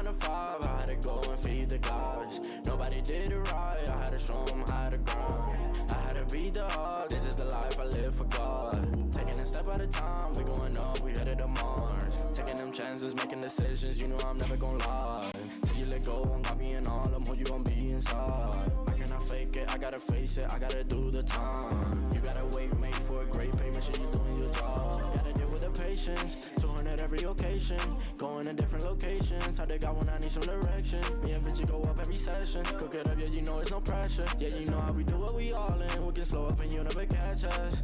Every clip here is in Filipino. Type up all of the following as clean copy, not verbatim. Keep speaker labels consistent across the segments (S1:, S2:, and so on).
S1: 9 to 5, I had to go and feed the gods. Nobody did it right, I had to show them how to grind. I had to beat the odds, this is the life I live for God. Taking a step at a time, we going up, we headed to Mars. Taking them chances, making decisions, you know I'm never gonna lie. Till you let go, I'm copying all of them, who you gon' be inside. I cannot fake it, I gotta face it, I gotta do the time. You gotta wait, mate, for a great pay, make sure you're doing your job. Gotta deal with the patience, 200 every occasion. Going to different locations, how they got when I need some direction. Me and Vinci go up every session. Cook it up, yeah, you know it's no pressure. Yeah, you know how we do what we all in. We can slow up and you never catch us.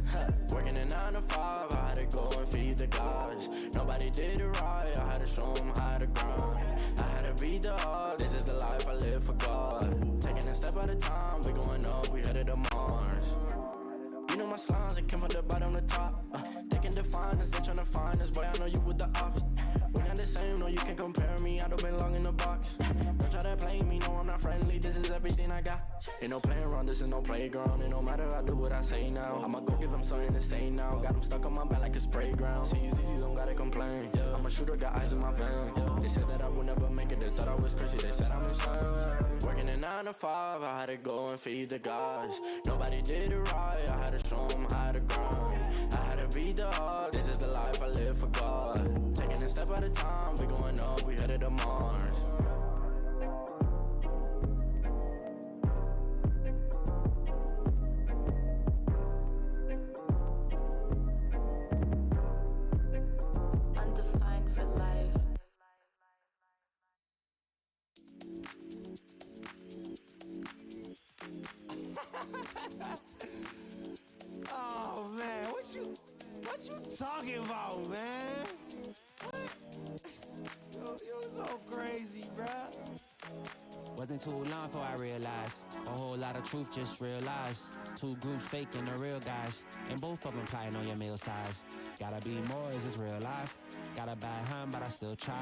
S1: Working at 9 to 5, I had to go and feed the gods. Nobody did it right, I had to show them how to grind. I had to beat the odds, this is the life I live for God. Taking a step at a time, we going up, we headed to Mars. You know my slimes, I came from the bottom to top. They can define us, they tryna find us. Boy, I know you with the ops. We not the same, no, you can't compare me. I don't belong in the box. Don't try to play me, no, I'm not friendly. This is everything I got. Ain't no playing around, this is no playground. It no matter, I do what I say now. I'ma go give them something to say now. Got them stuck on my back like a spray ground. See, these don't gotta complain. I'm a shooter, got eyes in my vein. They said that I would never make it, they thought I was crazy. They said I'm insane. Working at 9 to 5, I had to go and feed the gods. Nobody did it right, I had to show them how to grind. I had to beat the odds, this is the life I live for God. Taking a step at a time, we going up, we headed to Mars.
S2: Undefined for life.
S3: Oh man, what you talking about, man? What? You so crazy, bruh.
S4: Wasn't too long before I realized a whole lot of truth just realized. Two groups faking the real guys, and both of them plotting on your meal size. Gotta be more, is this real life? Got a bad hand, but I still try.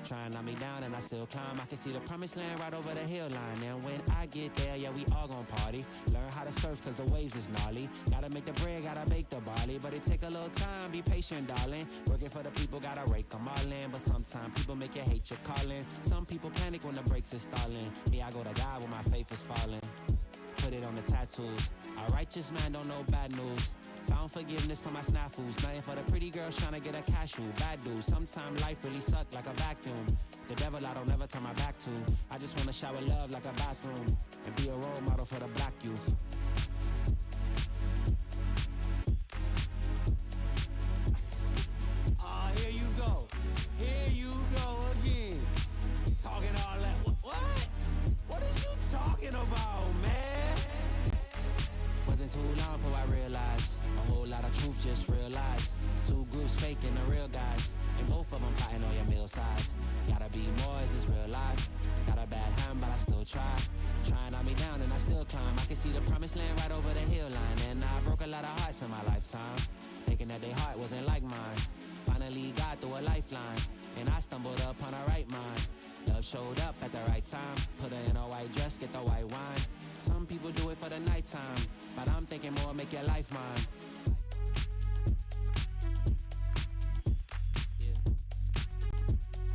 S4: Try and knock me down and I still climb. I can see the promised land right over the hill line. And when I get there, yeah, we all gon' party. Learn how to surf cause the waves is gnarly. Gotta make the bread, gotta bake the barley. But it take a little time, be patient, darling. Working for the people, gotta rake them all in. But sometimes people make you hate your calling. Some people panic when the brakes is stalling. Me, I go to God when my faith is falling. Put it on the tattoos. A righteous man don't know bad news. Found forgiveness for my snafus. Nothing for the pretty girls trying to get a cashew. Bad dude, sometimes life really suck like a vacuum. The devil I don't never turn my back to. I just wanna shower love like a bathroom. And be a role model for the black youth.
S3: Here you go. Here you go again. Talking all that. What? What are you talking about, man?
S4: Wasn't too long before I realized a whole lot of truth just realized. Two groups faking the real guys, and both of them plotting on your meal size. Gotta be more, is this real life? Got a bad hand, but I still try. Trying on me down and I still climb. I can see the promised land right over the hill line. And I broke a lot of hearts in my lifetime, thinking that their heart wasn't like mine. Finally got through a lifeline, and I stumbled upon a right mind. Love showed up at the right time. Put her in a white dress, get the white wine. Some people do it for the nighttime, but I'm thinking more, make your life mine. Yeah.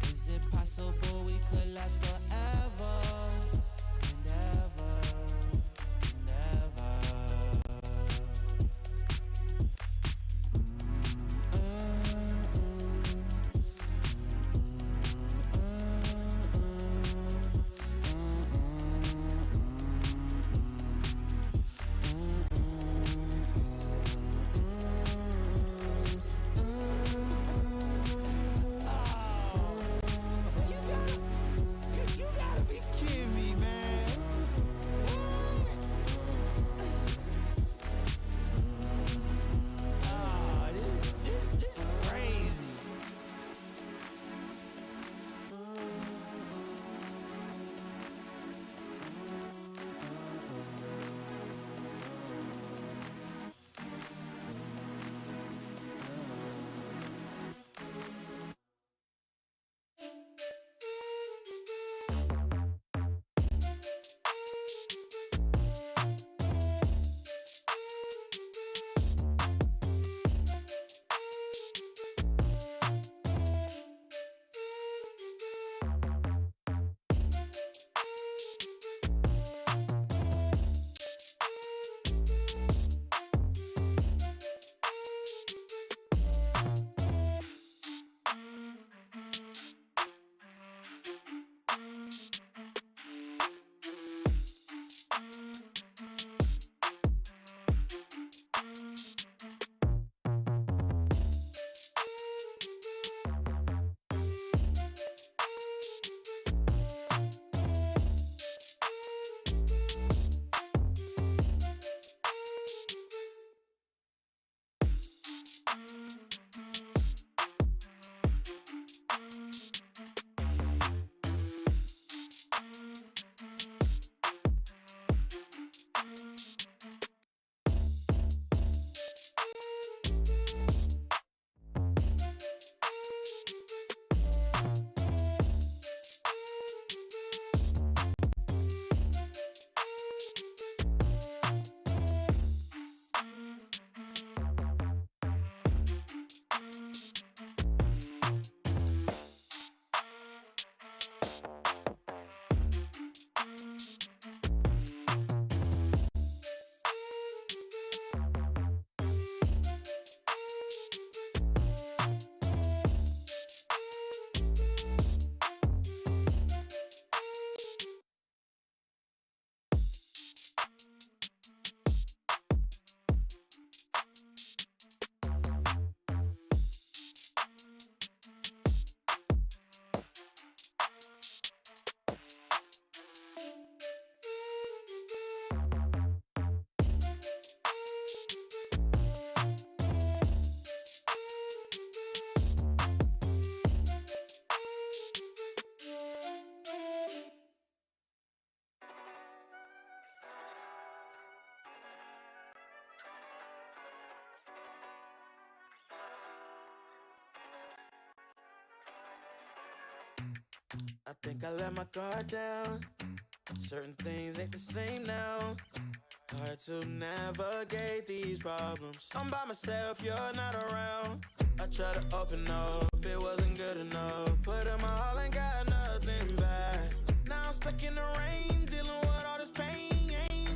S4: Is it possible we could last forever and ever and ever?
S2: I think I let my guard down. Certain things ain't the same now. Hard to navigate these problems. I'm by myself, you're not around. I tried to open up, it wasn't good enough. Put in my all and got nothing back. Now I'm stuck in the rain, dealing with all this pain.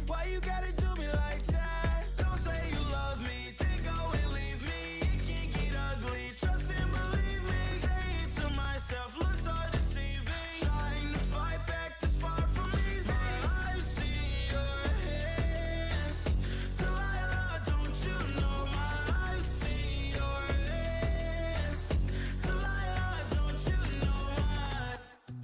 S2: Why you gotta do me like that? Don't say you love me, then go and leave me. It can get ugly, trust and believe me. Say it to myself, looks so deceiving. Trying to fight back, this far from easy. I've seen your hands. Delilah, don't you know I've seen your hands. Delilah, don't you know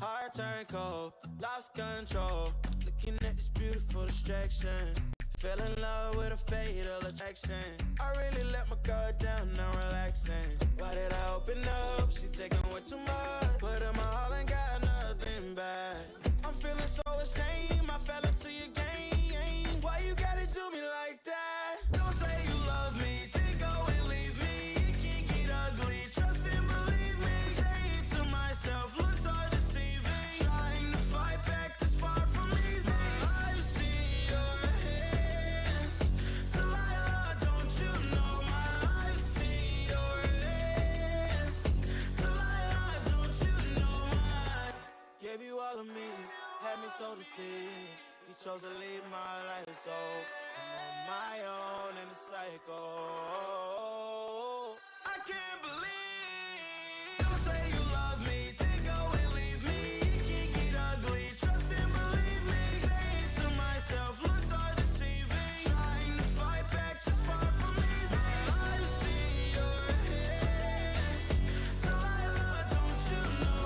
S2: my heart turned cold, lost control. Looking at this beautiful distraction. Fell in love with a fatal attraction. I really let my guard down, now relaxing. Why did I open up? She taking way too much. Put in my all and got nothing back. I'm feeling so ashamed, I fell into your game. Why you gotta do me like that? Don't say you love me, then go and leave me. It can get ugly, trust and believe me. Say it to myself, looks so deceiving. Trying to fight back, this far from easy. I've seen your hands. Delilah, don't you know I've seen your hands. Delilah, don't you know gave you all of me, had me so deceived. You chose to leave my life, so I'm on my own in the cycle. I can't believe. Don't say you love me, then go and leave me. It can get ugly, trust and believe me. Say it to myself, looks so deceiving. Trying to fight back, just far from easy. I've seen your hands. Delilah, don't you know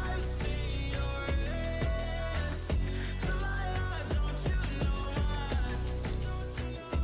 S2: I've seen your hands. Delilah, don't you know don't you know?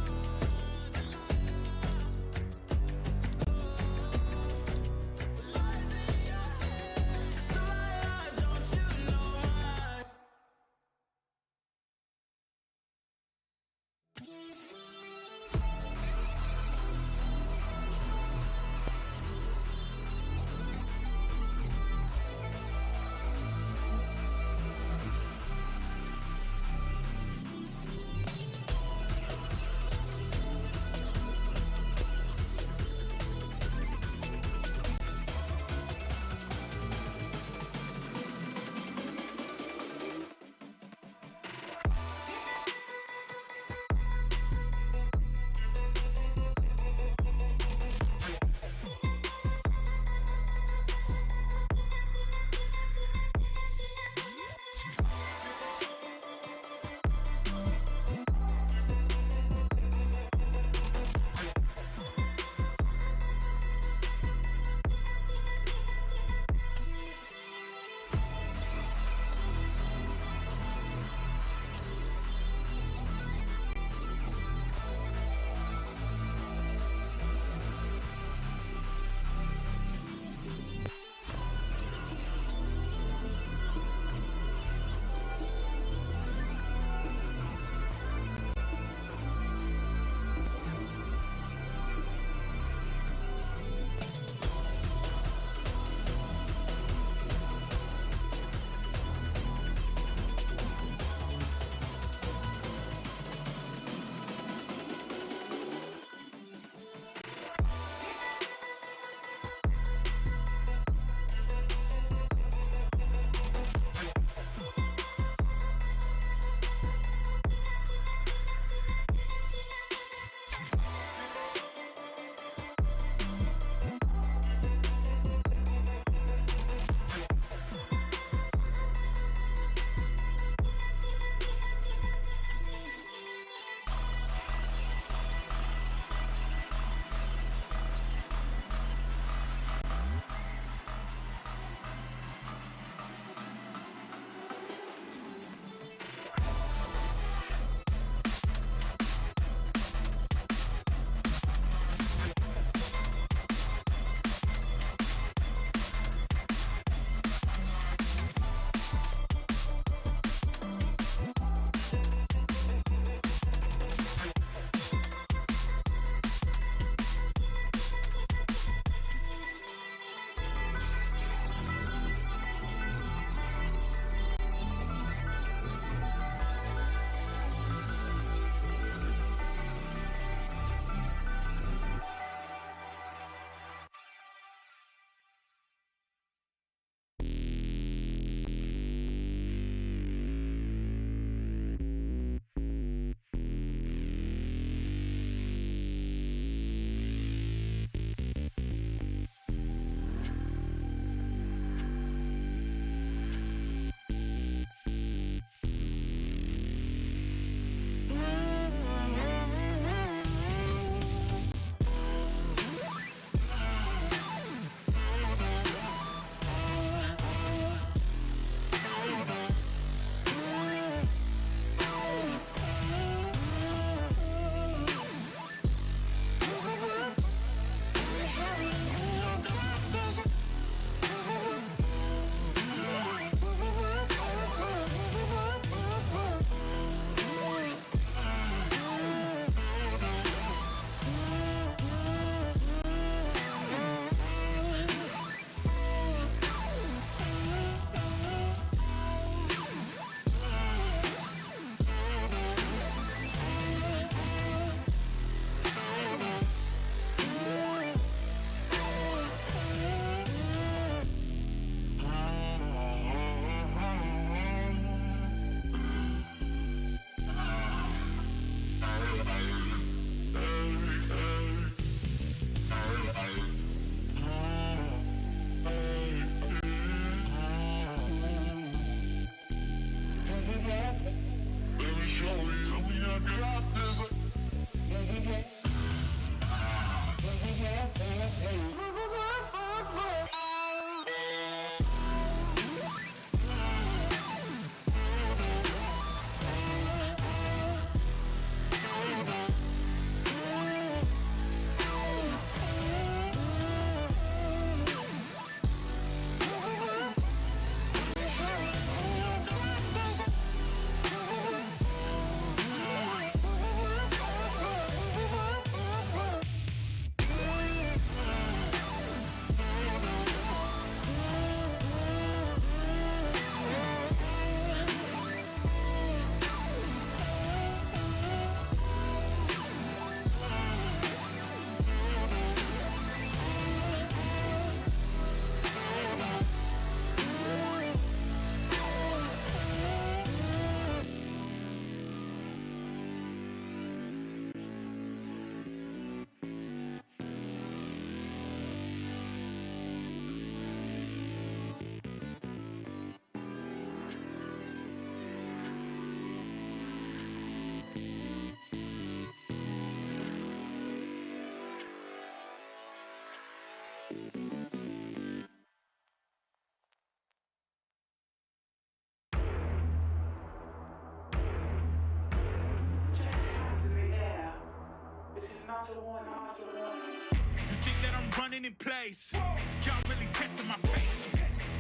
S5: in place. Y'all really testing my patience.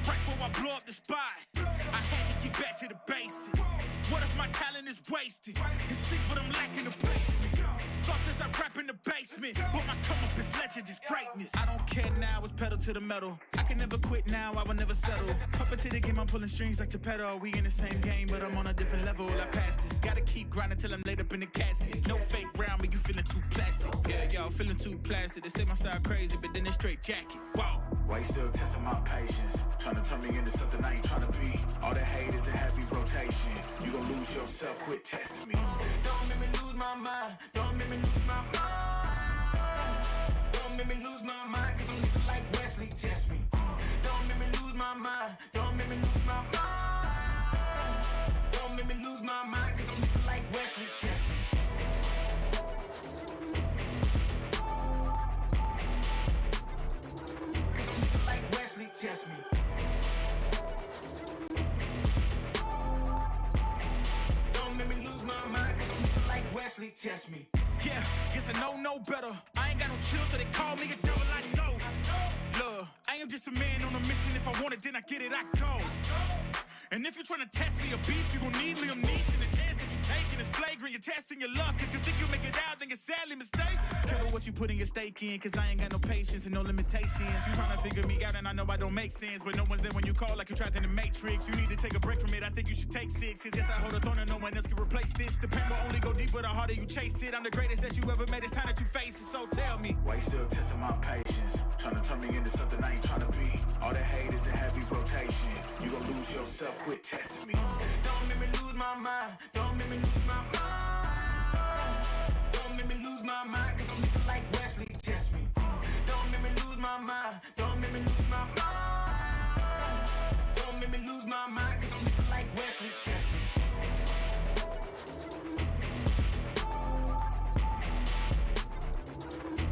S5: Right before I blow up the spot, I had to get back to the basics. What if my talent is wasted? And see what I'm lacking to place me. Thought since I rap in the basement, but my come up is legend, is greatness. I don't care now, it's pedal to the metal. I can never quit now, I will never settle. Puppet to the game, I'm pulling strings like Geppetto. We in the same game, but I'm on a different level. I passed it. Gotta keep grinding till I'm laid up in the casket. No fake round, but you feeling too plastic. Yeah, y'all feeling too plastic. They say my style crazy, but then it's straight jacket. Wow.
S6: Why you still testing my patience? Trying to turn me into something I ain't trying to be. All that hate is a heavy rotation. You gon' lose yourself, quit testing me.
S2: Don't make me lose my mind. Don't make me lose my mind. Don't make me lose my mind, cause I'm looking like Wesley, test me. Don't make me lose my mind. Don't make me lose my mind. Don't make me lose my mind, cause I'm looking like Wesley, test me. Cause I'm looking like Wesley, test me. Don't make me lose my mind, cause I'm looking like Wesley, test me.
S5: Yeah, guess I know no better. I ain't got no chill, so they call me a devil, I know. Look, I am just a man on a mission. If I want it, then I get it, I go. And if you're trying to test me a beast, you gon' need Liam Neeson. The chance that you're taking is flagrant, you're testing your luck. If you think you'll make it out, then you're sadly mistaken. Careful what you putting your stake in, cause I ain't got no patience and no limitations. You trying to figure me out and I know I don't make sense, but no one's there when you call like you're trapped in the Matrix. You need to take a break from it, I think you should take 6. Cause yes, I hold a throne and no one else can replace this. The pain will only go deeper the harder you chase it. I'm the greatest that you ever met, it's time that you face it, so tell me.
S6: Why you still testing my patience? Trying to turn me into something I ain't trying to be. All that hate is a heavy rotation. You gon' lose yourself, quit testing me.
S2: Don't make me lose my mind. Don't make me lose my mind. Don't make me lose my mind, cause I'm looking like Wesley, test me. Don't make me lose my mind. Don't make me lose my mind. Don't make me lose my mind, cause I'm looking like Wesley, test me.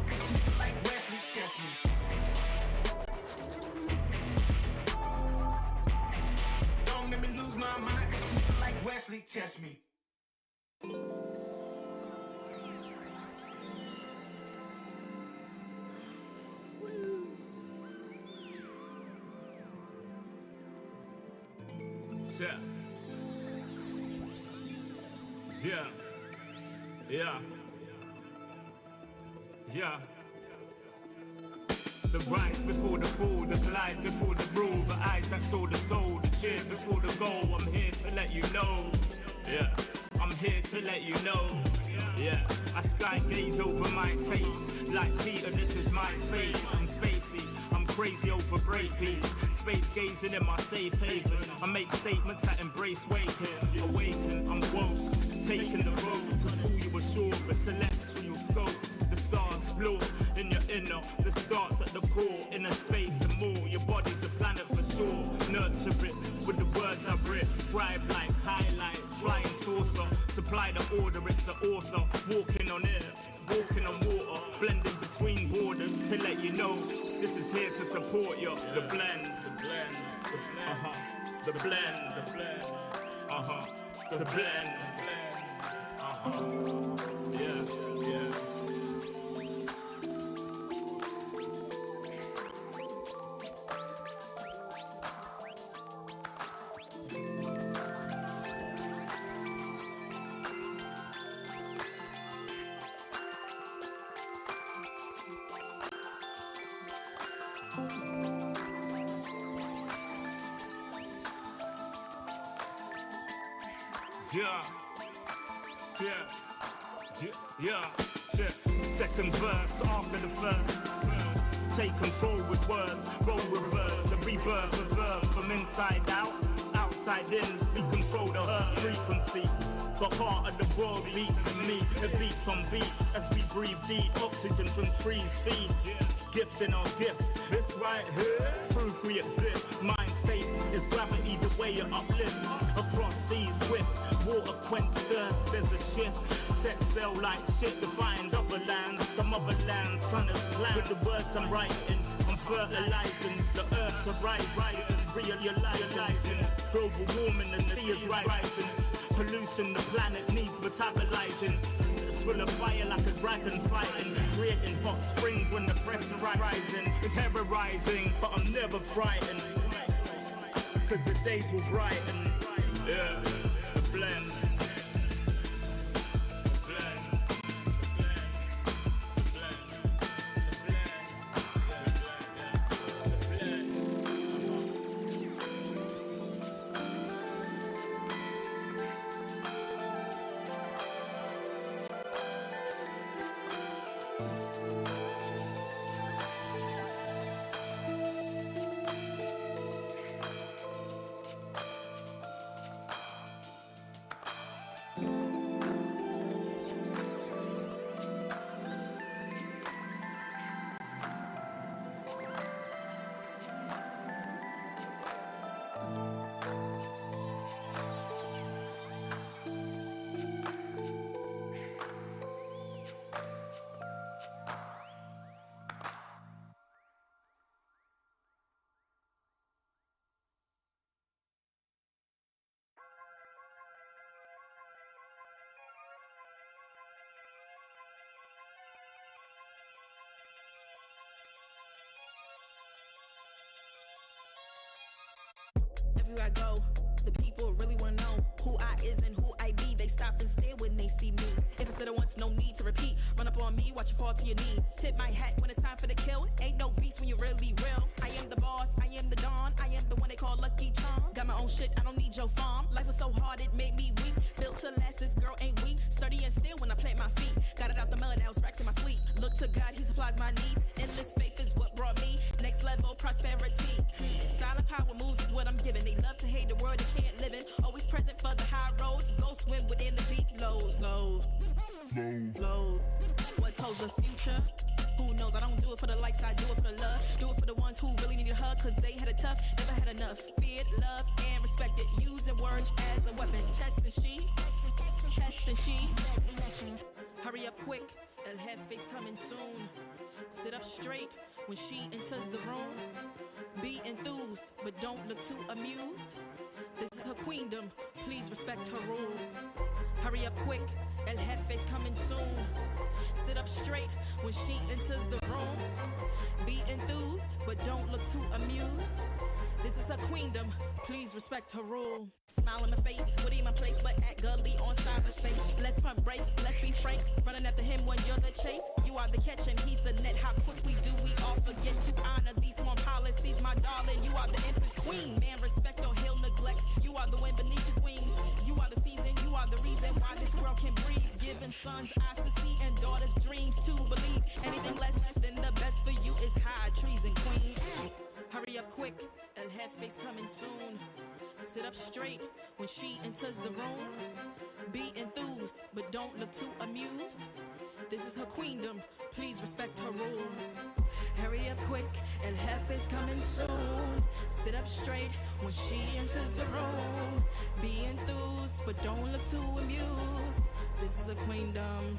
S2: Cause I'm looking like Wesley, test me. Don't make me lose my mind, cause I'm looking like Wesley, test me.
S3: Yeah. The rise before the fall, the glide before the rule, the eyes that saw the soul, the cheer before the goal. I'm here to let you know. Yeah, I'm here to let you know. Yeah, I sky gaze over my taste. Like Peter, this is my space. I'm spacey, I'm crazy over breakbeats. Space gazing in my safe haven. I make statements that embrace waking. Awaken, I'm woke. Taking the road to pull you ashore. A celestial scope. The stars explore in your inner. The starts at the core. Inner space and more. Your body's a planet for sure. Nurture it with the words I've written. Scribe like highlights. Flying saucer. Supply the order, it's the author. Walking on air. Walking on water. Blending between borders to let you know. This is here to support you. The blend. The blend. The blend. Yeah. Second verse after the first. Take control with words, roll reverse, the rebirth of verb from inside out, outside in. We control the earth frequency. The heart of the world beats in me. It beats on beat as we breathe deep. Oxygen from trees feed. Gift in our gift. This right here, proof we exist. Mind state is gravity, the way you uplift. Across seas swift, water quench thirst. There's a shift. Set sail like shit to find other lands. The motherland, sun is planned. With the words I'm writing, I'm fertilizing the earth to rising, realizing. Global warming and the sea is rising. Pollution the planet needs metabolizing. full of fire like a dragon fighting, creating hot springs when the pressure rising. It's ever rising, but I'm never frightened, cause the days will brighten. Yeah, the blend.
S7: Everywhere I go, the people really wanna know who I is and who I be. They stop and stare when they see me. If I said it once, no need to repeat. Run up on me, watch you fall to your knees. Tip my hat when it's time for the kill. Ain't no beast when you're really real. I am the boss, I am the dawn. I am the one they call Lucky Charm. Got my own shit, I don't need your farm. Life was so hard, it made me weak. Built to last, this girl ain't weak. Sturdy and still when I plant my feet. Got it out the mud, now it's racks in my sleep. Look to God, he supplies my needs. Endless faith is what brought me next level prosperity. Silent power moves is what I'm giving. They love to hate the world they can't live in. Always present for the high roads. Go swim within the deep lows. Low. What told the future? Who knows? I don't do it for the likes, I do it for the love. Do it for the ones who really need a hug, cause they had it tough, never had enough. Feared, loved, and respected. Using words as a weapon. Test and she. Hurry up quick, El Jefe's coming soon. Sit up straight when she enters the room. Be enthused, but don't look too amused. This is her queendom, please respect her rule. Hurry up quick, El Jefe's coming soon. Sit up straight when she enters the room. Be enthused, but don't look too amused. This is her queendom, please respect her rule. Smile in my face, Woody in my place, but act gully on cyberspace. Let's pump brakes, let's be frank. Running after him when you're the chase. You are the catch and he's the net. How quickly do we all forget to honor these small policies, my darling? You are the empress queen. Man, respect or he'll neglect. You are the wind beneath his wings. You are the season, you are the reason why this world can breathe. Giving sons eyes to see and daughters dreams to believe. Anything less than the best for you is high treason, queen. Hurry up quick, El Jefe's coming soon. Sit up straight when she enters the room. Be enthused, but don't look too amused. This is her queendom, please respect her rule. Hurry up quick, El Jefe's coming soon. Sit up straight when she enters the room. Be enthused, but don't look too amused. This is a queendom.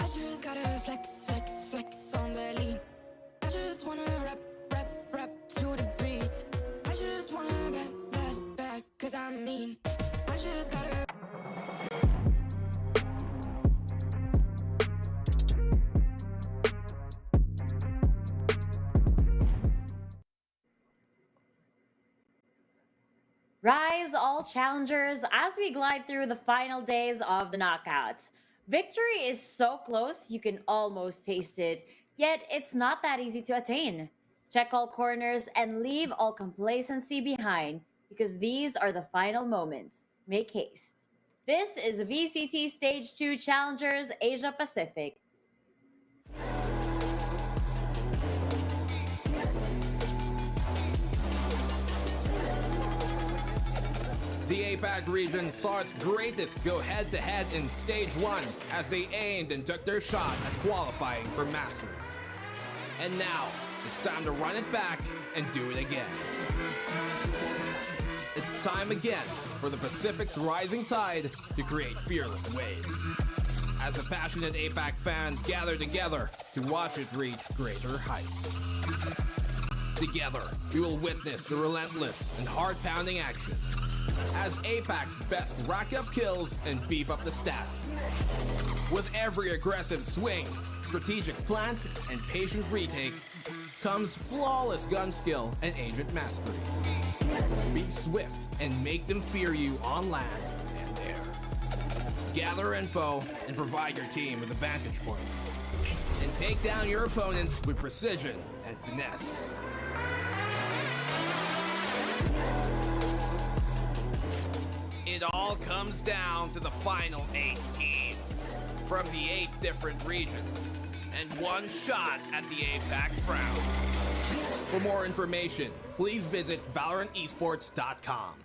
S8: I just gotta flex on the lean. I just wanna rap to the beat. I just wanna back, cause I'm mean. I just gotta.
S9: Rise, all challengers, as we glide through the final days of the knockouts. Victory is so close, you can almost taste it, yet it's not that easy to attain. Check all corners and leave all complacency behind, because these are the final moments. Make haste. This is VCT Stage 2 Challengers Asia Pacific.
S10: The APAC region saw its greatest go head-to-head in Stage 1 as they aimed and took their shot at qualifying for Masters. And now, it's time to run it back and do it again. It's time again for the Pacific's rising tide to create fearless waves. As the passionate APAC fans gather together to watch it reach greater heights. Together, we will witness the relentless and heart-pounding action as APAC's best rack up kills and beef up the stats. With every aggressive swing, strategic plant, and patient retake comes flawless gun skill and agent mastery. Be swift and make them fear you on land and air. Gather info and provide your team with a vantage point. And take down your opponents with precision and finesse. It all comes down to the final 8 teams from the 8 different regions and one shot at the APAC crown. For more information, please visit ValorantEsports.com.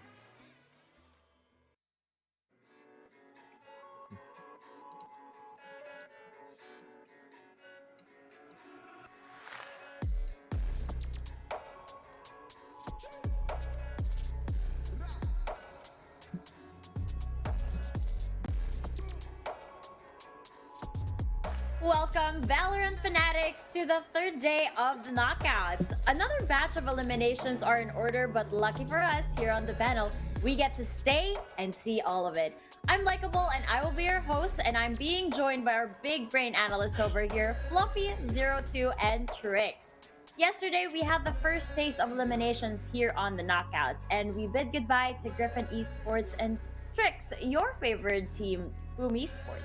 S9: Welcome, Valorant fanatics, to the third day of the knockouts. Another batch of eliminations are in order, but lucky for us here on the panel, we get to stay and see all of it. I'm Likeable, and I will be your host, and I'm being joined by our big brain analysts over here, Fluffy02 and Trix. Yesterday, we had the first taste of eliminations here on the knockouts, and we bid goodbye to Griffin Esports and Trix, your favorite team, Boom Esports.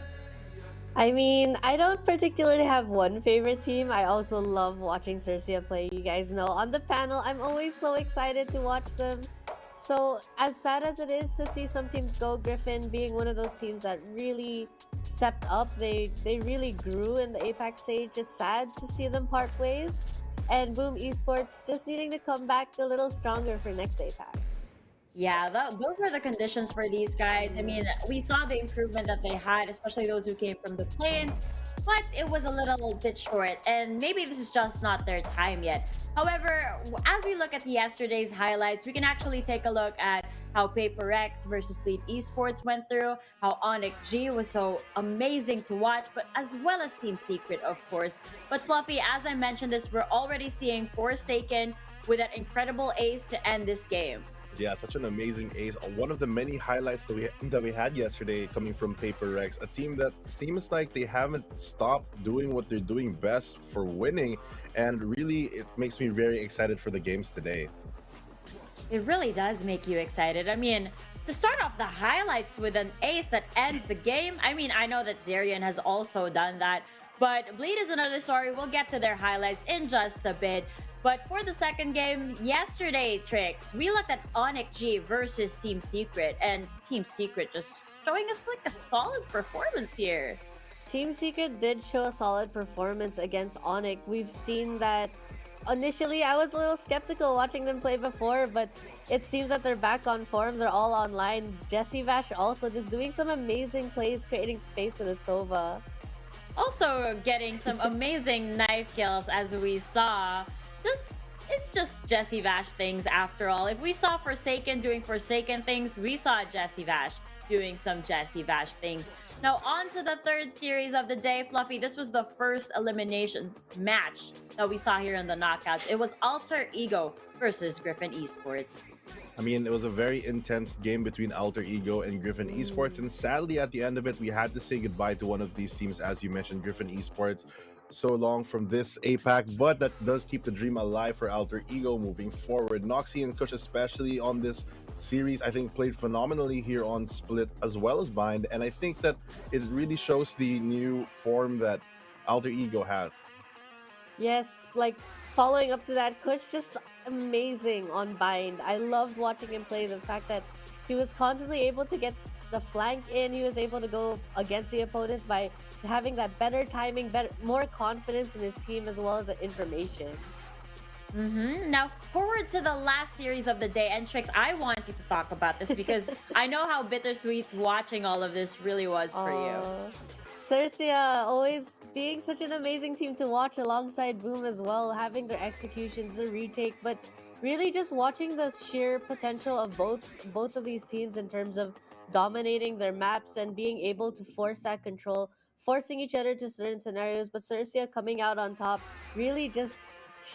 S11: I mean, I don't particularly have one favorite team. I also love watching Xerxia play. You guys know, on the panel, I'm always so excited to watch them. So, as sad as it is to see some teams go, Griffin being one of those teams that really stepped up, they really grew in the APAC stage. It's sad to see them part ways. And Boom Esports just needing to come back a little stronger for next APAC.
S9: Yeah, those were the conditions for these guys. I mean, we saw the improvement that they had, especially those who came from the plains, but it was a little bit short, and maybe this is just not their time yet. However, as we look at yesterday's highlights, we can actually take a look at how PaperX versus Bleed Esports went through, how ONIC G was so amazing to watch, but as well as Team Secret, of course. But Fluffy, as I mentioned this, we're already seeing Forsaken with that incredible ace to end this game.
S12: Yeah, such an amazing ace. One of the many highlights that we had yesterday coming from PaperX, a team that seems like they haven't stopped doing what they're doing best for winning, and really it makes me very excited for the games today.
S9: It really does make you excited. I mean, to start off the highlights with an ace that ends the game, I mean, I know that Darian has also done that, but Bleed is another story. We'll get to their highlights in just a bit. But for the second game, yesterday, Trix, we looked at ONIC G versus Team Secret, and Team Secret just showing us like a solid performance here.
S11: Team Secret did show a solid performance against ONIC. We've seen that initially I was a little skeptical watching them play before, but it seems that they're back on form. They're all online. Jesse Vash also just doing some amazing plays, creating space with a Sova.
S9: Also getting some amazing knife kills, as we saw. It's just Jesse Vash things after all. If we saw Forsaken doing Forsaken things, we saw Jesse Vash doing some Jesse Vash things. Now on to the third series of the day, Fluffy. This was the first elimination match that we saw here in the knockouts. It was Alter Ego versus Griffin Esports.
S12: I mean, it was a very intense game between Alter Ego and Griffin Esports, and sadly at the end of it, we had to say goodbye to one of these teams, as you mentioned, Griffin Esports. So long from this APAC, but that does keep the dream alive for Alter Ego moving forward. Noxy and Kush, especially on this series, I think played phenomenally here on Split as well as Bind, and I think that it really shows the new form that Alter Ego has.
S11: Yes, like following up to that, Kush just amazing on Bind. I loved watching him play. The fact that he was constantly able to get the flank in, he was able to go against the opponents by having that better timing, more confidence in his team, as well as the information.
S9: Now, forward to the last series of the day, and Trix, I want you to talk about this because I know how bittersweet watching all of this really was for you.
S11: Xerxia always being such an amazing team to watch alongside Boom as well, having their executions, the retake, but really just watching the sheer potential of both of these teams in terms of dominating their maps and being able to force that control, forcing each other to certain scenarios, but Xerxia coming out on top, really just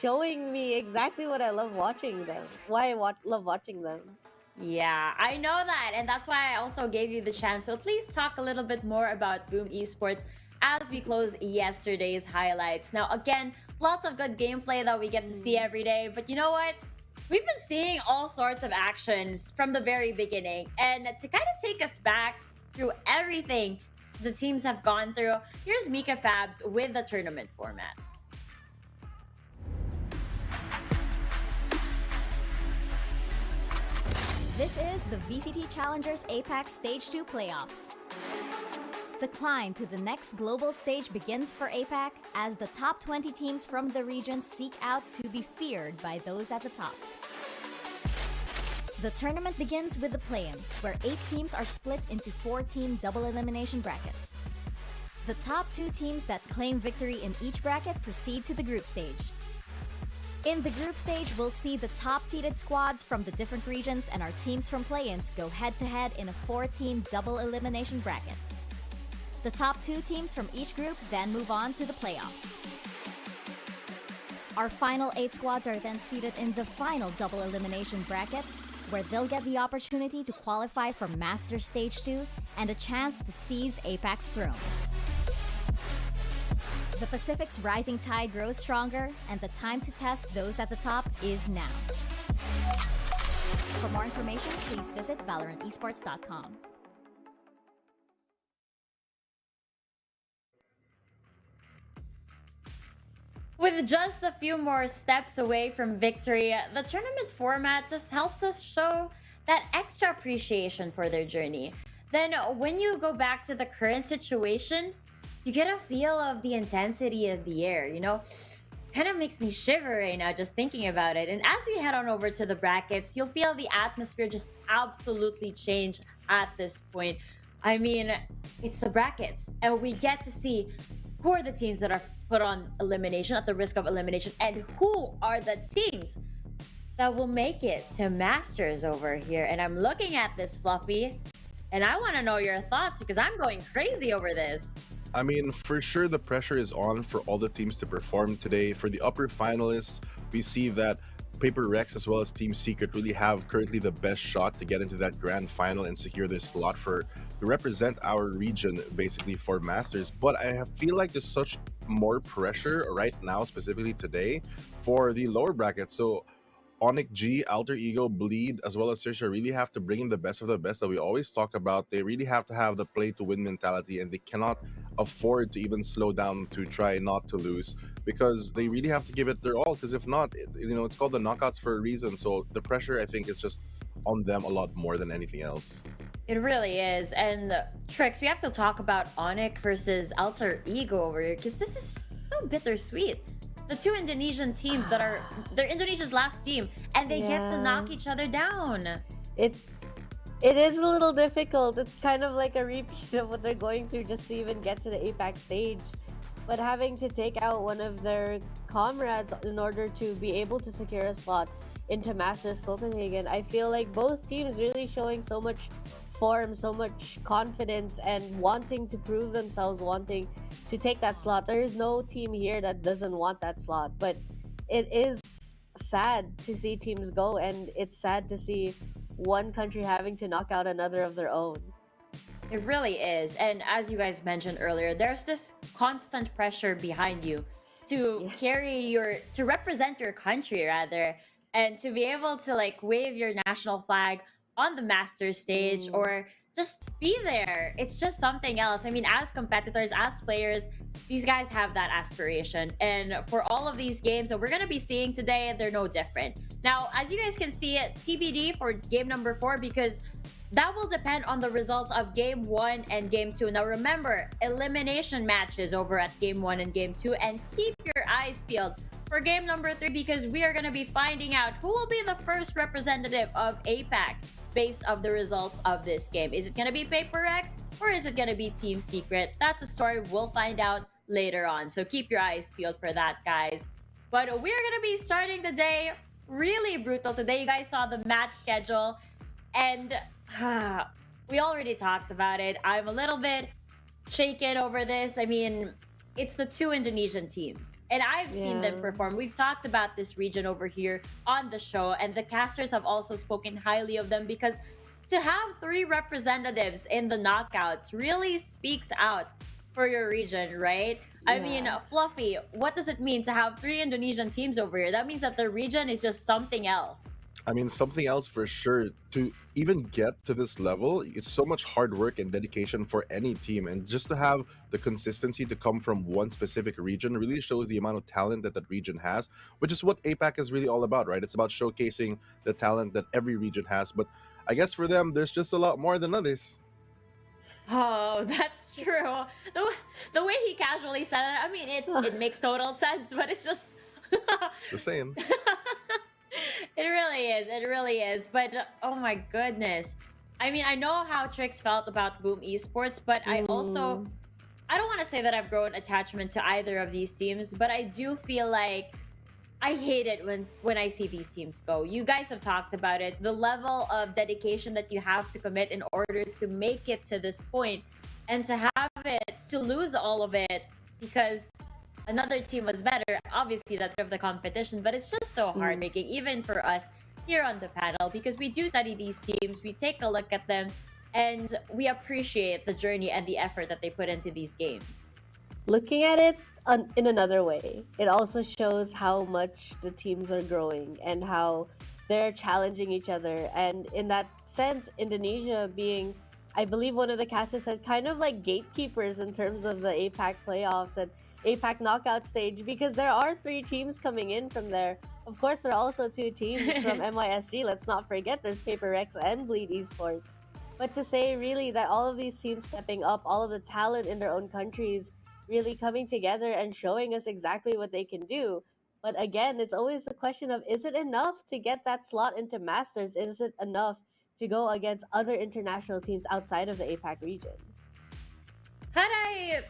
S11: showing me exactly what I love watching them. Why I love watching them.
S9: Yeah, I know that, and that's why I also gave you the chance to at least talk a little bit more about Boom Esports as we close yesterday's highlights. Now, again, lots of good gameplay that we get to see every day, but you know what? We've been seeing all sorts of actions from the very beginning, and to kind of take us back through everything the teams have gone through, here's Mika Fabs with the tournament format.
S13: This is the VCT Challengers APAC Stage 2 playoffs. The climb to the next global stage begins for APAC as the top 20 teams from the region seek out to be feared by those at the top. The tournament begins with the play-ins, where 8 teams are split into 4-team double elimination brackets. The top 2 teams that claim victory in each bracket proceed to the group stage. In the group stage, we'll see the top-seeded squads from the different regions and our teams from play-ins go head-to-head in a 4-team double elimination bracket. The top 2 teams from each group then move on to the playoffs. Our final 8 squads are then seeded in the final double elimination bracket, where they'll get the opportunity to qualify for Master Stage 2 and a chance to seize APAC's throne. The Pacific's rising tide grows stronger, and the time to test those at the top is now. For more information, please visit ValorantEsports.com.
S9: With just a few more steps away from victory, the tournament format just helps us show that extra appreciation for their journey. Then when you go back to the current situation, you get a feel of the intensity of the air, you know? Kind of makes me shiver right now just thinking about it. And as we head on over to the brackets, you'll feel the atmosphere just absolutely change at this point. I mean, it's the brackets, and we get to see who are the teams that are put on elimination, at the risk of elimination, and who are the teams that will make it to Masters over here. And I'm looking at this, Fluffy, and I want to know your thoughts because I'm going crazy over this.
S12: I mean, for sure, the pressure is on for all the teams to perform today. For the upper finalists, we see that Paper Rex as well as Team Secret really have currently the best shot to get into that grand final and secure their slot to represent our region basically for Masters. But I feel like there's such more pressure right now, specifically today, for the lower bracket. So ONIC G, Alter Ego, Bleed, as well as Xerxia really have to bring in the best of the best that we always talk about. They really have to have the play to win mentality, and they cannot afford to even slow down to try not to lose, because they really have to give it their all, because if not, it's called the knockouts for a reason. So the pressure, I think, is just on them a lot more than anything else.
S9: It really is. And Trix, we have to talk about ONIC versus Alter Ego over here, because this is so bittersweet. The two Indonesian teams they're Indonesia's last team, and they get to knock each other down.
S11: It is a little difficult. It's kind of like a repeat of what they're going through just to even get to the APAC stage. But having to take out one of their comrades in order to be able to secure a slot into Masters Copenhagen, I feel like both teams really showing so much form, so much confidence, and wanting to prove themselves, wanting to take that slot. There is no team here that doesn't want that slot, but it is sad to see teams go, and it's sad to see one country having to knock out another of their own.
S9: It really is. And as you guys mentioned earlier, there's this constant pressure behind you to to represent your country rather, and to be able to like wave your national flag on the Masters stage or just be there. It's just something else. I mean, as competitors, as players, these guys have that aspiration. And for all of these games that we're going to be seeing today, they're no different. Now, as you guys can see, TBD for game number 4, because that will depend on the results of game 1 and game 2. Now, remember, elimination matches over at game 1 and game 2, and keep your eyes peeled for game number 3 because we are going to be finding out who will be the first representative of APAC based on the results of this game. Is it going to be Paper X or is it going to be Team Secret? That's a story we'll find out later on. So keep your eyes peeled for that, guys. But we're going to be starting the day really brutal today. You guys saw the match schedule and we already talked about it. I'm a little bit shaken over this. I mean, it's the 2 Indonesian teams, and I've seen them perform. We've talked about this region over here on the show, and the casters have also spoken highly of them because to have 3 representatives in the knockouts really speaks out for your region, right? I mean, Fluffy, what does it mean to have 3 Indonesian teams over here? That means that the region is just something else.
S12: I mean, something else for sure. To even get to this level, it's so much hard work and dedication for any team. And just to have the consistency to come from one specific region really shows the amount of talent that that region has, which is what APAC is really all about, right? It's about showcasing the talent that every region has. But I guess for them, there's just a lot more than others.
S9: Oh, that's true. The way he casually said it, I mean, it makes total sense, but it's just...
S12: Just saying.
S9: It really is. It really is. But oh my goodness. I mean, I know how Trix felt about Boom Esports, but I don't want to say that I've grown attachment to either of these teams, but I do feel like I hate it when I see these teams go. You guys have talked about it. The level of dedication that you have to commit in order to make it to this point and to have it, to lose all of it because another team was better. Obviously, that's of the competition, but it's just so heartbreaking, even for us here on the panel, because we do study these teams, we take a look at them, and we appreciate the journey and the effort that they put into these games.
S11: Looking at it in another way, it also shows how much the teams are growing and how they're challenging each other. And in that sense, Indonesia being, I believe one of the casters said, kind of like gatekeepers in terms of the APAC playoffs and APAC Knockout stage, because there are 3 teams coming in from there. Of course, there are also 2 teams from MYSG. Let's not forget there's Paper Rex and Bleed Esports. But to say really that all of these teams stepping up, all of the talent in their own countries really coming together and showing us exactly what they can do. But again, it's always a question of, is it enough to get that slot into Masters? Is it enough to go against other international teams outside of the APAC region?
S9: Had I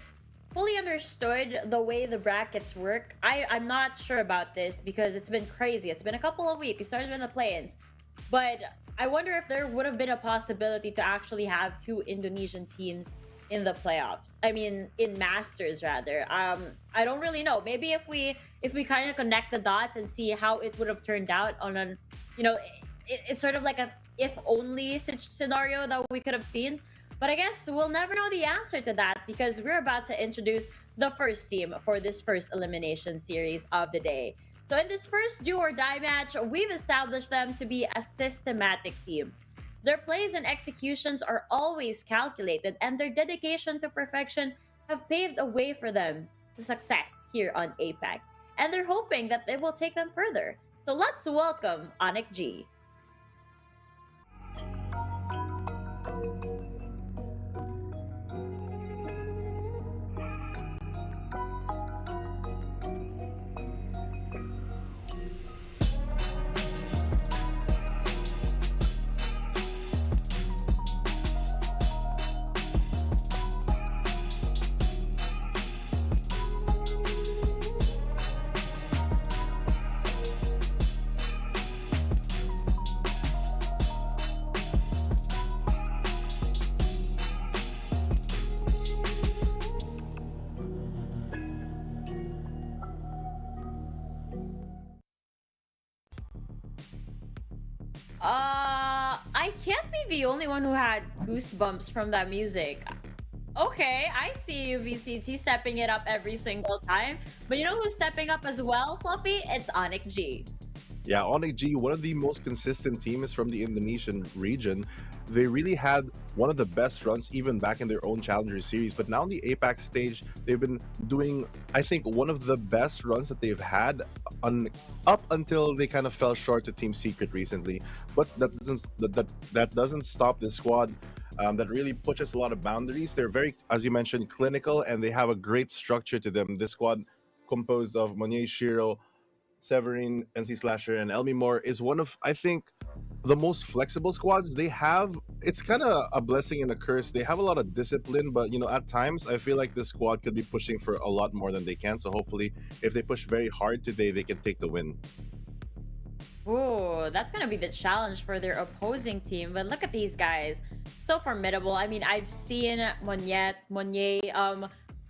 S9: fully understood the way the brackets work, I'm not sure about this because it's been crazy. It's been a couple of weeks. It started in the play-ins. But I wonder if there would have been a possibility to actually have 2 Indonesian teams in the playoffs. I mean, in Masters rather. I don't really know. Maybe if we kind of connect the dots and see how it would have turned out on an, it's sort of like a if-only scenario that we could have seen. But I guess we'll never know the answer to that because we're about to introduce the first team for this first elimination series of the day. So in this first do or die match, we've established them to be a systematic team. Their plays and executions are always calculated, and their dedication to perfection have paved a way for them to success here on APAC. And they're hoping that they will take them further. So let's welcome ONIC G. I can't be the only one who had goosebumps from that music. Okay, I see you, VCT, stepping it up every single time. But you know who's stepping up as well, Fluffy? It's ONIC G.
S12: Yeah, ONIC G, one of the most consistent teams from the Indonesian region. They really had one of the best runs even back in their own Challenger series. But now in the APAC stage, they've been doing, I think, one of the best runs that they've had up until they kind of fell short to Team Secret recently. But that doesn't stop the squad. That really pushes a lot of boundaries. They're very, as you mentioned, clinical, and they have a great structure to them. This squad composed of Monye Shiro, Severin, NC Slasher, and Elmi Moore is one of, I think, the most flexible squads they have. It's kind of a blessing and a curse. They have a lot of discipline, but at times I feel like this squad could be pushing for a lot more than they can. So hopefully, if they push very hard today, they can take the win.
S9: Ooh, that's gonna be the challenge for their opposing team. But look at these guys, so formidable. I mean, I've seen Monnier.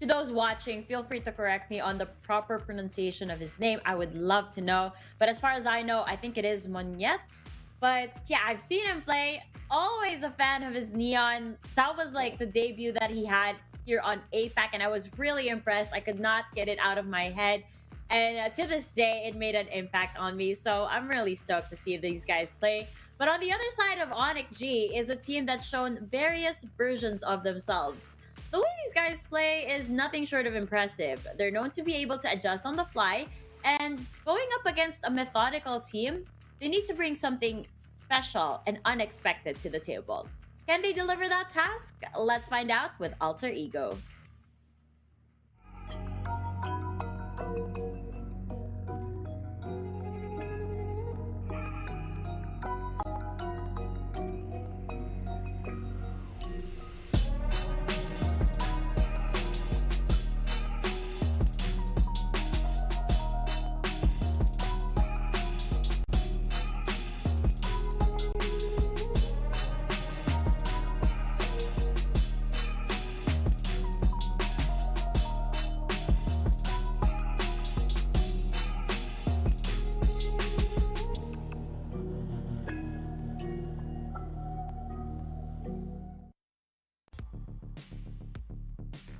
S9: To those watching, feel free to correct me on the proper pronunciation of his name. I would love to know. But as far as I know, I think it is Monnier. But yeah, I've seen him play. Always a fan of his Neon. That was like the debut that he had here on APAC, and I was really impressed. I could not get it out of my head. And to this day, it made an impact on me. So I'm really stoked to see these guys play. But on the other side of ONIC G is a team that's shown various versions of themselves. The way these guys play is nothing short of impressive. They're known to be able to adjust on the fly. And going up against a methodical team, they need to bring something special and unexpected to the table. Can they deliver that task? Let's find out with Alter Ego.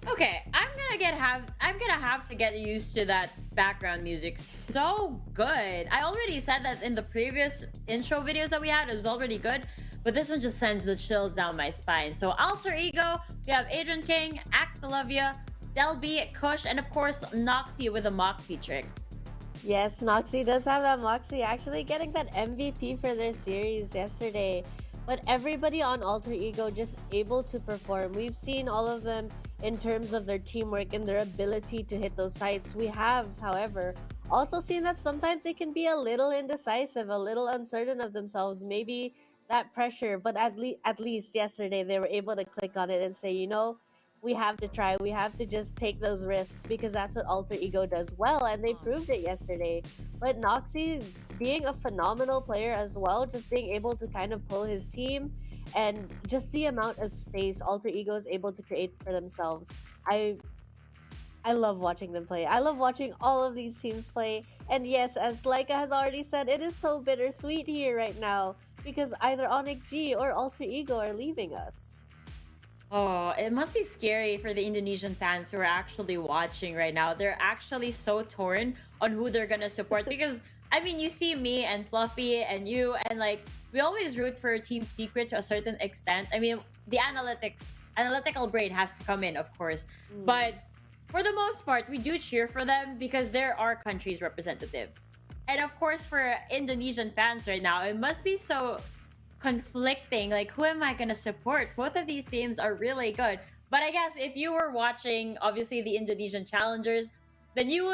S9: Okay, I'm gonna have to get used to that background music. So good. I already said that in the previous intro videos that we had, it was already good, but this one just sends the chills down my spine. So Alter Ego, we have Adrian King, Axelovia, Delby, Kush, and of course Noxie with the Moxie tricks.
S11: Yes, Noxie does have that Moxie, actually getting that MVP for their series yesterday. But everybody on Alter Ego just able to perform. We've seen all of them in terms of their teamwork and their ability to hit those sites. We have, however, also seen that sometimes they can be a little indecisive, a little uncertain of themselves, maybe that pressure. But at least yesterday they were able to click on it and say, we have to try. We have to just take those risks because that's what Alter Ego does well, and they proved it yesterday. But Noxie being a phenomenal player as well, just being able to kind of pull his team and just the amount of space Alter Ego is able to create for themselves. I love watching them play. I love watching all of these teams play. And yes, as Laika has already said, it is so bittersweet here right now because either ONIC G or Alter Ego are leaving us.
S9: Oh, it must be scary for the Indonesian fans who are actually watching right now. They're actually so torn on who they're gonna support because, I mean, you see me and Fluffy and you, and like, we always root for Team Secret to a certain extent. I mean, the analytical brain has to come in, of course. But for the most part, we do cheer for them because they're our country's representative. And of course, for Indonesian fans right now, it must be so conflicting. Like, who am I gonna support? Both of these teams are really good. But I guess if you were watching, obviously, the Indonesian challengers, then you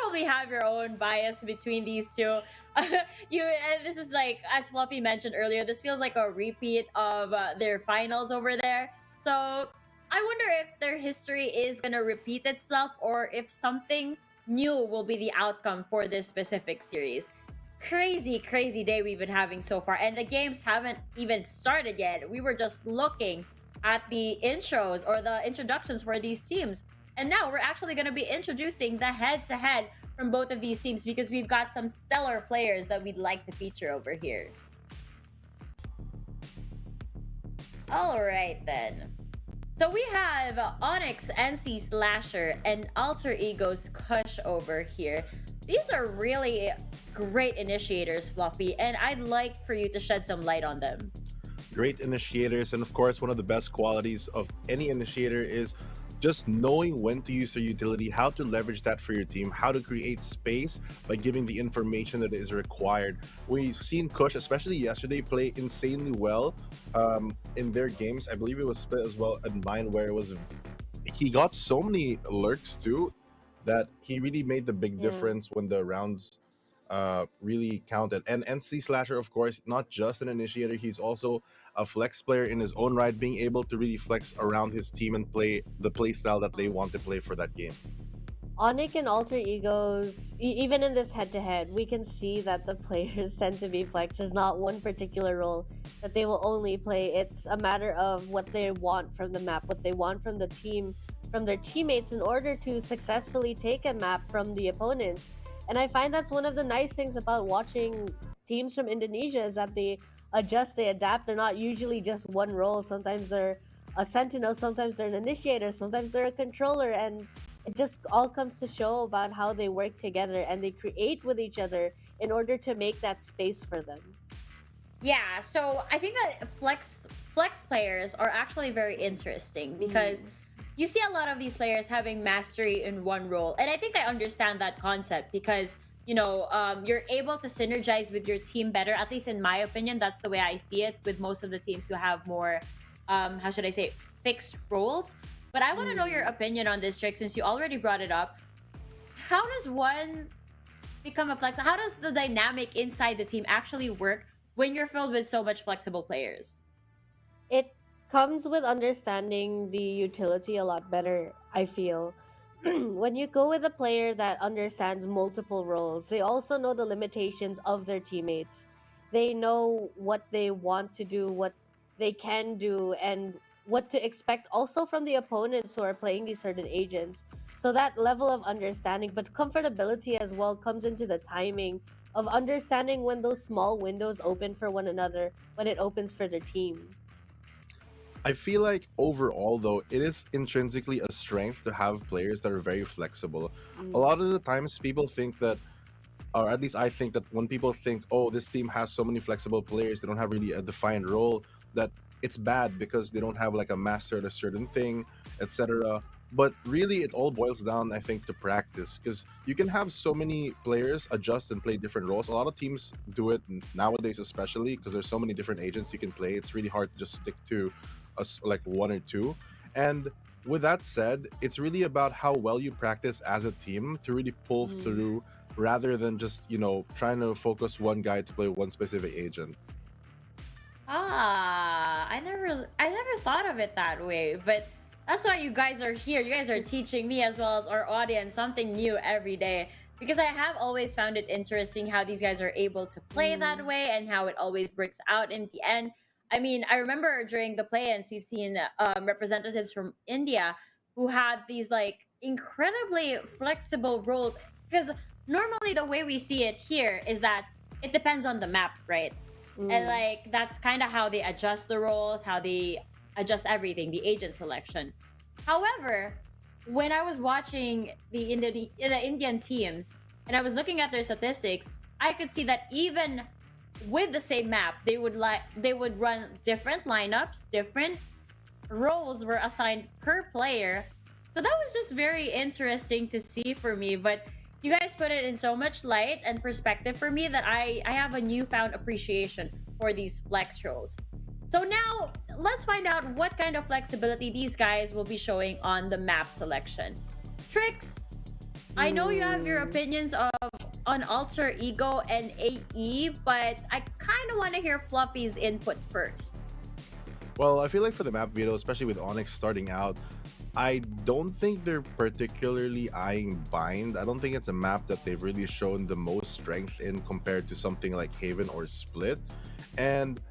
S9: probably have your own bias between these two. And this is like, as Fluffy mentioned earlier, this feels like a repeat of their finals over there. So I wonder if their history is gonna repeat itself or if something new will be the outcome for this specific series. Crazy day we've been having so far, and the games haven't even started yet. We were just looking at the intros or the introductions for these teams, and now we're actually going to be introducing the head-to-head from both of these teams because we've got some stellar players that we'd like to feature over here. All right then, so we have Onyx, NC Slasher, and Alter Ego's Kush over here. These are really great initiators, Fluffy, and I'd like for you to shed some light on them.
S12: Great initiators, and of course, one of the best qualities of any initiator is just knowing when to use their utility, how to leverage that for your team, how to create space by giving the information that is required. We've seen Kush, especially yesterday, play insanely well in their games. I believe it was split as well at mine, where he got so many lurks too, that he really made the big difference when the rounds really counted. And NC Slasher, of course, not just an initiator, he's also a flex player in his own right, being able to really flex around his team and play the play style that they want to play for that game.
S11: ONIC and Alter Egos, even in this head-to-head, we can see that the players tend to be flex. There's not one particular role that they will only play. It's a matter of what they want from the map, what they want from the team, from their teammates in order to successfully take a map from the opponents. And I find that's one of the nice things about watching teams from Indonesia is that they adjust, they adapt. They're not usually just one role. Sometimes they're a sentinel, sometimes they're an initiator, sometimes they're a controller, and it just all comes to show about how they work together and they create with each other in order to make that space for them.
S9: Yeah, so I think that flex players are actually very interesting because you see a lot of these players having mastery in one role, and I think I understand that concept because you're able to synergize with your team better. At least in my opinion, that's the way I see it with most of the teams who have more how should I say, fixed roles. But I want to know your opinion on this, Trick, since you already brought it up. How does one become a flex? How does the dynamic inside the team actually work when you're filled with so much flexible players?
S11: It comes with understanding the utility a lot better, I feel. When you go with a player that understands multiple roles, they also know the limitations of their teammates. They know what they want to do, what they can do, and what to expect also from the opponents who are playing these certain agents. So that level of understanding, but comfortability as well, comes into the timing of understanding when those small windows open for one another, when it opens for their team.
S12: I feel like overall, though, it is intrinsically a strength to have players that are very flexible. A lot of the times people think that, or at least I think that when people think, oh, this team has so many flexible players, they don't have really a defined role, that it's bad because they don't have like a master at a certain thing, etc. But really, it all boils down, I think, to practice, because you can have so many players adjust and play different roles. A lot of teams do it nowadays, especially because there's so many different agents you can play. It's really hard to just stick to like one or two. And with that said, it's really about how well you practice as a team to really pull through, rather than just trying to focus one guy to play one specific agent.
S9: I never thought of it that way, but that's why you guys are here. You guys are teaching me as well as our audience something new every day, because I have always found it interesting how these guys are able to play that way and how it always works out in the end. I mean, I remember during the play-ins, we've seen representatives from India who had these like incredibly flexible roles, because normally the way we see it here is that it depends on the map, right? And like that's kind of how they adjust the roles, how they adjust everything, the agent selection. However, when I was watching the Indian teams and I was looking at their statistics, I could see that even with the same map, they would run different lineups, different roles were assigned per player. So that was just very interesting to see for me. But you guys put it in so much light and perspective for me that I have a newfound appreciation for these flex roles. So now let's find out what kind of flexibility these guys will be showing on the map selection. Tricks, I know you have your opinions on Alter Ego and AE, but I kind of want to hear Fluffy's input first.
S12: Well, I feel like for the map veto, especially with ONIC starting out, I don't think they're particularly eyeing Bind. I don't think it's a map that they've really shown the most strength in compared to something like Haven or Split. And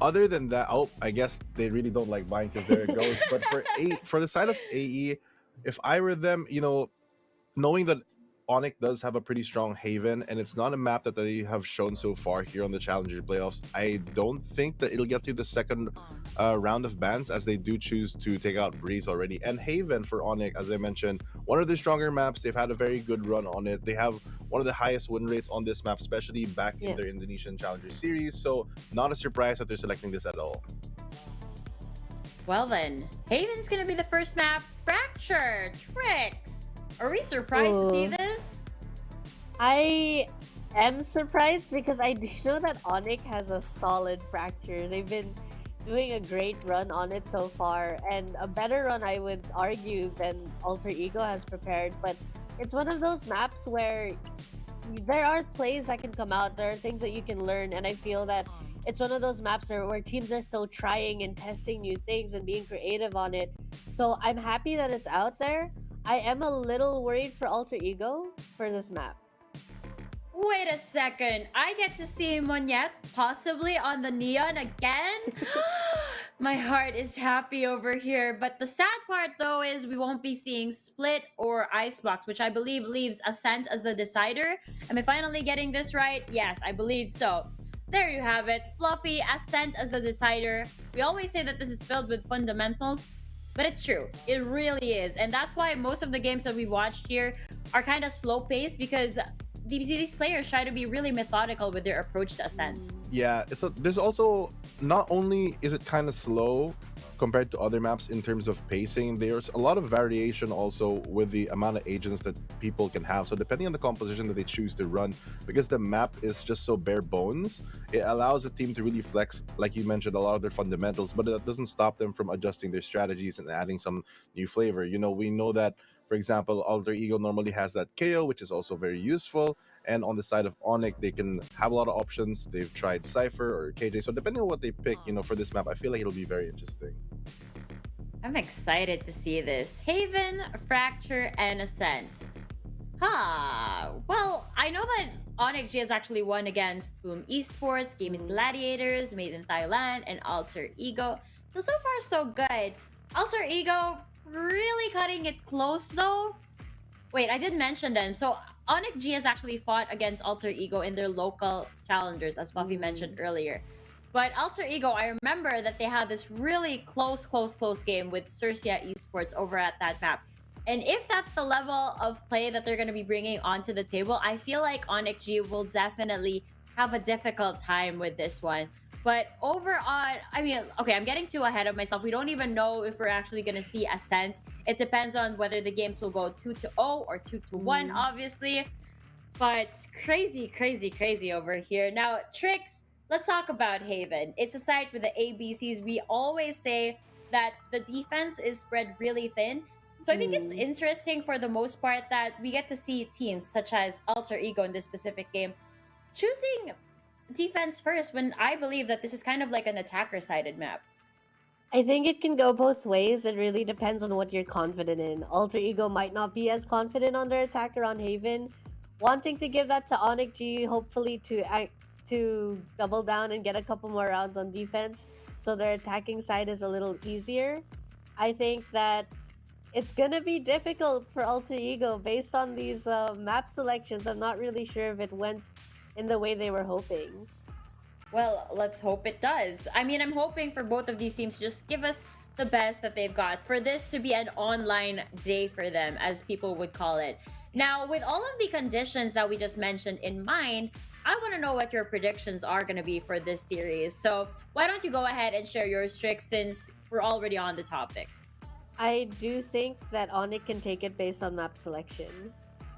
S12: other than that, I guess they really don't like Bind because there it goes. But for the side of AE, if I were them, knowing that ONIC does have a pretty strong Haven, and it's not a map that they have shown so far here on the Challenger playoffs, I don't think that it'll get to the second round of bans, as they do choose to take out Breeze already. And Haven for ONIC, as I mentioned, one of the stronger maps. They've had a very good run on it. They have one of the highest win rates on this map, especially back in their Indonesian Challenger series. So not a surprise that they're selecting this at all.
S9: Well then, Haven's gonna be the first map. Fracture, Tricks. Are we surprised to see this?
S11: I am surprised because I do know that ONIC has a solid Fracture. They've been doing a great run on it so far, and a better run, I would argue, than Alter Ego has prepared. But it's one of those maps where there are plays that can come out. There are things that you can learn, and I feel that it's one of those maps where teams are still trying and testing new things and being creative on it. So I'm happy that it's out there. I am a little worried for Alter Ego for this map.
S9: Wait a second. I get to see Monyet possibly on the Neon again? My heart is happy over here. But the sad part, though, is we won't be seeing Split or Icebox, which I believe leaves Ascent as the decider. Am I finally getting this right? Yes, I believe so. There you have it. Fluffy, Ascent as the decider. We always say that this is filled with fundamentals, but it's true. It really is. And that's why most of the games that we watched here are kind of slow-paced, because these players try to be really methodical with their approach to Ascent.
S12: Yeah, so there's also, not only is it kind of slow compared to other maps in terms of pacing, there's a lot of variation also with the amount of agents that people can have. So depending on the composition that they choose to run, because the map is just so bare bones, it allows a team to really flex, like you mentioned, a lot of their fundamentals, but that doesn't stop them from adjusting their strategies and adding some new flavor. You know, we know that, for example, Alter Ego normally has that KO, which is also very useful. And on the side of ONIC, they can have a lot of options. They've tried Cypher or KJ. So depending on what they pick, you know, for this map, I feel like it'll be very interesting.
S9: I'm excited to see this. Haven, Fracture, and Ascent. Well, I know that ONIC G has actually won against Boom Esports, Gaming Gladiators, Made in Thailand, and Alter Ego. So far, so good. Alter Ego really cutting it close, though. Wait, I didn't mention them. So ONIC G has actually fought against Alter Ego in their local challengers, as Fluffy mentioned earlier. But Alter Ego, I remember that they had this really close game with Xerxia Esports over at that map. And if that's the level of play that they're going to be bringing onto the table, I feel like ONIC G will definitely have a difficult time with this one. But overall, I mean, okay, I'm getting too ahead of myself. We don't even know if we're actually going to see Ascent. It depends on whether the games will go 2-0 or 2-1, obviously. But crazy over here. Now, Tricks, let's talk about Haven. It's a site with the ABCs. We always say that the defense is spread really thin. So I think it's interesting for the most part that we get to see teams such as Alter Ego in this specific game choosing defense first, when I believe that this is kind of like an attacker-sided map.
S11: I think it can go both ways. It really depends on what you're confident in. Alter Ego might not be as confident on their attacker on Haven, wanting to give that to ONIC G, hopefully to double down and get a couple more rounds on defense, so their attacking side is a little easier. I think that it's gonna be difficult for Alter Ego based on these map selections. I'm not really sure if it went in the way they were hoping.
S9: Well, let's hope it does. I mean, I'm hoping for both of these teams to just give us the best that they've got, for this to be an online day for them, as people would call it. Now, with all of the conditions that we just mentioned in mind, I want to know what your predictions are going to be for this series. So why don't you go ahead and share your tricks, since we're already on the topic.
S11: I do think that ONIC can take it based on map selection.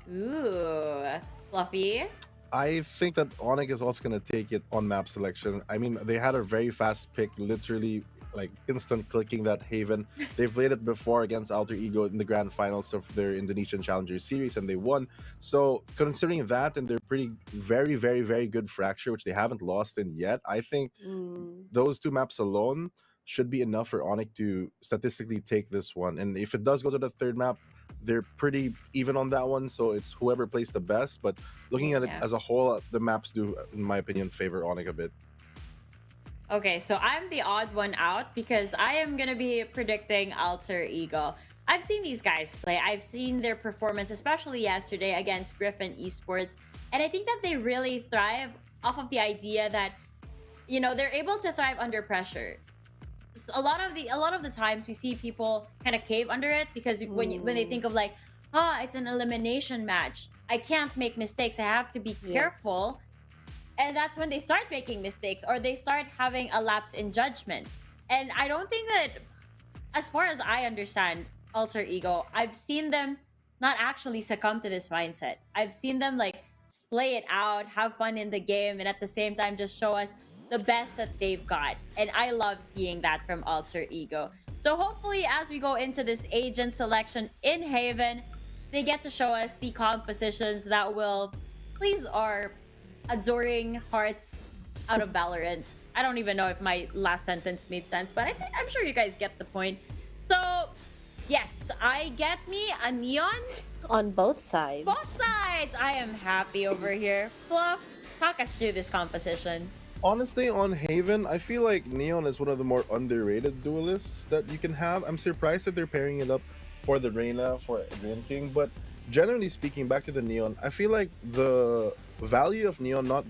S9: Ooh, Fluffy?
S12: I think that ONIC is also going to take it on map selection. I mean, they had a very fast pick, literally like instant clicking that Haven. They've played it before against Alter Ego in the grand finals of their Indonesian Challenger Series, and they won. So considering that and their very good Fracture, which they haven't lost in yet, I think those two maps alone should be enough for ONIC to statistically take this one. And if it does go to the third map, they're pretty even on that one, so it's whoever plays the best. But looking at it as a whole, the maps do, in my opinion, favor ONIC a bit.
S9: Okay, so I'm the odd one out because I am going to be predicting Alter Ego. I've seen these guys play. I've seen their performance, especially yesterday against Griffin Esports. And I think that they really thrive off of the idea that, you know, they're able to thrive under pressure. So a lot of the times we see people kind of cave under it because when they think of like, it's an elimination match, I can't make mistakes, I have to be careful. And that's when they start making mistakes, or they start having a lapse in judgment. And I don't think that, as far as I understand Alter Ego, I've seen them not actually succumb to this mindset. I've seen them like play it out, have fun in the game, and at the same time just show us the best that they've got. And I love seeing that from Alter Ego. So hopefully as we go into this agent selection in Haven, they get to show us the compositions that will please are adoring hearts out of Valorant. I don't even know if my last sentence made sense, but I'm sure you guys get the point. So, yes, I get me a Neon.
S11: On both sides.
S9: Both sides! I am happy over here. Fluff, talk us through this composition.
S12: Honestly, on Haven, I feel like Neon is one of the more underrated duelists that you can have. I'm surprised that they're pairing it up for the Reyna, for Green King, but generally speaking, back to the Neon, I feel like the value of Neon not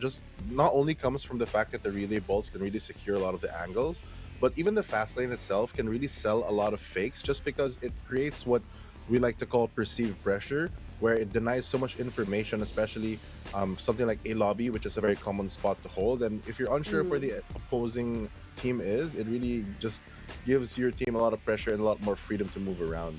S12: only comes from the fact that the relay bolts can really secure a lot of the angles, but even the fast lane itself can really sell a lot of fakes just because it creates what we like to call perceived pressure, where it denies so much information, especially something like a lobby, which is a very common spot to hold. And if you're unsure of where the opposing team is, it really just gives your team a lot of pressure and a lot more freedom to move around.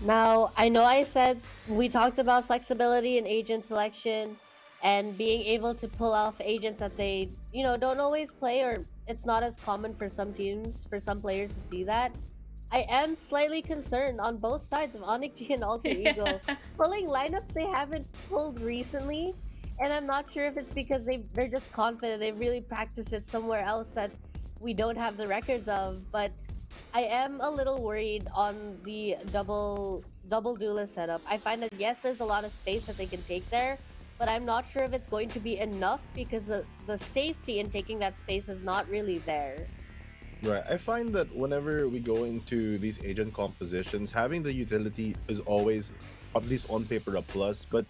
S11: Now, I know I said we talked about flexibility in agent selection and being able to pull off agents that they, don't always play, or it's not as common for some teams, for some players to see that. I am slightly concerned on both sides of ONIC G and Alter Ego pulling lineups they haven't pulled recently, and I'm not sure if it's because they're just confident they've really practiced it somewhere else that we don't have the records of. But I am a little worried on the double duelist setup. I find that yes, there's a lot of space that they can take there, but I'm not sure if it's going to be enough because the safety in taking that space is not really there.
S12: Right. I find that whenever we go into these agent compositions, having the utility is always, at least on paper, a plus. But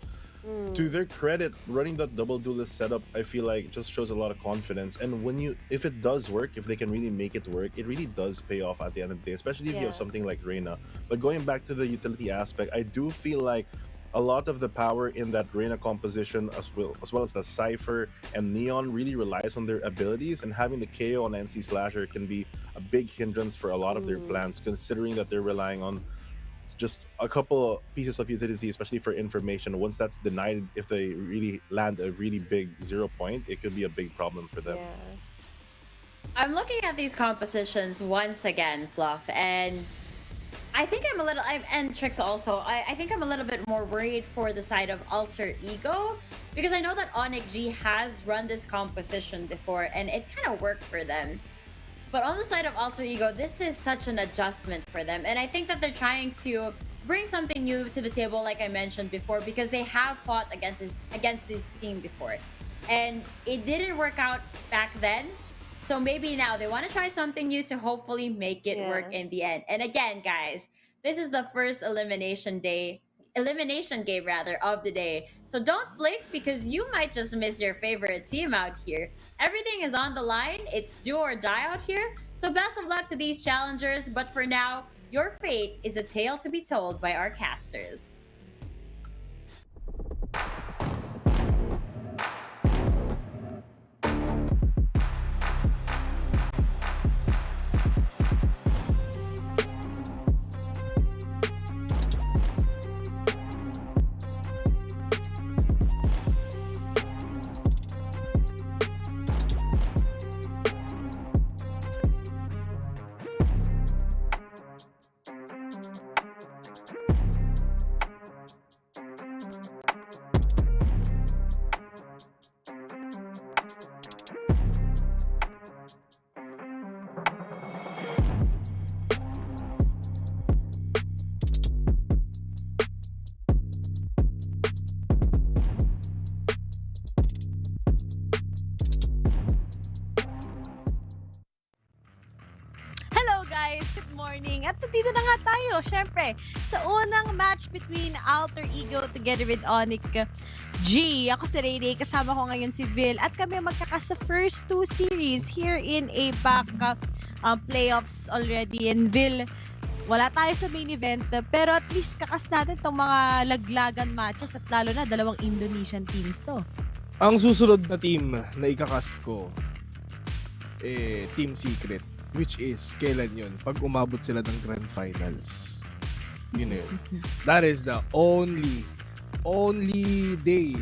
S12: to their credit, running that double duelist setup, I feel like just shows a lot of confidence. And if it does work, if they can really make it work, it really does pay off at the end of the day, especially if you have something like Reyna. But going back to the utility aspect, I do feel like a lot of the power in that Reyna composition, as well as the Cypher and Neon, really relies on their abilities, and having the KO on NC Slasher can be a big hindrance for a lot of their plans, considering that they're relying on just a couple of pieces of utility, especially for information. Once that's denied, if they really land a really big 0 point, it could be a big problem for them.
S9: I'm looking at these compositions once again, Fluff, and I think I'm a little, and Trix also, I think I'm a little bit more worried for the side of Alter Ego, because I know that ONIC G has run this composition before and it kind of worked for them. But on the side of Alter Ego, this is such an adjustment for them, and I think that they're trying to bring something new to the table, like I mentioned before, because they have fought against this team before, and it didn't work out back then. So maybe now they want to try something new to hopefully make it work in the end. And again, guys, this is the first elimination game of the day. So don't blink, because you might just miss your favorite team out here. Everything is on the line. It's do or die out here. So best of luck to these challengers. But for now, your fate is a tale to be told by our casters.
S14: At dito na nga tayo, syempre, sa unang match between Alter Ego together with ONIC G. Ako si Ray, kasama ko ngayon si Vil, at kami magkakas sa first two series here in APAC playoffs already. And Vil, wala tayo sa main event, pero at least kakas natin tong mga laglagan matches, at lalo na dalawang Indonesian teams to.
S15: Ang susunod na team na ikakast ko, Team Secret. Which is, kailan yun? Pag umabot sila ng Grand Finals. Yun na yun. That is the only day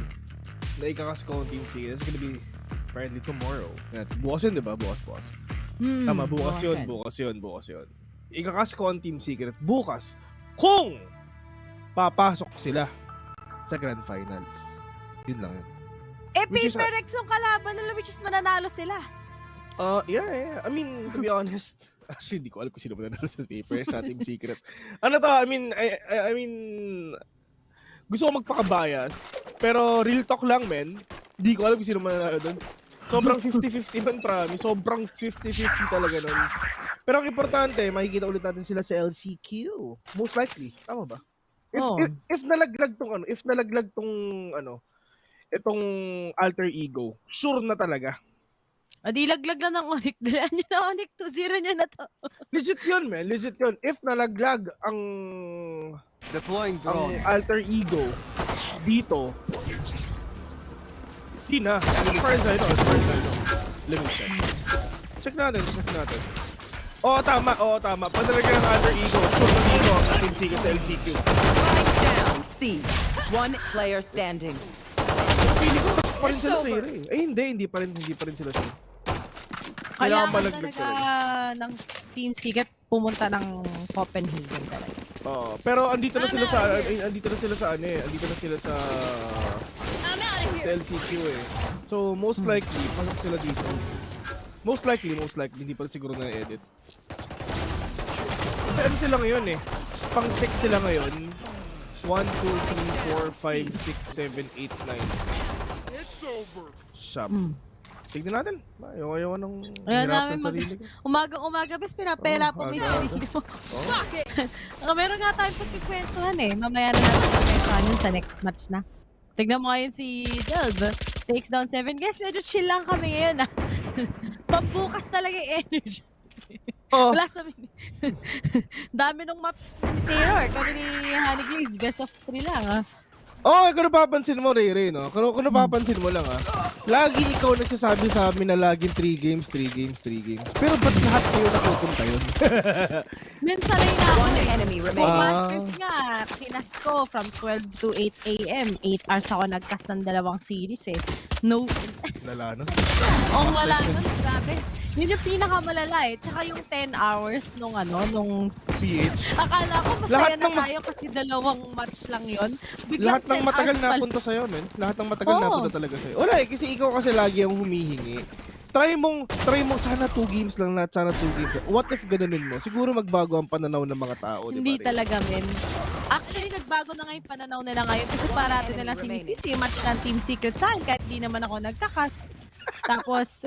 S15: na ikakas ko ang Team Secret. It's gonna be apparently tomorrow. Bukas yun, diba? Bukas. Tama, bukas yun. Ikakas ko ang Team Secret bukas kung papasok sila sa Grand Finals. Yun lang yun.
S14: Which is, Paperex yung kalaban nila, which is mananalo sila.
S15: Yeah. I mean, to be honest, actually, hindi ko alam kung sino mananalo sa Paperex na Team Secret. Ano to, I mean, gusto ko magpaka-bias, pero real talk lang, men. Hindi ko alam kung sino mananalo doon. Sobrang 50-50 man, promise. Sobrang 50-50 talaga nun. Pero ang importante, makikita ulit natin sila sa LCQ. Most likely. Tama ba? If nalaglag tong itong alter ego, sure na talaga.
S14: Di laglag na ng ONIC. Dalaan nyo na ONIC. 2-0 nyo na to.
S15: Legit yun, man. Legit yun. If nalaglag ang alter ego dito, Sina. As far as I know. Let me check. Check natin. Oo, tama. Pag nalagyan ng alter ego, sure na dito ang Team Secret sa LCQ.
S16: Strike down, C. One player standing.
S15: Pili ko, pa rin sila sa'yo eh. Hindi pa rin sila siya.
S14: Kailangan talaga ng Team Secret pumunta ng Copenhagen talaga.
S15: Pero andito na sila sa LCQ eh. So most likely pasok sila dito. Most likely hindi pa siguro na edit. Kasi ano sila ngayon eh. Pang 6 sila ngayon. 1, 2, 3, 4, 5, 6, 7, 8, 9. It's over. Shop. Tignan natin. Ayaw ng hirap ng sarili ko.
S14: Umaga, bes, pinapela po may sarili mo. Meron nga tayong pagkikwentuhan eh. Mamaya na natin pagkikwentuhan yun sa next match na. Tignan mo ngayon si Delv. Takes down 7. Guys, medyo chill lang kami ngayon ah. Pambukas talaga yung energy. Wala sa dami ng maps ni Taylor. Kami ni Honey Glaze, best of 3 lang ah.
S15: Kung napapansin mo, Ray, no? Kung napapansin mo lang, lagi ikaw nagsasabi sa amin na laging 3 games. Pero ba't lahat sa'yo napupunta yun?
S14: Minsan ay Masters nga, kinas ko from 12 to 8 a.m. 8 hours ako nagcast ng 2 series eh. No.
S15: Lala, no?
S14: Wala nun. Grabe. Yun yung pinakamalala eh. Tsaka yung 10 hours nung
S15: PH.
S14: Akala ko masaya na tayo kasi 2 match lang yun.
S15: Lahat ng matagal napunta sa'yo, men. Lahat ng matagal napunta talaga sa'yo. Wala eh, kasi ikaw kasi lagi ang humihingi. Try mong sana 2 games lang lahat, sana 2 games. What if ganonin mo? Siguro magbago ang pananaw ng mga tao, di ba?
S14: Hindi talaga, men. Actually, nagbago na nga yung pananaw nila ngayon kasi parati nila sinisisi match ng Team Secret sa akin kahit di naman ako nagkakas. Tapos,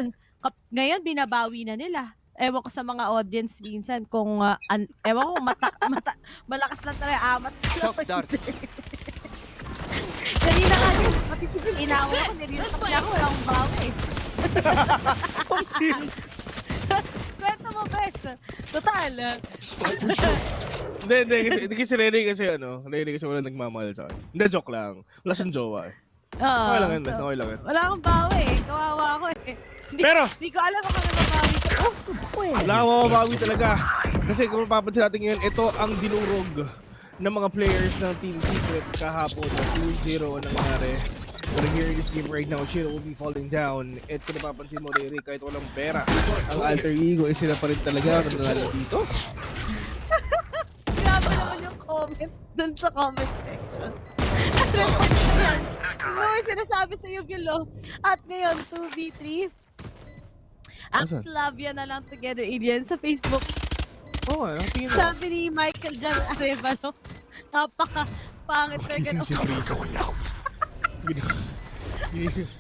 S14: ngayon binabawi na nila. Ewan ko sa mga audience minsan kung ewan ko malakas lang talaga amat sila. Kanina nga guys, pati si Phil inaway ako, nililas ako, wala akong bawi. Kwento mo, bes. Total.
S15: Hindi kasi Rene kasi wala nagmamahal sa akin. Hindi, joke lang. Wala siyang jowa eh. Okay lang yan.
S14: Wala akong bawi eh. Kawawa ako eh. Hindi ko alam kung ano mabawi ko.
S15: Wala akong mabawi talaga. Kasi kung mapapansin natin ngayon, ito ang dinurog ng mga players ng Team Secret kahapon na 2-0 ang nangyari. We're here in this game right now, Shiro will be falling down. At kung napapansin mo, Riri, kahit walang pera, ang alter ego ay sila pa rin talaga na nanalo dito.
S14: Grabe naman yung comment dun sa comment section. Ano may sinasabi sa Yu-Gi-Oh! At ngayon, 2v3. Ang Slavia na lang together, Indian, sa Facebook. Sabi ni Michael Jan Arevalo, napaka-pangit na gano'n.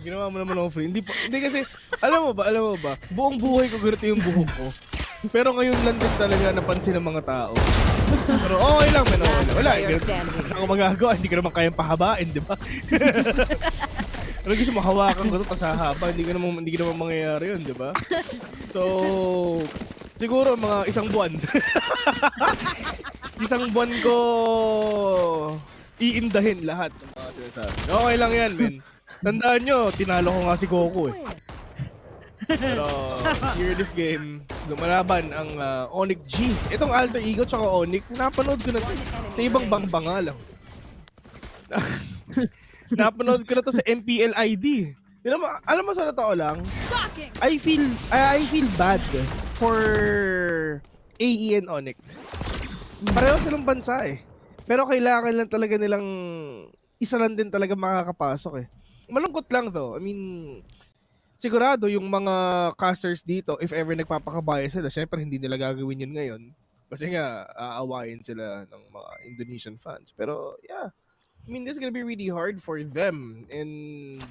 S15: Ginawa mo naman ako free. Hindi kasi, alam mo ba, buong buhay ko ganito yung buhok ko. Pero ngayon lang din talaga napansin ng mga tao. Pero okay lang, man. Wala, ako magagawa, hindi ko naman kayang pahabain, di ba? Pero gusto mo, hawakan ko ito, tas hahaba, hindi ko naman mangyayari yun, di ba? So, siguro mga 1 buwan. 1 buwan ko iindahin lahat ng mga sinasabi. Okay lang yan, men. Tandaan nyo, tinalo ko nga si Coco eh. Pero here this game, lumalaban ang ONIC G. Itong alter ego tsaka ONIC, napanood ko na sa ibang bangbanga lang. Napanood ko na to sa MPL ID. Alam mo sa totoo lang, I feel bad for AE and ONIC. Pareho silang bansa eh. Pero kailangan lang talaga nilang isa lang din talaga makakapasok eh. Malungkot lang though. I mean, sigurado yung mga casters dito, if ever nagpapakabaya sila, syempre hindi nila gagawin yun ngayon. Kasi nga, aawayin sila ng mga Indonesian fans. Pero, yeah. I mean, this is gonna be really hard for them. And,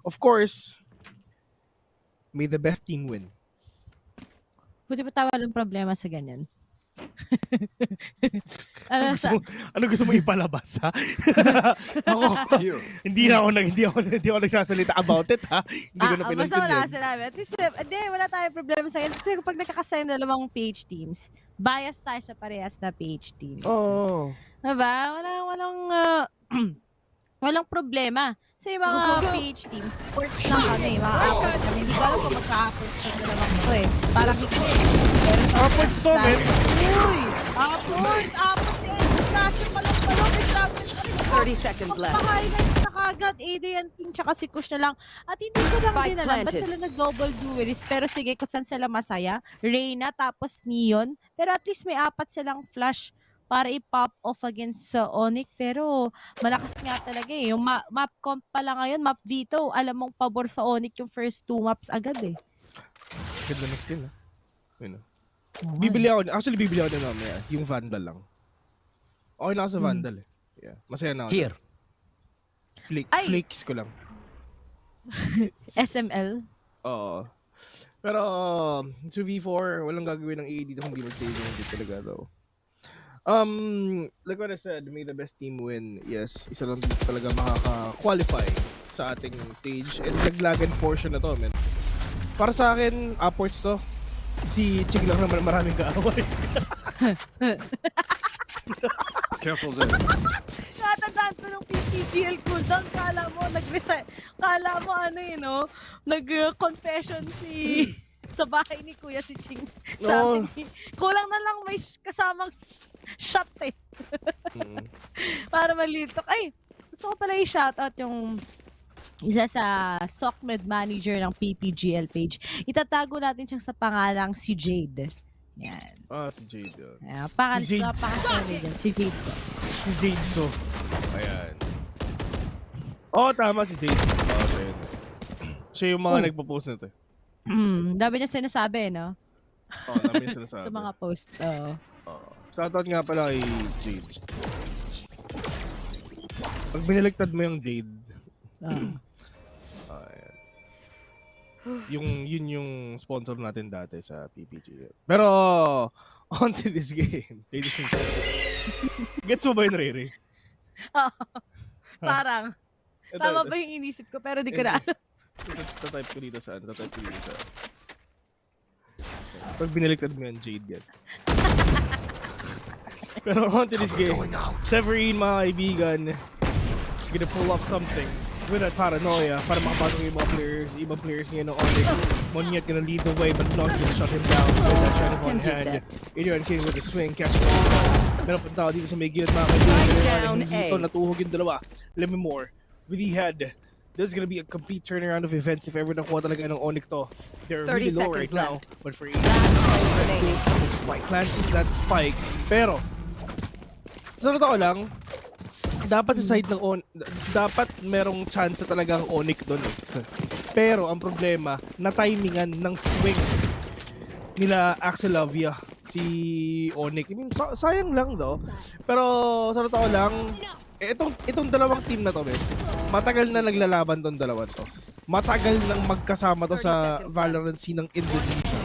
S15: of course, may the best team win.
S14: Buti pa tayo walang problema sa ganyan.
S15: Ano gusto mo ipalabas, ha? Ako, hindi ako nagsasalita about it, ha? Hindi ko na pinansin
S14: basta wala
S15: yun.
S14: sinabi. At least, wala tayong problema sa ganyan. Kasi kapag nakakasaya ng dalawang PH teams, bias tayo sa parehas na PH teams.
S15: Oo.
S14: Diba? Walang problema. Sa yung mga PH teams, sports lang kami, mga apples kami. Hindi ko alam kung magka-apples kami dalawang ito eh. Parang
S15: apples to, men.
S14: Uy! Apples! Kasi palong-palong.
S16: 30 seconds left.
S14: Pahighlight na kagad, Adrian King tsaka si Kush na lang. At hindi ko lang din alam ba't sila nag-double duelist. Pero sige, kung saan sila masaya. Reyna tapos Neon. Pero at least may 4 silang flash para i-pop off against sa ONIC. Pero malakas nga talaga eh. Yung map comp pa lang ngayon, map Vito, alam mong pabor sa ONIC yung first 2 maps agad eh.
S15: Ganda na skill, ha? Yun, bibili ako na mamaya. Yung Vandal lang. Okay na ako sa Vandal eh. Yeah. Masaya na ako.
S17: Here.
S15: Flakes ko lang.
S14: SML?
S15: Oo. Pero, sa V4, walang gagawin ng AD dito kung di mag-save yung talaga daw. Like what I said, may the best team win. Yes, isa lang dito talaga makaka-qualify sa ating stage. And naglagan portion na to, man. Para sa akin, upwards to. Si Chig lang naman maraming kaaway.
S17: Careful, Zed.
S14: Natandaan ko nung PPGL cooldown, kala mo nag-resign. Kala mo nag-confession sa bahay ni Kuya si Ching. Sabi ni, kulang na lang may kasamang shot eh. Para malitok. Ay, gusto ko pala i-shoutout yung isa sa SOCMED manager ng PPGL page. Itatago natin siyang sa pangalang si Jade. Yan.
S15: Si Jade yun.
S14: Si Jade So.
S15: Si Jade So. Ayan. Tama si Jade. Siya yung mga nagpo-post na to.
S14: Dami niya sinasabi, no?
S15: Dami niya sinasabi.
S14: Sa mga post.
S15: Shoutout nga pala kay Jade. Pag biniligtad mo yung Jade, yun yung sponsor natin dati sa PPGL. Pero, on to this game, ladies and gentlemen. Gets mo ba yun, Rere?
S14: Parang. Tama ba yung inisip ko, pero di ko na alam.
S15: Tatype ko dito saan. Pag biniligtad mo yan, Jade yan. Pero on to this game, Severine, mga kaibigan, gonna pull up something with that paranoia para makapasok yung mga players, ibang players niya ng ONIC. Monyet gonna lead the way, but not gonna shut him down with that shot of one hand. Adrian King with the swing, catch the ball. Meron pa tao dito sa may gilid, mga kaibigan. Dito natuhog yung dalawa. Let me more with the head. This is gonna be a complete turnaround of events if ever nakuha talaga ng ONIC to. They're really low right now, but for Adrian, just like planting that spike. Pero, sa totoo lang, dapat sa side ng dapat merong chance talaga ang ONIC doon eh. Pero ang problema, na-timingan ng swing nila Axelavia si ONIC. I mean, sayang lang though. Pero sa totoo lang, itong dalawang team na to, bes, matagal na naglalaban tong dalawa to. Matagal nang magkasama to sa Valorant scene ng Indonesia.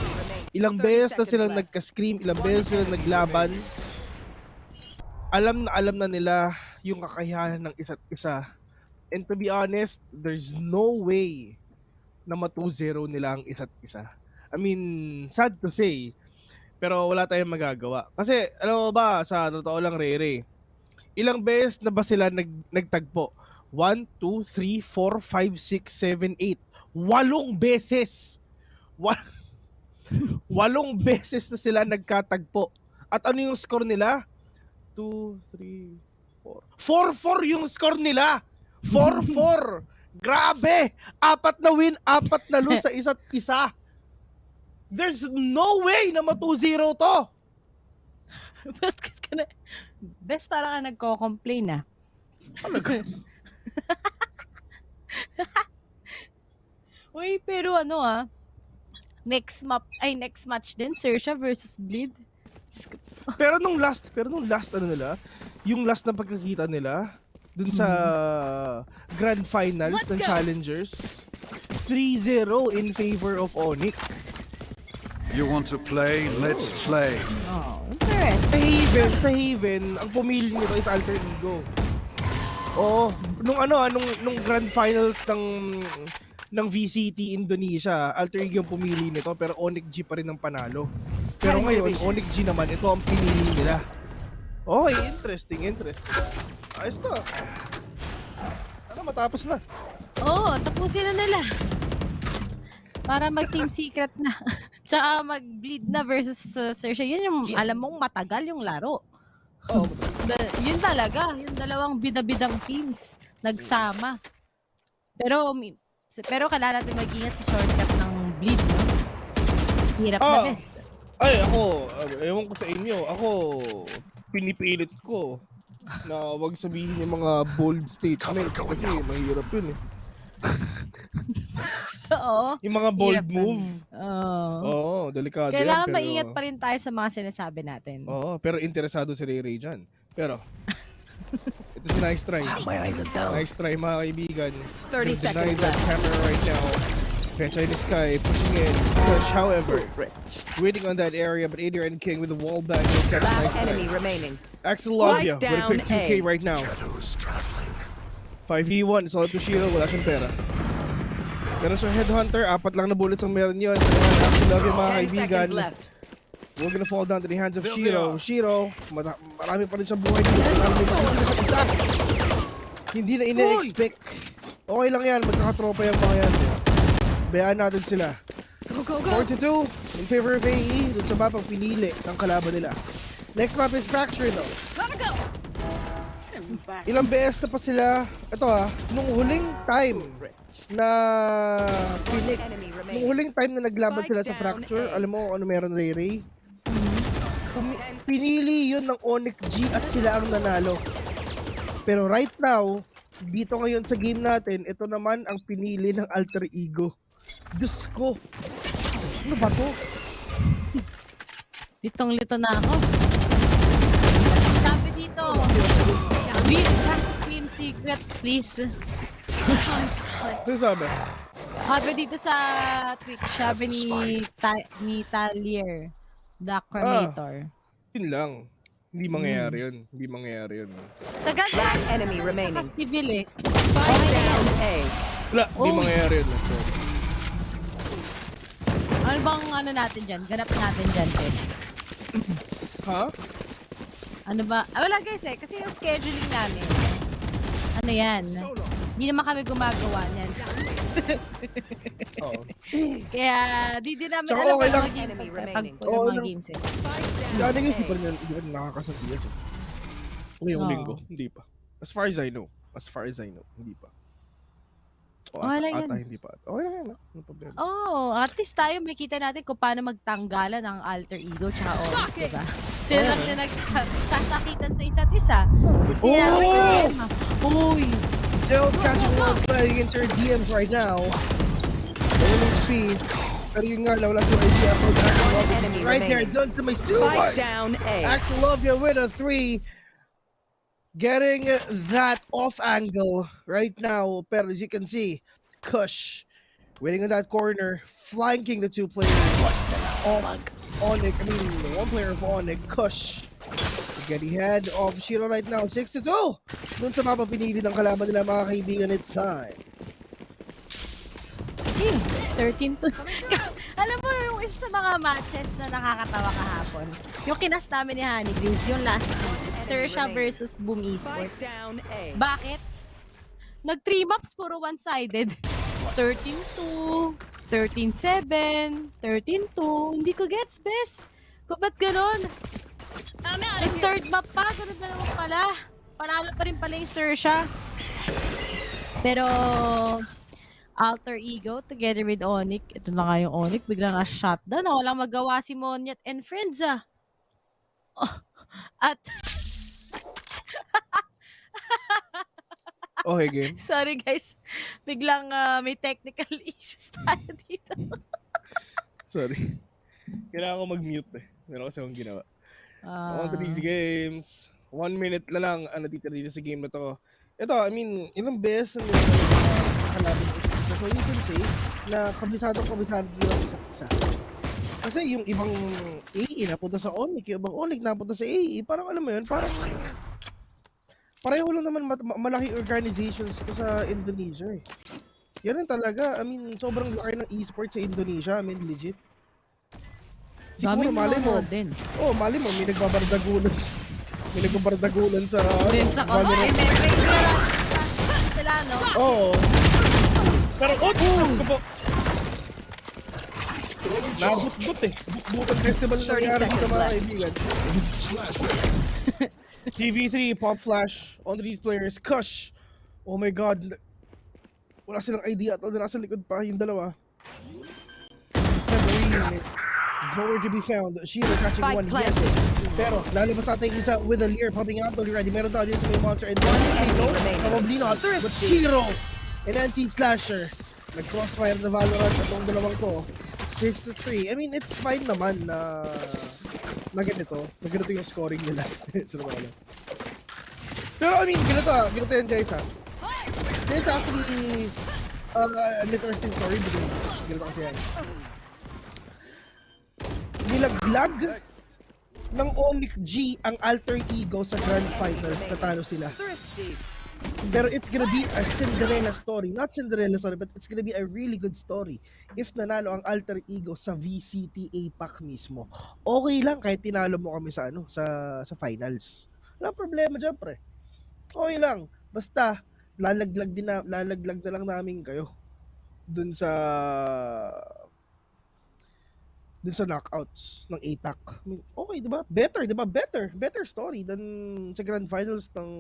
S15: Ilang beses na silang nagka-scream, ilang beses silang naglaban. Alam na nila yung kakayahan ng isa't isa. And to be honest, there's no way na ma-2-0 nila ang isa't isa. I mean, sad to say, pero wala tayong magagawa. Kasi, alam mo ba, sa totoo lang, Rere, ilang beses na ba sila nagtagpo? 1, 2, 3, 4, 5, 6, 7, 8. 8 beses! 8 beses na sila nagkatagpo. At ano yung score nila? 2, 3, 4. 4-4 yung score nila. 4-4. Grabe! 4 na win, 4 na lose sa isa't isa. There's no way na ma-2-0 to.
S14: Bakit ka na? Best parang ka nagko-complain ah. Uy, pero next match din, Xerxia versus Bleed.
S15: Pero nung last yung last na pagkakita nila dun sa grand finals ng challengers, 3-0 in favor of ONIC.
S17: You want to play? Let's play.
S14: Oh, interesting.
S15: Sa Haven, ang pumili nito is Alter Ego. Nung grand finals ng VCT Indonesia, Alter Ego yung pumili nito, pero ONIC G pa rin ang panalo. Pero ngayon, ONIC G naman, ito ang pinili nila. Okay, interesting. Ayos na. Matapos na.
S14: Tapusin na nila. Para mag-team secret na. Tsaka mag-bleed na versus Xerxia. Yun yung alam mong matagal yung laro. Yun talaga. Yung dalawang bida-bidang teams nagsama. Pero kailangan natin mag-ingat sa shortcut ng bleed, no? Hirap na best.
S15: Ay, ako, ewan ko sa inyo. Ako, pinipilit ko na wag sabihin yung mga bold statements kasi mahirap yun eh.
S14: Oo.
S15: Yung mga bold move.
S14: Oo.
S15: Delikado
S14: kailangan
S15: yan. Kailangan
S14: maingat pa rin tayo sa mga sinasabi natin.
S15: Pero interesado si Ray dyan. Pero, ito si Nice Try. Nice try mga kaibigan.
S16: 30 seconds
S15: denies that camera right now. Pecha in the sky, pushing in. Push, however, waiting on that area, but Adrian and King with the wall back.
S16: Last enemy remaining.
S15: Axel Lovia with a quick 2K right now. 5v1, solid to Shiro, wala siyang pera. Pero sa Headhunter, 4 lang na bullets ang meron yun. Axel Lovia mga kaibigan. We're gonna fall down to the hands of Shiro. Shiro, marami pa rin siyang buhay dito. Hindi na ina-expect. Okay lang yan, magkakatropa yung mga yan. Bayaan natin sila. 4-2 in favor of AE dun sa mapang pinili ng kalaban nila. Next map is Fracture though. Ilang beses na pa sila, nung huling time na naglaban sila sa Fracture, alam mo ano meron Ray? Pinili yun ng ONIC G at sila ang nanalo. Pero right now, dito ngayon sa game natin, ito naman ang pinili ng Alter Ego. Diyos ko! Ano ba to?
S14: Litong-lito na ako. Sabi dito, team secret, please.
S15: Ano sabi?
S14: Sabi dito sa Twitch, sabi ni Talier, the Cremator.
S15: Yun lang. Hindi mangyayari yun.
S14: Sa ganda,
S16: enemy remaining.
S14: Festival eh.
S15: Wala, hindi mangyayari yun.
S14: Ano bang natin dyan? Ganap natin dyan, guys.
S15: Ha?
S14: Ano ba? Wala guys kasi yung scheduling namin. Ano yan? Hindi naman kami gumagawa niyan. Kaya, di namin
S15: tsaka
S14: alam
S15: okay lang.
S14: pagtagpo ng mga games eh.
S15: Ano nga si Parnel, hindi ka nakakasagiyas eh. Ngayong linggo, hindi pa. As far as I know, hindi pa. Hindi pa. Okay lang yan, no problem.
S14: At least tayo makita natin kung paano magtanggalan ng Alter Ego tsaka ONIC, diba? Sila lang na nagsasakitan sa isa't isa. Tapos
S15: Uy! Still catching one play against her DMs right now. Low HP. Pero yun nga, wala siya idea for the Axel Lovia. Right there, done to my
S16: Spike down A.
S15: Axel Lovia with a 3. Getting that off angle right now. Pero as you can see, Kush waiting in that corner, flanking the two players of ONIC. I mean, the one player of ONIC, Kush. Getting head of Shiro right now, 6-2. Dun sa mapa pinili ng kalaban nila mga kaibigan, it's time.
S14: 13-2. Alam mo, yung isa sa mga matches na nakakatawa kahapon, yung kinas namin ni Honey Greens, yung last Xerxia versus Boom Esports. Bakit? Nag-3 maps, puro one-sided. 13-2, 13-7, 13-2. Hindi ko gets, bes. Kung ba't ganon? Yung third map pa, ganun na naman pala. Panalo pa rin pala yung Xerxia. Pero, Alter Ego together with ONIC. Ito na nga yung ONIC. Biglang na-shotdown. Walang magawa si Monyet and friends At
S15: Okay, game.
S14: Sorry guys. Biglang may technical issues tayo dito.
S15: Sorry. Kailangan ko mag-mute eh. Meron kasi akong ginawa. On to these games. 1 minute na lang ang natitira dito sa game na to. Ito, I mean, ilang beses na kalabing isa. So you can say na kabisado yung isa't isa. Kasi yung ibang AE napunta sa ONIC, yung ibang ONIC napunta sa AE, parang alam mo yun, parang pareho lang naman malaki organizations to sa Indonesia eh. Yan rin talaga, I mean, sobrang laki ng esports sa Indonesia, I mean, legit. Siguro, mali mo. Oh, mali mo, may nagbabardagulan. May nagbabardagulan sa
S14: Valorant. Sila, no?
S15: Oo. Pero, nabut-but eh. Butan festival na nangyari dito mga kaibigan. TV3, Pop Flash, on these players, Kush. Oh my god. Wala silang idea at nasa likod pa yung dalawa. Severine is nowhere to be found. Sheila catching one, yes. Pero lalabas natin isa with a Lear popping out already. Meron tayo dito may monster and probably not. But Shiro and NC Slasher. Nag-crossfire na Valorant at itong dalawang to. 6-3. I mean, it's fine naman na ganito yung scoring nila. Pero I mean, ganito yan guys ha. It's actually an interesting story because ganito kasi yan. Nilaglag ng ONIC G ang alter ego sa Grand Finals, natalo sila. Pero it's gonna be a Cinderella story. Not Cinderella story, but it's gonna be a really good story if nanalo ang alter ego sa VCT APAC mismo. Okay lang kahit tinalo mo kami sa sa finals. Walang problema dyan, pre. Okay lang. Basta lalaglag na lang namin kayo dun sa knockouts ng APAC. I mean, okay, 'di ba? Better story than sa grand finals ng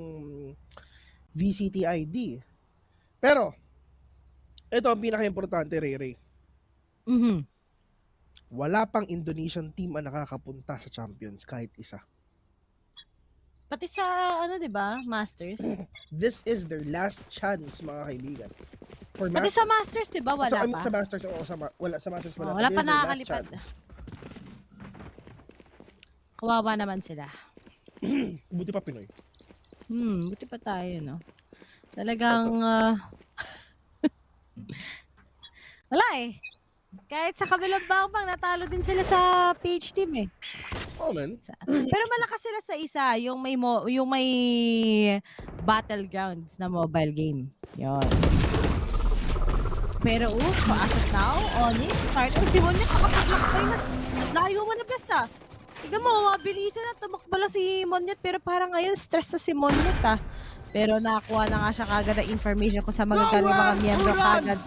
S15: VCT ID. Pero ito ang pinaka-importante, Ray. Wala pang Indonesian team ang nakakapunta sa Champions kahit isa.
S14: Pati sa di ba? Masters.
S15: This is their last chance, mga kaibigan. For
S14: Pati sa Masters, di ba? Wala pa.
S15: Sa Masters, wala sa Masters wala.
S14: Wala pa nakakalipad. Kawawa naman sila.
S15: Buti pa Pinoy.
S14: Buti pa tayo, no? Talagang wala eh. Kahit sa kabilang bang natalo din sila sa PH team eh.
S15: Oh man.
S14: Pero malakas sila sa isa, yung may battlegrounds na mobile game. Yon. Pero as of now, ONIC, partner si Monnet, nakapaglaktay na. Layo mo na best ah. Tignan mo, mabilisan na, tumakbo lang si Monnet, pero parang ngayon stress na si Monnet ah. Pero nakakuha na nga siya kagad ang information ko sa magagaling mga miyembro kagad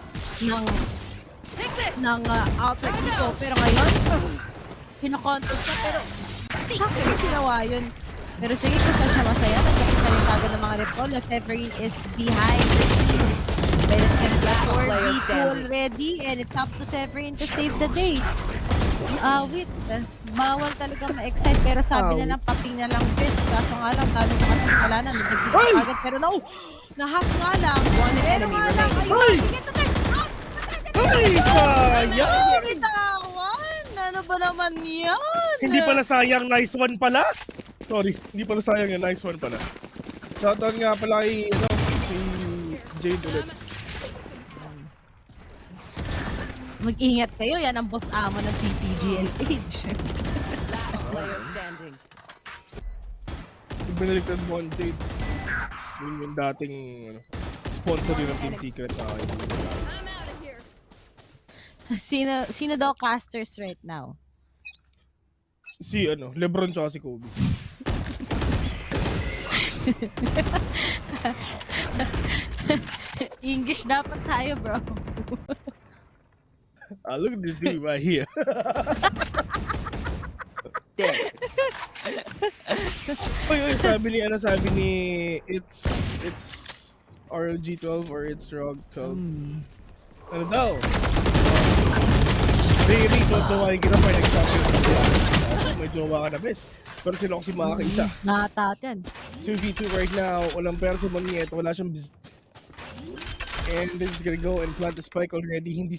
S14: ng outlet dito. Pero ngayon, kinocontest na, pero sakit ginawa yun. Pero sige, kung saan siya masaya, nagkakita rin kagad ng mga repol. Severine is behind the scenes. But it's gonna be for D2 already, and it's up to Severine to save the day. Bawal talaga ma-excite, pero sabi na lang, paping na lang best. Kaso nga lang, dami na kasi wala na, nag-best agad. Pero na-hack nga lang. Pero nga lang, ayun, sige, tutay!
S15: Ay, sayang!
S14: Bitawan! Ano ba naman yan?
S15: Hindi pala sayang, nice one pala? Sorry, hindi pala sayang yan, nice one pala. Shoutout nga pala kay, si Jade ulit.
S14: Mag-ingat kayo, yan ang boss amo ng PPGL Age.
S15: Ibinaliktad mo ang Jade. Yung dating sponsor din ng Team Secret na kayo.
S14: Sino daw casters right now?
S15: Si Lebron tsaka si Kobe.
S14: English dapat tayo, bro.
S15: Look at this dude right here. sabi ni it's ROG 12 or it's ROG 12. Ano daw? Really, jowa kita pa nag-champion. May jowa ka na best. Pero sila kasi makakaisa.
S14: Nakataot yan.
S15: 2v2 right now, walang pera si Moniet, wala siyang And they're just gonna go and plant the spike already. Hindi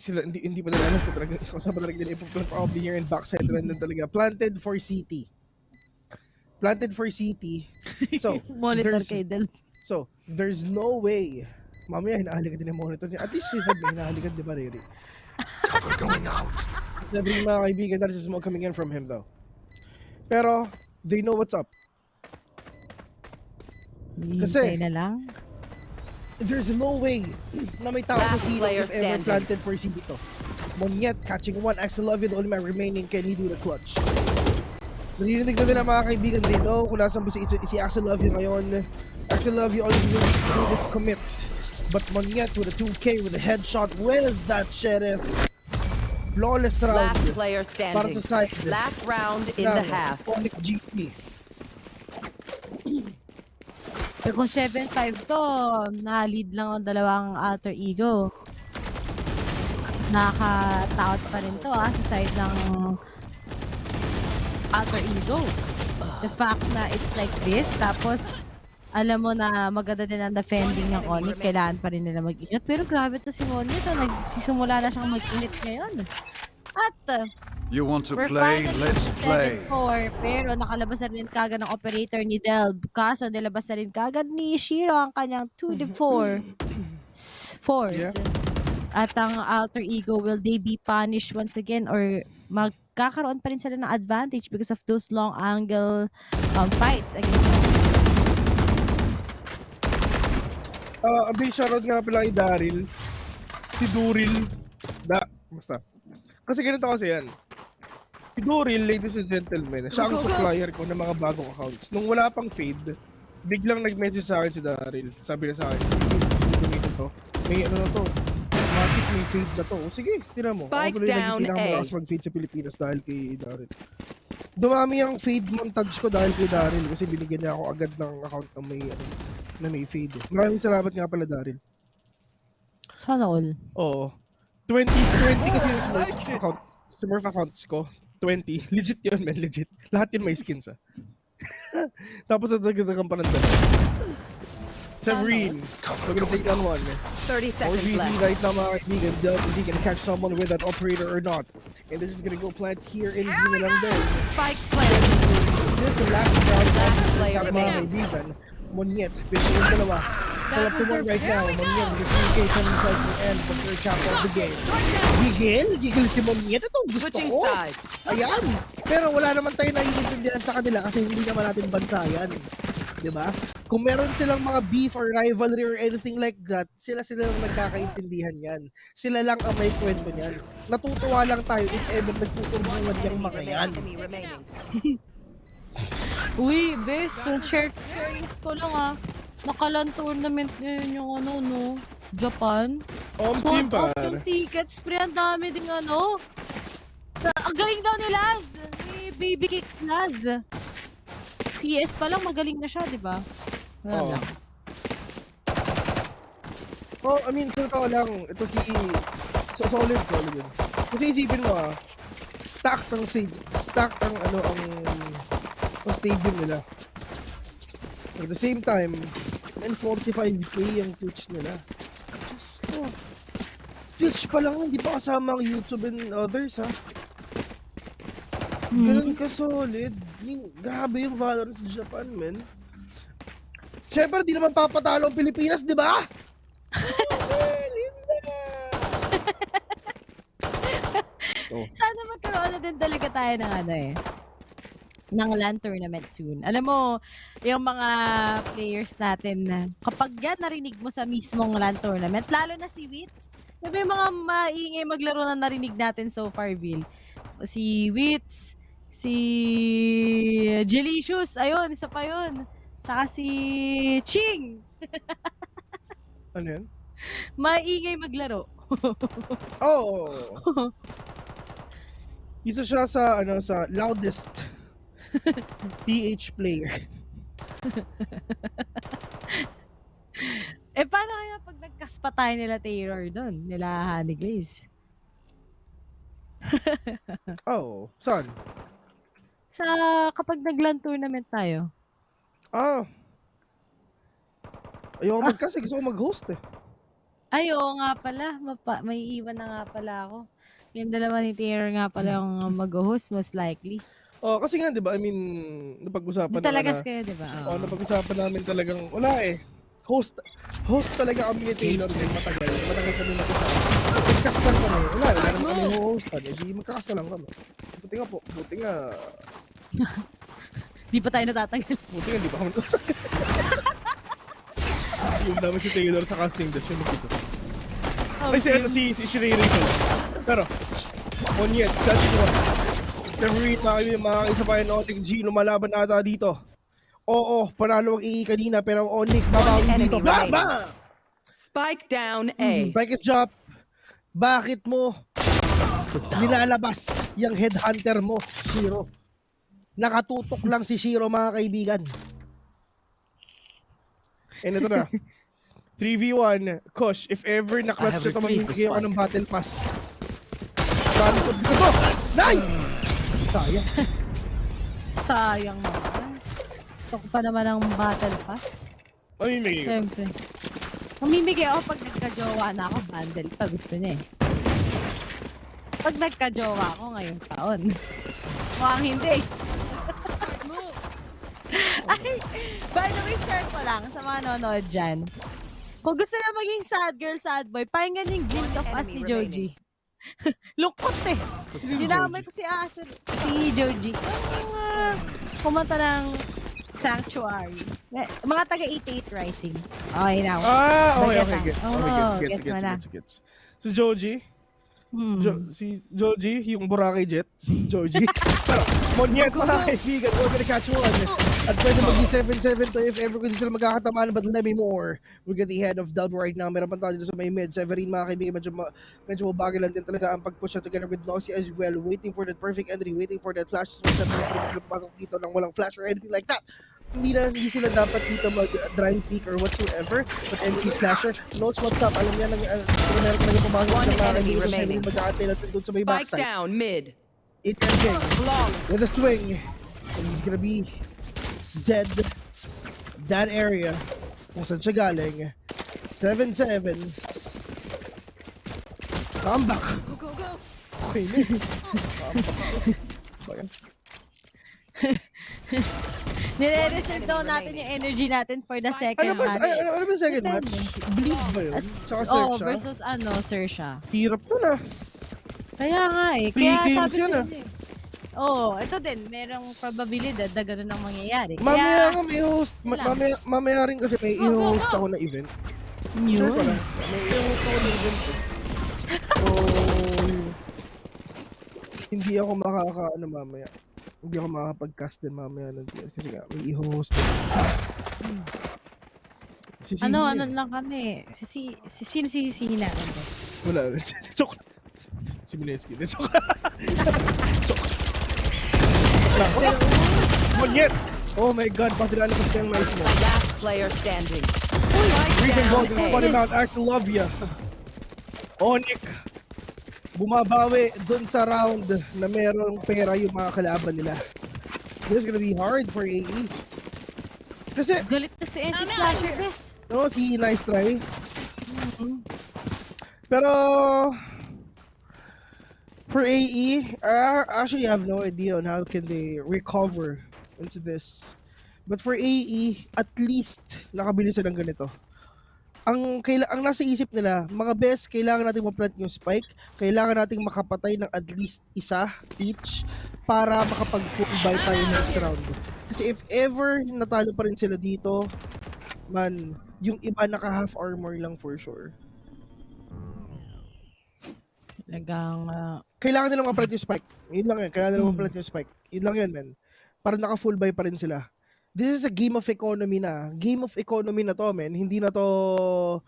S15: pa nila alam kung talaga saan ba talaga nila ipoplant, probably here in backside lang talaga. Planted for CT. So,
S14: Monitor kay Del.
S15: So, there's no way. Mamaya, hinahalikan din yung monitor niya. At least, hinahalikan, di ba, Riri?
S17: Cover going out.
S15: Sabi ng mga kaibigan, that is smoke coming in from him, though. Pero, they know what's up. Kasi,
S14: na lang.
S15: there's no way na may tao sa sino if ever planted for CB to. Monyet catching one. Axel Love, the only man remaining. Can he do the clutch? Narinig na din ang mga kaibigan din. No, kung nasan ba si Axel Love ngayon. Axel Love always needs to do this commit. But Monyet with a 2K with a headshot with that Sheriff. Flawless round.
S16: Last player standing.
S15: Para sa side.
S16: Last round in the half.
S15: ONIC GP.
S14: Kung 7-5 to, na-lead lang ang dalawang alter ego. Nakaka-taot pa rin to sa side ng alter ego. The fact na it's like this, tapos alam mo na maganda din ang defending ng ONIC, kailangan pa rin nila mag-ingat. Pero grabe to si Monyet, nagsisimula na siyang mag-init ngayon. At
S17: You want to play? Let's play.
S14: 7-4, pero nakalabas na rin kagad ng operator ni Delb. Kaso nilabas na rin kagad ni Shiro ang kanyang 2-4 force.
S15: Yeah.
S14: At ang alter ego, will they be punished once again or magkakaroon pa rin sila ng advantage because of those long angle fights against
S15: a big shoutout nga pala kay Daryl. Si Duril. Basta. Kasi ganito kasi yan. Si Duril, ladies and gentlemen, siya ang supplier ko ng mga bagong accounts. Nung wala pang fade, biglang nag-message sa akin si Daryl. Sabi na sa akin, to. May ano na to. Matik may fade na to. O sige, tira mo.
S16: Spike
S15: ako tuloy
S16: down
S15: naging pinakamalakas mag-fade sa Pilipinas dahil kay Daryl. Dumami ang fade montage ko dahil kay Daryl kasi binigyan niya ako agad ng account na may fade. Maraming salamat nga pala, Daryl.
S14: Sana all.
S15: Oo. 20 kasi yung Smurf accounts ko. 20. Legit yun, man. Legit. Lahat yun may skins, Tapos natagdagan pa ng dalawa. Severine. We're gonna take down one.
S16: 30 seconds left.
S15: Right now, mga kaibigan. If he can catch someone with that operator or not. And they're just gonna go plant here in the lang din.
S16: Spike plant.
S15: This is the last round of
S16: player
S15: mga kaibigan. Monyet. Pero yung dalawa. Pull up to one right now. Monyet with 3K inside the end of the chapter of the game. Gigil si Monyet. Ito gusto ko. Ayan. Pero wala naman tayo naiintindihan sa kanila kasi hindi naman natin bansa yan. Diba? Kung meron silang mga beef or rivalry or anything like that, sila lang nagkakaintindihan yan. Sila lang ang may kwento niyan. Natutuwa lang tayo if ever nagtuturbuhan yung mga yan.
S14: Uy, best. So, shares ko lang Nakalan tournament ngayon yung Japan.
S15: Team pa.
S14: Yung tickets, pre, ang dami ding ang galing daw ni Laz. Ni Baby Kicks Laz. CS pa lang, magaling na siya, di ba? Wala lang.
S15: I mean, totoo lang, ito solid yun. Kasi isipin mo stacked ang stadium nila. At the same time, and 45k yung Twitch nila. Diyos ko. Twitch pa lang, hindi pa kasama ang YouTube and others, Ganun ka solid. Grabe yung Valorant sa Japan, man. Siyempre, di naman papatalo ang Pilipinas, di ba?
S14: Sana magkaroon na din talaga tayo ng ng LAN tournament soon. Alam mo, yung mga players natin na kapag yan narinig mo sa mismong LAN tournament, lalo na si Wits, yung mga maingay maglaro na narinig natin so far, Vil. Si Wits, si Jelicious, ayun, isa pa yun. Tsaka si Ching.
S15: Ano yan?
S14: Maingay maglaro.
S15: Isa siya sa loudest PH player.
S14: Paano kaya pag nagkaspa tayo nila Taylor doon? Nila Honey Glaze?
S15: Saan?
S14: Kapag nag-LAN tournament tayo.
S15: Ayoko kasi gusto ko mag-host
S14: Ay, oo nga pala. May iwan na nga pala ako. Yung dalawa ni Taylor nga pala yung mag-host, most likely.
S15: Oh, kasi nga, di ba? I mean, napag-usapan
S14: Di talaga kayo, di ba?
S15: Oh, napag-usapan namin talagang, wala eh. Host talaga kami ni Taylor din matagal. Matagal kami mag-usap. Nagkas lang kami. Wala naman kami hostan. Eh, di magkakas lang kami. Buti nga po. Buti nga.
S14: Di pa tayo natatanggal.
S15: Buti nga, di pa kami natatanggal. Yung naman si Taylor sa casting desk yung mag-isa. Ay, si Shiriri pala. Pero, Onyet, that's what. Every time mga isa-payan ONIC G, lumalaban ata dito. Oo, panalo ang EE kanina, pero ONIC, babawi dito. Baba!
S16: Spike down A.
S15: Spike is drop. Bakit mo nilalabas yung headhunter mo, Shiro? Nakatutok lang si Shiro, mga kaibigan. And ito na. 3v1, Kush, if ever na-clutch siya ito, mamimigay ako ng battle pass. Balikod dito. Nice! Sayang.
S14: Sayang naman. Gusto ko pa naman ng battle pass.
S15: Mamimigay ko.
S14: Siyempre. Mamimigay ako pag nagka-jowa na ako, bundle pa. Gusto niya eh. Pag nagka-jowa ako ngayong taon. Mukhang hindi. Ay, by the way, share ko lang sa mga nanonood dyan. Kung gusto na maging sad girl, sad boy, pakinggan yung Glimpse of Us ni Joji. Lungkot eh. Dinamay ko si Joji. Kumanta ng Sanctuary. Mga taga-88 Rising. Okay now.
S15: Okay. Gets. So Joji, si Joji, yung Boracay Jet, si Joji. Pero, Monyet, mga kaibigan, we're gonna catch one. At pwede maging 7-7 to if ever kasi sila magkakatamaan, but let me more. We're getting ahead of Delta right now. Meron pa tayo dito sa may mid. Severin, mga kaibigan, medyo mabagal lang din talaga ang pag-push together with Nossi as well. Waiting for that perfect entry, waiting for that flash. Sila pasok dito nang walang flash or anything like that. Hindi sila dapat dito mag-drive peak or whatsoever. But NC Slasher knows what's up. Alam niya, meron talaga pumasok ng mga kaibigan. Mag-aatay natin doon sa may backside.
S16: Spike down, mid.
S15: It ending with a swing. And he's gonna be dead. That area. Kung saan siya galing. 7-7. Comeback.
S8: Go.
S15: Okay na. Comeback.
S14: Nire-reserve daw natin yung energy natin for the second match.
S15: Ano ba second match? Bleed ba yun? Tsaka Xerxia?
S14: Versus Xerxia.
S15: Hirap na na.
S14: Kaya nga eh.
S15: Free
S14: Kaya
S15: games
S14: sabi
S15: yun
S14: sila ito din. Merong probabilidad na gano'n ang mangyayari.
S15: Mamaya nga may host. Mamaya rin kasi may i-host ako na event.
S14: Yun.
S15: May i-host ako na event. So, hindi ako makakaano mamaya. Hindi ako makakapag-cast din mamaya. Kasi nga, may i-host.
S14: Ano lang kami. Sino sisisihin natin?
S15: Wala. Chok. Si Mineski. Chok. Monyet! Oh my god, pati lalabas niya yung nice mo.
S16: Last player standing.
S15: Regan Golden spotted Mount Axelovia. ONIC. Bumabawi dun sa round na merong pera yung mga kalaban nila. This is gonna be hard for AE. Kasi
S14: galit na si NC Slasher guys.
S15: Si Nice Try. Pero for AE, I actually have no idea on how can they recover into this. But for AE, at least nakabili sila ng ganito. Ang nasa isip nila, mga best, kailangan natin ma-plant yung spike, kailangan natin makapatay ng at least isa each para makapag-full buy tayo next round. Kasi if ever natalo pa rin sila dito, man, yung iba naka-half armor lang for sure. Kailangan nila ma-plant yung spike. Yun lang yan, kailangan nila ma-plant yung spike. Yun lang yan, man. Para naka-full buy pa rin sila. This is a game of economy na. Game of economy na to, men. Hindi na to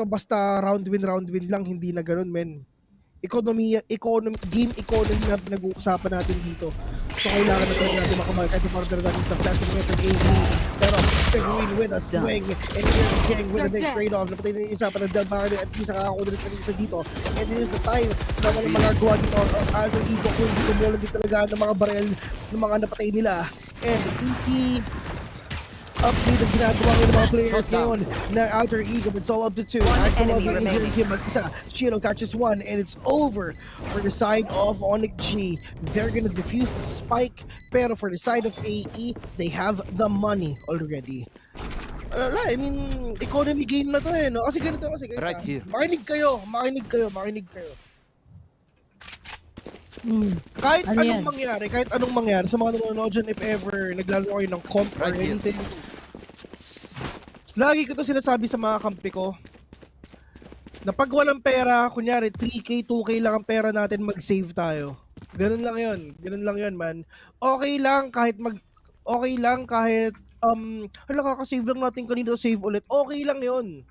S15: basta round win lang. Hindi na ganun, men. Game economy na pinag-uusapan natin dito. So, kailangan na talaga natin makamahal. Kahit yung partner natin sa class ng AV. Pero, win with us, swing. And here's King with a big trade-off. Napatay na yung isa para dahil baka at least nakakakulit na isa dito. And this is the time na walang magagawa dito. Alter Ego kung hindi kumulan din talaga ng mga barrel ng mga napatay nila. And easy update ang ginagawa ng mga players ngayon na Alter Ego. It's all up to 2.
S16: enemy remaining.
S15: Shiro catches 1 and it's over for the side of ONIC G. They're gonna defuse the spike, pero for the side of AE, they have the money already. I mean, economy game na to eh, no? Kasi ganito kasi guys.
S17: Right here.
S15: Makinig kayo. Kahit
S14: Ano
S15: anong
S14: yan?
S15: mangyari sa mga nanonood dyan, if ever naglalaro kayo ng comp or anything, lagi ko to sinasabi sa mga kampi ko na pag walang pera, kunyari 3K, 2K lang ang pera natin, mag-save tayo. Ganun lang yun, man. Okay lang kahit kakasave lang natin kanina, save ulit. Okay lang yun.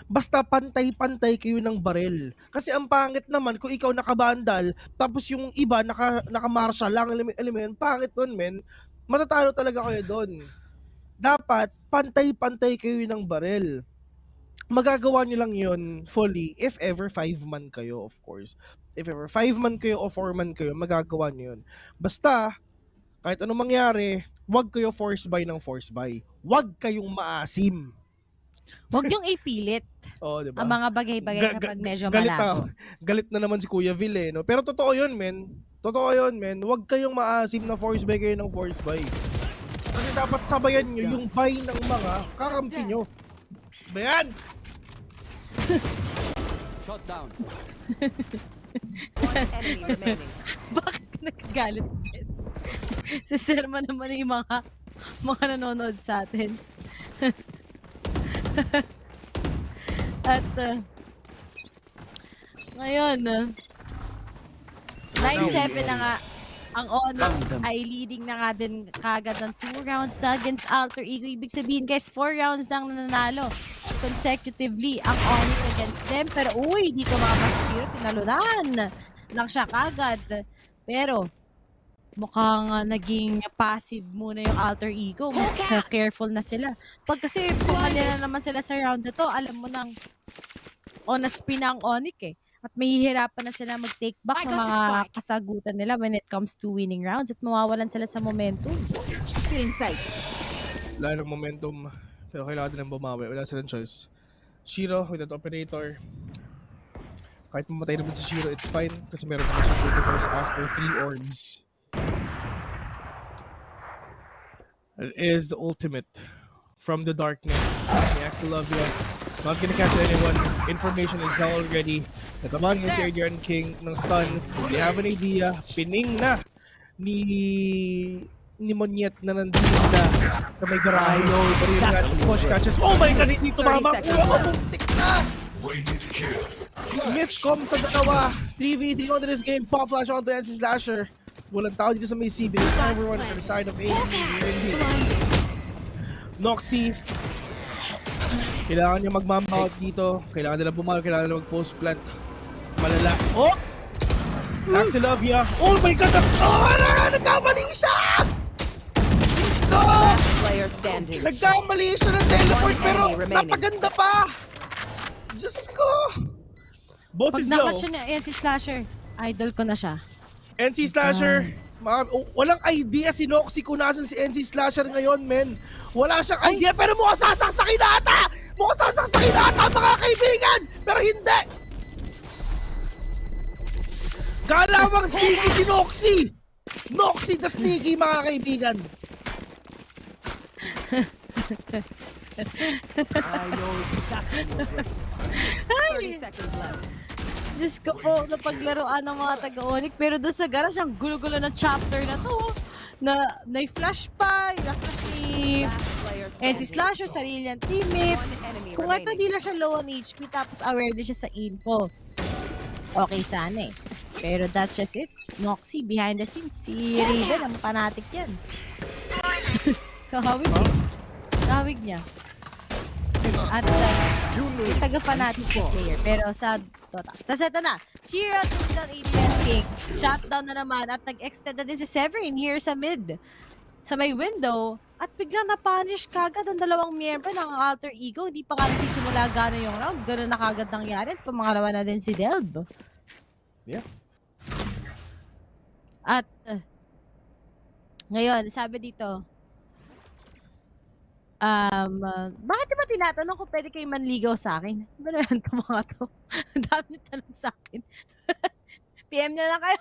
S15: Basta pantay-pantay kayo ng barel. Kasi ang pangit naman kung ikaw nakabandal, tapos yung iba naka-marshal lang, alam mo yun, pangit nun, men. Matatalo talaga kayo doon. Dapat pantay-pantay kayo ng barel. Magagawa nyo lang yun fully if ever 5-man kayo, of course. If ever 5-man kayo o 4-man kayo, magagawa nyo yun. Basta, kahit anong mangyari, wag kayo force buy ng force buy. Wag kayong maasim.
S14: Huwag niyong ipilit
S15: diba?
S14: ang mga bagay-bagay kapag medyo malabo.
S15: Galit na naman si Kuya Vil eh, no? Pero totoo yun, men. Huwag kayong maasim na force buy kayo ng force buy. Kasi dapat sabayan nyo yung buy ng mga kakampi nyo. Bayan!
S17: Shot down.
S16: One enemy remaining.
S14: Bakit nagagalit, guys? Si Serma naman yung mga nanonood sa atin. At ngayon 9-7 na nga ang ONIC ay leading na nga din kagad ng 2 rounds na against Alter Ego. Ibig sabihin guys, 4 rounds lang nanalo consecutively ang ONIC against them. Pero uy, di ko makapasiro, tinalunan lang siya kagad. Pero mukhang naging passive muna yung Alter Ego. Mas careful na sila. Pag kasi pumali na naman sila sa round na to, alam mo nang on a spin ang ONIC eh. At mahihirapan na sila mag-take back ng mga kasagutan nila when it comes to winning rounds at mawawalan sila sa momentum.
S15: Wala ng momentum. Pero kailangan din ng bumawi. Wala silang choice. Shiro with that operator. Kahit mamatay naman si Shiro, it's fine. Kasi meron naman siya 24 after 3 orbs. It is the ultimate from the darkness. Xerxia, not gonna catch anyone. Information is now already. Natamaan yung si Adrian King ng stun. They have an idea. Pining na ni Monyet na nandito na sa may garahe. Push catches. Oh my god, hindi tumama. Muntik na! Miscom sa dalawa. 3v3 on this game. Pop flash onto NC Slasher. Walang tao dito sa may CB. Everyone on the side of AE. Noxy. Kailangan niya mag-mount dito. Kailangan nila bumalo. Kailangan nila mag-post plant. Malala. Oh! Xerxia. Oh my god! Nagkamali siya!
S16: Player standing.
S15: Nagkamali siya ng teleport pero napaganda pa! Diyos ko! Both is low.
S14: Pag nakatch niya, si Slasher, idol ko na siya.
S15: NC Slasher, walang idea si Noxy kung nasan si NC Slasher ngayon, men. Wala siyang idea, pero mukhang sasaksakin na ata! Mukhang sasaksakin na ata, mga kaibigan! Pero hindi! Kalawang sneaky si Noxy! Noxy the sneaky, mga kaibigan!
S16: I know exactly what's ready. 30 seconds left.
S14: Diyos ko po, napaglaruan ng mga taga-ONIC. Pero doon sa garage, ang gulo-gulo ng chapter na to. Na flash pa, yung flash ni NC Slasher, sarili niyang teammate. Kung ito, di lang siya low on HP, tapos aware din siya sa info. Okay sana eh. Pero that's just it. Noxy, behind the scenes. Si Raven, ang fanatic yan. Kahawig niya. Kahawig niya. At yung taga-fanatic player. Pero sa Dota. Tapos ito na. Shira to the ADN King. Shutdown na naman. At nag-extend na din si Severin here sa mid. Sa may window. At biglang na-punish kagad ang dalawang miyembro ng Alter Ego. Hindi pa nga nagsisimula gano'n yung round. Gano'n na kagad nangyari. At pamangalawa na din si Delb.
S15: Yeah.
S14: At ngayon, sabi dito, Bakit ba tinatanong kung pwede kayo manligaw sa akin? Ano na yan, mga to? Ang dami niyo tanong sa akin. PM na lang kayo.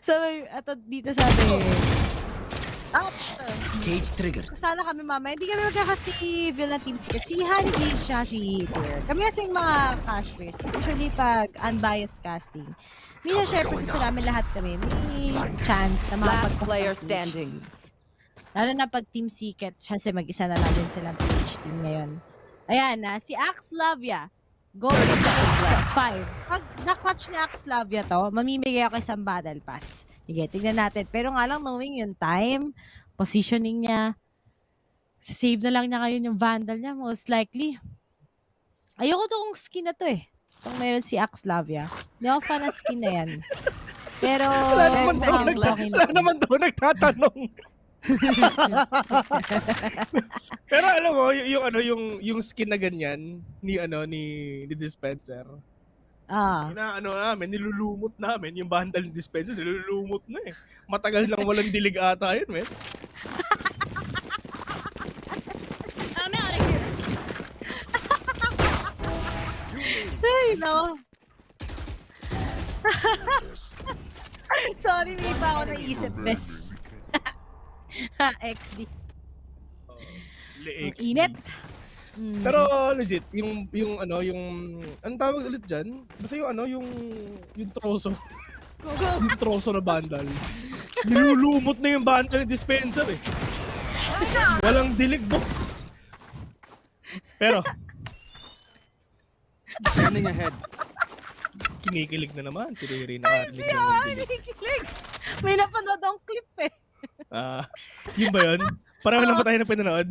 S14: Sabi, ato dito sabi,
S16: Cage triggered.
S14: kasala kami mamaya. Hindi kami magkakas ni Vil ng Team Secret. Si Honey siya, si Claire. Kami kasi yung mga casters. Usually pag unbiased casting. Minsan syempre gusto namin lahat kami. May chance na
S16: Last
S14: makapagpas
S16: player
S14: ng
S16: standing.
S14: PH. Lalo na pag Team Secret, kasi mag-isa na lang din silang PH team ngayon. Ayan na, si Axlavia. Go sa 5. Pag na-clutch ni Axlavia to, mamimigay ako isang battle pass. Sige, tignan natin. Pero nga lang knowing yung time, positioning niya, save na lang niya ngayon yung Vandal niya, most likely. Ayoko tong skin na to eh. Kung meron si Axlavia. Hindi ako fan ng skin na yan. Pero,
S15: wala naman daw nagtatanong. Pero alam mo, yung skin na ganyan ni dispenser. Namin, nilulumot namin yung Vandal dispenser, nilulumot na eh. Matagal lang walang dilig ata yun, men.
S14: I'm out of here. Ay, no. Sorry, may pa ako naisip, bes. XD. Ang init.
S15: Pero legit, yung anong tawag ulit dyan? Basta yung troso. Yung troso na Vandal. Nilulumot na yung Vandal ng dispenser eh. Walang dilig, boss. Pero,
S16: Scanning ahead.
S15: kinikilig na naman si Riri
S14: Ay,
S15: nakarinig
S14: hindi
S15: ng
S14: ako
S15: dilig.
S14: nakikilig. May napanood akong clip eh.
S15: Yun ba yun? Pareho lang ba tayo na pinanood?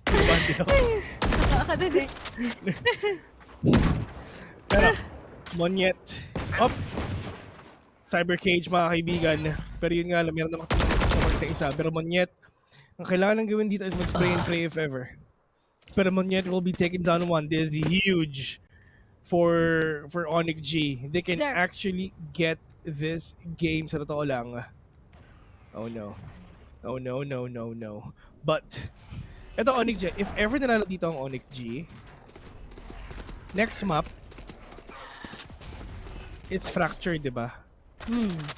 S15: Yung Vandal.
S14: Nakakadidig.
S15: Pero, Monyet. Op! Cyber Cage mga kaibigan. Pero yun nga lang, meron naman na isa. Pero Monyet, ang kailangan gawin dito is mag-spray and pray if ever. Pero Monyet will be taken down one. This is huge for ONIC G. They can actually get this game sa totoo lang. Oh no. Oh no, no, no, no. But, eto ONIC G, if ever nanalo dito ang ONIC G, next map is Fracture, di ba?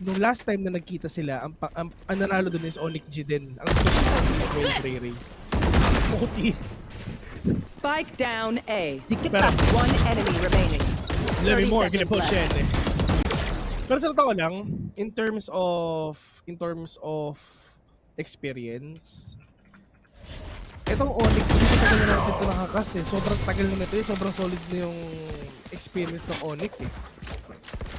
S15: Nung last time na nagkita sila, ang nanalo dun is ONIC G din. Ang Ray. Puti.
S16: Spike down A.
S15: Pero,
S16: one enemy remaining.
S15: Let me more, gonna push in. Pero sa totoo lang, in terms of experience, itong ONIC, hindi tagal na natin ito nakakast eh. Sobrang tagal na ito eh. Sobrang solid na yung experience ng ONIC eh.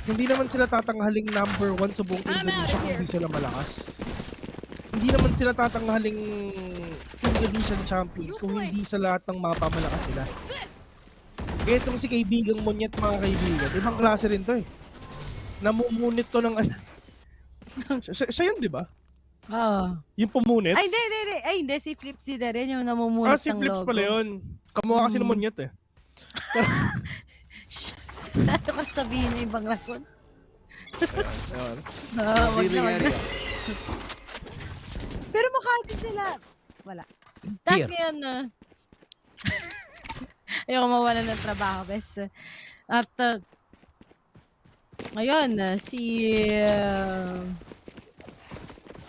S15: Hindi naman sila tatanghaling number 1 sa buong Indonesia kung hindi sila malakas. Hindi naman sila tatanghaling Indonesian champions kung hindi sa lahat ng mapa malakas sila. Kaya itong si kaibigang Monyet mga kaibigan, ibang klase rin to eh. Namumunit to ng siya yun, di ba? Yung pumunit?
S14: Ay, hindi. Si Flipsy na rin yung namumunit ng logo.
S15: Si Flips pala yun. Kamukha kasi ng Monyet eh.
S14: Ano ka sabihin na ibang rason? Wag na. Pero mukha din sila. Wala. Tapos ngayon, ayoko mawala ng trabaho, bes. At, ngayon, si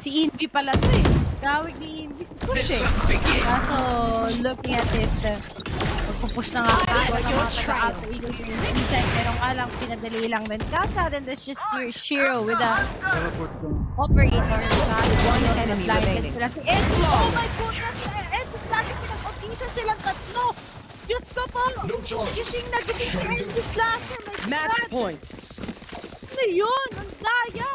S14: Invi pala to eh. Tawag ni Invi. Push eh. Kaso, looking at it, magpupush na nga ako. Pero nga lang, pinadali lang din. Then there's just Shiro with a operator. One enemy remaining. Oh my goodness! Endless slashing pinag-audition silang tatlo! Diyos ko po! Gising na gising si Endless slasher!
S16: Match point!
S14: Ano yun? Ang daya!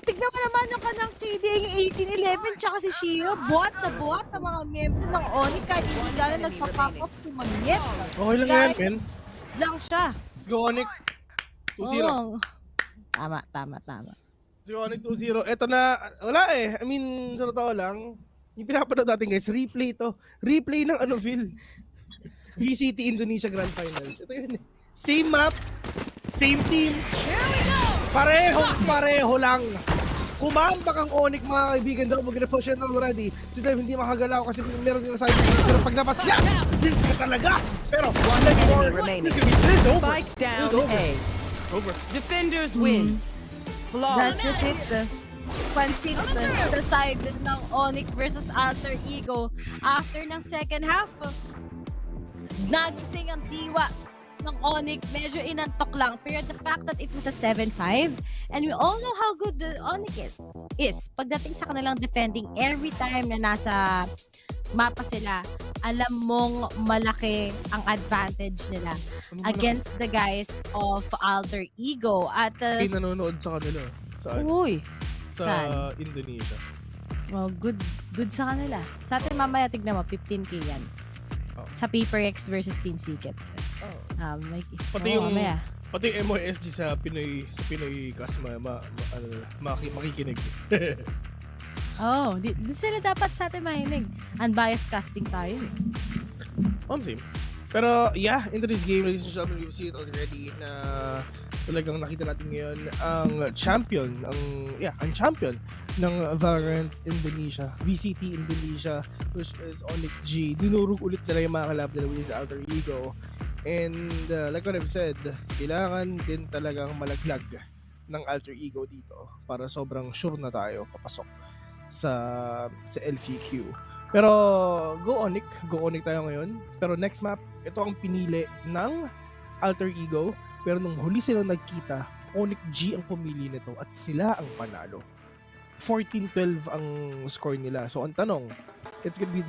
S14: Tignan mo naman yung kanyang KDA yung 1811 tsaka si Shiro. Buhat sa buhat ang mga miyembro ng ONIC kahit hindi gano'n nagpa-pop off si Monyet.
S15: Okay lang yan, men.
S14: Lang siya.
S15: Let's go, ONIC. 2-0.
S14: Oh. Tama.
S15: Let's go, ONIC 2-0. Eto na, wala eh. I mean, sa totoo lang, yung pinapanood natin guys, replay to. Replay ng Phil. VCT Indonesia Grand Finals. Ito yun eh. Same map, same team.
S16: Here we go!
S15: Pareho lang. Umambak ang ONIC mga kaibigan daw. Mag-repush yan already. Si Dev hindi makagalaw kasi meron yung side. Pero pag napas niya, this ka talaga. Pero one more.
S16: Remaining. Spike down A.
S15: Over.
S16: Defenders win.
S14: That's
S16: Flawless.
S14: just it. Pansin sa side ng ONIC versus Alter Ego. After ng second half, nagising ang diwa ng ONIC, medyo inantok lang. Pero the fact that it was a 7-5, and we all know how good the ONIC is. Pagdating sa kanilang defending, every time na nasa mapa sila, alam mong malaki ang advantage nila against the guys of Alter Ego. At
S15: nanonood sa kanila.
S14: Uy!
S15: Sa
S14: Saan?
S15: Indonesia.
S14: Well, good sa kanila. Sa atin mamaya tignan mo, 15k yan. Sa PPGL versus Team Secret.
S15: Pati yung
S14: mamaya.
S15: pati yung MOSG sa Pinoy cast makikinig.
S14: Di sila dapat sa atin mahinig. Unbiased casting tayo eh.
S15: Same. Pero yeah, into this game, ladies and gentlemen, we've seen it already na talagang nakita natin ngayon ang champion ng Valorant Indonesia, VCT Indonesia, which is ONIC G. Dinurog ulit nila yung mga kalaban nila with Alter Ego. And like what I've said, kailangan din talagang malaglag ng Alter Ego dito para sobrang sure na tayo papasok sa LCQ. Pero go ONIC tayo ngayon. Pero next map, ito ang pinili ng Alter Ego. Pero nung huli sila nagkita, ONIC G ang pumili nito at sila ang panalo. 14-12 ang score nila. So ang tanong, it's gonna be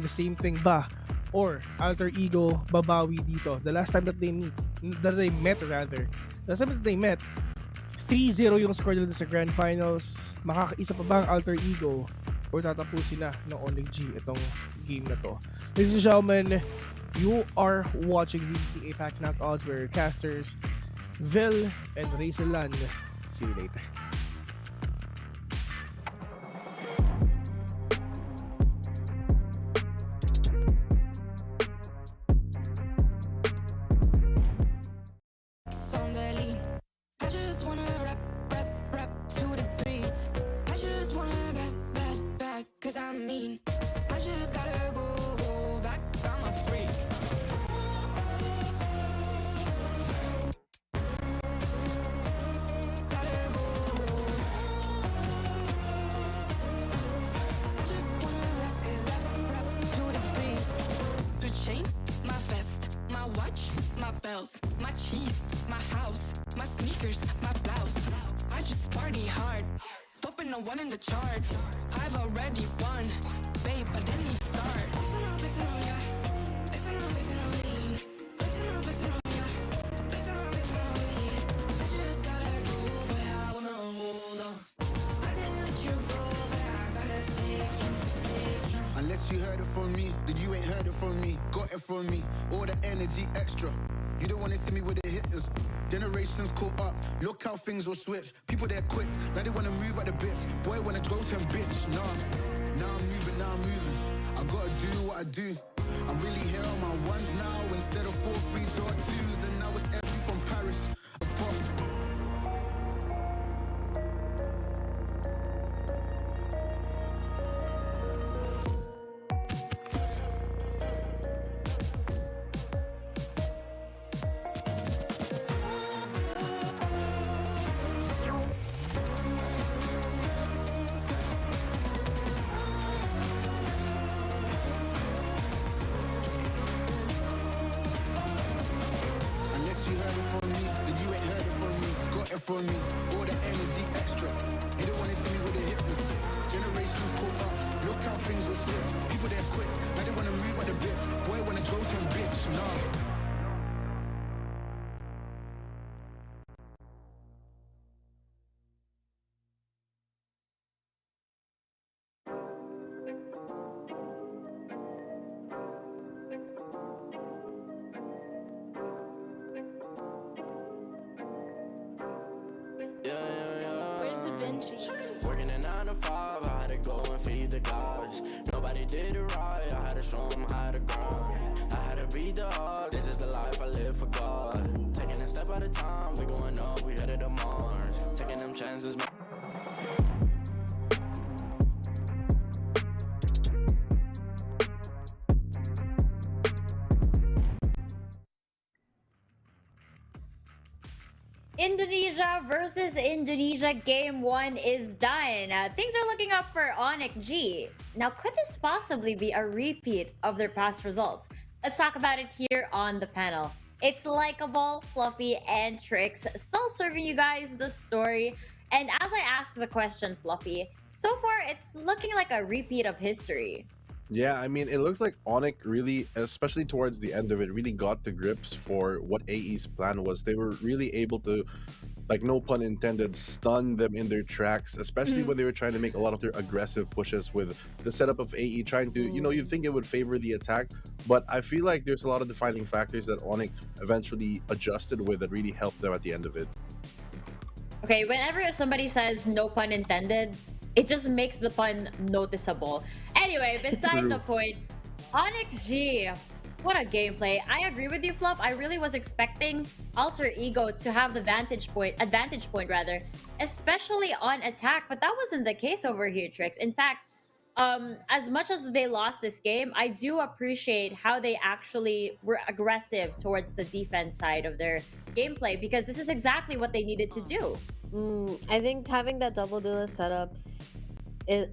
S15: the same thing ba? Or Alter Ego babawi dito? The last time that they met, 3-0 yung score nila sa Grand Finals. Makakaisa pa ba ang Alter Ego? Or tatapusin na ng ONIC G itong game na to? Ladies and gentlemen, you are watching VCT APAC Knockouts where casters VIL and Raiselan. See you later.
S8: I just wanna rap to the beat. I just wanna back, cause I mean, I just gotta go back, I'm a freak. The chains, my vest, my watch, my belt, my cheese, my house, my sneakers, my blouse. I just party hard, popping the one in the chart. I've already won, babe, but then you start. Flexing on ya, flexing on lean, flexing on ya, flexing on lean. I just gotta go, but I wanna hold on. I can't let you go, but I gotta stay strong.
S18: Unless you heard it from me, then you ain't heard it from me. Got it from me, all the energy extra. You don't wanna see me with the hitters. Generations caught up, look how things will switch. People they're quick, now they wanna move at the bits. Boy wanna go to bitch, nah. Now I'm moving. I gotta do what I do. I'm really here on my ones now instead of 4 3s or 2s. And now it's every from Paris. A pop. From me, all the energy extra. You don't wanna see me with the hitters. Generations caught up, look how things will switch. People they're quick, now they wanna move at the bits. Boy wanna go to bitch, nah.
S1: Working a 9 to 5, I had to go and feed the guys. Nobody did it right, I had to show them how to grind. I had to beat the odds, this is the life I live for God. Taking a step at a time, we going up, we headed to Mars. Taking them chances,
S9: Indonesia versus Indonesia game 1 is done. Things are looking up for ONIC G. Now, could this possibly be a repeat of their past results? Let's talk about it here on the panel. It's Likeable, Fluffy, and Trix still serving you guys the story. And as I ask the question, Fluffy, so far it's looking like a repeat of history.
S12: Yeah, I mean, it looks like ONIC really, especially towards the end of it, really got the grips for what AE's plan was. They were really able to, like, no pun intended, stun them in their tracks, especially when they were trying to make a lot of their aggressive pushes with the setup of AE trying to, you'd think it would favor the attack, but I feel like there's a lot of defining factors that ONIC eventually adjusted with that really helped them at the end of it.
S9: Okay, whenever somebody says no pun intended, it just makes the pun noticeable. Anyway, beside the point, ONIC G, what a gameplay. I agree with you, Fluff. I really was expecting Alter Ego to have the advantage point, especially on attack, but that wasn't the case over here, Trix. In fact, as much as they lost this game, I do appreciate how they actually were aggressive towards the defense side of their gameplay, because this is exactly what they needed to do.
S11: I think having that double duelist setup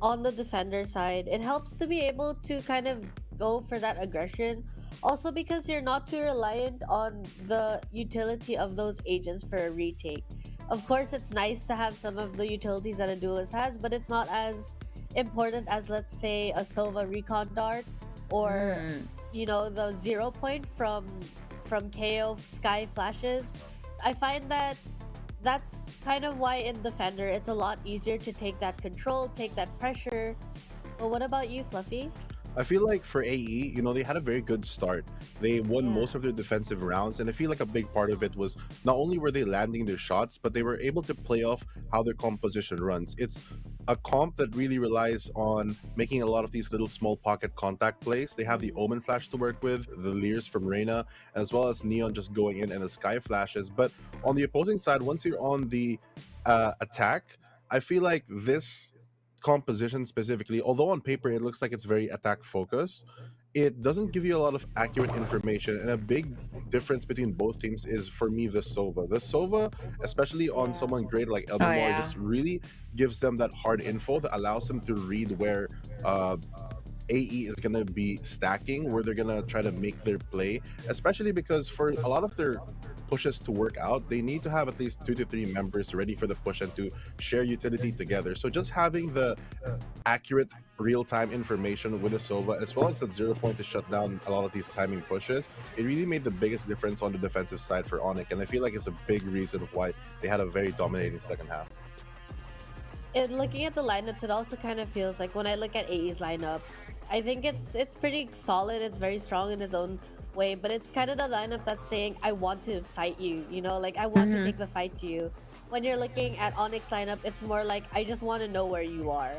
S11: on the defender side, it helps to be able to kind of go for that aggression. Also because you're not too reliant on the utility of those agents for a retake. Of course, it's nice to have some of the utilities that a duelist has, but it's not as important as, let's say, a Sova recon dart or the 0 point from KO Sky flashes. I find that that's kind of why in Defender it's a lot easier to take that control, take that pressure. But what about you, Fluffy?
S12: I feel like for AE, they had a very good start. They won most of their defensive rounds, and I feel like a big part of it was not only were they landing their shots, but they were able to play off how their composition runs. It's a comp that really relies on making a lot of these little small pocket contact plays. They have the Omen Flash to work with, the Leers from Reyna, as well as Neon just going in and the Sky Flashes. But on the opposing side, once you're on the attack, I feel like this composition specifically, although on paper it looks like it's very attack focused, it doesn't give you a lot of accurate information. And a big difference between both teams is, for me, the Sova. The Sova, especially on someone great like Elmore, just really gives them that hard info that allows them to read where AE is going to be stacking, where they're going to try to make their play, especially because for a lot of their pushes to work out, they need to have at least 2 to 3 members ready for the push and to share utility together. So just having the accurate real-time information with the Sova, as well as that 0 point to shut down a lot of these timing pushes, it really made the biggest difference on the defensive side for ONIC, and I feel like it's a big reason why they had a very dominating second half.
S11: Looking at the lineups, it also kind of feels like when I look at AE's lineup, I think it's pretty solid. It's very strong in its own way, but it's kind of the lineup that's saying, I want to fight you, like I want to take the fight to you. When you're looking at ONIC's lineup, it's more like, I just want to know where you are,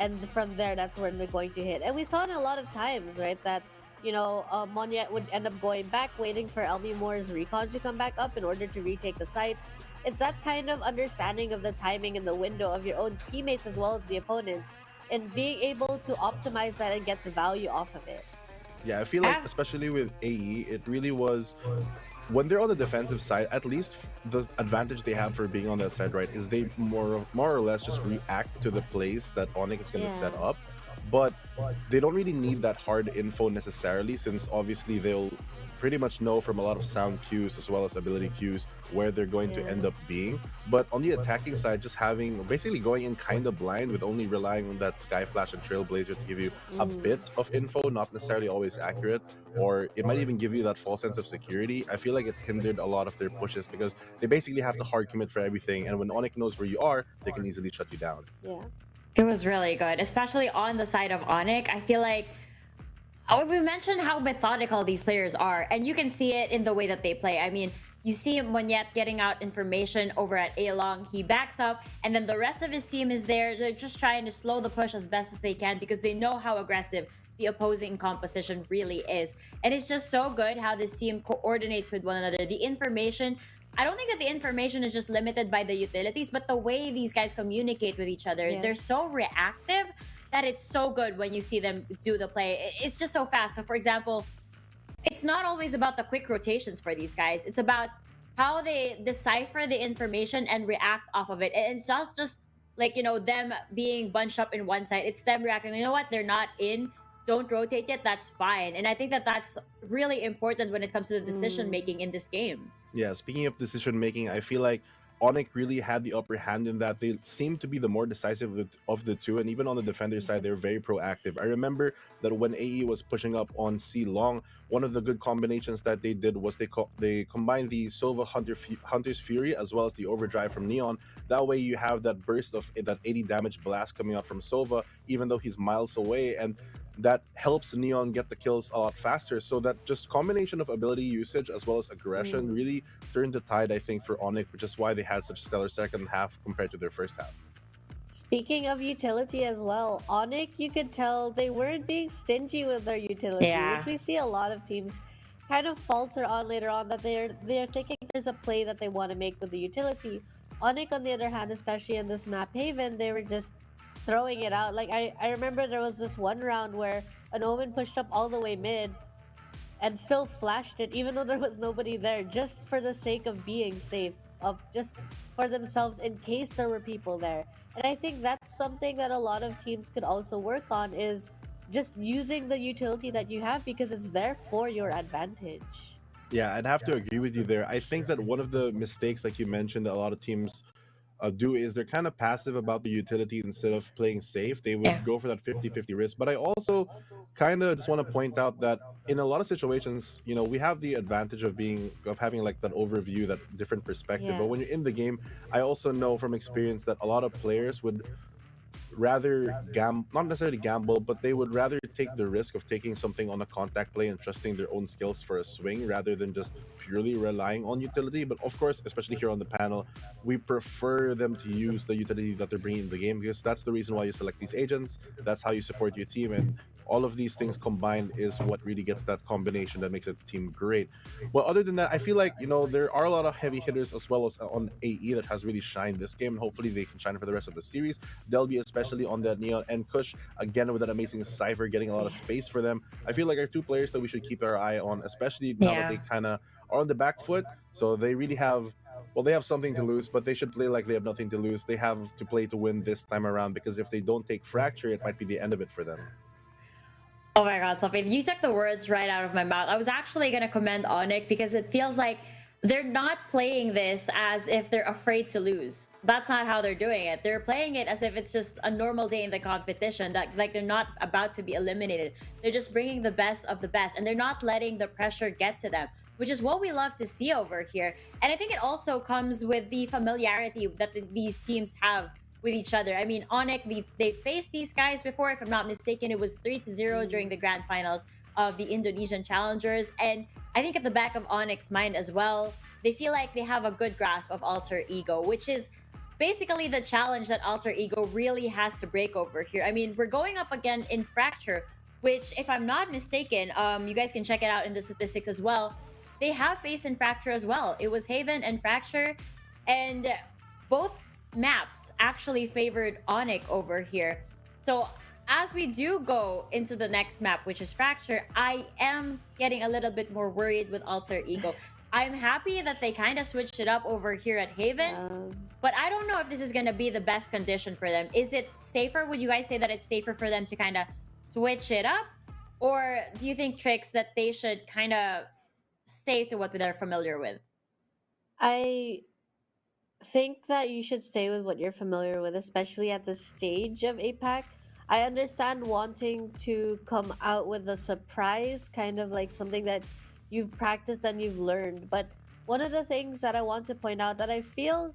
S11: and from there, that's when they're going to hit. And we saw it a lot of times, right, that Monyet would end up going back, waiting for Elmi Moore's recon to come back up in order to retake the sites. It's that kind of understanding of the timing and the window of your own teammates as well as the opponents, and being able to optimize that and get the value off of it.
S12: Yeah, I feel like, especially with AE, it really was, when they're on the defensive side, at least the advantage they have for being on that side, right, is they more or less just react to the plays that ONIC is going to set up. But they don't really need that hard info necessarily, since obviously they'll pretty much know from a lot of sound cues as well as ability cues where they're going to end up being. But on the attacking side, just basically going in kind of blind with only relying on that Sky Flash and Trailblazer to give you a bit of info, not necessarily always accurate, or it might even give you that false sense of security. I feel like it hindered a lot of their pushes because they basically have to hard commit for everything, and when ONIC knows where you are, they can easily shut you down.
S11: Yeah.
S9: It was really good, especially on the side of ONIC. I feel like we mentioned how methodical these players are, and you can see it in the way that they play. I mean, you see Monyet getting out information over at A-Long. He backs up, and then the rest of his team is there. They're just trying to slow the push as best as they can because they know how aggressive the opposing composition really is. And it's just so good how this team coordinates with one another. The information, I don't think that the information is just limited by the utilities, but the way these guys communicate with each other, they're so reactive that it's so good when you see them do the play. It's just so fast. So for example, it's not always about the quick rotations for these guys. It's about how they decipher the information and react off of it. And it's not just like, them being bunched up in one side. It's them reacting, you know what, they're not in, don't rotate yet, that's fine. And I think that that's really important when it comes to the decision making in this game.
S12: Yeah, speaking of decision making, I feel like ONIC really had the upper hand in that they seemed to be the more decisive of the two, and even on the defender side, they were very proactive. I remember that when AE was pushing up on C Long, one of the good combinations that they did was they combined the Sova Hunter's Fury as well as the Overdrive from Neon. That way you have that burst of that 80 damage blast coming out from Sova, even though he's miles away, and that helps Neon get the kills a lot faster. So that just combination of ability usage as well as aggression really turned the tide, I think, for ONIC, which is why they had such a stellar second half compared to their first half.
S11: Speaking of utility as well, ONIC, you could tell they weren't being stingy with their utility, which we see a lot of teams kind of falter on later on, that they're thinking there's a play that they want to make with the utility. ONIC, on the other hand, especially in this map Haven, they were just throwing it out. Like I remember there was this one round where an Omen pushed up all the way mid and still flashed it even though there was nobody there, just for the sake of being safe, of just for themselves in case there were people there. And I think that's something that a lot of teams could also work on, is just using the utility that you have because it's there for your advantage.
S12: Yeah, I'd have to agree with you there. I think that one of the mistakes, like you mentioned, that a lot of teams do is they're kind of passive about the utility instead of playing safe. They would go for that 50-50 risk. But I also kind of just want to point out that in a lot of situations, we have the advantage of having like that overview, that different perspective. But when you're in the game, I also know from experience that a lot of players would rather not necessarily gamble, but they would rather take the risk of taking something on a contact play and trusting their own skills for a swing rather than just purely relying on utility. But of course, especially here on the panel, we prefer them to use the utility that they're bringing in the game, because that's the reason why you select these agents. That's how you support your team, and all of these things combined is what really gets that combination that makes a team great. Well, other than that, I feel like, there are a lot of heavy hitters as well as on AE that has really shined this game, and hopefully they can shine for the rest of the series. Delby, especially on the Neon, and Kush, again, with that amazing Cypher getting a lot of space for them. I feel like are two players that we should keep our eye on, especially now that they kind of are on the back foot. So they really have, they have something to lose, but they should play like they have nothing to lose. They have to play to win this time around, because if they don't take Fracture, it might be the end of it for them.
S9: Oh my god, Sophie, you took the words right out of my mouth. I was actually going to commend ONIC because it feels like they're not playing this as if they're afraid to lose. That's not how they're doing it. They're playing it as if it's just a normal day in the competition, that like they're not about to be eliminated. They're just bringing the best of the best, and they're not letting the pressure get to them, which is what we love to see over here. And I think it also comes with the familiarity that these teams have with each other. I mean, ONIC, they faced these guys before. If I'm not mistaken, it was 3-0 during the grand finals of the Indonesian Challengers. And I think at the back of ONIC's mind as well, they feel like they have a good grasp of Alter Ego, which is basically the challenge that Alter Ego really has to break over here. I mean, we're going up again in Fracture, which, if I'm not mistaken, you guys can check it out in the statistics as well. They have faced in Fracture as well. It was Haven and Fracture, and both maps actually favored ONIC over here. So as we do go into the next map, which is Fracture, I am getting a little bit more worried with Alter Ego. I'm happy that they kind of switched it up over here at Haven, but I don't know if this is going to be the best condition for them. Is it safer? Would you guys say that it's safer for them to kind of switch it up? Or do you think, Tricks, that they should kind of stay to what they're familiar with?
S11: I think that you should stay with what you're familiar with, especially at the stage of APAC. I understand wanting to come out with a surprise, kind of like something that you've practiced and you've learned. But one of the things that I want to point out that I feel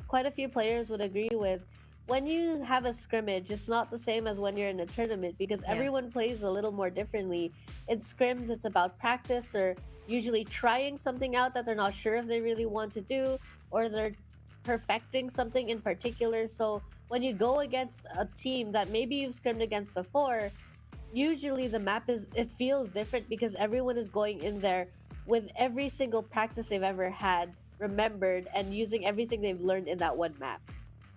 S11: quite a few players would agree with, when you have a scrimmage, it's not the same as when you're in a tournament, because everyone plays a little more differently. In scrims, it's about practice, or usually trying something out that they're not sure if they really want to do, or they're perfecting something in particular. So when you go against a team that maybe you've scrimmed against before, usually the map it feels different, because everyone is going in there with every single practice they've ever had remembered and using everything they've learned in that one map.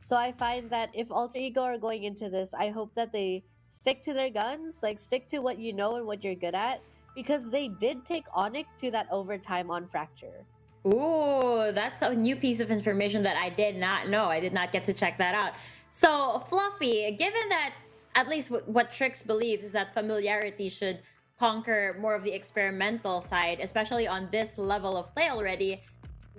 S11: So I find that if Alter Ego are going into this, I hope that they stick to their guns, like stick to what you know and what you're good at, because they did take ONIC to that overtime on Fracture.
S9: Ooh, that's a new piece of information that I did not know. I did not get to check that out. So, Fluffy, given that at least what Trix believes is that familiarity should conquer more of the experimental side, especially on this level of play already,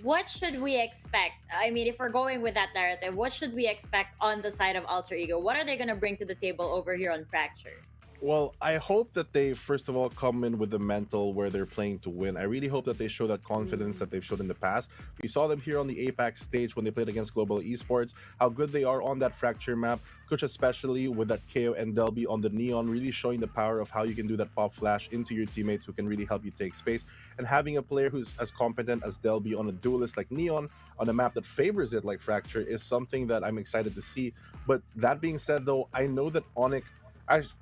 S9: what should we expect? I mean, if we're going with that narrative, what should we expect on the side of Alter Ego? What are they going to bring to the table over here on Fracture?
S12: Well, I hope that they first of all come in with the mental where they're playing to win. I really hope that they show that confidence that they've showed in the past. We saw them here on the APAC stage when they played against Global Esports, how good they are on that Fracture map. Kuch, especially with that KO and Delby on the Neon, really showing the power of how you can do that pop flash into your teammates who can really help you take space. And having a player who's as competent as Delby on a duelist like Neon on a map that favors it like Fracture is something that I'm excited to see. But that being said, though, I know that ONIC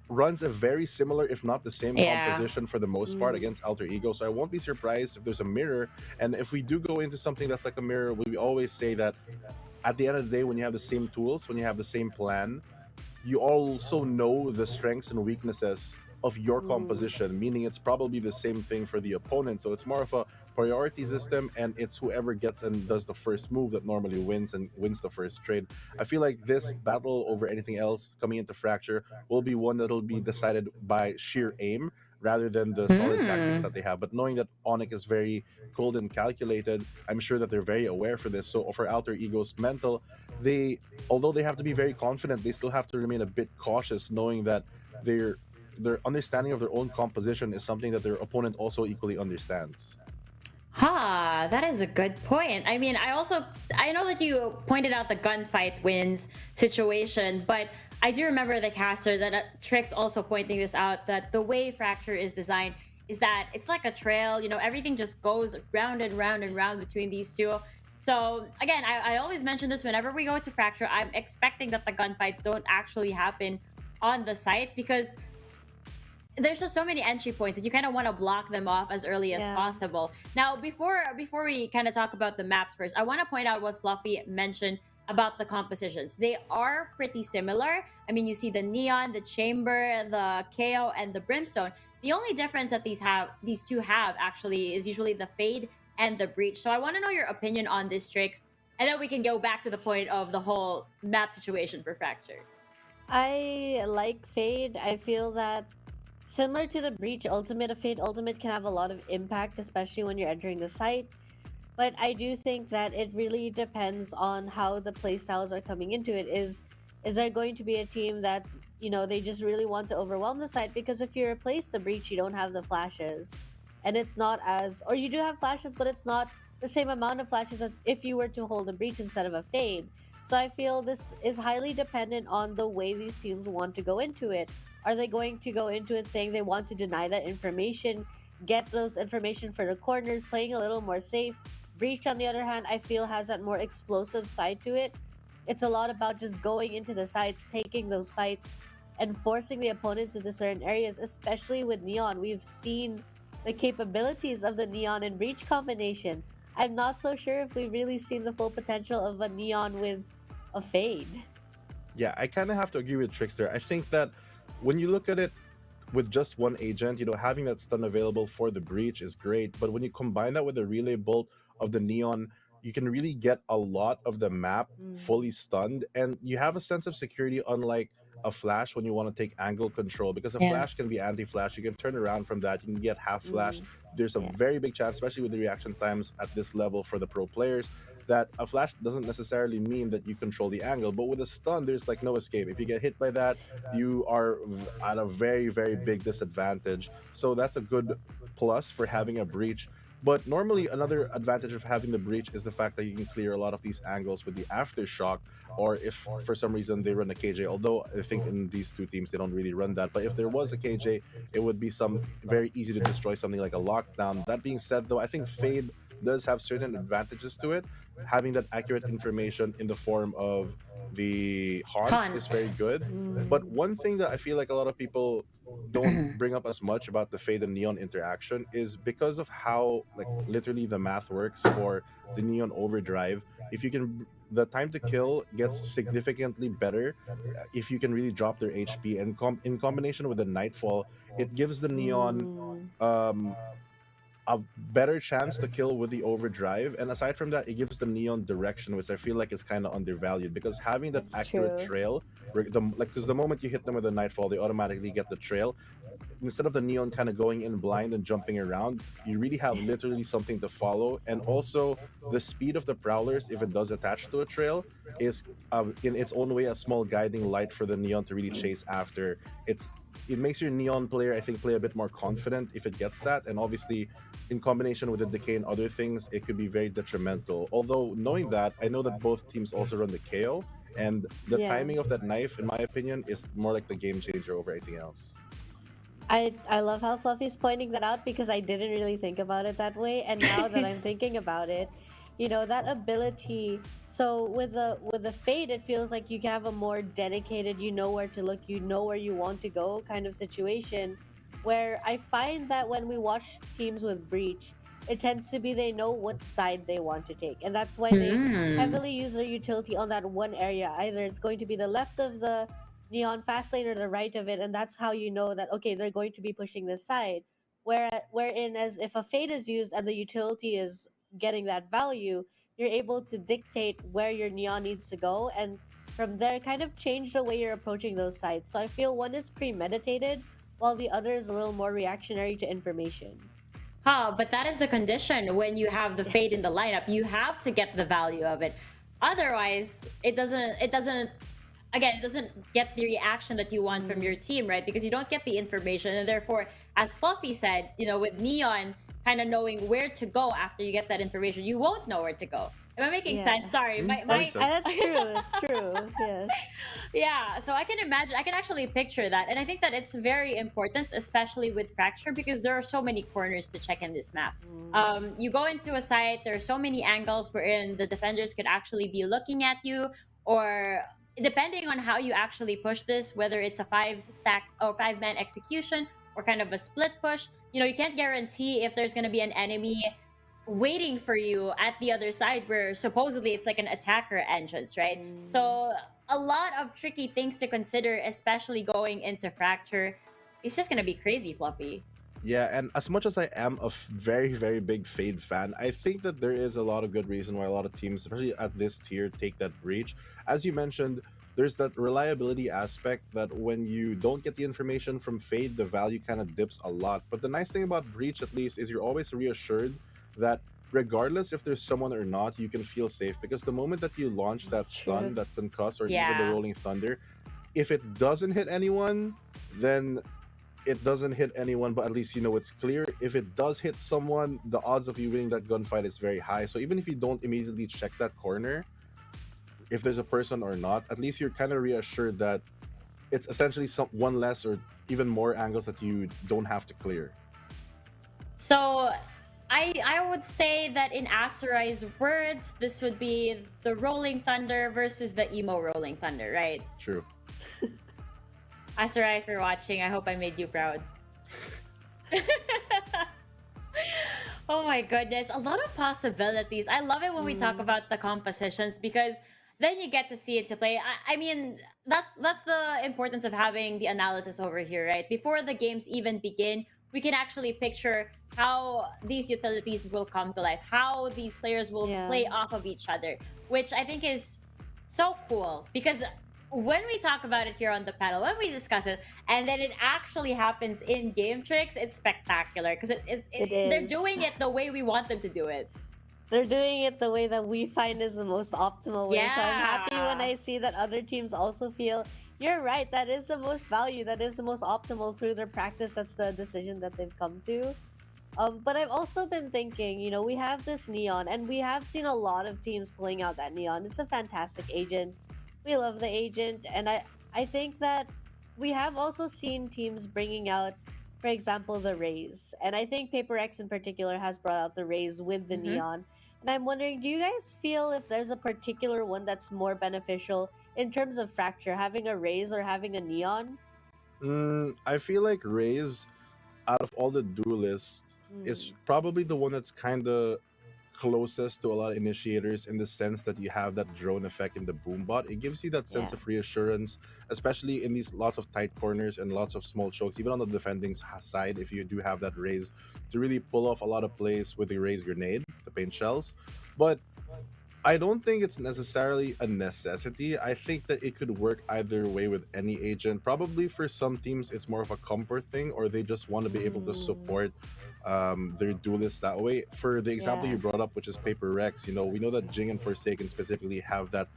S12: runs a very similar, if not the same, composition for the most part against Alter Ego. So I won't be surprised if there's a mirror. And if we do go into something that's like a mirror, we always say that at the end of the day, when you have the same tools, when you have the same plan, you also know the strengths and weaknesses of your composition, meaning it's probably the same thing for the opponent. So it's more of a priority system, and it's whoever gets and does the first move that normally wins and wins the first trade. I feel like this battle over anything else coming into Fracture will be one that'll be decided by sheer aim rather than the solid tactics that they have. But knowing that ONIC is very cold and calculated, I'm sure that they're very aware for this. So for Alter Ego's mental, although they have to be very confident, they still have to remain a bit cautious, knowing that their understanding of their own composition is something that their opponent also equally understands.
S9: That is a good point. I mean, I know that you pointed out the gunfight wins situation, but I do remember the casters and Trix also pointing this out, that the way Fracture is designed is that it's like a trail, you know, everything just goes round and round and round between these two. So again, I always mention this whenever we go to Fracture, I'm expecting that the gunfights don't actually happen on the site, because there's just so many entry points and you kind of want to block them off as early as possible. Now, before we kind of talk about the maps first, I want to point out what Fluffy mentioned about the compositions. They are pretty similar. I mean, you see the Neon, the Chamber, the KO, and the Brimstone. The only difference that these two have actually is usually the Fade and the Breach. So I want to know your opinion on this, Trix, and then we can go back to the point of the whole map situation for Fracture.
S11: I like Fade. I feel that similar to the Breach Ultimate, a Fade Ultimate can have a lot of impact, especially when you're entering the site. But I do think that it really depends on how the playstyles are coming into it. Is there going to be a team that's, you know, they just really want to overwhelm the site? Because if you replace the Breach, you don't have the flashes. And it's not as, or you do have flashes, but it's not the same amount of flashes as if you were to hold a Breach instead of a Fade. So I feel this is highly dependent on the way these teams want to go into it. Are they going to go into it saying they want to deny that information, get those information for the corners, playing a little more safe? Breach, on the other hand, I feel has that more explosive side to it. It's a lot about just going into the sites, taking those fights, and forcing the opponents into certain areas, especially with Neon. We've seen the capabilities of the Neon and Breach combination. I'm not so sure if we've really seen the full potential of a Neon with a Fade.
S12: Yeah, I kind of have to agree with Trickster. I think that when you look at it with just one agent, you know, having that stun available for the Breach is great. But when you combine that with the relay bolt of the Neon, you can really get a lot of the map fully stunned, and you have a sense of security, unlike a flash when you want to take angle control, because a flash can be anti-flash. You can turn around from that, you can get half flash. There's a very big chance, especially with the reaction times at this level for the pro players, that a flash doesn't necessarily mean that you control the angle, but with a stun, there's like no escape. If you get hit by that, you are at a very, very big disadvantage. So that's a good plus for having a Breach. But normally, another advantage of having the Breach is the fact that you can clear a lot of these angles with the Aftershock, or if for some reason they run a KJ, although I think in these two teams they don't really run that. But if there was a KJ, it would be very easy to destroy something like a Lockdown. That being said, though, I think Fade does have certain advantages to it. Having that accurate information in the form of the haunt is very good. But one thing that I feel like a lot of people don't bring up as much about the Fade and Neon interaction is because of how, like, literally the math works for the Neon Overdrive. If you can, the time to kill gets significantly better if you can really drop their HP, and in combination with the Nightfall, it gives the Neon a better chance to kill with the overdrive, and aside from that, it gives the neon direction, which I feel like is kind of undervalued, because having that
S11: That's
S12: accurate
S11: true.
S12: trail, because the moment you hit them with a nightfall, they automatically get the trail. Instead of the neon kind of going in blind and jumping around, you really have literally something to follow. And also, the speed of the prowlers, if it does attach to a trail, is in its own way a small guiding light for the neon to really chase after. It makes your neon player, I think, play a bit more confident if it gets that. And obviously, in combination with the decay and other things, it could be very detrimental. Although, knowing that, I know that both teams also run the KO, and the
S11: Yeah.
S12: timing of that knife, in my opinion, is more like the game changer over anything else.
S11: I love how Fluffy's pointing that out because I didn't really think about it that way, and now that I'm thinking about it, that ability. So with the fade, it feels like you have a more dedicated, you know where to look, you know where you want to go kind of situation. Where I find that when we watch teams with breach, it tends to be they know what side they want to take, and that's why they heavily use their utility on that one area. Either it's going to be the left of the neon fast lane or the right of it, and that's how you know that okay, they're going to be pushing this side. Wherein as if a fade is used and the utility is getting that value, you're able to dictate where your neon needs to go, and from there kind of change the way you're approaching those sites. So I feel one is premeditated while the other is a little more reactionary to information.
S9: But that is the condition when you have the fade in the lineup. You have to get the value of it. Otherwise, it doesn't again, it doesn't get the reaction that you want from your team, right? Because you don't get the information, and therefore, as Fluffy said, with Neon kind of knowing where to go after you get that information, you won't know where to go. Am I making sense? Sorry,
S11: That's true. It's true. Yes.
S9: Yeah, so I can imagine, I can actually picture that. And I think that it's very important, especially with Fracture, because there are so many corners to check in this map. You go into a site, there are so many angles wherein the defenders could actually be looking at you, or depending on how you actually push this, whether it's a 5-stack or 5-man execution or kind of a split push, you can't guarantee if there's going to be an enemy waiting for you at the other side where supposedly it's like an attacker entrance, right? So a lot of tricky things to consider, especially going into Fracture. It's just gonna be crazy, Fluffy.
S12: Yeah, and as much as I am a very, very big Fade fan, I think that there is a lot of good reason why a lot of teams, especially at this tier, take that breach. As you mentioned, there's that reliability aspect that when you don't get the information from Fade, the value kind of dips a lot. But the nice thing about breach, at least, is you're always reassured that regardless if there's someone or not, you can feel safe, because the moment that you launch that stun, that concuss, or even the rolling thunder, if it doesn't hit anyone, then it doesn't hit anyone, but at least you know it's clear. If it does hit someone, the odds of you winning that gunfight is very high. So even if you don't immediately check that corner, if there's a person or not, at least you're kind of reassured that it's essentially one less or even more angles that you don't have to clear.
S9: So I would say that in Azurai's words, this would be the Rolling Thunder versus the Emo Rolling Thunder, right?
S12: True.
S9: Azurai, if you're watching, I hope I made you proud. Oh my goodness, a lot of possibilities. I love it when we talk about the compositions, because then you get to see it to play. I mean, that's the importance of having the analysis over here, right? Before the games even begin, we can actually picture how these utilities will come to life, how these players will play off of each other, which I think is so cool, because when we talk about it here on the panel, when we discuss it, and then it actually happens in game tricks, it's spectacular, because they're doing it the way we want them to do it.
S11: They're doing it the way that we find is the most optimal way. So I'm happy when I see that other teams also feel, you're right, that is the most value, that is the most optimal through their practice. That's the decision that they've come to. But I've also been thinking, we have this Neon, and we have seen a lot of teams pulling out that Neon. It's a fantastic agent. We love the agent, and I think that we have also seen teams bringing out, for example, the Rays. And I think Paper X in particular has brought out the Rays with the Neon. And I'm wondering, do you guys feel if there's a particular one that's more beneficial in terms of Fracture, having a Rays or having a Neon?
S12: I feel like Rays, out of all the duelists, is probably the one that's kind of closest to a lot of initiators in the sense that you have that drone effect in the boombot. It gives you that sense
S11: Yeah.
S12: of reassurance, especially in these lots of tight corners and lots of small chokes, even on the defending side, if you do have that raise to really pull off a lot of plays with the raise grenade, the paint shells. But I don't think it's necessarily a necessity. I think that it could work either way with any agent. Probably for some teams, it's more of a comfort thing, or they just want to be able to support their duelists that way. For the example
S11: Yeah.
S12: you brought up, which is Paper Rex, we know that Jing and Forsaken specifically have that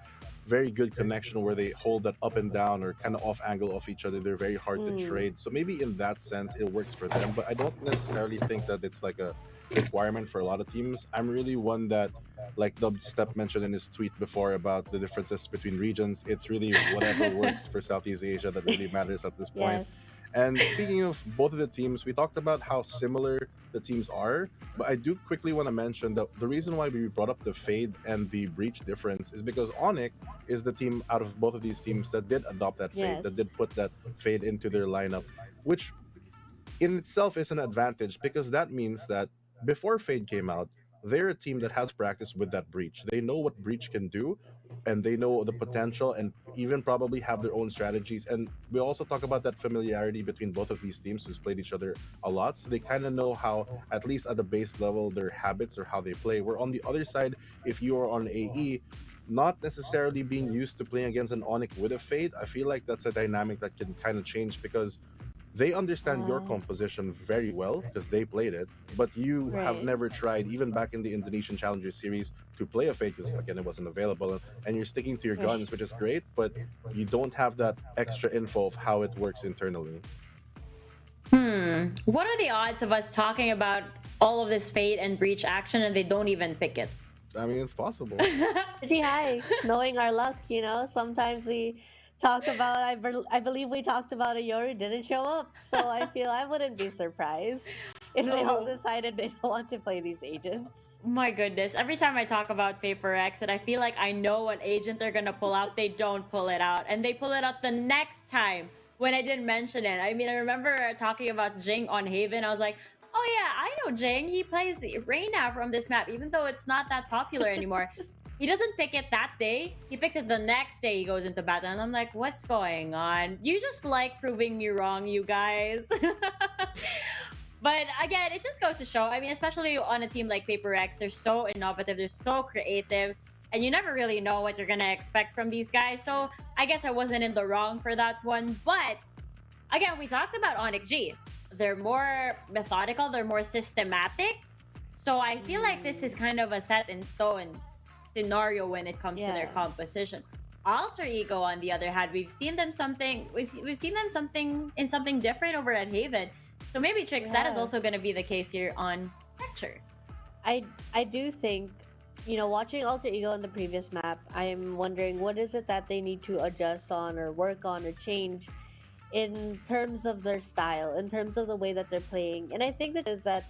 S12: very good connection where they hold that up and down or kind of off angle of each other. They're very hard to trade. So maybe in that sense, it works for them. But I don't necessarily think that it's like a requirement for a lot of teams. I'm really one that, like Dubstep mentioned in his tweet before about the differences between regions, it's really whatever works for Southeast Asia that really matters at this point.
S11: Yes.
S12: And speaking of both of the teams, we talked about how similar the teams are, but I do quickly want to mention that the reason why we brought up the Fade and the Breach difference is because ONIC is the team out of both of these teams that did adopt that Fade, that did
S11: Yes.
S12: put that Fade into their lineup, which in itself is an advantage because that means that before Fade came out, they're a team that has practice with that Breach. They know what Breach can do, and they know the potential, and even probably have their own strategies. And we also talk about that familiarity between both of these teams who's played each other a lot, so they kind of know how, at least at the base level, their habits or how they play. Where on the other side, if you are on AE, not necessarily being used to playing against an ONIC with a Fade, I feel like that's a dynamic that can kind of change because they understand your composition very well because they played it, but you have
S11: Right.
S12: never tried, even back in the Indonesian Challenger Series, to play a Fade because, again, it wasn't available. And you're sticking to your
S11: Right.
S12: guns, which is great, but you don't have that extra info of how it works internally.
S9: What are the odds of us talking about all of this Fade and Breach action and they don't even pick it?
S12: I mean, it's possible.
S11: Pretty high, knowing our luck, sometimes we talk about, I believe we talked about a Yori didn't show up, so I feel I wouldn't be surprised if they all decided they don't want to play these agents.
S9: My goodness, every time I talk about Paper X and I feel like I know what agent they're gonna pull out, they don't pull it out. And they pull it out the next time when I didn't mention it. I mean, I remember talking about Jing on Haven. I was like, oh yeah, I know Jing. He plays Reyna from this map, even though it's not that popular anymore. He doesn't pick it that day. He picks it the next day he goes into battle. And I'm like, what's going on? You just like proving me wrong, you guys. But again, it just goes to show, I mean, especially on a team like Paper X, they're so innovative, they're so creative, and you never really know what you're gonna expect from these guys. So I guess I wasn't in the wrong for that one. But again, we talked about ONIC G. They're more methodical, they're more systematic. So I feel like this is kind of a set in stone scenario when it comes to their composition. Alter Ego, on the other hand, we've seen them something in something different over at Haven. So maybe Trix, that is also going to be the case here on Lecture.
S11: I do think, watching Alter Ego in the previous map, I'm wondering what is it that they need to adjust on or work on or change in terms of their style, in terms of the way that they're playing. And I think that is that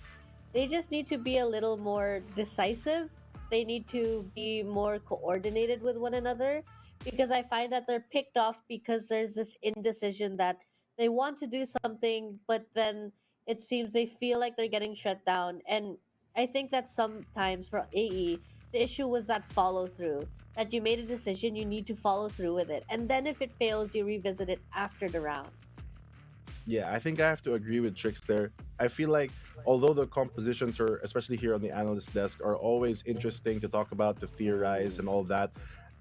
S11: they just need to be a little more decisive. They need to be more coordinated with one another, because I find that they're picked off because there's this indecision that they want to do something, but then it seems they feel like they're getting shut down. And I think that sometimes for AE, the issue was that follow through. That you made a decision, you need to follow through with it. And then if it fails, you revisit it after the round.
S12: Yeah, I think I have to agree with Trix there. I feel like although the compositions are, especially here on the analyst desk, are always interesting to talk about, to theorize and all that,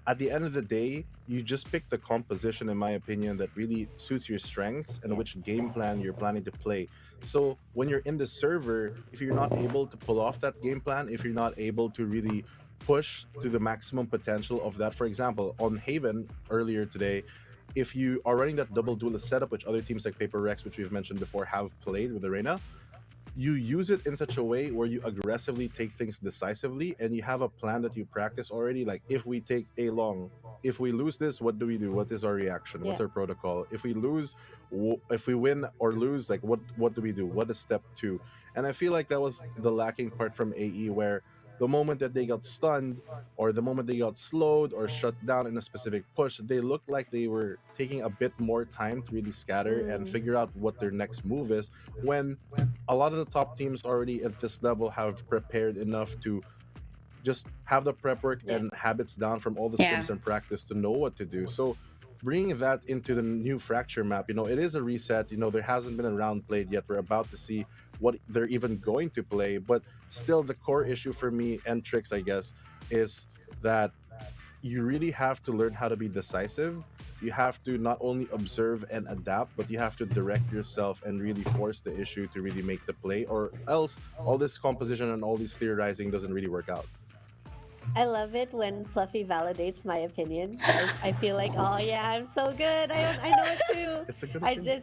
S12: at the end of the day, you just pick the composition, in my opinion, that really suits your strengths and which game plan you're planning to play. So when you're in the server, if you're not able to pull off that game plan, if you're not able to really push to the maximum potential of that, for example, on Haven earlier today, if you are running that double duelist setup, which other teams like Paper Rex, which we've mentioned before, have played with Arena, you use it in such a way where you aggressively take things decisively and you have a plan that you practice already. Like, if we take a long, if we lose this, what do we do? What is our reaction? What's
S11: Yeah.
S12: our protocol? If we lose, if we win or lose, like what do we do? What is step 2? And I feel like that was the lacking part from AE, where the moment that they got stunned or the moment they got slowed or shut down in a specific push, they looked like they were taking a bit more time to really scatter and figure out what their next move is, when a lot of the top teams already at this level have prepared enough to just have the prep work and habits down from all the
S9: Yeah.
S12: scrims and practice to know what to do. So bringing that into the new fracture map, it is a reset. There hasn't been a round played yet. We're about to see what they're even going to play, but still the core issue for me and Trix, I guess, is that you really have to learn how to be decisive. You have to not only observe and adapt, but you have to direct yourself and really force the issue to really make the play, or else all this composition and all this theorizing doesn't really work out.
S11: I love it when Fluffy validates my opinion. I feel like, oh yeah, I'm so good. I know it too.
S12: It's a good
S11: I
S12: opinion.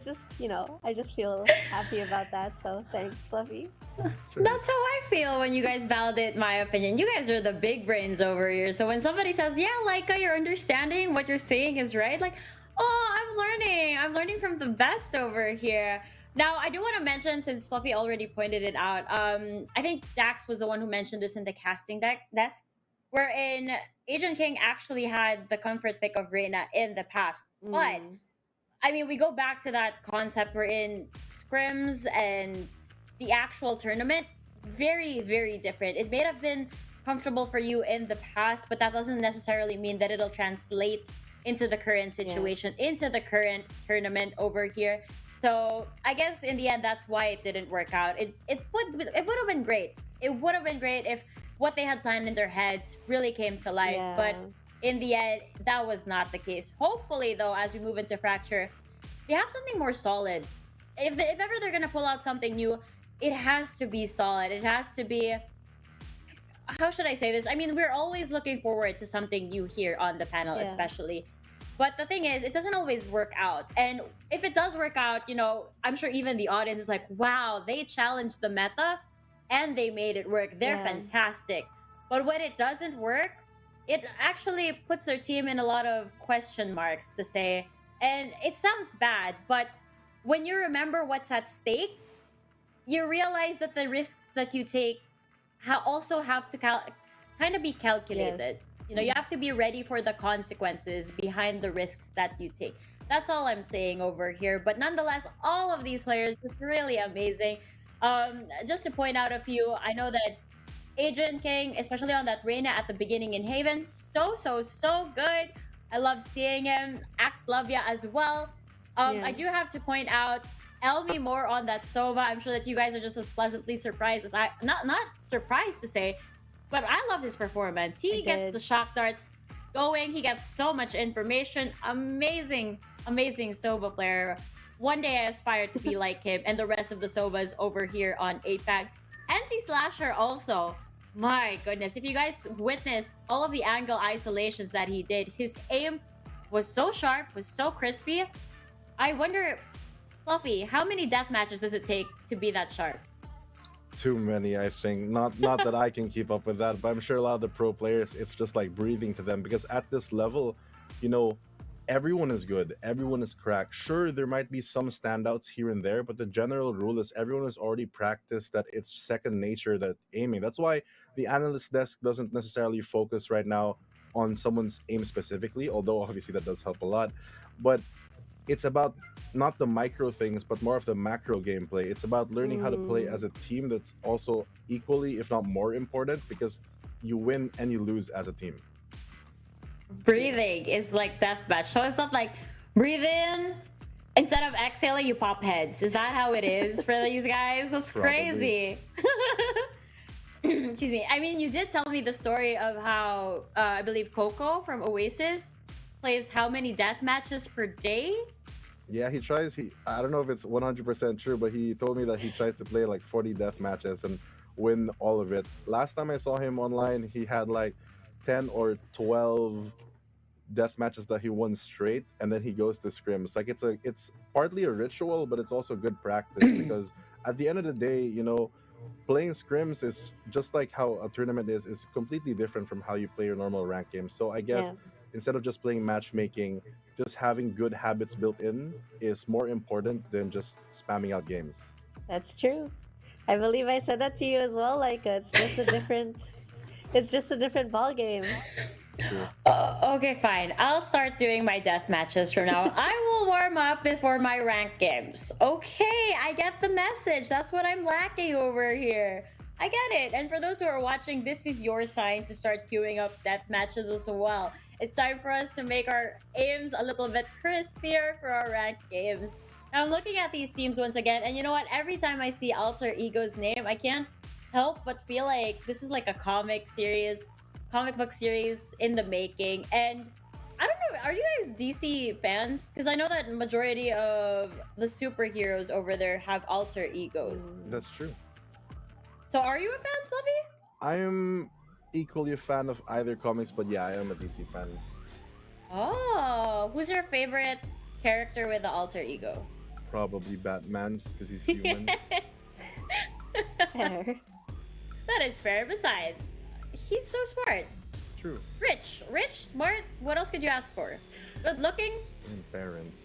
S11: I just feel happy about that. So thanks, Fluffy.
S9: That's how I feel when you guys validate my opinion. You guys are the big brains over here. So when somebody says, yeah, Laika, you're understanding what you're saying is right, like, oh, I'm learning from the best over here. Now, I do want to mention, since Fluffy already pointed it out, I think Dax was the one who mentioned this in the casting desk, wherein Agent King actually had the comfort pick of Reina in the past. But, I mean, we go back to that concept wherein scrims and the actual tournament, very, very different. It may have been comfortable for you in the past, but that doesn't necessarily mean that it'll translate into the current situation, into the current tournament over here. So I guess in the end, that's why it didn't work out. It would have been great. It would have been great if what they had planned in their heads really came to life.
S11: Yeah.
S9: But in the end, that was not the case. Hopefully, though, as we move into Fracture, they have something more solid. If ever they're gonna pull out something new, it has to be solid. It has to be, how should I say this? I mean, we're always looking forward to something new here on the panel, especially. But the thing is, it doesn't always work out. And if it does work out, I'm sure even the audience is like, wow, they challenged the meta and they made it work. They're fantastic. But when it doesn't work, it actually puts their team in a lot of question marks to say. And it sounds bad, but when you remember what's at stake, you realize that the risks that you take also have to kind of be calculated.
S11: Yes.
S9: You have to be ready for the consequences behind the risks that you take. That's all I'm saying over here. But nonetheless, all of these players was really amazing. Just to point out a few, I know that Agent King, especially on that Reina at the beginning in Haven, so good. I loved seeing him. Axe Lavia as well. I do have to point out Elmi more on that Sova. I'm sure that you guys are just as pleasantly surprised as I. Not surprised to say, but I love his performance. He gets the shock darts going. He gets so much information. Amazing Sova player. One day I aspire to be like him and the rest of the Sovas over here on APAC. NC Slasher also. My goodness, if you guys witnessed all of the angle isolations that he did, his aim was so sharp, was so crispy. I wonder, Fluffy, how many death matches does it take to be that sharp?
S12: Too many, I think. Not that I can keep up with that, but I'm sure a lot of the pro players, it's just like breathing to them, because at this level, everyone is good, everyone is cracked. Sure, there might be some standouts here and there, but the general rule is everyone has already practiced that it's second nature, that aiming. That's why the analyst desk doesn't necessarily focus right now on someone's aim specifically, although obviously that does help a lot. But it's about not the micro things, but more of the macro gameplay. It's about learning how to play as a team. That's also equally, if not more important, because you win and you lose as a team.
S9: Breathing is like deathmatch. So it's not like breathe in, instead of exhaling, you pop heads. Is that how it is for these guys? That's crazy. Excuse me. I mean, you did tell me the story of how I believe Coco from Oasis plays how many death matches per day?
S12: Yeah, he tries. I don't know if it's 100% true, but he told me that he tries to play like 40 death matches and win all of it. Last time I saw him online, he had like 10 or 12 death matches that he won straight, and then he goes to scrims. Like it's partly a ritual, but it's also good practice because at the end of the day, playing scrims is just like how a tournament is completely different from how you play your normal rank game. So I guess instead of just playing matchmaking, just having good habits built in is more important than just spamming out games.
S11: That's true. I believe I said that to you as well. Like it's just a different ball game.
S9: Okay, fine. I'll start doing my death matches from now. I will warm up before my rank games. Okay, I get the message. That's what I'm lacking over here. I get it. And for those who are watching, this is your sign to start queuing up death matches as well. It's time for us to make our aims a little bit crispier for our ranked games. Now, I'm looking at these teams once again, and you know what? Every time I see Alter Ego's name, I can't help but feel like this is like a comic book series in the making. And I don't know, are you guys DC fans? Because I know that majority of the superheroes over there have alter egos.
S12: That's true.
S9: So are you a fan, Fluffy?
S12: I am equally a fan of either comics, but yeah, I am a DC fan.
S9: Oh, who's your favorite character with the alter ego?
S12: Probably Batman, because he's human.
S9: Fair. That is fair. Besides, he's so smart.
S12: True.
S9: Rich, smart. What else could you ask for? Good looking.
S12: And parents.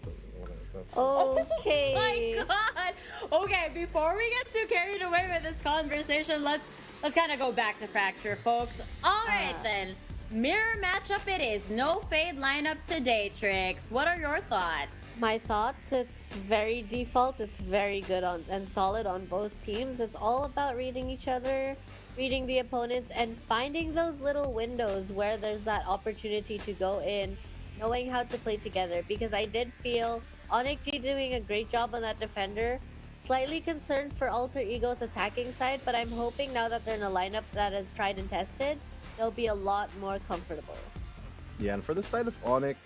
S11: Okay.
S9: Oh my god. Okay, before we get too carried away with this conversation, let's kind of go back to Fracture, folks. All right then. Mirror matchup it is. No fade lineup today, Trix. What are your thoughts?
S11: My thoughts, it's very default. It's very good and solid on both teams. It's all about reading each other, reading the opponents, and finding those little windows where there's that opportunity to go in, knowing how to play together. Because I did feel ONIC doing a great job on that defender. Slightly concerned for Alter Ego's attacking side, but I'm hoping now that they're in a lineup that is tried and tested, they'll be a lot more comfortable.
S12: Yeah, and for the side of ONIC,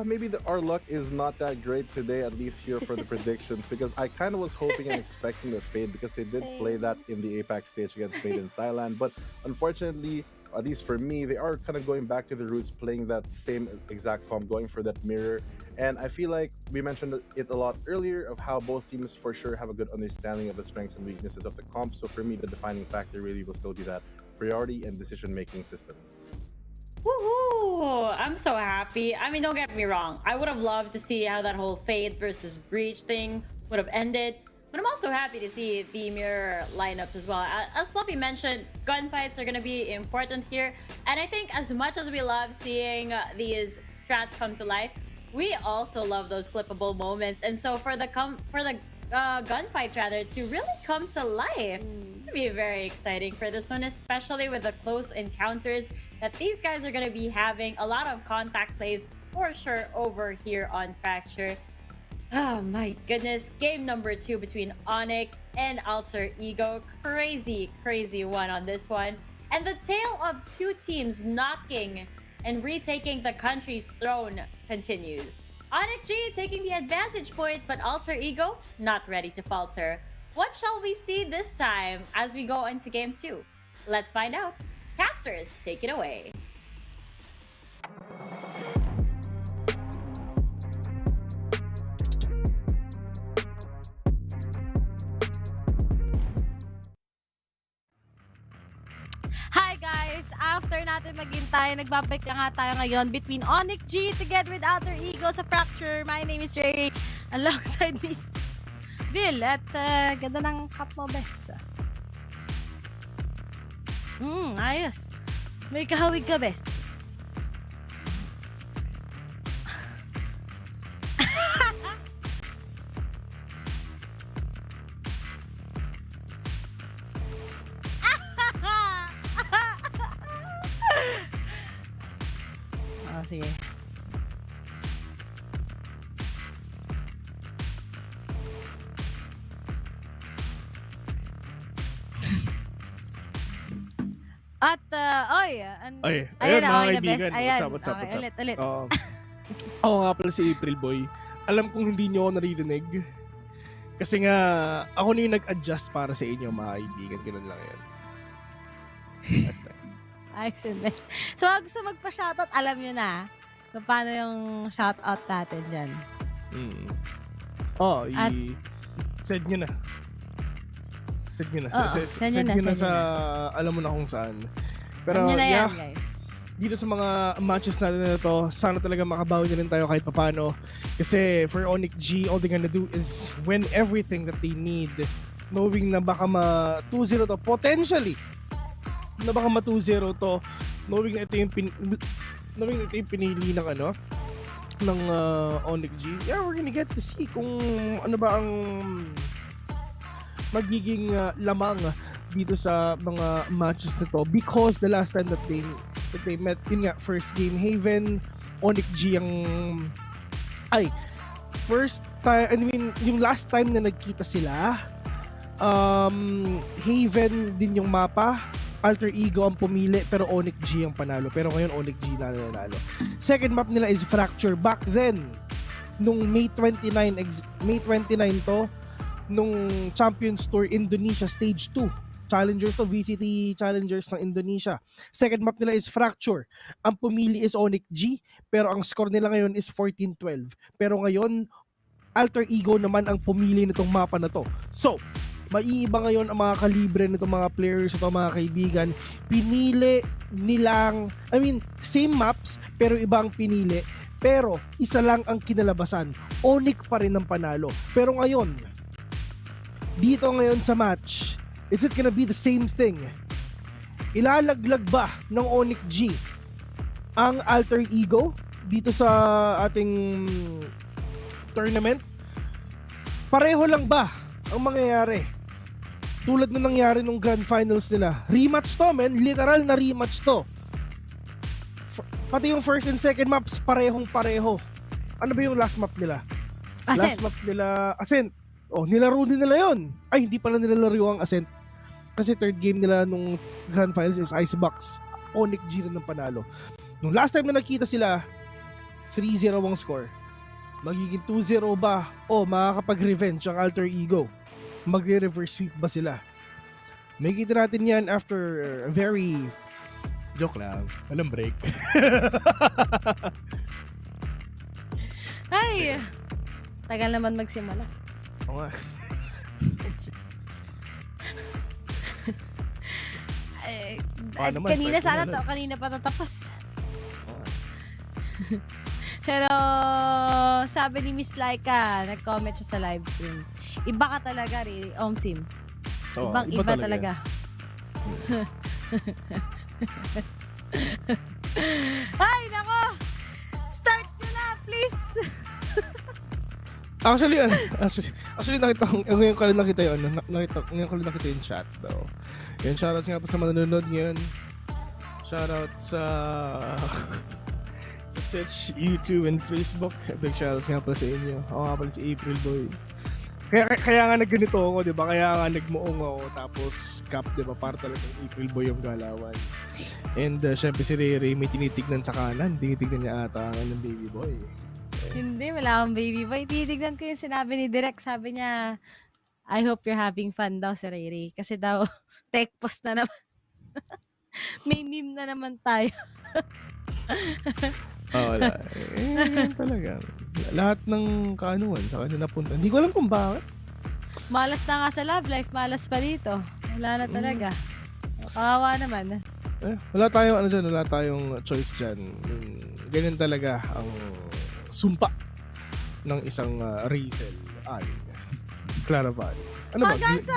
S12: maybe our luck is not that great today, at least here for the predictions, because I kind of was hoping and expecting the fade because they did play that in the APAC stage against Made in Thailand. But unfortunately, at least for me, they are kind of going back to the roots, playing that same exact comp, going for that mirror. And I feel like we mentioned it a lot earlier of how both teams for sure have a good understanding of the strengths and weaknesses of the comp. So for me, the defining factor really will still be that priority and decision-making system.
S9: Woohoo! I'm so happy. I mean, don't get me wrong. I would have loved to see how that whole Fade versus Breach thing would have ended. But I'm also happy to see the mirror lineups as well. As Fluffy mentioned, gunfights are going to be important here. And I think as much as we love seeing these strats come to life, we also love those clippable moments. And so for the gunfights rather to really come to life, it'll be very exciting for this one, especially with the close encounters that these guys are going to be having. A lot of contact plays for sure over here on Fracture. Oh my goodness, game number 2 between ONIC and Alter Ego. Crazy one on this one. And the tale of two teams knocking and retaking the country's throne continues. ONIC G taking the advantage point, but Alter Ego not ready to falter. What shall we see this time as we go into game 2? Let's find out. Casters, take it away.
S14: Hi guys! After natin maghintay, nagbabalik na nga tayo ngayon between ONIC G together with Alter Ego sa Fracture. My name is Ray, alongside Miss Vil. At ganda ng cup mo, bes. Ayos. May kahawig ka, bes. Sige. At,
S15: ayun mga kaibigan. What's up?
S14: Ulit.
S15: Ako nga pala si April Boy. Alam kong hindi nyo ako naririnig. Kasi nga, ako na yung nag-adjust para sa inyo mga kaibigan. Ganun lang yan.
S14: Ayos yun, best. So, gusto magpa-shoutout, alam nyo na kung paano yung shoutout natin dyan.
S15: Send nyo na.
S14: Send nyo na
S15: sa alam mo na kung saan. Pero
S14: send nyo na yan, guys.
S15: Dito sa mga matches natin na ito, sana talaga makabawi na rin tayo kahit papano. Kasi for ONIC G, all they're gonna do is win everything that they need. Knowing na baka 2-0 to, potentially. Na baka 2-0 to, knowing na ito yung pinili ng ng ONIC G. Yeah, we're gonna get to see kung ano ba ang magiging lamang dito sa mga matches na to because the last time that they met, yun nga, first game, Haven, ONIC G ang first time, I mean, yung last time na nagkita sila, Haven din yung mapa, Alter Ego ang pumili, pero ONIC G ang panalo. Pero ngayon, ONIC G na nanalo. Second map nila is Fracture. Back then, nung May 29 to, nung Champions Tour Indonesia Stage 2. Challengers to, VCT Challengers ng Indonesia. Second map nila is Fracture. Ang pumili is ONIC G, pero ang score nila ngayon is 14-12. Pero ngayon, Alter Ego naman ang pumili nitong mapa na to. So, maiiba ngayon ang mga kalibre nitong mga players, itong mga kaibigan. Pinili nilang, I mean, same maps, pero iba ang pinili. Pero, isa lang ang kinalabasan. ONIC pa rin ang panalo. Pero ngayon, dito ngayon sa match, is it gonna be the same thing? Ilalaglag ba ng ONIC G ang Alter Ego dito sa ating tournament? Pareho lang ba ang mangyayari? Tulad na nangyari nung grand finals nila. Rematch to, men. Literal na rematch to. Pati yung first and second maps, parehong-pareho. Ano ba yung last map nila?
S14: Ascent.
S15: Last map nila, Ascent. Oh, nilaro din nila yon. Ay, hindi pala nilalaro ang Ascent. Kasi third game nila nung grand finals is Icebox. ONIC G rin ng panalo. Nung last time na nakita sila, 3-0 ang score. Magiging 2-0 ba? O makakapag-revenge ang Alter Ego? Magre-reverse sweep ba sila? May kita natin yan after a very... Joke lang. Walang break.
S14: Ay! Tagal naman magsimula.
S15: Oo nga.
S14: Kanina sana to, kanina pa tatapos. Pero sabi ni Miss Laika, nag-comment siya sa live stream. Iba ka talaga, Omsim. Ibang iba talaga. Ay, nako! Start nyo na, please!
S15: Actually nakita ko, ngayon ko lang nakita yun, ngayon ko lang nakita yung chat daw. Yun, shoutout nga po sa mga nanonood ngayon. Shoutout sa Twitch, YouTube, and Facebook. Big shoutouts nga pala sa inyo. Ako nga pala si April Boy. Kaya nga nagganito ako, di ba? Kaya nga nagmuong ako, tapos cap, di ba? Para talagang April Boy yung galawan. And syempre si Rere may tinitignan sa kanan. Tinitignan niya ata ng baby boy.
S14: Hindi, wala akong baby boy. Tinitignan ko yung sinabi ni Direk. Sabi niya, I hope you're having fun daw si Rere. Kasi daw, tech post na naman. May meme na naman tayo.
S15: Wala. Talaga. Lahat ng kaanuan sa kanya napunta. Hindi ko alam kung bakit.
S14: Malas na nga sa love life. Malas pa dito. Wala na talaga. Kawawa naman.
S15: Wala tayong choice dyan. Ganyan talaga ang sumpa ng isang Rizel aling Claraval. Ano
S14: hanggang sa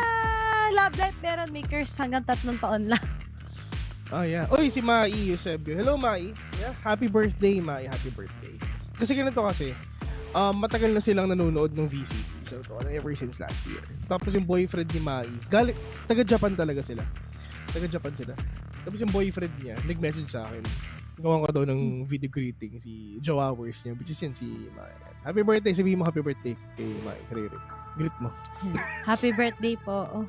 S14: love life meron makers hanggang 3 taon lang.
S15: Yeah. Oy, si Mai Eusebio. Hello, Mai. Yeah, happy birthday, Mai. Happy birthday. Kasi ganito kasi, matagal na silang nanonood ng VCT. So, ever since last year. Tapos yung boyfriend ni Mai, taga-Japan talaga sila. Taga-Japan sila. Tapos yung boyfriend niya, nag-message sa akin. Gawan ko daw ng video greeting si Joe Hours niya, which is yan si Mai. Happy birthday. Sabihin mo happy birthday kay Mai. Rere. Greet mo.
S14: Happy birthday po. Oh.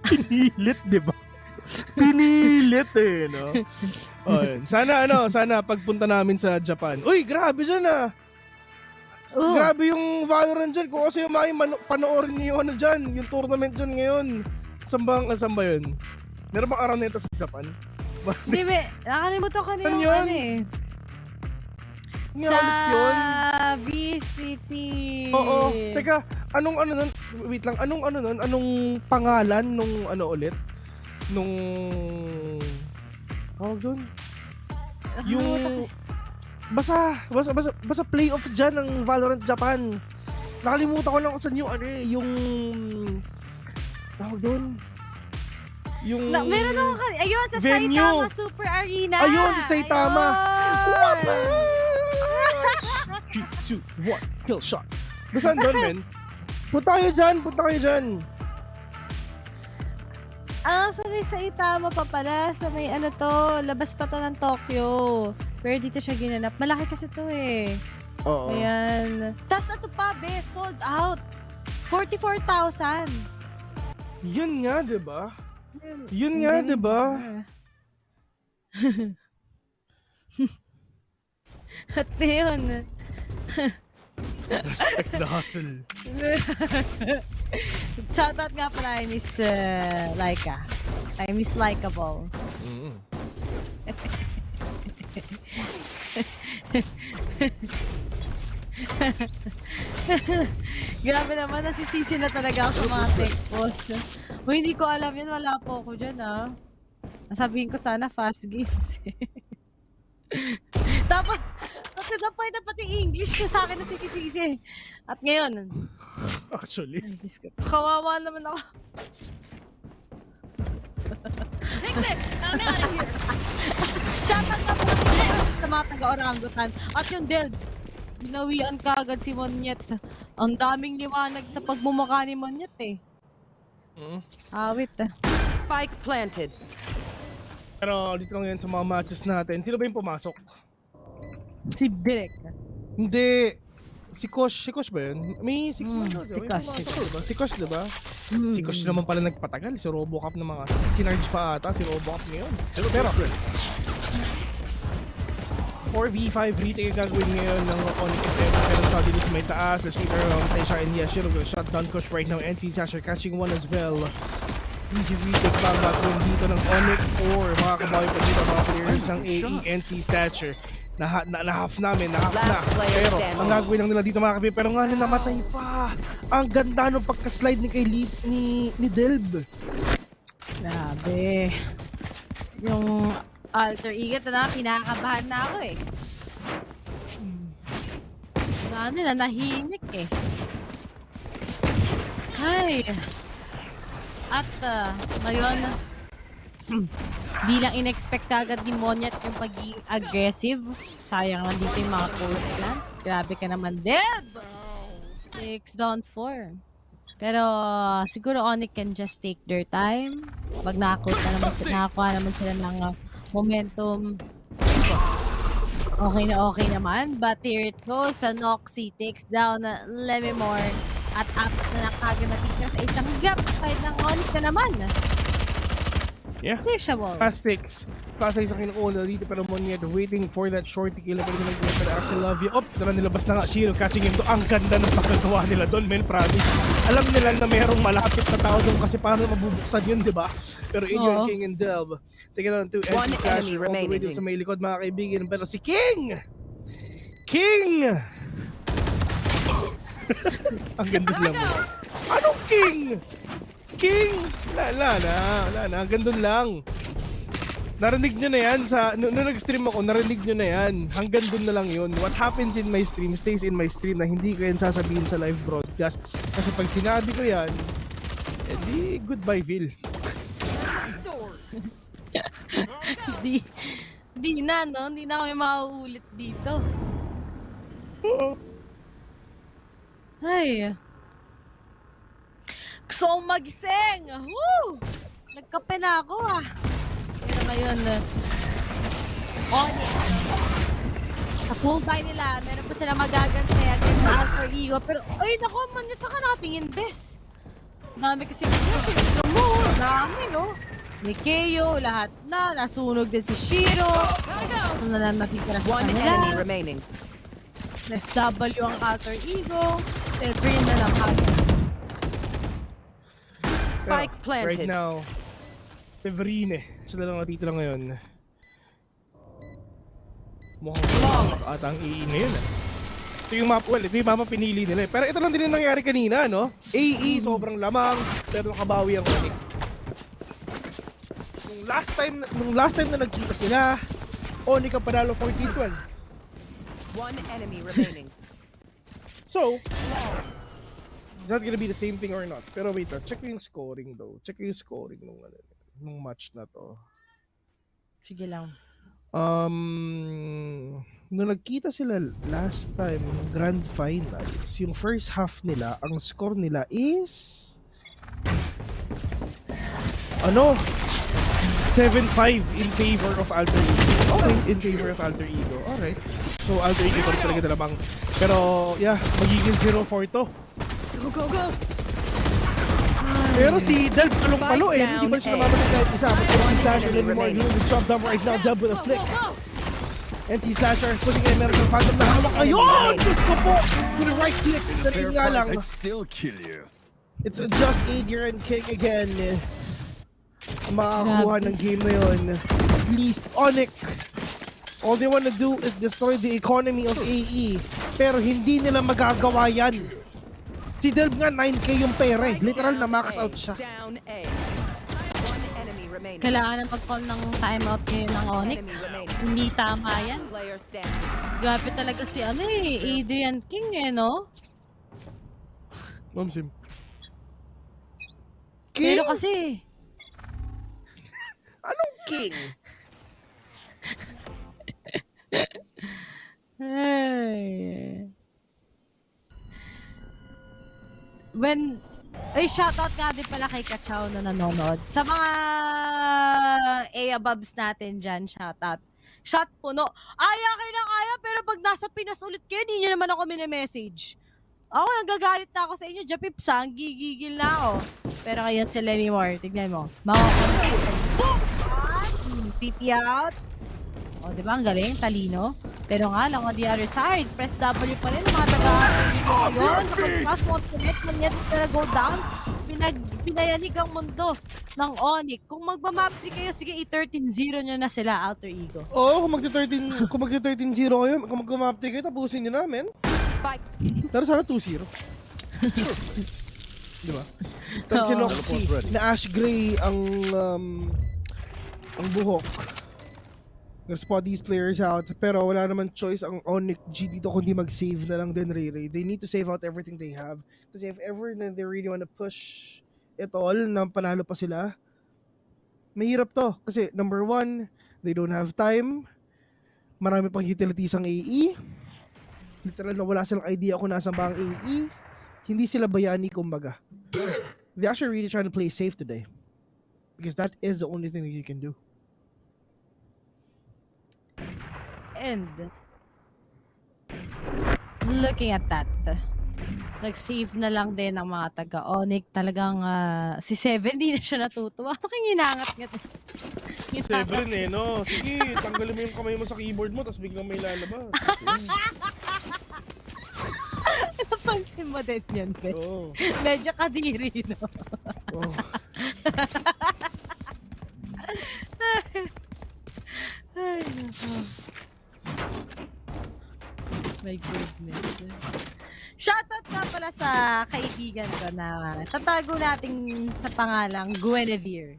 S15: Pinilit, di ba? Pinilit no? Sana pagpunta namin sa Japan. Uy, grabe dyan Grabe yung Valorant dyan. Kung kasi yung panoorin niyo yung dyan, yung tournament dyan ngayon. Saan ba yun? Meron bang Araneta sa Japan?
S14: Hindi, nakalimutan ko na yung
S15: yun?
S14: Sa VCT.
S15: Oo. Teka, anong pangalan nung ulit? Nung doon yung basta playoffs dyan ng Valorant Japan. Nakalimutan ko lang kung saan yung doon
S14: meron ako ayun sa
S15: venue.
S14: Saitama Super Arena.
S15: Ayun sa Saitama. 3, 2, 1 kill shot. Saan doon, men? Punta kayo dyan.
S14: Sa may Saitama pa pala, sa may ano to, labas pa to ng Tokyo. Pero dito siya ginanap. Malaki kasi to eh.
S15: Oo.
S14: Ayan. Tapos ito pa, be, sold out. 44,000.
S15: Yun nga, di ba? Yun nga, di ba?
S14: At yun.
S15: Respect the hustle.
S14: Shoutout nga pala kay Miss Laika. Kay Miss Likeable. Grabe naman, nasisisi na talaga ako sa mga tech post. Hindi ko alam yan, wala po ako dyan Sabihin ko sana fast games. Tapos, sa point na pati English siya sa akin na sisi. At ngayon,
S15: actually,
S14: kawawa naman ako.
S16: Take this! I'm out of here!
S14: Shoutout na po sa mga taga-orangutan. At yung Delb, binawian ka agad si Monyet. Ang daming liwanag sa pagmumukha ni Monyet eh. Awit
S16: Spike planted.
S15: Pero dito lang yan sa mga matches natin. Sino ba yung pumasok?
S14: Si Direk.
S15: Hindi. Si Kosh ba yun? May 6 months na. Si Kosh, diba? Si Kosh naman pala nagpatagal. Si Robocop na mga sinarge pa ata. Si Robocop ngayon. Pero 4v5 retake ang gagawin ngayon ng ONIC FM. Pero sabi dito sa may taas. Let's see there. Taysha and Yashiro will shut down Kosh right now. And si Sasha catching one as well. Easy retake pa ang gagawin dito ng ONIC or mga kabawi pa dito mga players ng AE and si Stature. Na-half namin, na-half na. Pero ang gagawin lang nila dito mga kabawi. Pero nga namatay pa. Ang ganda ng pagka-slide ni Delb.
S14: Grabe. Yung alter ego na kinakabahan na ako eh. Nahimik eh. Ay. At ngayon, di lang in-expect agad ni Monyet yung pagiging aggressive. Sayang lang dito yung mga post plan. Grabe ka naman, Deb! 6 down 4. Pero siguro ONIC can just take their time. Pag nakakuha naman sila ng momentum, okay naman. But here it goes. Noxy takes down Lemimore. At up na nakagad natin sa isang grab side ng ONIC na naman.
S15: Yeah. Fast takes. Fast takes ang kinukuha dito pero Monyet waiting for that shorty kill. Pero nag-get na Axel Love you. Tara nilabas na nga. Shiro catching him to. Ang ganda ng pagkagawa nila doon, men, promise. Alam nila na mayroong malapit na tao doon kasi paano mabubuksan yun, di ba? Pero Ilion, King, and Delb. Take it on to empty cash. All the way doon sa may likod, mga kaibigan. Pero si King! Ang ganda lang mo. Anong King? Wala na. Hanggang doon lang. Narinig nyo na yan. Nung nag-stream ako, narinig nyo na yan. Hanggang doon na lang yun. What happens in my stream stays in my stream na hindi ko yan sasabihin sa live broadcast. Kasi pag sinabi ko yan, edi goodbye, Phil.
S14: Di na kami makaulit dito. Ay. Gusto kong magising! Woo! Nagkape na ako Pero ngayon, ONIC. Sa full buy nila, meron pa sila magagantay against sa alter ego. Pero, ay nako, Monyet, saka nakatingin best. Dami kasi dami, no? May KO, lahat na. Nasunog din si Shiro. Ito na lang natitira sa kanila.
S16: One enemy remaining.
S14: SW ang alter ego. Green na lang kagad.
S16: Spike planted.
S15: Right now, Severine. Sila lang natitira ngayon. Mukhang at ang EE ngayon. Ito yung map, ito yung mapa pinili nila. Pero ito lang din yung nangyari kanina, no? AE, sobrang lamang. Pero nakabawi ang ONIC. Nung last time na nagkita sila, ONIC ang panalo 14-12.
S16: One enemy remaining.
S15: So, is that gonna be the same thing or not? Pero wait, check yung scoring though. Check yung scoring nung match na to.
S14: Sige lang.
S15: Nung nagkita sila last time, Grand Finals, yung first half nila, ang score nila is Ano? 7-5 in favor of Alter Ego. Okay, in favor of Alter Ego. Alright. So, Alter Ego pa rin talaga dalabang. Pero, yeah, magiging 0-4 to.
S16: Go, go, go!
S15: Pero si Delp palong-palo eh. Hindi pa siya namamatay kahit isa. But NC Slasher a little more doing the chop down right now. Delp with a flick. NC Slasher pushing in. Meron kang phantom na hawak. Ayun! Diyos ko po! With a right click. Dating nga lang.
S17: I'd still kill you.
S15: It's just Adrian King again. Makakuha ng game na yun. At least ONIC. All they wanna do is destroy the economy of AE. Pero hindi nila magagawa yan. Si Delb nga 9k yung pera eh. Literal na max out siya.
S14: Kailangan ng pag-call ng timeout ngayon ng ONIC. Hindi tama yan. Grabe talaga si Adrian King eh, no?
S15: Momsim.
S14: King? Pero kasi...
S15: Anong King?
S14: Shoutout nga din pala kay Kachaw na nanonood. Sa mga A-abobs natin dyan, shoutout. Shot puno. Aya kayo na kaya, pero pag nasa Pinas ulit kayo, hindi nyo naman ako mini-message. Ako, nagagalit na ako sa inyo. Japips, gigigil na ako. Pero ngayon si Lenny Moore, tignan mo. TP out. O, diba? Ang galing, talino. Pero nga lang, on the other side, press W pa rin. Mga taga-Yun, nakapag-pass won't connect. Yet is gonna go down. Pinayanig ang mundo ng ONIC. Kung magmamap 3 kayo, sige, i-13-0 nyo na sila, Alter Ego.
S15: Oo, kung magti-13-0 kayo, kung magmamap 3 kayo, tapusin nyo namin. Pero sana 2-0. Diba? Pero si Noxy, na Ash Gray ang buhok. Spot these players out, pero wala naman choice ang ONIC G dito kundi mag-save na lang din Ray. They need to save out everything they have. Kasi if ever na they really wanna push it all, na panalo pa sila, mahirap to. Kasi number 1, they don't have time. Marami pang utilities ang AE. Literal na wala silang idea kung nasan ba ang AE. Hindi sila bayani kumbaga. They actually really trying to play safe today. Because that is the only thing that you can do.
S14: And looking at that, nag-save na lang din ang mga taga-ONIC. Talagang si Seven, di na siya natutuwa. Bakit hinangat-ngat?
S15: Seven eh, no? Sige, tanggalin mo yung kamay mo sa keyboard mo, tapos biglang may lalabas.
S14: Napansin mo din yan, Bes.
S15: Oh.
S14: Medyo kadiri, no?
S15: Oh.
S14: Ay, nako. My goodness. Shoutout nga pala sa kaibigan ko na tatago natin sa pangalang Guinevere.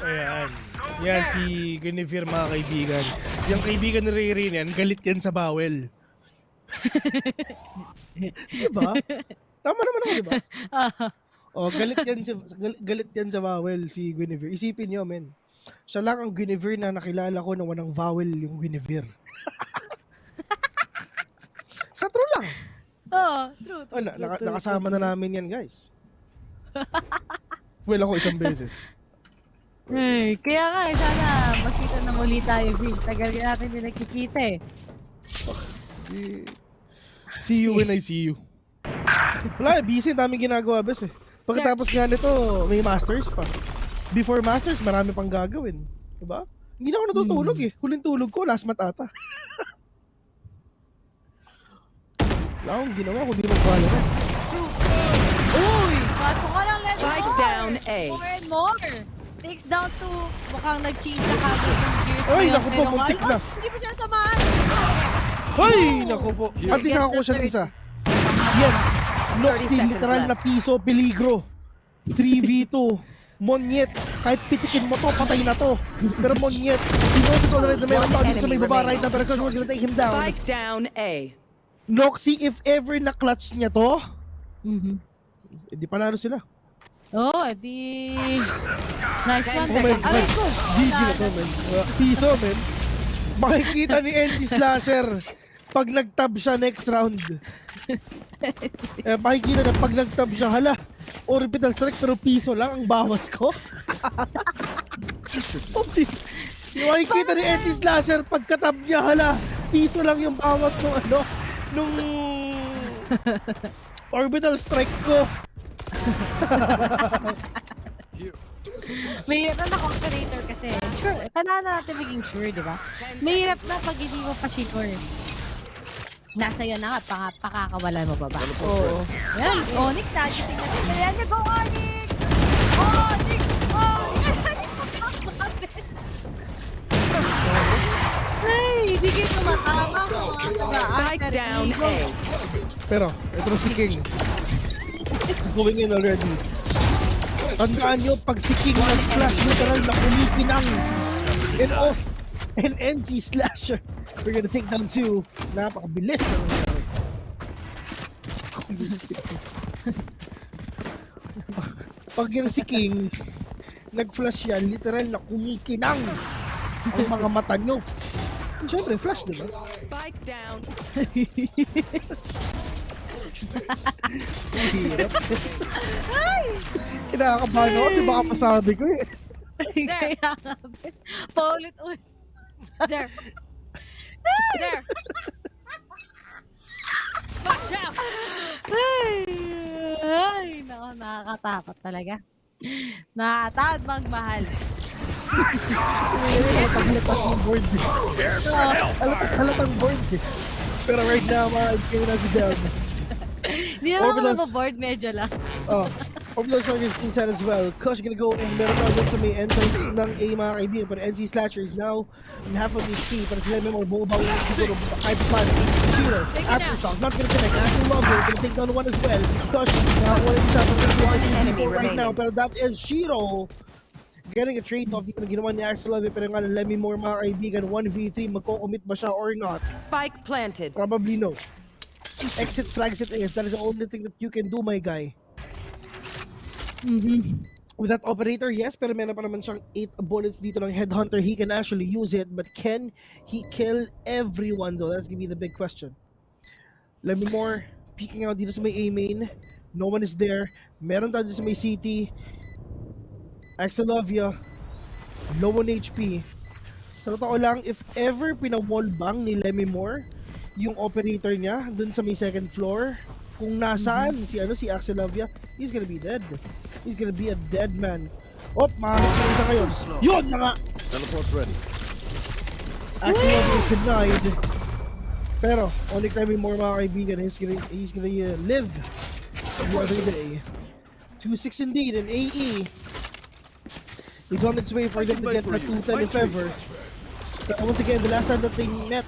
S15: Ayan. Yan si Guinevere, mga kaibigan. Yung kaibigan ni Ray yan, galit yan sa bawel. Diba? Tama naman ako, diba? Oh, galit yan sa bawel si Guinevere. Isipin nyo, men. Siya lang ang Guinevere na nakilala ko na walang vowel yung Guinevere. Sa true lang.
S14: Oo, true.
S15: Nakasama na namin yan, guys. Well, ako isang beses.
S14: Ay, kaya nga, sana makita na muli tayo, Vin. Tagal natin din nakikita eh.
S15: See you when I see you. Wala, busy. Daming ginagawa, bes eh. Pagkatapos nga nito, may masters pa. Before masters, marami pang gagawin. Diba? Hindi na ako natutulog eh. Huling tulog ko, last mat ata. Wala akong ginawa kung di mag-Valorant.
S14: Uy! Kaso ka lang, let's go!
S16: Spike down A.
S14: More and more. Takes down to mukhang nag-change na kagad yung gears.
S15: Ay, naku po, muntik na.
S14: Hindi pa siya natamaan.
S15: Ay, naku po. At least ako siya isa. Yes. Noxy, literal na piso, peligro. 3v2. Monyet. Kahit pitikin mo to, patay na to. Pero Monyet, sinosi ko na rin na meron pa dito sa may baba right na, pero we're gonna take him down.
S16: Spike down A.
S15: Noxy, if ever na-clutch niya to, di panalo sila.
S14: Oh, di... Nice one.
S15: Oh, man. GG na to, man. Piso, man. Makikita ni NC Slasher pag nag-tab siya next round. Makikita na pag nag-tab siya, hala, orbital strike pero piso lang ang bawas ko. Yung makikita ni Eddie Slasher, pagkatab niya, hala, piso lang yung bawas nung orbital strike ko.
S14: Mahirap na operator kasi. Sure, kailangan natin maging sure, di ba? Mahirap na pag hindi mo pa sure. Nasa yun na nga, pakakawalan mo ba ba?
S15: Oo.
S14: Yan, ONIC, nagising natin. Ayan niya, go ONIC! ONIC! Ay, hindi kayo tumatama.
S16: Spike down A.
S15: Pero, ito na si King. Going in already. Tandaan nyo, pag si King nag-flash literal na kumikinang and NC Slasher, we're gonna take down 2. Napakabilis na nangyari. Pag yung si King nag-flash yan, literal na kumikinang ang mga mata nyo. Siyempre, flash, diba?
S16: Spike down.
S15: Hirap. Kinakabahan ako kasi baka masabi ko eh.
S14: Kaya nga, paulit-ulit.
S16: There. There. Watch out.
S14: Ay, nako, nakakatakot talaga. Nakakatakot magmahal.
S15: Halatang board. Halatang board. Pero right now, kayo na si Del.
S14: Hindi naman ako board, medyo lang.
S15: Orbital Strike is inside as well. Kush gonna go and meron na doon sa may entrance ng A mga kaibigan. Pero NC Slasher is now in half of HP. Pero sila may mga buo-bawi siguro. Kahit pa, Shooter, Aftershock, not gonna connect. Asking Love gonna take down one as well. Kush, nakakuha na isa. Right now, pero that is Shiro. Getting a trade-off dito na ginawa ni Axel Love. Pero nga, let me more mga kaibigan. 1v3, magko-commit ba siya or not?
S16: Spike planted.
S15: Probably no. Exit flags it is. That is the only thing that you can do, my guy. With that operator, yes, pero meron pa naman siyang 8 bullets dito ng Headhunter. He can actually use it, but can he kill everyone though? That's gonna be the big question. Let me more peeking out dito sa may A main. No one is there. Meron tayo sa may CT. Axelovia, low on HP. Sa totoo lang, if ever pina-wallbang ni Lemmy Moore yung operator niya dun sa may second floor, kung nasaan si Axelovia, he's gonna be dead. He's gonna be a dead man. Makakita na ngayon. Yun na nga!
S12: Teleport's ready.
S15: Axelovia is denied. Pero, only time more mga kaibigan, he's gonna live the other day. 2-6 indeed, and AE is on its way for them to get that 2-10 if ever. But once again, the last time that they met,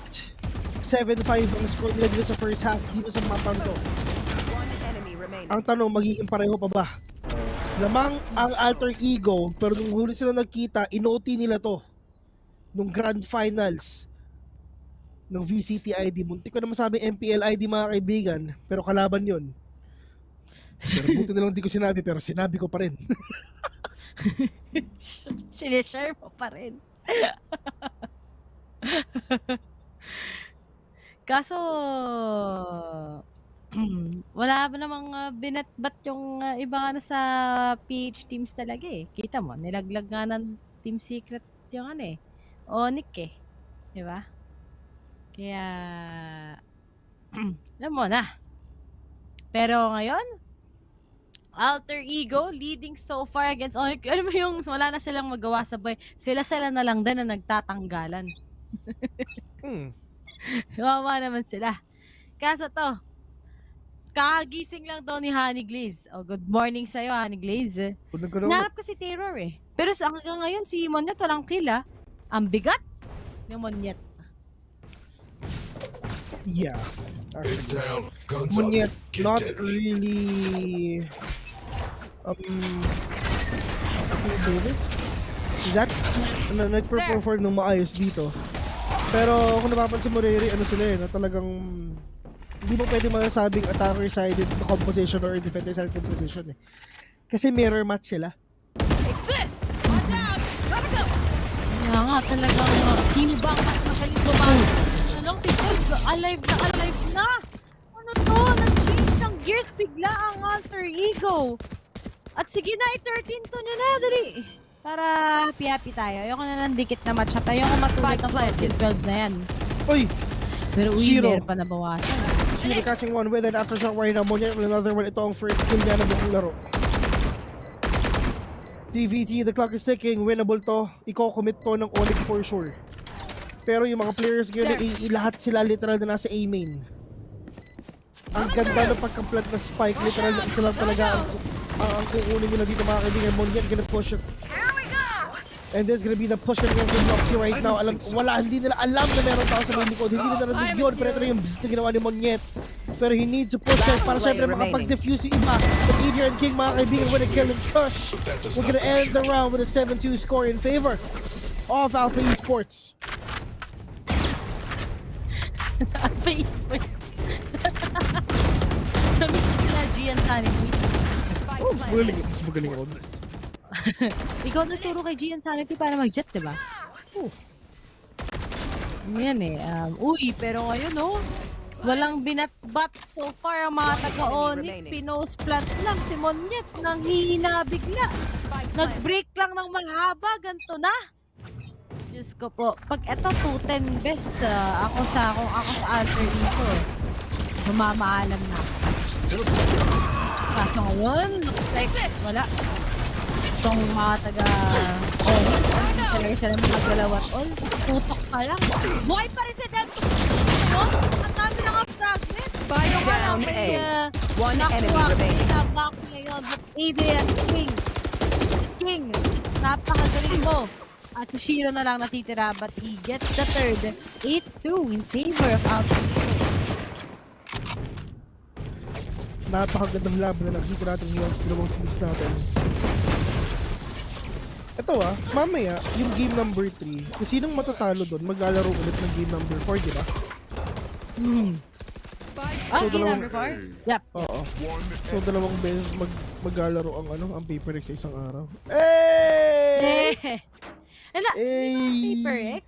S15: 7-5 ang score nila dito sa first half dito sa mapang to. Ang tanong, magiging pareho pa ba? Lamang ang alter ego, pero nung huli sila nagkita, inoti nila to nung grand finals ng VCT ID. Muntik ko na masabi MPL ID mga kaibigan, pero kalaban yun. Pero buti na lang di ko sinabi, pero sinabi ko pa rin.
S14: Sinishare mo pa rin. Kaso, wala ba namang binatbat yung iba nga sa PH teams talaga eh. Kita mo, nilaglag nga ng Team Secret yung ONIC eh. Diba? Kaya, alam mo na. Pero ngayon, Alter Ego leading so far against ONIC. Ano mo yung wala na silang magawa sa boy. Sila na lang din na nagtatanggalan. Wawa naman sila. Kaso to, kagising lang daw ni Honey Glaze. Good morning sa'yo, Honey Glaze. Narap ko si Terror eh. Pero hanggang ngayon, si Monyet walang kill ah. Ang bigat ni Monyet.
S15: Yeah. Monyet, not really... how can I say this? That, nag-perform ng maayos dito. Pero kung napapansin mo, Riri, sila na talagang hindi mo pwede masasabing attacker-sided composition or defender-sided composition eh. Kasi mirror match sila.
S16: Take this! Watch out! Gotta go!
S14: Kaya nga talagang sino ba ang mas masalit bumago? Si Gold, alive na! Ano to? Nag-change ng gears bigla ang Alter Ego. At sige na, 13 to nyo na, dali. Para happy-happy tayo. Ayoko na lang dikit na matchup. Ayoko matulad ng 14-12 na yan.
S15: Uy!
S14: Pero uy,
S15: Shiro.
S14: meron pa nabawasan.
S15: Shiro catching one with an aftershock right now. Monyet with another one. Ito ang first kill niya na buong laro. 3VT, the clock is ticking. Winnable to. Iko-commit to ng ONIC for sure. Pero yung mga players ngayon, lahat sila literal na nasa A main. Ang ganda ng pagka-plant na spike. Literal na isa lang talaga ang kukunin nila dito mga kaibigan. Monyet gonna push it. And this is gonna be the push again from Xerxia right now. Hindi nila alam na meron tao sa may likod. Hindi nila narinig yun. Pero ito na yung bzz na ginawa ni Monyet. Pero he needs to push it para syempre makapag-defuse yung iba. But Adrian King, mga kaibigan, with a kill and push. We're gonna end the round with a 7-2 score in favor of Alpha Esports.
S14: Alpha Esports. Namiss ko sila Gian Sanity.
S15: Oh, mas magaling ako.
S14: Ikaw nagturo kay Gian Sanity para mag-jet, diba? Yan eh. Uy, pero ngayon walang binatbat so far ang mga taga-ONIC. Pinost-plant lang si Monyet nang hihina bigla. Nag-break lang ng mahaba, ganito na. Diyos ko po. Pag eto 210 best, ako sa alter dito. Mamamaalam na. Kaso ngayon, looks like wala. Itong mga taga-ONIC, talaga sila mga galawat all. Tutok pa lang. Buhay pa rin si Dento. Ang dami na nga progress.
S16: Spike down A. One enemy remaining.
S14: Back ngayon, but Adrian King, napakagaling mo. At si Shiro na lang natitira, but he gets the third. 8-2 in favor of Alpha.
S15: Napakagandang laban na nakikita natin yung dalawang teams natin. Ito mamaya, yung game number 3, kung sinong matatalo doon, maglalaro ulit ng game number 4, di ba?
S14: Game number 4? Yep.
S15: Oo. So, dalawang beses maglalaro ang Paper X sa isang araw. Hey!
S14: Paper X?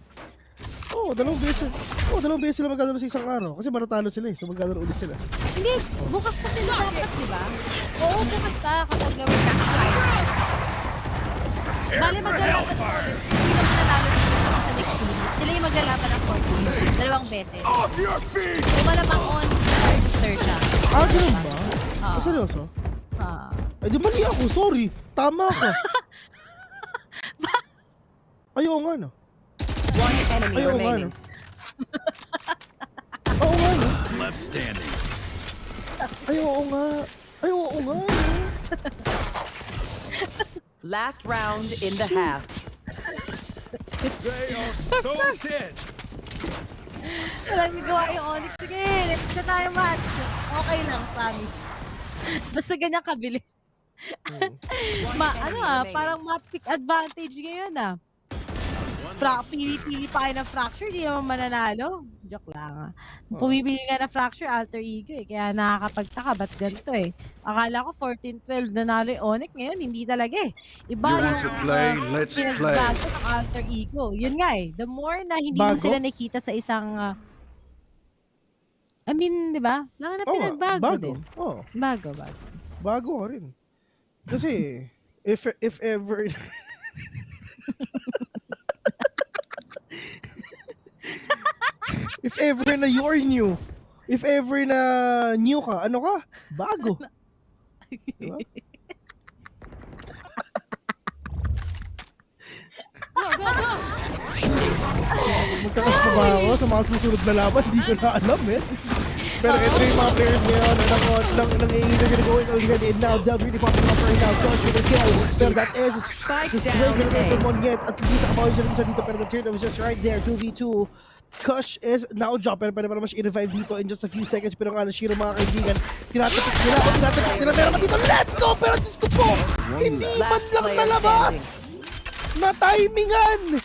S15: Dalawang beses sila maglalaro sa isang araw. Kasi matatalo sila so maglalaro ulit sila.
S14: Hindi, bukas pa sila dapat, di ba? Oo, bukas pa kapag gawin ka. Bale, maglalaban ng 14. Hindi na mananalo dito sa next game. Sila yung maglalaban ng 14. Dalawang beses. So, malamang on Xerxia.
S15: Ganun ba? Seryoso? Di mali ako, sorry. Tama ka. Ayaw nga no.
S16: One enemy remaining.
S15: Oo nga no.
S17: Left standing.
S15: Ayaw nga.
S16: Last round in the half.
S17: They are so dead.
S14: Walang nagawa yung ONIC. Sige, next na tayo match. Okay lang, Sammy. Basta ganyan kabilis. Parang ma-pick advantage ngayon Pili-pili pa kayo ng fracture, di naman mananalo. Joke lang Pumibili nga na fracture, alter ego kaya nakakapagtaka, ba't ganito Akala ko 14-12 nanalo yung ONIC, ngayon hindi talaga Iba yung pinagbago ng alter ego. Yun nga the more na hindi mo sila nakita sa isang di ba? Lang na pinagbago din.
S15: Bago rin. Kasi, if ever if ever na you're new, if ever na new ka, ano ka? Bago. Diba? Magkakas pa ba ako sa mga susunod na laban? Hindi ko na alam Pero ito yung mga players ngayon ng AE they're gonna go in already and now they'll really popping up right now. Josh with a kill. Pero that is the swing from Monyet. At least nakabawi siya isa dito pero the turn was just right there. 2v2. Kush is now drop pero pwede pa naman siya i-revive dito in just a few seconds pero nga na Shiro mga kaibigan tinatapik nila pero dito let's go pero Diyos ko po hindi man lang nalabas na timingan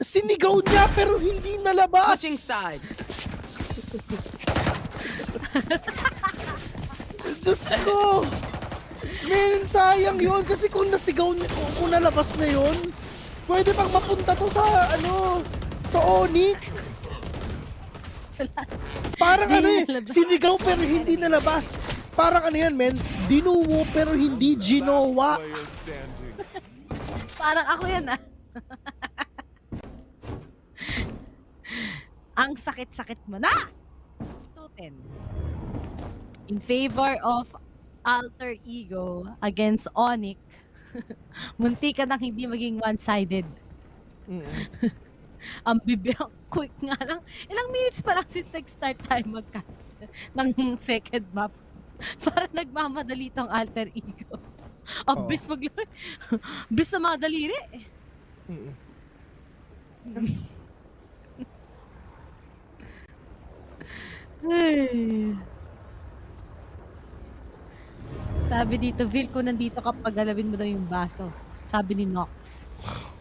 S15: sinigaw niya pero hindi nalabas
S16: switching sides.
S15: Diyos ko man sayang yun kasi kung nasigaw niya kung nalabas na yun pwede pang mapunta to sa sa ONIC. Parang sinigaw pero hindi nalabas. Parang yan men, Dinuwo pero hindi ginawa.
S14: Parang ako yan ah. Ang sakit-sakit mo na! 2-10. In favor of Alter Ego against ONIC, munti ka nang hindi maging one-sided. Ang bibiyang quick nga lang. Ilang minutes pa lang since nag-start tayo mag-cast ng second map. Para nagmamadali tong Alter Ego. Ang bis maglaro. Bis na mga daliri. Ay. Sabi dito, Vil, kung nandito ka, pagalawin mo daw yung baso. Sabi ni Nox.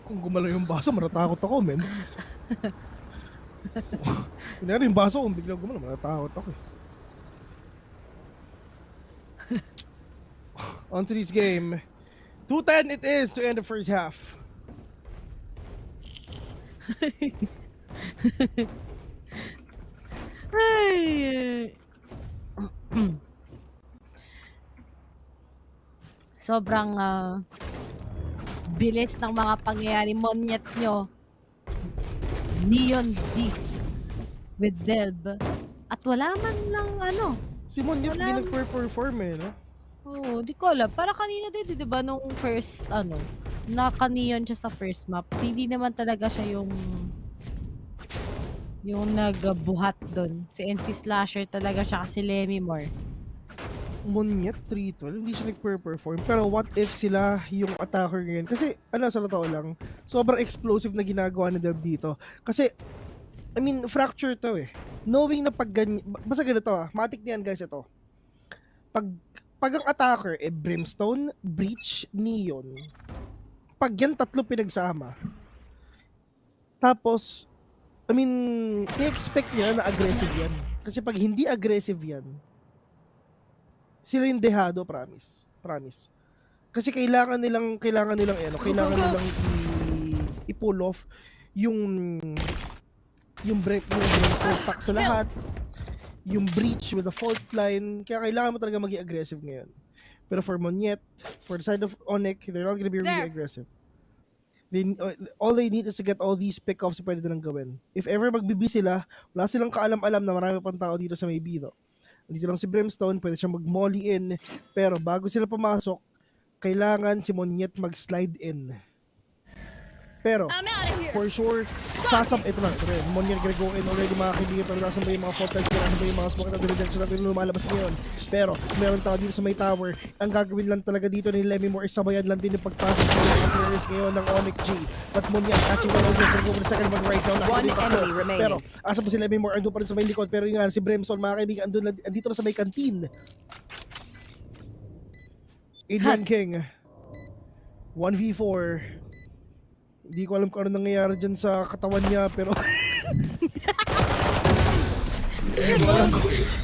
S15: Kung gumalaw yung baso, matatakot ako, men. Kunyari yung baso, kung biglang gumalaw, matatakot ako eh. On to this game. 2-10 it is to end the first half.
S14: Ay. Sobrang bilis ng mga pangyayari. Monyet nyo. Neon Beef with Delb. At wala man lang ano.
S15: Si Monyet hindi nag-perform eh, no?
S14: Oo, di ko alam. Para kanina din, di ba, nung first, naka-neon siya sa first map. Hindi naman talaga siya yung nagbuhat doon. Si NC Slasher talaga siya kasi Lemmy Moore.
S15: Monyet 3-12, hindi siya nag-perform. Pero what if sila yung attacker ngayon? Kasi, sa totoo lang, sobrang explosive na ginagawa ni Delb dito. Kasi, fracture to eh. Knowing na pag ganyan, basta ganito matik niyan guys ito. Pag ang attacker Brimstone, Breach, Neon. Pag yan tatlo pinagsama. Tapos, i-expect niya na aggressive yan. Kasi pag hindi aggressive yan, sila yung dehado, promise. Kasi kailangan nilang i-pull off yung break pack sa lahat, yung breach with the fault line. Kaya kailangan mo talaga maging aggressive ngayon. Pero for Monyet, for the side of ONIC, they're not gonna be really aggressive. All they need is to get all these pick-offs pwede nilang gawin. If ever magbibi sila, wala silang kaalam-alam na marami pang tao dito sa may B, no? Dito lang si Brimstone, pwede siya mag-molly in. Pero bago sila pumasok, kailangan si Monyet mag-slide in. Pero, for sure, ito na. Monyet gonna go in already mga kaibigan. Pero nasan ba yung mga fault lines? Nasan ba yung mga smoke na direction natin lumalabas ngayon? Pero, meron tao dito sa may tower. Ang gagawin lang talaga dito ni Lemmy Moore is sabayan lang din yung pagpasok sa mga players ngayon ng ONIC G. But Monyet catching one over for the second one right now.
S16: One enemy remaining.
S15: Pero, asa po si Lemmy Moore? Andun pa rin sa may likod. Pero yung si Brimstone, mga kaibigan, andito na sa may canteen. Adrian King. 1v4. Hindi ko alam kung ano nangyayari dyan sa katawan niya, pero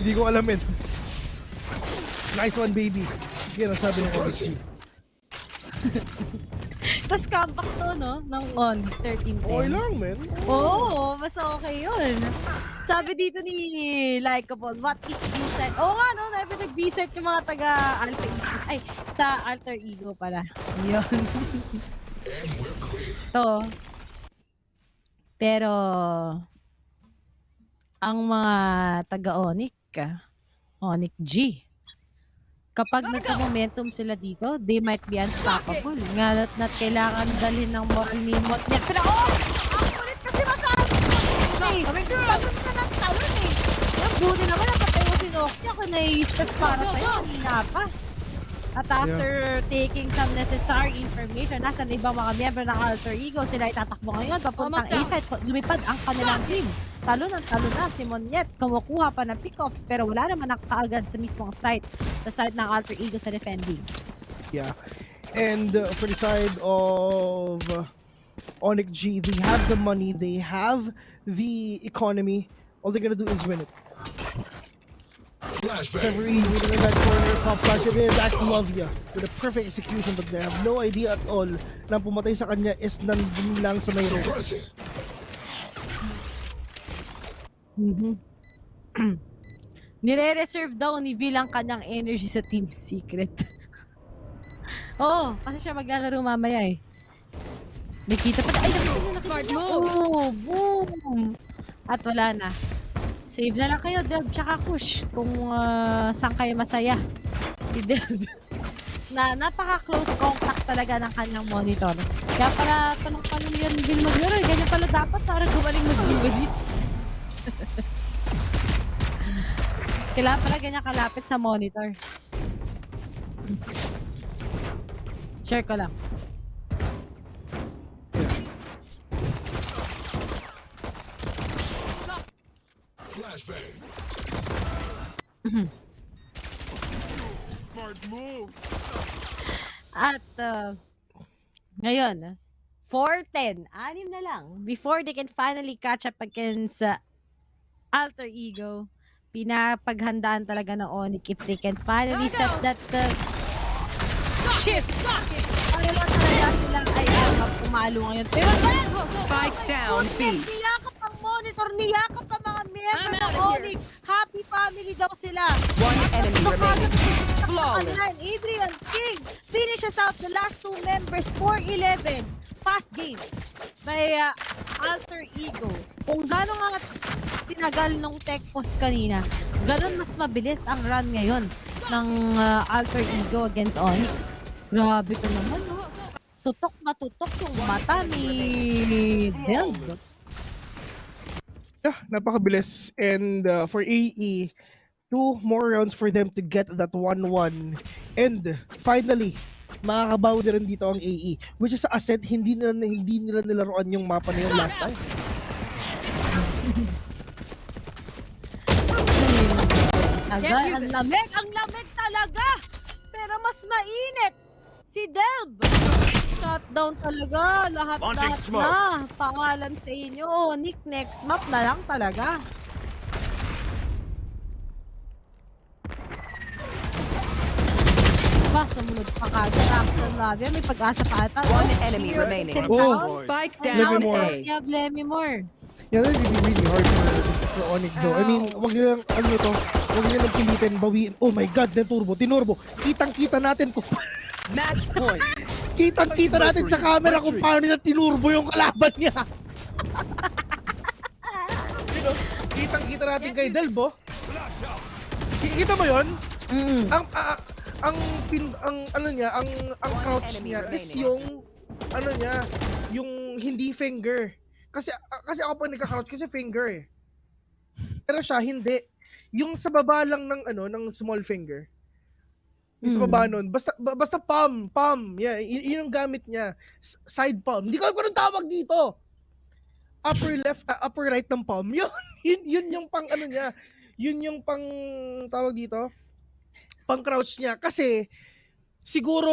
S15: hindi ko alam eh. Nice one, baby. Yan ang sabi ng ONIC.
S14: Tapos comeback to, no? Ng on 13-10.
S15: Okay lang, man.
S14: Oo, mas okay yun. Sabi dito ni Likeable, what is B-set? Oo nga, no? Never nag-B-set yung mga taga-Alpha Esports. Ay, sa Alter Ego pala. Yun. To. Pero ang mga taga-ONIC, ONIC G, kapag nagka-momentum sila dito, they might be unstoppable. Ngalat na kailangan dalhin ng moral ni Monyet. Pero ang kulit kasi masyado. Talon ka ng talon eh. Yung buti naman napatay mo si Xerxia kung nai-stress para sa'yo. Kanina pa. At after taking some necessary information, nasa ibang mga miyembro ng Alter Ego, sila itatakbo ngayon papuntang A-side. Lumipad ang kanilang team. Talo na si Monyet. Kumukuha pa ng pick-offs pero wala naman kaagad sa mismong site. Sa side ng Alter Ego sa defending.
S15: Yeah. And for the side of ONIC G, they have the money, they have the economy. All they're gonna do is win it. Severie waiting in that corner, pop flash it is, Xerxia with a perfect execution, but they have no idea at all na pumatay sa kanya is nandun lang sa may ropes.
S14: Nire-reserve daw ni Vil ang kanyang energy sa Team Secret. Oo, kasi siya maglalaro mamaya eh. Nakita pa. Ay, nakita niyo. Oh, boom! At wala na. Save na lang kayo, Delb, tsaka Kush, kung saan kayo masaya. Si Delb. Na napaka-close contact talaga ng kanyang monitor. Kaya para tanong yan ni Vil maglaro, ganyan pala dapat para gumaling mag-duelist. Kailangan pala ganyan kalapit sa monitor. Share ko lang.
S5: Flashbang. Smart move.
S14: At ngayon, 4-10, 6 na lang before they can finally catch up against Alter Ego. Pinapaghandaan talaga ng ONIC if they can finally set that shift. Ano lang talaga silang ay pumalo ngayon. Pero
S16: Spike down, B.
S14: niyakap ang monitor, niyakap ang mga member ng ONIC. Happy family daw sila.
S16: One enemy remaining. Flawless.
S14: Adrian King finishes out the last 2 members, 4-11. Fast game by Alter Ego. Kung gano'n nga tinagal nung tech pause kanina, gano'n mas mabilis ang run ngayon ng Alter Ego against ONIC. Grabe ka naman. Tutok na tutok yung mata ni Delb.
S15: Yeah, napakabilis. And for AE, 2 more rounds for them to get that 1-1. And finally, makakabaw din rin dito ang AE. Which is asset, hindi nila nilaruan yung mapa na yung last time.
S14: Ang lamig talaga! Pero mas mainit si Delb! Shutdown talaga, lahat na. Pangalan sa inyo, Nick, next map na lang talaga. Sumunod pa kagad after Lavia. May pag-asa pa ata.
S16: One enemy remaining. Spike down A.
S14: You have Lemmy more.
S15: Yeah, that's really hard for ONIC though. I mean, wag nilang, wag nilang pilitin, bawiin. Oh my God, tinurbo. Kitang-kita natin kung
S16: match point.
S15: Kitang-kita natin sa camera kung paano niya tinurbo yung kalaban niya. Kitang-kita natin kay Delbo. Kita mo yun? Ang crouch niya is yung yung hindi finger. Kasi ako pa nagka-crouch kasi finger eh. Pero siya hindi. Yung sa baba lang ng small finger. Yung sa baba nun, basta palm. Yeah, yun yung gamit niya. Side palm. Hindi ko alam kung anong tawag dito. Upper left, upper right ng palm. Yun yung pang niya. Yun yung pang tawag dito. Pang crouch niya kasi siguro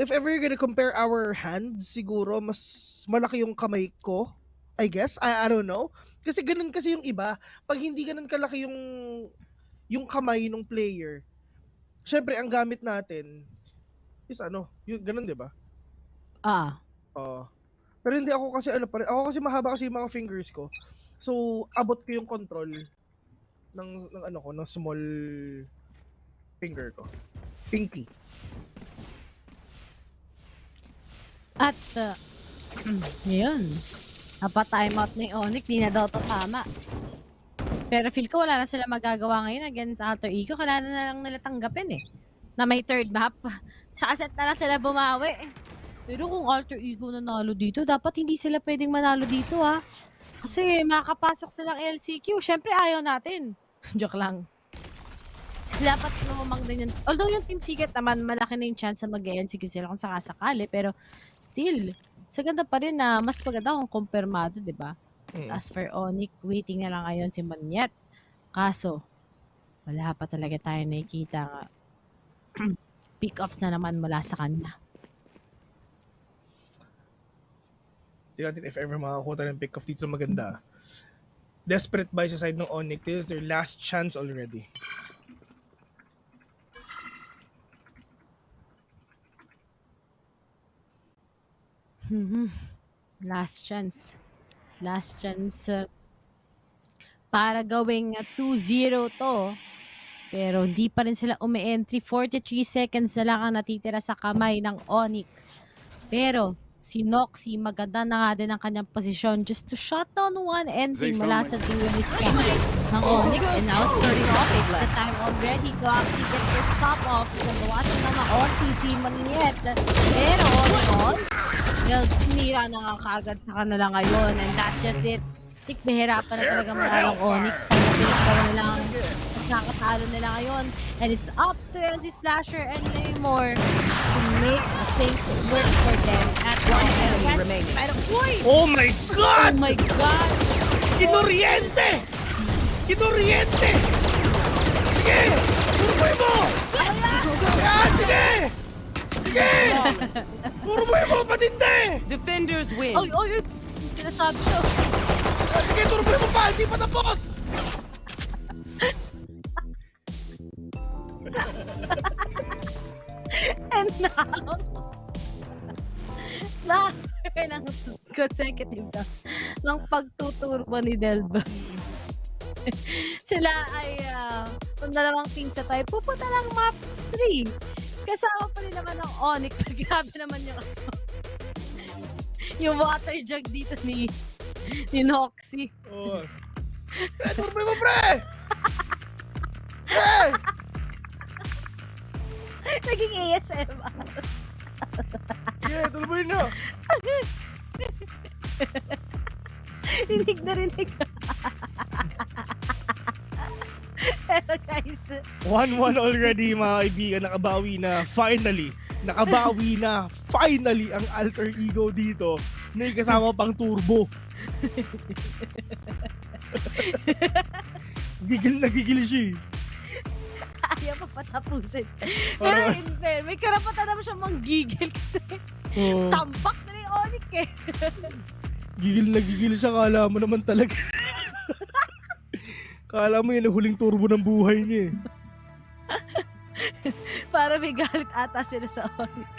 S15: if ever you're gonna compare our hands, siguro mas malaki yung kamay ko, I guess. I don't know. Kasi ganun kasi yung iba, pag hindi ganun kalaki yung kamay ng player. Syempre ang gamit natin is yung ganun, 'di ba? Pero hindi ako kasi ako kasi mahaba kasi yung mga fingers ko. So abot ko yung control ng small finger ko. Pinky.
S14: At, yun. Napa-time out ni ONIC, di na daw to tama. Pero feel ko wala na sila magagawa ngayon against Alter Ego. Kailangan na lang nila tanggapin eh. Na may third map. Sa asset na lang sila bumawi eh. Pero kung Alter Ego nanalo dito, dapat hindi sila pwedeng manalo dito ha. Kasi makakapasok silang LCQ. Syempre ayaw natin. Joke lang. Kasi dapat lumamang din yun. Although yung Team Secret naman, malaki na yung chance na mag-LCQ sila kung sakasakali. Pero still, sa ganda pa rin na mas maganda kung kumpirmado, di ba? As for ONIC, waiting na lang ngayon si Monyet. Kaso, wala pa talaga tayo nakikita nga. Pick-offs na naman mula sa kanya.
S15: Hindi natin if ever makakuha tayo ng pick-off dito maganda. Desperate by sa side ng ONIC. This is their last chance already.
S14: Last chance. Last chance para gawing 2-0 to. Pero hindi pa rin sila umi-entry. 43 seconds na lang ang natitira sa kamay ng ONIC. Pero si Noxy, maganda na nga din ang kanyang posisyon just to shut down one ending mula sa duelist ng ONIC. And now it's 30 off. It's the time already to actually get this top off. So gawa sa mga ulti si Maniet. Pero all in all, well, tinira na nga kagad sa kanila ngayon. And that's just it. Bihirapan na talaga manalong ONIC. Pagkapilit pa nila ang nakakatalo nila ngayon. And it's up to NC Slasher and Namor to make things work for them at one enemy remaining. Pero, uy!
S15: Oh my God!
S14: Oh my gosh!
S15: Kinoriente! Kinoriente! Sige! Turboy mo! Yan! Sige! Sige! Turboy mo! Patindi!
S16: Defenders win.
S14: Oy, oy, oy! Sinasabi siya.
S15: Sige, turboy mo pa! Hindi pa tapos!
S14: And now, after ng consecutive ng pagtuturbo ni Delba, sila ay kung dalawang teams na tayo, pupunta ng map 3. Kasama pa rin naman ng ONIC. Grabe naman yung water jug dito ni Noxy.
S15: Oh. Turboy mo, pre! Pre!
S14: Naging ASMR.
S15: Yeah, turboy na.
S14: Rinig na rinig. Pero guys,
S15: 1-1 already mga kaibigan. Nakabawi na finally ang alter ego dito na kasama pang turbo. Gigil na gigil siya.
S14: Ayaw pa patapusin. Pero in fair, may karapatan naman siya manggigil kasi tambak na ni ONIC eh.
S15: Gigil na gigil siya. Kala mo naman talaga. Kala mo yun ang huling turbo ng buhay niya eh.
S14: Para may galit ata sila sa ONIC.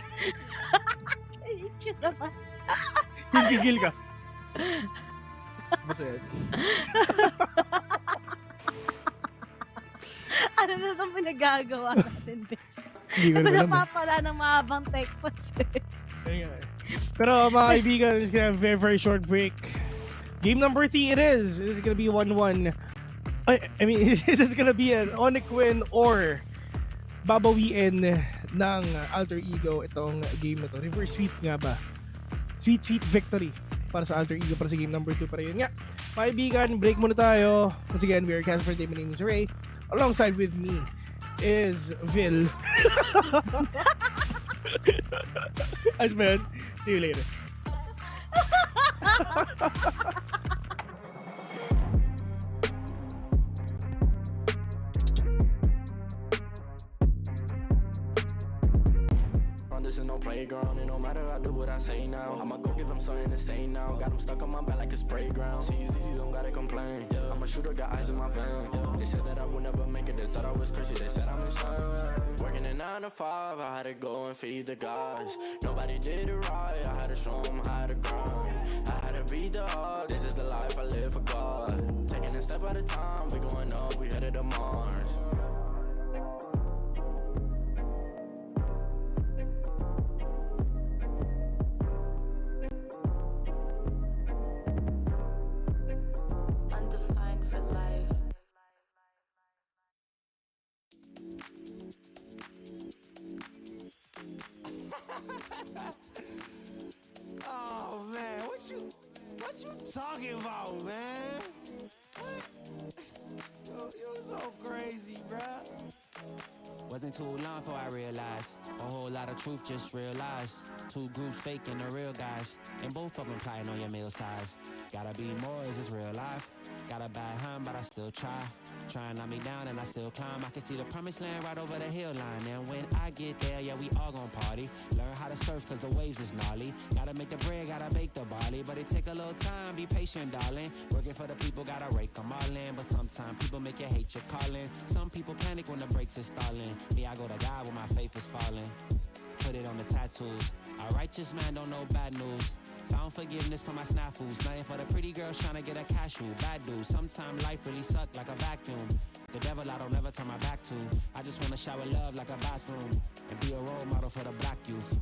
S14: Itsura pa.
S15: Yung gigil ka. Basta yan.
S14: Ano na itong pinagagawa natin, Bes?
S15: Hindi ko
S14: Ito
S15: alam
S14: napapala ng mahabang tech pass eh.
S15: Pero mga kaibigan, it's gonna have a very, very short break. Game number 3 it is. This is gonna be 1-1. I mean, this is gonna be an ONIC win or babawiin ng Alter Ego itong game na to. Reverse sweep nga ba? Sweet victory para sa Alter Ego para sa game number 2 para yun nga. Mga kaibigan, break muna tayo. Once again, we are Casper. My name is Ray. Alongside with me is Vil. As man, see you later.
S1: This is no playground, and no matter I do what I say now, I'ma go give him something to say now. Got him stuck on my back like a spray ground. See, don't gotta complain. I'm a shooter, got eyes in my vein. They said that I would never make it, they thought I was crazy. They said I'm insane. Working at 9 to 5, I had to go and feed the guys. Nobody did it right, I had to show them how to grind. I had to beat the odds. This is the life I live for God. Taking a step at a time, we going up, we headed to Mars.
S19: Undefined for life.
S2: Oh man, what you talking about, man? What? You're so crazy, bruh.
S4: Wasn't too long before I realized a whole lot of truth just realized. Two groups faking the real guys, and both of them plotting on your meal size. Gotta be more, is this real life? Got a bad hand, but I still try. Try and knock me down and I still climb. I can see the promised land right over the hill line. And when I get there, yeah, we all gon' party. Learn how to surf cause the waves is gnarly. Gotta make the bread, gotta bake the barley. But it take a little time, be patient, darling. Working for the people, gotta rake them all in. But sometimes people make you hate your calling. Some people panic when the brakes is stalling. Me, I go to God when my faith is falling. Put it on the tattoos. A righteous man don't know bad news. Found forgiveness for my snafus. Nothing for the pretty girls trying to get a casual. Bad dude. Sometimes life really suck like a vacuum. The devil I don't ever turn my back to. I just wanna shower love like a bathroom and be a role model for the black youth.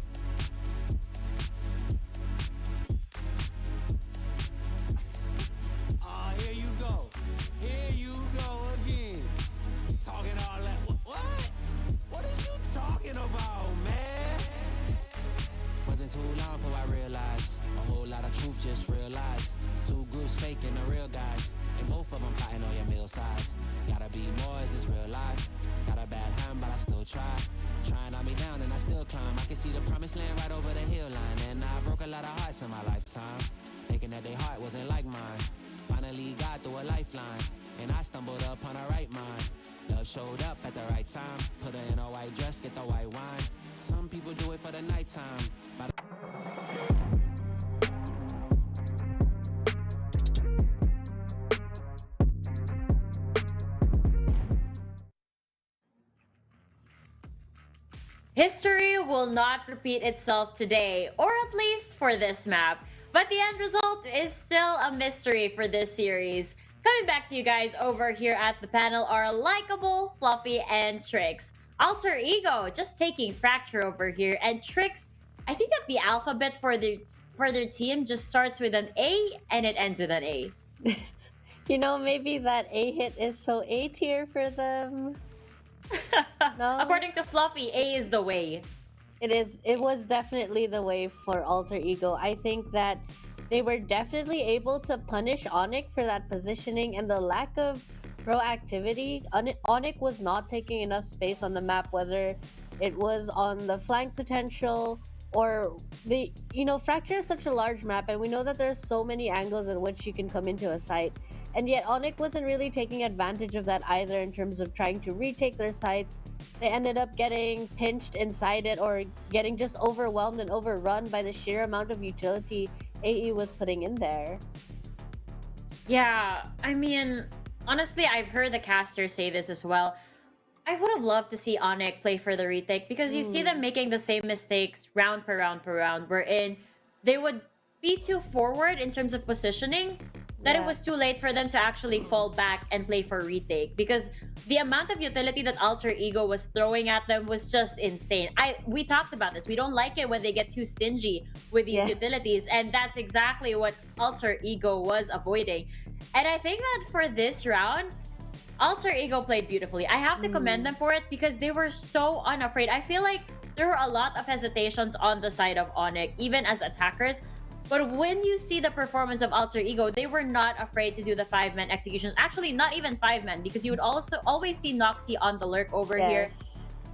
S4: Here you go. Here you go again. Talking all that. What? What are you talking about, man? Wasn't too long before I realized a whole lot of truth just realized. Two groups faking the real guys, and both of them plotting on your meal size. Gotta be more, is this real life? Got a bad hand, but I still try. Trying on me down and I still climb. I can see the promised land right over the hill line. And I broke a lot of hearts in my lifetime, thinking that their heart wasn't like mine. Finally got through a lifeline, and I stumbled upon a right mind. Love showed up at the right time. Put her in a white dress, get the white wine. Some people do it for the nighttime, but
S9: History will not repeat itself today, or at least for this map. But the end result is still a mystery for this series. Coming back to you guys over here at the panel are Likeable, Fluffy, and Trix. Alter Ego just taking Fracture over here, and Trix, I think that the alphabet for their team just starts with an A and it ends with an A.
S11: You know, maybe that A hit is so A tier for them. No?
S9: According to Fluffy, A is the way.
S11: It is. It was definitely the way for Alter Ego. I think that they were definitely able to punish ONIC for that positioning and the lack of proactivity. ONIC was not taking enough space on the map, whether it was on the flank potential or the, you know, Fracture is such a large map, and we know that there's so many angles in which you can come into a site. And yet ONIC wasn't really taking advantage of that either in terms of trying to retake their sites. They ended up getting pinched inside it or getting just overwhelmed and overrun by the sheer amount of utility AE was putting in there.
S9: Yeah, I mean, honestly, I've heard the casters say this as well. I would have loved to see ONIC play for the retake because you see them making the same mistakes round per round per round, wherein they would be too forward in terms of positioning that it was too late for them to actually fall back and play for retake, because the amount of utility that Alter Ego was throwing at them was just insane. We talked about this. We don't like it when they get too stingy with these utilities, and that's exactly what Alter Ego was avoiding. And I think that for this round, Alter Ego played beautifully. I have to commend them for it because they were so unafraid. I feel like there were a lot of hesitations on the side of ONIC, even as attackers. But when you see the performance of Alter Ego, they were not afraid to do the 5-man executions. Actually, not even 5-man, because you would also always see Noxy on the lurk over here.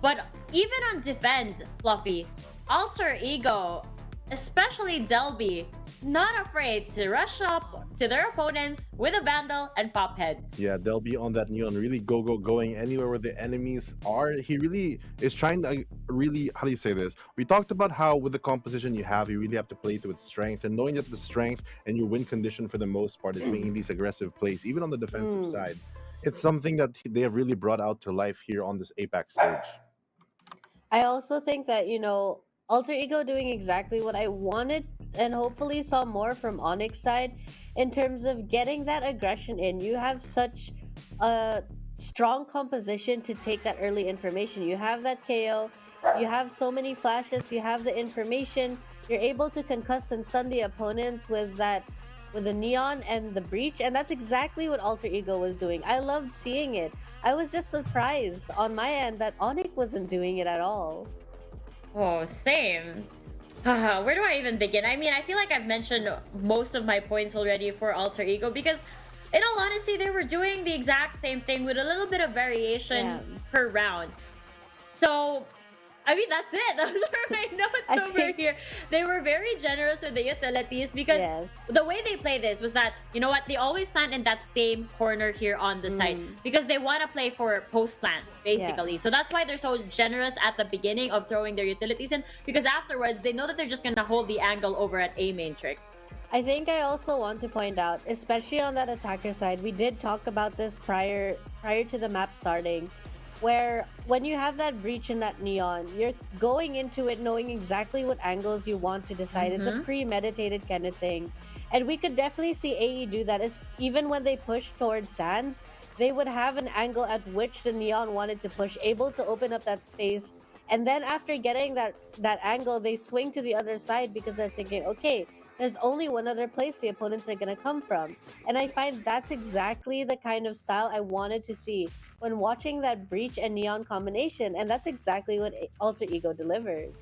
S9: But even on defend, Fluffy, Alter Ego, especially Delby, not afraid to rush up to their opponents with a vandal and pop heads.
S12: Yeah, they'll be on that neon, really going anywhere where the enemies are. He really is trying to really, how do you say this? We talked about how with the composition you have, you really have to play to its strength, and knowing that the strength and your win condition for the most part is making these aggressive plays, even on the defensive side. It's something that they have really brought out to life here on this APAC stage.
S11: I also think that, you know, Alter Ego doing exactly what I wanted and hopefully saw more from ONIC's side in terms of getting that aggression in. You have such a strong composition to take that early information. You have that KO, you have so many flashes, you have the information, you're able to concuss and stun the opponents with that, with the neon and the breach, and that's exactly what Alter Ego was doing. I loved seeing it. I was just surprised on my end that ONIC wasn't doing it at all.
S9: Oh, same. Where do I even begin? I mean, I feel like I've mentioned most of my points already for Alter Ego because, in all honesty, they were doing the exact same thing with a little bit of variation per round. So, I mean, that's it. Those are my notes over here. They were very generous with the utilities because the way they play this was that, you know what, they always stand in that same corner here on the side because they want to play for post-plant, basically. So that's why they're so generous at the beginning of throwing their utilities in, because afterwards, they know that they're just going to hold the angle over at A main Trix.
S11: I think I also want to point out, especially on that attacker side, we did talk about this prior to the map starting, where when you have that breach in that neon, you're going into it knowing exactly what angles you want to decide. It's a premeditated kind of thing. And we could definitely see AE do that. Is even when they push towards Sands, they would have an angle at which the neon wanted to push, able to open up that space. And then after getting that angle, they swing to the other side because they're thinking, okay, there's only one other place the opponents are going to come from. And I find that's exactly the kind of style I wanted to see when watching that breach and neon combination, and that's exactly what Alter Ego delivered.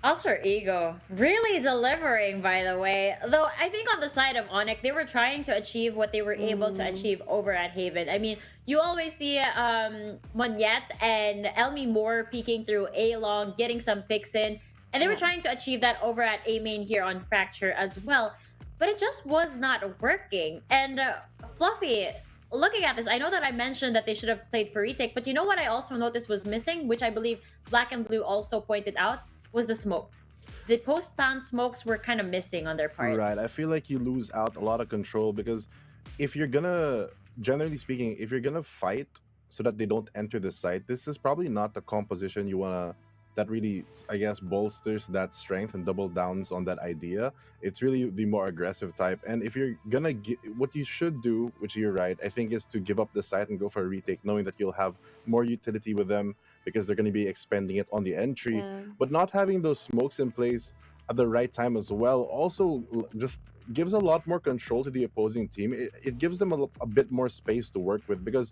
S9: Alter Ego really delivering, by the way. Though I think on the side of ONIC, they were trying to achieve what they were able to achieve over at Haven. I mean, you always see Monyet and Elmi Moore peeking through A long, getting some picks in, and they were trying to achieve that over at A main here on Fracture as well. But it just was not working. And Fluffy, looking at this, I know that I mentioned that they should have played for retake, but you know what I also noticed was missing, which I believe Black and Blue also pointed out, was the smokes. The post-ban smokes were kind of missing on their part.
S12: Right. I feel like you lose out a lot of control because if you're gonna, generally speaking, if you're gonna fight so that they don't enter the site, this is probably not the composition you wanna, that really, I guess, bolsters that strength and double downs on that idea. It's really the more aggressive type. And if you're gonna what you should do, which you're right, I think, is to give up the site and go for a retake, knowing that you'll have more utility with them because they're going to be expending it on the entry. But not having those smokes in place at the right time as well also just gives a lot more control to the opposing team. It gives them a bit more space to work with because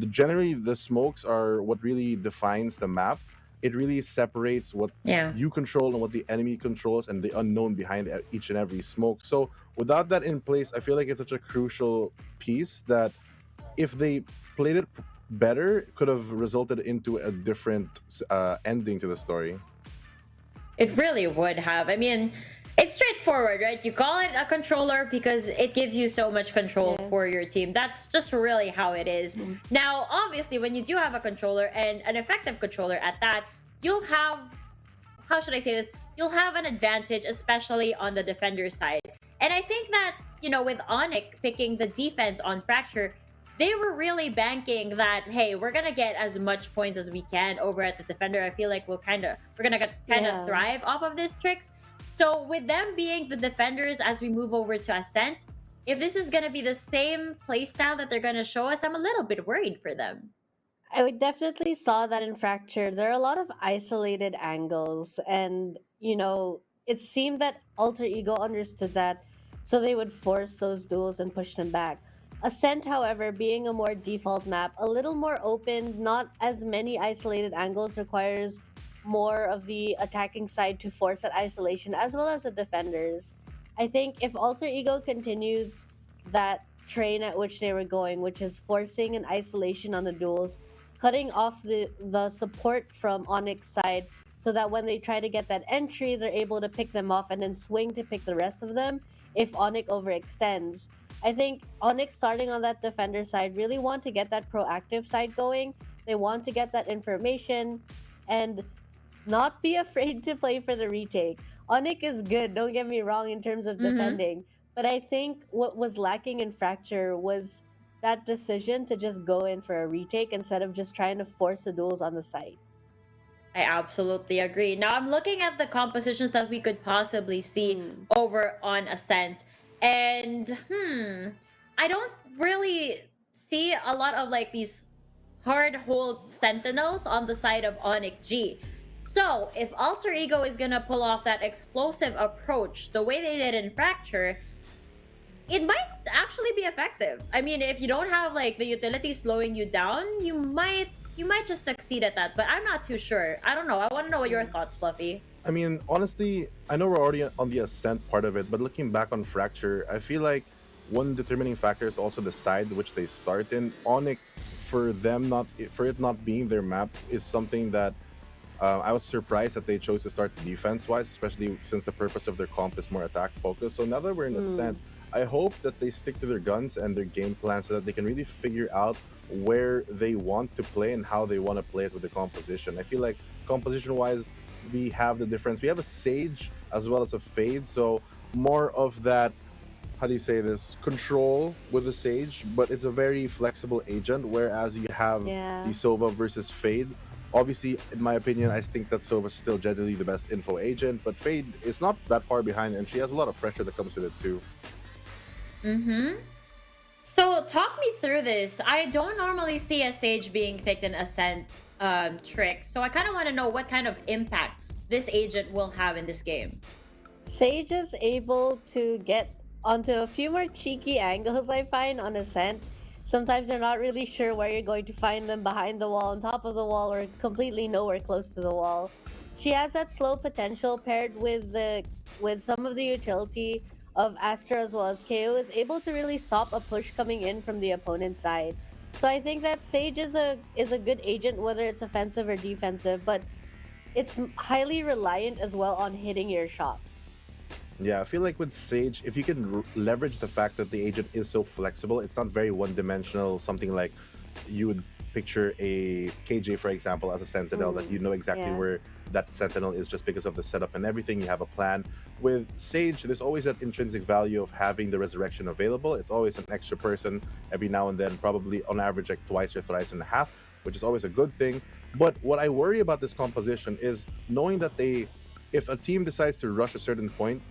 S12: generally the smokes are what really defines the map. It really separates what you control and what the enemy controls and the unknown behind each and every smoke. So without that in place, I feel like it's such a crucial piece that if they played it better, could have resulted into a different ending to the story.
S9: It really would have. I mean, it's straightforward, right? You call it a controller because it gives you so much control for your team. That's just really how it is. Now, obviously, when you do have a controller and an effective controller at that, you'll have, how should I say this? You'll have an advantage, especially on the defender side. And I think that, you know, with ONIC picking the defense on Fracture, they were really banking that, hey, we're gonna get as much points as we can over at the defender. I feel like we're gonna thrive off of these tricks. So with them being the defenders as we move over to Ascent, if this is gonna be the same playstyle that they're gonna show us, I'm a little bit worried for them.
S11: I would definitely saw that in Fracture. There are a lot of isolated angles, and you know, it seemed that Alter Ego understood that, so they would force those duels and push them back. Ascent, however, being a more default map, a little more open, not as many isolated angles, requires more of the attacking side to force that isolation, as well as the defenders. I think if Alter Ego continues that train at which they were going, which is forcing an isolation on the duels, cutting off the support from ONIC's side, so that when they try to get that entry, they're able to pick them off and then swing to pick the rest of them if ONIC overextends. I think ONIC, starting on that defender side, really want to get that proactive side going. They want to get that information and not be afraid to play for the retake. ONIC is good, don't get me wrong, in terms of defending. But I think what was lacking in Fracture was that decision to just go in for a retake instead of just trying to force the duels on the site.
S9: I absolutely agree. Now I'm looking at the compositions that we could possibly see over on Ascent. And I don't really see a lot of like these hard hold sentinels on the side of ONIC G. So if Alter Ego is gonna pull off that explosive approach the way they did in Fracture, it might actually be effective. I mean, if you don't have like the utility slowing you down, you might just succeed at that, but I'm not too sure. I don't know. I want to know what your thoughts, Fluffy.
S12: I mean, honestly, I know we're already on the Ascent part of it, but looking back on Fracture, I feel like one determining factor is also the side which they start in. ONIC, for it not being their map, is something that I was surprised that they chose to start defense-wise, especially since the purpose of their comp is more attack-focused. So now that we're in Ascent, I hope that they stick to their guns and their game plan so that they can really figure out where they want to play and how they want to play it with the composition. I feel like composition-wise, we have the difference. We have a Sage as well as a Fade, so more of that how do you say this, control with the Sage, but it's a very flexible agent, whereas you have
S11: Yeah.
S12: the Sova versus Fade. Obviously, in my opinion, I think that Sova's still generally the best info agent, but Fade is not that far behind, and she has a lot of pressure that comes with it too.
S9: So talk me through this. I don't normally see a Sage being picked in Ascent trick, so I kind of want to know what kind of impact this agent will have in this game.
S11: Sage is able to get onto a few more cheeky angles, I find, on Ascent. Sometimes you're not really sure where you're going to find them, behind the wall, on top of the wall, or completely nowhere close to the wall. She has that slow potential paired with some of the utility of Astra as well as KO is able to really stop a push coming in from the opponent's side. So I think that Sage is a good agent, whether it's offensive or defensive, but it's highly reliant as well on hitting your shots.
S12: Yeah, I feel like with Sage, if you can leverage the fact that the agent is so flexible, it's not very one-dimensional, something like you would picture a KJ, for example, as a Sentinel, that you know exactly where that Sentinel is just because of the setup and everything. You have a plan. With Sage, there's always that intrinsic value of having the Resurrection available. It's always an extra person every now and then, probably on average like twice or thrice and a half, which is always a good thing. But what I worry about this composition is knowing that if a team decides to rush a certain point,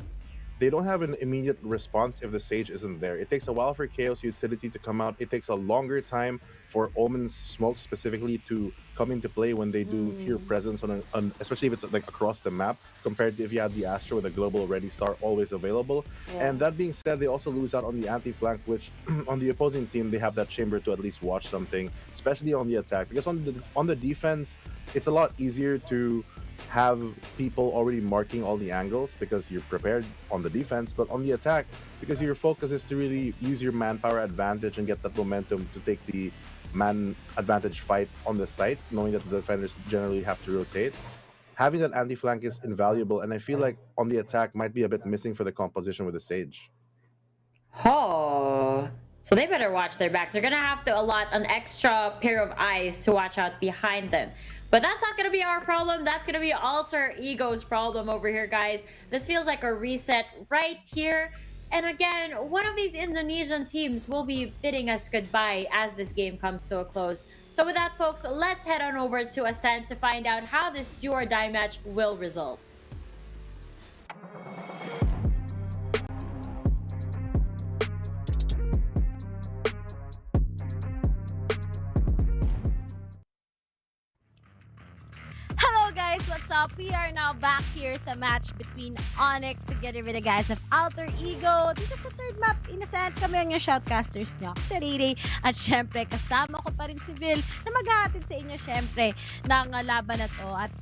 S12: they don't have an immediate response if the Sage isn't there. It takes a while for Chaos utility to come out. It takes a longer time for Omen's smoke specifically to come into play when they do hear presence on especially if it's like across the map, compared to if you had the Astra with a global ready star always available. And that being said, they also lose out on the anti-flank, which on the opposing team, they have that chamber to at least watch something, especially on the attack. Because on the defense, it's a lot easier to have people already marking all the angles because you're prepared on the defense, but on the attack, because your focus is to really use your manpower advantage and get that momentum to take the man advantage fight on the site, knowing that the defenders generally have to rotate. Having that anti-flank is invaluable, and I feel like on the attack might be a bit missing for the composition with the Sage.
S9: Oh, so they better watch their backs. They're gonna have to allot an extra pair of eyes to watch out behind them. But that's not going to be our problem. That's going to be Alter Ego's problem over here, guys. This feels like a reset right here. And again, one of these Indonesian teams will be bidding us goodbye as this game comes to a close. So with that, folks, let's head on over to Ascent to find out how this do or die match will result.
S14: Hello guys, what's up? We are now back here sa match between ONIC together with the guys of Alter Ego. Dito sa third map, inasend kami ang yung shoutcasters niyo. Ako si Riri at syempre kasama ko pa rin si Vil na maghahatid sa inyo syempre ng laban na to. At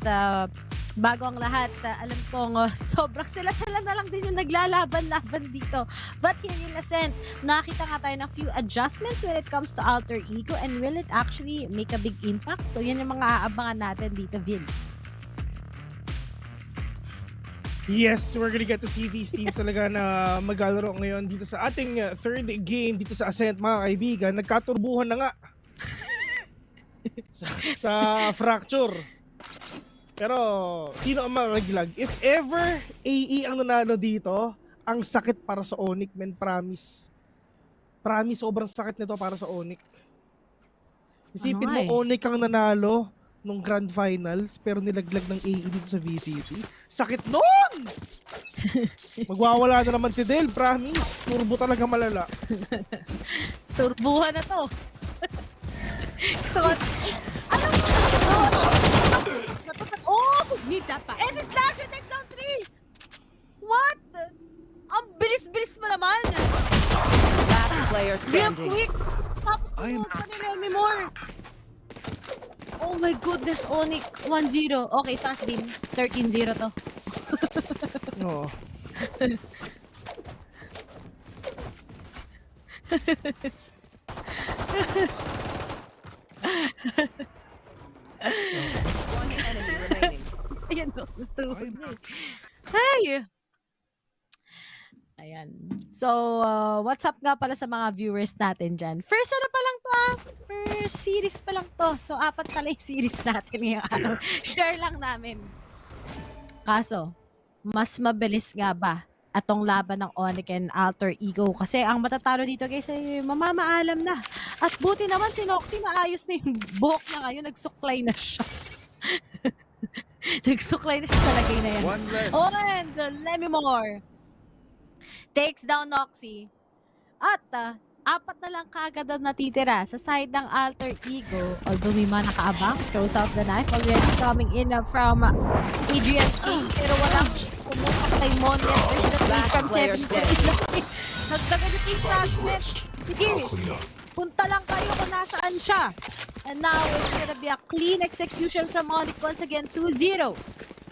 S14: bago ang lahat, alam kong sobrang sila na lang din yung naglalaban-laban dito. But here in Ascent, nakita nga tayo ng few adjustments when it comes to Alter Ego, and will it actually make a big impact? So yan yung mga aabangan natin dito, Vil.
S15: Yes, we're gonna get to see these teams talaga na maglalaro ngayon dito sa ating third game dito sa Ascent, mga kaibigan. Nagkaturbuhan na nga sa Fracture. Pero sino ang malaglag? If ever AE ang nanalo dito, ang sakit para sa ONIC, men, promise. Promise, sobrang sakit nito para sa ONIC. Isipin mo, ONIC ang nanalo nung Grand Finals, pero nilaglag ng AE dito sa VCT. Sakit nun! Magwawala na naman si Del, promise. Turbo talaga malala.
S14: Turbuhan na to. So, alam mo, oh! Need that pa. And slash, it takes down 3! What? Ang bilis-bilis mo naman!
S16: Last player standing.
S14: Real quick! Tapos pa nila more. Oh my goodness, ONIC 1-0. Okay, fast beam. 13-0 to.
S15: Oo.
S16: One enemy remaining.
S14: Ayan, Hey! Ayan. So, what's up nga pala sa mga viewers natin dyan? First ano pa lang to First series pa lang to. So, 4 pala yung series natin ngayong araw. Share lang namin. Kaso, mas mabilis nga ba atong laban ng ONIC and Alter Ego. Kasi ang matatalo dito guys ay mamamaalam na. At buti naman si Noxy maayos na yung buhok niya ngayon. Nagsuklay na siya. Nagsuklay na siya sa lagay na yan. Oh, and Lemmy Moore takes down Noxy. At 4 na lang kagad ang natitira sa side ng Alter Ego. Although may mga nakaabang, throws out the knife. Already coming in from Adrian King. Pero walang sumukap kay Monya. There's the play from 7. Nagdagan yung team fragment. Sige, punta lang kayo kung nasaan siya. And now it's gonna be a clean execution from ONIC once again, 2-0.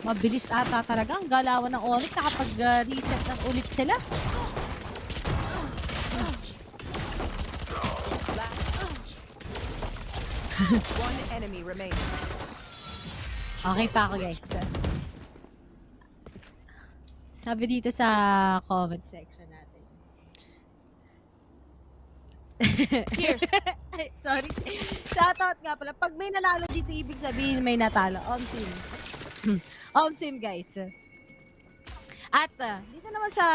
S14: Mabilis ata talaga ang galawan ng ONIC nakapag-reset ng ulit sila.
S16: One enemy remaining.
S14: Okay pa ako guys. Sabi dito sa comment section natin. Here. Sorry. Shoutout nga pala. Pag may nanalo dito, ibig sabihin may natalo. Team. Team guys. At dito naman sa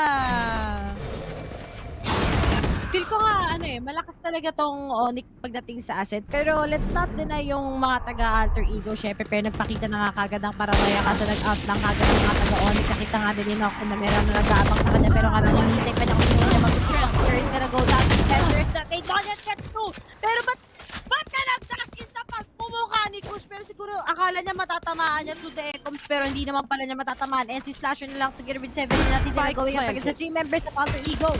S14: feel ko nga malakas talaga tong ONIC pagdating sa asset. Pero let's not deny yung mga taga-Alter Ego. Syempre, pero nagpakita na nga kagad ng paranoia kasi nag-out lang kagad ng mga taga-ONIC. Nakita nga din yun ako na meron na nag-aabang sa kanya. Pero nga nangingitik pa niya kung sino niya mag-trust. There's gonna go down. And there's that. They don't get to. Pero ba't ka nag-dash in sa pagpumukha ni Kush? Pero siguro akala niya matatamaan niya to the Ecoms. Pero hindi naman pala niya matatamaan. And si Slasher na lang together with 7 na natin going up against the 3 members of Alter Ego.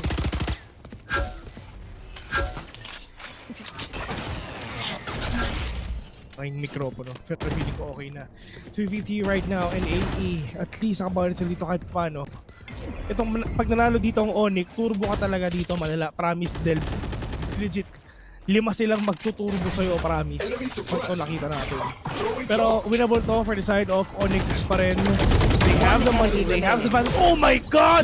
S15: Ang mikropono. Pero feeling ko okay na. 2VT right now and AE. At least nakabalan sila dito kahit paano. Itong pag nanalo dito ang ONIC, turbo ka talaga dito malala. Promise Del. Legit. 5 silang magtuturbo sa'yo, promise. Ito nakita natin. Pero winnable to for the side of ONIC pa rin. They have the money, they have the value. Oh my God!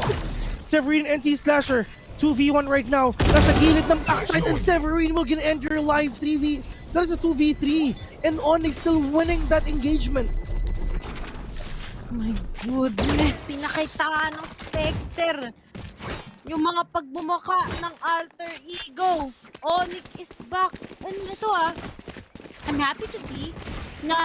S15: Severine NC Slasher. 2v1 right now. Nasa gilid ng backside and Severine will gonna end your live 3v. That is a 2v3 and ONIC still winning that engagement.
S14: Oh my goodness, pinakitaan ng Spectre. Yung mga pagbumaka ng Alter Ego. ONIC is back. Ano na to I'm happy to see na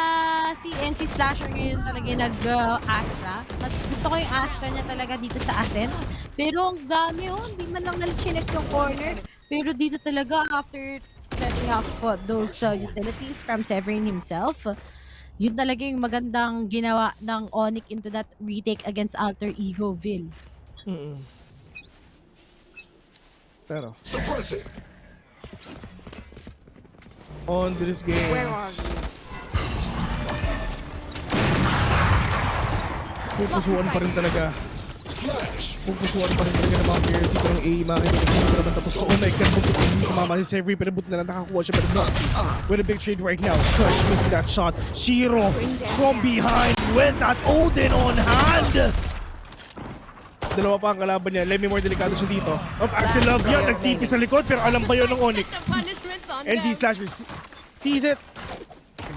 S14: si NC Slasher ngayon talaga nag-Astra. Mas gusto ko yung Astra niya talaga dito sa Ascent. Pero ang dami hindi man lang nalichinek yung corner. Pero dito talaga after setting up those utilities from Severin himself, yun talaga yung magandang ginawa ng ONIC into that retake against Alter Ego Vil.
S15: Pero on this game, pupusuan pa rin talaga. Pupusuan pa rin talaga ng mga players dito ng AE. Makikita ko naman tapos ko ONIC kan bukit hindi kumama si Severin pero buti na lang nakakuha siya pero Noxy with a big trade right now. Crush missing that shot. Shiro from behind with that Odin on hand. Dalawa pa ang kalaban niya. Lemmy more delikado siya dito. Axel Love yan. Nagtipi sa likod pero alam pa yun ng ONIC. NC Slasher sees it.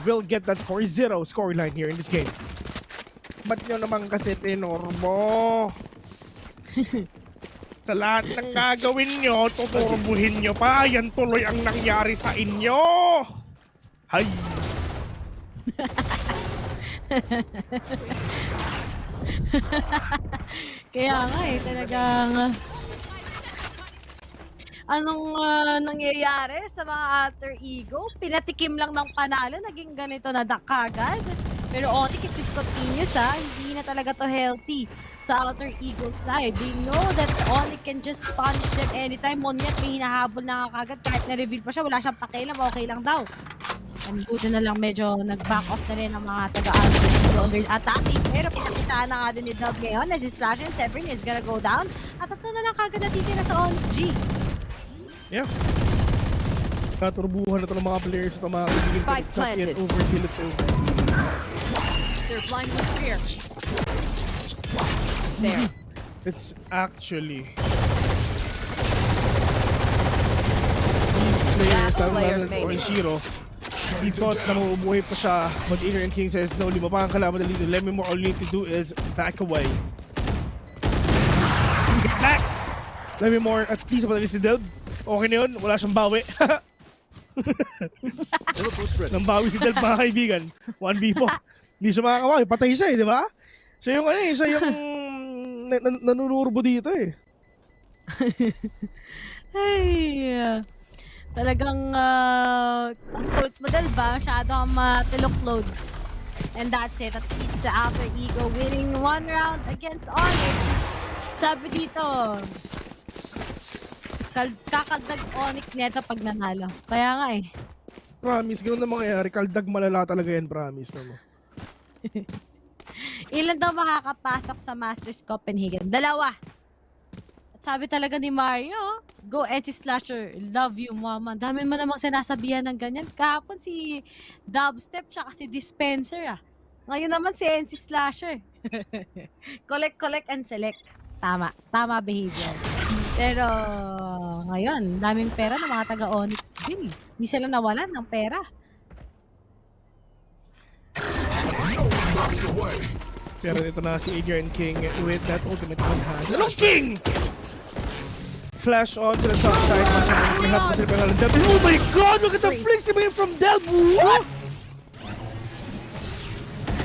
S15: Will get that 4-0 scoreline here in this game. Ba't nyo naman kasi tinorbo? Sa lahat ng gagawin nyo, tuturbuhin nyo pa. Yan tuloy ang nangyari sa inyo. Hay!
S14: Kaya nga talagang anong nangyayari sa mga Alter Ego? Pinatikim lang ng panalo, naging ganito na kagad. Pero ONIC, if this continues hindi na talaga to healthy sa Alter Ego side. They know that ONIC can just punish them anytime. Monyet may hinahabol na kagad. Kahit na-reveal pa siya, wala siyang pakialam, okay lang daw. And buti na lang medyo nag-back off na rin ang mga taga-Alter Ego under attacking. Pero pinakitaan na nga din ni Dub ngayon na si Slash and Severin is gonna go down. At ito na lang kagad natitira sa ONIC G.
S15: Yeah. Katurbuhan na ito ng mga players ito mga kaibigan. Overkill it's over.
S16: They're blind with fear. There.
S15: It's actually these players, lalo na Shiro, he thought na maubuhay pa siya, but Ignorant King says no, 5 pa ang kalaban na dito. Let me more, all you need to do is back away. attack. Let me more, at least patay si Delb. Okay na yun, wala siyang bawi. Nang bawi si Delb, mga kaibigan. 1v4. Hindi siya makakabawi, patay siya di ba? Siya yung siya yung nanunurbo dito
S14: Ay, talagang ang quote mo dal ba? Masyado kang matilok loads. And that's it. At least sa Alter Ego winning 1 round against ONIC. Sabi dito, kakagdag ONIC neto pag nanalo. Kaya nga
S15: Promise, ganoon na mangyayari. Kaldag malala talaga yan, promise naman.
S14: Ilan daw makakapasok sa Masters Copenhagen? 2. At sabi talaga ni Mario, go NC Slasher, love you mama. Dami mo namang sinasabihan ng ganyan. Kahapon si Dubstep tsaka si Dispenser Ngayon naman si NC Slasher. Collect and select. Tama behavior. Pero ngayon, daming pera ng mga taga-ONIC din. Hindi sila nawalan ng pera.
S15: Pero ito na si Adrian King with that ultimate one hand. Hello, King! Flash on to the top side. Oh my god, look at the flicks coming from Delb! What?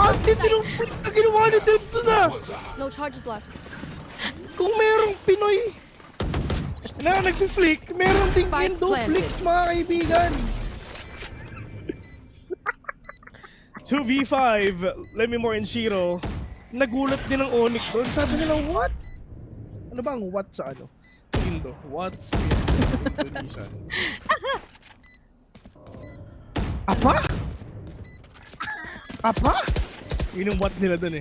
S15: Ang tindi ng flick na ginawa ni Delb to na!
S8: No charges left.
S15: Kung merong Pinoy na nag-flick, meron ding endo flicks, mga kaibigan! 2v5, Lemimore and Shiro. Nagulat din ng ONIC doon. Sabi nila, what? Ano ba ang what sa ano? Sa Indo. What? Indonesia. Apa? Apa? Yun yung what nila doon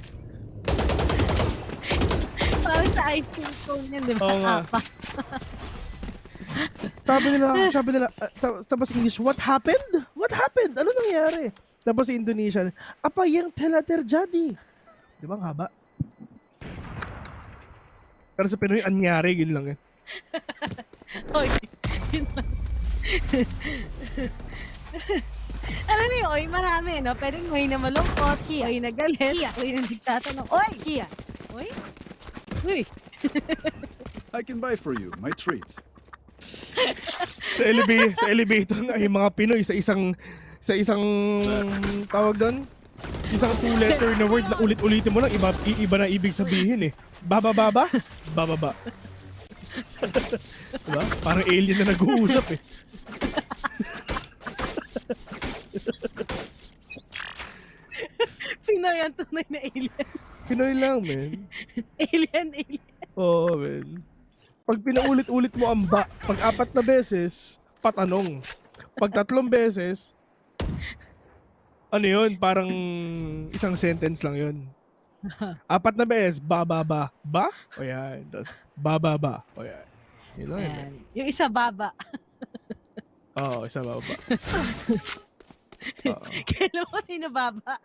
S14: Parang sa ice cream cone yun, di ba?
S15: Oo nga.
S14: Apa.
S15: Sabi nila, tapos English, what happened? What happened? Ano nangyari? Tapos sa Indonesian, apa yang telah terjadi? Di ba ang haba? Pero sa Pinoy, anyari, yun lang
S14: Oy, yun lang. Alam niyo, oy, marami, no? Pwedeng oy na malungkot, oy na galit, oy na nagtatanong, oy! Kia! Oy? Uy!
S17: I can buy for you my treats.
S15: sa elevator na yung mga Pinoy sa isang tawag doon, isang 2-letter na word na ulit-ulitin mo lang, iba na ibig sabihin bababa. Diba? Parang alien na nag-uusap
S14: Pinoy ang tunay na alien.
S15: Pinoy lang, men.
S14: Alien.
S15: Oo, men. Pag pinaulit-ulit mo ang pag 4 na beses, patanong. Pag 3 beses, ano yun? Parang isang sentence lang yun. 4 na beses, ba? O yan. Tapos, ba. O yan. Yun lang yun.
S14: Yung isa baba.
S15: Oo, isa baba.
S14: Kailan mo sino baba?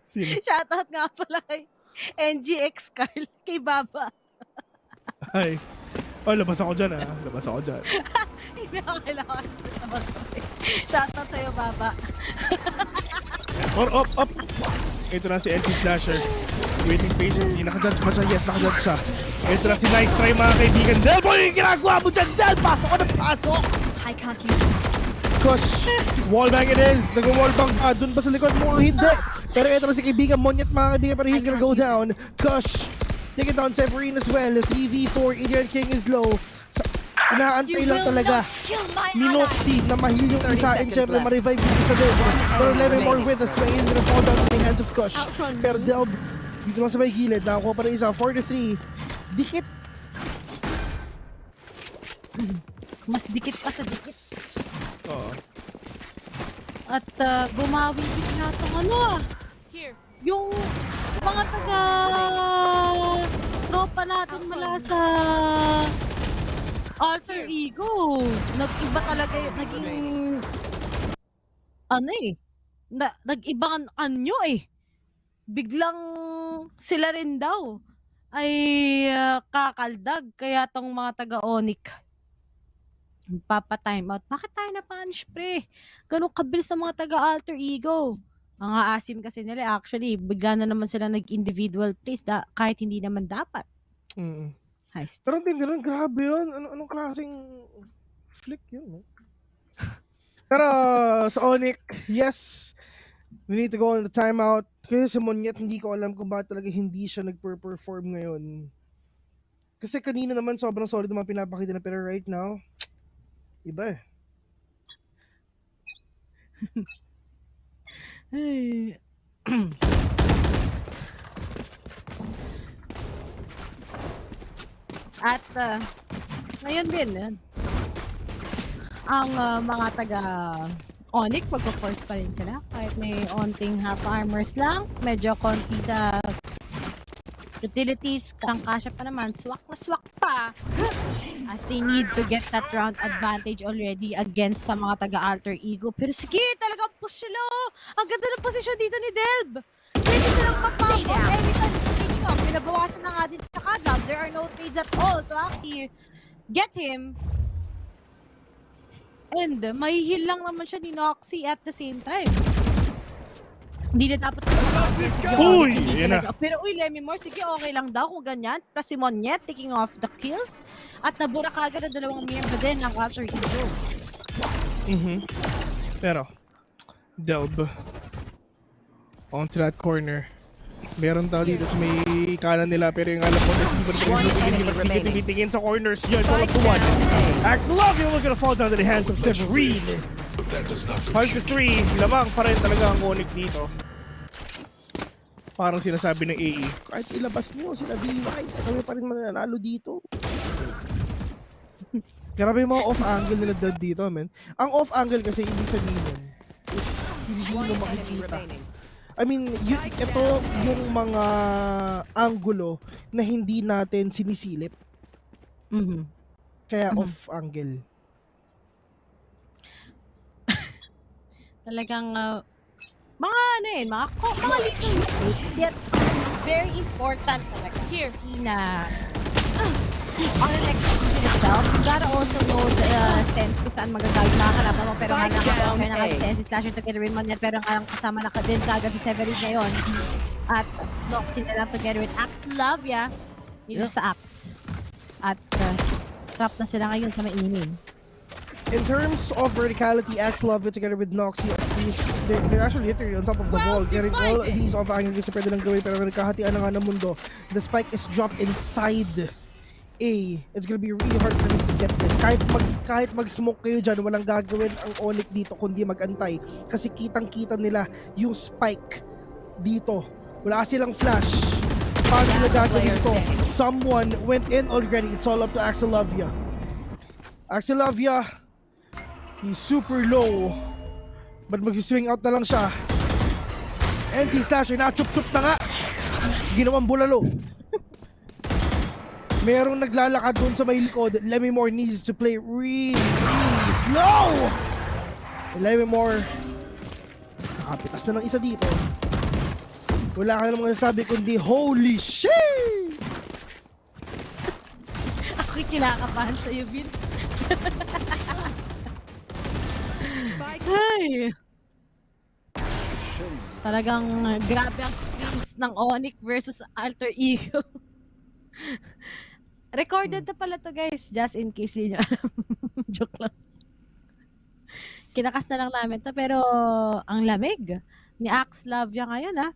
S15: Sino?
S14: Shoutout nga pala kay NGX Carl, kay Baba.
S15: Ay. Oh, labas ako dyan
S14: Hindi ako kailangan. Shoutout sa'yo, Baba.
S15: Or up. Ito na si NC Slasher. Waiting patiently. Nakajudge ba siya? Yes, nakajudge siya. Ito na si Nice Try, mga kaibigan. Del, boy, yung ginagawa mo dyan, Del! Pasok ko ng pasok!
S8: I can't use it.
S15: Kush, wallbang it is. Nag-wallbang pa. Doon ba sa likod mo? Hindi. Pero ito na si kaibigan Monyet, mga kaibigan. Pero he's gonna go down. Kush, take it down Severine as well. 3v4. Adrian King is low. Inaantay lang talaga ni Noxy na mahil yung isa. And syempre, ma-revive yung isa din. Pero Lemimore with a sway is gonna fall down to the hands of Kush. Pero Delb, dito lang sa may gilid. Nakakuha pa rin isa. 4-3. Dikit.
S14: Mas dikit pa sa dikit.
S15: Oo.
S14: At bumawi din natong yung mga tropa natin mula sa Alter Ego. Nag-iba talaga yung naging nag-ibang anyo Biglang sila rin daw ay kakaldag kaya tong mga taga-ONIC papa-time out. Bakit tayo na-punish, pre? Ganun kabilis sa mga taga-Alter Ego. Ang aasim kasi nila, actually, bigla na naman sila nag-individual plays kahit hindi naman dapat. Heist.
S15: Pero din ganun, grabe yun. Anong klaseng flick yun, no? Pero sa ONIC, yes, we need to go on the timeout. Kasi si Monyet, hindi ko alam kung bakit talaga hindi siya nagper-perform ngayon. Kasi kanina naman sobrang solid naman pinapakita na, pero right now, iba eh.
S14: At ngayon din, ang mga taga ONIC, magpo-force pa rin sila. Kahit may onting half armors lang, medyo konti sa utilities, kasya pa naman, swak na swak pa. As they need to get that round advantage already against sa mga taga-alter ego. Pero sige, talagang push sila. Ang ganda ng posisyon dito ni Delb. Pwede silang mapapop anytime. Pinabawasan na nga din sa TAGALOG. There are no trades at all to actually get him. And mahihil lang naman siya ni Noxy at the same time. Hindi na dapat
S15: Uy! Yan na.
S14: Pero uy, Lemmy Moore, sige, okay lang daw kung ganyan. Plus si Monyet taking off the kills. At nabura kagad ang dalawang miyembro din ng alter ego.
S15: Pero, Delb, onto that corner. Meron tao dito sa may kanan nila, pero yung alam ko hindi titingin sa corners. Yan, so to one. Axelov, you're gonna fall down to the hands of Severine. Hard to 3, lamang pa rin talaga ang ONIC dito. Parang sinasabi ng AE, kahit ilabas nyo sila B-Wise, kami pa rin mananalo dito. Grabe yung mga off-angle nila dad dito, man. Ang off-angle kasi ibig sabihin is hindi mo makikita. I mean, ito yung mga angulo na hindi natin sinisilip. Kaya off-angle.
S14: Talagang mga ano yun, mga little mistakes, yet very important talaga. Here, na on the next season itself, you gotta also know the sense kung saan magagawin mga kalaban mo. Pero nga nakaka-offer na kayo si Slasher together with Monyet, pero nga kasama na din kagad si Severin ngayon. At Noxy na lang together with Xerxia. Dito sa Axe. At trap na sila ngayon sa mainim.
S15: In terms of verticality, Xerxia together with Noxy, they're actually literally on top of the wall, getting all of these off-angle kasi pwede lang gawin, pero nagkahatian na nga ng mundo. The spike is dropped inside A. It's gonna be really hard for them to get this. Kahit mag-smoke kayo dyan, walang gagawin ang ONIC dito kundi mag-antay. Kasi kitang-kita nila yung spike dito. Wala silang flash. Paano nila gagawin ito? Someone went in already. It's all up to Xerxia. Xerxia, he's super low. But mag-swing out na lang siya. And si Slasher, na-chup-chup na nga. Ginawang bulalo. Merong naglalakad doon sa may likod. Lemmy Moore needs to play really slow. Lemmy Moore, nakapitas na ng isa dito. Wala ka namang masasabi kundi holy shit!
S14: Ako'y kinakabahan sa'yo, Vin. Ay! Talagang grabe ang screens ng ONIC versus alter ego. Recorded na pala to, guys. Just in case hindi nyo alam. Joke lang. Kinakas na lang namin to. Pero ang lamig ni Xerxia ngayon, ha.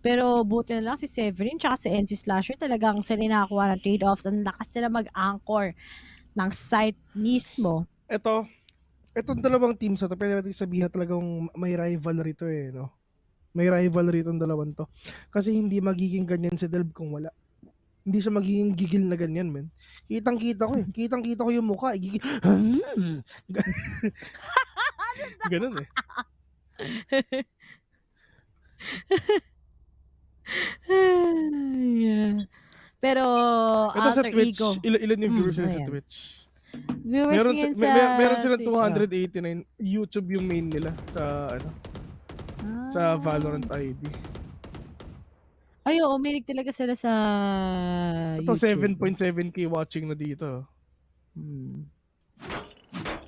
S14: Pero buti na lang si Severin tsaka si NC Slasher talagang sila nakakuha ng trade-offs. Ang lakas sila mag-anchor ng site mismo.
S15: Itong dalawang teams na to, pwede natin sabihin na talagang may rivalry to eh, no? May rivalry itong dalawang to. Kasi hindi magiging ganyan si Delb kung wala. Hindi siya magiging gigil na ganyan, men. Kitang-kita ko eh. Kitang-kita ko yung mukha. Ganun eh.
S14: Yeah. Pero
S15: ito sa
S14: alter
S15: Twitch,
S14: ego.
S15: ilan yung viewers sa Twitch?
S14: Viewers
S15: meron sila
S14: Twitch,
S15: 289. YouTube yung main nila sa sa Valorant ID.
S14: Ay, oo, uminig talaga sila sa
S15: Ito,
S14: YouTube.
S15: 7.7k watching na dito.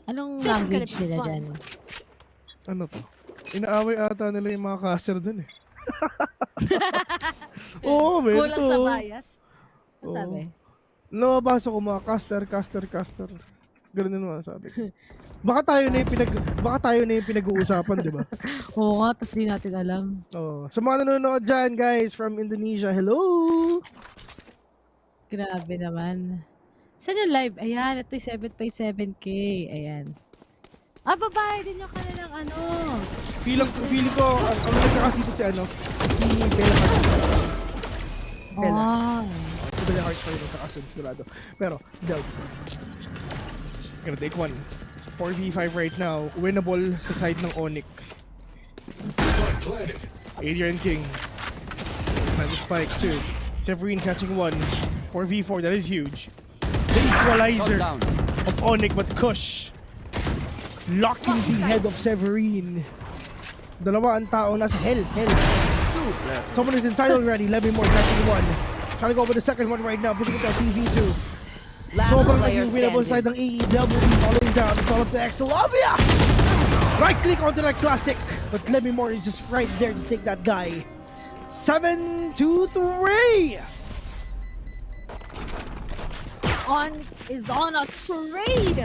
S14: Anong language nila dyan?
S15: Ano to? Inaaway ata nila yung mga caster dun eh. Oo, men.
S14: Kulang sa bias? Ano sabi?
S15: Nababasa ko mga caster. Ganun din naman sabi ko. Baka tayo na yung pinag-uusapan, di ba?
S14: Oo nga, tapos di natin alam.
S15: Oh, sa mga nanonood dyan, guys, from Indonesia, hello!
S14: Grabe naman. Saan yung live? Ayan, ito yung 7.7k. Ayan. Babae din yung kanilang ano.
S15: Feeling ko, ang nagkakas dito si Bella Hart. Bella. Si Bella Hart pa yung nagkakasun, sigurado. Pero, Del. Gonna take one. 4v5 right now. Winnable sa side ng ONIC. Adrian King. And the spike, 2. Severine catching 1. 4v4, that is huge. The equalizer of ONIC, but Kush locking the head of Severine. Dalawa ang tao nasa hell. Someone is inside already. Let me more catching 1. Trying to go over the second one right now. Putting it on TV2. Sobrang naging winnable side ng AEW following down. It's all up to Xerxia. Right click onto that classic. But Lemmy Moore is just right there to take that guy. 7-3.
S14: Is on a parade.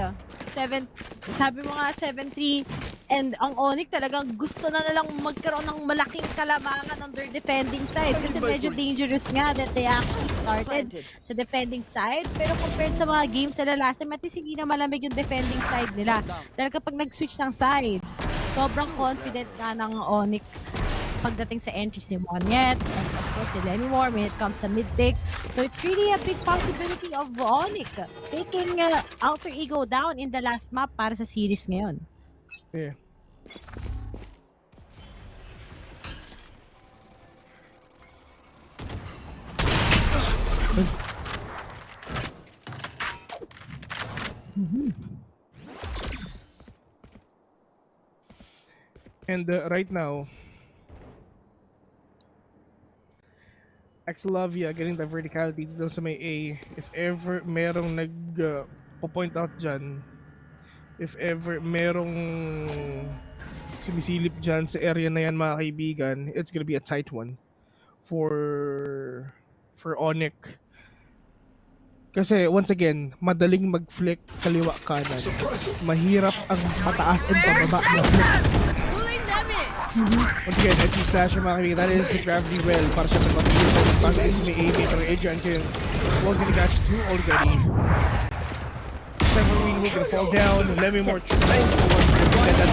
S14: Sabi mo nga 7-3. And ang ONIC talagang gusto na nilang magkaroon ng malaking kalamangan on their defending side. Kasi medyo dangerous nga that they actually started sa defending side. Pero compared sa mga games nila last time, at least hindi na malamig yung defending side nila. Dahil kapag nag-switch ng sides, sobrang confident na ng ONIC pagdating sa entries ni Monyet. And of course, si Lemmy Moore when it comes sa mid-take. So it's really a big possibility of ONIC taking Alter Ego down in the last map para sa series ngayon.
S15: Yeah. And right now, Xerxia getting the verticality dito sa may A. If ever merong po-point out dyan, if ever merong sumisilip dyan sa area na yan mga kaibigan, it's gonna be a tight one for ONIC. Kasi once again, madaling mag-flick kaliwa kanan. Mahirap ang mataas and pababa na flick. Once again, head to stash yung mga kaibigan. That is the gravity well para siya mag-flick. Pasok into may AB pero Adrian King won't gonna catch 2 already. Severine will gonna fall down. Lemmy Moore trying to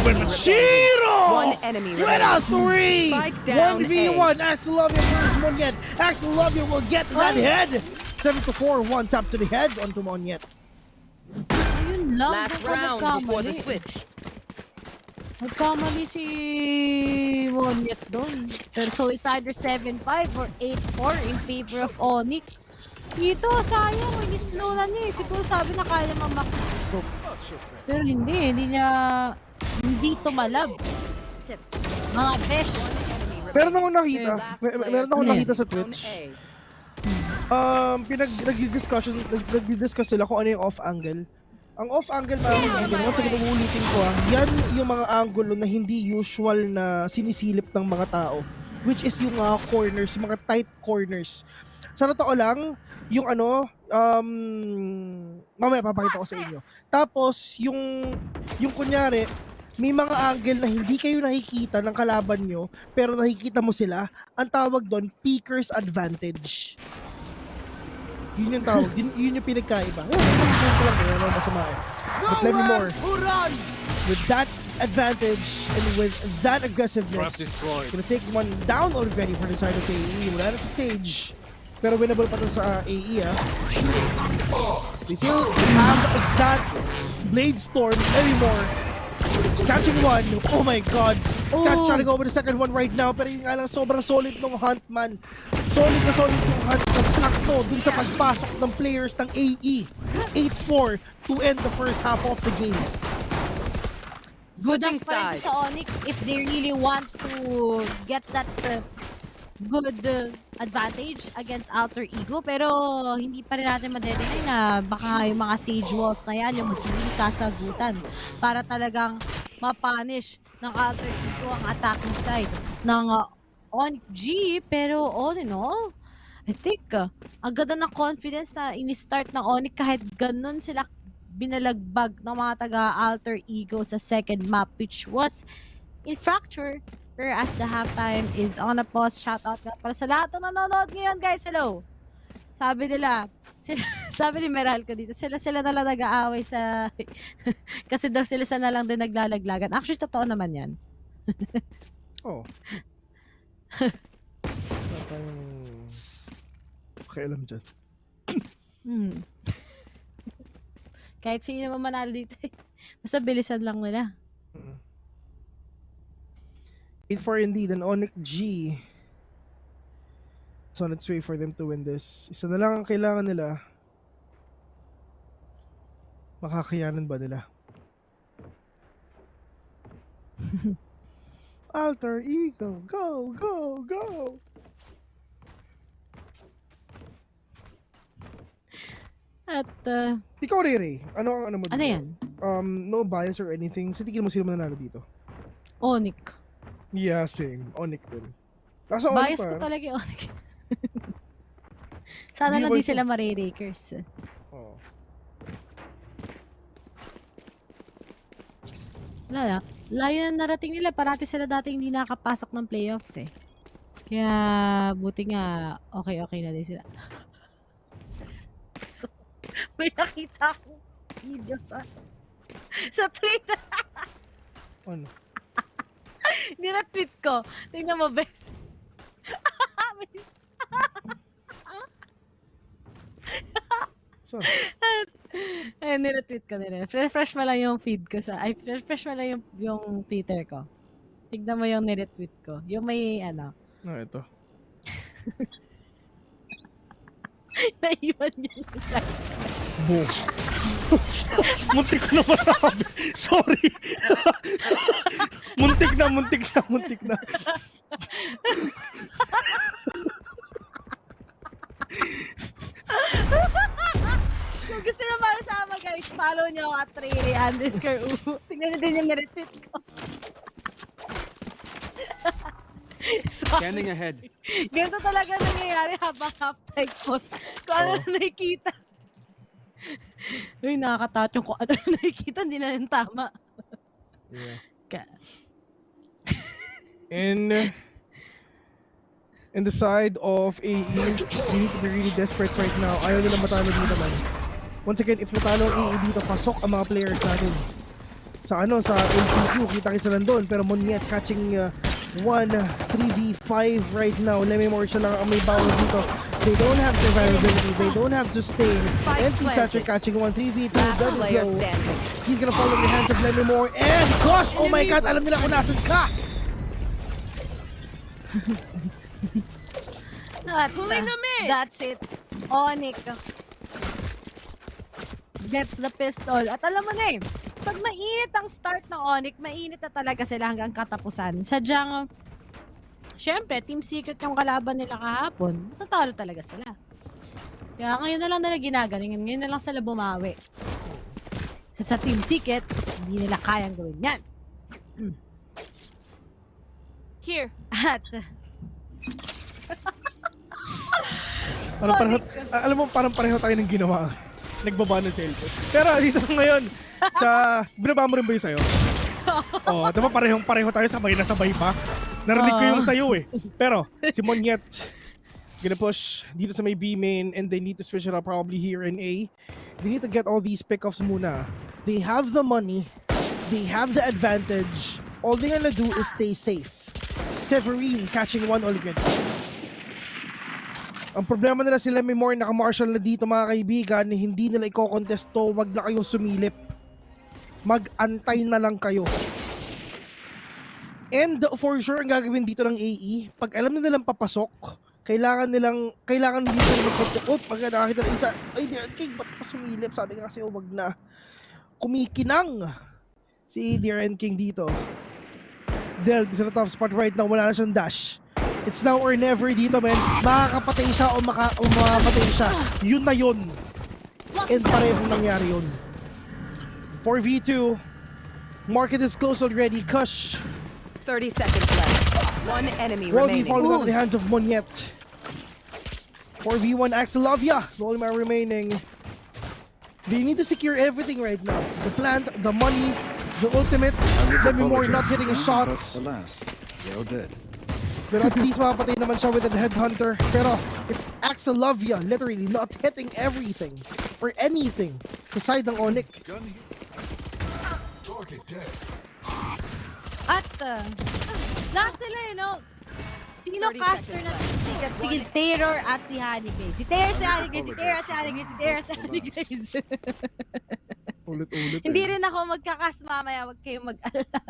S15: win. Machiro!
S16: One enemy
S15: Win out 3!
S16: Spike down
S15: 1v1. Xerxia versus Monyet. Xerxia will get to that head. 7-4. One tap to the head onto Monyet.
S14: Ayun lang.
S16: Last round before the switch.
S14: Nagkamali si Monyet doon. So it's either 7-5 or 8-4 in favor of ONIC. Dito, sayang. Ini-slow na niya. Siguro sabi na kaya naman makascope. Pero hindi tumalab. Mga besh.
S15: Meron akong nakita sa Twitch. Nag-discuss sila kung ano yung off angle. Ang off angle para once again, uulitin ko yan yung mga angulo na hindi usual na sinisilip ng mga tao. Which is yung corners, mga tight corners. Sa totoo lang, yung mamaya papakita ko sa inyo. Tapos, yung kunyari, may mga angle na hindi kayo nakikita ng kalaban nyo, pero nakikita mo sila. Ang tawag doon, peeker's advantage. Yun yung tawag. Yun yung pinagkaiba. But let me more. With that advantage and with that aggressiveness, gonna take one down already for the side of AE. Wala na sa Stage. Pero winnable pa to sa AE They still have that Blade Storm anymore. Catching one. Oh my god. Trying to go over the second one right now. Pero yung nga lang sobrang solid ng hunt, man. Solid yung hunt na sakto dun sa pagpasok ng players ng AE. 8-4 to end the first half of the game.
S14: Good ang pa rin sa ONIC if they really want to get that good advantage against Alter Ego. Pero hindi pa rin natin madedenay na baka yung mga Sage Walls na yan yung magiging kasagutan para talagang mapunish ng Alter Ego ang attacking side ng ONIC G. Pero all in all, I think, ang ganda ng confidence na ini-start ng ONIC kahit ganun sila binalagbag ng mga taga-Alter Ego sa second map, which was in Fracture, whereas the halftime is on a pause. Shoutout nga para sa lahat ng nanonood ngayon, guys. Hello! Sabi nila, sabi ni Meral ko dito, sila na lang nag-aaway sa... kasi daw sila na lang din naglalaglagan. Actually, totoo naman yan.
S15: Oh. Pakialam dyan.
S14: Kahit sino naman manalo dito eh. Basta bilisan lang nila.
S15: 8-4 indeed, an ONIC G. It's on its way for them to win this. Isa na lang ang kailangan nila. Makakayanan ba nila? Alter Ego, go, go, go!
S14: At,
S15: ikaw, Rere, ano mo dito?
S14: Ano yan?
S15: No bias or anything. Sa tingin mo sino mananalo dito?
S14: ONIC.
S15: Yeah, same. ONIC din. Nasa ONIC
S14: Bias
S15: pa.
S14: ko talaga yung ONIC. Sana lang di sila marirakers.
S15: Oh.
S14: Wala. Layo na narating nila. Parati sila dating hindi nakapasok ng playoffs eh. Kaya, buti nga, okay na din sila. May nakita akong video sa Twitter.
S15: Ano?
S14: Nira-tweet ko. Tingnan mo, best.
S15: So,
S14: nira-tweet ko nila. Refresh mo lang yung feed ko refresh mo lang yung Twitter ko. Tignan mo yung nira-tweet ko. Yung may ano.
S15: Ito.
S14: Naiwan niya yung
S15: Boom. Muntik ko na masabi. Sorry. muntik na.
S14: Kung gusto na makasama guys, follow nyo ako at @Riri_u. Tingnan nyo din yung retweet ko.
S19: Scanning ahead.
S14: Ganito talaga nangyayari habang half-time post. Kung ano na nakikita. Uy, nakakatat yung kung ano na nakikita, hindi na yung tama.
S15: Yeah. In the side of AE, you need to be really desperate right now. Ayaw nila matalo dito man. Once again, if natalo ang AE dito, pasok ang mga players natin. Sa LCQ, kita nandun. Pero Moniet catching 3v5 right now. Lememore siya lang ang may bawal dito. They don't have survivability. They don't have sustain. Empty stature catching 3v2. That is low. He's gonna fall in the hands of Lememore. And gosh, oh my god, alam nila kung nasan ka!
S14: Pulling them in! That's it. ONIC gets the pistol. At alam mo na eh, pag mainit ang start ng ONIC, mainit na talaga sila hanggang katapusan. Sadyang, syempre, Team Secret yung kalaban nila kahapon, natalo talaga sila. Kaya ngayon na lang nila ginagaling, ngayon na lang sila bumawi. Sa Team Secret, hindi nila kayang gawin yan.
S16: Here.
S14: At,
S15: parang pareho tayo ng ginawa. Nagbaba ng cellphone. Pero dito ngayon, binaba mo rin ba yung sayo? Oh, diba pareho tayo, sabay na sabay pa. Narinig ko yung sayo eh. Pero, si Moniet, gonna push dito sa may B main and they need to switch it up probably here in A. They need to get all these pickoffs muna. They have the money. They have the advantage. All they're gonna do is stay safe. Severine catching one already. Ang problema nila sila may more naka-marshal na dito mga kaibigan, hindi nila i-contest to, wag na kayong sumilip. Mag-antay na lang kayo. And for sure, ang gagawin dito ng AE, pag alam na nilang papasok, kailangan dito na magpapukot. Pag nakakita na isa, ay Darren King, ba't ka sumilip? Sabi nga kasi, wag na. Kumikinang si Darren King dito. Delb is in a tough spot right now, wala na siyang dash. It's now or never dito, man. Makakapatay siya o makapatay siya. Yun na yun. And parehong nangyari yun. 4v2. Market is close already. Kush.
S16: 30 seconds left. One enemy
S15: Rolly
S16: remaining.
S15: falling out of the hands of Moniet. 4v1 Xerxia, the only man remaining. They need to secure everything right now. The plant, the money, the ultimate. Let me more not hitting his shots.
S17: Alas, they all dead.
S15: Pero at least mapatay naman siya with a headhunter. Pero it's Xerxia literally not hitting everything or anything beside ng ONIC.
S14: At lahat sila, you know, sino caster na sikat? Sige, Terror at si Hanigay. Si Terror, si Hanigay, si Terror, si Hanigay, si Terror, si Hanigay.
S15: Ulit-ulit.
S14: Hindi rin ako magkakas mamaya, wag kayong mag-alala.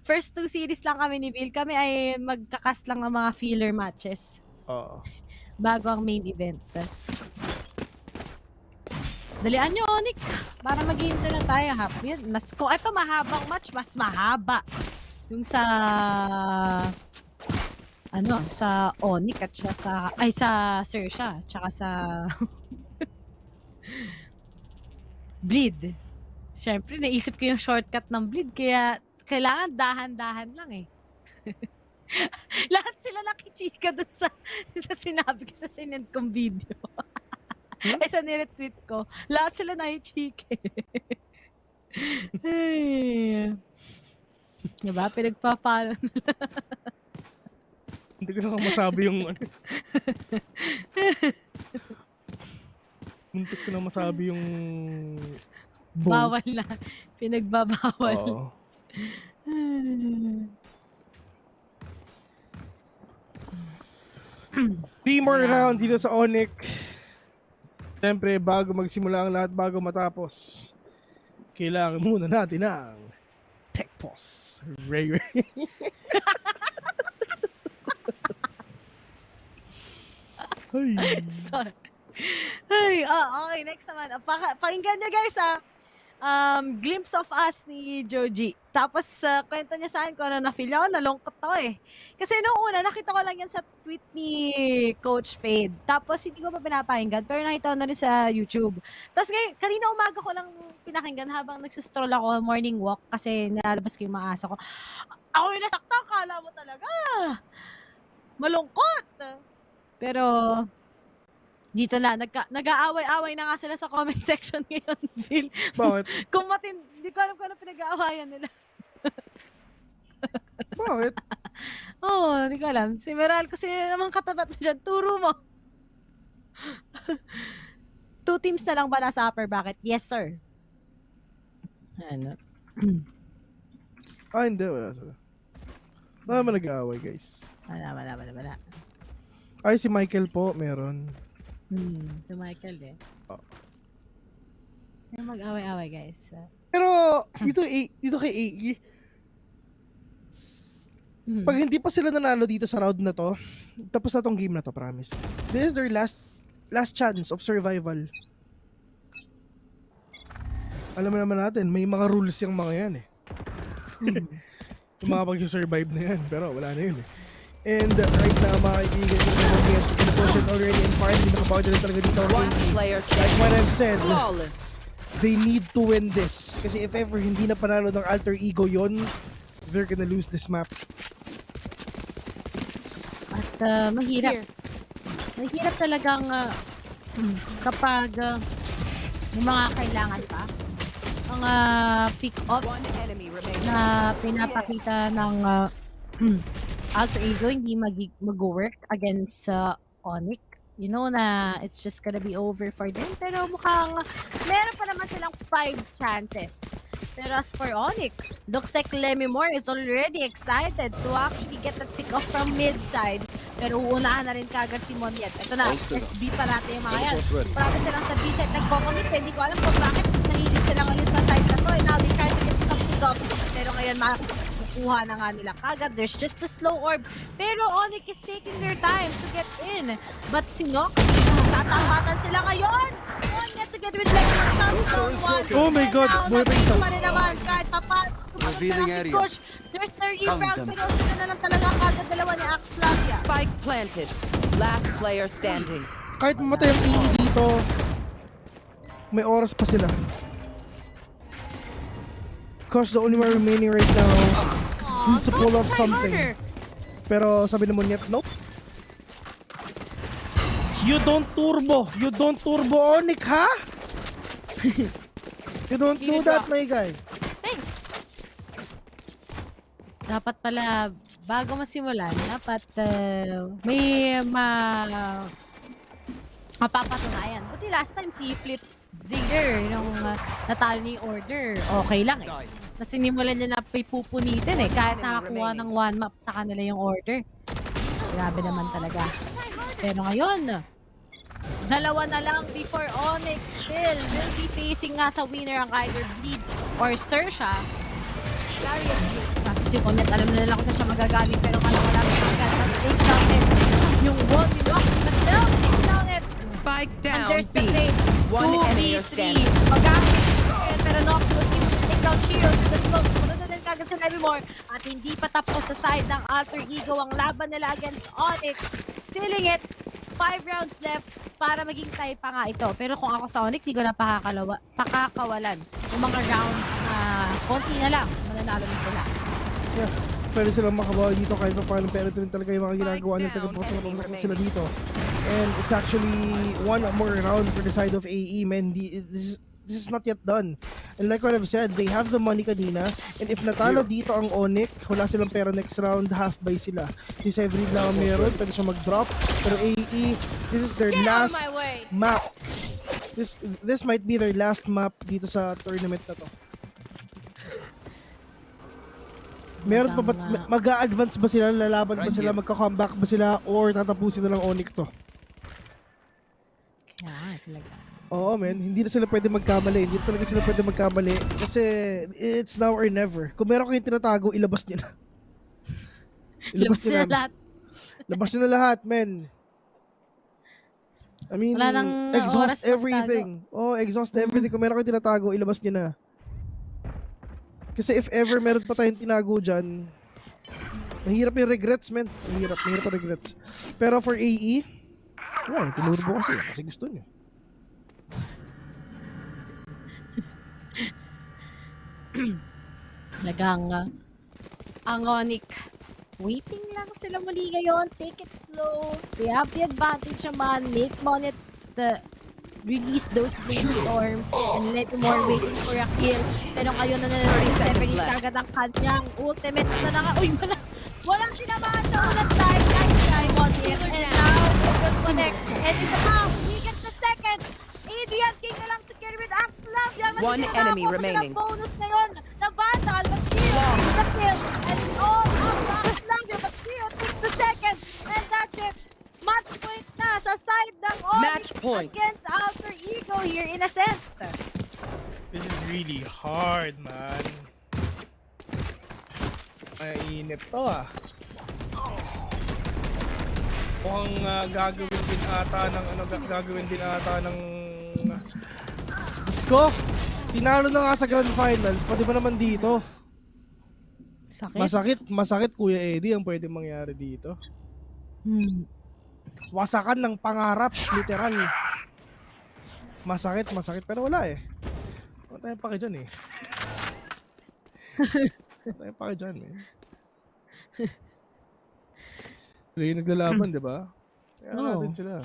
S14: First 2 series lang kami ni Bill. Kami ay magkakas lang ng mga filler matches.
S15: Oo.
S14: Bago ang main event. Dalian nyo, ONIC. Para maghihintay na tayo. Kung ito mahabang match, mas mahaba. Yung sa sa ONIC at siya sa Xerxia, tsaka sa Bleed. Syempre, naisip ko yung shortcut ng Bleed, kaya kailangan dahan-dahan lang eh. Lahat sila nakichika dun sa sinabi ko sa sinend kong video. Ay, sa niretweet ko. Lahat sila nakichika eh. Diba? Pinagpa-follow nila.
S15: Hindi ko na masabi yung muntik ko na masabi yung
S14: bawal na. Pinagbabawal.
S15: Oo. 3 more round dito sa ONIC. Siyempre, bago magsimula ang lahat, bago matapos, kailangan muna natin ang tech pause. Ray.
S14: Sorry. Ay, okay, next naman. Pakinggan nyo guys glimpse of us ni Joji. Tapos kwento niya sa akin kung ano na-feel ako, nalungkot ako eh. Kasi nung una, nakita ko lang yan sa tweet ni Coach Fade. Tapos hindi ko pa pinapakinggan, pero nakita ko na rin sa YouTube. Tapos ngayon, kanina umaga ko lang pinakinggan habang nagsistroll ako, morning walk, kasi nalabas ko yung mga asa ko. Ako yung nasakta, kala mo talaga. Malungkot. Pero dito na, nag-aaway-aaway na nga sila sa comment section ngayon, Phil.
S15: Bakit?
S14: Hindi ko alam kung ano pinag-aawayan nila.
S15: Bakit?
S14: Oo, hindi ko alam. Si Meral, kasi naman katapat mo dyan, turo mo. 2 teams na lang ba nasa upper bracket? Yes, sir. Ano?
S15: Hindi. Wala sila. Wala naman nag-aaway, guys.
S14: Wala.
S15: Ay, si Michael po, meron.
S14: Si Michael eh. Kaya mag-away-away guys.
S15: Pero dito kay AE, pag hindi pa sila nanalo dito sa round na to, tapos na tong game na to, promise. This is their last chance of survival. Alam mo naman natin, may mga rules yung mga yan eh. Yung mga pag-survive na yan, pero wala na yun eh. And right now, mga kaibigan, yung portion already in part, hindi nakapagod rin talaga dito. Like what I've said, they need to win this. Kasi if ever hindi na panalo ng alter ego yon, they're gonna lose this map.
S14: At mahirap. Mahirap talagang kapag may mga kailangan pa. Ang pick-ups na pinapakita ng alter ego hindi mag-work against ONIC. You know na it's just gonna be over for them. Pero mukhang meron pa naman silang 5 chances. Pero as for ONIC, looks like Lemmy Moore is already excited to actually get that pick off from mid-side. Pero uunahan na rin kagad si Moniet. Ito na, SB pa natin yung mga yan. Marami silang sa B-side nagko-commit. Hindi ko alam kung bakit nahilig sila ngayon sa side na to. And now they try to get some pick off. Pero ngayon kuha na nga nila kagad. There's just a slow orb. Pero ONIC is taking their time to get in. But si Nox, tatambatan sila ngayon. Moniet together with like Champion 1.
S15: Oh my god,
S14: Nandito pa rin naman kahit papan. Revealing area. There's their E-frag, pero sila na lang talaga kagad dalawa ni Xerxia.
S16: Spike planted. Last player standing.
S15: Kahit mamatay ang EE dito, may oras pa sila. Because the only one remaining right now needs to pull off something. Pero sabi naman niya, nope. You don't turbo ONIC, ha? You don't do that, my guy.
S14: Thanks. Dapat pala, bago masimulan, dapat may mapapatunayan. Buti last time si Flip Zinger, nung natalo niya yung order, okay lang eh. Nasinimulan niya na pupunitin eh, kahit nakakuha ng 1 map sa kanila yung order. Grabe naman talaga. Pero ngayon, dalawa na lang before ONIC still will be facing nga sa winner ang either Bleed or Xerxia. Kasi si Onet, alam na nila kung saan siya magagaling, pero wala agad. Take down it. Yung wall, but now, take down it.
S16: Spike down,
S14: And there's the
S16: B.
S14: trade.
S16: 1 enemy
S14: 2v3.
S16: standing.
S14: Magamit. Pero Nox will keep the take down shield to the slope. Punod na din kagad sa Nevermore. At hindi pa tapos sa side ng Alter Ego ang laban nila against ONIC. Stealing it. 5 rounds left para maging tie pa nga ito. Pero kung ako sa ONIC, di ko na pakakawalan. Yung mga rounds na konti na lang, mananalo na sila.
S15: Yeah, pwede silang makabawa dito kahit pa paano, pero ito rin talaga yung mga ginagawa nila, taga-pagpapagpapag sila dito. And it's actually one more round for the side of AE, man. This is not yet done. And like what I've said, they have the money kanina, and if natalo dito ang ONIC, wala silang pera next round, half buy sila. Si Severin lang ang meron, pwede siya mag-drop. Pero AE, this is their last map. This might be their last map dito sa tournament na to. Meron pa ba, mag-a-advance ba sila, lalaban ba sila, magka-comeback ba sila, or tatapusin na lang ONIC to?
S14: Kaya talaga.
S15: Oo, man. Hindi na sila pwede magkamali. Hindi talaga sila pwede magkamali. Kasi it's now or never. Kung meron kayong tinatago, ilabas nyo na.
S14: Ilabas nyo na lahat.
S15: Labas nyo na lahat, man. I mean, exhaust everything. Oh, exhaust everything. Kung meron kayong tinatago, ilabas nyo na. Kasi if ever meron pa tayong tinago dyan, mahirap yung regrets, man. Mahirap yung regrets. Pero for AE, tinurbo kasi gusto nyo.
S14: Talagang ang ONIC, waiting lang sila muli ngayon. Take it slow. They have the advantage naman. Make Monet release those brainstorm and let more waiting for a kill. Pero ngayon na nalaroin 7 agad ang kanyang ultimate na nga. Uy, walang tinamaan sa ulat tayo. Nice Monet. And now, they will connect. And in the half, he gets the second. Adrian King na lang to carry with Axe Love.
S16: One enemy remaining.
S14: Bonus ngayon na Vandal, but Shield takes the kill. And all of Axe Love, but Shield takes the second. And that's it. Match point na sa side ng ONIC against Alter Ego here in Ascent.
S15: This is really hard, man. Mainit to Mukhang gagawin din ata ng Isko. Tinalo na nga sa Grand Finals, pati ba naman dito? Masakit Kuya Eddie ang pwede mangyari dito. Wasakan ng pangarap, literal. Masakit, pero wala eh. Wala tayong pake dyan eh. Wala tayong pake dyan eh. Sila yung naglalaban, di ba? Kaya natin sila.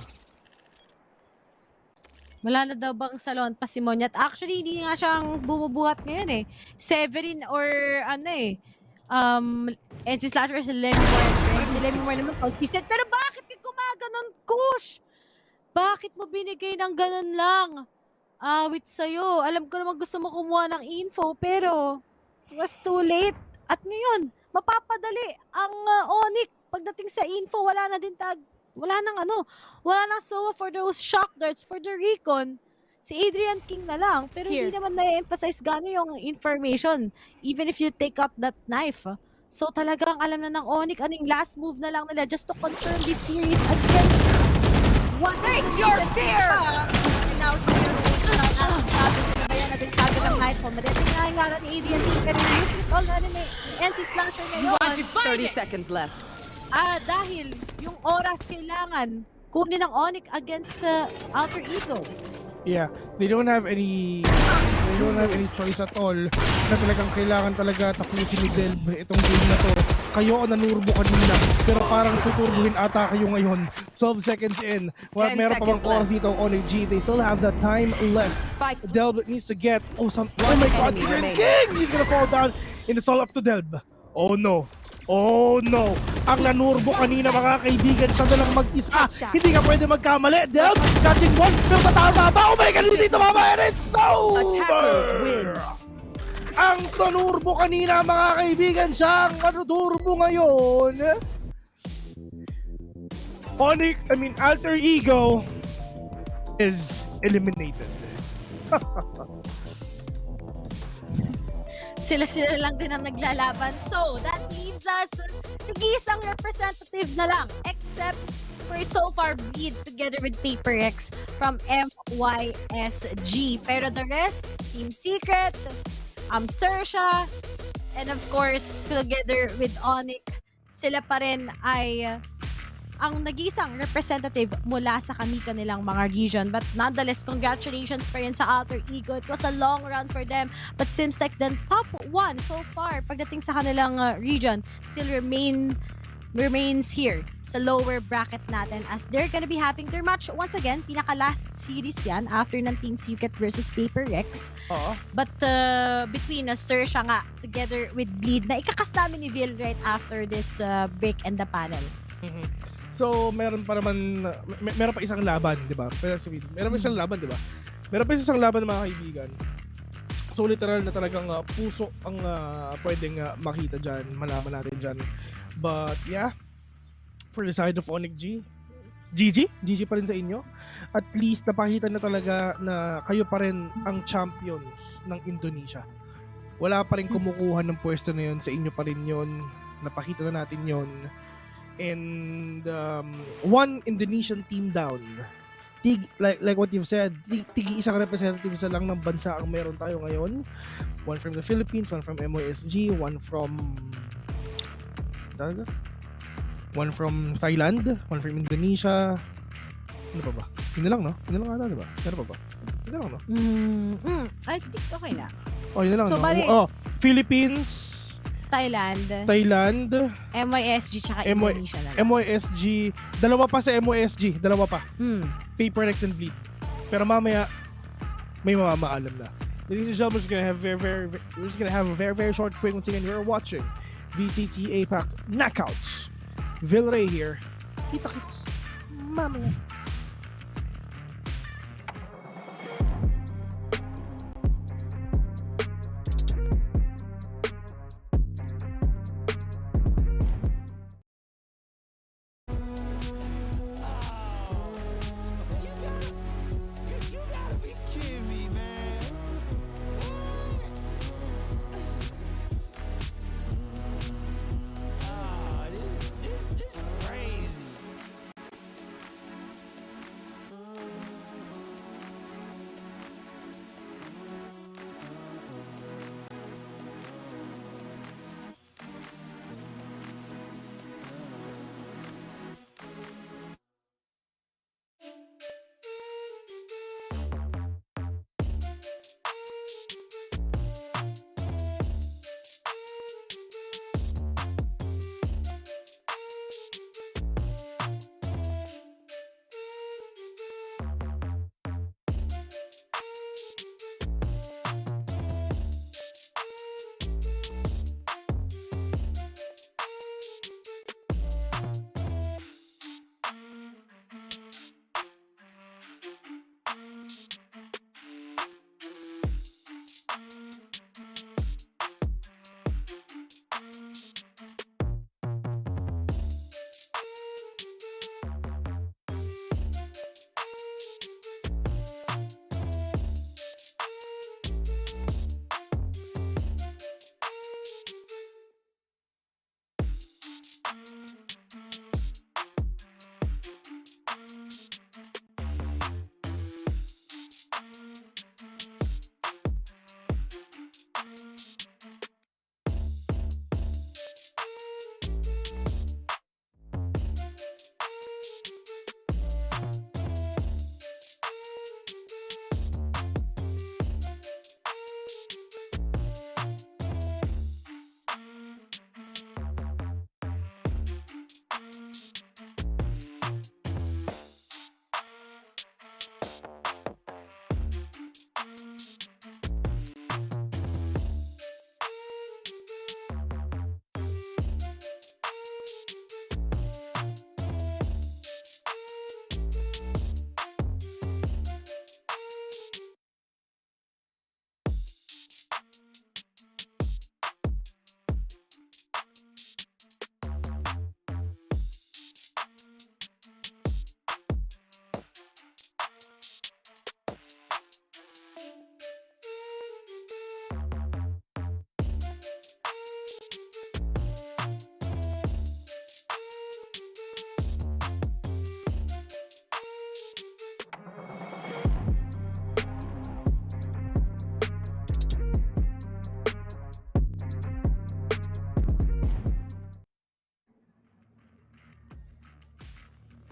S14: Wala na daw bang salon pa si Monyat? Actually, hindi nga siyang bumubuhat ngayon eh. Severin or and si Slatter is a Lemimore. Si Lemimore naman consistent. Pero bakit ka gumaganon, Kush? Bakit mo binigay ng ganon lang? Awit sa'yo. Alam ko naman gusto mo kumuha ng info, pero it was too late. At ngayon, mapapadali ang ONIC. Pagdating sa info, wala nang SOA for those shock darts, for the recon. Si Adrian King na lang, pero hindi naman na-emphasize gano'n yung information, even if you take out that knife. So talagang alam na ng ONIC anong last move na lang nila just to confirm this series against one.
S16: Face your fear!
S14: Now, bayan na din kagad ng Nightfall. Madating nga ni Adrian King, pero use it already may anti-slasher ngayon.
S16: 30 seconds left.
S14: Dahil yung oras kailangan kunin ng ONIC against Alter Ego.
S15: Yeah, they don't have any choice at all na talagang kailangan talaga tapusin ni Delve itong game na to. kayo nanurbo kanina, pero parang tuturbuhin ata kayo ngayon. 12 seconds in. Well,
S16: 10
S15: meron pa bang
S16: seconds
S15: oras dito on ONIC G. They still have the time left. Delb needs to get, oh my god,
S16: enemy
S15: King! He's gonna fall down, and it's all up to Delb. Oh no. Oh no! Ang nanurbo kanina mga kaibigan, siya na lang mag-isa. Hindi ka pwede magkamali. Delb, catching one, pero matama ba? Oh my god, hindi tumama, and it's over! Ang nanurbo kanina mga kaibigan, siya ang nanurbo ngayon. ONIC, Alter Ego is eliminated.
S14: Sila lang din ang naglalaban. So, that leaves us nag-iisang representative na lang. Except for so far Bleed together with PaperX from MYSG. Pero the rest, Team Secret, Xerxia, and of course, together with ONIC, sila pa rin ay ang nag-iisang representative mula sa kanilang mga region. But nonetheless, congratulations pa rin sa Alter Ego. It was a long run for them. But seems like the top one so far, pagdating sa kanilang region, still remains here sa lower bracket natin as they're gonna be having their match. Once again, pinaka-last series yan after ng Team Secret versus PaperX. But between Xerxia nga, together with Bleed, na ikakas namin ni Vil right after this break and the panel.
S15: So, meron pa isang laban, di ba? Meron pa isang laban, di ba? Meron pa isang laban, mga kaibigan. So, literal na talagang puso ang pwedeng makita dyan, malaman natin dyan. But, yeah, for the side of ONIC G, GG pa rin sa inyo. At least, napakita na talaga na kayo pa rin ang champions ng Indonesia. Wala pa rin kumukuha ng pwesto na yun, sa inyo pa rin yun. Napakita na natin yun. And one Indonesian team down. Like what you've said, isang representative sa lang ng bansa ang meron tayo ngayon. One from the Philippines, one from MYSG, one from Thailand, one from Indonesia. Ano pa ba? Yun na lang, no? Yun na lang ata, diba? Meron pa ba? Yun na lang, no?
S14: I think okay na.
S15: Oh, yun na lang,
S14: so,
S15: no? Philippines,
S14: Thailand, MYSG, tsaka Indonesia na lang.
S15: MYSG, dalawa pa sa MYSG, dalawa pa. PaperX and Bleed. Pero mamaya, may mamaalam na. Ladies and gentlemen, we're just gonna have a very, very short break. Once again, you're watching VCT APAC Knockouts. Vilray here. Kita-kits. Mamaya.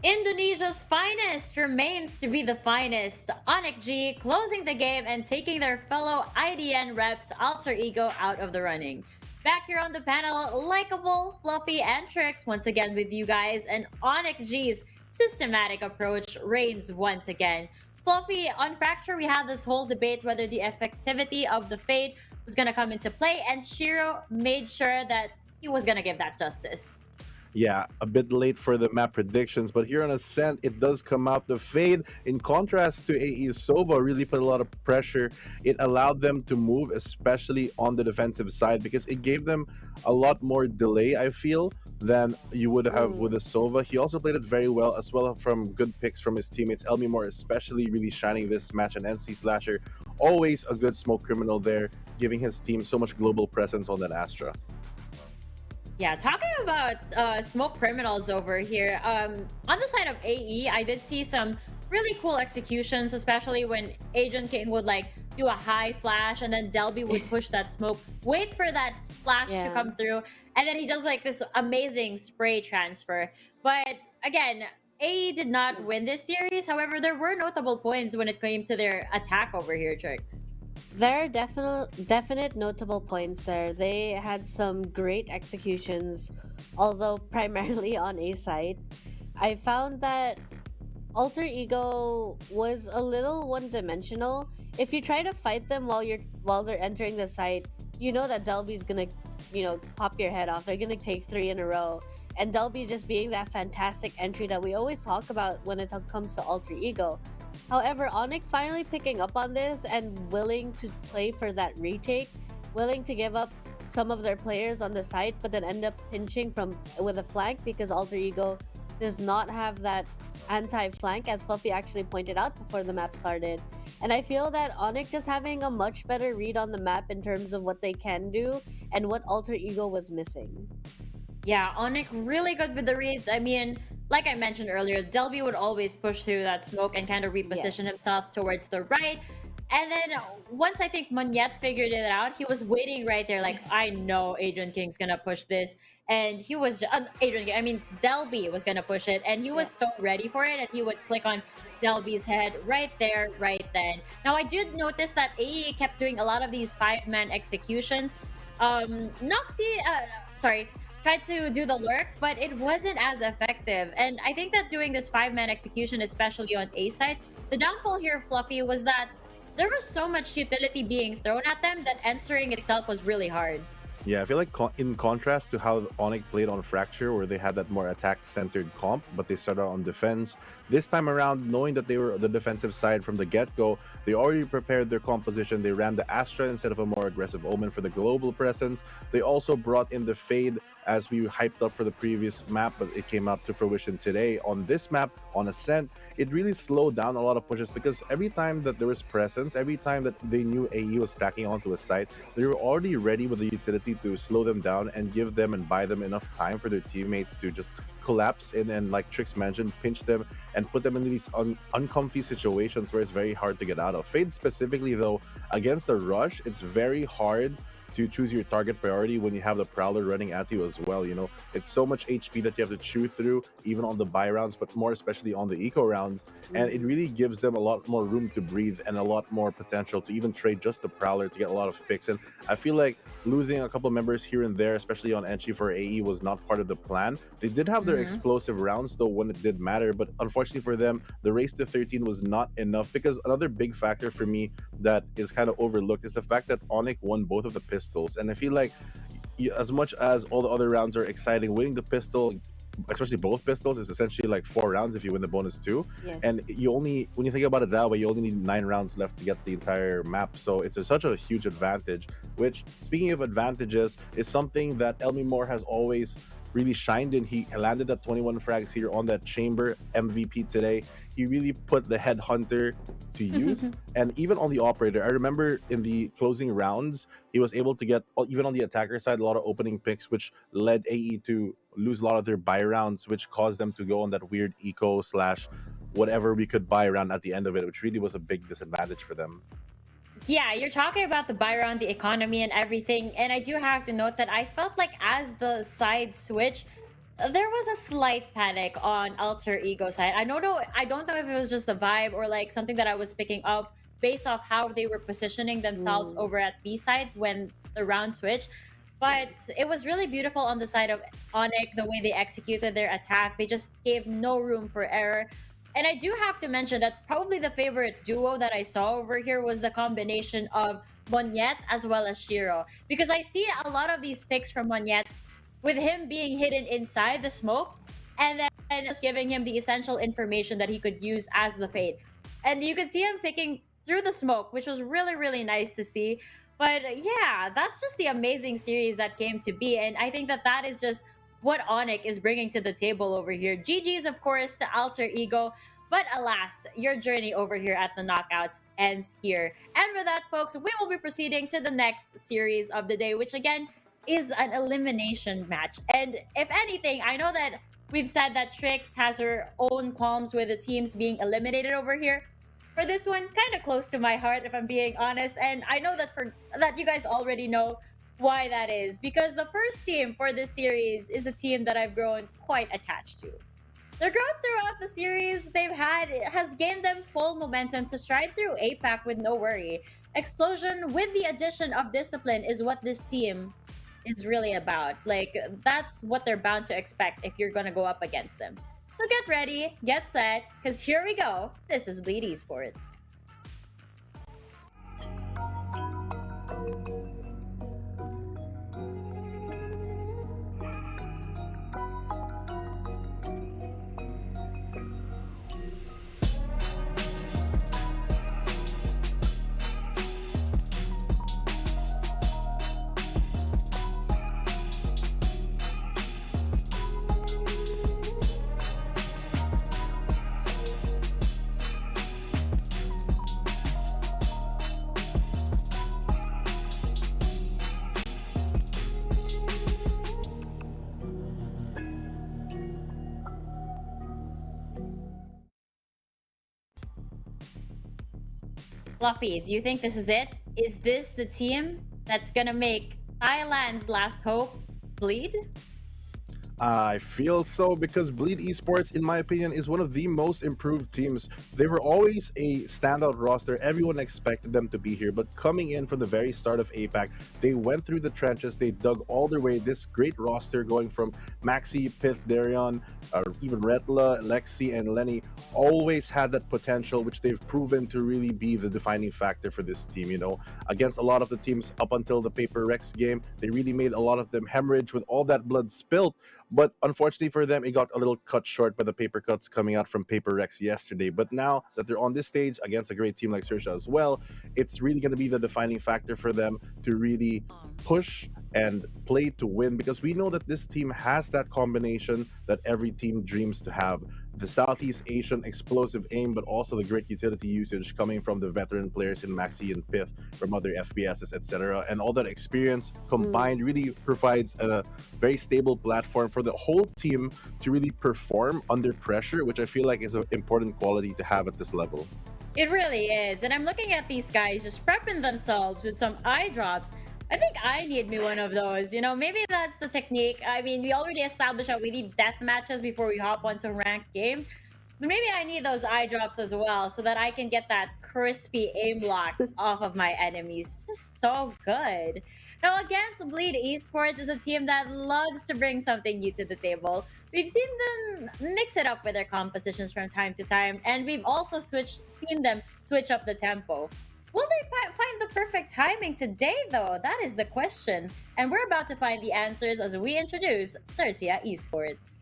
S9: Indonesia's finest remains to be the finest. ONIC G closing the game and taking their fellow IDN reps Alter Ego out of the running. Back here on the panel, Likeable, Fluffy, and Trix once again with you guys, and ONIC G's systematic approach reigns once again. Fluffy, on Fracture, we had this whole debate whether the effectivity of the Fade was going to come into play, and Shiro made sure that he was going to give that justice.
S12: Yeah, a bit late for the map predictions, but here on Ascent, it does come out. The Fade, in contrast to AE's Sova, really put a lot of pressure. It allowed them to move, especially on the defensive side, because it gave them a lot more delay, I feel, than you would have with a Sova. He also played it very well, as well from good picks from his teammates. Elmimore especially really shining this match, and NC Slasher, always a good smoke criminal there, giving his team so much global presence on that Astra.
S9: Yeah, talking about smoke criminals over here, on the side of AE, I did see some really cool executions, especially when Agent King would like do a high flash and then Delby would push that smoke, wait for that flash to come through, and then he does like this amazing spray transfer. But again, AE did not win this series. However, there were notable points when it came to their attack over here, Trix.
S11: There are definite notable points there. They had some great executions, although primarily on A side. I found that Alter Ego was a little one-dimensional. If you try to fight them while they're entering the site, you know that Delby's gonna, pop your head off. They're gonna take 3 in a row. And Delby just being that fantastic entry that we always talk about when it comes to Alter Ego. However, ONIC finally picking up on this and willing to play for that retake, willing to give up some of their players on the site, but then end up pinching with a flank because Alter Ego does not have that anti-flank, as Fluffy actually pointed out before the map started. And I feel that ONIC just having a much better read on the map in terms of what they can do and what Alter Ego was missing.
S9: Yeah, ONIC really good with the reads. I mean, like I mentioned earlier, Delby would always push through that smoke and kind of reposition himself towards the right. And then once I think Monyet figured it out, he was waiting right there like, I know Adrian King's gonna push this. And he was, Delby was gonna push it. And he was so ready for it, and he would click on Delby's head right there, right then. Now, I did notice that AE kept doing a lot of these 5-man executions. Tried to do the lurk, but it wasn't as effective. And I think that doing this 5-man execution, especially on A side, the downfall here, Fluffy, was that there was so much utility being thrown at them that answering itself was really hard.
S12: Yeah, I feel like in contrast to how ONIC played on Fracture, where they had that more attack-centered comp, but they started on defense. This time around, knowing that they were the defensive side from the get-go, they already prepared their composition. They ran the Astra instead of a more aggressive Omen for the global presence. They also brought in the Fade, as we hyped up for the previous map, but it came out to fruition today. On this map, on Ascent, it really slowed down a lot of pushes, because every time that there was presence, every time that they knew AE was stacking onto a site, they were already ready with the utility to slow them down and give them and buy them enough time for their teammates to just collapse in and, like Trix mentioned, pinch them and put them in these uncomfy situations where it's very hard to get out of. Fade specifically, though, against the rush, it's very hard to choose your target priority when you have the Prowler running at you as well. It's so much HP that you have to chew through, even on the buy rounds, but more especially on the eco rounds. And it really gives them a lot more room to breathe and a lot more potential to even trade just the Prowler to get a lot of picks. And I feel like losing a couple members here and there, especially on Enchi for AE, was not part of the plan. They did have their explosive rounds, though, when it did matter, but unfortunately for them, the race to 13 was not enough, because another big factor for me that is kind of overlooked is the fact that ONIC won both of the pistols. And I feel like as much as all the other rounds are exciting, winning the pistol, especially both pistols, is essentially like 4 rounds if you win the bonus 2. And when you think about it that way, you only need 9 rounds left to get the entire map. So it's such a huge advantage, which, speaking of advantages, is something that Elmimore has always really shined in. He landed at 21 frags here on that Chamber MVP today. He really put the Headhunter to use. And even on the Operator, I remember in the closing rounds, he was able to get, even on the attacker side, a lot of opening picks, which led AE to lose a lot of their buy rounds, which caused them to go on that weird eco / whatever we could buy round at the end of it, which really was a big disadvantage for them.
S9: Yeah, you're talking about the buy round, the economy, and everything. And I do have to note that I felt like as the side switch, there was a slight panic on Alter Ego side. I don't know if it was just the vibe or like something that I was picking up based off how they were positioning themselves over at B side when the round switched. But it was really beautiful on the side of ONIC, the way they executed their attack. They just gave no room for error. And I do have to mention that probably the favorite duo that I saw over here was the combination of Monyet as well as Shiro. Because I see a lot of these picks from Monyet with him being hidden inside the smoke and then just giving him the essential information that he could use as the Fate. And you could see him picking through the smoke, which was really, really nice to see. But yeah, that's just the amazing series that came to be. And I think that that is just what ONIC is bringing to the table over here. GG's, of course, to Alter Ego. But alas, your journey over here at the Knockouts ends here. And with that, folks, we will be proceeding to the next series of the day, which again is an elimination match. And if anything, I know that we've said that Trix has her own qualms with the teams being eliminated over here. For this one, kind of close to my heart, if I'm being honest. And I know that that you guys already know why that is. Because the first team for this series is a team that I've grown quite attached to. Their growth throughout the series they've had has gained them full momentum to stride through APAC with no worry. Explosion with the addition of discipline is what this team is really about. Like, that's what they're bound to expect if you're gonna go up against them. So get ready, get set, because here we go. This is Bleed Esports. Fluffy, do you think this is it? Is this the team that's gonna make Thailand's last hope bleed?
S12: I feel so, because Bleed Esports, in my opinion, is one of the most improved teams. They were always a standout roster. Everyone expected them to be here, but coming in from the very start of APAC, they went through the trenches. They dug all their way. This great roster going from Maxi, Pith, Darion, even Retla, Lexi, and Lenny always had that potential, which they've proven to really be the defining factor for this team. You know, against a lot of the teams up until the Paper Rex game, they really made a lot of them hemorrhage with all that blood spilled. But unfortunately for them, it got a little cut short by the paper cuts coming out from Paper Rex yesterday. But now that they're on this stage against a great team like Xerxia as well, it's really going to be the defining factor for them to really push and play to win, because we know that this team has that combination that every team dreams to have. The Southeast Asian explosive aim, but also the great utility usage coming from the veteran players in Maxi and Pith from other FPSs, etc. And all that experience combined really provides a very stable platform for the whole team to really perform under pressure, which I feel like is an important quality to have at this level.
S9: It really is. And I'm looking at these guys just prepping themselves with some eye drops. I think I need me one of those. You know, maybe that's the technique. I mean, we already established that we need death matches before we hop onto a ranked game. But maybe I need those eye drops as well so that I can get that crispy aim lock off of my enemies. Just so good. Now, against Bleed Esports is a team that loves to bring something new to the table. We've seen them mix it up with their compositions from time to time, and we've also seen them switch up the tempo. Will they find the perfect timing today, though? That is the question. And we're about to find the answers as we introduce Xerxia Esports.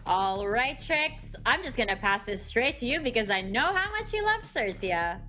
S9: All right, Trix. I'm just gonna pass this straight to you because I know how much you love Xerxia.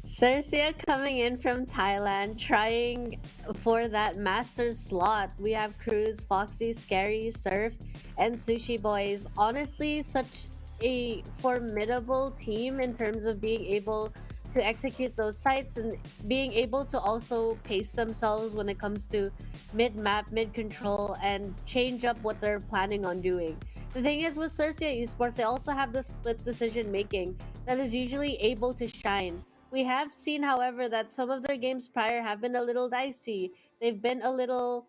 S11: Xerxia coming in from Thailand, trying for that master slot. We have Cruz, Foxy, Scary, Surf, and Sushi Boys. Honestly, such a formidable team in terms of being able to execute those sites and being able to also pace themselves when it comes to mid-map, mid-control, and change up what they're planning on doing. The thing is with Xerxia Esports, they also have the split decision making that is usually able to shine. We have seen, however, that some of their games prior have been a little dicey. They've been a little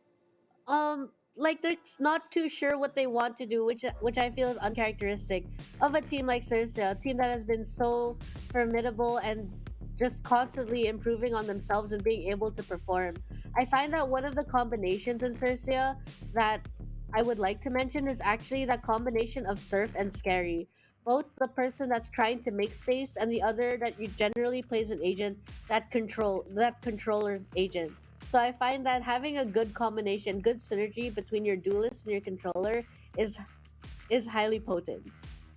S11: like they're not too sure what they want to do, which I feel is uncharacteristic of a team like Xerxia, a team that has been so formidable and just constantly improving on themselves and being able to perform. I find that one of the combinations in Xerxia that I would like to mention is actually that combination of Surf and Scary. Both the person that's trying to make space and the other that you generally plays an agent that controller's agent. So I find that having a good combination, good synergy between your duelist and your controller is highly potent.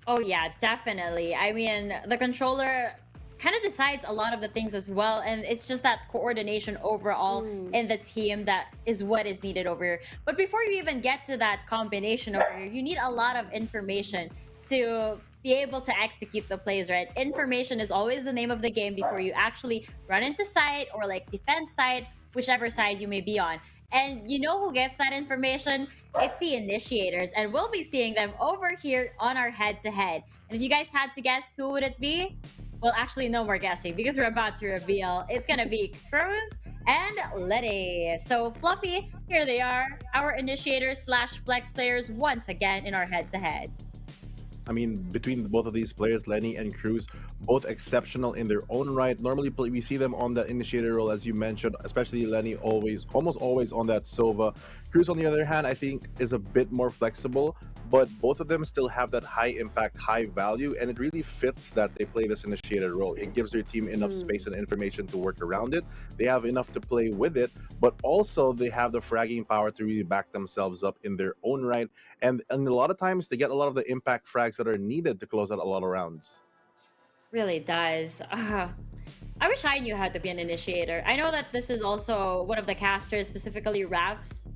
S9: Oh yeah, definitely. I mean, the controller kind of decides a lot of the things as well, and it's just that coordination overall in the team that is what is needed over here. But before you even get to that combination over here, you need a lot of information to be able to execute the plays, right? Information is always the name of the game before you actually run into side or like defense side, whichever side you may be on. And you know who gets that information? It's the initiators, and we'll be seeing them over here on our head-to-head. And if you guys had to guess, who would it be? Well, actually, no more guessing because we're about to reveal. It's gonna be Cruz and Letty. So, Fluffy, here they are, our initiators slash flex players once again in our head-to-head.
S12: I mean, between both of these players, Lenny and Cruz, both exceptional in their own right. Normally, we see them on the initiator role, as you mentioned, especially Lenny almost always on that Sova. Cruz, on the other hand, I think is a bit more flexible, but both of them still have that high impact, high value, and it really fits that they play this initiator role. It gives their team enough space and information to work around it. They have enough to play with it, but also they have the fragging power to really back themselves up in their own right. And a lot of times they get a lot of the impact frags that are needed to close out a lot of rounds.
S9: Really does. I wish I knew how to be an initiator. I know that this is also one of the casters, specifically Raf's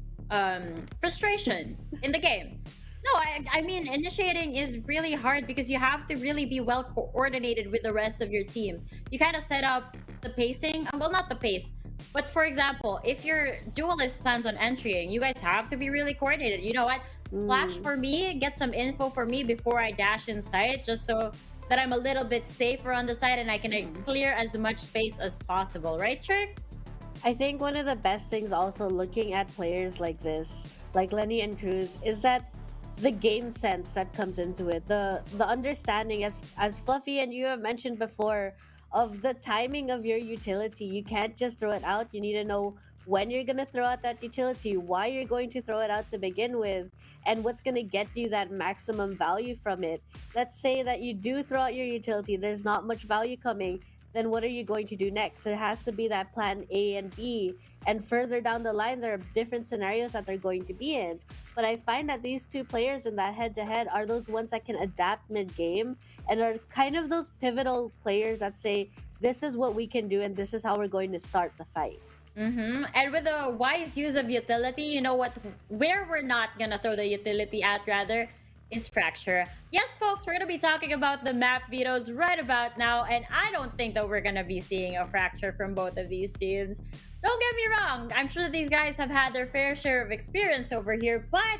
S9: frustration in the game. No, I mean, initiating is really hard because you have to really be well coordinated with the rest of your team. You kind of set up the pacing. Well, not the pace. But for example, if your duelist plans on entering, you guys have to be really coordinated. You know what? Flash for me, get some info for me before I dash inside, just so that I'm a little bit safer on the side and I can clear as much space as possible. Right, Trix?
S11: I think one of the best things also looking at players like this, like Lenny and Cruz, is that the game sense that comes into it, the understanding, as Fluffy and you have mentioned before, of the timing of your utility. You can't just throw it out. You need to know when you're going to throw out that utility, why you're going to throw it out to begin with, and what's going to get you that maximum value from it. Let's say that you do throw out your utility, there's not much value coming, then what are you going to do next? There has to be that plan A and B, and further down the line there are different scenarios that they're going to be in. But I find that these two players in that head-to-head are those ones that can adapt mid-game and are kind of those pivotal players that say, this is what we can do and this is how we're going to start the fight.
S9: And with a wise use of utility, you know what? Where we're not gonna throw the utility at, rather, is Fracture. Yes, folks, we're gonna be talking about the map vetoes right about now, and I don't think that we're gonna be seeing a Fracture from both of these teams. Don't get me wrong, I'm sure these guys have had their fair share of experience over here, but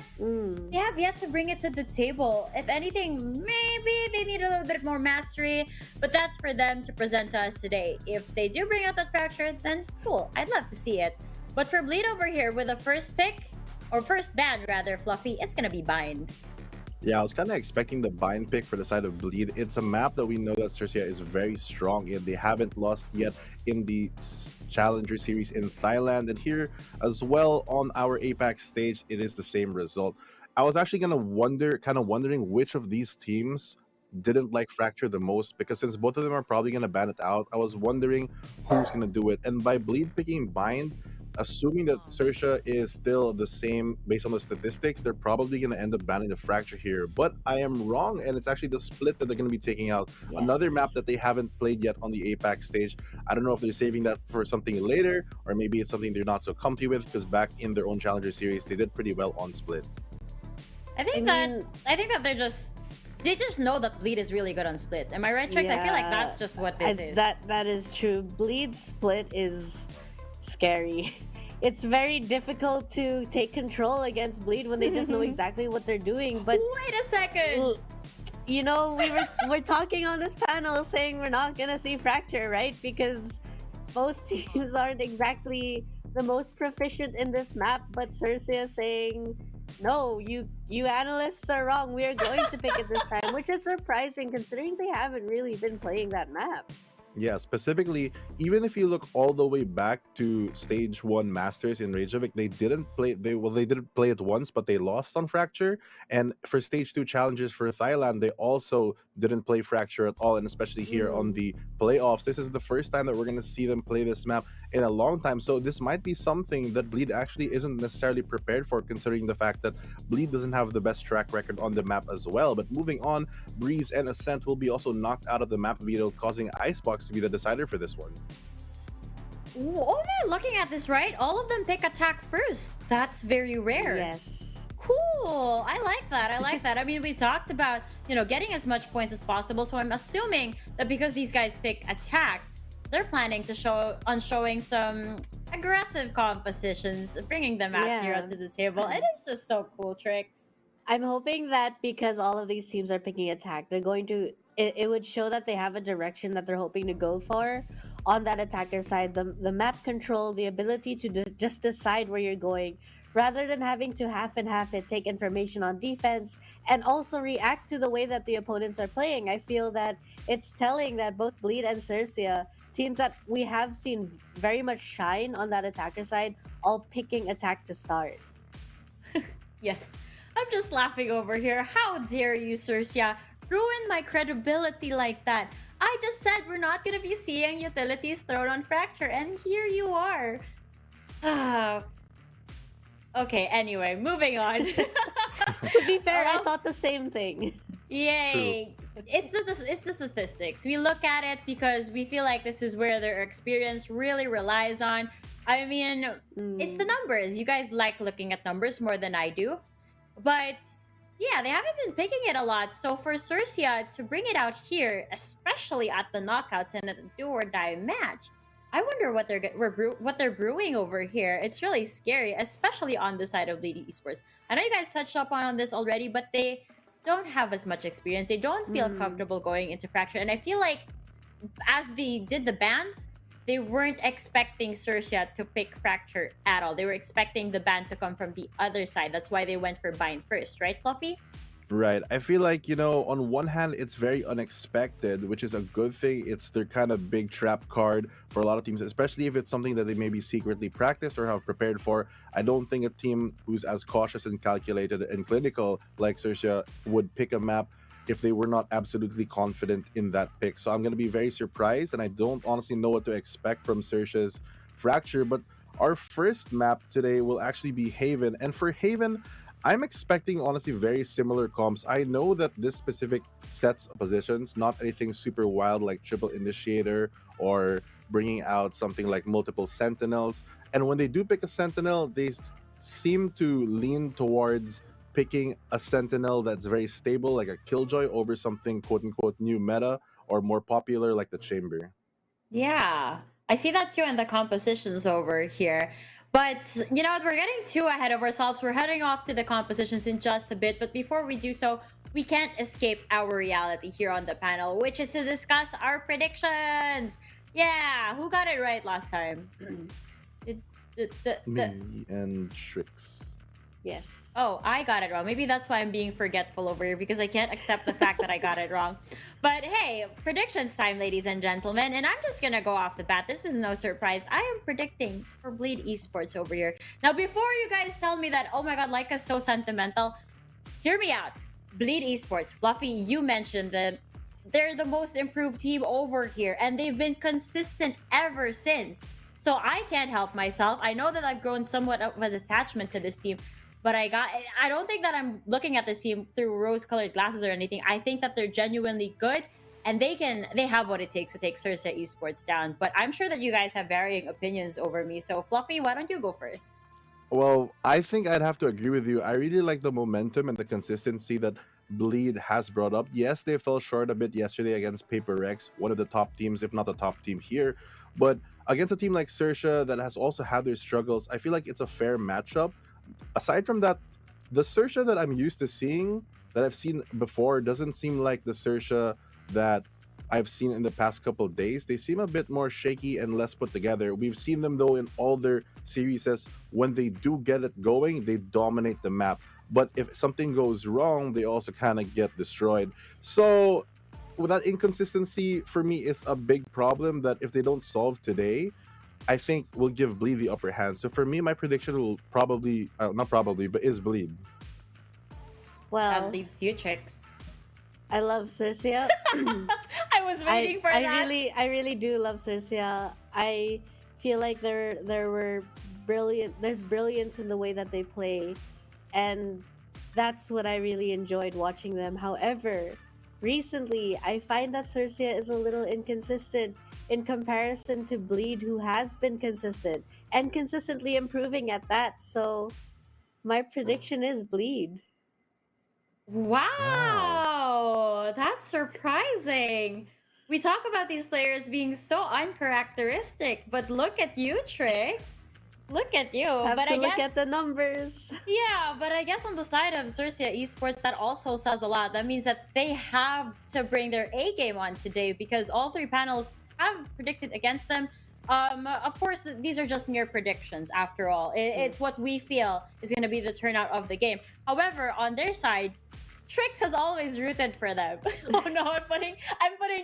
S9: they have yet to bring it to the table. If anything, maybe they need a little bit more mastery, but that's for them to present to us today. If they do bring out that Fracture, then cool, I'd love to see it. But for Bleed over here with the first pick, or first ban rather, Fluffy, it's gonna be Bind.
S12: Yeah, I was kind of expecting the bind pick for the side of Bleed. It's a map that we know that Xerxia is very strong in. They haven't lost yet in the Challenger Series in Thailand. And here as well on our APAC stage, it is the same result. I was actually wondering which of these teams didn't like Fracture the most, because since both of them are probably going to ban it out, I was wondering who's going to do it. And by Bleed picking Bind, assuming that Xerxia is still the same based on the statistics, they're probably going to end up banning the Fracture here. But I am wrong, and it's actually the Split that they're going to be taking out.
S11: Yes.
S12: Another map that they haven't played yet on the APAC stage. I don't know if they're saving that for something later, or maybe it's something they're not so comfy with, because back in their own Challenger series, they did pretty well on Split.
S9: I think that they just know that Bleed is really good on Split. Am I right, Trix? I feel like that's just what this is.
S11: That is true. Bleed Split is scary. It's very difficult to take control against Bleed when they just know exactly what they're doing. But
S9: wait a second.
S11: You know, we're talking on this panel saying we're not gonna see Fracture, right? Because both teams aren't exactly the most proficient in this map. But Xerxia saying, no, you analysts are wrong. We are going to pick it this time, which is surprising considering they haven't really been playing that map.
S12: Yeah, specifically, even if you look all the way back to Stage 1 Masters in Reykjavik, they didn't play, they didn't play it once, but they lost on Fracture. And for Stage 2 challenges for Thailand, they also didn't play Fracture at all, and especially here on the playoffs. This is the first time that we're going to see them play this map in a long time. So this might be something that Bleed actually isn't necessarily prepared for, considering the fact that Bleed doesn't have the best track record on the map as well. But moving on, Breeze and Ascent will be also knocked out of the map veto, causing Icebox to be the decider for this one.
S9: Ooh, oh man, looking at this, right? All of them pick attack first. That's very rare.
S11: Yes.
S9: Cool. I like that. I like that. I mean, we talked about, you know, getting as much points as possible. So I'm assuming that because these guys pick attack, they're planning to showing some aggressive compositions, bringing them out here onto the table. And it's just so cool, Trix.
S11: I'm hoping that because all of these teams are picking attack, they're going to it would show that they have a direction that they're hoping to go for on that attacker side. The map control, the ability to just decide where you're going, rather than having to half and half it, take information on defense and also react to the way that the opponents are playing. I feel that it's telling that both Bleed and Xerxia, teams that we have seen very much shine on that attacker side, all picking attack to start.
S9: Yes. I'm just laughing over here. How dare you, Xerxia, ruin my credibility like that? I just said we're not going to be seeing utilities thrown on Fracture, and here you are. Okay, anyway, moving on.
S11: To be fair, I thought the same thing.
S9: Yay. True. It's the statistics. We look at it because we feel like this is where their experience really relies on. I mean, it's the numbers. You guys like looking at numbers more than I do. But yeah, they haven't been picking it a lot. So for Xerxia to bring it out here, especially at the knockouts and a do-or-die match, I wonder what they're brewing over here. It's really scary, especially on the side of Bleed Esports. I know you guys touched up on this already, but they don't have as much experience. They don't feel comfortable going into Fracture. And I feel like as they did the bans, they weren't expecting Xerxia to pick Fracture at all. They were expecting the ban to come from the other side. That's why they went for Bind first, right, Fluffy?
S12: Right. I feel like, you know, on one hand, it's very unexpected, which is a good thing. It's their kind of big trap card for a lot of teams, especially if it's something that they maybe secretly practice or have prepared for. I don't think a team who's as cautious and calculated and clinical like Xerxia would pick a map if they were not absolutely confident in that pick. So I'm going to be very surprised, and I don't honestly know what to expect from Xerxia's Fracture. But our first map today will actually be Haven. And for Haven, I'm expecting, honestly, very similar comps. I know that this specific sets of positions, not anything super wild like Triple Initiator or bringing out something like multiple Sentinels. And when they do pick a Sentinel, they seem to lean towards picking a Sentinel that's very stable, like a Killjoy, over something quote-unquote new meta or more popular like the Chamber.
S9: Yeah, I see that too in the compositions over here. But, you know what, we're getting too ahead of ourselves. We're heading off to the compositions in just a bit. But before we do so, we can't escape our reality here on the panel, which is to discuss our predictions. Yeah, who got it right last time?
S12: Me and Trix.
S11: Yes.
S9: Oh, I got it wrong. Maybe that's why I'm being forgetful over here, because I can't accept the fact that I got it wrong. But hey, predictions time, ladies and gentlemen. And I'm just going to go off the bat. This is no surprise. I am predicting for Bleed Esports over here. Now, before you guys tell me that, oh my God, Laika's so sentimental, hear me out. Bleed Esports, Fluffy, you mentioned that they're the most improved team over here, and they've been consistent ever since. So I can't help myself. I know that I've grown somewhat of an attachment to this team, but I don't think that I'm looking at this team through rose-colored glasses or anything. I think that they're genuinely good and they have what it takes to take Xerxia Esports down. But I'm sure that you guys have varying opinions over me. So Fluffy, why don't you go first?
S12: Well, I think I'd have to agree with you. I really like the momentum and the consistency that Bleed has brought up. Yes, they fell short a bit yesterday against Paper Rex, one of the top teams, if not the top team here. But against a team like Xerxia that has also had their struggles, I feel like it's a fair matchup. Aside from that, the Xerxia that I'm used to seeing, that I've seen before, doesn't seem like the Xerxia that I've seen in the past couple of days. They seem a bit more shaky and less put together. We've seen them though in all their series. When they do get it going, they dominate the map. But if something goes wrong, they also kind of get destroyed. So with that inconsistency, for me, is a big problem that if they don't solve today, I think will give Bleed the upper hand. So for me, my prediction will probably, not probably, but is Bleed.
S11: Well,
S9: that leaves you, Trix.
S11: I love Xerxia.
S9: I was waiting for that.
S11: I really do love Xerxia. I feel like there were there's brilliance in the way that they play, and that's what I really enjoyed watching them. However, recently I find that Xerxia is a little inconsistent in comparison to Bleed, who has been consistent and consistently improving at that. So my prediction is Bleed.
S9: Wow, that's surprising. We talk about these players being so uncharacteristic, but look at you, Trix. Look at you.
S11: Look at the numbers.
S9: Yeah, but I guess on the side of Xerxia Esports, that also says a lot. That means that they have to bring their A game on today because all three panels have predicted against them. Of course, these are just mere predictions after all. It's what we feel is going to be the turnout of the game. However, on their side, Trix has always rooted for them. Oh no, I'm putting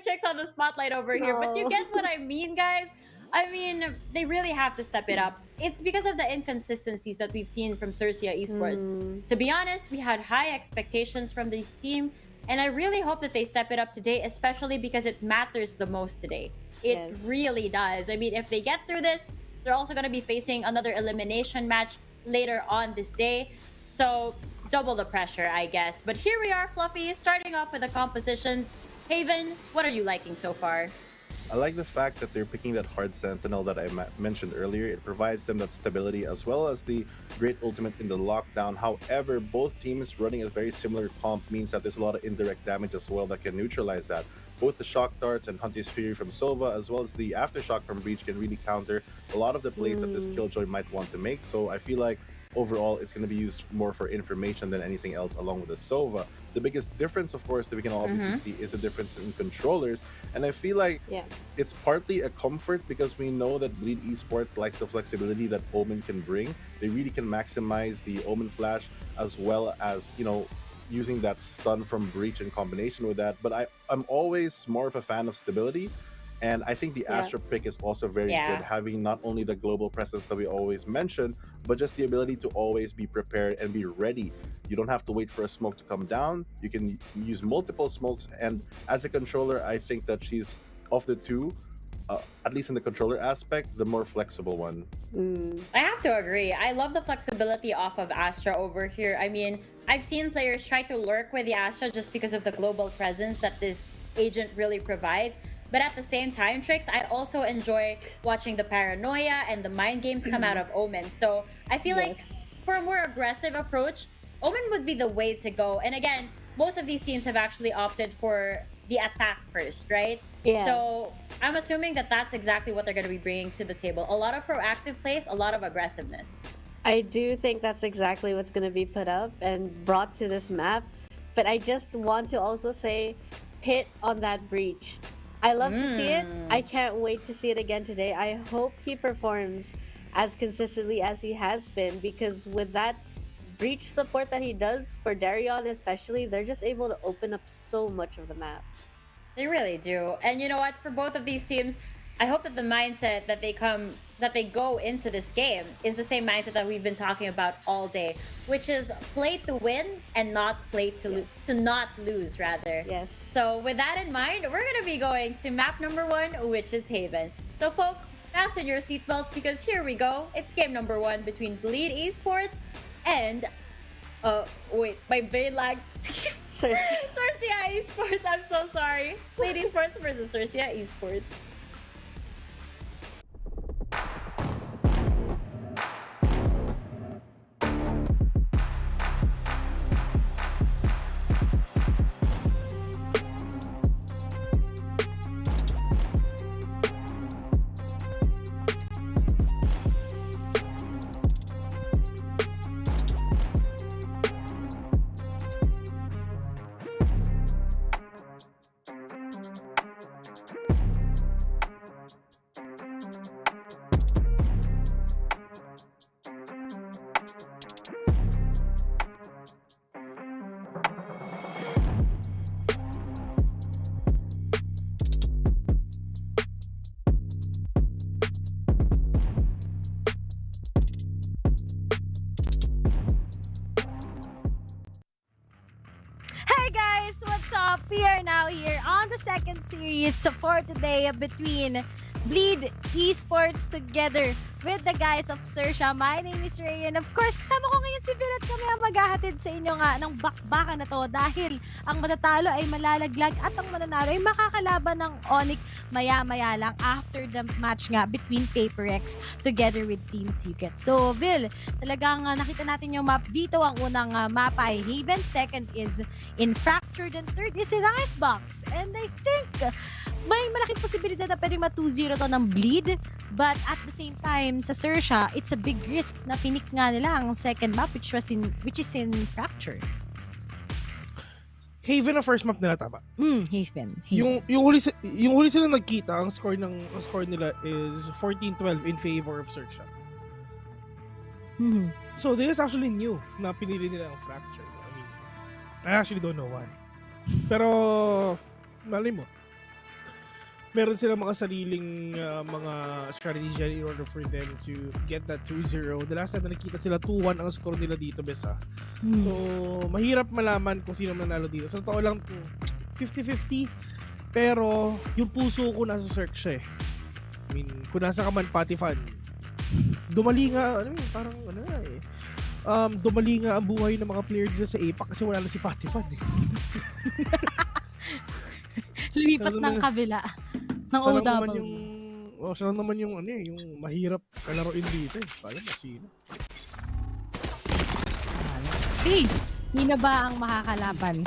S9: Trix on the spotlight over here, but you get what I mean, guys. I mean, they really have to step it up. It's because of the inconsistencies that we've seen from Xerxia Esports. To be honest, we had high expectations from this team, and I really hope that they step it up today, especially because it matters the most today. It really does. I mean, if they get through this, they're also going to be facing another elimination match later on this day. So double the pressure, I guess. But here we are, Fluffy, starting off with the compositions. Haven, what are you liking so far?
S12: I like the fact that they're picking that hard sentinel that I mentioned earlier. It provides them that stability as well as the great ultimate in the lockdown. However, both teams running a very similar comp means that there's a lot of indirect damage as well that can neutralize that. Both the shock darts and Hunter's Fury from Sova as well as the aftershock from Breach can really counter a lot of the plays that this Killjoy might want to make. So I feel like overall it's going to be used more for information than anything else along with the Sova. The biggest difference, of course, that we can obviously see is the difference in controllers. And I feel like it's partly a comfort because we know that Bleed Esports likes the flexibility that Omen can bring. They really can maximize the Omen flash as well as, you know, using that stun from Breach in combination with that. But I'm always more of a fan of stability. And I think the Astra pick is also very good, having not only the global presence that we always mention, but just the ability to always be prepared and be ready. You don't have to wait for a smoke to come down. You can use multiple smokes. And as a controller, I think that she's, of the two, at least in the controller aspect, the more flexible one.
S9: I have to agree. I love the flexibility off of Astra over here. I mean, I've seen players try to lurk with the Astra just because of the global presence that this agent really provides. But at the same time, Trix, I also enjoy watching the paranoia and the mind games come out of Omen. So I feel like for a more aggressive approach, Omen would be the way to go. And again, most of these teams have actually opted for the attack first, right?
S11: Yeah.
S9: So I'm assuming that that's exactly what they're going to be bringing to the table. A lot of proactive plays, a lot of aggressiveness.
S11: I do think that's exactly what's going to be put up and brought to this map. But I just want to also say, hit on that Breach. I love to see it. I can't wait to see it again today. I hope he performs as consistently as he has been, because with that Breach support that he does for Darion especially, they're just able to open up so much of the map.
S9: They really do. And you know what? For both of these teams, I hope that the mindset that they go into this game is the same mindset that we've been talking about all day, which is play to win and not play to not lose, rather.
S11: Yes.
S9: So with that in mind, we're going to be going to map number 1, which is Haven. So folks, fasten your seatbelts because here we go. It's game number 1 between Bleed Esports and wait, my brain lag. Xerxia Esports. I'm so sorry. Bleed Esports versus Xerxia Esports.
S14: Hey guys, what's up? We are now here on the second series for today between Bleed Esports together with the guys of Xerxia. My name is Ray and of course, kasama ko ngayon si Phil at kami ang maghahatid sa inyo nga ng bakbakan na to dahil ang matatalo ay malalaglag at ang mananalo ay makakalaban ng ONIC maya-maya lang after the match nga between PaperX together with Team Secret. So, Phil, talagang nakita natin yung map dito. Ang unang mapa ay Haven, second is in Fractured, and third is in Icebox. And I think may malaking posibilidad na pwedeng ma-2-0 to ng Bleed, but at the same time sa Xerxia, it's a big risk na pinik nga nila ang second map which is in Fracture.
S15: Haven ang first map nila, tama?
S14: Haven.
S15: Yung huli sila nagkita, ang score nila is 14-12 in favor of Xerxia. So this is actually new na pinili nila ang Fracture. I mean, I actually don't know why. Pero malay mo, meron silang mga sariling mga strategy in order for them to get that 2-0. The last time na nakita sila 2-1 ang score nila dito, besa. So, mahirap malaman kung sino manalo dito. Sa totoo lang, 50-50. Pero, yung puso ko nasa Xerxia eh. I mean, kung nasa ka man Pati fan, dumali nga, dumali nga ang buhay ng mga player dito sa APAC kasi wala na si Pati fan eh.
S14: Lumipat ng kabila. Ng OW.
S15: Siya lang naman yung mahirap kalaroin dito eh. Parang sino.
S14: Sino ba ang makakalaban?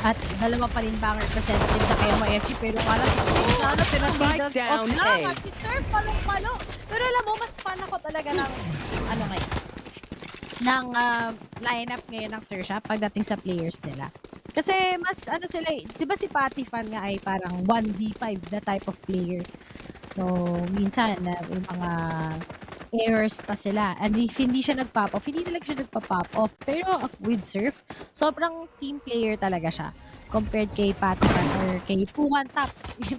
S14: At dalawa pa rin ba ang representative na kayo ma-FG, pero wala si
S16: Spike down A.
S14: Si Sir palong-palo. Pero alam mo, mas fan ako talaga ng lineup ngayon ng Xerxia pagdating sa players nila. Kasi mas sila, diba si Pati fan nga ay parang 1v5 the type of player. So, minsan yung mga errors pa sila. And if hindi siya nag-pop off, hindi talaga siya nagpa-pop off. Pero with Surf, sobrang team player talaga siya. Compared kay Pati fan or kay Puwan Top.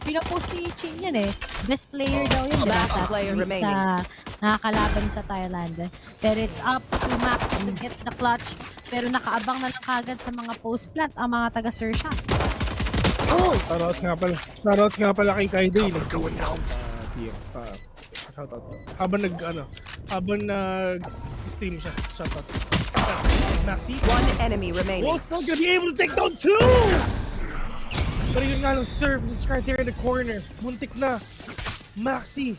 S14: Pinapost ni Chin yan eh. Best player daw yun. Sa nakakalaban sa Thailand. Pero it's up to Max to get the clutch. Pero nakaabang na lang kagad sa mga post plant ang mga taga Xerxia.
S15: Shoutout nga pala kay Kaiday. Habang nag-stream siya. Shoutout. Maxi.
S16: One enemy remaining.
S15: Wolf's not gonna be able to take down 2! Pero yun nga lang, Surf is right there in the corner. Muntik na. Maxi.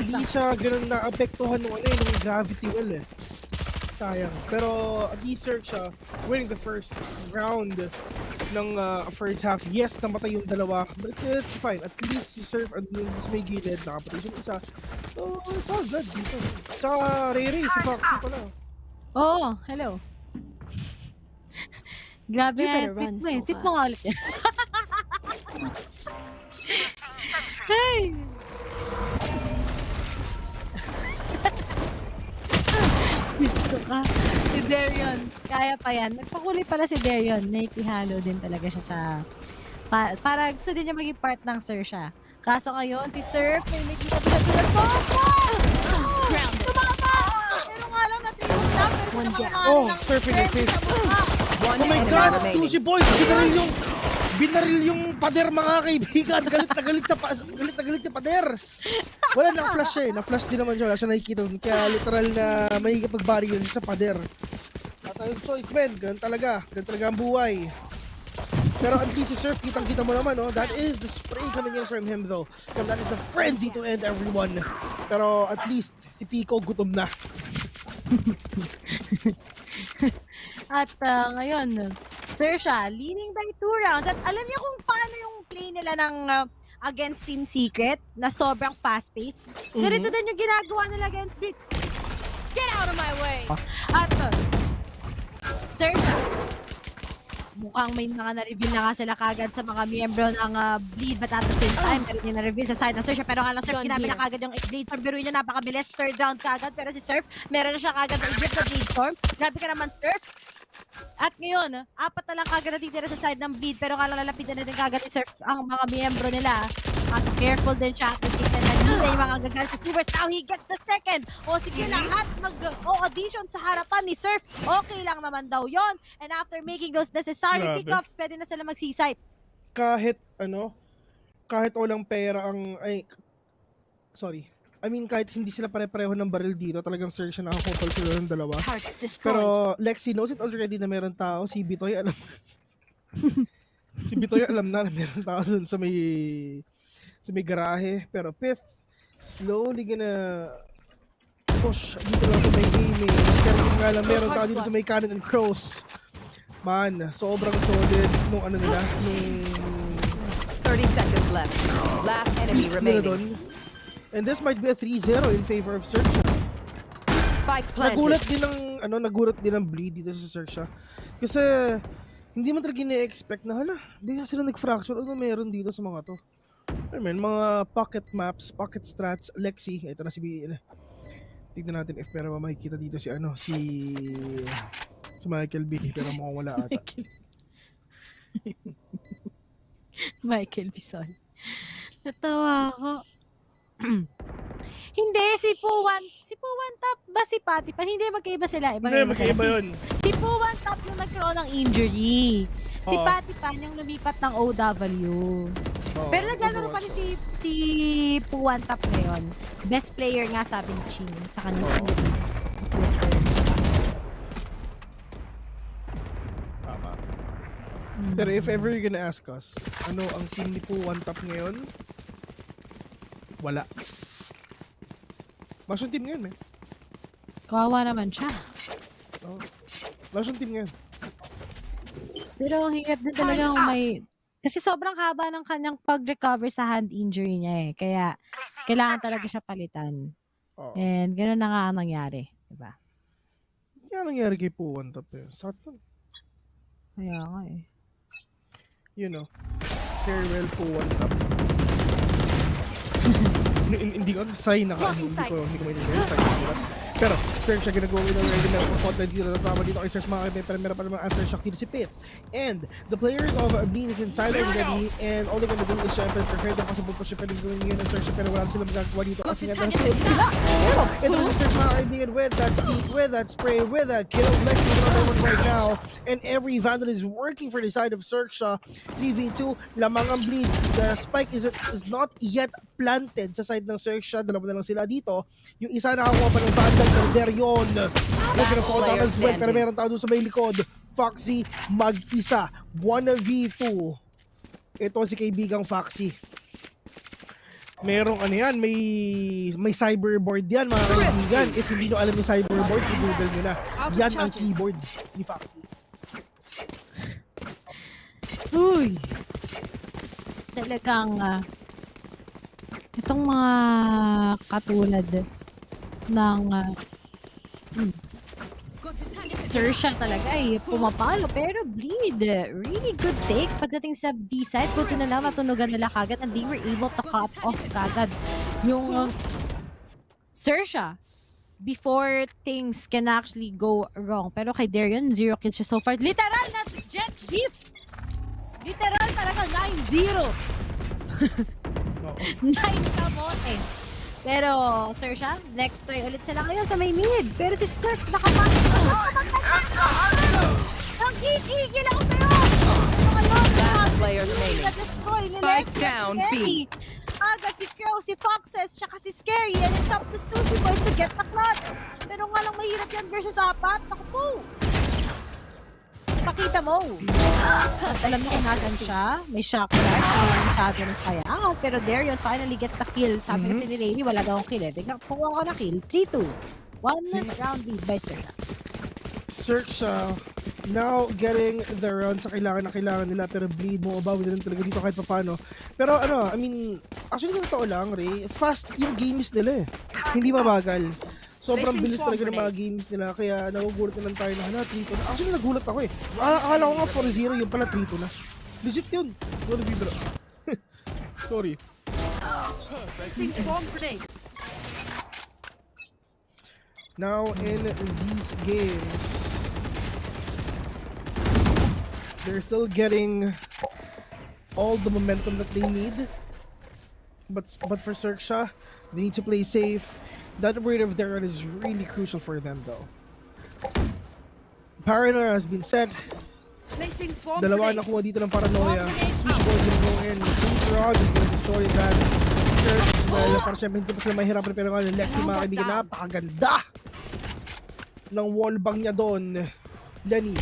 S15: Hindi siya ganun na-apektuhan ng gravity well eh. Sayang. Pero at least Xerxia winning the first round ng first half. Yes, namatay yung dalawa. But it's fine. At least si Surf at may gilid. Nakapatay yung isa. So, it's all good dito. Tsaka Ray, si Foxy pala.
S14: Oo, hello. Grabe nga, tip mo nga ulit. Hey! Gusto ka. Si Darion, kaya pa yan. Nagpakulay pala si Darion. Nakikihalo din talaga siya sa... para gusto din niya maging part ng Xerxia. Kaso ngayon, si Surf, may nakikita mo. Tumama! Pero nga lang, natriwag na. Pero naman
S15: Surf in your face. Oh my God! Sushi boys! Kita rin yung... Binaril yung pader mga kaibigan. Galit na galit sa pader. Wala nang flash eh. Na-flash din naman siya. Wala siya nakikita dun. Kaya literal na may pagbaril sa pader. Tatayog choice, men. Ganun talaga. Ganun talaga ang buhay. Pero at least si Surf, kitang-kita mo naman, no? That is the spray coming in from him, though. And that is the frenzy to end everyone. Pero at least, si Pico gutom na.
S14: At ngayon, Xerxia leading by 2 rounds. At alam niyo kung paano yung play nila ng against Team Secret na sobrang fast-paced? Ganito din yung ginagawa nila against Bleed.
S16: Get out of my way!
S14: At Xerxia, mukhang may mga na-reveal na nga sila kagad sa mga miyembro ng Bleed, but at the same time, meron yung na-reveal sa side ng Xerxia. Pero nga lang, Surf, ginamit na kagad yung Blade Storm. Biruin niya, napakabilis. 3rd round kagad. Pero si Surf, meron na siya kagad na i-grip sa Blade Storm. Grabe ka naman, Surf. At ngayon, 4 na lang kagad natitira sa side ng Bleed. Pero nga lang, lalapitan na din kagad ni Surf ang mga miyembro nila. Mas careful din siya. Tignan na nila yung mga gagal sa Steelers. Now he gets the second. O sige, lahat mag-audition sa harapan ni Surf. Okay lang naman daw yon. And after making those necessary pickups, pwede na sila mag-seaside.
S15: Kahit walang pera kahit hindi sila pare-pareho ng baril dito, talagang search na nakakopal sila ng dalawa. Pero Lexi knows it already na meron tao. Si Bitoy alam. Si Bitoy alam na meron tao dun sa may garahe. Pero Pith, slowly gonna push dito lang sa may aiming. Pero nga lang meron tao dito sa may cannon and cross. Man, sobrang solid nung nila, nung
S16: 30 seconds left. Last enemy remaining.
S15: And this might be a 3-0 in favor of Xerxia.
S16: Spike planted.
S15: Nagulat din ng Bleed dito sa Xerxia. Kasi hindi mo talaga na-expect na hindi nga sila nag-fracture. Ano meron dito sa mga to? I mean, mga pocket maps, pocket strats, Lexi. Ito na si tignan natin if pero makikita dito si Michael B. Pero mukhang wala ata.
S14: Michael B. Sol. Natawa ako. Hindi, si Puwan Top ba si Patty Pan? Hindi, magkaiba sila.
S15: Magkaiba yun.
S14: Si Puwan Top yung nagkaroon ng injury. Si Patty Pan yung lumipat ng OW. Pero naglalaro pa rin si Puwan Top ngayon. Best player nga sabi ni Chin sa kanyang
S15: Pero if ever you're gonna ask us, ano ang team ni Puwan Top ngayon? Wala. Wala siyang team ngayon, man.
S14: Kawawa naman siya.
S15: Wala siyang team ngayon.
S14: Pero ang hirap din talaga kung may... Kasi sobrang haba ng kanyang pag-recover sa hand injury niya eh. Kaya kailangan talaga siya palitan. And gano'n na nga ang nangyari. Diba?
S15: Yan ang nangyari kay Puwan Top eh. Sakit nun.
S14: Kaya nga eh.
S15: You know, farewell Puwan Top. Hindi ko sign na hindi ko maintindihan. Pero Xerxia ginagawa ng ready na spotlight dito na tama dito kay Xerxia mga kaibigan. Pero meron pa naman answer shock dito si Pith. And the players of Bleed is inside already. And all they're gonna do is syempre prepare the possible push pwede gawin ngayon ng Xerxia. Pero wala silang magagawa dito kasi nga nasa sila. Pero ito si Xerxia mga kaibigan with that seat, with that spray, with that kill. Let's do another one right now. And every vandal is working for the side of Xerxia. 3v2 lamang ang Bleed. The spike is not yet planted sa side ng Xerxia. Dalawa na lang sila dito. Yung isa nakakuha pa ng vandal. Pero there yun. They're gonna fall down as well. Pero meron tao doon sa may likod. Foxy mag-isa. 1v2. Ito si kaibigang Foxy. Merong may cyberboard yan mga kaibigan. If hindi nyo alam yung cyberboard, i-google nyo na. Yan ang keyboard ni Foxy.
S14: Uy! Talagang itong mga katulad ng Xerxia talaga pumapalo pero Bleed really good take pagdating sa B-side. Buti na lang natunugan nila kagad and they were able to cut off kagad yung Xerxia before things can actually go wrong. Pero kay Darian, 0 kills siya so far. Literal na jet beef! Literal talaga 9-0! 9 kamote. Pero, Xerxia, next try ulit sila ngayon sa may mid. Pero si Surf, nakapasok na. Nagkikigil ako sa'yo!
S16: Last player
S14: si Crow, si Foxes, tsaka si Scary, and it's up to Sushi Boys to get the clutch. Pero nga lang mahirap yan versus apat. Naku po. Pakita mo. At alam niyo kung nasan siya. May shock right. May shadow ng kaya. Pero Darion finally gets the kill. Sabi kasi ni Rainy, wala daw akong kill. Tignan ko ako na kill. 3-2. 1 round lead by Xerxia.
S15: Xerxia now getting the run sa kailangan na kailangan nila, pero bleed mo ba din talaga dito kahit paano. Pero ano, I mean, actually totoo lang, Ray, fast yung games nila eh. Hindi mabagal. Sobrang bilis talaga ng mga games nila, kaya nagugulat na lang tayo na hala, 3-2 na. Actually nagulat ako eh. Akala ko nga 4-0, yung pala 3-2 na. Legit yun. Sorry, Bibra. Sorry. Now in these games, they're still getting all the momentum that they need. But for Xerxia, they need to play safe. That rate of their run is really crucial for them though. Paranoia has been set. Dalawa nakuha dito ng Paranoia. Sushi Boys will go in. Frog is going to destroy that church. Well, para syempre hindi pa sila mahirapan, pero nga Lexi mga kaibigan, napakaganda ng wallbang niya doon. Lenny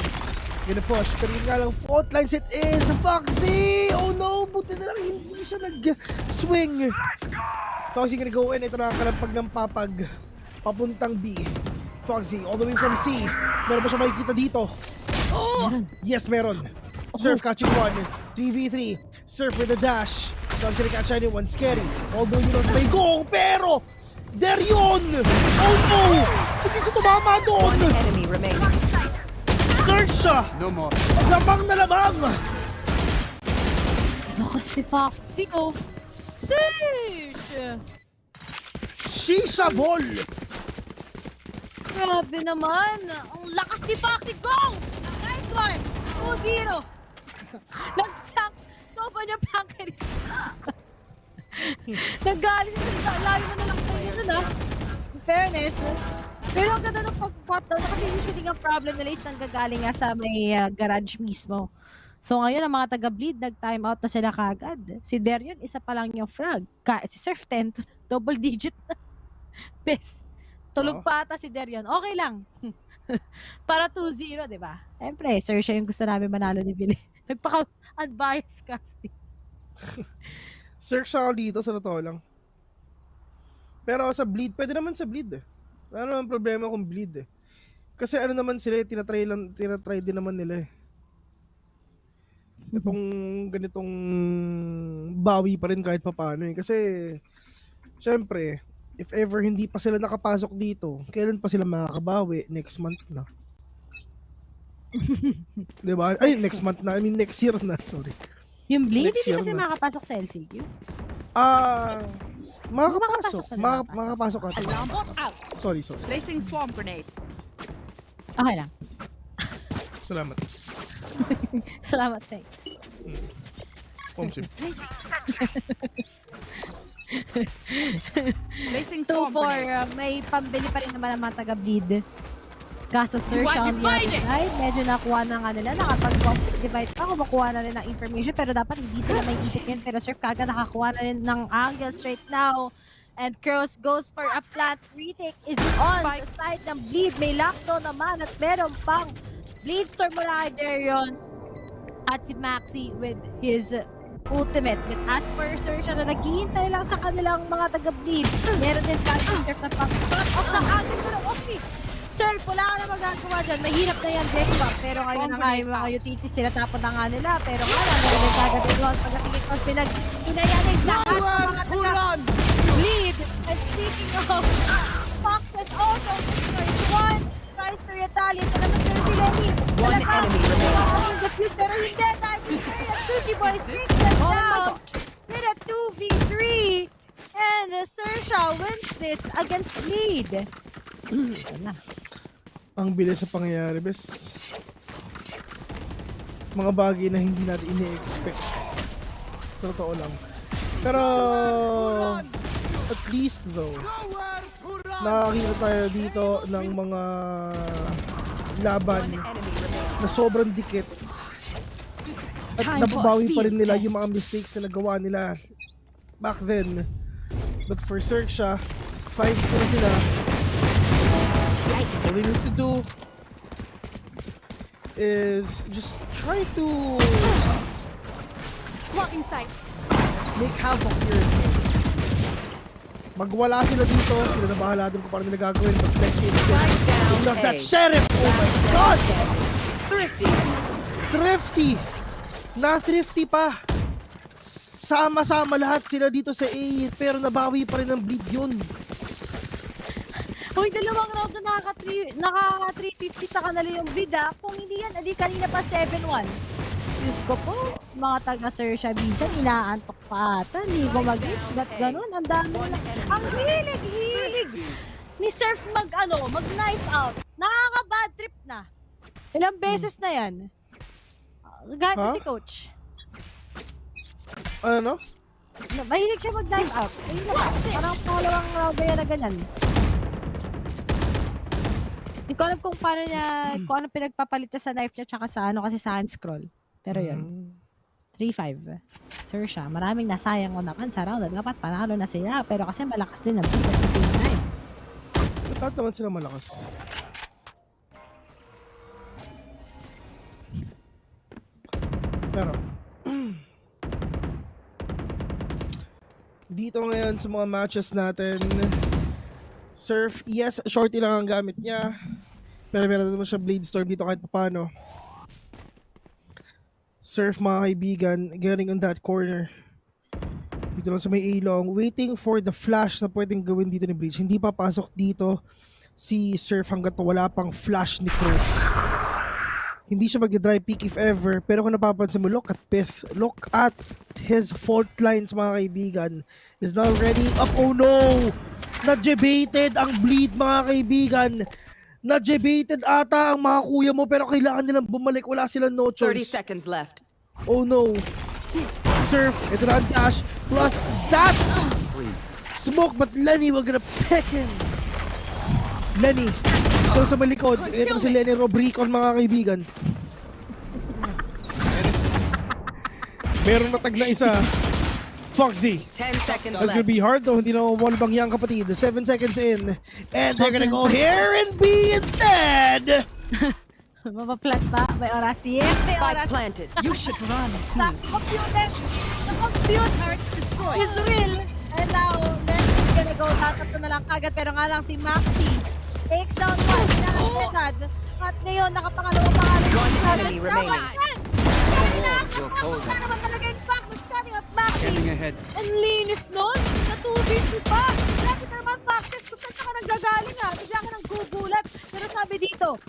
S15: gonna push, pero yun nga lang, fault line set is Foxy! Oh no! Buti na lang hindi siya nag-swing. Foxy gonna go in. Ito nakakalampag ng papag papuntang B. Foxy all the way from C. Meron ba siya makikita dito? Oh! Yes, meron. Surf catching one. 3v3. Surf with a dash. Not gonna catch anyone. Scary. Although you know may go, pero Darion! Oh no! Hindi siya tumama doon!
S16: One enemy remaining.
S15: Xerxia!
S17: No more.
S15: Lamang na lamang!
S14: Lakas ni Foxy ko. Sheesh!
S15: Shisha ball!
S14: Grabe naman! Ang lakas ni Foxy! Go! Nice one! 2-0! Nag-flank! Sopa niya flank is. Nagaling siya. Layo na lang tayo dun ah. In fairness. Pero ang ganda ng pag-pot daw kasi usually ang problem nila is nanggagaling nga sa may garage mismo. So ngayon ang mga taga-bleed nag-time out na sila kagad. Si Darion isa pa lang yung frag. Si Surf 10 double digit na. Bes. Tulog pa ata si Darion. Okay lang. Para 2-0, di ba? Siyempre, Xerxia yung gusto namin manalo ni Billy. Nagpaka-unbiased casting.
S15: Xerxia ako dito sa totoo lang. Pero sa bleed, pwede naman sa bleed eh. Wala naman problema kung bleed eh. Kasi ano naman sila, tinatry din naman nila eh. Itong ganitong bawi pa rin kahit papaano eh. Kasi, syempre, if ever hindi pa sila nakapasok dito, kailan pa sila makakabawi? Next month na. Diba? Ay, next month na. I mean, next year na. Sorry.
S14: Yung bleed, hindi kasi makapasok sa LCQ?
S15: Makakapasok. Makakapasok ka. Sorry.
S16: Placing swarm grenade.
S14: Okay lang.
S15: Salamat.
S14: Salamat, thanks.
S15: Pomsim.
S16: Placing
S14: 2-4, may pambili pa rin naman ang mga taga-bleed. Kaso Xerxia on the other side, medyo nakuha na nga nila. Nakapag-divide pa, kumukuha na rin ng information. Pero dapat hindi sila may ikot yun. Pero Surf kagad nakakuha na rin ng angles right now. And Crows goes for a plant. Retake is on sa side ng bleed. May lockdown naman at meron pang bleed storm mula kay Darion. At si Maxi with his ultimate. But as for Xerxia na naghihintay lang sa kanilang mga taga-bleed, meron din catching Surf na pang-cut off ng angle ko ng Opti. Surf, wala ka na magagawa dyan. Mahirap na yan, Desktop. Pero ngayon na nga yung mga utilities sila tapon na nga nila. Pero nga lang, meron kagad yung round. Pagdatingin ko, pinag-inayan yung lakas ng mga taga-bleed. And speaking of, Foxes also destroys one. Tries to retaliate. Ito naman pero si Lenny.
S16: One enemy remaining.
S14: Defuse, pero hindi. Dahil destroy at Sushi Boys takes them down with a 2v3. And Xerxia wins this against Bleed.
S15: Ang bilis sa pangyayari, bes. Mga bagay na hindi natin ini-expect. Totoo lang. Pero at least though, nakakita tayo dito ng mga laban na sobrang dikit. At nababawi pa rin nila yung mga mistakes na nagawa nila back then But for Xerxia, 5 na sila. All we need to do is just try to
S13: Blocking sight.
S15: make havoc here. Magwala sila dito, sila na bahala dun kung paano nila gagawin. But next is just that sheriff! Oh my god! Thrifty! Na-thrifty pa! Sama-sama lahat sila dito sa A, pero nabawi pa rin ang bleed yun.
S14: Hoy, dalawang round na naka-350 sa kanila yung bleed ah. Kung hindi yan, edi kanina pa 7-1. Diyos ko po, mga taga-Xerxia minsan, inaantok pa ata. Hindi ko mag-hits, ba't ganun? Ang dami nila. Ang hilig ni Surf mag-knife out. Nakaka-bad trip na. Ilang beses na yan. Ganda si coach.
S15: Ano?
S14: Mahilig siya mag-knife out. Ayun na ba? Parang pangalawang round na ganyan. Hindi ko alam kung paano niya, kung ano pinagpapalit niya sa knife niya tsaka sa kasi sa hand scroll. Pero yun, 3-5. Xerxia, maraming nasayang ko naman sa round. Dapat panalo na sila. Pero kasi malakas din ang beat at the same time.
S15: Bakit naman sila malakas? Pero, dito ngayon sa mga matches natin, Surf, yes, shorty lang ang gamit niya. Pero meron naman siya Blade Storm dito kahit paano. Surf, mga kaibigan, getting on that corner. Dito lang sa may A-long, waiting for the flash na pwedeng gawin dito ni Breach. Hindi pa pasok dito si Surf hanggat wala pang flash ni Cruz. Hindi siya mag-dry peek if ever. Pero kung napapansin mo, look at Pith. Look at his fault lines, mga kaibigan. Is now ready up. Oh no! Na-debated ang bleed, mga kaibigan. Na-debated ata ang mga kuya mo pero kailangan nilang bumalik. Wala silang no choice.
S16: 30 seconds left.
S15: Oh no. Surf, ito na ang dash. Plus that smoke, but Lenny will gonna pick him. Lenny, ito sa malikod. Ito si Lenny Robricon, mga kaibigan. Meron natag na isa. Foxy.
S16: 10 seconds
S15: That's
S16: left.
S15: gonna be hard though. Hindi na one bang yang kapatid. 7 seconds in. And they're gonna go here and B instead.
S14: Mapaplat pa. May oras. Yes, may oras.
S16: Spike planted. You should run.
S14: The computer is real. And now, let's gonna go. Tatatlo na lang kagad. Pero nga lang si Maxi takes down one. Agad. At ngayon, nakapangalawa pa nga.
S16: One enemy remaining.
S14: Nakakapangalawa naman talaga yung Fox. Starting up Maxi.
S17: Getting ahead.
S14: Ang linis nun. Natubig ko pa. Lapit na naman Foxes. Kung saan ka naggagaling ha. Bigla ka nang gugulat. Pero sabi dito,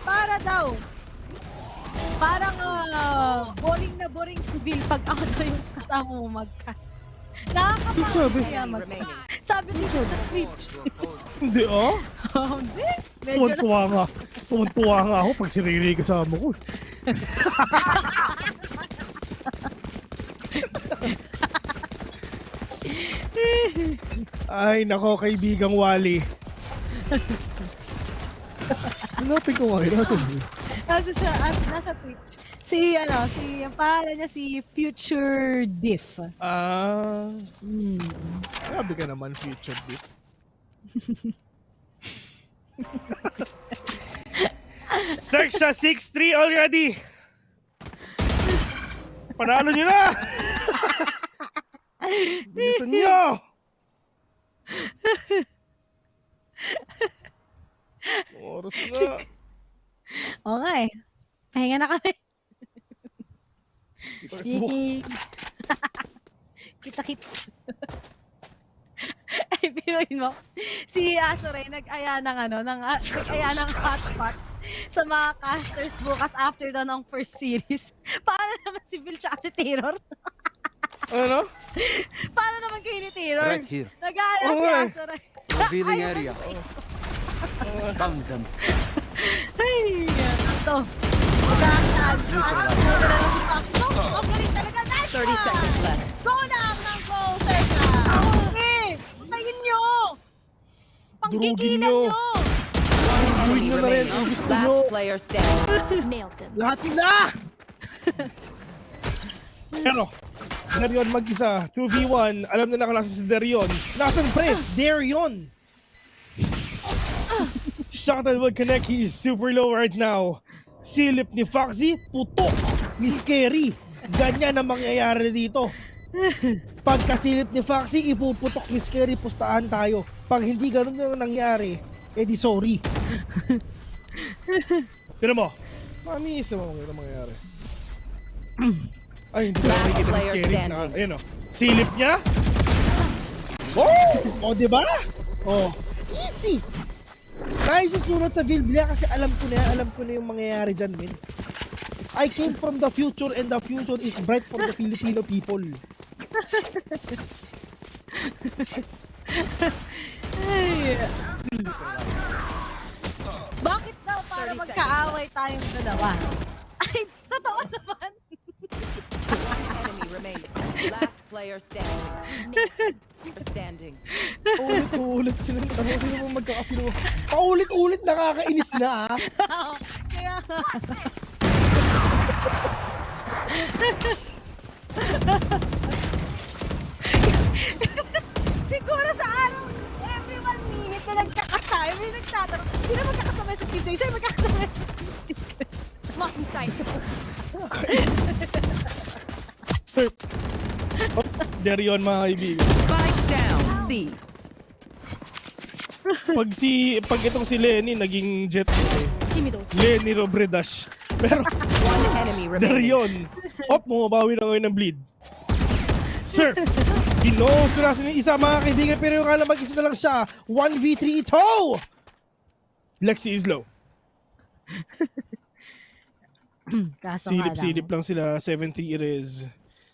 S14: para daw. Parang boring na boring si Bill pag ako daw yung kasama mo mag-cast. Nakakapangalawa mag-cast. Sabi dito sa Twitch.
S15: Hindi ah.
S14: Hindi. Medyo
S15: Tuwan-tuwa nga. Tuwan-tuwa nga ako pag si Riri kasama ko. Ay, nako, kaibigang Wally. Hanapin ko nga, nasa
S14: Twitch. Ang pangalan niya si Future Diff.
S15: Grabe ka naman, Future Diff. Xerxia 6-3 already. Panalo nyo na! Bilisan nyo! Oras na.
S14: Okay. Pahinga na kami. Kita-kits. Ay, pinuhin mo. Si Asoray nag-aya ng hotspot sa mga casters bukas after daw ng first series. Paano naman si Bill tsaka si Terror?
S15: Ano?
S14: Paano naman kayo ni Terror?
S17: Right here.
S14: Nag-aya si Asoray.
S17: Revealing area. Found them.
S14: Ay, ito. Magkakaad. Si Fox. Ang galing talaga. Nice
S16: 30 seconds left.
S14: Go lang ng go, Xerxia. Okay. Tayin nyo. Panggigilan nyo.
S15: Durugin nyo na rin kung gusto nyo.
S16: Last player standing.
S13: Nailed them.
S15: Lahat na! Pero, Darion mag-isa. 2v1. Alam na nakalasa si Darion. Nasaan pre? Darion! Shuttle will connect. He is super low right now. Silip ni Foxy, putok ni Scary. Ganyan ang mangyayari dito. Pagkasilip ni Foxy, ipuputok ni Scary, pustahan tayo. Pag hindi ganun yung nangyari, edi sorry. Pero mo, mamis naman ang mangyayari. Ay, hindi ko nakikita ni Scary. Ayun o, silip niya. Oh! O, diba? Oh, easy. Naisusunod sa Vilblia kasi alam ko na yung mangyayari dyan, men. I came from the future and the future is bright for the Filipino people.
S14: Bakit daw para magkaaway tayong dalawa? Ay, totoo naman.
S16: Enemy remains. Last player standing.
S15: Ulit-ulit sila. Ano naman magkakasino? Paulit-ulit nakakainis na, ha?
S14: Kaya nga. Siguro sa araw, every 1 minute na nagkakasama, may nagtatanong, sino magkakasama sa pizza? Sino magkakasama sa pizza?
S16: Locking sight.
S15: Sir. Darion, mga kaibigan.
S16: Spike down. C.
S15: Pag itong si Lenny naging jet Lenny Robredash. Pero Darion. Mumabawi na ngayon ng bleed. Sir, binost na sa isa mga kaibigan, pero yung alam mag-isa na lang siya. 1v3 ito! Lexi is low. Silip lang sila. 7-3 it is.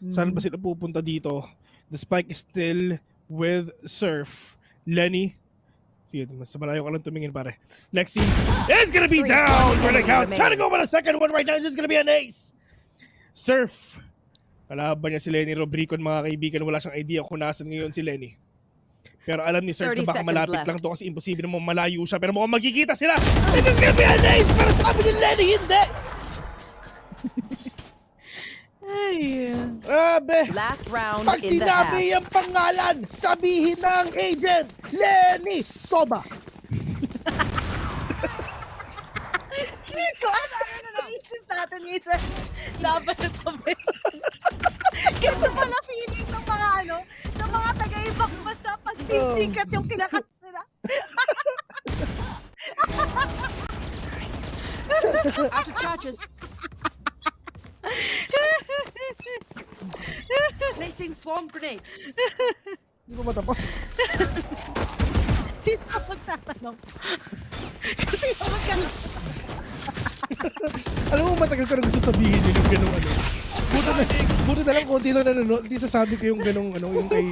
S15: Saan ba sila pupunta dito? The spike is still with Surf. Lenny. Sige, sa malayo ka lang tumingin, pare. Lexi is gonna be down for the count. Trying to go for the second one right now. This is gonna be an ace. Surf. Kalaban niya si Lenny Robricon, mga kaibigan. Wala siyang idea kung nasan ngayon si Lenny. Pero alam ni Surf na baka malapit lang to kasi imposible naman malayo siya. Pero mukhang magkikita sila. This is gonna be an ace. Pero sabi ni Lenny, hindi. Grabe!
S16: Last round
S15: pag
S16: in the half.
S15: sinabi yung pangalan, sabihin ng agent, Lenny Soba!
S14: Kung ano na naisip natin ngayon sa laban ng Tobes. Ganito pala feeling ng mga ng mga taga-ibang bansa pag sikat yung kinakas nila.
S16: Out of charges. Placing swarm grenade.
S15: Hindi ko matapos.
S14: Sino ka magtatanong? Kasi
S15: alam mo, matagal ko na gusto sabihin yun yung ganong ano. Buto na lang konti lang nanonood. Hindi sasabi ko yung ganong ano, yung kay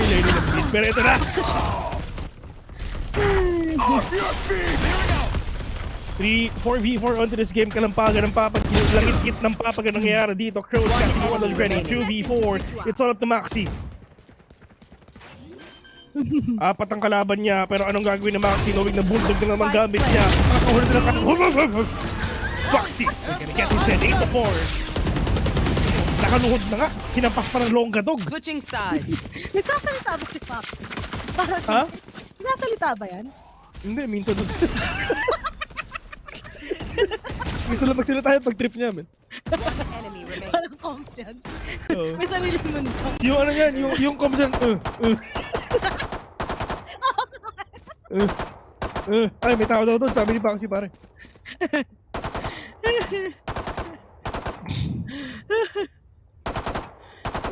S15: Lenny ng beat. Pero ito na!
S5: Off your feet! Here we go!
S15: 4v4 onto this game. Kalampagan ng papag-kill. Langit-kit ng papag ang nangyayari dito. Crowd catching one already. 2v4. It's all up to Maxi. Apat ang kalaban niya. Pero anong gagawin ng Maxi? Knowing na bulldog na naman gamit niya. Nakakahulad na lang. Foxy. We're gonna get his head. 8-4. Nakaluhod na nga. Kinampas pa ng longga dog.
S16: Switching sides.
S14: Nagsasalita ba si Foxy?
S15: Ha?
S14: Nagsasalita ba yan?
S15: Hindi, minto doon sila. Gusto lang magsila tayo pag trip niya, men.
S14: Walang comms yan.
S15: Oo.
S14: May sarili mundo.
S15: Yung ano yan, yung comms yan, Ay, may tao daw doon, sabi ni Baxi, pare.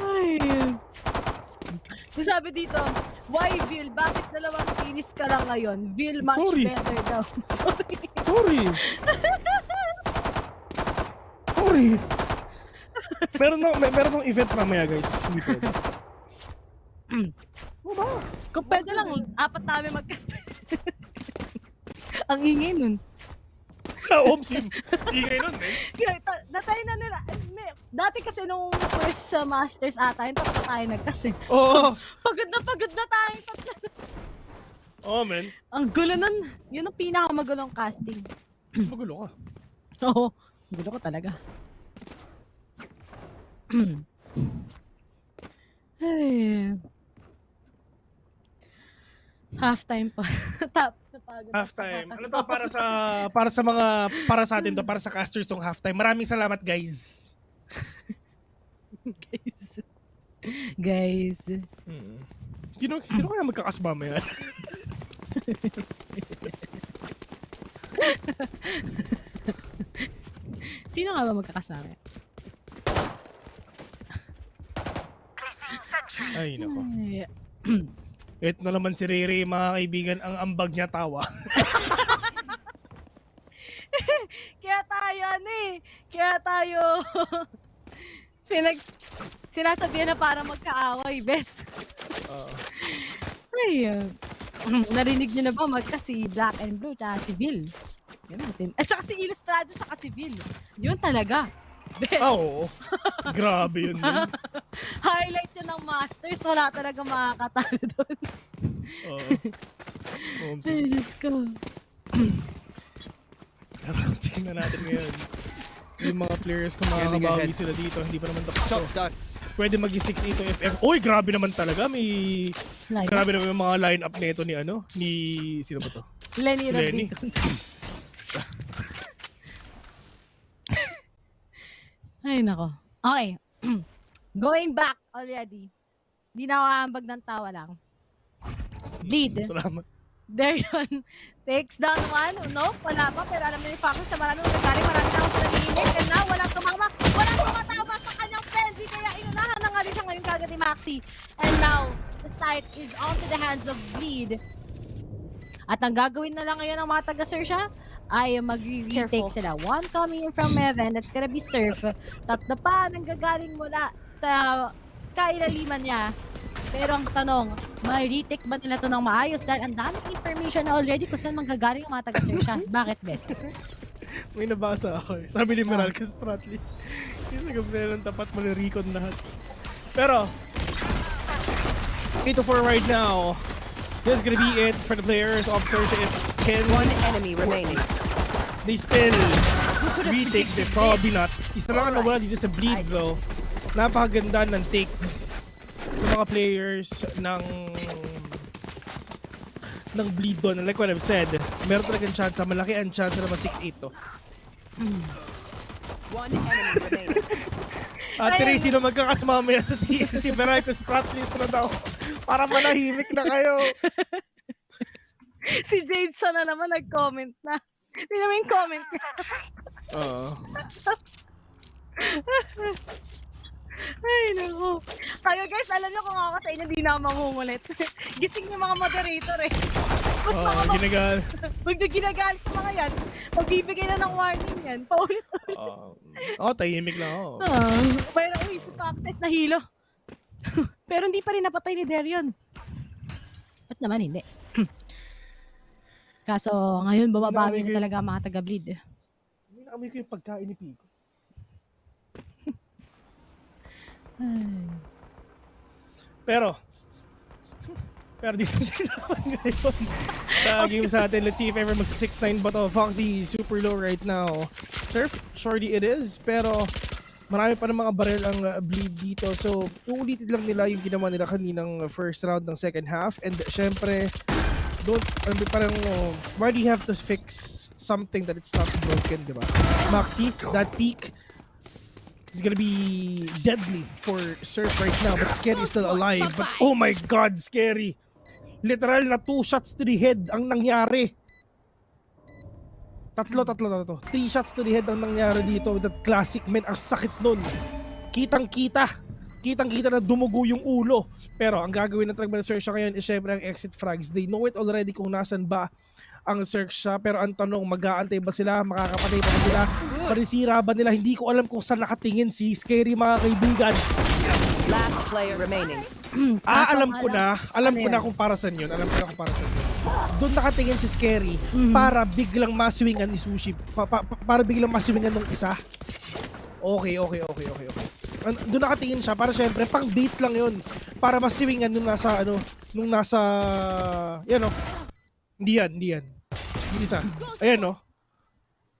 S14: Ay. Sabi dito, why Vil? Bakit dalawang series ka lang ngayon? Vil much
S15: Sorry.
S14: better daw.
S15: Sorry. Sorry. Meron ng event mamaya, guys. Hindi pwede.
S14: Kung pwede lang, 4 namin mag-cast. Ang ingay nun.
S15: Omsim. Ingay nun, eh.
S14: Natay na nila. Dati kasi nung first Masters ata, yung tatlo tayo nag-cast eh.
S15: Oo.
S14: Pagod na tayo.
S15: Oo, men.
S14: Ang gulo nun. Yun ang pinakamagulong casting.
S15: Mas magulo ka.
S14: Oo. Magulo ko talaga. Ay. Halftime pa.
S15: Halftime. Ano to para sa atin to, para sa casters tong halftime. Maraming salamat, guys.
S14: Guys.
S15: Sino kaya magkakasama yan?
S14: Sino nga ba magkakasama?
S15: Ay, nako. Ito na naman si Riri, mga kaibigan, ang ambag niya tawa.
S14: Kaya tayo sinasabihan na para magkaaway, bes. Ay, narinig niyo na ba si Black and Blue tsaka si Bill? Yan natin. At saka si Ilustrado tsaka si Bill. Yun talaga. Bes.
S15: Oo. Grabe yun din.
S14: Highlight yun ng Masters. Wala talaga makakatalo doon. Ay, Diyos ko.
S15: Tingnan natin ngayon. Yung mga players kung makakabawi sila dito. Hindi pa naman tapos to. Pwede mag-6 ito FF. Uy, grabe naman talaga. Grabe naman yung mga line-up nito ni sino ba to?
S14: Lenny. Ay, nako. Okay. Going back already. Hindi na ako aambag ng tawa lang. Bleed.
S15: Salamat.
S14: There yun. Takes down one. No, wala pa. Pero alam mo yung factors na maraming nagagaling. Marami na ako sa nagiinig. And now, walang tumatama sa kanyang frenzy. Kaya inunahan na nga rin siya ngayon kagad ni Maxi. And now, the site is onto the hands of Bleed. At ang gagawin na lang ngayon ng mga taga-Xerxia ay mag-retake sila. One coming in from Heaven, that's gonna be Surf. Tatlo pa nanggagaling mula sa kailaliman niya. Pero ang tanong, may retake ba nila ito ng maayos? Dahil ang daming information na already kung saan manggagaling yung mga taga-Xerxia. Bakit, best?
S15: May nabasa ako eh. Sabi ni Meralcas Pratlis, yung nag-play ng tapat mo ni Recon lahat. Pero, 8-4 right now. This is gonna be it for the players of Xerxia.
S16: One enemy remaining.
S15: They still retake this. Probably not. Isa lang ang nawala dito sa Bleed though. Napakaganda ng take ng mga players ng Bleed doon. Like what I've said, meron talagang chance, malaki ang chance na 6-8 to.
S16: One enemy remaining.
S15: At Tracy na magkakasmamaya sa TNC Veracruz Pratlist na daw para manahimik na kayo.
S14: Si Jadeson na naman nag-comment na. Hindi naman yung comment niya. Ay, naku. Kayo guys, alam niyo kung ako sa inyo, hindi na ako mangungulit. Gising yung mga moderator eh.
S15: Ginagal.
S14: Huwag niyo ginagalit yung mga yan. Magbibigay na ng warning yan. Paulit-ulit.
S15: Tahimik lang ako.
S14: Mayroon ako isip access na hilo. Pero hindi pa rin napatay ni Darion. Ba't naman hindi? Kaso ngayon bababawi na talaga ang mga taga-Bleed.
S15: Hindi naamoy ko yung pagkain ni Pico. Pero dito naman ngayon sa game sa atin. Let's see if ever mag-6-9 ba to. Foxy super low right now. Surf, shorty it is. Pero marami pa ng mga barrel ang Bleed dito. So uulitin lang nila yung ginawa nila kaninang first round ng second half. And syempre, parang why do you have to fix something that it's not broken, di ba? Maxi, that peak is gonna be deadly for Surf right now, but Scary is still alive. But oh my god, Scary! Literal na 2 shots to the head ang nangyari. Tatlo. 3 shots to the head ang nangyari dito with that classic man. Ang sakit nun. Kitang-kita na dumugo yung ulo. Pero ang gagawin ng Tragman Xerxia ngayon is syempre ang exit frags. They know it already kung nasan ba ang Xerxia. Pero ang tanong, mag-aantay ba sila? Makakapatay ba sila? Parisira ba nila? Hindi ko alam kung saan nakatingin si Scary, mga kaibigan.
S16: Last player remaining.
S15: Alam ko na kung para saan yun. Doon nakatingin si Scary para biglang maswingan ni Sushi. Para biglang maswingan ng isa. Okay. Doon nakatingin siya para syempre pang bait lang yun. Para maswingan nung nasa yan o. Hindi yan. Hindi isa. Ayan o.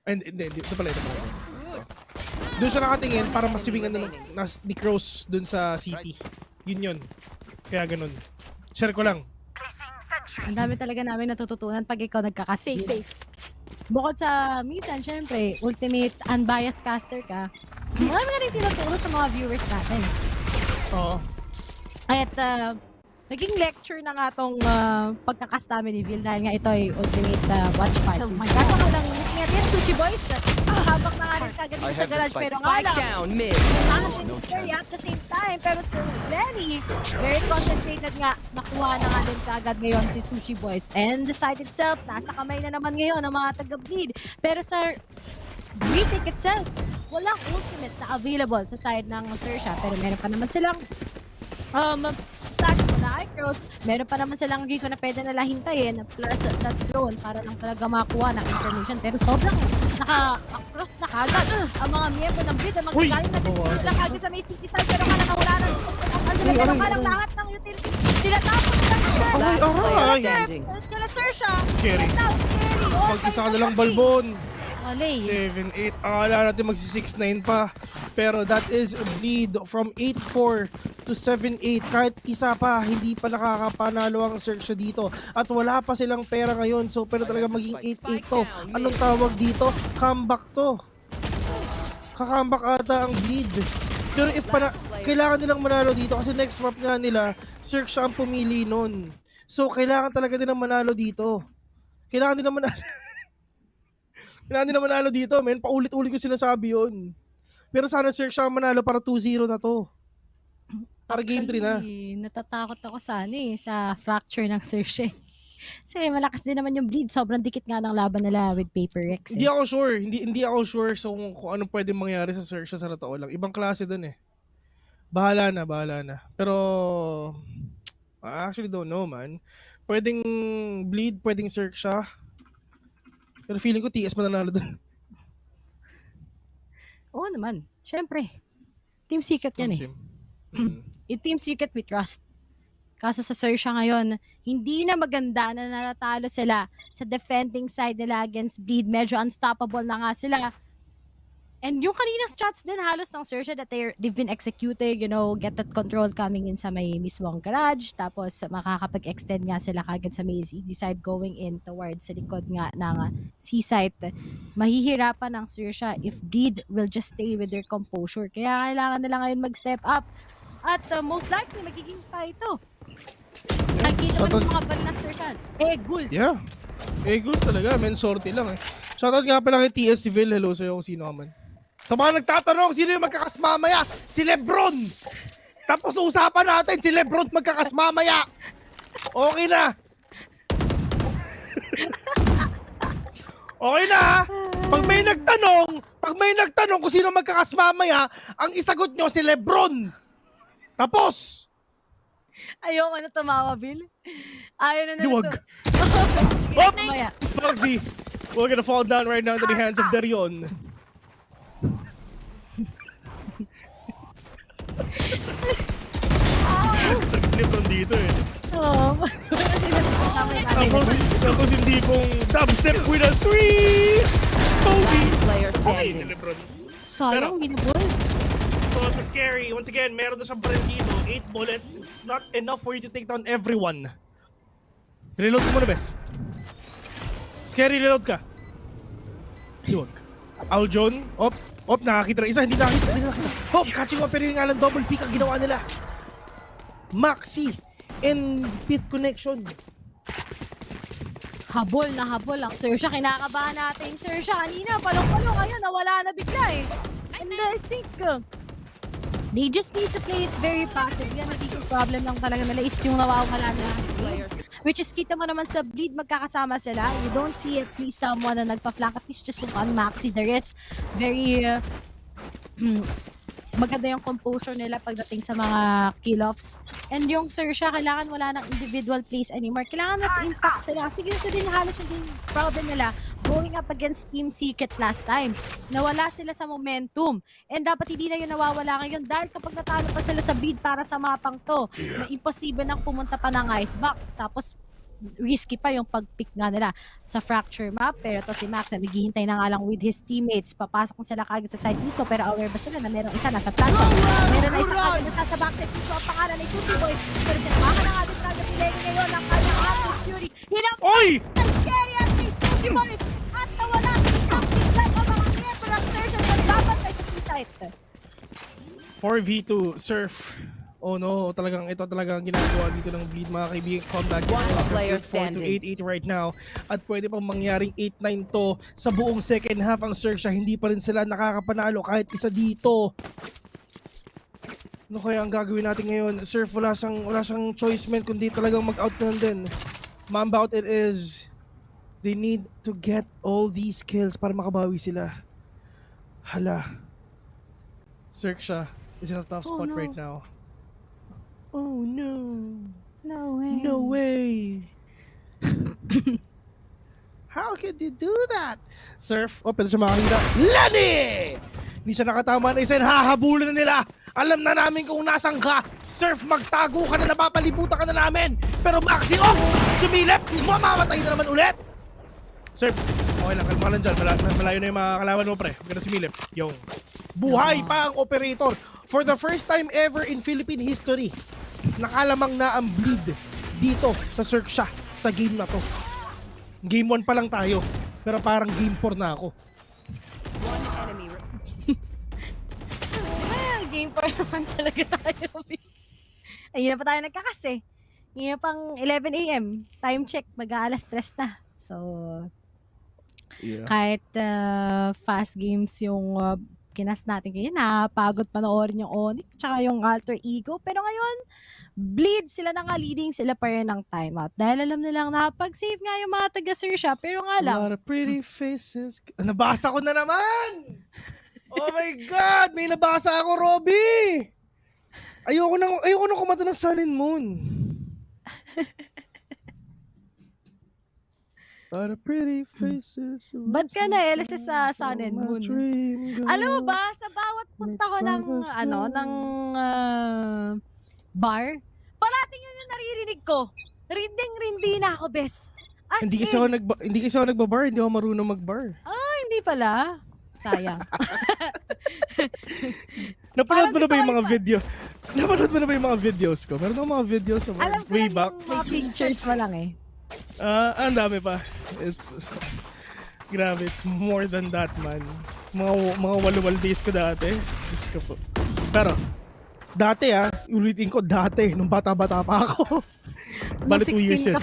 S15: Hindi. Ito pala. Doon siya nakatingin para maswingan ni Cross doon sa city. Yun. Kaya ganun. Share ko lang.
S14: Ang dami talaga namin natututunan pag ikaw nagkakastay safe. Bukod sa minsan, syempre, ultimate unbiased caster ka, marami ka rin tinuturo sa mga viewers natin.
S15: Oo.
S14: At naging lecture na nga tong pagkakas namin ni Vil dahil nga ito ay ultimate watch party. Kaso nga lang, looking at it, Sushi Boys, habang na nga rin kagad dito sa garage, pero nga lang, very at the same time, pero si Lenny, very concentrated nga, nakuha na nga din kagad ngayon si Sushi Boys. And the site itself, nasa kamay na naman ngayon ng mga taga-bleed. Pero sa retake itself, walang ultimate na available sa side ng Xerxia, pero meron pa naman silang flash mo na cross, meron pa naman silang dito na pwede nila hintayin plus na drone para lang talaga makakuha ng information, pero sobrang naka-cross na kagad ang mga miyembro ng bleed ang magagaling na dito lang kagad sa may city side, pero nga nakawala na pero nga lang lahat ng utility tinatapos lang sila Xerxia.
S15: Scary. Mag-isa ka na lang balbon. 7-8. Akala natin magsi-6-9 pa. Pero that is a bleed from 8-4 to 7-8. Kahit isa pa, hindi pa nakakapanalo ang Xerxia dito. At wala pa silang pera ngayon. So, pero talaga maging 8-8 to. Anong tawag dito? Comeback to. Kakambak ata ang bleed. Pero if kailangan nilang manalo dito kasi next map nga nila, Xerxia ang pumili nun. So, kailangan talaga din manalo dito. Kailangan din manalo. Kailangan din manalo dito, men. Paulit-ulit ko sinasabi yun. Pero sana Xerxia manalo para 2-0 na to. Para game 3 na.
S14: Natatakot ako sa fracture ng Xerxia. Kasi malakas din naman yung bleed. Sobrang dikit nga ng laban nila with Paper Rex.
S15: Hindi ako sure. Hindi ako sure kung anong pwede mangyari sa Xerxia sa totoo lang. Ibang klase dun eh. Bahala na. Pero I actually don't know, man. Pwedeng bleed, pwedeng Xerxia. Pero feeling ko TS mananalo dun.
S14: Oo naman. Siyempre. Team Secret yan eh. Yung Team Secret we trust. Kaso sa Xerxia ngayon, hindi na maganda na natalo sila sa defending side nila against bleed. Medyo unstoppable na nga sila. And yung kaninang shots din halos ng Xerxia that they've been executing, get that control coming in sa may mismong garage. Tapos makakapag-extend nga sila kagad sa may easy side going in towards sa likod nga ng C-site. Mahihirapan ng Xerxia if bleed will just stay with their composure. Kaya kailangan nila ngayon mag-step up. At most likely, magiging tie ito. Nakikita mo yung mga bali na Xerxia. Eagles.
S15: Yeah. Eagles talaga. Men, sorty lang eh. Shoutout nga pala kay TS Civil. Hello sa'yo kung sino ka man. Sa mga nagtatanong, sino yung magkakasmamaya? Si Lebron! Tapos usapan natin, si Lebron magkakasmamaya! Okay na! Okay na ha? Pag may nagtanong kung sino magkakasmamaya, ang isagot nyo si Lebron! Tapos!
S14: Ayoko na tumawa, Bill. Ayaw na
S15: Duwag. Hop! Bugsy, we're gonna fall down right now into the hands of Darion. Nag-slip dito eh. Tapos hindi pong dubstep with a 3! Kobe!
S14: Sayang, binubol.
S15: So it was scary. Once again, meron na siyang baril dito. 8 bullets. It's not enough for you to take down everyone. Reload mo muna, bes. Scary, reload ka. Hiwag. Aljon, op, nakakita na isa, hindi nakakita. Hop, catching up, pero yung alang double pick ang ginawa nila. Maxi and Pith Connection.
S14: Habol ang Xerxia. Kinakabahan natin yung Xerxia. Kanina, palong-palong. Ngayon, nawala na bigla eh. And I think they just need to play it very passive. Yan, nagiging problem lang talaga nila is yung nawawala na players. Which is, kita mo naman sa bleed, magkakasama sila. You don't see at least someone na nagpa-flank. At least just one Maxi. The rest, very maganda yung composure nila pagdating sa mga kill-offs. And yung Xerxia, kailangan wala ng individual plays anymore. Kailangan mas impact sila. Kasi ganito din halos yung problem nila going up against Team Secret last time. Nawala sila sa momentum. And dapat hindi na yun nawawala ngayon dahil kapag natalo pa sila sa bid para sa mapang to, na imposible nang pumunta pa ng icebox. Tapos risky pa yung pag-pick nga nila sa fracture map. Pero to si Max na naghihintay na nga lang with his teammates. Papasok na sila kagad sa side mismo, pero aware ba sila na merong isa nasa platform? Meron na isa kagad na sa backside mismo ang pangalan ay Sushi Boys. Pero sinamahan na nga din kagad ni Lenny ngayon ang kanyang Atlas Fury.
S15: Oy!
S14: Xerxia at ni Sushi Boys at nawala isang tiglan ang mga miyembro ng Xerxia na dapat ay site.
S15: 4v2 Surf. Oh no, ito talagang ginagawa dito ng Bleed, mga kaibigan. Comeback
S16: player
S15: 4 to 8-8 right now. At pwede pang mangyaring 8-9 to sa buong second half ang Xerxia. Hindi pa rin sila nakakapanalo kahit isa dito. Ano kaya ang gagawin natin ngayon? Surf, wala siyang choice man kundi talagang mag-out na din. Mamba out it is. They need to get all these kills para makabawi sila. Hala. Xerxia is in a tough spot right now. Oh no.
S14: No way.
S15: No way. How can you do that? Surf. Oh, pwede siya makakita. Lenny! Hindi siya nakatama na isa. Hahabulin na nila. Alam na namin kung nasan ka. Surf, magtago ka na. Napapalibutan ka na namin. Pero Maxi, oh! Sumilip! Mamamatay na naman ulit. Surf, okay lang. Kalma ka lang dyan. Malayo na yung mga kalaban mo, pre. Huwag ka na sumilip. Yung buhay pa ang operator. For the first time ever in Philippine history, nakalamang na ang Bleed dito sa Xerxia sa game na to. Game 1 pa lang tayo, pero parang game 4 na ako.
S14: Game 4 naman talaga tayo. Ayun na pa tayo nagkakas eh. Ngayon pang 11 AM, time check, mag-aalas 3 na. So, kahit fast games yung kinas natin kayo, napagod panoorin yung ONIC tsaka yung Alter Ego. Pero ngayon, Bleed sila na nga leading, sila pa rin ng timeout. Dahil alam nilang napag-save nga yung mga taga-Xerxia, pero nga lang.
S15: A lot of pretty faces. Nabasa ko na naman! Oh my God! May nabasa ako, Robby! Ayoko nang kumanta ng Sun and Moon. A lot of pretty faces.
S14: Ba't ka na LSS sa Sun and Moon? Alam mo ba, sa bawat punta ko ng bar, parating yun yung naririnig ko. Rinding-rindi na ako, bes.
S15: Hindi kasi ako nagbabar, hindi ako marunong magbar.
S14: Ah, hindi pala. Sayang.
S15: Napanood mo na ba yung mga video? Napanood mo na ba yung mga videos ko? Meron akong mga videos sa way back.
S14: Alam ko mga pictures mo lang eh.
S15: Ang dami pa. Grabe, it's more than that, man. Mga walwal days ko dati. Diyos ko po. Pero, dati ulitin ko dati, nung bata-bata pa ako. Bali 2 years yun.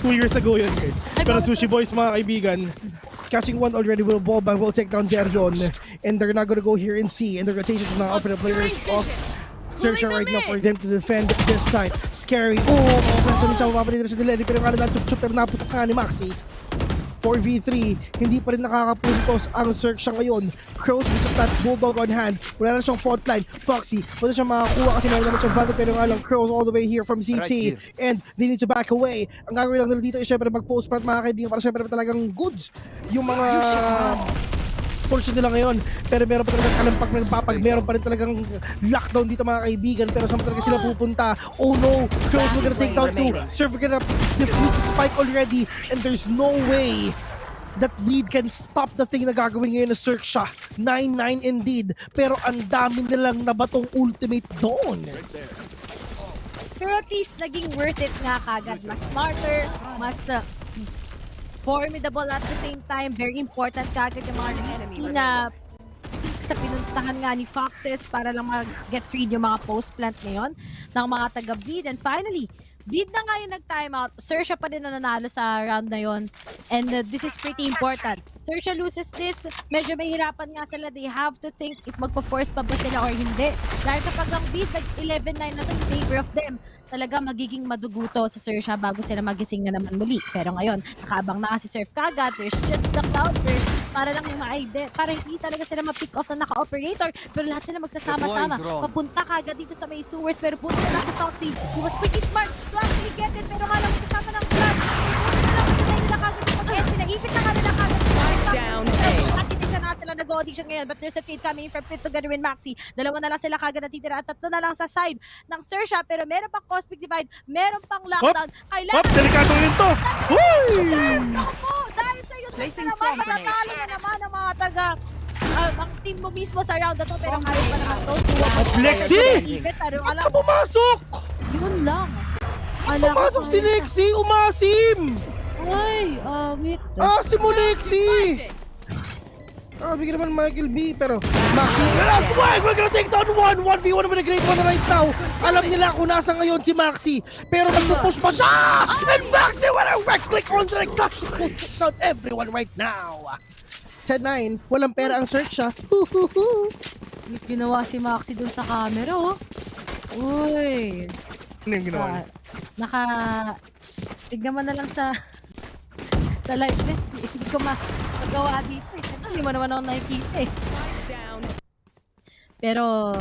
S15: 2 years ago yun, guys. Pero Sushi Boys, mga kaibigan, catching one already with a ball bang will take down Jerjon. And they're not gonna go here and see. And the rotation is now up for the players of Xerxia right now for them to defend this side. Scary. Oh, pwesto na siya, mapapatid na siya nila. Pero kala na chup-chup, pero naputok ka ni Maxi. 4v3, hindi pa rin nakakapuntos ang Xerxia ngayon. Crows with just that bulldog on hand. Wala na siyang fault line. Foxy, wala siyang makakuha kasi meron naman siyang bando, pero nga lang Crows all the way here from ZT. And they need to back away. Ang gagawin lang nila dito is syempre mag-post plant, mga kaibigan, para syempre talagang goods yung mga portion nila ngayon. Pero meron pa talagang kalampag na nagpapag. Meron pa rin talagang lockdown dito, mga kaibigan. Pero saan pa talaga sila pupunta? Oh no! Crows will gonna take down 2. Surfer gonna defeat the spike already. And there's no way that Bleed can stop the thing na gagawin ngayon na Xerxia. 9-9 indeed. Pero ang dami nilang nabatong ultimate doon.
S14: Pero at least naging worth it nga kagad. Mas smarter, mas formidable at the same time. Very important kagad yung mga risky na picks na pinuntahan nga ni Foxes para lang mag-get rid yung mga post-plant ngayon ng mga taga-Bleed. And finally, Bleed na nga yung nag-timeout. Xerxia pa din na nanalo sa round na yon. And this is pretty important. Xerxia loses this, medyo mahirapan nga sila. They have to think if magpo-force pa ba sila or hindi. Dahil kapag ang Bleed nag-11-9 na to in favor of them, talaga magiging maduguto sa Xerxia bago sila magising na naman muli. Pero ngayon, nakaabang na si Surf kagad. There's just the cloud burst para lang yung para hindi talaga sila ma-pick off na naka-operator. Pero lahat sila magsasama-sama. Papunta kagad dito sa may sewers. Pero punta na si Toxie. He was pretty smart to actually get it. Pero nga lang kasama ng club. Punta na lang nila kagad yung mag-end. Pinaipit na nga nila kagad si Mark.
S16: Down A.
S14: At isa na sila nag-audition ngayon, but there's a trade coming in from Pit together with Maxi. Dalawa na lang sila kagad natitira at tatlo na lang sa side ng Xerxia, pero meron pang Cosmic Divide, meron pang lockdown. Kailangan...
S15: Delikado yun to! Woo!
S14: Dahil sa iyo, Six na naman, matatalo na naman ang mga taga ang team mo mismo sa round na to, pero kaya pa naman to.
S15: Lexi! Ba't ka pumasok?
S14: Yun lang.
S15: Pumasok si Lexi! Umasim!
S14: Ay, wait.
S15: Asim mo, Lexi! Bigyan naman Michael B. Pero Maxi, last one! We're gonna take down 1v1 with a great one right now. Alam nila kung nasa ngayon si Maxi. Pero nagpupush pa siya! And Maxi, when I right click on the classic, will take down everyone right now. 10-9, walang pera ang Xerxia.
S14: Ginawa si Maxi dun sa camera, oh. Uy.
S15: Ano yung ginawa?
S14: Tignan mo na lang sa live net. Hindi ko magawa dito eh. Hindi mo naman ako nakikita eh. Pero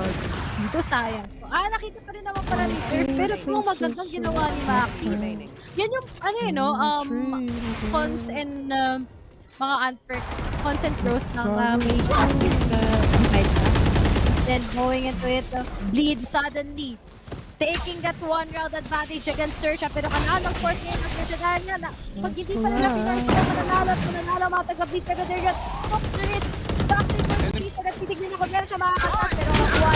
S14: dito sayang. Nakita pa rin naman pala ni Surf. Pero kung magandang ginawa ni Maxi. Yan yung cons and mga unperks, cons and pros ng may Cosmic Divide na. Then going into it, Bleed suddenly taking that one round advantage against Xerxia, pero kanaan ng force ngayon ng Xerxia dahil nga pag hindi pa nila pinarse na mananalo mga taga-Bleed, pero they're yun, there is doctor for the Bleed, agad titignan ako meron siya makakatas, pero makuha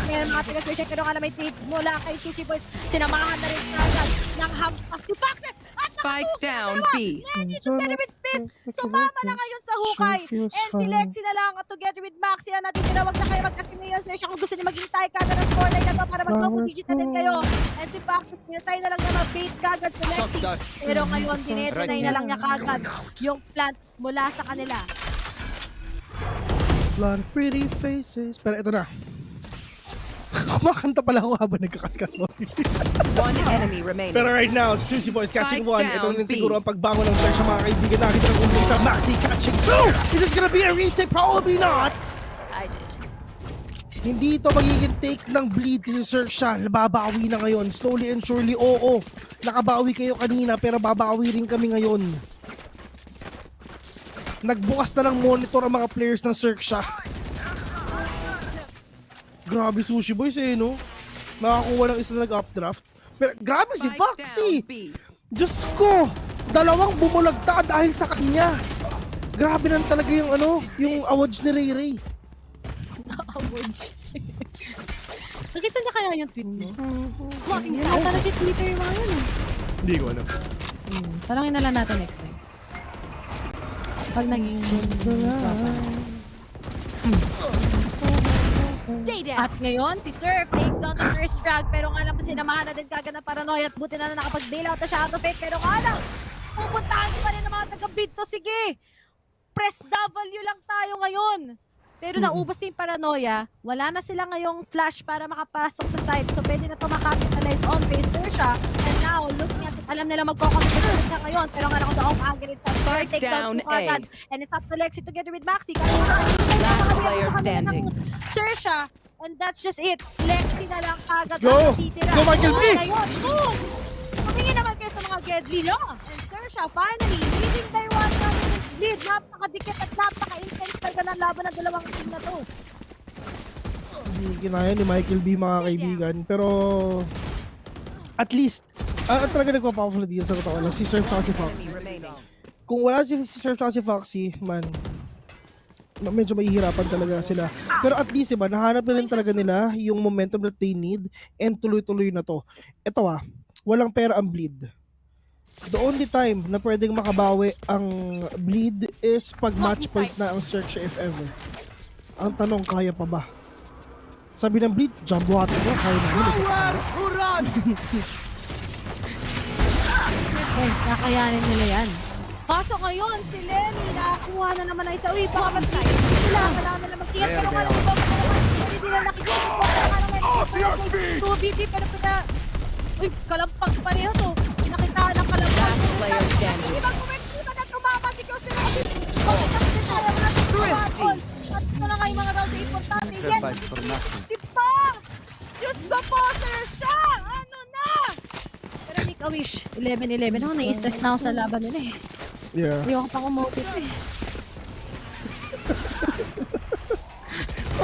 S14: na mga taga-Xerxia, pero nga na may trade mula kay Sushi Boys, sinamahan na rin agad ng hampas to Foxes, at
S16: Spike down B.
S14: Lenny together with Fizz, sumama na ngayon sa hukay, and si Lexi na lang at together with Maxi, natitira, wag na kayo magkasimiyan Xerxia kung gusto niyo maghing tie kagad ng scoreline na to para mag-double digital din kayo, and si Foxes, pinatay na lang niya ma-bait kagad si Lexi, pero ngayon dinetonay na lang niya kagad yung plant mula sa kanila.
S15: Lot of pretty faces. Pero ito na. Kumakanta pala ako habang nagkakaskas mo.
S16: One enemy remaining.
S15: Pero right now, Sushi Boys catching one. Ito rin siguro ang pagbangon ng Xerxia, mga kaibigan. Nakita ng ulit sa Maxi catching two. Is this gonna be a retake? Probably not.
S16: I did.
S15: Hindi ito magiging take ng Bleed si Xerxia. Nababawi na ngayon. Slowly and surely, oo. Nakabawi kayo kanina pero babawi rin kami ngayon. Nagbukas na ng monitor ang mga players ng Xerxia. Grabe Sushi Boys no? Nakakuha ng isa na nag-updraft. Pero grabe si Foxy! Diyos ko! Dalawang bumulagta dahil sa kanya. Grabe lang talaga yung yung awards ni Ray Ray.
S14: Awards. Nakita niya kaya yung tweet mo? Talaga Twitter yung mga yun.
S15: Hindi ko alam.
S14: Talangin na lang natin next time. Pag naging at ngayon, si Surf takes down the first frag, pero nga lang sinamahan na din kagad ng paranoia at buti na nakapag-bail out na siya out of it, pero nga lang, pupuntahan pa rin ng mga taga-bid to, sige! Press W lang tayo ngayon! Pero naubos na yung paranoia, wala na sila ngayong flash para makapasok sa side, so pwede na ito makapitalize on base Xerxia, and now, looking at it, alam nila magkakampitalize na ngayon, pero nga lang kung daong agad sa Surf, take down to agad, and it's up to Lexi together with Maxi,
S16: last player standing.
S14: Xerxia, and that's just it. Lexi na lang agad.
S15: Let's go! Go Michael B!
S14: Ngayon, boom! Tumingin naman kayo sa mga Gedli, no? And Xerxia, finally, leading by 1 lead. Napakadikit at napaka-intense talaga ng laban ng dalawang team na to.
S15: Hindi kinaya ni Michael B, mga kaibigan. Pero, at least, talaga nagpa-powerful dito sa totoo lang. Si Surf at si Foxy. Kung wala si Surf at si Foxy, man, medyo mahihirapan talaga sila. Pero at least, diba, nahanap na rin talaga nila yung momentum that they need and tuloy-tuloy na to. Ito walang pera ang Bleed. The only time na pwedeng makabawi ang Bleed is pag match point na ang Xerxia if ever. Ang tanong, kaya pa ba? Sabi ng Bleed, jumbo water mo, kaya na yun.
S14: Kakayanin nila yan. Kaso ngayon, si Lenny, nakakuha na naman na isa. Uy, baka mag-side sila. Kailangan nila mag-tiyak. Pero kaya naman, hindi nila nakikita. Kaya naman, 2BP, pero pina... Uy, kalampag pareho to. Pinakitaan ng kalampag. Hindi ba kumekita na tumama si Kyo sila? Bakit naman din tayo mga tumama? At ito na nga yung mga daw sa importante. Yan, di pa! Diyos ko po, Xerxia! Ano na? Pero make a wish. 11-11. Ako, nai-stress na ako sa laban nila eh.
S15: Yeah.
S14: Hindi ako pang umutot eh.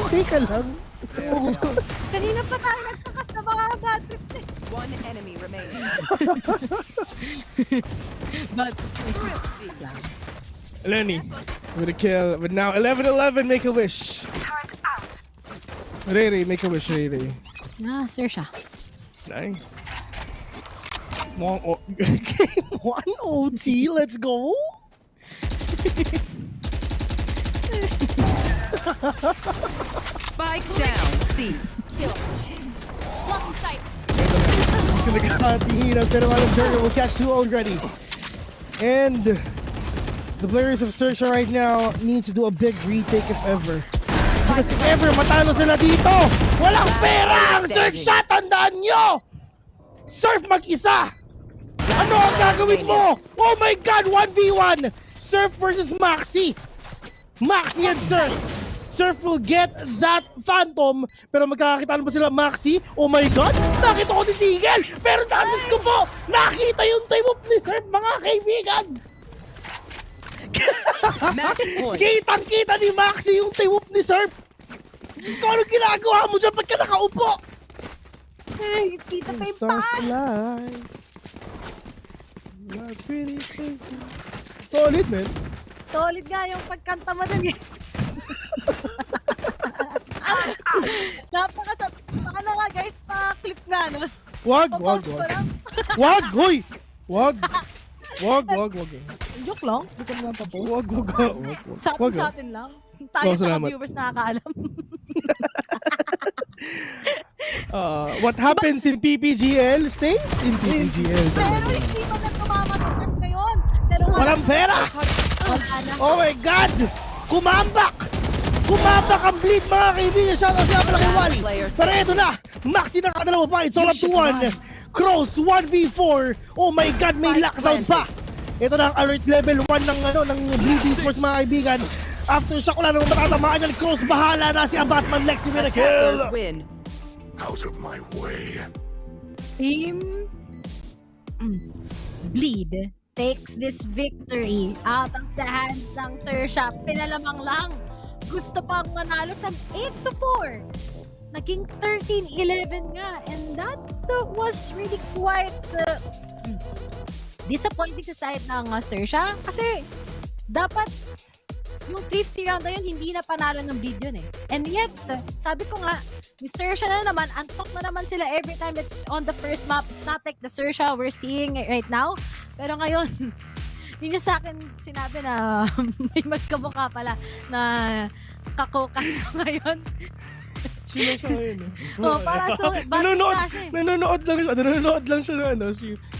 S15: Teka lang.
S14: Kanina pa tayo nagkakas na mga bad trip eh.
S16: One enemy remaining.
S14: But,
S15: Lenny with a kill, but now 11-11, make a wish. Ray, make a wish, Ray.
S14: Xerxia.
S15: Nice. One OT, let's go.
S16: Spike down, C.
S14: Kill. Blocking sight.
S15: Sila kakatingin pero Alan Turner will catch 2 already. And the players of Xerxia right now need to do a big retake if ever. Because if ever matalo sila dito, walang pera ang Xerxia! Tandaan nyo! Surf mag-isa! Ano ang gagawin mo? Oh my God! 1v1! Surf versus Maxi! Maxi and Surf! Surf will get that Phantom, pero magkakakitaan ba sila Maxi? Oh my God! Nakita ko ni Sigel! Pero namis ko po! Nakita yung time of ni Surf, mga kaibigan! Kitang-kita ni Maxi yung time of ni Surf! Diyos ko, anong ginagawa mo dyan pagka nakaupo?
S14: Ay, kita pa yung
S15: Stars
S14: paa.
S15: alive. Solid, man.
S14: Solid nga yung pagkanta mo dun eh. Napakasap. Ano nga guys, pa-clip nga no?
S15: Wag. Wag, hoy! Wag.
S14: Joke lang, hindi ko naman pa-post.
S15: Wag.
S14: Sa atin lang. Tayo sa viewers nakakaalam.
S15: What happens in PPGL stays in PPGL.
S14: Pero hindi pa na tumama sa surf ngayon. Pero
S15: walang pera! Oh my God! Kumambak ang bleed, mga kaibigan. Shout out siya pala kay Wally. Pero eto na, Maxi na kadalawa pa. It's all up to 1. Cross 1v4. Oh my God, may lockdown pa. Ito na ang alert level 1 ng Bleed Esports, mga kaibigan. After shock, wala naman matatamaan yan. Cross, bahala na si Batman Lexi with a kill.
S17: Out of my way.
S14: Team Bleed takes this victory out of the hands ng Xerxia. Pinalamang lang. Gusto pang manalo from 8-4. Naging 13-11 nga. And that was really quite disappointing sa side ng Xerxia. Kasi dapat yung 3th round na yun, hindi na panalo ng Bleed yun eh. And yet, sabi ko nga, yung Xerxia na naman, antok na naman sila every time it's on the first map. It's not like the Xerxia we're seeing right now. Pero ngayon, hindi nyo sa akin sinabi na may magkamukha pala na kakokas ko ngayon.
S15: Sino siya ngayon eh?
S14: Oh, para so,
S15: nanonood lang siya na ano.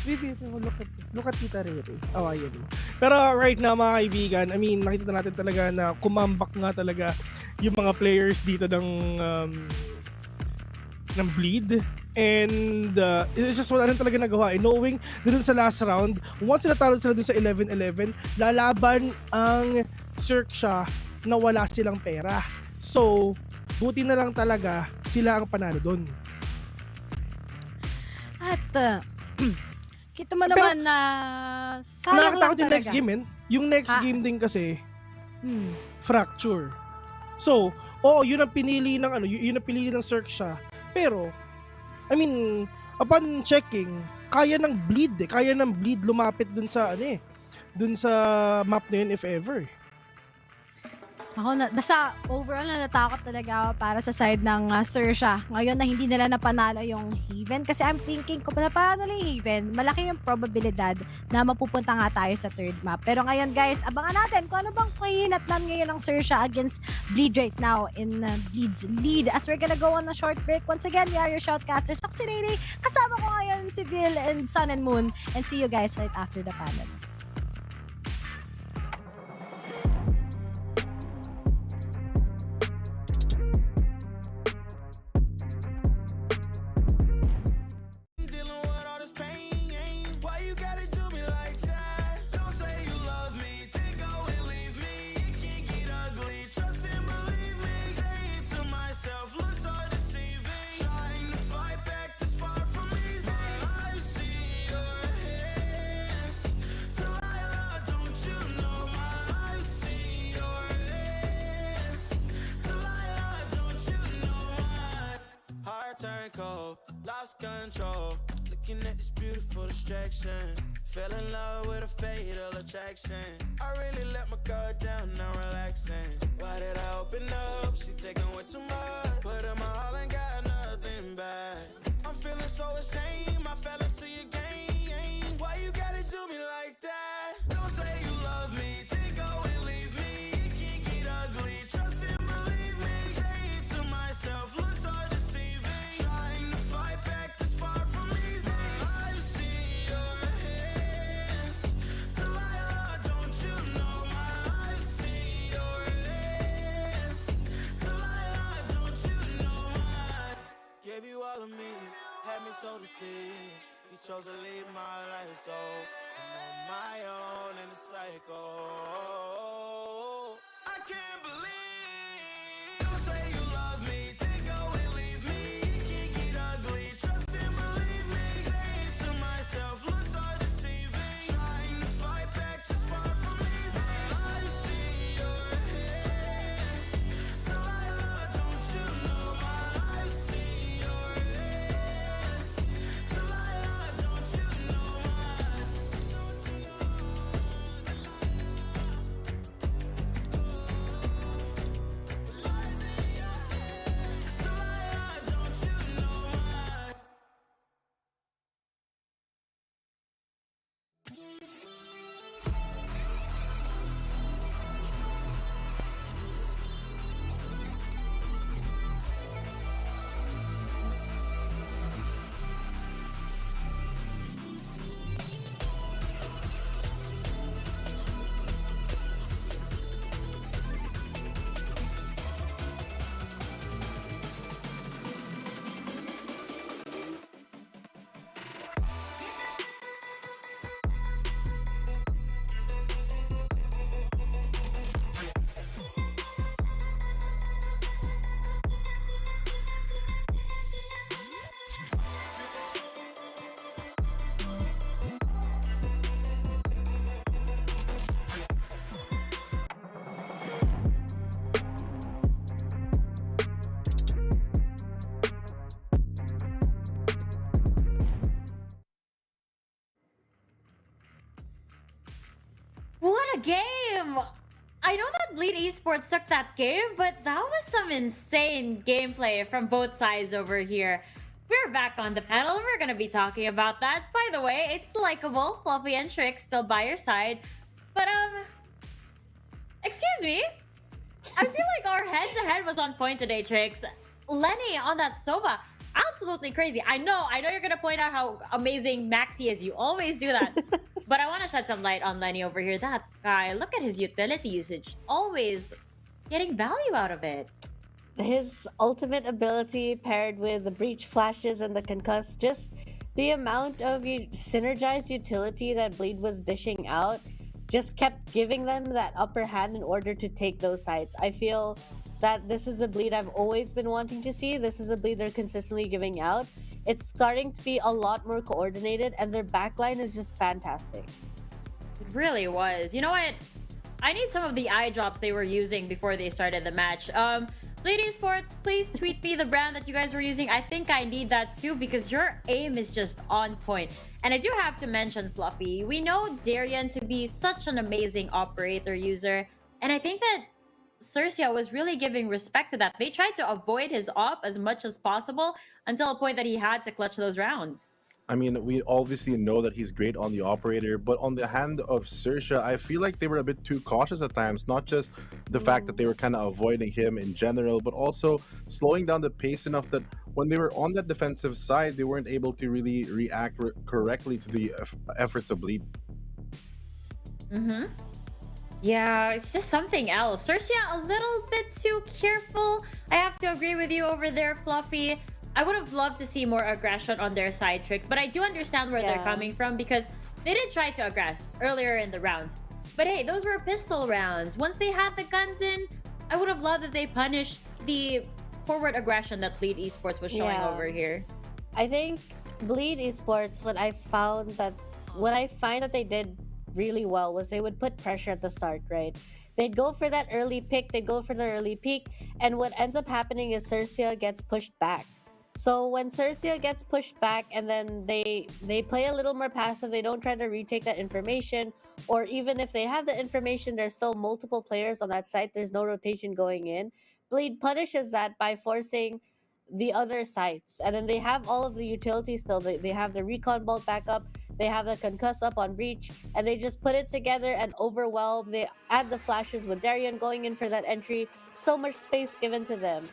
S15: Baby, look at Tita Rere. Awayan mo. Pero right now, mga kaibigan, I mean, nakita natin talaga na kumambak nga talaga yung mga players dito ng Bleed. And it's just wala rin talaga nagawa. Knowing dun sa last round, once natalo sila dun sa 11-11, lalaban ang Xerxia na wala silang pera. So, buti na lang talaga sila ang panalo doon.
S14: At kita mo naman na sayang lang
S15: nakakatakot yung
S14: talaga.
S15: next game, men. Yung next game din kasi Fracture. So, yun ang pinili ng yun ang pinili ng Xerxia. Pero I mean, upon checking, kaya ng Bleed kaya ng Bleed lumapit dun sa dun sa map na yun if ever.
S14: Basta overall na natakot talaga ako para sa side ng Xerxia. Ngayon na hindi nila napanalo yung Haven. Kasi I'm thinking, kung napanalo yung Haven, malaki yung probabilidad na mapupunta nga tayo sa 3rd map. Pero ngayon guys, abangan natin kung ano bang kahinatnan ngayon ng Xerxia against Bleed right now in Bleed's lead. As we're gonna go on a short break. Once again, we are your shoutcasters. Ako si Nene. Kasama ko ngayon si Vil and Sun and Moon. And see you guys right after the panel.
S2: turned cold, lost control. Looking at this beautiful distraction. Fell in love with a fatal attraction. I really let my guard down, now relaxing. Why did I open up? She taking way too much. Put in my all and got nothing back. I'm feeling so ashamed, I fell into your game. Why you gotta do me like that? Don't say you love me, then go and leave me. It can't get ugly, trust and believe me. Say it to myself, looks so deceiving. Trying to fight back, this far from easy. I've seen your hands. Delilah, don't you know my I've seen your hands. Delilah, don't you know my gave you all of me, had me so deceived. You chose to leave my life, so I'm on my own in the cycle. I can't believe. Don't say you love me, then go and leave me. It can't get ugly, trust and believe me. Say it to myself, looks so deceiving. Trying to fight back, just far from easy. I've seen your hands. Delilah, don't you know my I've seen your hands. Delilah, don't you know my don't you know Delilah, don't you know my
S9: What a game! I know that Bleed Esports took that game, but that was some insane gameplay from both sides over here. We're back on the panel and we're gonna be talking about that. By the way, it's likable, Fluffy and Trick still by your side. But excuse me. I feel like our head-to-head was on point today, Tricks. Lenny on that Sova, absolutely crazy. I know you're gonna point out how amazing Maxi is. You always do that. But I want to shed some light on Lenny over here. That guy, look at his utility usage. Always getting value out of it.
S11: His ultimate ability paired with the breach flashes and the concuss, just the amount of synergized utility that Bleed was dishing out just kept giving them that upper hand in order to take those sides. I feel that this is the Bleed I've always been wanting to see. This is the Bleed they're consistently giving out. It's starting to be a lot more coordinated and their backline is just fantastic.
S9: It really was. You know what? I need some of the eye drops they were using before they started the match. Bleed Esports, please tweet me the brand that you guys were using. I think I need that too because your aim is just on point. And I do have to mention, Fluffy, we know Darian to be such an amazing operator user. And I think that Xerxia was really giving respect to that. They tried to avoid his op as much as possible until a point that he had to clutch those rounds.
S12: I mean, we obviously know that he's great on the operator, but on the hand of Xerxia, I feel like they were a bit too cautious at times. Not just the fact that they were kind of avoiding him in general, but also slowing down the pace enough that when they were on that defensive side, they weren't able to really react correctly to the efforts of Bleed.
S9: Yeah, it's just something else. Xerxia, a little bit too careful. I have to agree with you over there, Fluffy. I would have loved to see more aggression on their side Tricks, but I do understand where they're coming from because they did try to aggress earlier in the rounds. But hey, those were pistol rounds. Once they had the guns in, I would have loved if they punished the forward aggression that Bleed Esports was showing over here.
S11: I think Bleed Esports, what I find that they did really well was they would put pressure at the start, right? They'd go for that early pick, they'd go for the early peak, and what ends up happening is Xerxia gets pushed back. So when Xerxia gets pushed back and then they play a little more passive, they don't try to retake that information, or even if they have the information, there's still multiple players on that site, there's no rotation going in. Bleed punishes that by forcing the other sites. And then they have all of the utilities still. They have the recon bolt backup, they have the concuss up on breach, and they just put it together and overwhelm. They add the flashes with Darien going in for that entry. So much space given to them.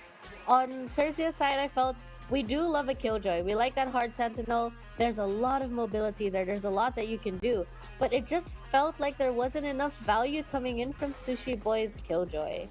S11: On Xerxia's side, I felt we do love a Killjoy. We like that hard sentinel. There's a lot of mobility there. There's a lot that you can do. But it just felt like there wasn't enough value coming in from Sushi Boy's Killjoy.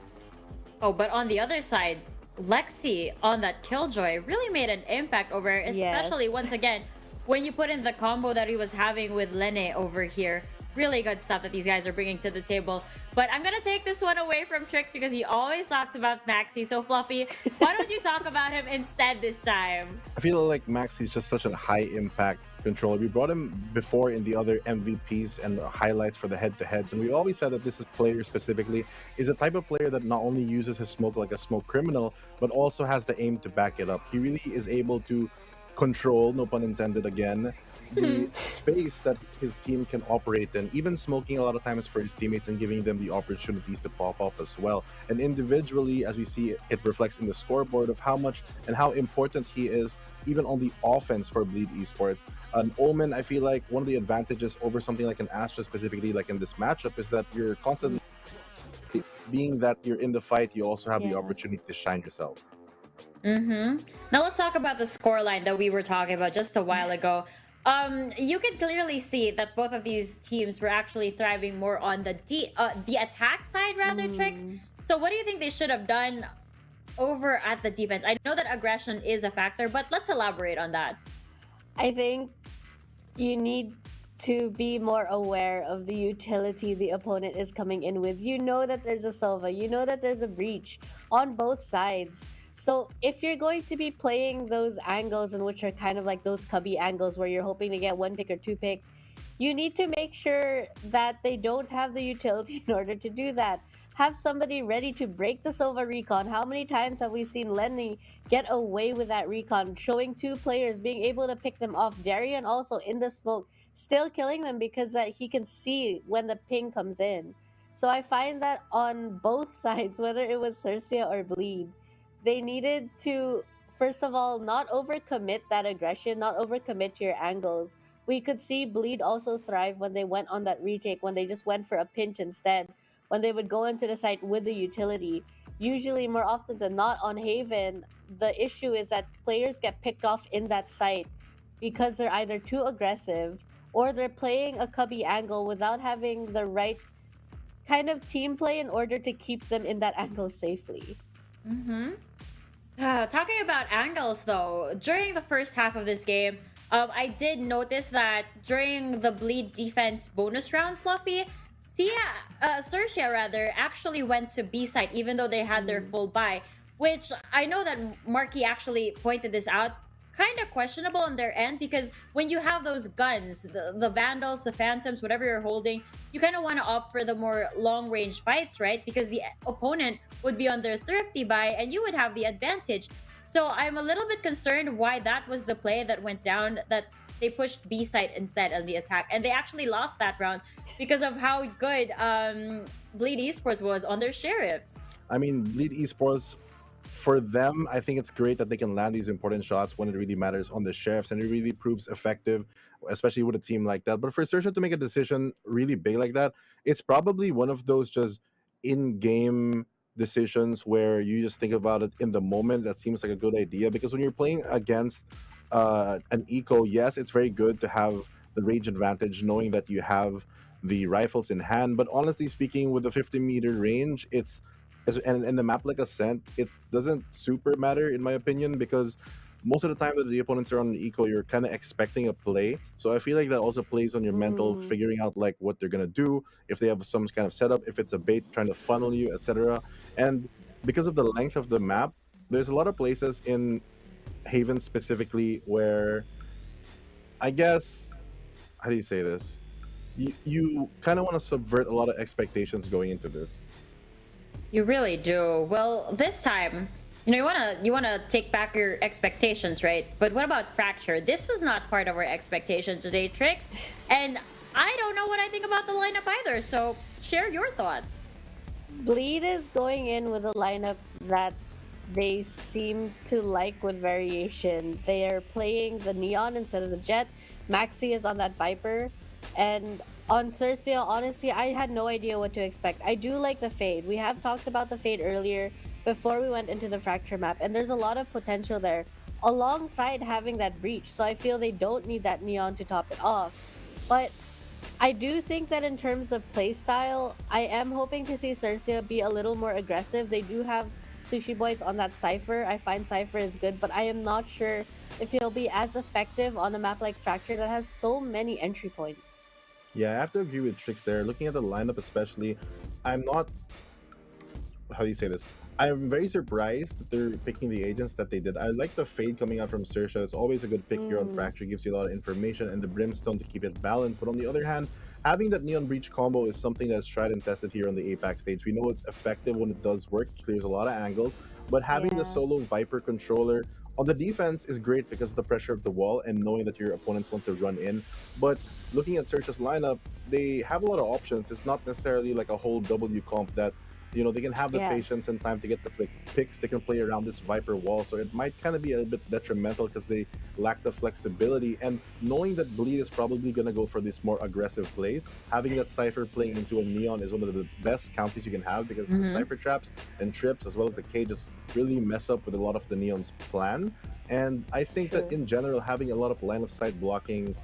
S9: Oh, but on the other side, Lexi on that Killjoy really made an impact over her, especially once again, when you put in the combo that he was having with Lene over here. Really good stuff that these guys are bringing to the table. But I'm gonna take this one away from Trix because he always talks about Maxi. So Fluffy, why don't you talk about him instead this time?
S12: I feel like Maxi's just such a high impact controller. We brought him before in the other MVPs and highlights for the head-to-heads, and we always said that this player specifically is a type of player that not only uses his smoke like a smoke criminal, but also has the aim to back it up. He really is able to control, no pun intended again, the space that his team can operate in, even smoking a lot of times for his teammates and giving them the opportunities to pop off as well. And individually, as we see, it reflects in the scoreboard of how much and how important he is even on the offense for Bleed Esports. An Omen, I feel like one of the advantages over something like an Astra specifically, like in this matchup, is that you're constantly, being that you're in the fight, you also have the opportunity to shine yourself.
S9: Now let's talk about the scoreline that we were talking about just a while ago. You can clearly see that both of these teams were actually thriving more on the attack side rather, Trix. So what do you think they should have done over at the defense? I know that aggression is a factor, but let's elaborate on that.
S11: I think you need to be more aware of the utility the opponent is coming in with. You know that there's a Sova, you know that there's a breach on both sides. So if you're going to be playing those angles, in which are kind of like those cubby angles where you're hoping to get one pick or two pick, you need to make sure that they don't have the utility in order to do that. Have somebody ready to break the Sova recon. How many times have we seen Lenny get away with that recon, showing two players, being able to pick them off? Darien also in the smoke, still killing them because he can see when the ping comes in. So I find that on both sides, whether it was Xerxia or Bleed, they needed to, first of all, not overcommit that aggression, not overcommit to your angles. We could see Bleed also thrive when they went on that retake, when they just went for a pinch instead, when they would go into the site with the utility. Usually, more often than not, on Haven, the issue is that players get picked off in that site because they're either too aggressive or they're playing a cubby angle without having the right kind of team play in order to keep them in that angle safely.
S9: Talking about angles though, during the first half of this game, I did notice that during the Bleed defense bonus round, Fluffy, Xerxia rather, actually went to B site even though they had their full buy, which I know that Marky actually pointed this out. Kind of questionable on their end, because when you have those guns, the Vandals, the Phantoms, whatever you're holding, you kind of want to opt for the more long-range fights, right? Because the opponent would be on their thrifty buy and you would have the advantage. So I'm a little bit concerned why that was the play that went down, that they pushed B site instead of the attack. And they actually lost that round because of how good Bleed Esports was on their sheriffs.
S12: I mean, Bleed Esports, for them, I think it's great that they can land these important shots when it really matters on the sheriffs, and it really proves effective, especially with a team like that. But for Xerxia to make a decision really big like that, it's probably one of those just in-game decisions where you just think about it in the moment. That seems like a good idea, because when you're playing against an eco, yes, it's very good to have the range advantage knowing that you have the rifles in hand. But honestly speaking, with the 50-meter range, and the map like Ascent, it doesn't super matter in my opinion, because most of the time that the opponents are on an eco, you're kind of expecting a play. So I feel like that also plays on your mental, figuring out like what they're gonna do, if they have some kind of setup, if it's a bait trying to funnel you, etc. And because of the length of the map, there's a lot of places in Haven specifically where, I guess, how do you say this? You kind of want to subvert a lot of expectations going into this.
S9: You really do. Well, this time, you wanna take back your expectations, right? But what about Fracture? This was not part of our expectation today, Trix. And I don't know what I think about the lineup either, so share your thoughts.
S11: Bleed is going in with a lineup that they seem to like with variation. They are playing the Neon instead of the Jet. Maxi is on that Viper. And on Xerxia, honestly, I had no idea what to expect. I do like the Fade. We have talked about the Fade earlier before we went into the Fracture map, and there's a lot of potential there alongside having that Breach. So I feel they don't need that Neon to top it off. But I do think that in terms of playstyle, I am hoping to see Xerxia be a little more aggressive. They do have Sushi Boys on that Cypher. I find Cypher is good, but I am not sure if he'll be as effective on a map like Fracture that has so many entry points.
S12: Yeah, I have to agree with Trix there. Looking at the lineup especially, I'm not... How do you say this? I'm very surprised that they're picking the agents that they did. I like the Fade coming out from Xerxia. It's always a good pick here on Fracture. Gives you a lot of information, and the Brimstone to keep it balanced. But on the other hand, having that Neon Breach combo is something that's tried and tested here on the APAC stage. We know it's effective when it does work. It clears a lot of angles. But having the solo Viper controller on the defense is great because of the pressure of the wall and knowing that your opponents want to run in. But looking at Xerxia's lineup, they have a lot of options. It's not necessarily like a whole W comp that, you know, they can have the patience and time to get the picks. They can play around this Viper wall, so it might kind of be a bit detrimental because they lack the flexibility. And knowing that Bleed is probably going to go for these more aggressive plays, having that Cypher playing into a Neon is one of the best counties you can have because the Cypher traps and trips as well as the cages really mess up with a lot of the Neon's plan. And I think that in general, having a lot of line of sight blocking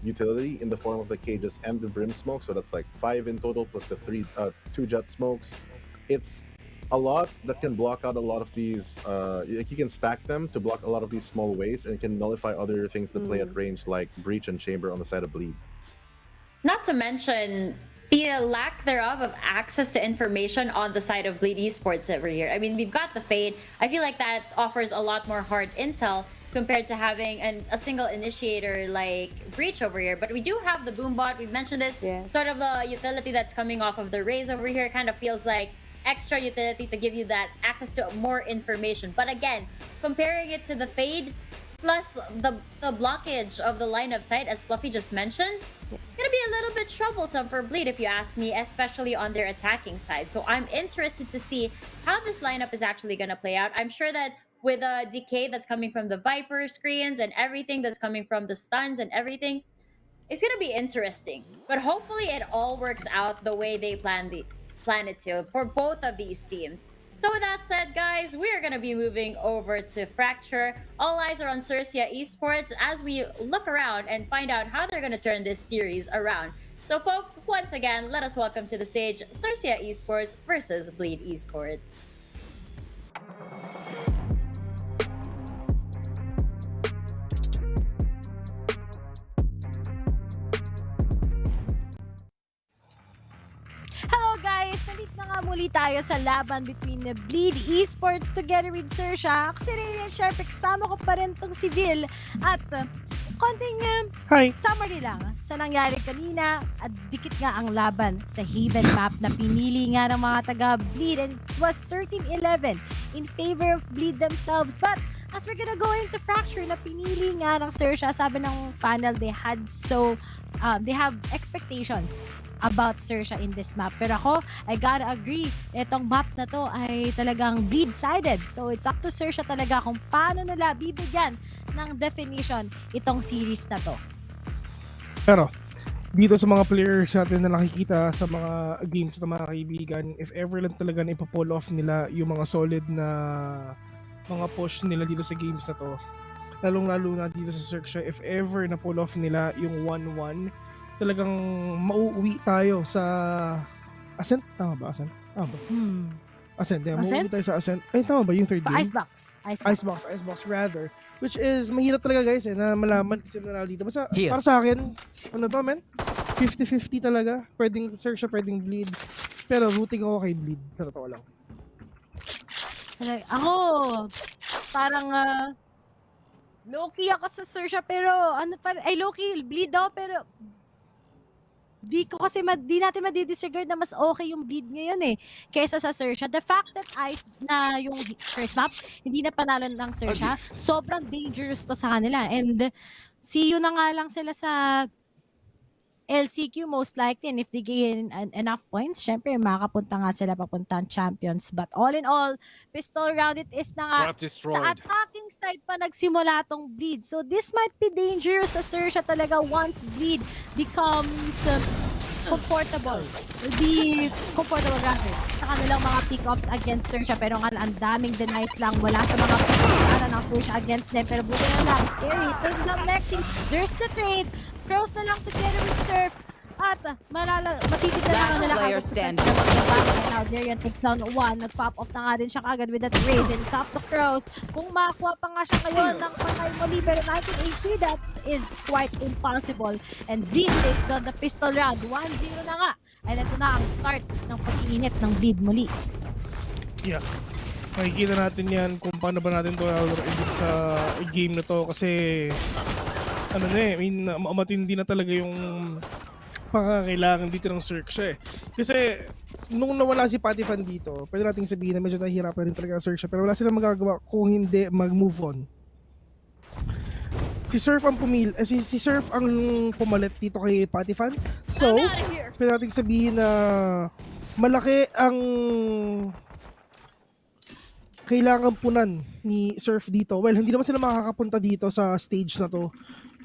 S12: utility in the form of the cages and the Brim smoke, so that's like 5 in total plus the 2 jet smokes. It's a lot that can block out a lot of these, like you can stack them to block a lot of these small ways and can nullify other things that play at range like Breach and Chamber on the side of Bleed.
S9: Not to mention the lack thereof of access to information on the side of Bleed Esports every year. I mean, we've got the Fade. I feel like that offers a lot more hard intel compared to having a single initiator like Breach over here. But we do have the Boombot. We've mentioned this. Sort of a utility that's coming off of the Raze over here. It kind of feels like extra utility to give you that access to more information. But again, comparing it to the Fade plus the blockage of the line of sight, as Fluffy just mentioned, gonna be a little bit troublesome for Bleed if you ask me, especially on their attacking side. So I'm interested to see how this lineup is actually gonna play out. I'm sure that with a decay that's coming from the Viper screens and everything that's coming from the stuns and everything, it's gonna be interesting. But hopefully it all works out the way they plan it to for both of these teams. So with that said, guys, we are going to be moving over to Fracture. All eyes are on Xerxia Esports as we look around and find out how they're going to turn this series around. So folks, once again, let us welcome to the stage Xerxia Esports versus Bleed Esports.
S14: Hello guys! Nandito na nga muli tayo sa laban between the Bleed Esports together with Xerxia. Kasi rin yan, syempre, kasama ko pa rin tong si Vil. At konting summary lang sa nangyari kanina. At dikit nga ang laban sa Haven map na pinili nga ng mga taga-Bleed. And it was 13-11 in favor of Bleed themselves. But as we're gonna go into Fracture na pinili nga ng Xerxia, sabi ng panel, they have expectations about Xerxia in this map. Pero ako, I gotta agree, itong map na to ay talagang Bleed-sided. So it's up to Xerxia talaga kung paano nila bibigyan ng definition itong series na to.
S15: Pero, dito sa mga players natin na nakikita sa mga games ng mga kaibigan, if ever lang talaga na ipapull off nila yung mga solid na mga push nila dito sa games na to, lalong-lalo na dito sa Xerxia, if ever na pull off nila yung 1-1, talagang mauuwi tayo sa Ascent. Tama ba? Ascent? Tama ba? Ascent. Yeah, mauuwi tayo sa Ascent. Ay, tama ba yung third game? Icebox rather. Which is, mahirap talaga guys na malaman kasi nanalo dito. Basta, para sa akin, ano to men? 50-50 talaga. Pwedeng Xerxia, pwedeng Bleed. Pero rooting ako kay Bleed. Sa totoo lang.
S14: Ako, parang low-key ako sa Xerxia pero ano pa, ay low-key Bleed daw pero di natin madi-disregard na mas okay yung Bleed ngayon eh kaysa sa Xerxia. The fact that Ice na yung first map hindi na panalo ng Xerxia, sobrang dangerous to sa kanila. And see you na nga lang sila sa LCQ most likely, and if they gain enough points, syempre makakapunta nga sila papuntang champions. But all in all, pistol round it is na nga. Sa attacking side pa nagsimula tong Bleed. So this might be dangerous sa Xerxia talaga once Bleed becomes comfortable. Hindi comfortable rather sa kanilang mga pick-ups against Xerxia. Pero nga ang daming denies lang mula sa mga pick-ups ng Xerxia against them. Pero buti na lang, scary. Takes down Lexi. There's the trade. Crows na lang together with Surf. At matitignan na nila kagad sa Surf. Now, Darian takes down one. Nag-pop off na nga din siya kagad with that raise. And it's up to Crows. Kung makakuha pa nga siya ngayon ng patay muli. Pero 1980, that is quite impossible. And Bleed takes down the pistol round. 1-0 na nga. And ito na ang start ng pag-iinit ng Bleed muli.
S15: Yeah. Makikita natin yan kung paano ba natin ito sa game na to. Kasi ano na eh, I mean, matindi na talaga yung pangangailangan dito ng Xerxia eh. Kasi nung nawala si Patifan dito, pwede nating sabihin na medyo nahihirapan rin talaga ang Xerxia, pero wala silang magagawa kung hindi mag-move on. Si Surf ang si Surf ang pumalit dito kay Patifan. So, pwede nating sabihin na malaki ang kailangan punan ni Surf dito. Well, hindi naman sila makakapunta dito sa stage na to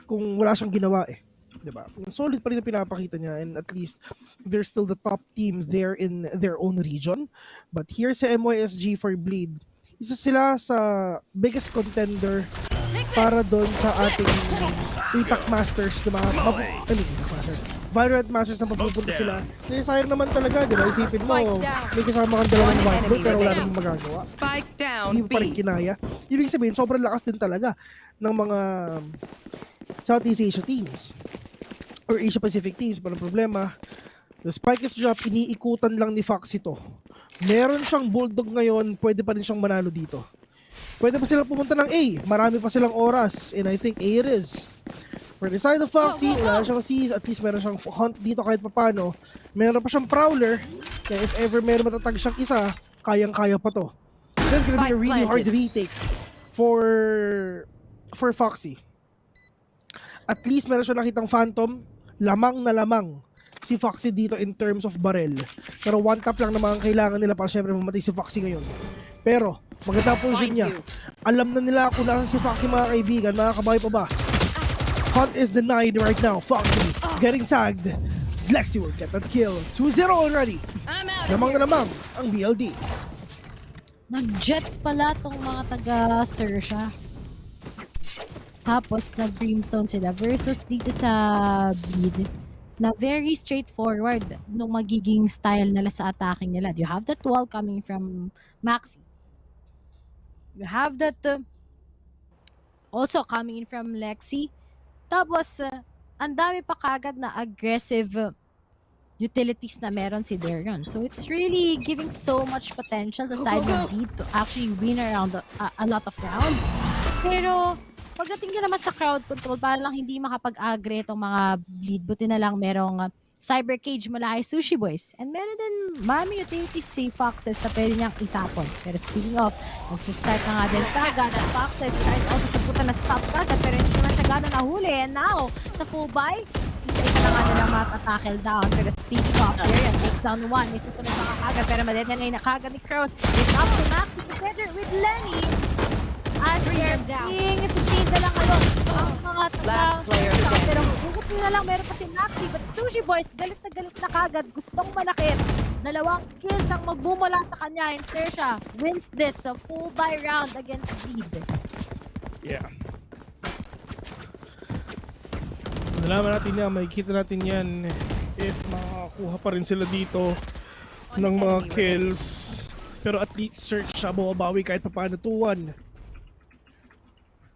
S15: kung wala siyang ginawa eh. Diba? Solid pa rin ang pinapakita niya, and at least they're still the top teams there in their own region. But here's sa MYSG for Bleed. Isa sila sa biggest contender para doon sa ating APAC Masters na mga Valorant Masters na mapupunta sila. Kasi sayang naman talaga, di ba? Isipin mo, may kasama kang dalawang white belt pero wala namang magagawa. Hindi pa rin kinaya. Ibig sabihin, sobrang lakas din talaga ng mga Southeast Asia teams or Asia Pacific teams. Parang problema, the spike is drop, iniikutan lang ni Fox ito. Meron siyang bulldog ngayon, pwede pa rin siyang manalo dito. Pwede pa silang pumunta ng A, marami pa silang oras, and I think A it is. For the side of Foxy, wala siyang seize, at least meron siyang hunt dito kahit papano. Meron pa siyang prowler, kaya if ever meron matatag siyang isa, kayang-kaya pa to. That's gonna be a really hard retake for Foxy. At least meron siya nakitang Phantom, lamang na lamang si Foxy dito in terms of barrel. Pero one tap lang naman ang kailangan nila para syempre mamatay si Foxy ngayon. Pero maganda po niya. Alam na nila kung nasan si Foxy mga kaibigan, mga kabahay pa ba? Hunt is denied right now. Foxy getting tagged. Lexi will get that kill. 2-0 already. Lamang na lamang ang BLD.
S14: Nag-jet pala tong mga taga-Xerxia. Tapos nag-brimstone sila versus dito sa Bleed na very straightforward nung magiging style nila sa attacking nila. You have that wall coming from Maxi. You have that also coming in from Lexi. Tapos, ang dami pa kagad na aggressive utilities na meron si Darian. So, it's really giving so much potential sa side ng Bleed to actually win around a lot of rounds. Pero, pagdating nyo naman sa crowd control, para lang hindi makapag-agre itong mga Bleed, buti na lang merong cyber cage mula kay Sushi Boys. And meron din maraming utilities si Foxes na pwede niyang itapon. Pero speaking of, magsistart na nga din kagad ang Foxes tries also to put na stop kagad pero hindi naman siya gano'n nahuli. And now, sa full buy, isa-isa na nga nila mata-tackle down. Pero speaking of, Darian takes down one. May susunod mga kagad pero madedenay na kagad ni Crows. It's up to Max together with Lenny. And they're being sustained na lang ngayon ang mga tagang pero hugot na lang meron pa si Maxi but Sushi Boys galit na kagad gustong manakit. 2 kills ang magbumula sa kanya and Xerxia wins this a full buy round against Bleed.
S15: Yeah. Nalaman natin yan, makikita natin yan if makakuha pa rin sila dito ng mga kills. Pero at least Xerxia bumabawi kahit pa paano 2-1.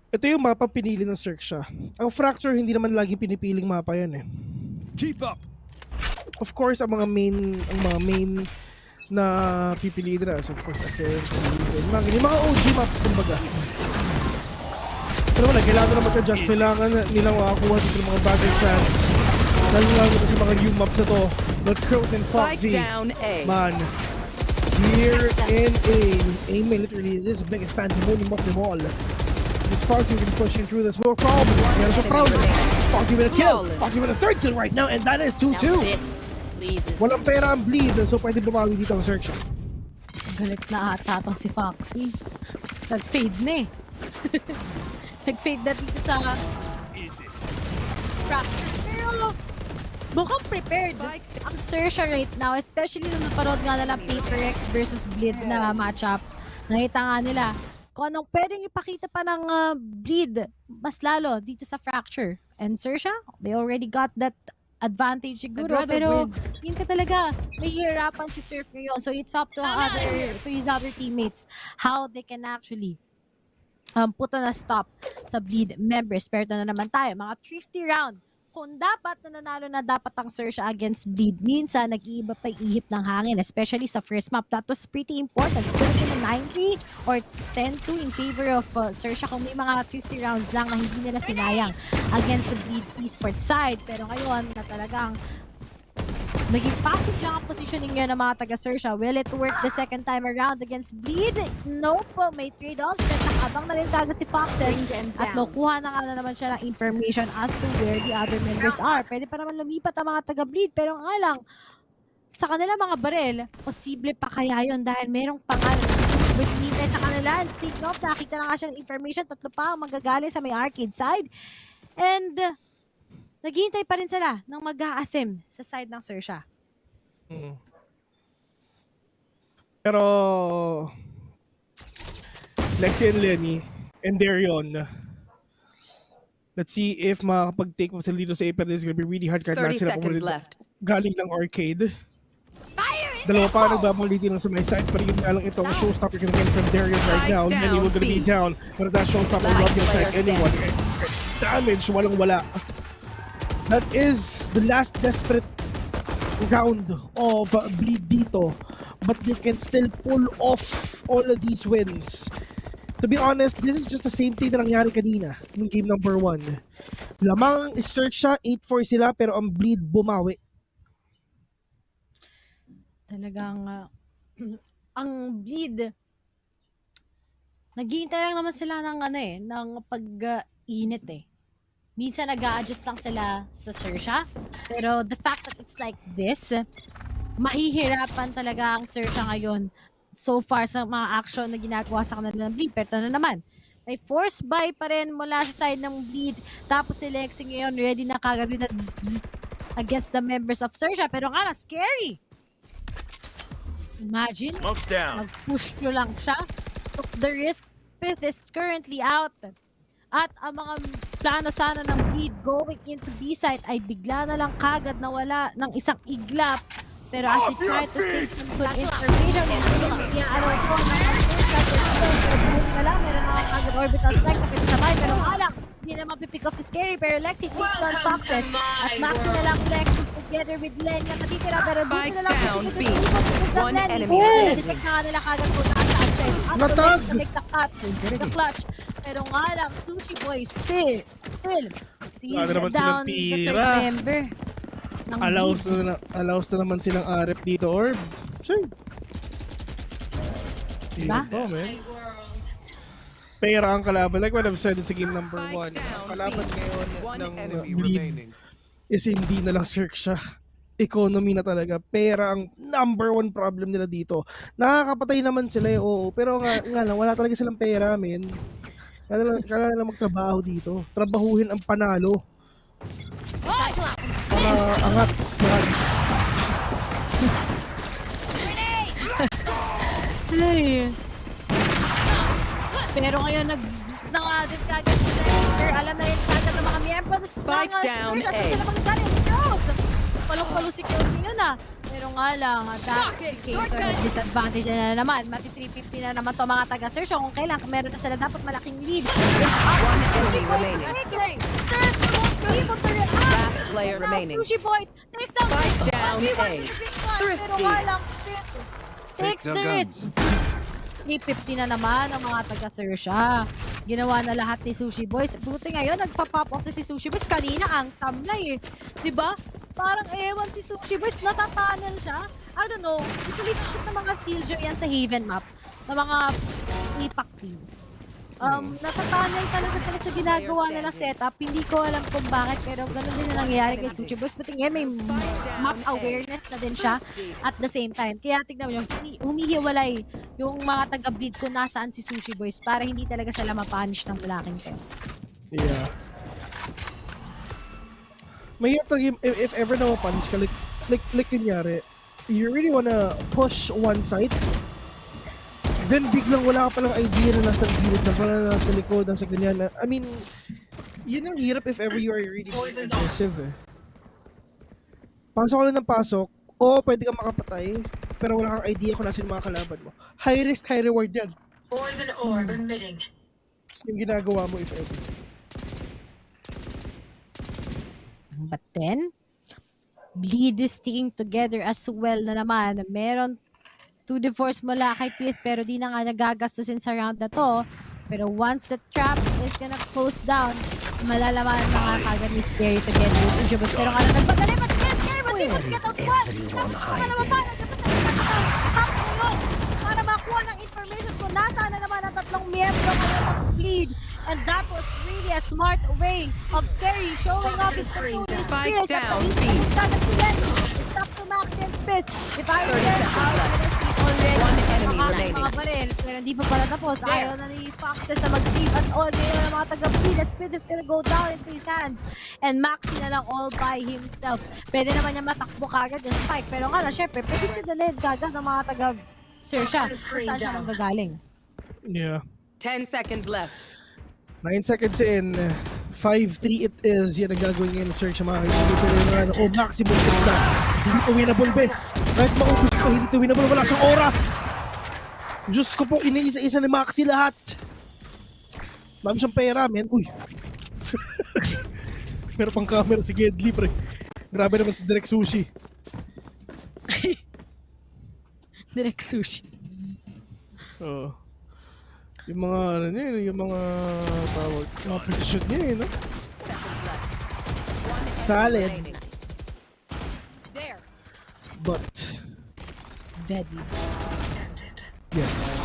S15: Ito yung mapa pinili ng Xerxia. Ang Fracture hindi naman lagi pinipiling mapa yan eh.
S17: Keep up.
S15: Of course, ang mga main na pipiliin nila. So of course, Ascent, yung mga OG maps kumbaga. Pero wala, kailangan na mag-adjust. Kailangan nilang makakuha dito ng mga bagay chance na Lalo sa mga new maps na to. But Crows and Foxy,
S16: down A.
S15: man, here in A main, literally, this is the biggest fan to map them all. This Foxy can pushing through this more problem. There's a problem. Foxy with a kill. Foxy with a third kill right now, and that is 2-2. Walang pera ang bleed, so pwede bumawi dito ang Xerxia.
S14: Galit na ata itong si Foxy. Nag-fade na eh. Nag-fade na dito sa Fracture. Pero mukhang prepared ang Xerxia right now, especially nung naparod nga nalang Paper X versus Bleed na matchup. Nakita nga nila kung anong pwedeng ipakita pa ng Bleed mas lalo dito sa Fracture. And Xerxia, they already got that advantage siguro, pero yun ka talaga, may hirapan si Surf ngayon. So it's up to his other teammates how they can actually put on a stop sa Bleed members. Pero na naman tayo, mga thrifty round. Kung dapat nanalo na dapat ang Xerxia against Bleed, minsan nag-iiba pa ihip ng hangin, especially sa first map. That was pretty important. Kung 9-3 or 10-2 in favor of Xerxia kung may mga 50 rounds lang na hindi nila sinayang against the Bleed Esports side. Pero ngayon na talagang naging passive lang ang positioning nyo ng mga taga-Xerxia. Will it work the second time around against Bleed? Nope. May trade-offs. Nakabang na rin kagad si Foxes. At nakuha na nga na naman siya ng information as to where the other members are. Pwede pa naman lumipat ang mga taga-Bleed. Pero nga lang, sa kanila mga baril, posible pa kaya yun dahil merong pangalan with Nita sa kanila. And speaking of, nakita na nga siya ng information. 3 pa ang magagaling sa may arcade side. And naghihintay pa rin sila ng mag-a-asem sa side ng Xerxia.
S15: Pero Lexi and Lenny and Darion, let's see if makakapag-take mo sila dito sa APAC. This is gonna be really hard kahit lahat sila galing ng arcade. Dalawa pa nagbabalitin lang sa may side, pero yun nga lang ito ang showstopper coming in from Darion right now. Lenny will gonna be down, but that showstopper will not inside anyone. Damage, walang-wala. That is the last desperate round of Bleed dito. But they can still pull off all of these wins. To be honest, this is just the same thing na nangyari kanina ng game number 1. Lamang Xerxia, 8-4 sila, pero ang Bleed bumawi.
S14: Talagang ang Bleed, naghihintay lang naman sila ng ng pag-init eh. Minsan nag-a-adjust lang sila sa Xerxia. Pero the fact that it's like this, mahihirapan talaga ang Xerxia ngayon so far sa mga action na ginagawa sa kanila ng Bleed. Pero na naman, may force buy pa rin mula sa side ng Bleed. Tapos si Lexi ngayon ready na kagad na against the members of Xerxia. Pero nga na, scary! Imagine, mag-push nyo lang siya. Took the risk. Pith is currently out. At ang mga plano sana ng Bleed going into B-site ay bigla na lang kagad nawala ng isang iglap. Pero as they try to take some good information, ano ito na lang, meron mga kagad orbital strike na pinasabay. Pero alam, hindi na mapipick off si Scary. Pero Lexi takes down Foxes. At Max na lang Lexi together with Len na natitira. Pero dito na lang si One enemy. Detect na nga nila kagad po nakasaan siya. Natag! The clutch. Pero nga lang, Sushi Boy still sees down the third member.
S15: Allows na naman silang RF dito, Orb. Sure.
S14: Diba?
S15: Ito, man. Pera ang kalaban. Like what I've said sa game number 1. Ang kalaban ngayon ng Bleed is hindi na lang Xerxia. Economy na talaga. Pera ang number 1 problem nila dito. Nakakapatay naman sila oo. Pero nga lang, wala talaga silang pera, men. Kailangan lang magtrabaho dito. Trabahuhin ang panalo. Para angat.
S14: Ay. Pero ngayon nag-boost na nga din kagad si Lexi. Alam na yun kagad ng mga miyembro. Spike down A. Saan naman galing si Rose? Palong-palo si Kelsey yun ah. Pero nga lang, that disadvantage na naman. Mati 350 na naman to mga taga-Xerxia. Kung kailan, meron na sila dapat malaking lead.
S16: One enemy remaining. Last player remaining.
S14: Sushi Boys takes down
S16: Spike down A.
S14: Pero nga lang, takes the risk. 350 na naman ang mga taga-Xerxia. Ginawa na lahat ni Sushi Boys. Buti ngayon, nagpa-pop off na si Sushi Boys. Kanina ang tamlay eh. Diba? Parang ewan si Sushi Boys, natatunnel siya. I don't know. Usually skip ng mga killjoy yan sa Haven map. Ng mga APAC teams. Natatunnel talaga sila sa ginagawa nilang setup. Hindi ko alam kung bakit, pero ganun din na nangyayari kay Sushi Boys. Pati ngayon may map awareness na din siya at the same time. Kaya tignan mo yung humihiwalay yung mga taga-bleed kung nasaan si Sushi Boys para hindi talaga sila mapunish ng malaking team.
S15: Yeah. Mahirap talaga if ever na ma-punish ka, like kunyari, you really wanna push one side, then biglang wala ka palang idea na nasa gilid na pala, nasa likod, nasa ganyan. I mean, yun ang hirap if ever you are really aggressive eh. Pasok ka lang ng pasok, pwede kang makapatay, pero wala kang idea kung nasa yung mga kalaban mo. High risk, high reward yan.
S16: Poison orb emitting.
S15: Yung ginagawa mo if ever.
S14: But then, Bleed is sticking together as well na naman. Meron 2-4 mula kay Pith pero di na nga nagagastusin sa round na to. Pero once the trap is gonna close down, malalaman na nga kagad ni Scary to get loose. Pero nga na nagpadali, but Scary was able to get out one! Para makuha ng information kung nasaan na naman ang tatlong miyembro ng Bleed. And that was really a smart way of Scary showing off his control his skills at the least. Stop to Max and Pith. If I were there,
S16: One enemy remaining.
S14: Pero hindi pa pala tapos. Ayaw na ni Foxes na mag-save at all. Ngayon na mga taga-Bleed. Spit is gonna go down into his hands. And Maxi na lang all by himself. Pwede naman niya matakbo kagad yung spike. Pero nga na, syempre, pwede ka dalhin kagad ng mga taga-Xerxia. Kung saan siya manggagaling.
S15: Yeah.
S16: 10 seconds left.
S15: 9 seconds in, 5-3 it is. Yan ang gagawin ngayon ng Search mga kaibigan. Maximum hit na. Hindi to winnable, bes. Kahit maubos ko, hindi to winnable. Wala siyang oras. Diyos ko po, iniisa-isa ni Maxi lahat. Mami siyang pera, men. Uy. Meron pang camera si Gedli, pre. Grabe naman si Direct Sushi.
S14: Direct Sushi.
S15: Oo. Yung mga ano niya, yung mga tawag, mga position niya eh, no? Solid. But
S14: deadly.
S15: Yes.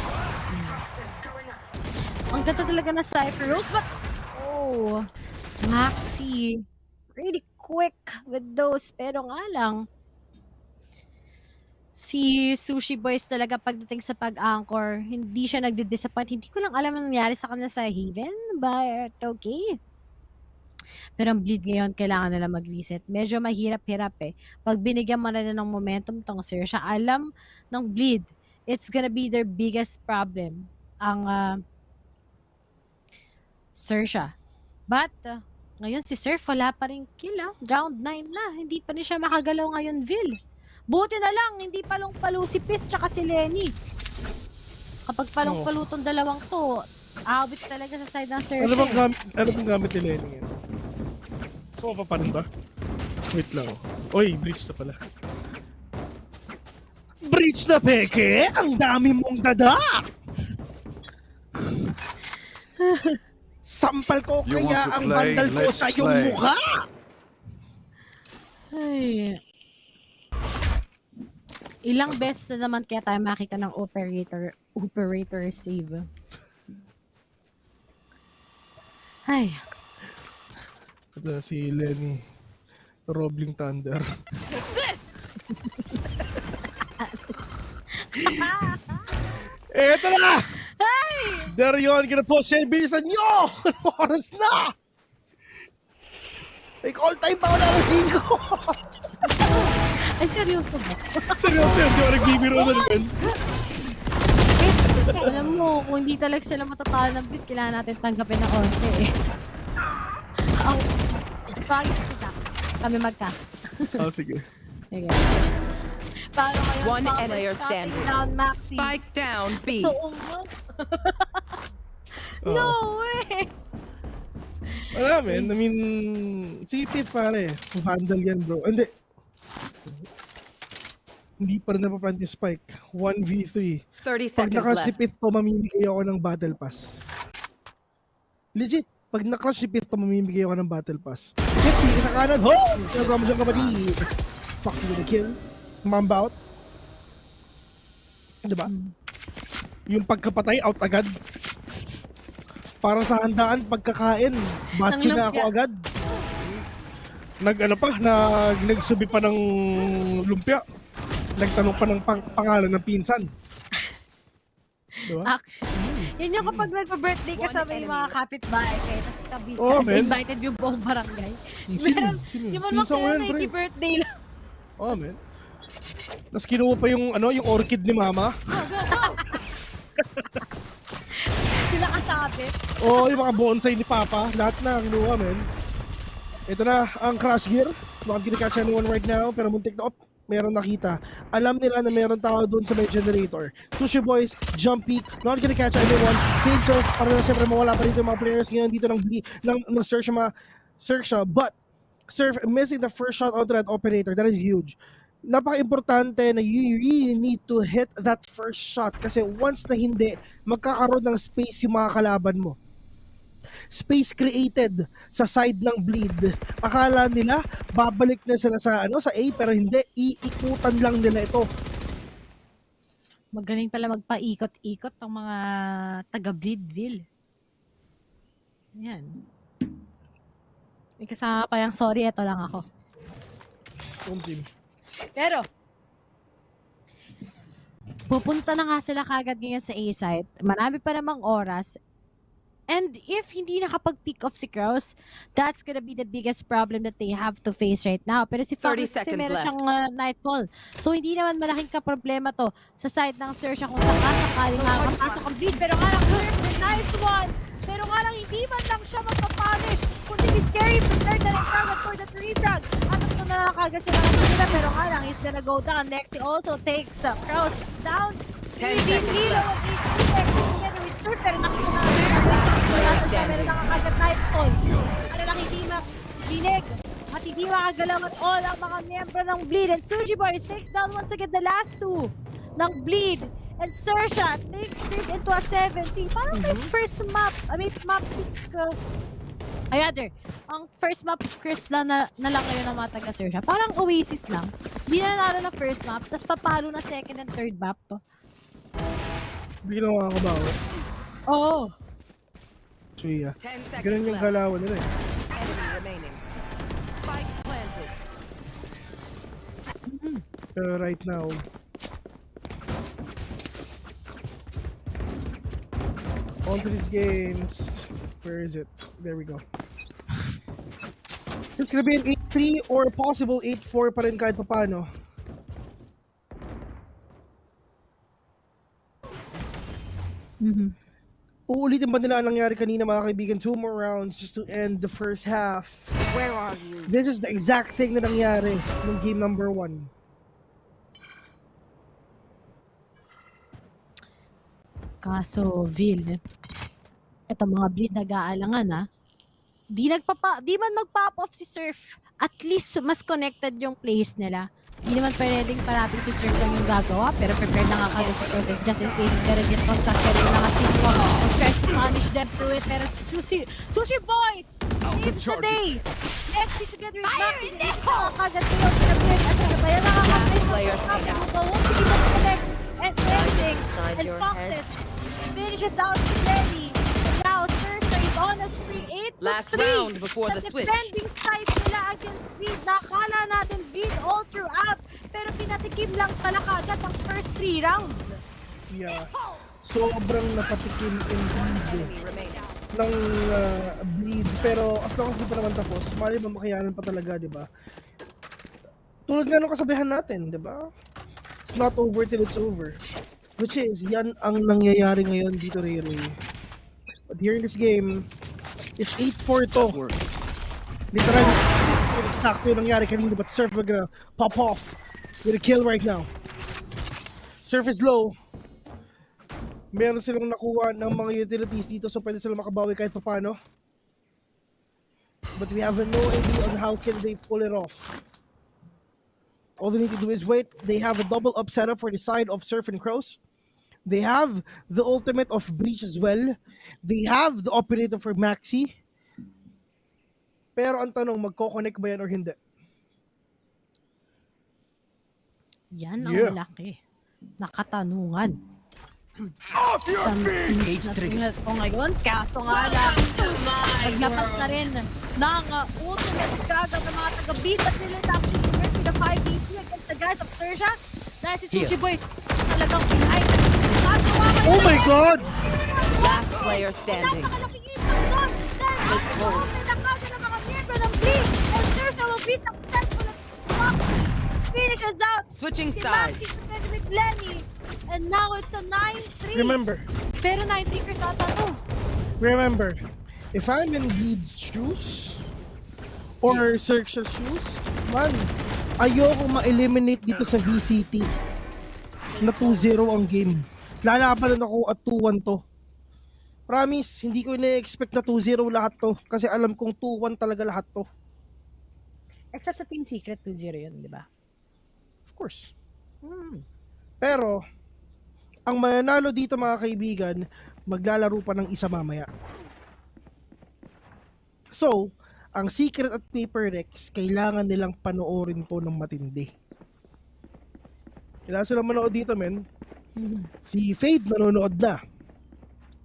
S14: Ang ganda talaga na Cypher Rose, but Maxi really quick with those, pero nga lang si Sushi Boys talaga pagdating sa pag-anchor, hindi siya nagdi-disappoint. Hindi ko lang alam ang nangyari sa kanila sa Haven, but okay. Pero ang Bleed ngayon, kailangan nila mag-reset. Medyo mahirap-hirap eh. Pag binigyan mo na ng momentum tong Xerxia, alam ng Bleed, it's gonna be their biggest problem, ang Xerxia. But, ngayon si Surf, wala pa rin kill. Round 9 na. Hindi pa rin siya makagalaw ngayon, Vil. Buti na lang, hindi palong-palo si Pith tsaka si Lenny. Kapag palong-palo tong dalawang to, awit talaga sa side ng Xerxia.
S15: Ano bang gamit ni Lenny yan? Sofa pa rin ba? Wait lang. Oy, breach na pala. Breach na peke! Ang dami mong dada! Sampal ko kaya ang bandal ko sa iyong mukha!
S14: Ay. Ilang beses na naman kaya tayo makita ng operator save. Ay.
S15: Ito si Lenny. Robling Thunder.
S16: Take this!
S15: Eto na!
S14: Hey!
S15: There yun, gina-post siya. Bilisan nyo! Oras na! May call time pa wala na 5.
S14: Ay, seryoso ba?
S15: Seryoso yun, di ba nagbibiro na naman?
S14: Alam mo, kung hindi talaga sila matatalo ng bit, kailangan natin tanggapin ng onte eh. Pagit sila. Kami magka.
S15: Sige.
S14: Sige. Paano kayo?
S16: One player standing.
S14: Down, Maxi.
S16: Spike down, B.
S14: No way!
S15: Wala, man. I mean, si Pith pare. Handle yan, bro. Hindi pa rin napaplant yung Spike. 1v3.
S16: 30
S15: Pag
S16: seconds left.
S15: nakasipit to, mamimigay ako ng battle pass. Legit. Pag na-crush si Pirto, mamimigay ako ng battle pass. 50, isa kanan, ho! Nagkama dyan kapatid. Foxy with a kill. Mamba out. Diba? Yung pagkapatay, out agad. Parang sa handaan, pagkakain, batsi na ako agad. Nagsubi pa ng lumpia. Nagtanong pa ng pangalan ng pinsan. Diba?
S14: Actually, yun yung kapag nagpa-birthday ka sa may mga kapitbahay kayo, tapos kabit ka,
S15: Oh,
S14: tapos
S15: man.
S14: invited yung buong barangay.
S15: Sino?
S14: Yung man
S15: Pinsan ko
S14: kayo
S15: yan, pre.
S14: birthday lang.
S15: Oh, man. Tapos kinuha pa yung orchid ni mama.
S14: Sila kasabit.
S15: Oh, yung mga bonsai ni papa. Lahat na kinuha, man. Ito na ang crash gear. Baka kinakatch anyone right now, pero muntik na meron nakita. Alam nila na meron tao doon sa may generator. Sushi Boys, Jump Peak, not gonna catch anyone. Pinchos, para na syempre mawala pa dito yung mga players ngayon dito ng Xerxia. But, Surf missing the first shot onto that operator. That is huge. Napaka-importante na you really need to hit that first shot kasi once na hindi, magkakaroon ng space yung mga kalaban mo. Space created sa side ng bleed. Akala nila babalik na sila sa A pero hindi, iikutan lang nila ito.
S14: Magaling pala magpaikot-ikot ang mga taga-Bleedville. Yan. May kasama pa yung sorry, ito lang ako.
S15: Team.
S14: Pero, pupunta na nga sila kagad ngayon sa A-site. Marami pa namang oras. And if hindi nakapag-pick off si Kraus, that's gonna be the biggest problem that they have to face right now. Pero si
S16: 30
S14: Fox kasi
S16: seconds
S14: meron
S16: left.
S14: siyang nightfall. So hindi naman malaking kaproblema to sa side ng Xerxia kung sakaling makakapasok ang bleed. Pero nga lang, nice one! Pero nga lang, hindi man lang siya magpapunish. Kundi si Scary prepared na ng target for the 3-frag. At ito na kagad sila ng sila. Pero nga lang, he's gonna go down. Next, he also takes Kraus down.
S16: 10 seconds left.
S14: Pero nakita na wala na siya, meron nakakagat nightfall. Para lang hindi mabinig at hindi makagalaw at all ang mga miyembro ng Bleed. And Sushi Boys takes down once again the last two ng Bleed. And Xerxia takes this into a 70. Parang may first map, map pick, ang first map Chris lang na lang ngayon ng mga taga-Xerxia. Parang Oasis lang. Hindi na nanalo na first map, tapos papalo na second and third map to.
S15: Hindi na makakabawa.
S14: Oo.
S15: Xerxia. Ganun yung galawan nila eh.
S16: Enemy remaining. Spike planted.
S15: Pero right now, on to these games. Where is it? There we go. It's gonna be an 8-3 or a possible 8-4 pa rin kahit papano. Uulitin ba nila ang nangyari kanina mga kaibigan? 2 more rounds just to end the first half.
S16: Where are you?
S15: This is the exact thing na nangyari ng game number 1.
S14: Kaso, Vil, eto mga Bleed nag-aalangan ha. Di man mag-pop off si Surf. At least mas connected yung plays nila. Hindi naman pwedeng parating si Surf lang yung gagawa, pero prepared na nga kagad si Process just in case he's gonna get contact pero yung nakating ko. Tries to punish them through it, pero Sushi Boys! Saves the day! Next together with Maxi, kagad sila pinag-blend at kaya nakakapin mo siya sa won't be able to connect and ending and Foxes finishes out Lenny. And now Xerxia is on a spree 8-3.
S16: Last round before the switch.
S14: Sa defending side nila against Bleed, nakala natin Bleed all throughout, pero pinatikim lang pala kagad ang first 3 rounds.
S15: Yeah. Sobrang napatikim in Bleed ng Bleed. Pero as long as di pa naman tapos, mali ba makayanan pa talaga, di ba? Tulad nga nung kasabihan natin, di ba? It's not over till it's over. Which is, yan ang nangyayari ngayon dito, Ray. But here in this game, it's 8-4 to. Literally, exactly yung nangyari kanina, but Surf are gonna pop off with a kill right now. Surf is low. Meron silang nakuha ng mga utilities dito, so pwede silang makabawi kahit papano. But we have no idea on how can they pull it off. All they need to do is wait. They have a double up setup for the side of Surf and Crows. They have the ultimate of Breach as well. They have the operator for Maxi.
S19: Pero ang tanong, magko-connect ba yan or hindi?
S14: Yan ang malaki na katanungan. Sa tingnan ko ngayon, kaso nga lang, naglabas na rin ng ultimate skag ng mga taga-beat at nila actually work with the 5v2 against the guys of Xerxia. Dahil si Sushi Boys talagang pinay.
S19: Oh my God!
S16: Last player standing.
S14: Napakalaking impact doon. Dahil may nakaga ng mga miyembro ng Bleed. And Xerxia will be successful at finishes out.
S16: Switching
S14: Si
S16: sides.
S14: Maxi together with Lenny. And now it's a 9-3.
S19: Remember.
S14: Pero 9-3 ata to.
S19: Remember, if I'm in Bleed's shoes or Xerxia's shoes, man, ayoko ma-eliminate dito sa VCT na 2-0 ang game. Lalaban ako at 2-1 to. Promise, hindi ko ina-expect na 2-0 lahat to kasi alam kong 2-1 talaga lahat to.
S14: Except sa Team Secret, 2-0 yun, di ba?
S19: Of course. Pero, ang mananalo dito mga kaibigan, maglalaro pa ng isa mamaya. So, ang Secret at Paper Rex, kailangan nilang panoorin to ng matindi. Kailangan silang manood dito, men. Si Fade nanonood na.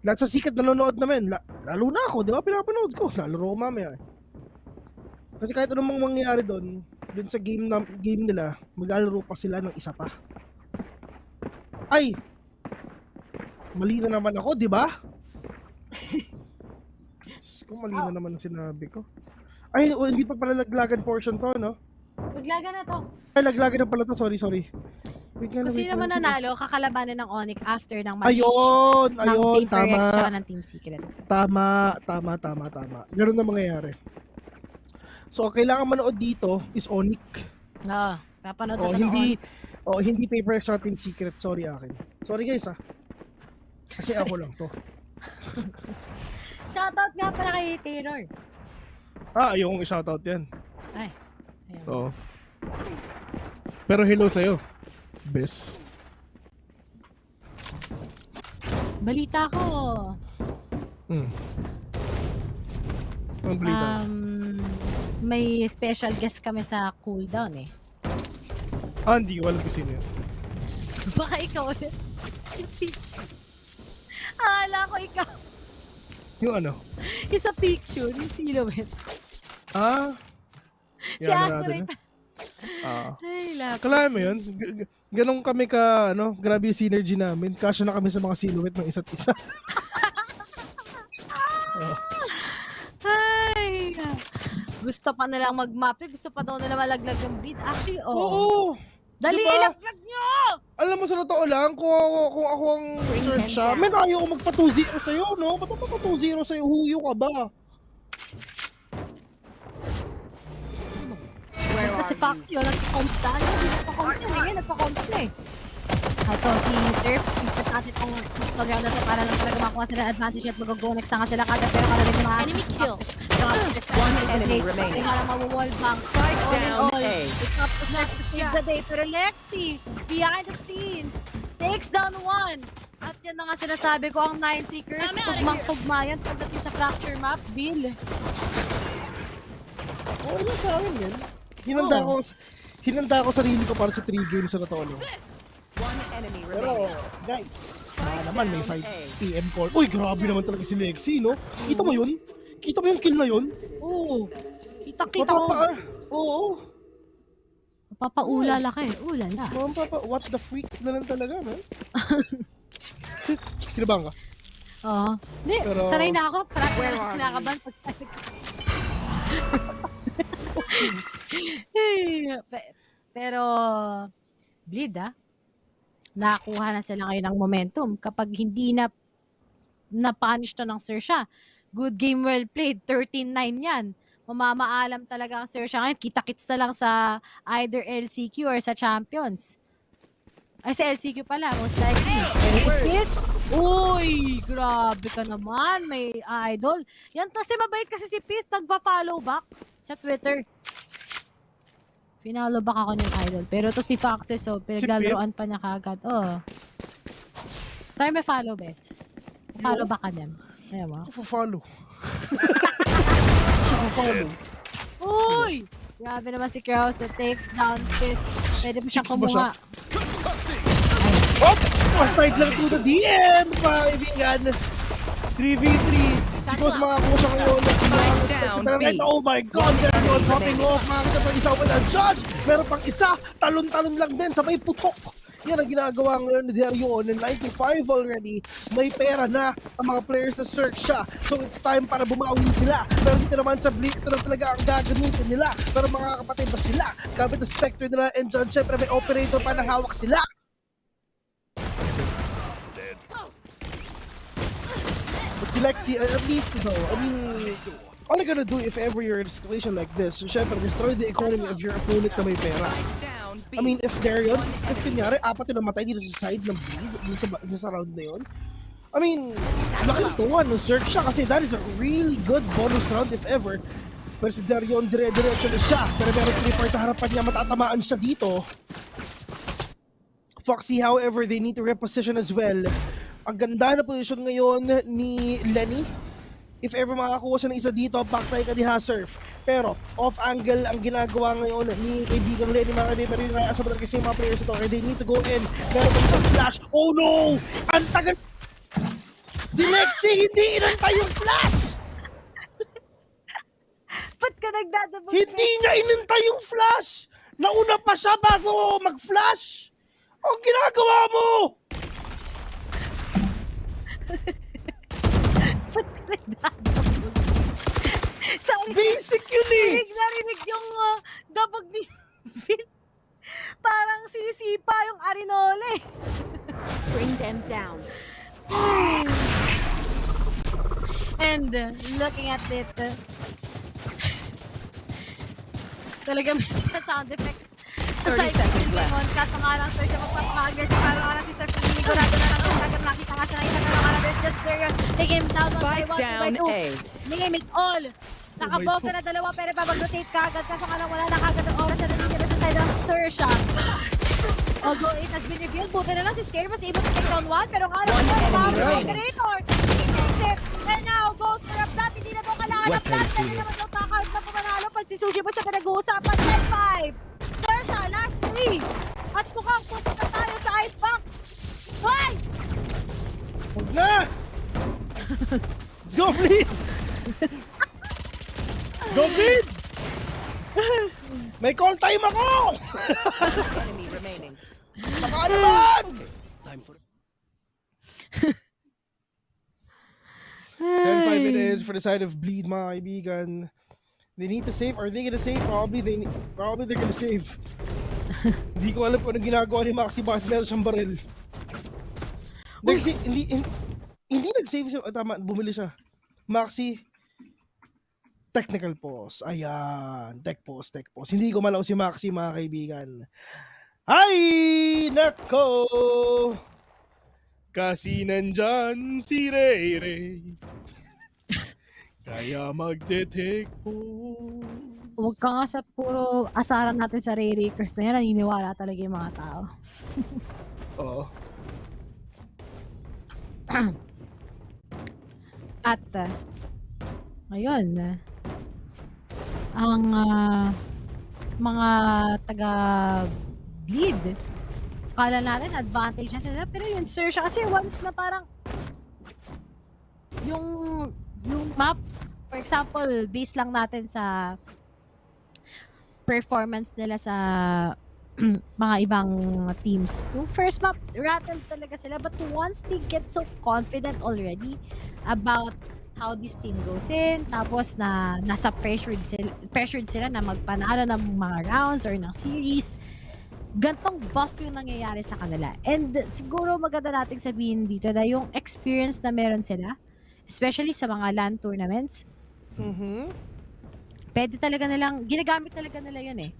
S19: Lahat sa Secret nanonood na, men. Lalo na ako, di ba? Pinapanood ko. Lalaro ko mamaya. Kasi kahit anong mangyayari doon sa game nila, maglalaro pa sila ng isa pa. Ay! Mali na naman ako, di ba? Kung mali na naman ang sinabi ko. Ay, hindi pa pala laglagan portion to, no?
S14: Maglaga na to.
S19: Ay, laglagan na pala to. Sorry.
S14: Kung sino man nanalo, kakalabanan ng ONIC after ng match.
S19: Ayun,
S14: ng Paper
S19: tama.
S14: Rex tsaka ng Team Secret.
S19: Tama. Ganun na mangyayari. So, ang kailangan manood dito is ONIC.
S14: Papanood na to
S19: hindi Paper Rex Team Secret. Sorry akin. Sorry guys, Kasi ako lang to.
S14: Shoutout nga pala kay Taylor.
S19: Ayokong i-shoutout yan.
S14: Ay.
S19: Oo. Pero hello sa'yo. Bes.
S14: Balita ko.
S19: Ang balita?
S14: May special guest kami sa cooldown eh.
S19: Hindi ko alam kung sino yun.
S14: Baka ikaw ulit. Yung picture. Akala ko ikaw.
S19: Yung ano?
S14: Yung sa picture, yung silhouette. Si Asurite. Ay, lapit.
S19: Kalahin mo yun? Ganun kami grabe yung synergy namin. Kasya na kami sa mga silhouette ng isa't isa.
S14: Ay, gusto pa nilang mag-map. Gusto pa daw nila malaglag yung bleed. Actually,
S19: Oo.
S14: Dali,
S19: diba?
S14: ilaglag nyo!
S19: Alam mo, sa totoo lang, kung ako ang Xerxia, ayaw ko magpa 2-0 sa'yo, no? Ba't magpa 2-0 sa'yo? Huyo ka ba?
S14: Kasi Foxy, nagpa-comms na. Hindi nagpa-comms na. Ngayon, nagpa-comms na eh. Ito, si Surf. Ipat natin itong tutorial na ito para lang talaga makuha sila advantage at mag-go next na nga sila kada. Pero kada rin yung mga enemy kill.
S16: One enemy remaining.
S14: Kaya nga mawawall bang.
S16: Strike down A.
S14: It's not the next to save the day. Pero Lexi, behind the scenes, takes down one. At yan na nga sinasabi ko, ang 90 curse, tugmang-tugma yan pagdating sa fracture map, Bill.
S19: Oo na sa akin yan. Hinanda ko sarili ko para sa 3 games na totoo lang.
S16: One enemy
S19: Pero,
S16: remaining.
S19: guys, naman may 5 PM call. Uy, grabe naman talaga si Lexi, no? Kita mo yun? Kita mo yung kill na yun?
S14: Oo. Kita ko.
S19: Oo.
S14: Mapapaulala ka eh. Ulala.
S19: What the freak na lang talaga, no? Kinabahan ka?
S14: Oo. Hindi,
S19: Pero-
S14: sanay na ako. Parang kinakabahan pag Pero, Bleed nakakuha na sila ngayon ng momentum. Kapag hindi na-punish to ng Xerxia, good game well played, 13-9 yan. Mamamaalam talaga ang Xerxia ngayon. Kita-kits na lang sa either LCQ or sa Champions. Ay, sa LCQ pala, most likely. Pero si Pit, uy, grabe ka naman, may idol. Yan kasi mabait kasi si Pit, nagpa-follow back sa Twitter. Pinalo back ako ng idol. Pero to si Foxes, so pinaglalaroan pa niya kagad. Oh. Tayo may follow, bes. Follow back ka niyan. Ayaw mo?
S19: Follow.
S14: Grabe naman si Kraus that takes down Pit. Pwede mo siyang
S19: Six ba siya?
S14: kumuha.
S19: Hop! First lang to the DM, mga kaibigan. 3v3. Siguro sa mga kusa ngayon. Pero right now, oh my God, they're yun, popping off. Makakita pa isa with a judge. Pero pang isa, talon-talon lang din, sabay putok. Yan ang ginagawa ngayon ni Darion. 95 already. May pera na ang mga players na Xerxia. So it's time para bumawi sila. Pero dito naman sa Bleed, ito na talaga ang gagamitin nila. Pero mga kapatid ba sila? Gamit ang Spectre nila and dyan, syempre may operator pa na hawak sila. But si Lexi, at least, you know, I mean, all you're gonna do if ever you're in a situation like this, syempre, destroy the economy of your opponent na may pera. I mean, if Darion, if kunyari, apat yung namatay dito sa side ng Bleed, dito sa round na yun, I mean, laking tuwa ng Xerxia kasi that is a really good bonus round if ever. Pero si Darion, dire-diretso na siya. Pero meron 3 parts sa harapan niya, matatamaan siya dito. Foxy, however, they need to reposition as well. Ang ganda na position ngayon ni Lenny. If ever makakuha siya ng isa dito, paktay ka diha, Surf. Pero, off-angle ang ginagawa ngayon ni kaibigang Lenny, mga kaibigan. Pero yung asa ba talaga kasi yung mga players ito, and they need to go in. Meron pa isang flash. Oh no! Ang tagal! Si Lexi, hindi inantay yung flash!
S14: Ba't ka nagdadabog?
S19: Hindi niya inantay yung flash! Nauna pa siya bago mag-flash! Ang ginagawa mo!
S14: Ba't ka nagdadabog? Sorry.
S19: Basic yun eh!
S14: Narinig yung dabog ni Vin. Parang sinisipa yung Arinole.
S16: Bring them down.
S14: And looking at it, talagang may sound effects. Sa side ng Limon, kato nga lang sir siya magpapaka-aggressive. Karo nga lang si Sir Flamingo, rato na lang siya agad makita nga siya ng isa. Karo nga lang there's just Barrier. They came down one by one, two by two. Name it all. Nakabog na dalawa pero pabag-rotate ka agad. Kaso nga lang wala na kagad ang oras na nandito sa side ng Xerxia. Although it has been revealed, buti na lang si Scary was able to take down one. Pero nga lang siya, operator. He takes it. And now goes for a plat. Hindi na doon kailangan ng plat. Pwede naman daw takard na pumanalo. Pag si Sushi mo sa pinag-uusapan, 10-5. Xerxia, last 3. At mukhang puso na tayo sa ice pack. Why?
S19: Huwag na! Let's go, Bleed! Let's go, Bleed! May call time ako!
S16: Enemy remaining.
S19: Baka naman!
S16: Time for
S19: 10-5 it is for the side of Bleed, mga kaibigan. They need to save. Are they gonna save? Probably they're gonna save. Hindi ko alam kung anong ginagawa ni Maxi Bass. Meron siyang baril. Hindi nag-save siya. Tama, bumili siya. Maxi, technical pause. Ayan, tech pause. Hindi ko malaw si Maxi, mga kaibigan. Ay, nako! Kasi nandyan si Ray Ray. Kaya mag-detect po.
S14: Huwag ka nga sa puro asaran natin sa Ray Rakers na yan. Naniniwala talaga yung mga tao.
S19: Oo.
S14: At, ngayon, ang mga taga-bleed, kala natin advantage na sila. Pero yun, Xerxia, kasi once na parang yung map, for example, base lang natin sa performance nila sa mga ibang teams. Yung first map, rattled talaga sila. But once they get so confident already about how this team goes in, tapos na nasa pressured sila na magpanalo ng mga rounds or ng series, gantong buff yung nangyayari sa kanila. And siguro maganda nating sabihin dito na yung experience na meron sila, especially sa mga LAN tournaments, pwede talaga nilang, ginagamit talaga nila yun eh.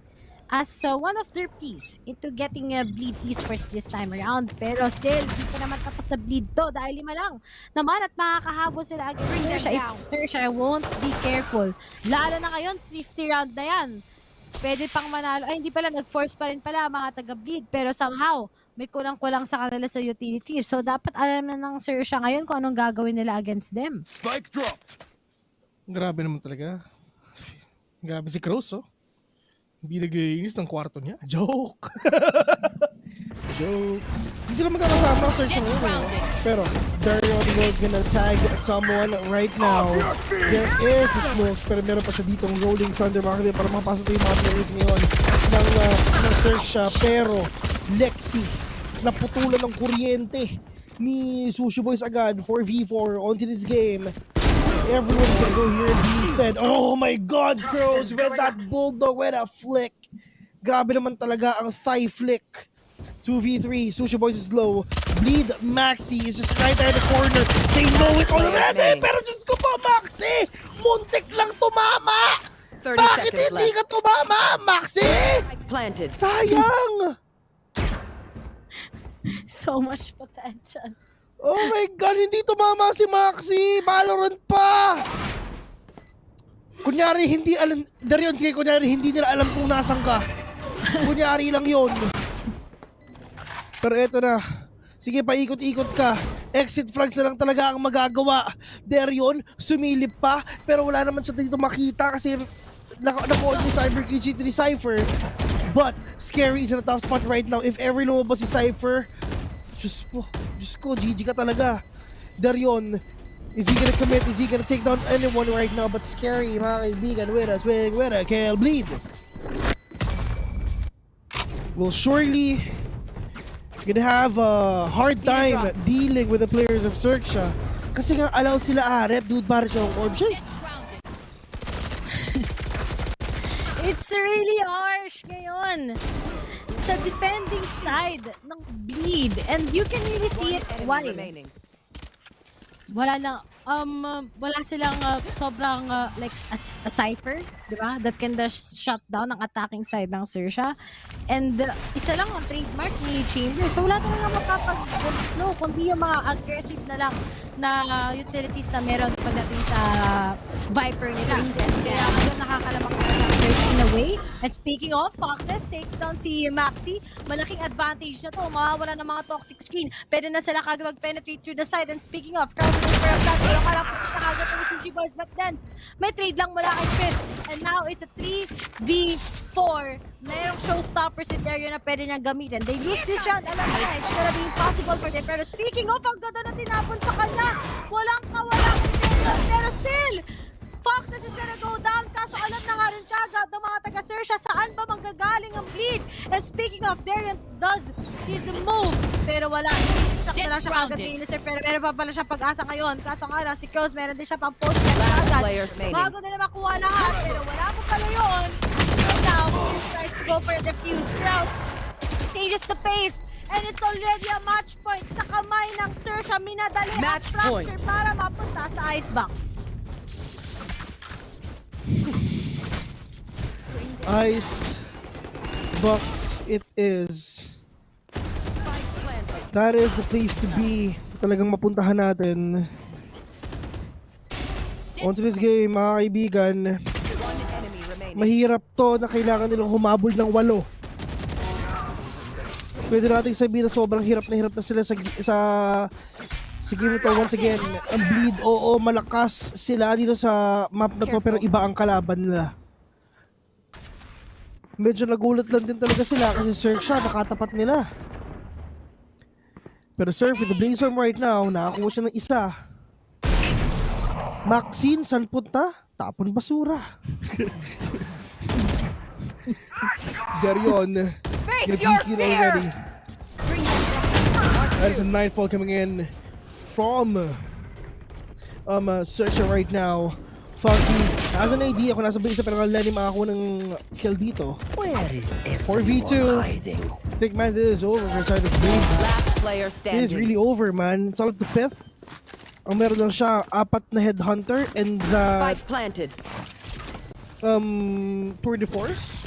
S14: As one of their piece into getting Bleed Esports this time around. Pero still, di pa naman tapos sa Bleed to dahil 5 lang naman at makakahabol sila against Xerxia. Won't be careful. Lalo na ngayon, 50 round na yan. Pwede pang manalo. Ay, hindi pala, nag-force pa rin pala mga taga-Bleed. Pero somehow, may kulang-kulang sa kanila sa utilities. So, dapat alam na ng Xerxia ngayon kung anong gagawin nila against them.
S19: Spike dropped! Grabe naman talaga. Grabe si Cross, oh. Hindi naglilinis ng kwarto niya. Joke! Joke. Hindi sila magkakasama sa isang room. Pero, Darion will gonna tag someone right now. There is the smokes, pero meron pa siya ditong rolling thunder mga kaibigan para makapasok yung mga players ngayon ng Xerxia. Pero, Lexi, naputulan ng kuryente ni Sushi Boys agad 4v4 onto this game. Everyone's gonna go here and be instead. Oh my God, Crows with that bulldog with a flick. Grabe naman talaga ang thigh flick. 2v3, Sushi Boys is low. Bleed Maxi is just right there in the corner. They know it already. Pero Diyos ko po, Maxi! Muntik lang tumama! Bakit hindi ka tumama, Maxi?
S16: Planted.
S19: Sayang!
S14: So much potential.
S19: Oh my God, hindi tumama si Maxi! Valorant pa! Kunyari, hindi alam, Darion, sige, kunyari, hindi nila alam kung nasan ka. Kunyari lang yon. Pero eto na. Sige, paikot-ikot ka. Exit flags na lang talaga ang magagawa. Darion, sumilip pa, pero wala naman siya dito makita kasi naka-hold ni Cyber KG to decipher. But, Scary is in a tough spot right now. If ever lumabas si Cypher, Diyos ko, GG ka talaga. Darion, is he gonna commit? Is he gonna take down anyone right now? But Scary, mga kaibigan, with a swing, with a kill, bleed. Will surely gonna have a hard time dealing with the players of Xerxia. Kasi nga, allow sila rep, dude, para siya ang orb siya.
S14: It's really harsh ngayon. Sa defending side ng Bleed. And you can really see it. Why? Wala silang sobrang like a cipher, di ba? That can just shut down ang attacking side ng Xerxia. And isa lang ang trademark ni Chamber. So wala talaga makapag-slow kundi yung mga aggressive na lang na utilities na meron pagdating sa Viper nila. Kaya ngayon nakakalamak na lang in a way. And speaking of, Foxes takes down si Maxi. Malaking advantage na to. Mawawala ng mga toxic screen. Pwede na sila kagad mag-penetrate through the side. And speaking of, crowd for a flat. Yung kalap po sa kagad ng Sushi Boys. But then, may trade lang mula kay Fifth. And now it's a 3v4. Mayroong showstopper si Dario na pwede niyang gamitin. They lose this round. Alam na, it's gonna be impossible for them. Pero speaking of, ang ganda na tinapon sa kanya. Walang kawalang intention. Pero still, Foxes is gonna go down. Kaso alam na nga rin kagad ng mga taga-Xerxia saan ba manggagaling ang Bleed. And speaking of, Darion does his move. Pero wala. Stuck na lang siya kagad kay Innocent. Pero meron pa pala siya pag-asa ngayon. Kaso nga lang, si Crows meron din siya pang post kagad. Bago nila makuha lahat. Pero wala pa pala yun. So now, he tries to go for the defuse. Crows changes the pace. And it's already a match point sa kamay ng Xerxia. Minadali at fracture para mapunta sa icebox.
S19: Ice box it is. That is the place to be. Talagang mapuntahan natin. Onto this game, mga kaibigan. Mahirap to na kailangan nilang humabol ng 8. Pwede natin sabihin na sobrang hirap na sila sa game ito. Once again, ang Bleed, oo, malakas sila dito sa map na to, pero iba ang kalaban nila. Medyo nagulat lang din talaga sila kasi Xerxia nakatapat nila. Pero Surf with the Blazestorm right now, nakakuha siya ng isa. Maxine, saan punta? Tapon basura. Darion,
S16: face your fear!
S19: That is a Nightfall coming in from Xerxia right now. Foxy has an idea kung nasa base pero Lenny makakuha ng kill dito. 4v2. I think man, this is over for side of Blade. It is really over, man. It's all up to Fifth. Ang meron lang siya 4 na headhunter and tour de force.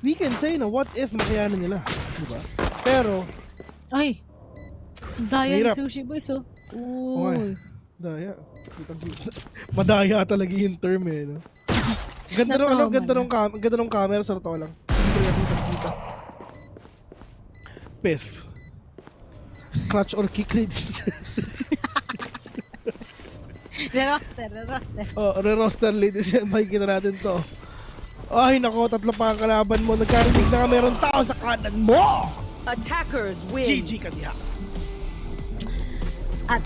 S19: We can say na what if makayanan nila, diba? Pero
S14: ay, daya ni Sushi Boys, oh.
S19: Okay. Daya. Madaya talaga yung term eh, no? Ganda nung camera sa totoo lang. Kita. Pith. Clutch or kick ladies.
S14: Re-roster.
S19: Oh, re-roster ladies. Makikita natin to. Ay, nako, tatlo pa ang kalaban mo. Nagkarinig na nga meron tao sa kanan mo!
S16: Attackers win.
S19: GG ka diha.
S14: At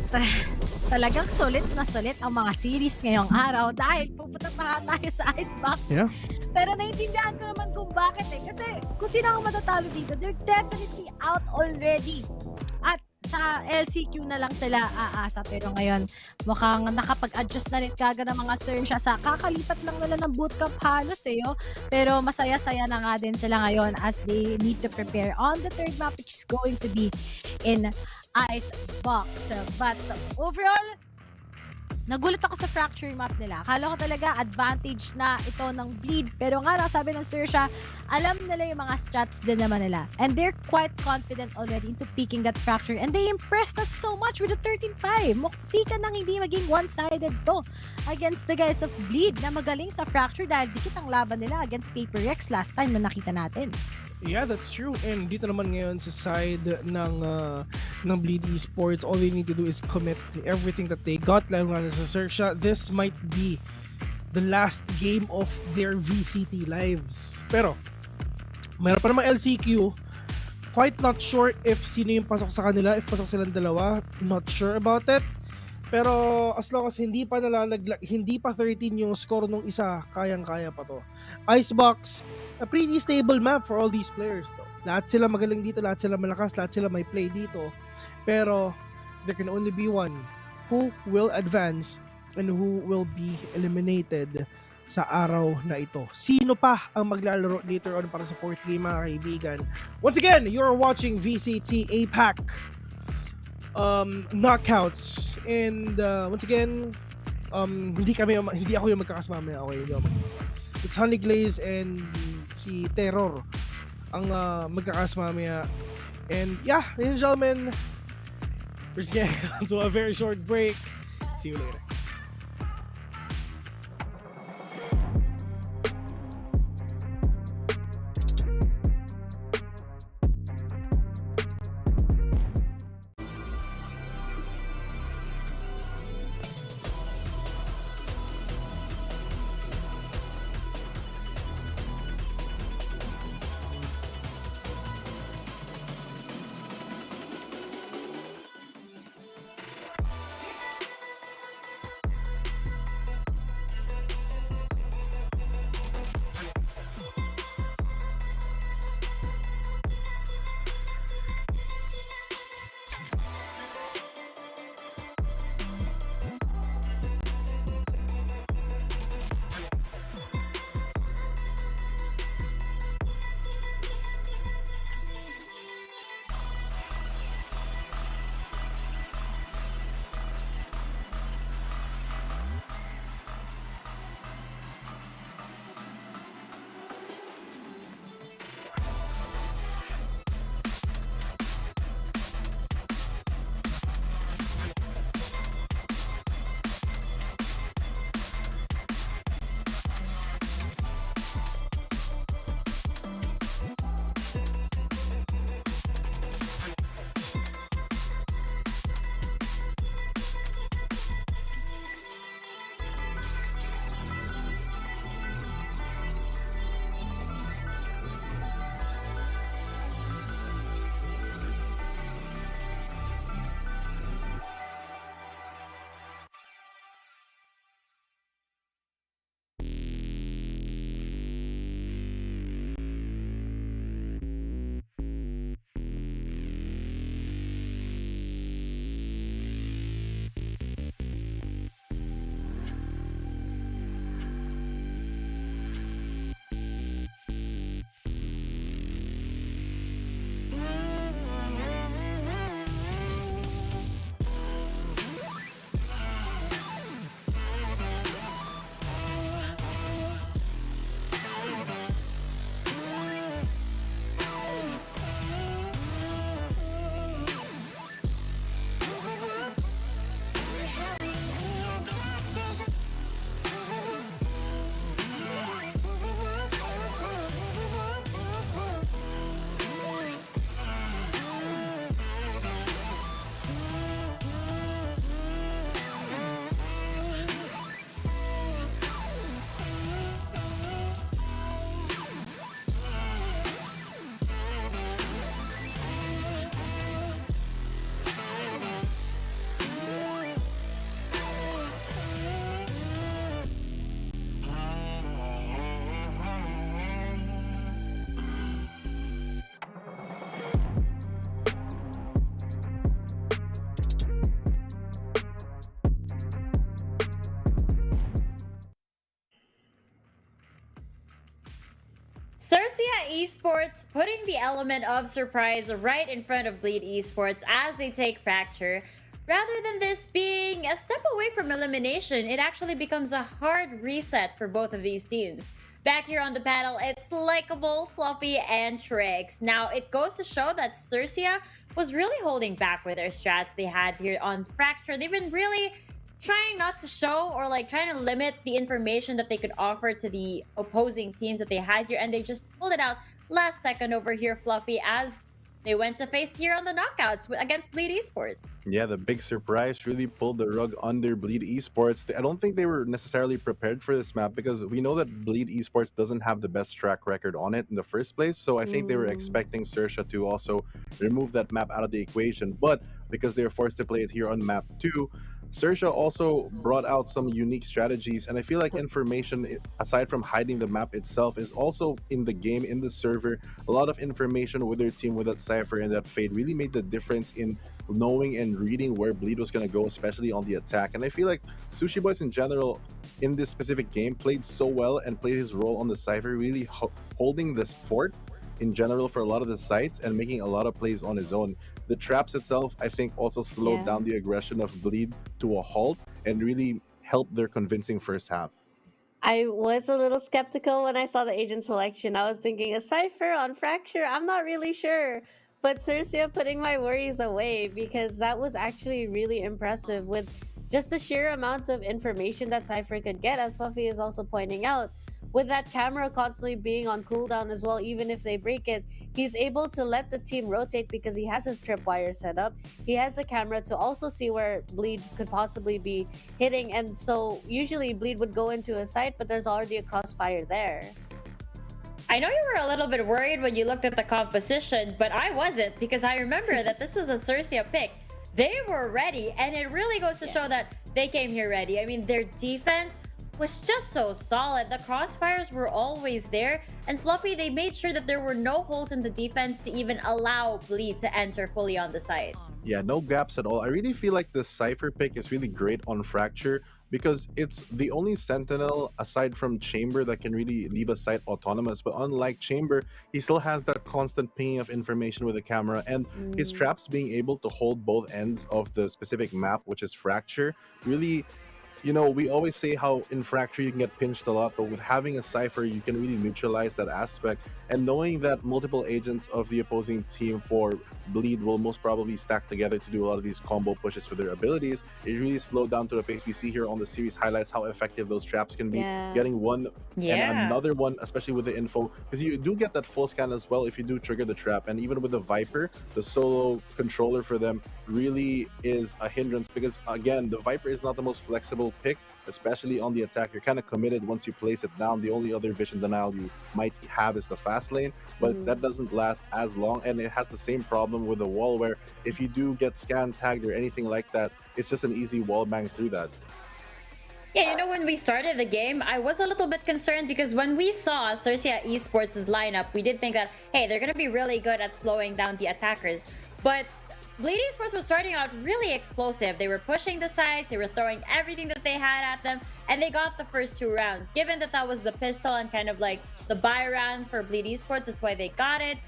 S14: talagang sulit na sulit ang mga series ngayong araw dahil pupunta pa tayo sa Icebox.
S19: Yeah.
S14: Pero naiintindihan ko naman kung bakit eh. Kasi kung sino ang matatalo dito, they're definitely out already. At sa LCQ na lang sila aasa. Pero ngayon, mukhang nakapag-adjust na rin kaga ng mga Xerxia sa kakalipat lang nila ng bootcamp halos eh. Oh. Pero masaya-saya na nga din sila ngayon as they need to prepare on the third map which is going to be in Icebox. But overall, nagulat ako sa fracture map nila. Akala ko talaga advantage na ito ng bleed. Pero nga sabi ng Xerxia, alam nila yung mga strats din naman nila. And they're quite confident already into picking that fracture. And they impressed us so much with the 13-5. Mukti ka nang hindi maging one-sided to against the guys of bleed na magaling sa fracture dahil dikit ang laban nila against Paper Rex last time na nakita natin.
S19: Yeah, that's true. And dito naman ngayon sa side ng Bleed Esports, all they need to do is commit everything that they got. Lalo nga sa Xerxia, this might be the last game of their VCT lives. Pero, mayroon pa naman LCQ. Quite not sure if sino yung pasok sa kanila, if pasok silang dalawa. Not sure about it. Pero as long as hindi pa 13 yung score nung isa, kayang-kaya pa to. Icebox, a pretty stable map for all these players though. Lahat sila magaling dito, lahat sila malakas, lahat sila may play dito. Pero there can only be one who will advance and who will be eliminated sa araw na ito. Sino pa ang maglalaro later on para sa 4th game mga kaibigan? Once again, you're watching VCT APAC Knockouts, and once again, hindi ako yung magkakasama mamaya. Okay, hindi ako magkakasama. It's Honey Glaze and si Terror ang magkakasama mamaya. And yeah, ladies and gentlemen, we're just getting to a very short break. See you later.
S9: Xerxia Esports putting the element of surprise right in front of Bleed Esports as they take Fracture. Rather than this being a step away from elimination, it actually becomes a hard reset for both of these teams. Back here on the panel, it's Likeable, Fluffy, and Trix. Now, it goes to show that Xerxia was really holding back with their strats they had here on Fracture. They've been really trying not to show or like trying to limit the information that they could offer to the opposing teams that they had here, and they just pulled it out last second over here, Fluffy, as they went to face here on the knockouts against Bleed Esports.
S12: Yeah, the big surprise really pulled the rug under Bleed Esports. I don't think they were necessarily prepared for this map because we know that Bleed Esports doesn't have the best track record on it in the first place. So I think they were expecting Xerxia to also remove that map out of the equation. But because they were forced to play it here on map 2, Xerxia also brought out some unique strategies, and I feel like information, aside from hiding the map itself, is also in the game, in the server. A lot of information with their team, with that Cypher and that Fade, really made the difference in knowing and reading where Bleed was going to go, especially on the attack. And I feel like Sushi Boys in general, in this specific game, played so well and played his role on the Cypher, really holding the fort in general for a lot of the sites and making a lot of plays on his own. The traps itself, I think, also slowed down the aggression of Bleed to a halt and really helped their convincing first half.
S11: I was a little skeptical when I saw the agent selection. I was thinking a Cypher on Fracture, I'm not really sure. But Xerxia putting my worries away, because that was actually really impressive with just the sheer amount of information that Cypher could get, as Fluffy is also pointing out. With that camera constantly being on cooldown as well, even if they break it, he's able to let the team rotate because he has his tripwire set up. He has a camera to also see where Bleed could possibly be hitting, and so usually Bleed would go into a site, but there's already a crossfire there.
S9: I know you were a little bit worried when you looked at the composition, but I wasn't, because I remember that this was a Xerxia pick. They were ready, and it really goes to show that they came here ready. I mean, their defense was just so solid. The crossfires were always there, and Fluffy, they made sure that there were no holes in the defense to even allow Bleed to enter fully on the site.
S12: Yeah, no gaps at all. I really feel like the Cypher pick is really great on Fracture because it's the only Sentinel aside from Chamber that can really leave a site autonomous. But unlike Chamber, he still has that constant pinging of information with the camera, and his traps being able to hold both ends of the specific map, which is Fracture, really, you know, we always say how in Fracture you can get pinched a lot, but with having a Cypher, you can really neutralize that aspect. And knowing that multiple agents of the opposing team for Bleed will most probably stack together to do a lot of these combo pushes for their abilities, it really slowed down to the pace. We see here on the series highlights how effective those traps can be. Getting one and another one, especially with the info, because you do get that full scan as well if you do trigger the trap. And even with the Viper, the solo controller for them really is a hindrance, because again, the Viper is not the most flexible pick, especially on the attack. You're kind of committed once you place it down. The only other vision denial you might have is the fast lane, but that doesn't last as long, and it has the same problem with the wall, where if you do get scan tagged or anything like that, it's just an easy wall bang through that.
S9: Yeah, you know, when we started the game, I was a little bit concerned because when we saw Xerxia Esports' lineup, we did think that, hey, they're going to be really good at slowing down the attackers. But Bleed Esports was starting out really explosive. They were pushing the sides, they were throwing everything that they had at them, and they got the first 2 rounds. Given that that was the pistol and kind of like the buy round for Bleed Esports, that's why they got it.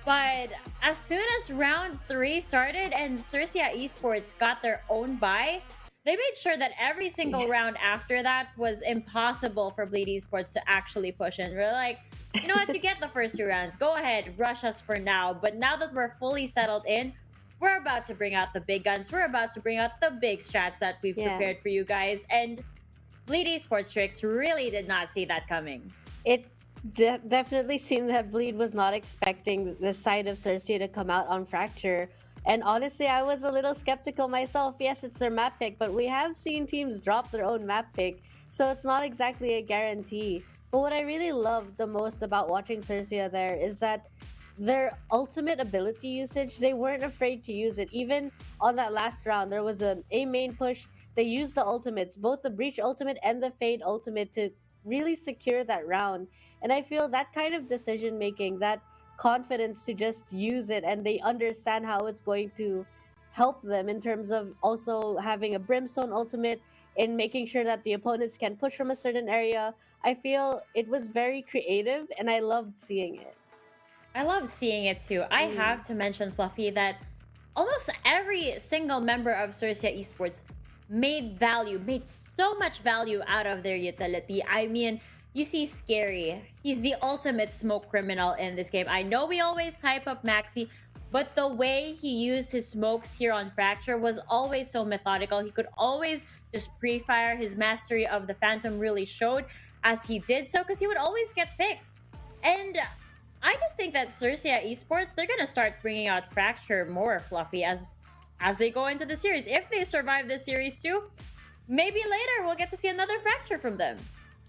S9: But as soon as round 3 started and Xerxia Esports got their own buy, they made sure that every single round after that was impossible for Bleed Esports to actually push in. We're like, you know what, you get the first 2 rounds, go ahead, rush us for now. But now that we're fully settled in, we're about to bring out the big guns. We're about to bring out the big strats that we've prepared for you guys. And Bleed Esports Tricks really did not see that coming.
S11: It definitely seemed that Bleed was not expecting the side of Xerxia to come out on Fracture. And honestly, I was a little skeptical myself. Yes, it's their map pick, but we have seen teams drop their own map pick, so it's not exactly a guarantee. But what I really loved the most about watching Xerxia there is that their ultimate ability usage, they weren't afraid to use it. Even on that last round, there was a main push. They used the ultimates, both the Breach ultimate and the Fade ultimate, to really secure that round. And I feel that kind of decision making, that confidence to just use it, and they understand how it's going to help them in terms of also having a Brimstone ultimate, in making sure that the opponents can push from a certain area. I feel it was very creative and I loved seeing it.
S9: I loved seeing it too. I have to mention, Fluffy, that almost every single member of Xerxia Esports made so much value out of their utility. I mean, you see Scary. He's the ultimate smoke criminal in this game. I know we always hype up Maxi, but the way he used his smokes here on Fracture was always so methodical. He could always just pre-fire. His mastery of the Phantom really showed as he did so, because he would always get picks. And I just think that Xerxia Esports, they're gonna start bringing out Fracture more, Fluffy, as they go into the series. If they survive this series too, maybe later we'll get to see another Fracture from them.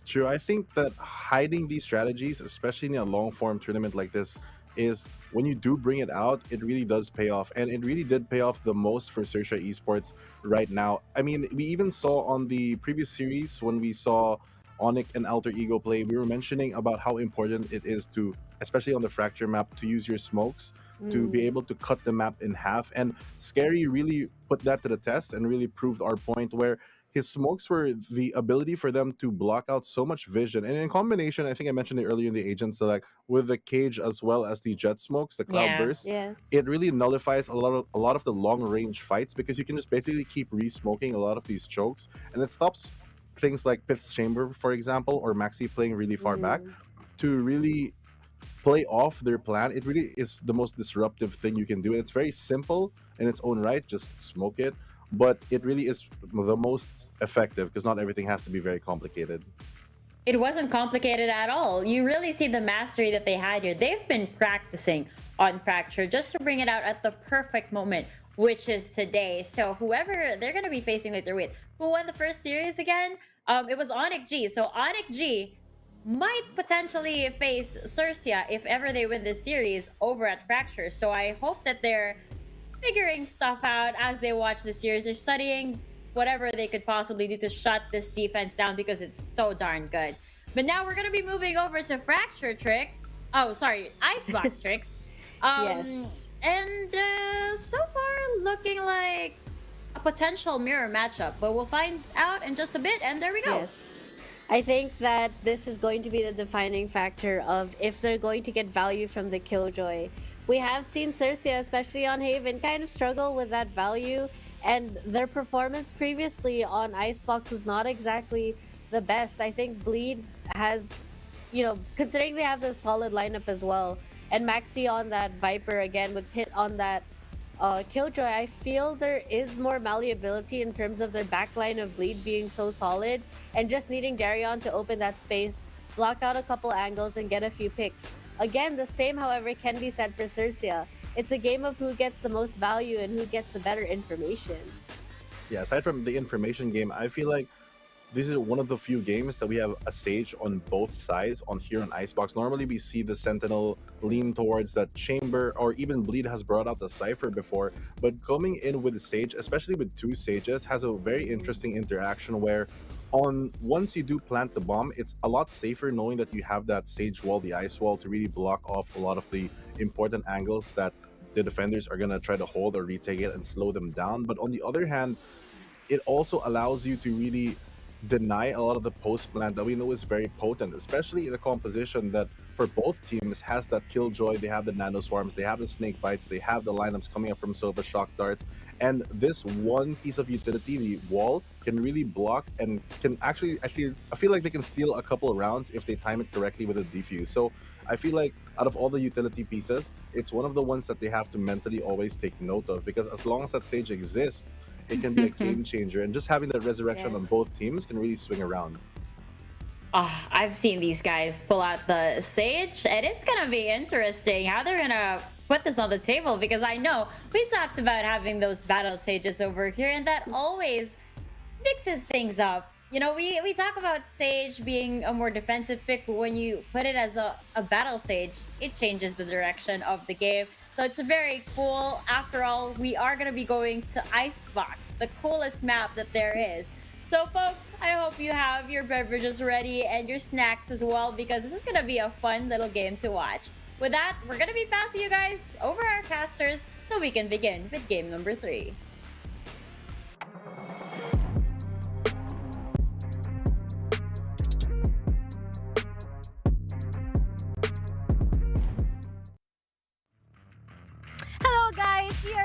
S12: True. I think that hiding these strategies, especially in a long form tournament like this, is when you do bring it out, it really does pay off. And it really did pay off the most for Xerxia Esports right now. I mean, we even saw on the previous series when we saw ONIC and Alter Ego play, we were mentioning about how important it is to, especially on the Fracture map, to use your smokes to be able to cut the map in half. And Scary really put that to the test and really proved our point, where his smokes were the ability for them to block out so much vision. And in combination, I think I mentioned it earlier in the Agent Select, with the Cage as well as the Jet Smokes, the Cloud Burst, it really nullifies a lot of the long range fights, because you can just basically keep re-smoking a lot of these chokes, and it stops things like Fifth Chamber, for example, or Maxi playing really far back to really play off their plan. It really is the most disruptive thing you can do. And it's very simple in its own right, just smoke it. But it really is the most effective, because not everything has to be very complicated.
S9: It wasn't complicated at all. You really see the mastery that they had here. They've been practicing on Fracture just to bring it out at the perfect moment, which is today. So whoever they're going to be facing later with, who won the first series again? It was ONIC G. So ONIC G might potentially face Xerxia if ever they win this series over at Fracture. So I hope that they're figuring stuff out as they watch the series. They're studying whatever they could possibly do to shut this defense down, because it's so darn good. But now we're going to be moving over to Fracture Tricks. Oh, sorry, Icebox Tricks.
S11: Yes.
S9: And so far looking like a potential mirror matchup, but we'll find out in just a bit, and there we go.
S11: Yes. I think that this is going to be the defining factor of if they're going to get value from the Killjoy. We have seen Xerxia, especially on Haven, kind of struggle with that value, and their performance previously on Icebox was not exactly the best. I think Bleed has, considering they have the solid lineup as well, and Maxi on that Viper again with Pit on that Killjoy, I feel there is more malleability in terms of their backline of Bleed being so solid, and just needing Darion to open that space, block out a couple angles, and get a few picks. Again, the same, however, can be said for Xerxia. It's a game of who gets the most value and who gets the better information.
S12: Yeah, aside from the information game, I feel like this is one of the few games that we have a Sage on both sides on here on Icebox. Normally we see the Sentinel lean towards that Chamber, or even Bleed has brought out the Cypher before, but coming in with Sage, especially with two Sages, has a very interesting interaction where once you do plant the bomb, it's a lot safer knowing that you have that Sage wall, the ice wall, to really block off a lot of the important angles that the defenders are going to try to hold or retake it and slow them down. But on the other hand, it also allows you to really deny a lot of the post plant that we know is very potent, especially in the composition that for both teams has that Killjoy, they have the Nano Swarms, they have the Snake Bites, they have the lineups coming up from Sova Shock Darts, and this one piece of utility, the wall, can really block and can actually, I feel like they can steal a couple of rounds if they time it correctly with a defuse. So I feel like out of all the utility pieces, it's one of the ones that they have to mentally always take note of, because as long as that Sage exists, it can be a game changer, and just having that resurrection on both teams can really swing around.
S9: I've seen these guys pull out the Sage, and it's gonna be interesting how they're gonna put this on the table, because I know we talked about having those battle Sages over here, and that always mixes things up. You know, we talk about Sage being a more defensive pick, but when you put it as a battle Sage, it changes the direction of the game. So it's very cool. After all, we are going to be going to Icebox, the coolest map that there is. So folks, I hope you have your beverages ready and your snacks as well, because this is going to be a fun little game to watch. With that, we're going to be passing you guys over our casters so we can begin with game number 3.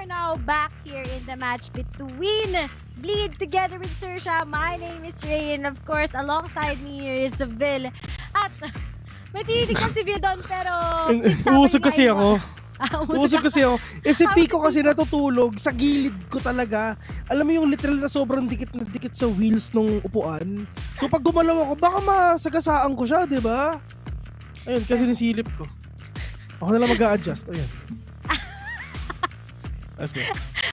S14: now back here in the match between Bleed together with Xerxia. My name is Ray, and of course, alongside me here is Vil. At may tinitignan si Vil doon, pero
S19: Uusog kasi ako. Uusog kasi ako. Si Pico kasi natutulog sa gilid ko talaga. Alam mo yung literal na sobrang dikit na dikit sa wheels nung upuan. So pag gumalaw ako, baka masagasaan ko siya, di ba? Ayun, kasi nisilip ko. Ako na lang mag-a-adjust. Ayun. Let's go.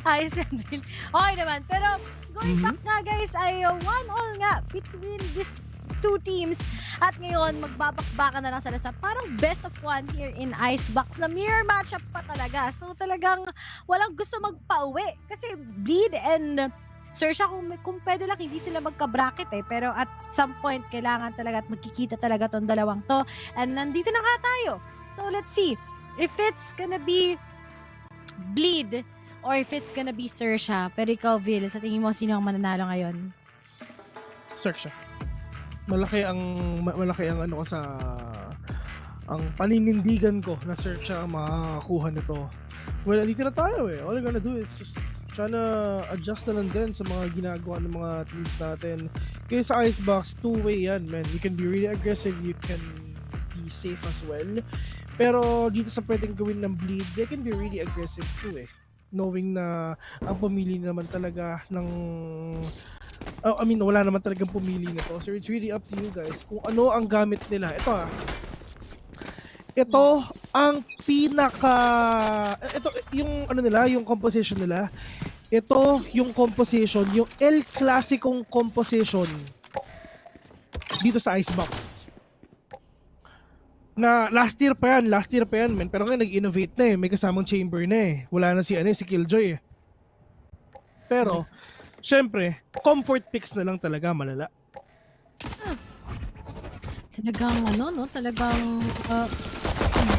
S14: Ayos yan, Vil. Okay naman. Pero going back nga guys, ay 1-1 nga between these two teams. At ngayon, magbabakbakan na lang sila sa parang best of one here in Icebox na mirror matchup pa talaga. So talagang walang gusto magpauwi. Kasi Bleed and Xerxia, kung pwede lang, hindi sila magka-bracket eh. Pero at some point, kailangan talaga at magkikita talaga tong dalawang to. And nandito na nga tayo. So let's see if it's gonna be Bleed or if it's gonna be Xerxia. Pero ikaw, Vil, sa tingin mo, sino ang mananalo ngayon?
S19: Xerxia. Malaki ang ano ko sa ang paninindigan ko na Xerxia ang makakakuha nito. Well, dito na tayo eh. All I'm gonna do is just try na adjust na lang din sa mga ginagawa ng mga teams natin. Kaya sa Icebox, two-way yan, man. You can be really aggressive, you can be safe as well. Pero dito sa pwedeng gawin ng Bleed, they can be really aggressive too eh. Knowing na ang pumili naman talaga ng wala naman talagang pumili nito. So it's really up to you guys kung ano ang gamit nila. Ito ang ito yung ano nila, yung composition nila. Ito yung composition, yung El Clasicong composition dito sa Icebox. Na last year pa yan, men. Pero ngayon nag-innovate na eh. May kasamang chamber na eh. Wala na si Killjoy eh. Pero, syempre, comfort picks na lang talaga, malala.
S14: Talagang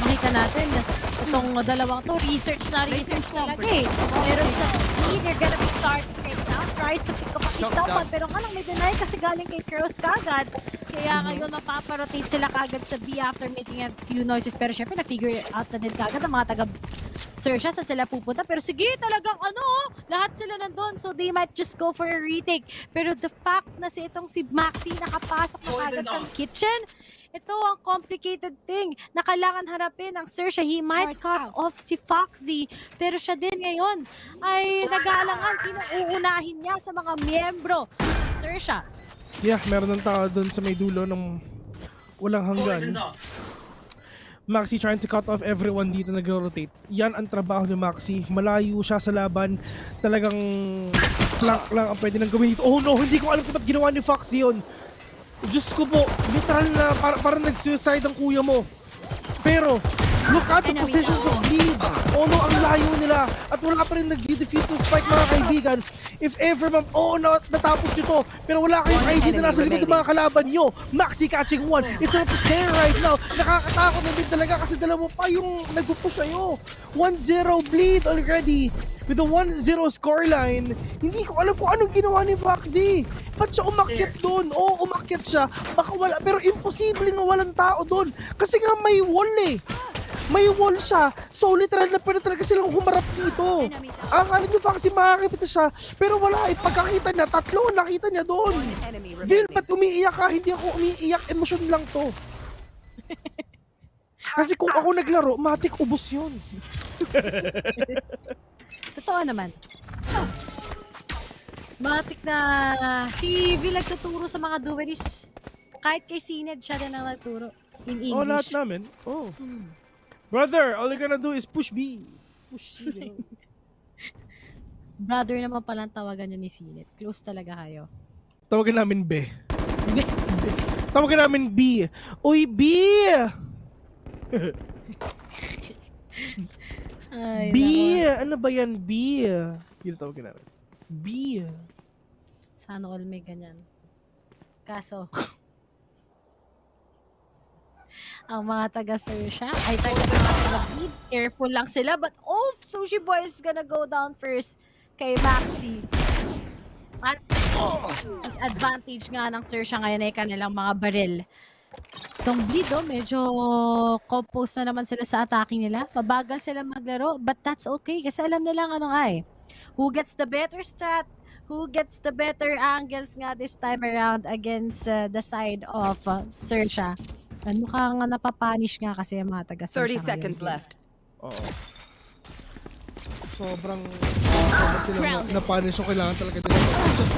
S14: makita natin itong dalawang to, research talaga eh. Pero sa Bleed, they're gonna be starting right now. Tries to pick up someone, pero nga lang may deny kasi galing kay Cross kagad. Kaya ngayon mapaparotate sila kagad sa B after making a few noises. Pero syempre na-figure out na din kagad ang mga taga Xerxia saan sila pupunta. Pero sige, talagang lahat sila nandun. So they might just go for a retake. Pero the fact na si Maxi nakapasok na kagad ng kitchen, ito ang complicated thing na kailangan harapin ng Xerxia. He might cut off si Foxy, pero siya din ngayon ay nag-aalangan sino uunahin niya sa mga miyembro ng Xerxia.
S19: Yeah, meron ng tao dun sa may dulo ng walang hanggan. Maxi trying to cut off everyone dito nag-rotate. Yan ang trabaho ni Maxi. Malayo siya sa laban. Talagang flank lang ang pwede nang gawin dito. Oh no, hindi ko alam kung ba't ginawa ni Foxy yun. Diyos ko po, literal na parang nag-suicide ang kuya mo. Pero, look at the positions of Bleed. Oh no, ang layo nila. At wala pa rin nag-defeat to spike mga kaibigan. If ever, natapos nyo to. Pero wala kayong idea na nasa likod ng mga kalaban nyo. Maxi catching one. It's up to there right now. Nakakatakot na din talaga kasi dalawa pa yung nag-push sa'yo. 1-0 Bleed already. With the 1-0 scoreline, hindi ko alam kung anong ginawa ni Foxy. Ba't siya umakyat doon? Oo, umakyat siya. Baka wala, pero imposible nga walang tao doon. Kasi nga may wall eh. May wall siya. So literal na pwede talaga silang humarap dito. Akala niyo Foxy makakipit na siya. Pero wala eh. Pagkakita niya, tatlo nakita niya doon. Vil, ba't umiiyak ka? Hindi ako umiiyak. Emosyon lang to. Kasi kung ako naglaro, matik ubos yun.
S14: Totoo naman. Matik na si Vil nagtuturo sa mga duelist. Kahit kay Sined siya din ang nagturo in English.
S19: Oh, lahat namin. Oh. Brother, all you gonna do is push B. Push C.
S14: Brother naman palang tawagan niya ni Sined. Close talaga kayo.
S19: Tawagan namin B. Tawagan namin B. Uy, B!
S14: Ay,
S19: B! Ano ba yan, B? Yun tawagin namin. B!
S14: Sana all may ganyan. Kaso, ang mga taga-Xerxia ay taga-Bleed. Careful lang sila. But Sushi Boy is gonna go down first kay Maxi. At advantage nga ng Xerxia ngayon ay kanilang mga baril. Itong Bleed, medyo composed na naman sila sa attacking nila. Mabagal sila maglaro, but that's okay kasi alam nila ano nga who gets the better strat, who gets the better angles nga this time around against the side of Xerxia. And mukhang napapanish nga kasi yung mga taga Xerxia
S16: 30 seconds left.
S15: Oo. Sobrang sila napanish, so kailangan talaga nila. Just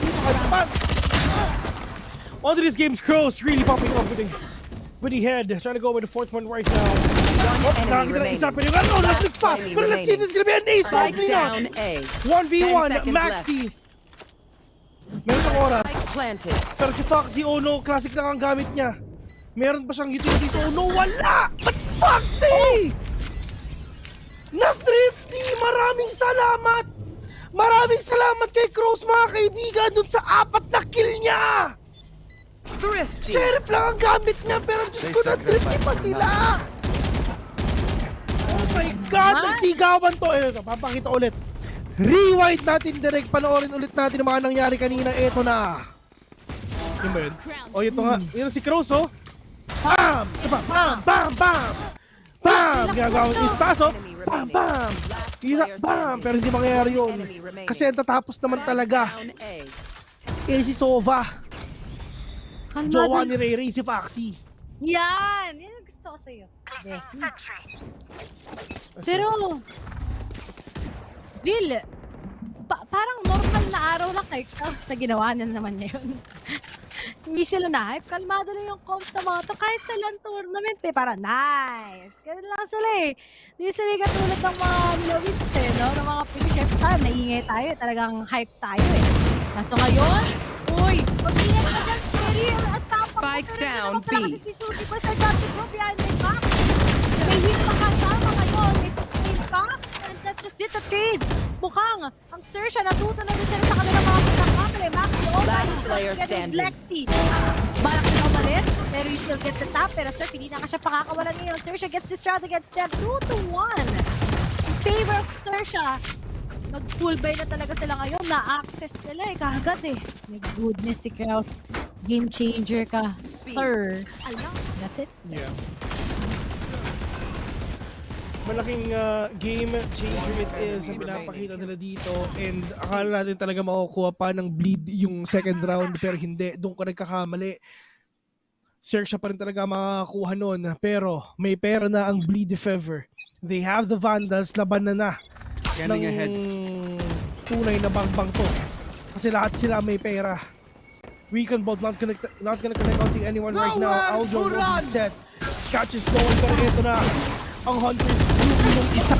S15: onto this game's Crows really popping up with the head, trying to go with the fourth one right now. He's up and let's see if this is gonna be an ace.
S16: Spike down A.
S15: 1v1 Maxi. Meron siyang oras.
S16: Planted.
S15: Pero si Foxy, oh no, classic lang ang gamit niya. Meron pa siyang utility, oh no, wala! But Foxy! Na thrifty! Maraming salamat! Maraming salamat kay Crows, mga kaibigan, dun sa 4 na kill niya!
S16: Thrifty!
S15: Sheriff lang ang gamit niya, pero Diyos ko, na-thrifty pa sila! Oh my God! Nagsigawan to! Ito, papakita ulit. Rewind natin direct, panoorin ulit natin ang mga nangyari kanina. Ito na! Yun ba yun? Oh, ito nga. Yun si Crows, oh! Bam! Bam! Bam! Bam! Bam! Bam! Ginagawa mo yung staso. Bam! Bam! Bam! Pero hindi mangyayari yun. Kasi ang tatapos naman talaga. Si Sova. Jowa ni Ray Ray si Foxy.
S14: Yan! Yan ang gusto ko sa'yo. Desi. Pero, Vil, parang normal na araw lang kay Crows na ginawa na naman niya yun. Hindi sila na-hype. Kalmado lang yung comps na mga to. Kahit sa LAN tournament parang nice. Ganun lang sila Hindi sila katulad ng mga Lowits no? Ng mga Pilipinas tayo. Naingay tayo. Talagang hype tayo Kaso ngayon, uy, mag-ingat ka dyan, Scary. At tapos,
S16: spike down, B.
S14: Kasi si Suzy Boy sa Dr. Pro behind my back. May hit pa kasama ngayon. May sustain pa. And that's just it, the phase. Mukhang, ang Xerxia natuto na din sila sa kanilang mga pagkakamali.
S16: Last player standing.
S14: Lexi. Balak na umalis, pero you still get the top. Pero sir, hindi na ka siya pakakawalan ngayon. Xerxia gets this round against them 2-1. In favor of Xerxia. Nag-full buy na talaga sila ngayon. Na-access nila kaagad My goodness, si Kraus. Game changer ka, sir. That's it.
S15: Yeah. Malaking game changer it is ang pinapakita nila dito, and akala natin talaga makukuha pa ng bleed yung second round, pero hindi. Doon ko nagkakamali. Xerxia pa rin talaga makakuha nun, pero may pera na ang bleed if ever. They have the Vandals, laban na
S17: Scanning ahead.
S15: Tunay na bangbang to. Kasi lahat sila may pera. Recon Bolt not gonna connect onto anyone right now. Aljo will be set. Catches no one, pero ito na. Ang Hunters, yung isa.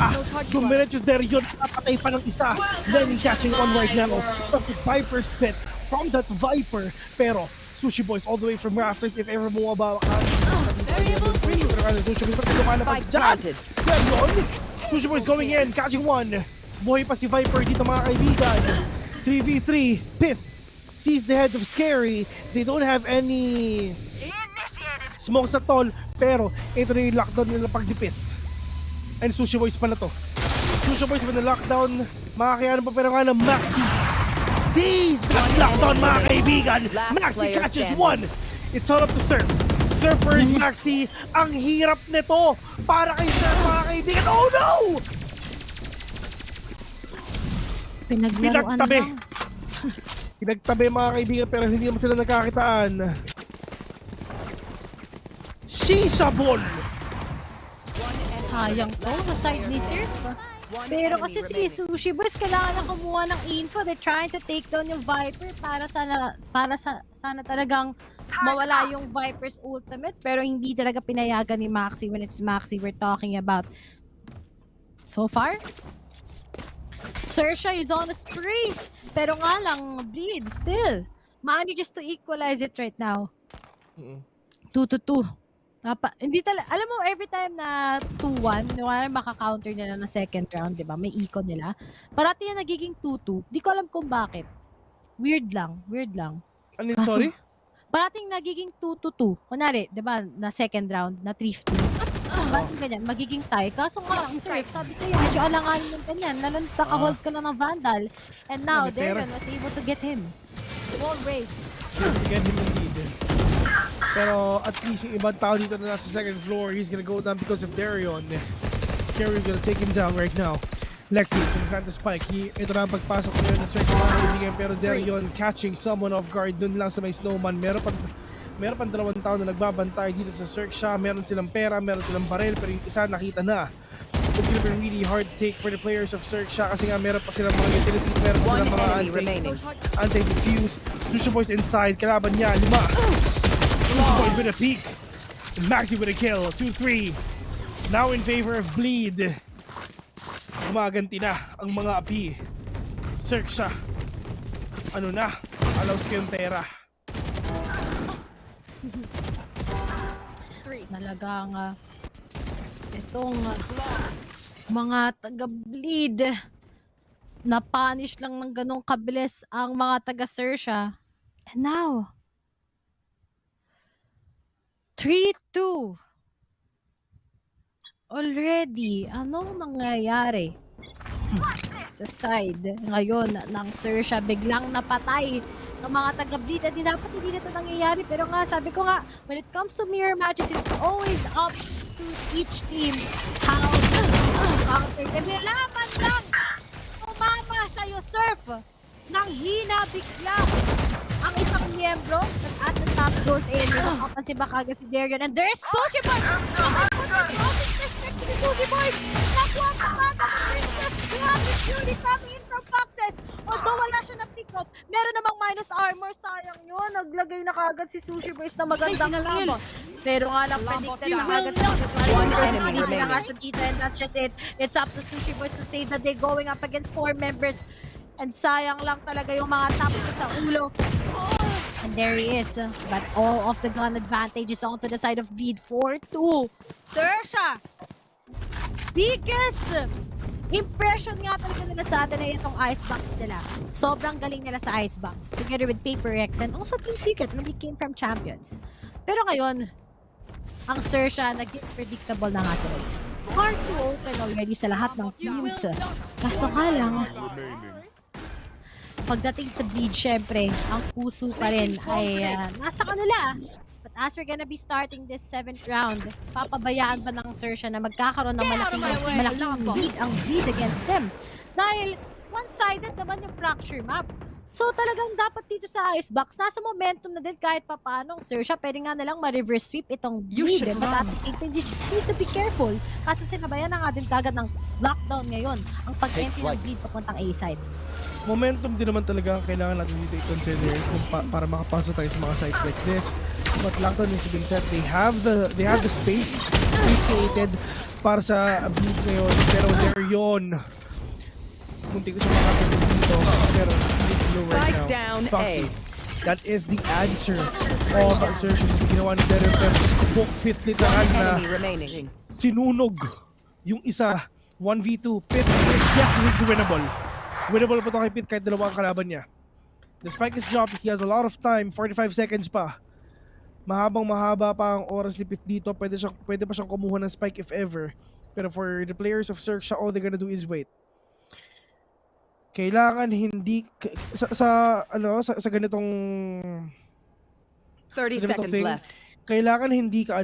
S15: Dumiretso there yun. Napatay pa ng isa. Then catching one right now. That's the Viper's pit from that Viper. Pero Sushi Boys all the way from Rafters, if ever mo ba Sushi Boys going in, catching one. Buhay pa si Viper dito mga kaibigan. 3v3, Pith sees the head of Scary. They don't have any smokes at all, pero ito na yung lockdown nila pagdipit. And Sushi Boys pala to. Sushi Boys with the lockdown, makakayanan pa pero nga ng Maxi. Sees the lockdown mga kaibigan. Maxi catches one. It's all up to Surf. Surfers Maxi, ang hirap nito para kay Surf mga kaibigan. Oh no! Pinagtabi. Pinagtabi mga kaibigan pero hindi naman sila nagkakitaan. Shisha ball!
S14: Sayang to, na-side ni Surf. Pero kasi si Sushi Boys kailangan na kumuha ng info. They're trying to take down yung Viper para sana talagang mawala yung Viper's ultimate. Pero hindi talaga pinayagan ni Maxi when it's Maxi we're talking about. So far, Xerxia is on a spree. Pero nga lang, bleed still. Manages to equalize it right now. 2-2. Hindi alam mo, every time na 2-1, wala na maka-counter nila na second round, di ba? May icon nila. Parati yan nagiging 2-2. Di ko alam kung bakit. Weird lang.
S15: Ano yun, sorry?
S14: Parating nagiging 2-2. Kunwari, di ba, na second round, na 3-2. Bakit ganyan? Magiging tie. Kaso nga, ang Surf, sabi sa'yo, medyo alanganin yung ganyan. Lalo naka-hold ka lang ng Vandal. And now, Darren was able to get him. Wall race.
S15: Get him indeed.
S19: Pero at least yung ibang tao dito na nasa second floor, he's gonna go down because of Darion. Scary gonna take him down right now. Lexi, plant the spike. Ito na ang pagpasok niya ng search mga kaibigan, pero Darion catching someone off guard dun lang sa may snowman. Meron pang dalawang tao na nagbabantay dito sa Xerxia. Meron silang pera, meron silang baril, pero yung isa nakita na. It's gonna be really hard take for the players of Xerxia kasi nga meron pa silang mga utilities, meron pa silang mga anti-defuse. Sushi Boy's inside, kalaban niya, 5. Sushi Boy with a peek. And Maxi with a kill, 2-3. Now in favor of Bleed. Gumaganti na ang mga api. Xerxia. Ano na? Allows ko yung pera.
S14: Talagang itong mga taga-Bleed na-punish lang ng ganong kabilis ang mga taga-Xerxia. And now 3-2 already. Anong nangyayari sa side ngayon ng Xerxia? Biglang napatay ng mga taga-Bleed at hindi na ito nangyayari. Pero nga, sabi ko nga, when it comes to mirror matches, it's always up to each team how to counter them. Nilaban lang umama sa'yo, Surf, nang hina bigla ang isang miyembro. At the top goes in. Nakapansin ba kagad si Darion? And there's Sushi Boy! Sushi Boy! Nakuha pa mata! It's surely coming in from Foxes. Although wala siya na pick up, meron namang minus armor. Sayang yun. Naglagay na kagad si Sushi Boy na magandang kill. Pero nga lang predicted na kagad si One versus 3 na nga siya dito, and that's just it. It's up to Sushi Boy to save the day going up against 4 members. And sayang lang talaga yung mga taps na sa ulo. And there he is. But all of the gun advantage is onto the side of Bleed. 4-2. Xerxia! Biggest impression nga talaga nila sa atin ay itong icebox nila. Sobrang galing nila sa icebox. Together with Paper X and also Team Secret when they came from champions. Pero ngayon, ang Xerxia naging predictable na nga sila. It's hard to open already sa lahat ng teams. Kaso nga lang, pagdating sa Bleed, syempre, ang puso pa rin ay nasa kanila. But as we're gonna be starting this 7th round, papabayaan ba ng Xerxia na magkakaroon ng malaking lead ang Bleed against them? Dahil one-sided naman yung fracture map. So talagang dapat dito sa icebox, nasa momentum na din kahit papaano. Xerxia, pwede nga nalang ma-reverse sweep itong Bleed. But at the same time, you just need to be careful. Kaso sinabayan na nga din kagad ng lockdown ngayon ang pag-entry ng Bleed papuntang A-side.
S19: Momentum din naman talaga ang kailangan natin dito i-consider para makapasok tayo sa mga sites like this. But lockdown is being set. They have the space created para sa Bleed ngayon. Pero Darion, munti ko siya makapagod dito. Pero it's low right now. Foxy. That is the answer of Xerxia. Kasi ginawa ni Darion, pero book fit literal na sinunog yung isa. 1v2. Pit. Yes, this is winnable. Winnable pa ito kay Pit kahit dalawa ang kalaban niya. The spike is dropped. He has a lot of time. 45 seconds pa. Mahaba pa ang oras ni Pit dito. Pwede pa siyang kumuha ng spike if ever. Pero for the players of Xerxia, all they're gonna do is wait. Kailangan hindi sa ganitong
S16: 30 seconds
S19: thing,
S16: left.
S19: Kailangan hindi ka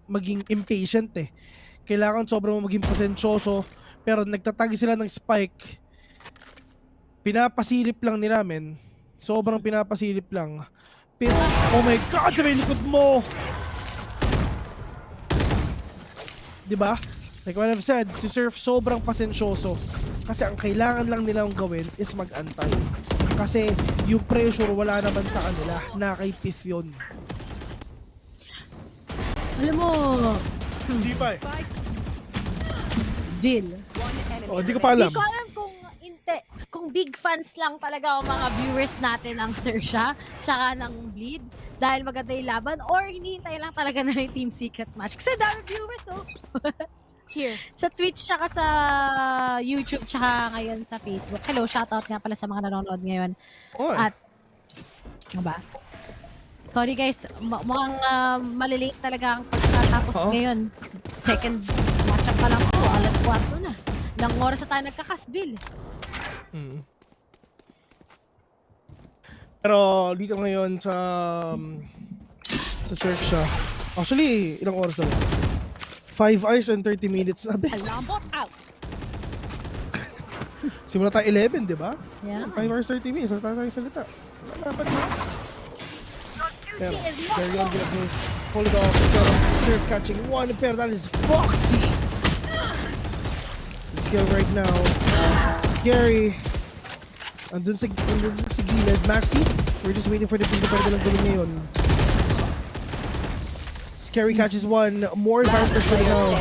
S19: maging impatient eh. Kailangan sobrang maging pasensyoso. Pero nagtatagi sila ng spike. Pinapasilip lang nila, men. Sobrang pinapasilip lang. Oh my God! Sa may likod mo! Diba? Like what I've said, si Surf sobrang pasensyoso. Kasi ang kailangan lang nilang gawin is mag-antay. Kasi yung pressure wala naman sa kanila. Nakaipis yun.
S14: Alam mo,
S19: hindi pa eh.
S14: Bill.
S19: Oh, di ko pa alam.
S14: Di ko alam kung big fans lang talaga ang mga viewers natin ng Xerxia tsaka ng Bleed dahil maganda yung laban or hinihintay lang talaga na yung Team Secret match. Kasi dami viewers, oh. Here. Sa Twitch tsaka sa YouTube tsaka ngayon sa Facebook. Hello, shoutout nga pala sa mga nanonood ngayon.
S19: Oh.
S14: At, ano ba? Sorry guys, mukhang malilate talaga ang pagkatapos ngayon. Second match-up pa lang po, alas 4 na. Ilang oras na tayo nagkakasbil.
S19: Pero dito ngayon sa Xerxia. Actually, ilang oras na lang? 5 hours and 30 minutes na, bes.
S14: Alarm bot out.
S19: Simula tayo 11, di ba?
S14: Yeah.
S19: 5 hours 30 minutes, na tayo salita. Dapat na. Pero, there you go. Hold it off. Pero, Surf catching one. Pero, that is Foxy. Let's go right now. Scary. Andun sa gilid. Maxi, we're just waiting for the pinto para lang gawin ngayon. Scary catches one. More advantage for now.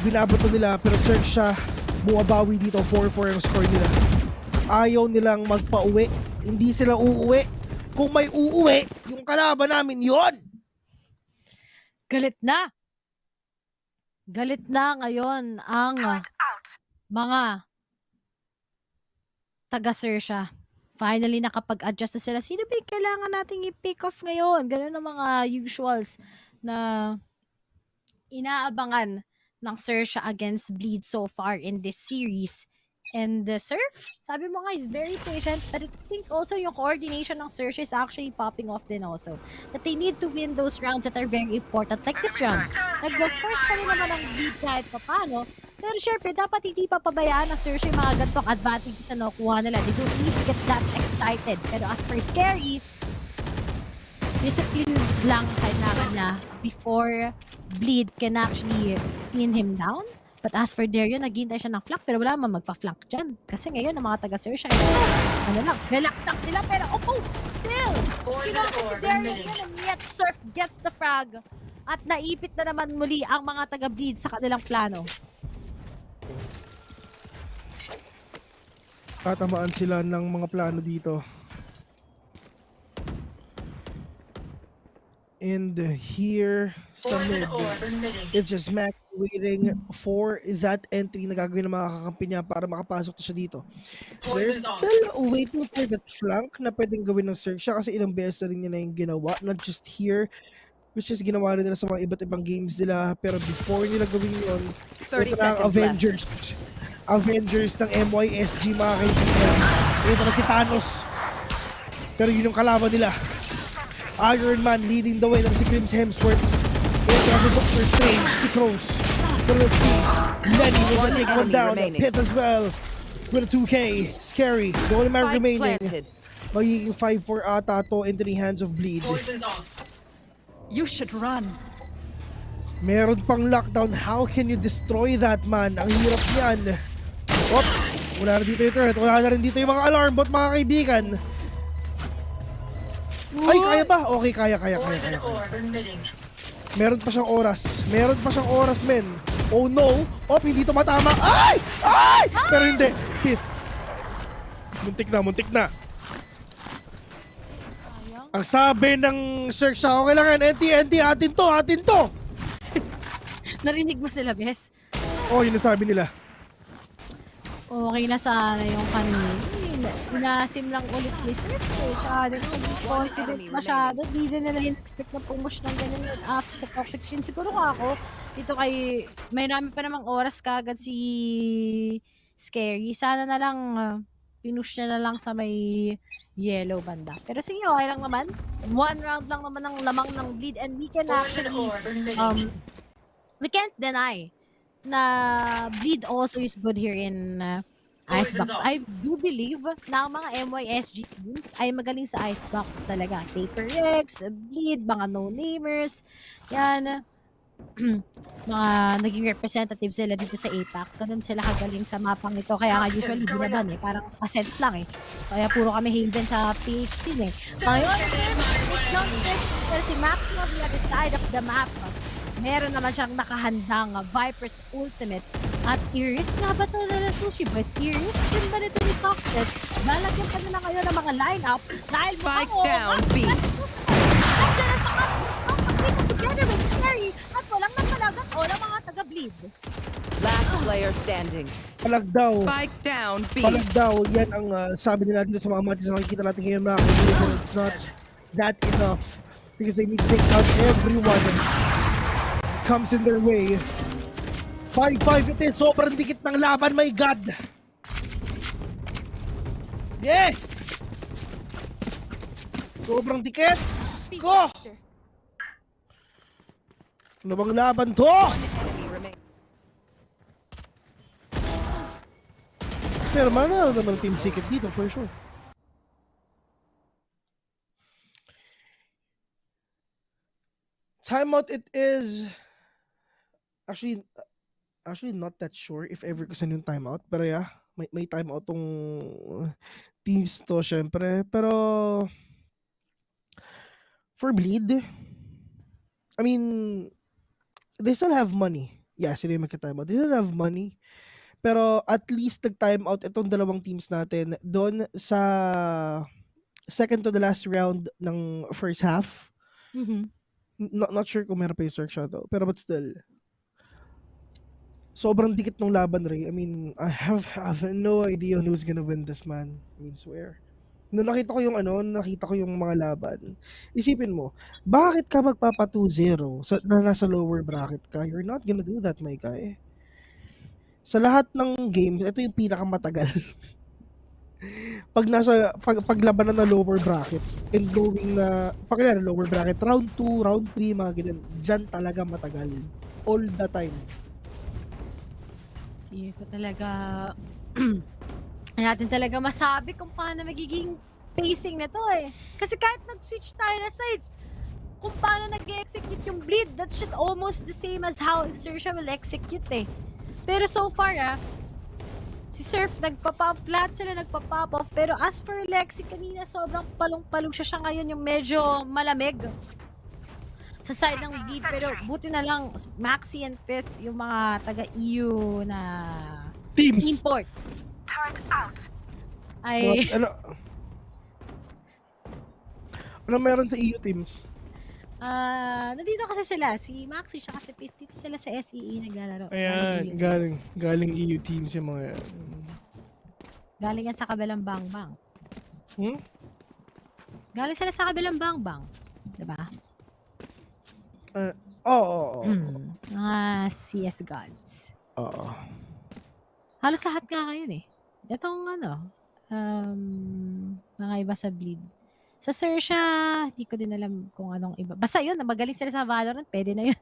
S19: Binabot na nila, pero Xerxia bumabawi dito. 4-4 ang score nila. Ayaw nilang magpa-uwi. Hindi sila uuwi. Kung may uuwi, yung kalaban namin yon.
S14: Galit na. Galit na ngayon ang mga taga Xerxia. Finally, nakapag-adjust na sila. Sino ba yung kailangan nating i-pick off ngayon? Ganun ang mga usuals na inaabangan ng Xerxia against Bleed so far in this series. And the Surf, sabi mo nga, is very patient. But I think also yung coordination ng Xerxia is actually popping off din also. That they need to win those rounds that are very important. Like this round. Nag-first pa rin naman ang Bleed kahit pa paano. Pero syempre, dapat hindi pa pabayaan ng Xerxia yung mga gantong advantages na nakuha nila. They don't need to get that excited. Pero as for Scary, discipline lang kailangan na before Bleed can actually pin him down. But as for Dario, naghihintay siya ng flank pero wala man magpa-flank dyan. Kasi ngayon, ang mga taga-Xerxia, ano lang, relax sila pero still! Kinaka si Dario yun and yet Surf gets the frag. At naipit na naman muli ang mga taga-Bleed sa kanilang plano.
S19: Tatamaan sila ng mga plano dito. And here sa mid, it's just Max waiting for that entry na gagawin ng mga kakampi niya para makapasok na siya dito. They're still waiting for that flank na pwedeng gawin ng Xerxia kasi ilang beses na rin niya na yung ginawa. Not just here, which is ginawa rin nila sa mga iba't ibang games nila. Pero before nila gawin yun, ito na ang Avengers. Avengers ng MYSG, mga kaibigan. Ito na si Thanos. Pero yun yung kalaban nila. Iron Man leading the way lang si Grims Hemsworth. Ito na si Doctor Strange, si Cross. But let's see. Lenny with the big one down. Pit as well. With a 2K. Scary. The only man remaining. Magiging 5-4 ata to into the hands of Bleed.
S16: You should run.
S19: Meron pang lockdown. How can you destroy that, man? Ang hirap niyan. Op! Wala na dito yung turret. Wala na rin dito yung mga alarm bot, mga kaibigan. Ay, kaya ba? Okay, kaya. Meron pa siyang oras. Men. Oh no! Op, hindi to matama. Ay! Pero hindi. Hit. Muntik na. Ang sabi ng Xerxia, okay lang yan. NT, atin to.
S14: Narinig mo sila, Bes?
S19: Oh, yun ang sabi nila.
S14: Okay na sana yung kanina. Inasim lang ulit ni Surf. Siya din confident masyado. Di din nila in-expect na pumush ng ganyan after sa toxic stream. Siguro ako, dito kay may namin pa namang oras kagad si Scary. Sana na lang pinush niya na lang sa may yellow banda. Pero sige, okay lang naman. One round lang naman ang lamang ng Bleed and we can actually we can't deny na Bleed also is good here in Icebox. I do believe na ang mga MYSG teams ay magaling sa Icebox talaga. Paper Rex, Bleed, mga no-namers, yan. Mga naging representatives sila dito sa APAC. Ganun sila kagaling sa mapang ito. Kaya nga usually binaban parang ascent lang Kaya puro kami haven sa PHC Ngayon, pero si Max on the other side of the map, meron naman siyang nakahandang Viper's Ultimate. At Iris nga ba ito na Sushi Boys? Iris, din ba nito ni Cactus? Lalagyan ka nila ngayon ng mga line-up dahil
S16: Spike down, B.
S14: Nandiyan ang mga together with Scary at walang nagpalagat o ng mga taga-Bleed.
S16: Last player standing.
S19: Palag daw.
S16: Spike down, B.
S19: Palag daw. Yan ang sabi nila dito sa mga matches na nakikita natin ngayon, mga kaibigan. It's not that enough because they need to take out everyone comes in their way. 5-5 ito, sobrang dikit ng laban, my God! Yeah! Sobrang dikit! Ko! Ano bang laban to? Pero manalo naman ang Team Secret dito for sure. Timeout it is. Actually not that sure if ever kasi yung timeout. Pero yeah, may timeout tong teams to syempre. Pero for Bleed, I mean, they still have money. Yeah, sila yung magka-timeout. They still have money. Pero at least nag-timeout itong dalawang teams natin doon sa second to the last round ng first half. Not sure kung meron pa yung Xerxia though. Pero but still, sobrang dikit ng laban, Ray. I mean, I have no idea who's gonna win this, man. I mean, swear. Nung nakita ko yung mga laban, isipin mo, bakit ka magpapa 2-0 na nasa lower bracket ka? You're not gonna do that, my guy. Sa lahat ng games, ito yung pinakamatagal. Paglabanan na lower bracket and going na, lower bracket, round 2, round 3, mga ganyan, dyan talaga matagal. All the time.
S14: Hindi ko talaga natin talaga masabi kung paano magiging pacing na to eh. Kasi kahit mag-switch tayo na sides, kung paano nag-execute yung Bleed, that's just almost the same as how Xerxia will execute eh. Pero so far si Surf nagpa-pop, flat sila nagpa-pop off. Pero as for Lexi, kanina sobrang palong-palong siya ngayon yung medyo malamig sa side ng Bleed. Pero buti na lang, Maxi and Pit, yung mga taga-EU na
S19: teams
S14: import. Ay...
S19: Ano meron sa EU teams?
S14: Nandito kasi sila, si Maxi siya kasi Pit, dito sila sa SEE naglalaro.
S19: Ayan, galing EU teams yung mga yan.
S14: Galing yan sa kabilang bangbang.
S19: Hmm?
S14: Galing sila sa kabilang bangbang. Diba?
S19: Oo.
S14: Mga CS gods.
S19: Oo.
S14: Halos lahat nga ngayon eh. Itong mga iba sa Bleed. Sa Xerxia, hindi ko din alam kung anong iba. Basta yun, magaling sila sa Valorant, pwede na yun.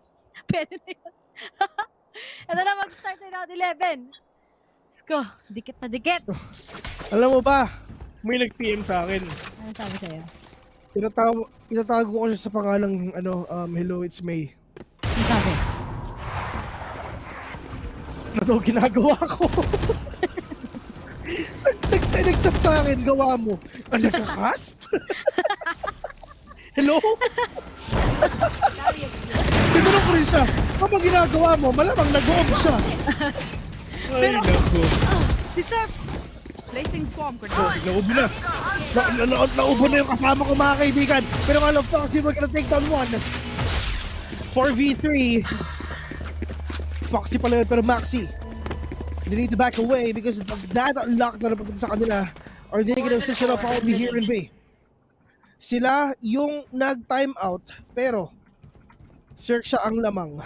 S14: Pwede na yun. Ito na, mag-start na round 11. Let's go. Dikit na dikit.
S19: Alam mo ba, may nag-PM sa akin.
S14: Ano sabi sa'yo?
S19: Pinatago ko siya sa pangalang, hello, it's May.
S14: Ano sabi?
S19: Ano daw ginagawa ko? Nag-chat sa akin, gawa mo. Ano nagka-cast? Hello? Tinanong ko rin siya, ano ginagawa mo? Malamang nag-off siya. Ay, naku.
S14: Deserve.
S16: Placing swarm grenade.
S19: Naubo na. Naubo na yung kasama ko, mga kaibigan. Pero alam pa kasi we're gonna take down one. 4v3. Foxy pala yun, pero Maxi. They need to back away because that lock na napapunta sa kanila. Or they gonna switch it up probably here in B. Sila yung nag-time out, pero Xerxia ang lamang.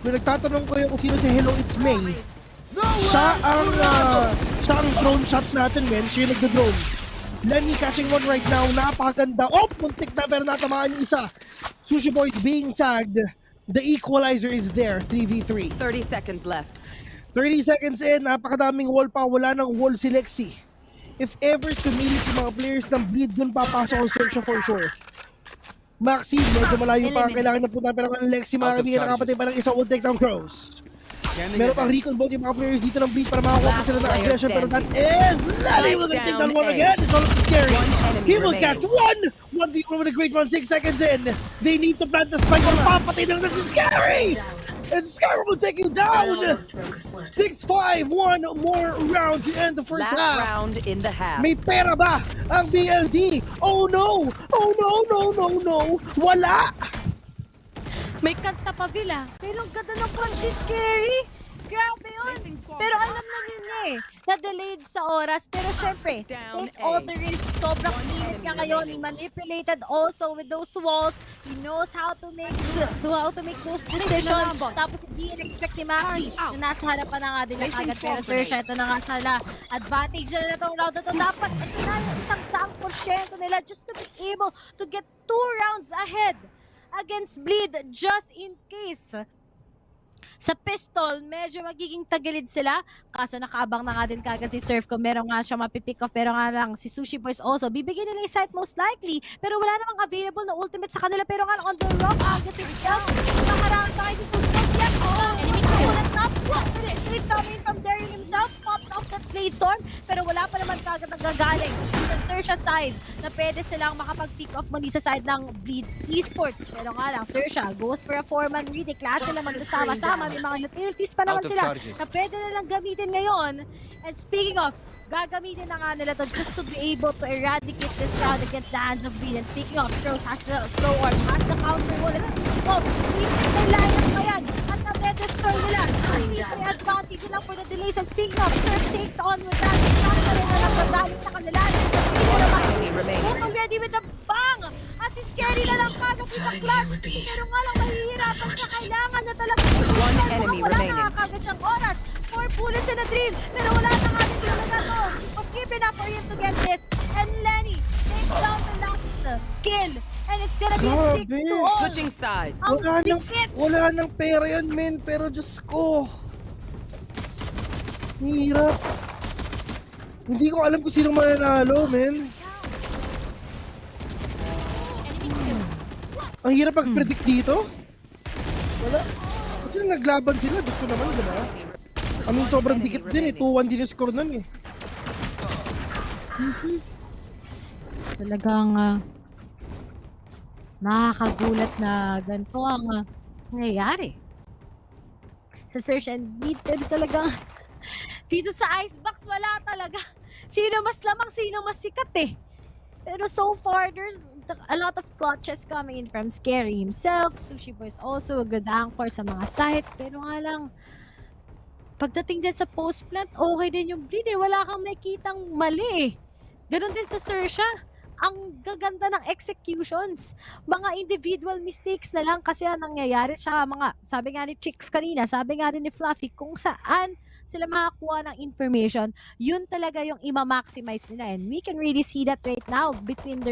S19: Kung nagtatanong ko yung kung sino si Hello It's May, siya ang drone shot natin, men. Siya yung nagda-drone. Lenny catching one right now. Napakaganda. Oh, muntik na pero natamaan yung isa. Sushi Boy being tagged. The equalizer is there. 3v3.
S16: 30 seconds left.
S19: 30 seconds in, napakadaming wall pa, wala nang wall si Lexi. If ever sumilit yung mga players ng Bleed, dun papasok ang Xerxia for sure. Maxi, medyo malayo pa, kailangan na punta, pero ang Lexi, mga kaibigan, nakapatay pa ng isa, will take down cross. Meron pang recon both yung mga players dito ng Bleed para makakuha pa sila ng aggression, pero that is Lenny will take down one again. It's all scary. He will catch one! 1v1 with a great run, 6 seconds in. They need to plant the spike, pero papatay na this is scary! And Skyrim will take you down! 6-5, one more round to end the first
S16: Last
S19: half.
S16: Round in the half.
S19: May pera ba ang BLD? Oh no! Oh no! Wala!
S14: May kanta pa Villa. Pero ang ganda ng crunch is scary. Grabe yun. Pero alam na din niya eh, na delayed sa oras. Pero syempre, take all the risk. Sobrang init niya ngayon. He manipulated also with those walls. He knows how to make those decisions. Tapos hindi in-expect ni Maxi na nasa harapan na nga din niya agad. Pero Xerxia, ito na nga sana. Advantage na itong round na ito. Dapat ito na yung 100% nila just to be able to get 2 rounds ahead against Bleed just in case. Sa pistol, medyo magiging tagilid sila. Kaso nakaabang na nga din kagad si Surf kung meron nga siya mapipick off. Pero nga lang, si Sushi Boys also, bibigyan nila yung sight most likely. Pero wala namang available na ultimate sa kanila. Pero nga on the rock, agad himself. Nakaharang tayo si Sushi Boys. Yes, enemy kamulat na. Straight coming from Daryl himself. Pops off that blade storm. Pero wala pa naman kagad nagagaling sa Xerxia side na pwede silang makapag-pick off muli sa side ng Bleed Esports. Pero nga lang, Xerxia goes for a 4-man read. Klase sila magsasama-sama. May mga utilities pa naman sila na pwede nilang gamitin ngayon. And speaking of, gagamitin na nga nila to just to be able to eradicate this round against the hands of Bleed. And speaking of, Throws has the slow orb, has the counter wallet. Oh, may layas pa yan. At na-destroy nila. May advantage na for the delays. And speaking of, Surf takes on with that. Nasa rin na nagpagaling sa kanila. Also ready with the bang! At si Scary na lang kagad with the clutch. Pero nga lang mahihirapan siya. Kailangan na talaga. Wala na kagad siyang oras. 4 bullets in a dream. Pero wala na kagad talaga to. What's given up for him to get this? And Lenny takes down the last kill. And it's gonna be 6-0.
S16: Switching sides.
S19: Wala nang pera yan, men. Pero Diyos ko. Hirap. Hindi ko alam kung sino mananalo, men. Ang hirap mag-predict dito. Wala. Kasi naglaban sila. Diyos ko naman, diba? I mean, sobrang dikit din eh. 2-1 din yung score nun eh.
S14: Talagang nakakagulat na ganito ang nangyayari. Sa search and beat, talagang dito sa Icebox, wala talaga. Sino mas lamang, sino mas sikat eh. Pero so far, there's a lot of clutches coming in from Scary himself. Sushi Boy is also a good anchor sa mga site. Pero nga lang, pagdating din sa post plant, okay din yung Bleed eh. Wala kang makitang mali eh. Ganon din sa Xerxia. Ang gaganda ng executions. Mga individual mistakes na lang kasi ang nangyayari. Tsaka mga, sabi nga ni Trix kanina, sabi nga rin ni Fluffy, kung saan sila makakuha ng information, yun talaga yung ima-maximize nila. And we can really see that right now between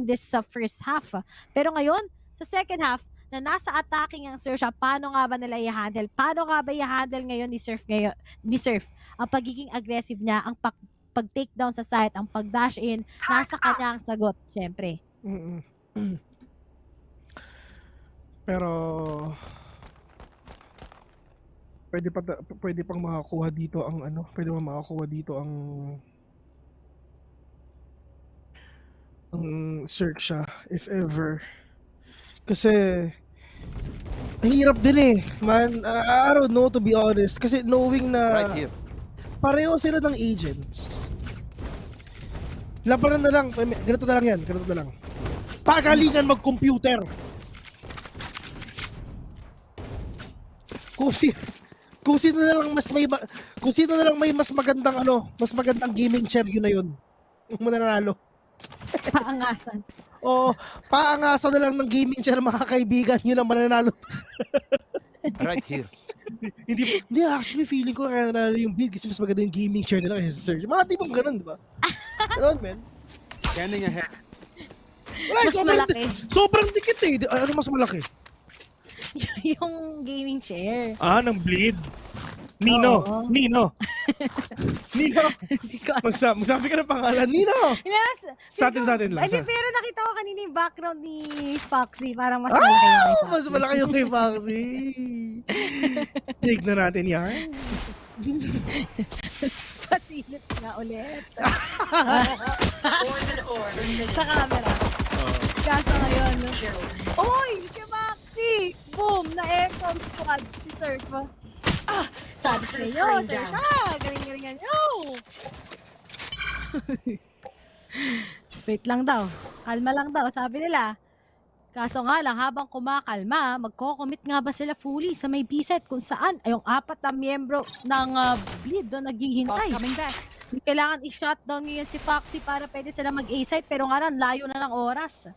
S14: this first half. Pero ngayon, sa second half, na nasa attacking ang Xerxia, paano nga ba nila i-handle? Paano nga ba i-handle ngayon ni Surf ang pagiging aggressive niya, ang pag-takedown sa site, ang pag-dash in, nasa kanya ang sagot, syempre.
S19: Pero pwede pang makakuha dito ang Xerxia if ever. Kasi ang hirap din eh, man. I don't know, to be honest. Kasi knowing na pareho sila ng agents. Labanan na lang. Ganito na lang yan. Ganito na lang. Pagalingan mag-computer. Kung sino na lang may mas magandang gaming chair, yun na yun. Yung mananalo.
S14: Paangasan.
S19: Oo, paangasan na lang ng gaming chair, mga kaibigan, yun ang mananalo.
S17: Right here.
S19: Hindi, actually feeling ko kaya nanalo yung Bleed kasi mas maganda yung gaming chair nila kaysa Sir. Mga tipong ganun, di ba? Ganun, men.
S17: Scanning ahead.
S19: Wala, sobrang dikit eh. Ano mas malaki?
S14: Yung gaming chair.
S19: Ng Bleed. Nino. Magsabi ka ng pangalan. Nino!
S14: Yes!
S19: Sa atin lang.
S14: Pero nakita ko kanina yung background ni Foxy. Parang mas malaki yung kay Foxy.
S19: Mas malaki yung kay Foxy. Tignan natin yan.
S14: Pasilip nga ulit. Sa camera. Kaso ngayon. Oy! Si Foxy! Boom! Na-aircom squad si Surf. Sabi sa inyo, Xerxia! Galing-galingan nyo! Wait lang daw. Kalma lang daw, sabi nila. Kaso nga lang, habang kumakalma, magko-commit nga ba sila fully sa may B-set kung saan ay yung 4 na miyembro ng Bleed doon naghihintay. Hindi kailangan i-shutdown ngayon si Foxy para pwede sila mag-A-site pero nga lang, layo na ng oras.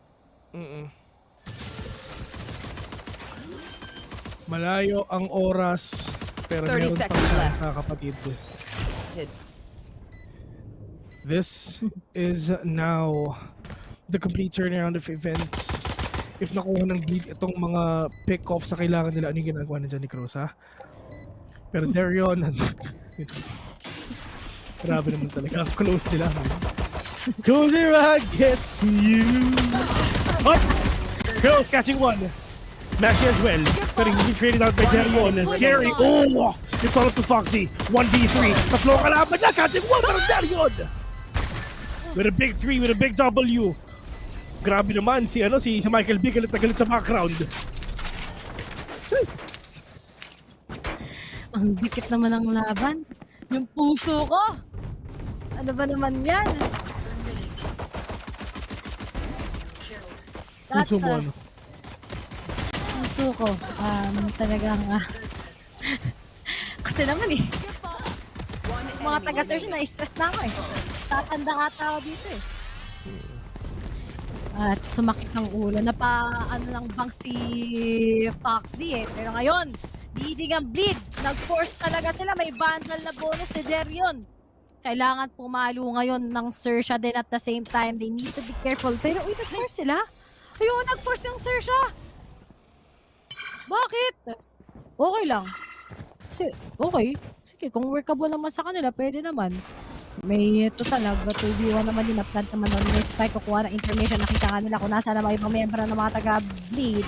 S19: Malayo ang oras, pero
S16: 30
S19: meron
S16: seconds
S19: pang
S16: left.
S19: chance, kapatid. This is now the complete turnaround of events. If nakuha ng Bleed itong mga pick-off sa kailangan nila, ano yung ginagawa na dyan ni Cruz, ha? Pero Darion, grabe naman talaga. Close nila. Kozira gets you. What? Cruz catching one. Maxi as well. Pero hindi traded out by Darion. Scary. Oh! It's all up to Foxy. 1v3. Tatlo kalaban na. Catching one from Darion. With a big 3, with a big W. Grabe naman si Michael B galit na galit sa background.
S14: Ang dikit naman ng laban. Yung puso ko. Ano ba naman yan?
S19: Puso mo ano?
S14: Puso ko. Talagang kasi naman mga taga-search na stress na ako Tatanda ata ako dito At sumakit ng ulo. Lang bang si Foxy Pero ngayon, leading ang Bleed. Nag-force talaga sila. May bundle na bonus si Darion. Kailangan pumalo ngayon ng Xerxia din at the same time. They need to be careful. Pero nag-force sila? Ayun, nag-force yung Xerxia. Bakit? Okay lang. Okay. Sige, kung workable naman sa kanila, pwede naman. May total 2v1 naman din, na-plant naman doon may spike, kukuha ng information, nakita ka nila kung nasa na mga ibang membro ng mga taga-Bleed.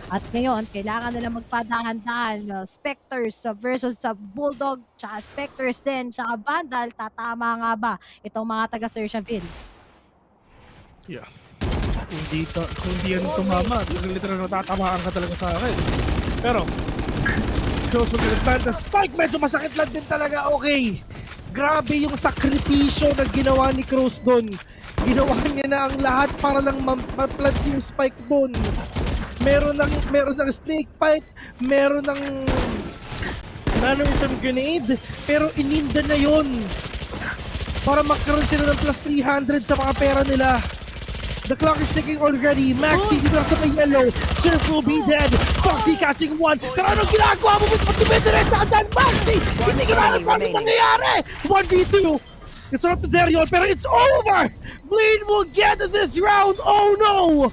S14: At ngayon, kailangan nila magpadahan-dahan. Spectres versus Bulldog, tsaka Spectres din, tsaka Vandal, tatama nga ba itong mga taga-Xerxia Ville?
S19: Yeah. Kung di yan tumama, literal na tatamaan ka talaga sa akin. Pero, Cruz mag-plant na spike, medyo masakit lang din talaga, okay. Grabe yung sakripisyo na ginawa ni Cruz doon. Ginawa niya na ang lahat para lang ma-plant yung spike doon. Meron ng snake bite, meron ng mannerism grenade, pero ininda na yon para magkaroon sila ng plus 300 sa mga pera nila. The clock is ticking already. Maxi dito sa may yellow. Surf will be dead. Foxy catching one. Pero anong ginagawa mo? Ba't tumidiretso ka dyan, Maxi? Hindi ka alam kung anong mangyayari. 1v2. It's up to Darion, pero it's over. Bleed will get this round. Oh no.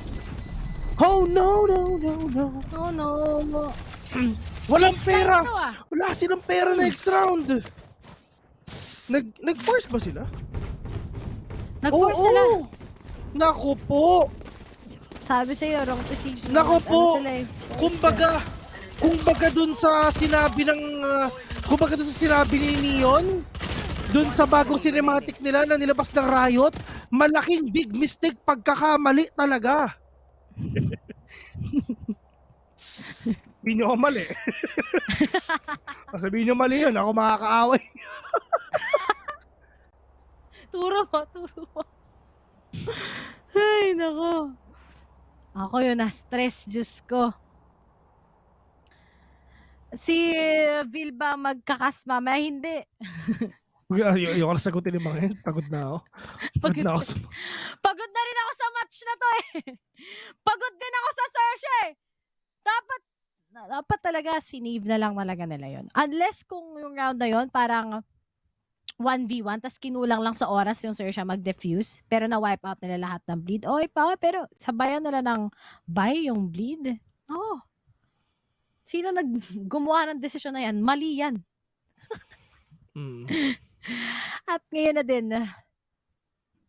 S19: Oh no.
S14: Oh no.
S19: Walang pera. Wala silang pera next round. Nag-force ba sila?
S14: Nag-force sila.
S19: Naku po!
S14: Sabi sa'yo, wrong decision.
S19: Naku po! Kumbaga dun sa sinabi ni Neon, dun sa bagong cinematic nila na nilabas ng Riot, malaking big mistake pagkakamali talaga. Sabihin nyo ako mali. Sabihin nyo mali yun, ako makakaaway.
S14: Turo mo. Ay, nako. Ako yun, na-stress, Diyos ko. Si Vil ba magkakas mamaya? Hindi.
S19: Ayoko na sagutin yung mga yun. Pagod na ako.
S14: Pagod na rin ako sa match na to Pagod din ako sa Xerxia Dapat talaga sinave na lang talaga nila yun. Unless kung yung round na yun, parang 1v1, tas kinulang lang sa oras yung Xerxia mag-defuse, pero na-wipe out nila lahat ng Bleed. Pero sabayan nila ng buy yung Bleed. Sino gumawa ng desisyon na yan? Mali yan. At ngayon na din.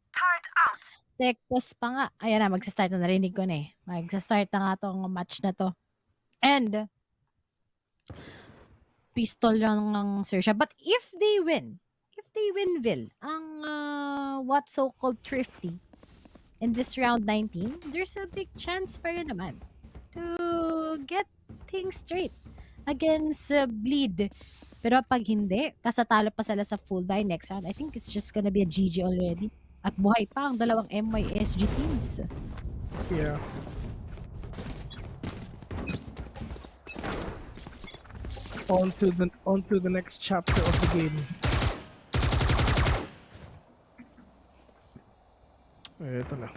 S14: Turret out. Tektos pa nga. Ayan na, magsa-start na, narinig ko na Magsa-start na nga tong match na to. And, pistol lang ng Xerxia. But if they win Ville, ang what's so-called thrifty in this round 19, there's a big chance pa rin naman to get things straight against Bleed. Pero pag hindi, kasatalo pa sila sa full buy next round, I think it's just gonna be a GG already. At buhay pa ang dalawang MYSG teams.
S19: Yeah. On to the next chapter of the game. Ito na.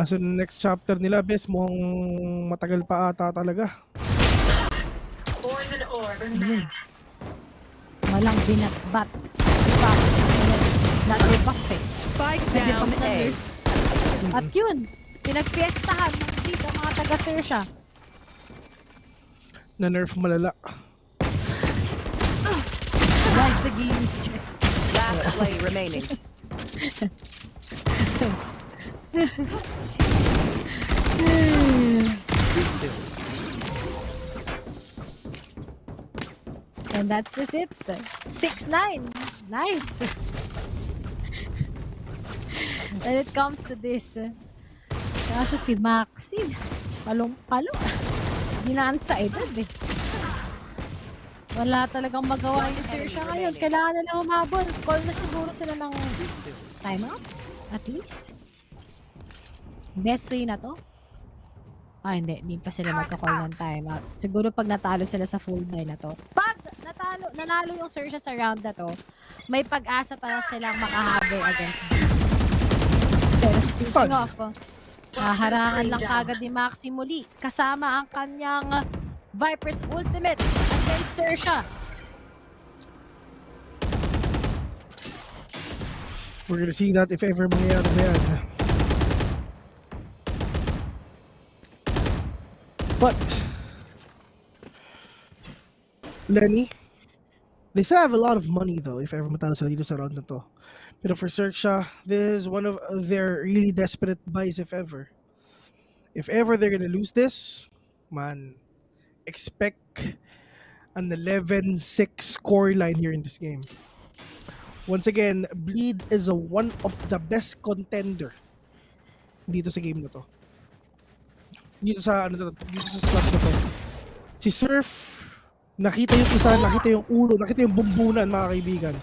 S19: So next chapter nila, bes, mukhang matagal pa ata talaga.
S7: Poison orb remaining.
S14: Walang binatbat. Not-rebuff eh.
S16: Spike down A.
S14: At yun, pinagpiestahan ng dito mga taga-Xerxia.
S19: Na-nerf malala.
S14: Life the game is check.
S16: Last play remaining.
S14: And that's just it. 6-9. Nice. When it comes to this, kaso si Maxi, palong-palo. Hindi na unsided eh. Wala talagang magawa yung Xerxia ngayon. Kailangan na lang umabol. Call na siguro sila ng timeout. At least. Best way na to. Hindi. Hindi pa sila magka-call ng timeout. Siguro pag natalo sila sa full buy na to. Pag nanalo yung Xerxia sa round na to, may pag-asa para silang makahabol against them. Pero speaking of, harangan lang kagad ni Maxi muli. Kasama ang kanyang Viper's ultimate against Xerxia.
S19: We're gonna see that if ever mangyayari na yan. But Lenny, they still have a lot of money though if ever matalo sila dito sa round na to. Pero for Xerxia, this is one of their really desperate buys if ever. If ever they're gonna lose this, man, expect an 11-6 score line here in this game. Once again, Bleed is one of the best contender dito sa game na to. Dito sa slot na to. Si Surf, nakita yung isa, nakita yung ulo, nakita yung bumbunan, mga kaibigan.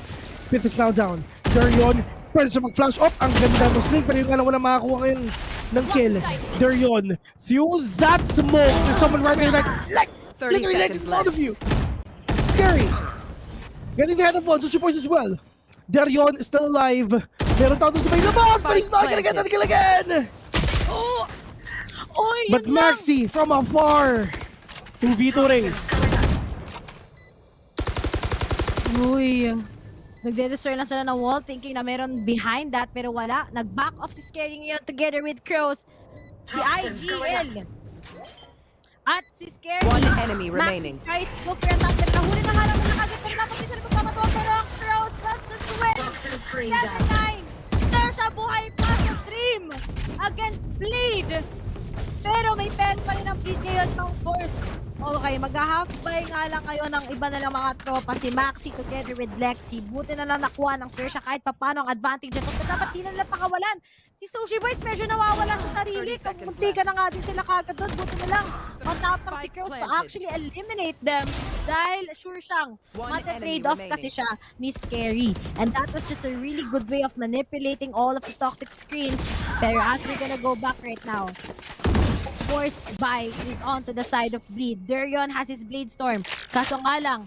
S19: Fifth is now down. Darion, pwede siya mag-flash off. Ang ganda ng swing, pero yung alam wala makakuha ngayon ng kill. Darion, through that smoke, there's someone right there like literally in front of you. Scary. Getting the headphones, switch your voice as well. Darion is still alive. Meron tao doon sa may labas, but he's not gonna get that kill again. But Maxi from afar. 2v2 ring.
S14: Uy. Nagde-destroy lang sila ng wall thinking na meron behind that pero wala. Nag-back off si Scary ngayon together with Crows. Si IGL. At si Scary.
S16: One enemy remaining.
S14: Maxi tries to go for a top. Nahuli na halang na agad pero napagpisa na pagmamatuwa pero ang Crows plus the switch. 7-9. Xerxia buhay pa sa stream against Bleed. Pero may pen pa rin ang Bleed ngayon ng Force. Okay, mag-half-buy nga lang ngayon ng iba na lang mga tropa. Si Maxi together with Lexi. Buti na lang nakuha ng Xerxia kahit papano ang advantage ito. Pero dapat di na nila pakawalan. Si Sushi Boys medyo nawawala sa sarili. Munti ka na nga din sila kagad doon. Buti na lang matapang si Crows to actually eliminate them. Dahil sure siyang mata-trade off kasi siya ni Scary. And that was just a really good way of manipulating all of the toxic screens. Pero as we're gonna go back right now, Force buy is on to the side of Bleed. Darion has his Blade Storm. Kaso nga lang,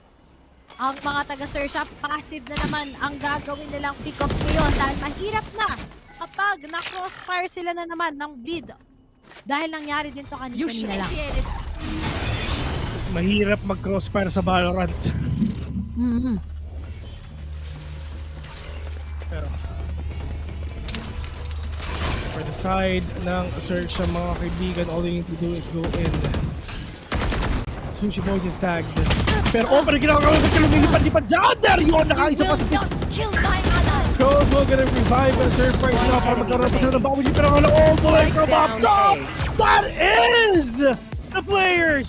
S14: ang mga taga-Xerxia, passive na naman ang gagawin nilang pickups ngayon dahil mahirap na kapag na-crossfire sila na naman ng Bleed. Dahil nangyari din to kanina lang.
S19: Mahirap mag-crossfire sa Valorant. Pero for the side ng Xerxia, mga kaibigan, all you need to do is go in. Sushi Boys is tagged. Pero pero ginagawa ko sila lumilipad-lipad dyan! Darion! Nakaisa pa sa pit! Crows will gonna revive and surf right now para magkaroon pa sila ng babuji. Pero wala all the way from up top! That is the players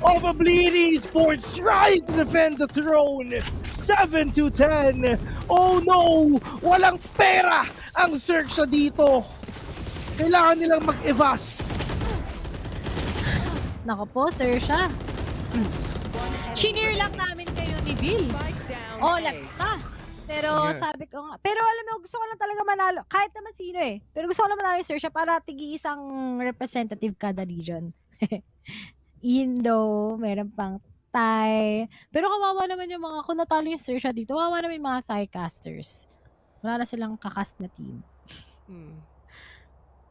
S19: of a Bleed Esports trying to defend the throne! 7-10! Oh no! Walang pera ang Xerxia dito! Kailangan nilang mag-evas.
S14: Nako po, Xerxia. Chineer lang namin kayo ni Bill. Let's pa. Pero sabi ko nga, pero alam mo, gusto ko lang talaga manalo. Kahit naman sino eh. Pero gusto ko lang manalo yung Xerxia para tigi isang representative kada region. Indo, meron pang Thai. Pero kawawa naman yung mga, kung natalo yung Xerxia dito, kawawa naman yung mga Thai casters. Wala na silang kakast na team.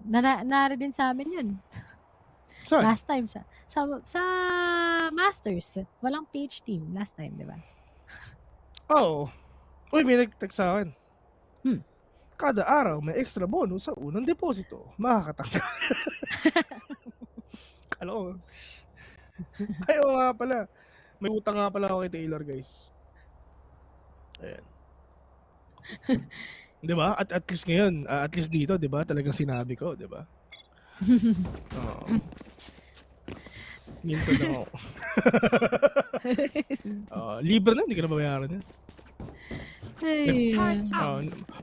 S14: Nari din sa amin yun.
S15: Saan?
S14: Last time sa Masters, walang PH team last time, di ba?
S15: Oo. Uy, may nag-text sa akin.
S14: Hmm.
S15: Kada araw may extra bonus sa unang deposito. Makakatangka. Kala ko. Ay, oo nga pala. May utang nga pala ako kay Taylor, guys. Ayan. Di ba? At least ngayon, at least dito, di ba? Talagang sinabi ko, di ba? Oo. Minsan ako. Libre na, hindi ka na babayaran yan.
S14: Ay.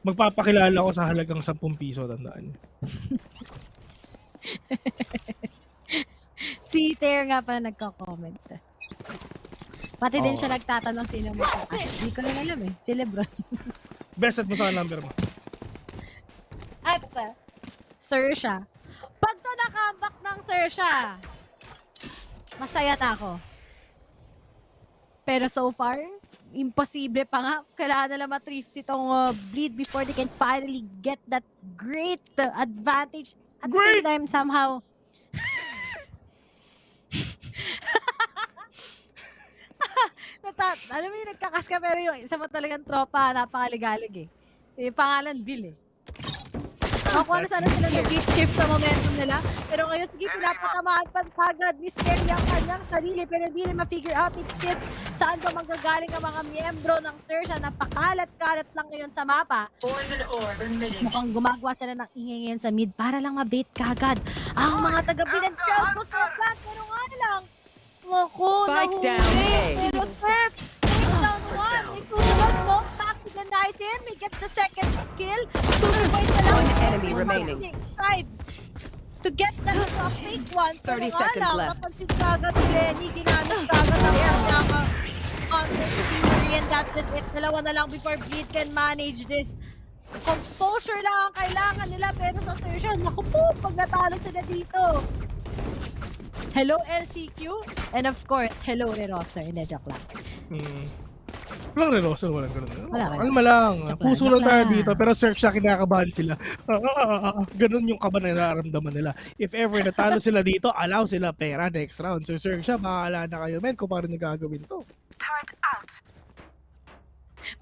S15: Magpapakilala ko sa halagang 10 piso, tandaan.
S14: Si Ter nga pala nagko-comment. Pati din siya nagtatanong sino mo. Hindi ko lang alam eh. Si Lebron.
S15: Best mo sa number mo.
S14: At Xerxia. Pag to na-comeback ng Xerxia, masaya na ako. Pero so far, imposible pa nga. Kailangan nila ma-thrift itong bleed before they can finally get that great advantage. At the same time, somehow, alam mo yung nagkakas ka, pero yung isa mo talagang tropa, napakaligalig eh. Yung pangalan, Bill eh. Nakuha na sana sila ng beat shift sa momentum nila. Pero ngayon, sige, pinapatamaan pa kagad ni Xerxia ang kanyang sarili. Pero di rin ma-figure out ni Kit saan ba manggagaling ang mga miyembro ng Xerxia. Napakalat-kalat lang ngayon sa mapa. Mukhang gumagawa sila ng ingay ngayon sa mid para lang mabait kagad ang mga taga-mid and Trails mo sa plans. Pero nga lang,
S16: Spike down A.
S14: pero Surf, down one. Isusunod mo, back to denies him. He gets the second kill. Supervise na lang.
S16: One enemy remaining.
S14: Tried to get them to a fake one.
S16: 30 seconds left.
S14: Napansin kagad ni Lenny, ginamit kagad ang kanyang counter-machinery, and that's just it. Dalawa na lang before Bleed can manage this. Composure lang ang kailangan nila, pero sa Xerxia, naku po, pag natalo sila dito. Hello LCQ, and of course, hello Re-Roster, hindi, joke lang.
S15: Walang Re-Roster, walang ganun.
S14: Wala.
S15: Alma lang, puso lang tayo
S14: lang.
S15: dito, pero Xerxia kinakabahan sila. Ganun yung kaba na nararamdaman nila. If ever natalo sila dito, allow sila pera next round. So Xerxia, makakala na kayo, men, kung paano nyo gagawin to.
S14: Turret out!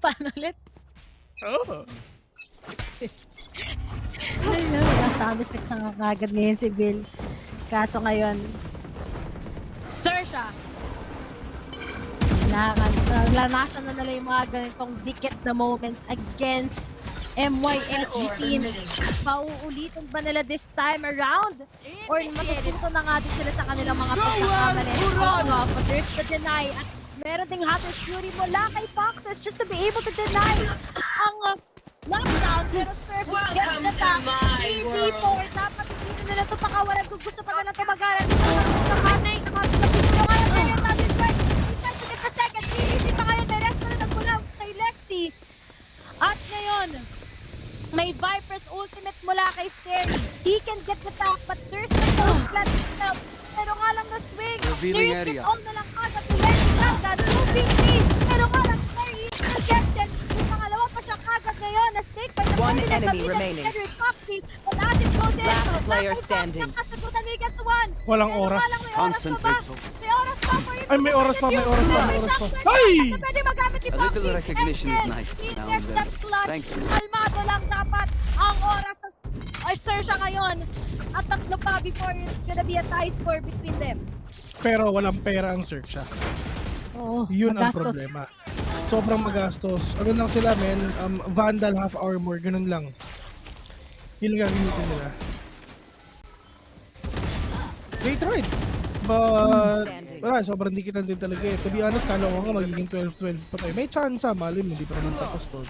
S14: Paano ulit?
S15: Oo.
S14: Ayun, mga sound effects ang kagad ngayon si Bill. Kaso ngayon, Xerxia! Lanasan na nila yung mga ganitong dikit na moments against MYSG teams. Mauulitin ba nila this time around? Or matututo na nga din sila sa kanilang mga pagkakamali? But there's the deny. At meron ding Hatter's Fury mula kay Foxes just to be able to deny ang knockdown. Pero Perfect gets the tap. 3v4. Dapat hindi nila ito pakawalan kung gusto pa nila tumagalan. At ngayon, may Viper's ultimate mula kay Sterry. He can get the tap, but there's no flat itself. Pero nga lang na swing. There's get all na lang agad. Lenny kagad. 2v3. Pero nga lang, Sterry can get them. Yung pangalawa pa siya kagad ngayon. Na stake by the
S16: One enemy remaining.
S14: Last
S16: player standing.
S15: Walang oras.
S17: Concentrate.
S14: May oras pa for him.
S15: Ay, may oras pa, may oras pa, may oras pa. Ay!
S14: Pwede magamit ni
S17: A little
S14: Poppy.
S17: recognition is nice now and then. Thank you.
S14: Kalmado lang dapat ang oras sa Xerxia ngayon. At tatlo pa before it's gonna be a tie score between them.
S15: Pero walang pera ang Xerxia.
S14: Oo,
S15: Yun ang
S14: magastos.
S15: problema. Sobrang magastos. Ano lang sila, men? Vandal, half armor, ganun lang. Yun lang gagamitin nila. They tried. But, wala, sobrang dikitan din talaga eh. To be honest, kala ko nga magiging 12-12 pa tayo. May chance, malim, hindi pa naman tapos to.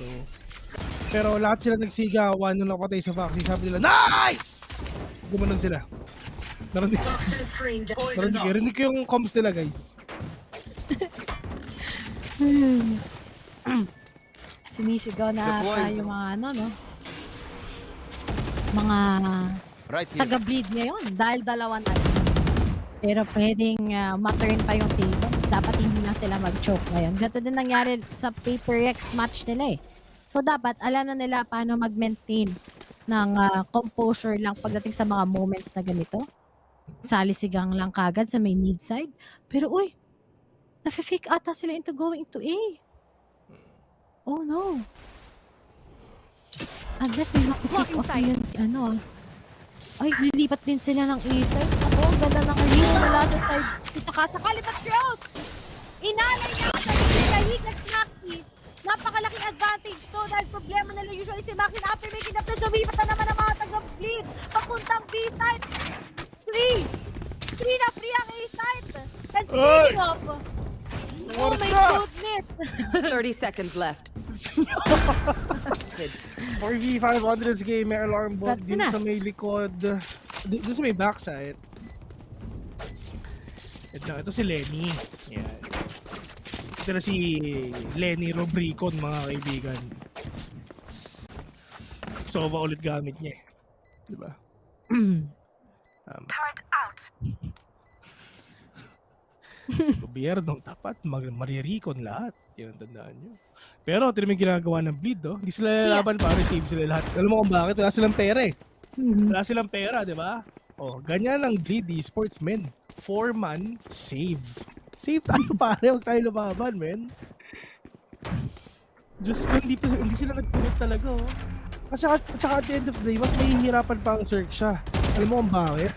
S15: Pero lahat sila nagsigawan nung nakapatay sa Foxy. Sabi nila, nice! Gumanon sila. Narinig ko yung comms nila, guys.
S14: Sumisigaw na ata yung mga ano, no? Mga taga-bleed ngayon dahil dalawa na. Pero pwedeng ma-turn pa yung tables. Dapat hindi na sila mag-choke ngayon. Ganito din nangyari sa Paper X match nila eh. So dapat alam na nila paano mag-maintain ng composure lang pagdating sa mga moments na ganito. Salisigang lang kagad sa may mid side. Pero uy, nafe-fake ata sila into going to A. Oh no. Unless may napipick off yun si ano. Ay, lilipat din sila ng A side. Ako, ganda ng release mula sa side. Sakasakali pa Cross! Inalay niya ang sarili niya. Higat Maxi. Napakalaking advantage to dahil problema nila usually si Maxi na after making up na sumipat na naman ang mga taga-bleed. Papuntang B side. 3 na free ang A side. And speaking of, oh my goodness.
S16: 30 seconds left.
S19: 4v5 on this game, may alarm bot din sa may likod. Dito sa may backside. Ito si Lenny. Yan. Ito na si Lenny Robricon, mga kaibigan. Sova ulit gamit niya eh. Diba?
S8: Turret out.
S19: Sa gobyernong tapat, maririkon lahat. Yan ang tandaan nyo. Pero ito naman ginagawa ng bleed, oh. Hindi sila lalaban para receive sila lahat. Alam mo kung bakit? Wala silang pera eh. Wala silang pera, di ba? Oh, ganyan ang bleed esports, men. 4-man save. Save tayo pare, huwag tayo lumaban, men. Just hindi sila nag-commit talaga, oh. At saka at the end of the day, mas mahihirapan pa ang Xerxia. Alam mo kung bakit?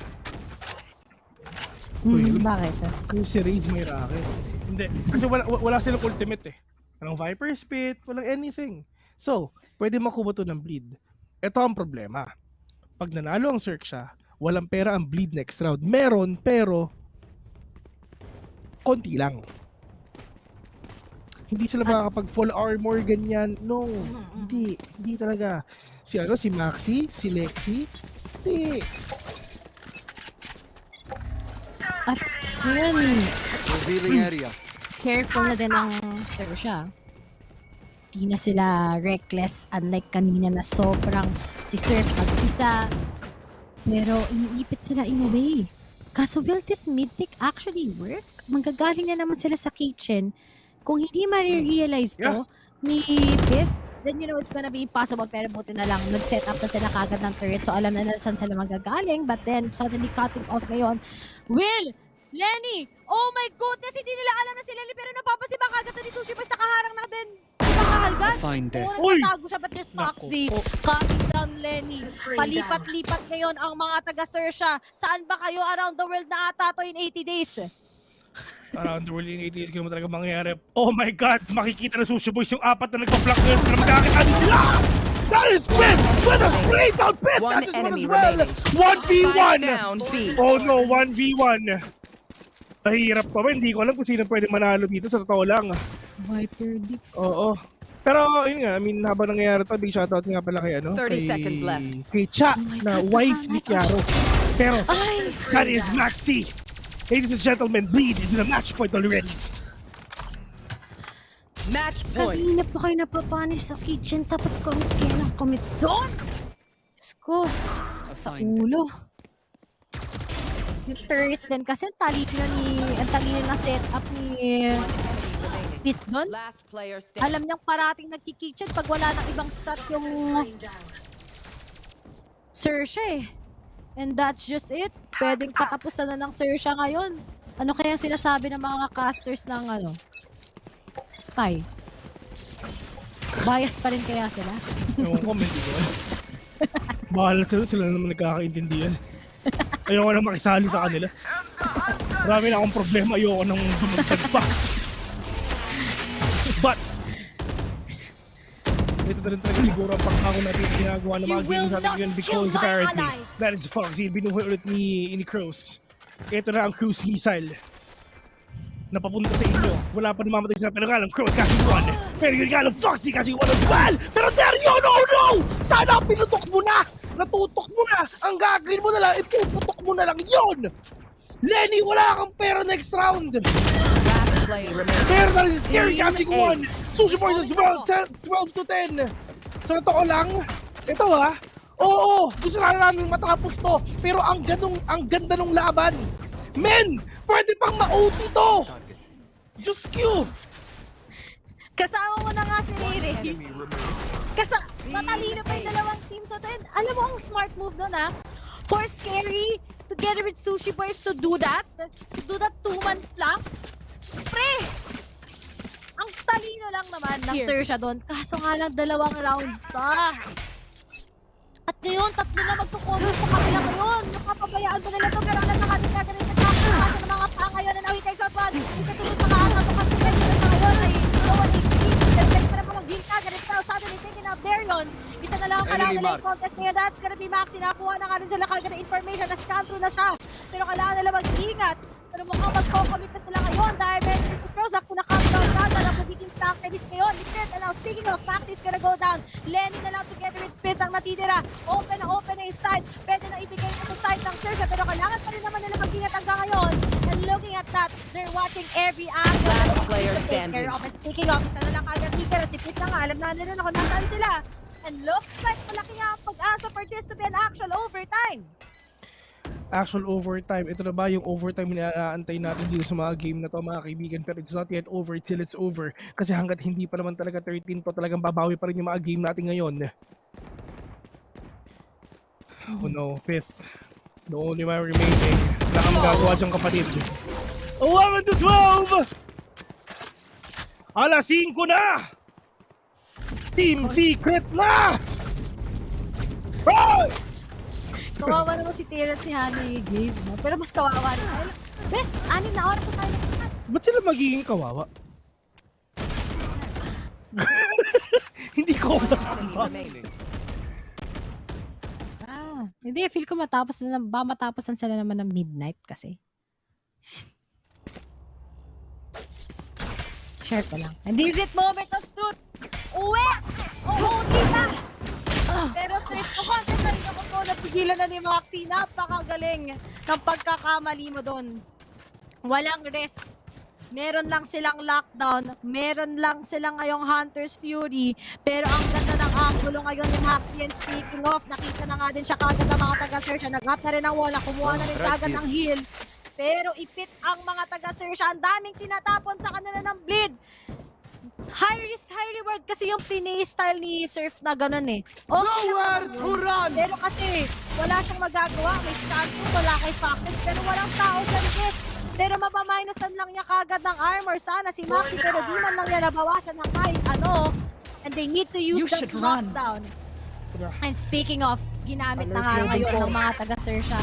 S14: Bakit?
S19: Kasi si Raze may racket. Hindi. Kasi wala silang ultimate eh. Walang Viper Spit, walang anything. So, pwede makuha to ng bleed. Ito ang problema. Pag nanalo ang Xerxia, walang pera ang bleed next round. Meron, pero konti lang. Hindi sila makakapag full armor ganyan. No, hindi talaga. Si Maxi, si Lexi, hindi.
S14: At yun,
S17: Revealing area.
S14: careful na din ang Xerxia. Di na sila reckless unlike kanina na sobrang si Surf mag-isa. Pero iniipit sila in a way. Kaso will this mythic actually work? Manggagaling na naman sila sa kitchen. Kung hindi ma-realize to ni Bit, then you know it's gonna be impossible. Pero buti na lang, nag-set up na sila kagad ng turret. So alam na saan sila magagaling. But then, suddenly cutting off ngayon. Will! Lenny! Oh my goodness! Hindi nila alam na si Lenny. Pero napapansin ba kagad ni Sushi Boy sa kaharang na din? Nakahalgan? Oo, nagtatago siya. But there's Foxy. Cutting down Lenny. Palipat-lipat ngayon ang mga taga-Xerxia. Saan ba kayo around the world na ata to in 80 days?
S19: Around the world in 80 days, kaya mo talaga mangyayari. Oh my God! Makikita na Sushi Boys yung apat na nagpa-block ngayon na magkakita sila! That is Pit! With a straight down Pit!
S16: One
S19: That is
S16: enemy
S19: well!
S16: remaining.
S19: 1v1!
S16: Down, B.
S19: Oh no, 1v1! Mahirap pa ba? Hindi ko alam kung sino pwede manalo dito, sa totoo lang.
S14: Viper Deep.
S19: Oo. Pero yun nga, I mean, habang nangyayari to, big shoutout nga pala kay
S16: 30 seconds left.
S19: Kay Cha, na wife ni Kiaro. Pero, that is Maxi! Ladies and gentlemen, bleed is in a match point already.
S16: Match point.
S14: Kanina pa kayo napapanish sa kitchen tapos commit doon. Diyos ko, sa ulo. Yung turret din kasi ang talino na setup ni Pit doon. Alam niyang parating nagki-kitchen pag wala nang ibang stat yung Xerxia eh. And that's just it. Pwedeng katapusan na ng Xerxia ngayon. Ano kaya sinasabi ng mga casters ng ano? Kai. Bias pa rin kaya sila?
S19: Ewan ko, hindi ko. Bahala sila naman nagkakaintindihan. Ayoko na makisali sa kanila. Marami na akong problema. Ayoko nang dumagdag pa. But, ito na rin talaga siguro ang pagkako natin ginagawa ng mga games natin yun because apparently that is Foxy. Binuhi ulit ni Crows. Ito na ang cruise missile na papunta sa inyo. Wala pa namamatay sila pero nga lang Crows catching one. Pero yun nga lang Foxy catching one as well. Pero Sergio, no! Sana pinutok mo na! Natutok mo na! Ang gagawin mo na lang, ipuputok mo na lang yun! Lenny, wala kang pera next round! Pero na rin si Scary catching one! Sushi Boys as well, 12 to 10! Sa totoo lang, ito oo, gusto na namin matapos to, pero ang ganda nung laban. Men! Pwede pang ma-OT to! Diyos Q!
S14: Kasama mo na nga si Riri. Matalino pa yung dalawang team. So, alam mo ang smart move doon ha? For Scary, together with Sushi Boys to do that 2-man flank. Pre! Ang talino lang naman ng Xerxia doon. Kaso nga lang 2 rounds pa. At ngayon, 3 na magtukono sa kanila ngayon. Napapabayaan ba nila ito? Pero alam na natin gagawin sa top. Kasi ng mga pa ngayon na nawitay sa one. Ikatulog sa kaasa to kasi ganyan na ngayon ay low on HP. Pero para pa mag-hinta. Ganit now, suddenly taking out Darion. Isa na lang ang kailangan nila yung contest ngayon. That's gonna be Maxi. Nakuha na nga rin sila kagad na information na scan through na siya. Pero kailangan nila mag-ingat. Pero mukhang magko-commit na sila ngayon dahil meron si Crozak kung nakakagaw na na magiging tank tennis ngayon. And now, speaking of, Maxi is gonna go down. Lenny na lang together with Fizz ang natitira. Open na yung side. Pwede na ibigay ito sa side ng Xerxia pero kailangan pa rin naman nila mag-ingat hanggang ngayon. And looking at that, they're watching every angle.
S16: Last player standing.
S14: And speaking of, isa na lang kagad titira. Si Fizz na nga, alam na nila na kung nasaan sila. And looks like malaki nga ang pag-asa for this to be an actual overtime.
S19: Actual overtime. Ito na ba yung overtime na inaantay natin dito sa mga game na to mga kaibigan? Pero it's not yet over till it's over. Kasi hanggat hindi pa naman talaga 13 to, talagang babawi pa rin yung mga game natin ngayon. Oh no, 5th. The only one remaining. Wala kang magagawa dyan kapatid. 11-12! Alas 5 na! Team Secret na! Oh!
S14: Kawawa naman si Tira at si Honey Gabe, no? Pero mas kawawa rin. Best, 6 na oras na tayo nagpas.
S19: Ba't sila magiging kawawa? Hindi ko
S14: Hindi, feel ko matapos na sila naman ng midnight kasi. Share ko lang. And this is it, moment of truth. Uwe! Oo, di ba? Pero straight to contest na rin ako to. Napigilan na ni Maxi. Napakagaling ng pagkakamali mo doon. Walang rest. Meron lang silang lockdown. Meron lang silang ngayong Hunter's Fury. Pero ang ganda ng angulo ngayon ni Maxi. And speaking of, nakita na nga din siya kagad ng mga taga-Xerxia. Nag-up na rin ang wall. Kumuha na rin kagad ng heal. Pero ipit ang mga taga-Xerxia. Ang daming tinatapon sa kanila ng bleed. High risk, high reward kasi yung play-style ni Surf na ganun eh. Nowhere to run! Pero kasi wala siyang magagawa. May stand wala kay Factus. Pero walang tao sa guess. Pero mapaminosan lang niya kagad ng armor. Sana si Maxi pero di man lang niya nabawasan ng kahit ano. And they need to use that lockdown. And speaking of, ginamit na nga ngayon ng mga taga-Xerxia.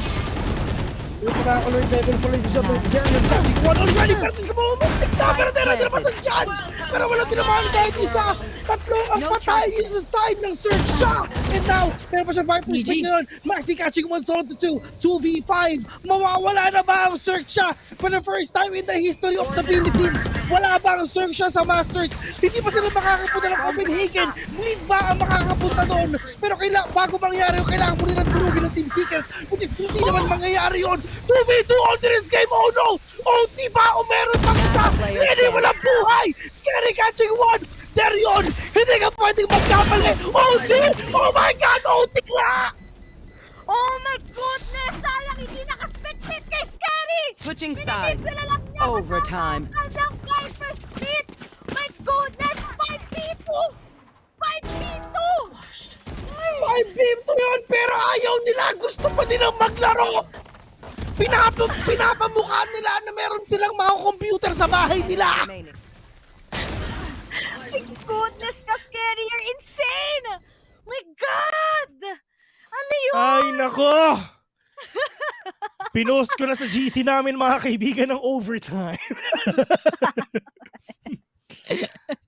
S19: Yung pinaka-alert level po lang siya. Diyan yung judging one already. Pero tis ka mo umuntik na. Pero tira pa sa judge. Pero walang tinamaan kahit isa. Tatlong ang patay yun sa side ng Xerxia. And now, pero pa siya Viper's Wing ngayon. Maxi catching 1 solo to 2. 2v5. Mawawala na ba ang Xerxia? For the first time in the history of the Philippines. Wala ba ang Xerxia sa Masters? Hindi pa sila makakapunta ng Copenhagen. Lead ba ang makakapunta doon? Pero bago mangyari yung kailangan mo rin ang durugin ng Team Secret. Which is hindi naman mangyayari yun. 2v2 on this game. Oh no! Oh, di ba? O meron pang isa. Hindi mo lang buhay. Scary catching 1. Darion, hindi ka pwedeng magkamali. Oh, oh my God! Oh, tikla!
S14: Oh my goodness! Sayang hindi nakaspit-spit kay Scary!
S16: Switching sides. Overtime.
S14: Ang Viper's split! My goodness! 5v2! 5v2!
S19: 5v2 yun, pero ayaw nila. Gusto pa din ang maglaro. Pinapamukha nila na meron silang mga computer sa bahay nila.
S14: My goodness ka, Scary! You're insane! My God! Ano yun?
S19: Ay, nako! Pinost ko na sa GC namin mga kaibigan ng overtime.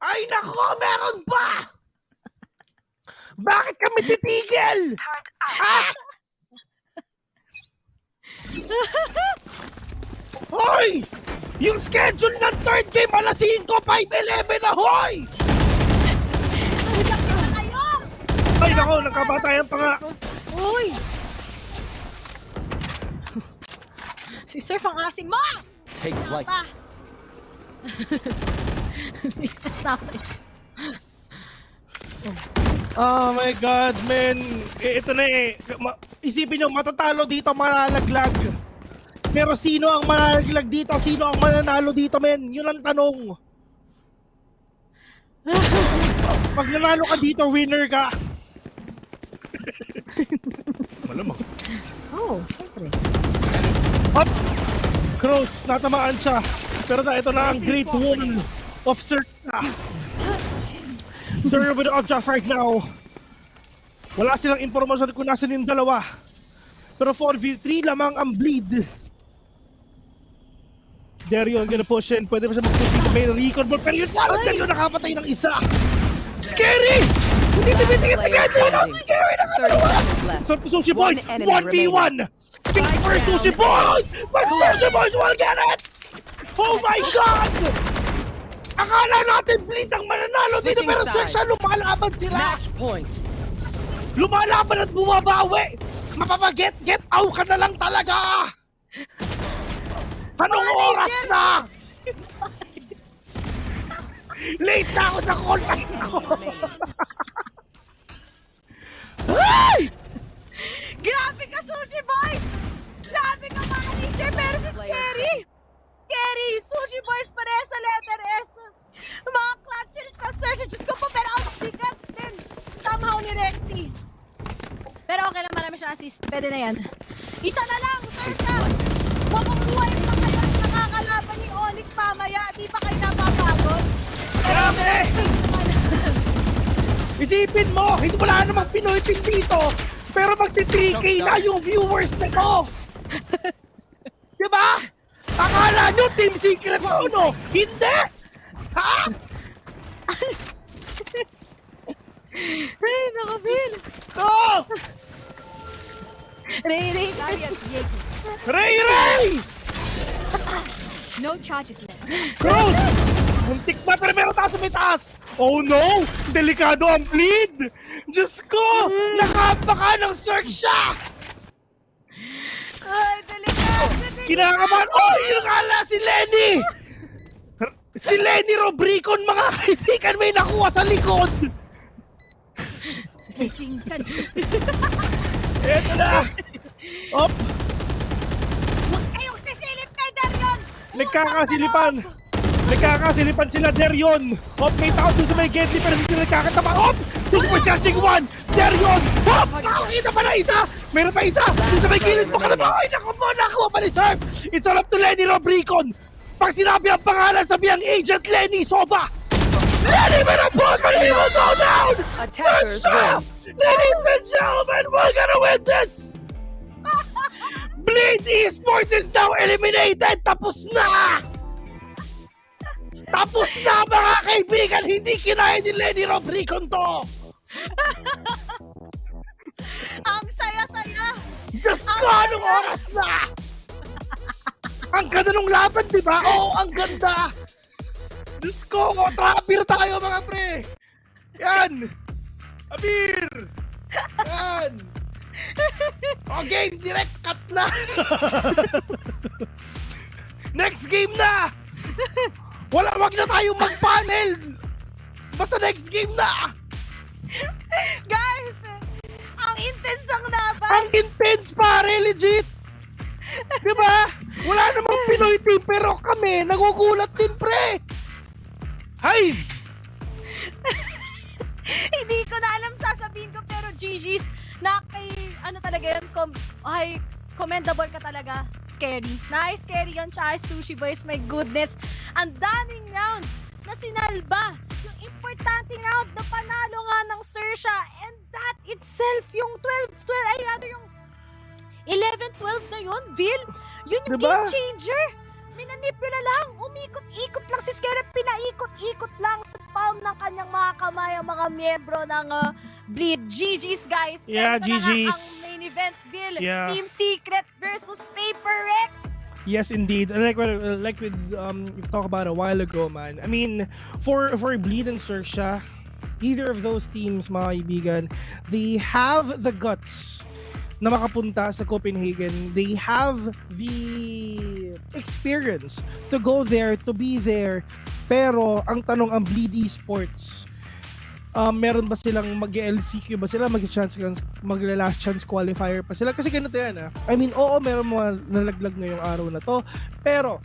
S19: Ay, nako! Meron ba? Bakit kami titigil? Ha? Hoy! Yung schedule ng third game alas 5, 5-11 na, hoy! Ay, nako! Nagkabatayan pa nga!
S14: Hoy! Si Surf ang asim mo!
S10: Take flight.
S19: Oh my God, man! Ito na eh. Isipin nyo, matatalo dito, malalaglag. Pero sino ang manalaglag dito? Sino ang mananalo dito, men? Yun ang tanong. Pag nanalo ka dito, winner ka.
S15: Malamang.
S14: Oh, siyempre.
S19: Up! Cross, natamaan siya. Pero ito na ang great one of Xerxia. They're with the object right now. Wala silang impormasyon kung nasan yung dalawa. Pero 4v3 lamang ang bleed. Darion gonna push in. Pwede pa siya mag-push dito. May recon ball. Pero yun pala, Darion nakapatay ng isa. Scary! Hindi tumitingin sa ganyan! Scary na dalawa! So, Sushi Boys, 1v1! Skip first, Sushi Boys! But Sushi Boys will get it! Oh my God! Akala natin bleed ang mananalo dito, pero Xerxia lumalaban sila!
S16: Match point.
S19: Lumalaban at bumabawi! Mapapag-get out ka na lang talaga! Anong oras na? Late na ako sa call time ko! Hey!
S14: Grabe ka, Sushi Boy! Grabe ka, manager! Pero si Scary! Scary! Sushi Boys pareha sa letter S! Mga clutchers na search! Diyos ko po, pero out-stick din! Somehow ni Rexy! Pero okay naman namin siya assist. Pwede na yan. Isa na lang! Xerxia! Makukuha yung mga yan nakakalaban ni ONIC mamaya. Di pa kayo napapagod?
S19: Grabe! Isipin mo, hindi wala namang Pinoy team dito, pero magti-3K na yung viewers nito! Diba? Akala nyo Team Secret o no? Hindi! Ha?
S14: Ray, nakabin!
S19: Go!
S14: Ray!
S19: Ray!
S13: No charges left.
S19: Cross! Muntik pa, pero meron taas sa may taas! Oh no! Delikado ang bleed! Diyos ko! Nakapaka ng Xerxia!
S14: Ay, delikado!
S19: Kinakabahan! Oh! Yung kala si Lenny! Si Lenny Robricon, mga kaibigan, may nakuha sa likod! Eto na! Op!
S14: Huwag kayong sisilip kay Darion!
S19: Nagkakasilipan sila, Darion! Op! May tao doon sa may Gedli, pero hindi nagkakatama! Op! Super catching one! Darion! Op! Nakakita pa na isa! Meron pa isa! Doon sa may gilid mo ka na ba? Ay, naku mo! Nakuha pa ni Serb! It's all up to Lenny Robricon! Pag sinabi ang pangalan, sabi ang Agent Lenny Soba! Lenny, may napos! Lenny will go down! Xerxia! Ladies and gentlemen, we're gonna win this! Bleed Esports is now eliminated! Tapos na! Tapos na, mga kaibigan! Hindi kinaya ni Lenny Robricon to!
S14: Ang saya-saya!
S19: Diyos ko, anong oras na? Ang ganda nung laban, di ba? Oo, ang ganda! Diyos ko, trapper tayo, mga pre! Yan! Abir! Yan! O, game, direct cut na! Next game na! Wag na tayong mag-panel! Basta next game na!
S14: Guys! Ang intense ng laban!
S19: Ang intense, pare! Legit! Diba? Wala namang Pinoy team, pero kami, nagugulat din, pre! Heis!
S14: Hindi ko na alam sasabihin ko, pero GG's na kay, ano talaga yun, commendable ka talaga. Scary. Nice, scary yun, Charles Sushi Boys. My goodness. Ang daming rounds na sinalba. Yung importante round na panalo nga ng Xerxia. And that itself, yung yung 11-12 na yun, Vil. Yun yung
S19: diba?
S14: game changer. Minanipula lang. Umikot-ikot lang si Scary. Pinaikot-ikot lang sa palm ng kanyang mga kamay ang mga miyembro ng Bleed. GG's, guys.
S19: Yeah,
S14: Ito na nga
S19: GG's.
S14: ang main event, Vil.
S19: Yeah.
S14: Team Secret versus Paper Rex.
S19: Yes, indeed. Like with we talked about a while ago, man. I mean, for Bleed and Xerxia, either of those teams, mga kaibigan, they have the guts na makapunta sa Copenhagen. They have the experience to go there, to be there. Pero ang tanong, ang Bleed Esports, Meron ba silang mag-LCQ ba sila? Mag-last chance qualifier pa sila? Kasi ganito yan I mean, oo, meron mga nalaglag ngayong araw na to. Pero,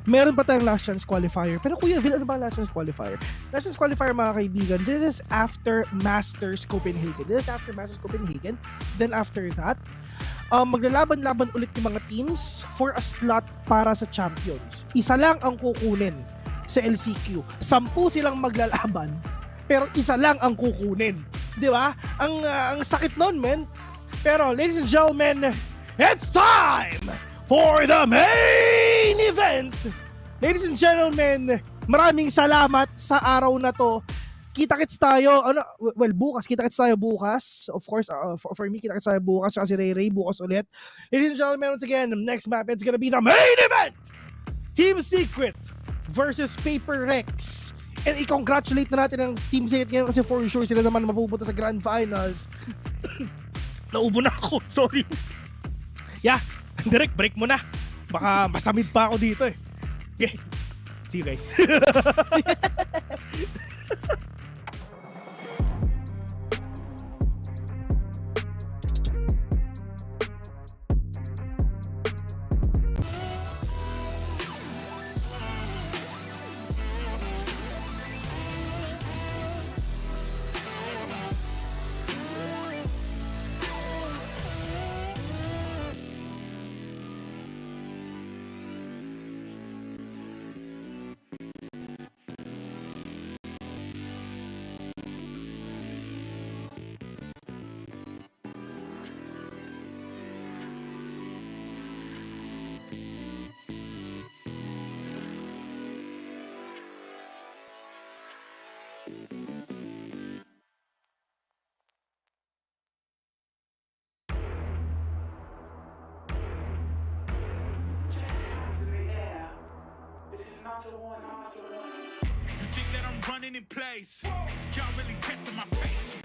S19: meron pa tayong last chance qualifier. Pero Kuya Vil, ano ba last chance qualifier? Last chance qualifier, mga kaibigan, this is after Masters Copenhagen. Then after that, maglalaban-laban ulit yung mga teams for a slot para sa champions. Isa lang ang kukunin sa LCQ. 10 silang maglalaban, pero isa lang ang kukunin. Di ba? Ang sakit nun, men. Pero, ladies and gentlemen, it's time for the main event! Ladies and gentlemen, maraming salamat sa araw na to. Kita-kits tayo, bukas. Kita-kits tayo bukas. Of course, for me, kita-kits tayo bukas. Tsaka si Ray bukas ulit. Ladies and gentlemen, once again, next map, it's gonna be the main event! Team Secret versus Paper Rex. And i-congratulate na natin ang Team Secret ngayon kasi for sure sila naman mapupunta sa Grand Finals. Naubo na ako, sorry. Yeah, direct break mo na. Baka masamid pa ako dito Okay, see you guys.
S5: You think that I'm running in place? Y'all really testing my patience.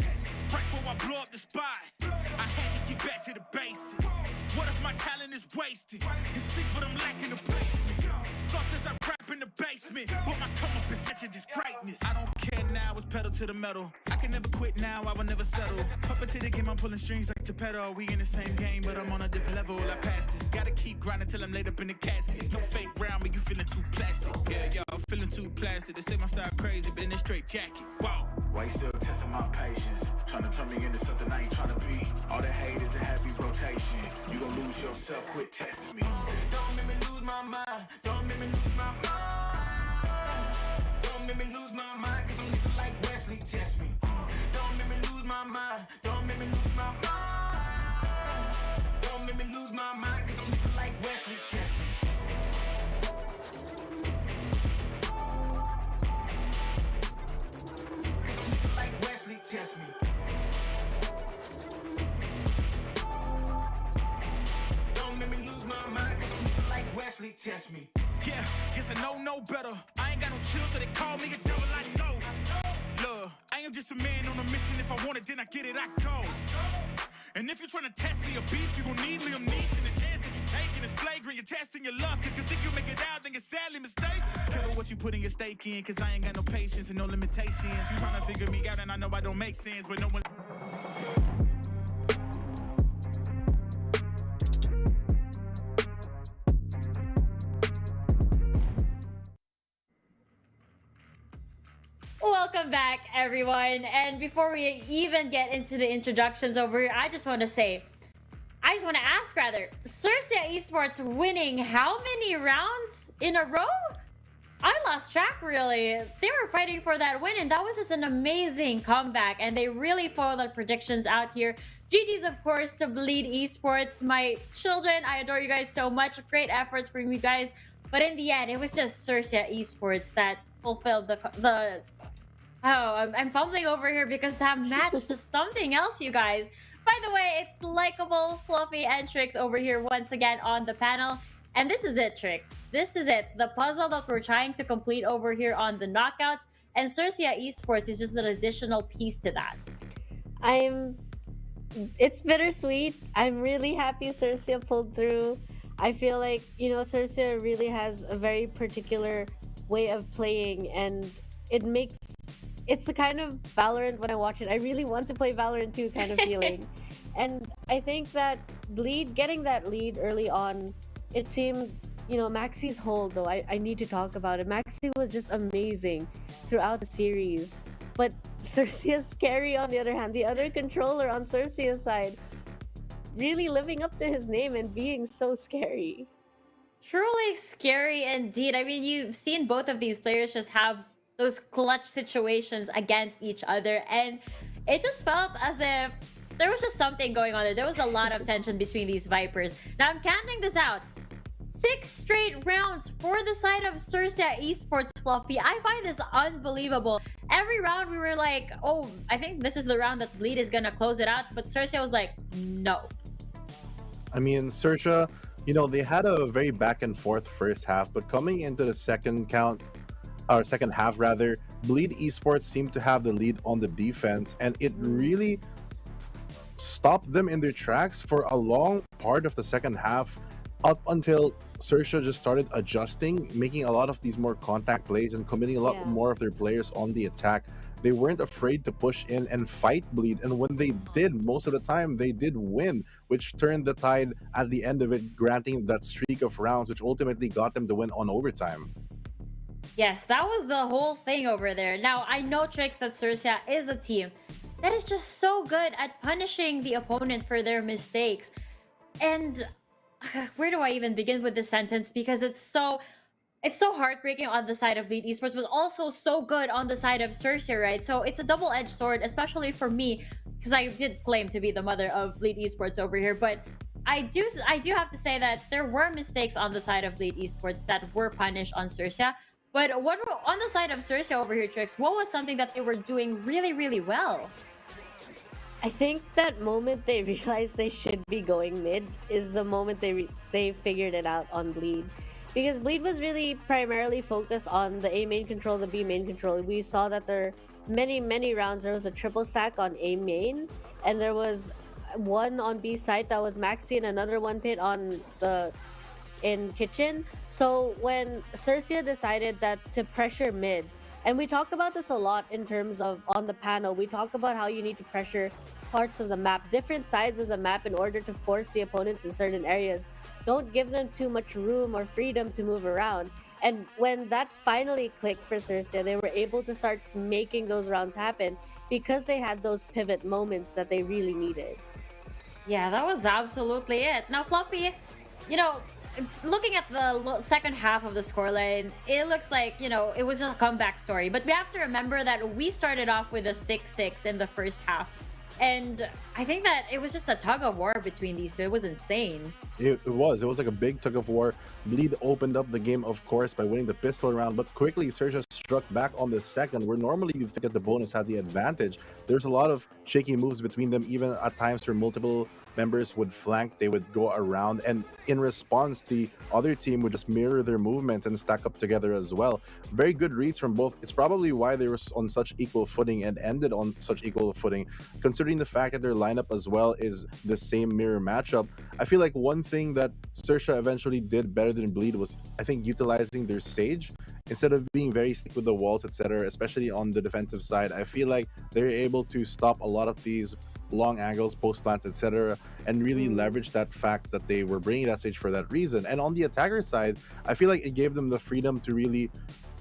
S5: Right before I blow up the spot, I had to get back to the basics. What if my talent is wasted? It's sick, but I'm lacking the placement. Thought since I rap in the basement, but my come up is such a greatness. I don't care now, it's pedal to the metal. I can never quit now, I will never settle. Puppet to the game, I'm pulling strings like Geppetto. We in the same game, but I'm on a different level. I passed it. Gotta keep grinding till I'm laid up in the casket. No fake round, but you feeling too plastic. Yeah, y'all feeling too plastic. They say my style crazy, but in a straight jacket. Wow.
S6: Why you still testing my patience? Trying to turn me into something I ain't trying to be. All the hate is in heavy rotation. You gon' lose yourself, quit testing me.
S2: Don't make me lose my mind. Don't make me lose my mind. Don't make me lose my mind, cause I'm looking like Wesley, test me. Don't make me lose my mind. Don't make me lose my mind. Don't make me lose my mind, cause I'm looking like Wesley, test me. Cause I'm looking like Wesley, test me. Don't make me lose my mind, cause I'm looking like Wesley, test me.
S5: Yeah, guess I know no better. I ain't got no chill, so they call me a devil, I know. Look, I am just a man on a mission. If I want it, then I get it, I go. And if you're trying to test me a beast, you gon' need Liam Neeson. The chance that you taking is flagrant. You're testing your luck. If you think you make it out, then you're sadly mistaken. Careful what you putting your stake in, cause I ain't got no patience and no limitations. You trying to figure me out, and I know I don't make sense, but no one.
S9: Welcome back, everyone. And before we even get into the introductions over here, I just want to ask, Xerxia Esports winning how many rounds in a row? I lost track, really. They were fighting for that win, and that was just an amazing comeback, and they really followed the predictions out here. GG's, of course, to Bleed Esports. My children, I adore you guys so much. Great efforts from you guys. But in the end, it was just Xerxia Esports that fulfilled I'm fumbling over here because that match is just something else, you guys. By the way, it's Likeable, Fluffy, and Trix over here once again on the panel. And this is it, Trix. This is it. The puzzle that we're trying to complete over here on the knockouts. And Xerxia Esports is just an additional piece to that.
S11: It's bittersweet. I'm really happy Xerxia pulled through. I feel like, Xerxia really has a very particular way of playing, and it makes it's the kind of Valorant when I watch it, I really want to play Valorant too kind of feeling. And I think that getting that lead early on, it seemed, Maxi's hold though, I need to talk about it. Maxi was just amazing throughout the series. But Xerxia's scary on the other hand, the other controller on Xerxia's side, really living up to his name and being so scary.
S9: Truly scary indeed. I mean, you've seen both of these players just have those clutch situations against each other, and it just felt as if there was just something going on there. There was a lot of tension between these Vipers. Now, I'm counting this out. 6 straight rounds for the side of Xerxia Esports, Fluffy. I find this unbelievable. Every round we were like, oh, I think this is the round that Bleed is gonna close it out, but Xerxia was like, no.
S12: I mean, Xerxia, they had a very back and forth first half, but coming into the second half rather, Bleed Esports seemed to have the lead on the defense, and it really stopped them in their tracks for a long part of the second half, up until Xerxia just started adjusting, making a lot of these more contact plays and committing a lot more of their players on the attack. They weren't afraid to push in and fight Bleed, and when they did, most of the time they did win, which turned the tide at the end of it, granting that streak of rounds, which ultimately got them to win on overtime.
S9: Yes, that was the whole thing over there. Now, I know, Trix, that Xerxia is a team that is just so good at punishing the opponent for their mistakes. And where do I even begin with this sentence? Because it's so heartbreaking on the side of Bleed Esports, but also so good on the side of Xerxia, right? So it's a double-edged sword, especially for me, because I did claim to be the mother of Bleed Esports over here. But I do have to say that there were mistakes on the side of Bleed Esports that were punished on Xerxia. But what on the side of Xerxia over here, Trix, what was something that they were doing really, really well?
S11: I think that moment they realized they should be going mid is the moment they figured it out on Bleed. Because Bleed was really primarily focused on the A main control, the B main control. We saw that there many rounds there was a triple stack on A main, and there was one on B side that was Maxi and another one pit in kitchen. So when Xerxia decided that to pressure mid, and we talk about this a lot in terms of on the panel, we talk about how you need to pressure parts of the map, different sides of the map, in order to force the opponents in certain areas. Don't give them too much room or freedom to move around. And when that finally clicked for Xerxia, they were able to start making those rounds happen because they had those pivot moments that they really needed.
S9: Yeah, that was absolutely it. Now, Fluffy, looking at the second half of the scoreline, it looks like, it was a comeback story. But we have to remember that we started off with a 6-6 in the first half. And I think that it was just a tug of war between these two. It was insane.
S12: It was like a big tug of war. Bleed opened up the game, of course, by winning the pistol round, but quickly Xerxia struck back on the second, where normally you think that the bonus had the advantage. There's a lot of shaky moves between them, even at times where multiple members would flank, they would go around, and in response the other team would just mirror their movements and stack up together as well. Very good reads from both. It's probably why they were on such equal footing and ended on such equal footing, considering the fact that their lineup as well is the same mirror matchup. I feel like one thing that Xerxia eventually did better than Bleed was, I think, utilizing their Sage. Instead of being very stick with the walls, etc., especially on the defensive side, I feel like they're able to stop a lot of these long angles, post plants, etc., and really leverage that fact that they were bringing that stage for that reason. And on the attacker side, I feel like it gave them the freedom to really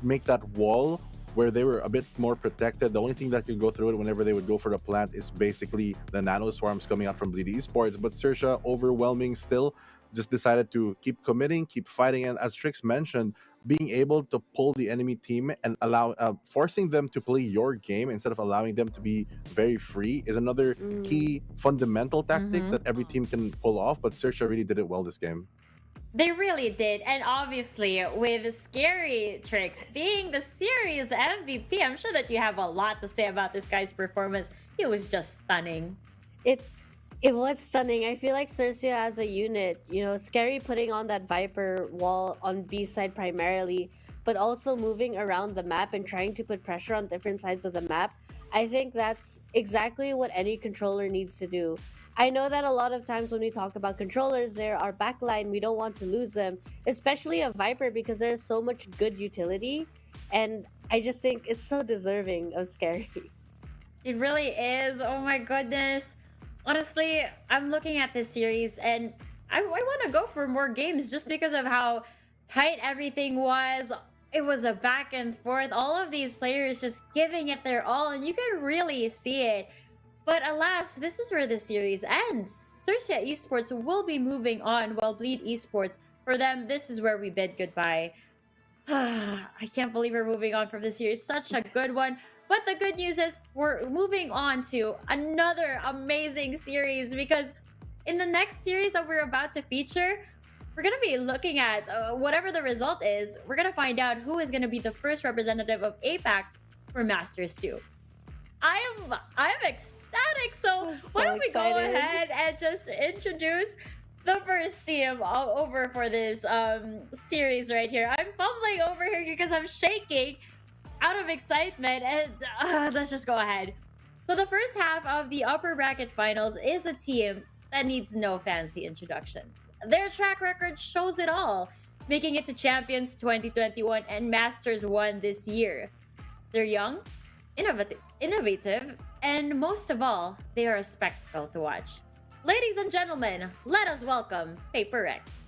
S12: make that wall where they were a bit more protected. The only thing that could go through it whenever they would go for the plant is basically the nano swarms coming out from Bleed Esports. But Xerxia, overwhelming still, just decided to keep committing, keep fighting, and as Trix mentioned, being able to pull the enemy team and forcing them to play your game instead of allowing them to be very free is another key fundamental tactic that every team can pull off. But Xerxia really did it well this game.
S9: They really did. And obviously, with Scary Trix being the series MVP, I'm sure that you have a lot to say about this guy's performance. He was just stunning.
S11: It was stunning. I feel like Xerxia as a unit, Scary putting on that Viper wall on B side primarily, but also moving around the map and trying to put pressure on different sides of the map. I think that's exactly what any controller needs to do. I know that a lot of times when we talk about controllers, they're our backline. We don't want to lose them, especially a Viper, because there's so much good utility. And I just think it's so deserving of scary.
S9: It really is. Oh my goodness. Honestly, I'm looking at this series and I want to go for more games just because of how tight everything was. It was a back and forth. All of these players just giving it their all, and you can really see it. But alas, this is where the series ends. Xerxia Esports will be moving on while Bleed Esports, for them, this is where we bid goodbye. I can't believe we're moving on from this series. Such a good one. But the good news is we're moving on to another amazing series, because in the next series that we're about to feature, we're going to be looking at whatever the result is. We're going to find out who is going to be the first representative of APAC for Masters 2. I am ecstatic. So why don't we go ahead and just introduce the first team all over for this series right here. I'm fumbling over here because I'm shaking out of excitement, and let's just go ahead. So the first half of the upper bracket finals is a team that needs no fancy introductions. Their track record shows it all, making it to Champions 2021 and Masters 1 this year. They're young, innovative, and most of all, they are a spectacle to watch. Ladies and gentlemen, let us welcome Paper Rex.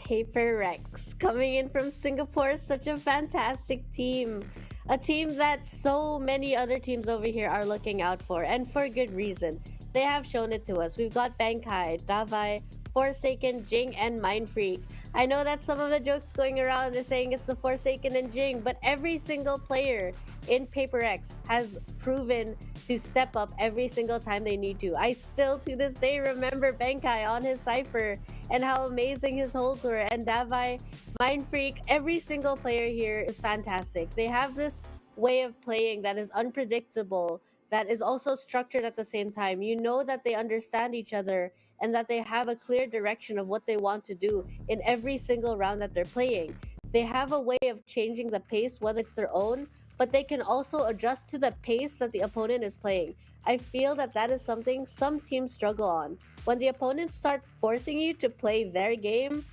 S11: Paper Rex coming in from Singapore, such a fantastic team. A team that so many other teams over here are looking out for, and for good reason. They have shown it to us. We've got Bankai, Davai, Forsaken, Jing, and Mindfreak. I know that some of the jokes going around are saying it's the Forsaken and Jing, but every single player in Paper X has proven to step up every single time they need to. I still to this day remember Bankai on his Cypher and how amazing his holds were. And Davai, Mindfreak, every single player here is fantastic. They have this way of playing that is unpredictable, that is also structured at the same time. You know that they understand each other and that they have a clear direction of what they want to do in every single round that they're playing. They have a way of changing the pace, whether it's their own, but they can also adjust to the pace that the opponent is playing. I feel that that is something some teams struggle on. When the opponents start forcing you to play their game,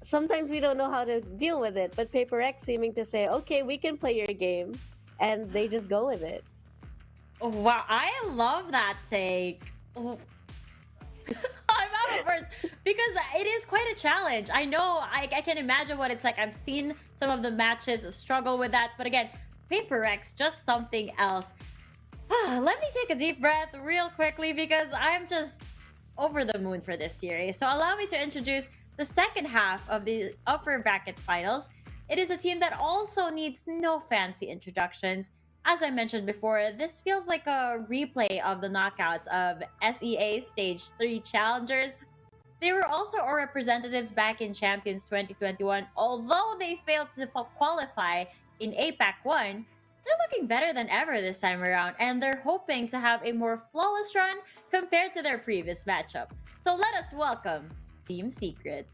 S11: sometimes we don't know how to deal with it, but Paper X seeming to say, okay, we can play your game, and they just go with it.
S9: Oh, wow, I love that take. Oh. I'm out of words because it is quite a challenge. I know, I can imagine what it's like. I've seen some of the matches struggle with that, but again, Paper X, just something else. Let me take a deep breath real quickly because I'm just over the moon for this series. So allow me to introduce the second half of the upper bracket finals. It is a team that also needs no fancy introductions. As I mentioned before, this feels like a replay of the knockouts of SEA Stage 3 challengers. They were also our representatives back in Champions 2021. Although they failed to qualify in APAC 1, they're looking better than ever this time around, and they're hoping to have a more flawless run compared to their previous matchup. So let us welcome Team Secret.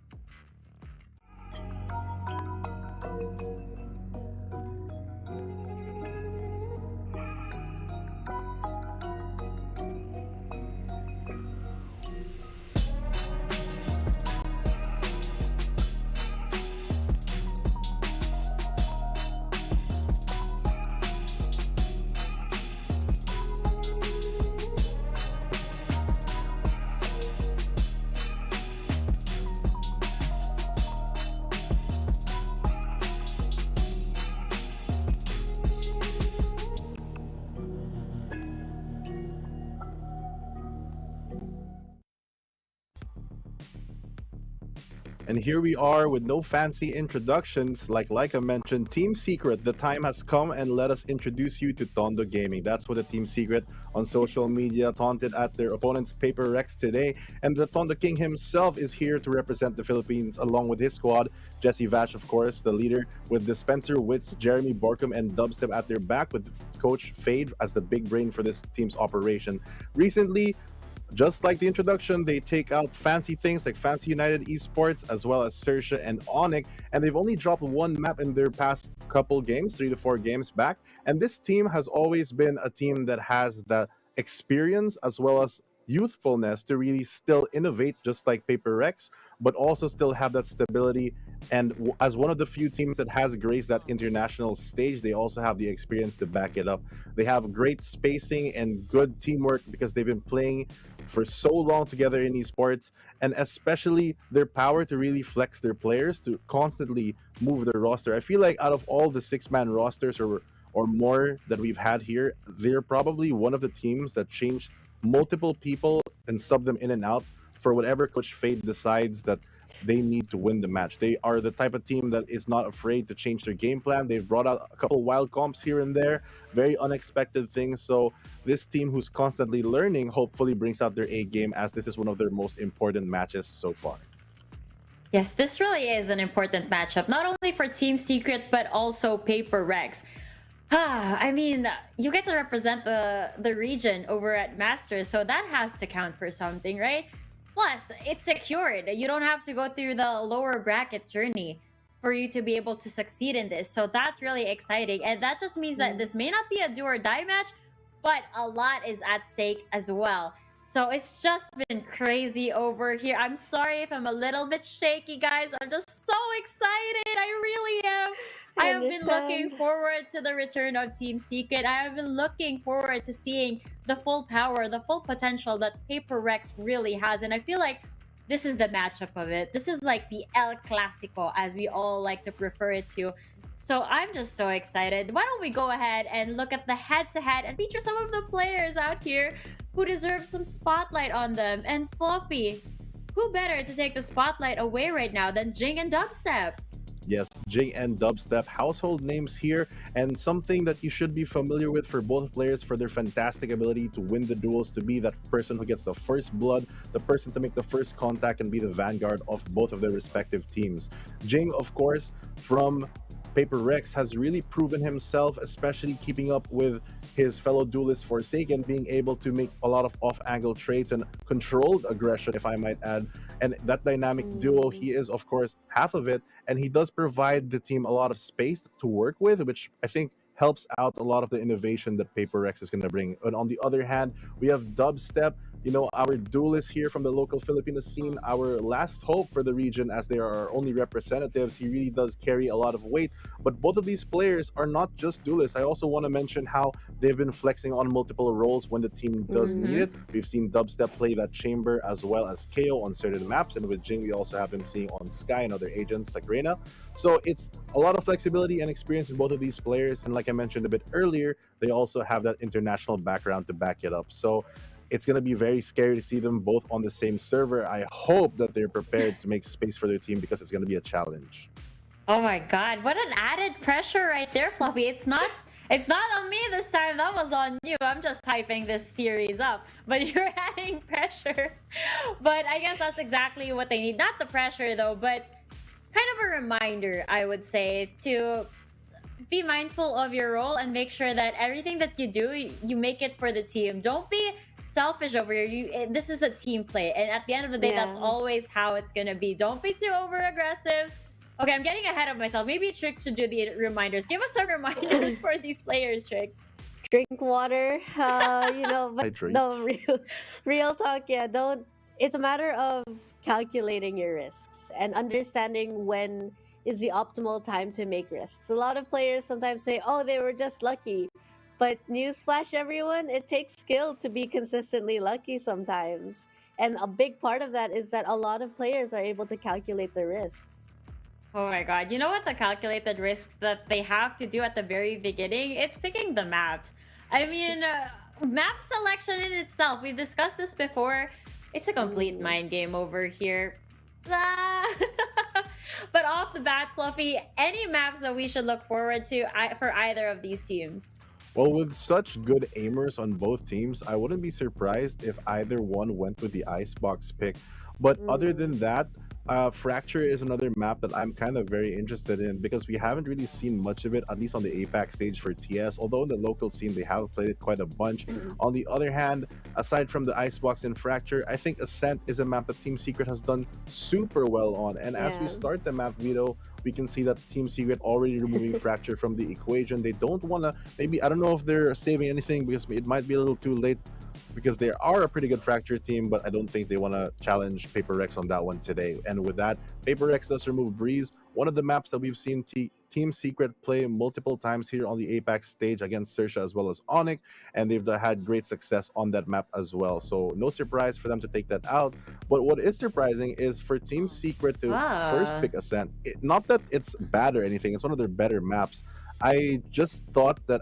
S12: And here we are with no fancy introductions. Like I mentioned, Team Secret, the time has come, and let us introduce you to Tondo Gaming. That's what the Team Secret on social media taunted at their opponent's Paper Rex today. And the Tondo King himself is here to represent the Philippines along with his squad. Jesse Vash, of course, the leader, with Dispenser, Wits, Jeremy Borkum, and Dubstep at their back, with Coach Fade as the big brain for this team's operation. Recently, just like the introduction, they take out fancy things like Fancy United Esports as well as Xerxia and ONIC, and they've only dropped one map in their past couple games, 3 to 4 games back. And this team has always been a team that has the experience as well as youthfulness to really still innovate, just like Paper Rex, but also still have that stability. And as one of the few teams that has graced that international stage, they also have the experience to back it up. They have great spacing and good teamwork because they've been playing for so long together in esports, and especially their power to really flex their players to constantly move their roster. I feel like out of all the 6-man rosters or more that we've had here, they're probably one of the teams that changed multiple people and sub them in and out for whatever Coach Fade decides that they need to win the match. They are the type of team that is not afraid to change their game plan. They've brought out a couple wild comps here and there, very unexpected things. So this team, who's constantly learning, hopefully brings out their A game, as this is one of their most important matches so far.
S9: Yes, this really is an important matchup, not only for Team Secret, but also Paper Rex. I mean, you get to represent the region over at Masters, so that has to count for something, right? Plus, it's secured. You don't have to go through the lower bracket journey for you to be able to succeed in this. So that's really exciting. And that just means that this may not be a do or die match, but a lot is at stake as well. So it's just been crazy over here. I'm sorry if I'm a little bit shaky, guys. I'm just so excited. I really am. I have been looking forward to the return of Team Secret. I have been looking forward to seeing the full power, the full potential that Paper Rex really has. And I feel like this is the matchup of it. This is like the El Clasico, as we all like to prefer it to. So I'm just so excited. Why don't we go ahead and look at the head-to-head and feature some of the players out here who deserve some spotlight on them. And Fluffy, who better to take the spotlight away right now than Jing and Dubstep?
S12: Yes, Jing and Dubstep, household names here, and something that you should be familiar with for both players, for their fantastic ability to win the duels, to be that person who gets the first blood, the person to make the first contact, and be the vanguard of both of their respective teams. Jing, of course, from Paper Rex, has really proven himself, especially keeping up with his fellow duelist Forsaken, being able to make a lot of off-angle trades and controlled aggression, if I might add. And that dynamic duo, he is, of course, half of it, and he does provide the team a lot of space to work with, which I think helps out a lot of the innovation that Paper Rex is going to bring. And on the other hand, we have Dubstep, you know, our duelist here from the local Filipino scene, our last hope for the region, as they are our only representatives. He really does carry a lot of weight. But both of these players are not just duelists. I also want to mention how they've been flexing on multiple roles when the team does need it. We've seen Dubstep play that chamber as well as KO on certain maps, and with Jing, we also have him seeing on Sky and other agents like Reina. So it's a lot of flexibility and experience in both of these players. And like I mentioned a bit earlier, they also have that international background to back it up. So it's going to be very scary to see them both on the same server. I hope that they're prepared to make space for their team, because it's going to be a challenge.
S9: Oh my god, what an added pressure right there, Fluffy. It's not on me this time. That was on you. I'm just typing this series up, but you're adding pressure. But I guess that's exactly what they need. Not the pressure though, but kind of a reminder, I would say, to be mindful of your role and make sure that everything that you do, you make it for the team. Don't be selfish over here. This is a team play, and at the end of the day, that's always how it's gonna be. Don't be too over aggressive. Okay, I'm getting ahead of myself. Maybe Trix should do the reminders. Give us some reminders for these players, Trix.
S11: Drink water, you know, but
S12: Hydrate.
S11: no, real talk, yeah, don't. It's a matter of calculating your risks and understanding when is the optimal time to make risks. A lot of players sometimes say, oh, they were just lucky. But newsflash, everyone, it takes skill to be consistently lucky sometimes. And a big part of that is that a lot of players are able to calculate the risks.
S9: Oh my god, you know what the calculated risks that they have to do at the very beginning? It's picking the maps. I mean, map selection in itself, we've discussed this before. It's a complete mind game over here. But off the bat, Fluffy, any maps that we should look forward to for either of these teams?
S12: Well, with such good aimers on both teams, I wouldn't be surprised if either one went with the Icebox pick. But other than that, Fracture is another map that I'm kind of very interested in because we haven't really seen much of it, at least on the APAC stage for TS. Although in the local scene, they have played it quite a bunch. On the other hand, aside from the Icebox and Fracture, I think Ascent is a map that Team Secret has done super well on. And as we start the map, Vito, we can see that Team Secret already removing Fracture from the equation. They don't want to, maybe, I don't know if they're saving anything because it might be a little too late because they are a pretty good Fracture team, but I don't think they want to challenge Paper Rex on that one today. And with that, Paper Rex does remove Breeze, one of the maps that we've seen Team Secret play multiple times here on the APAC stage against Xerxia as well as ONIC, and they've had great success on that map as well. So no surprise for them to take that out. But what is surprising is for Team Secret to first pick Ascent. Not that it's bad or anything, it's one of their better maps. I just thought that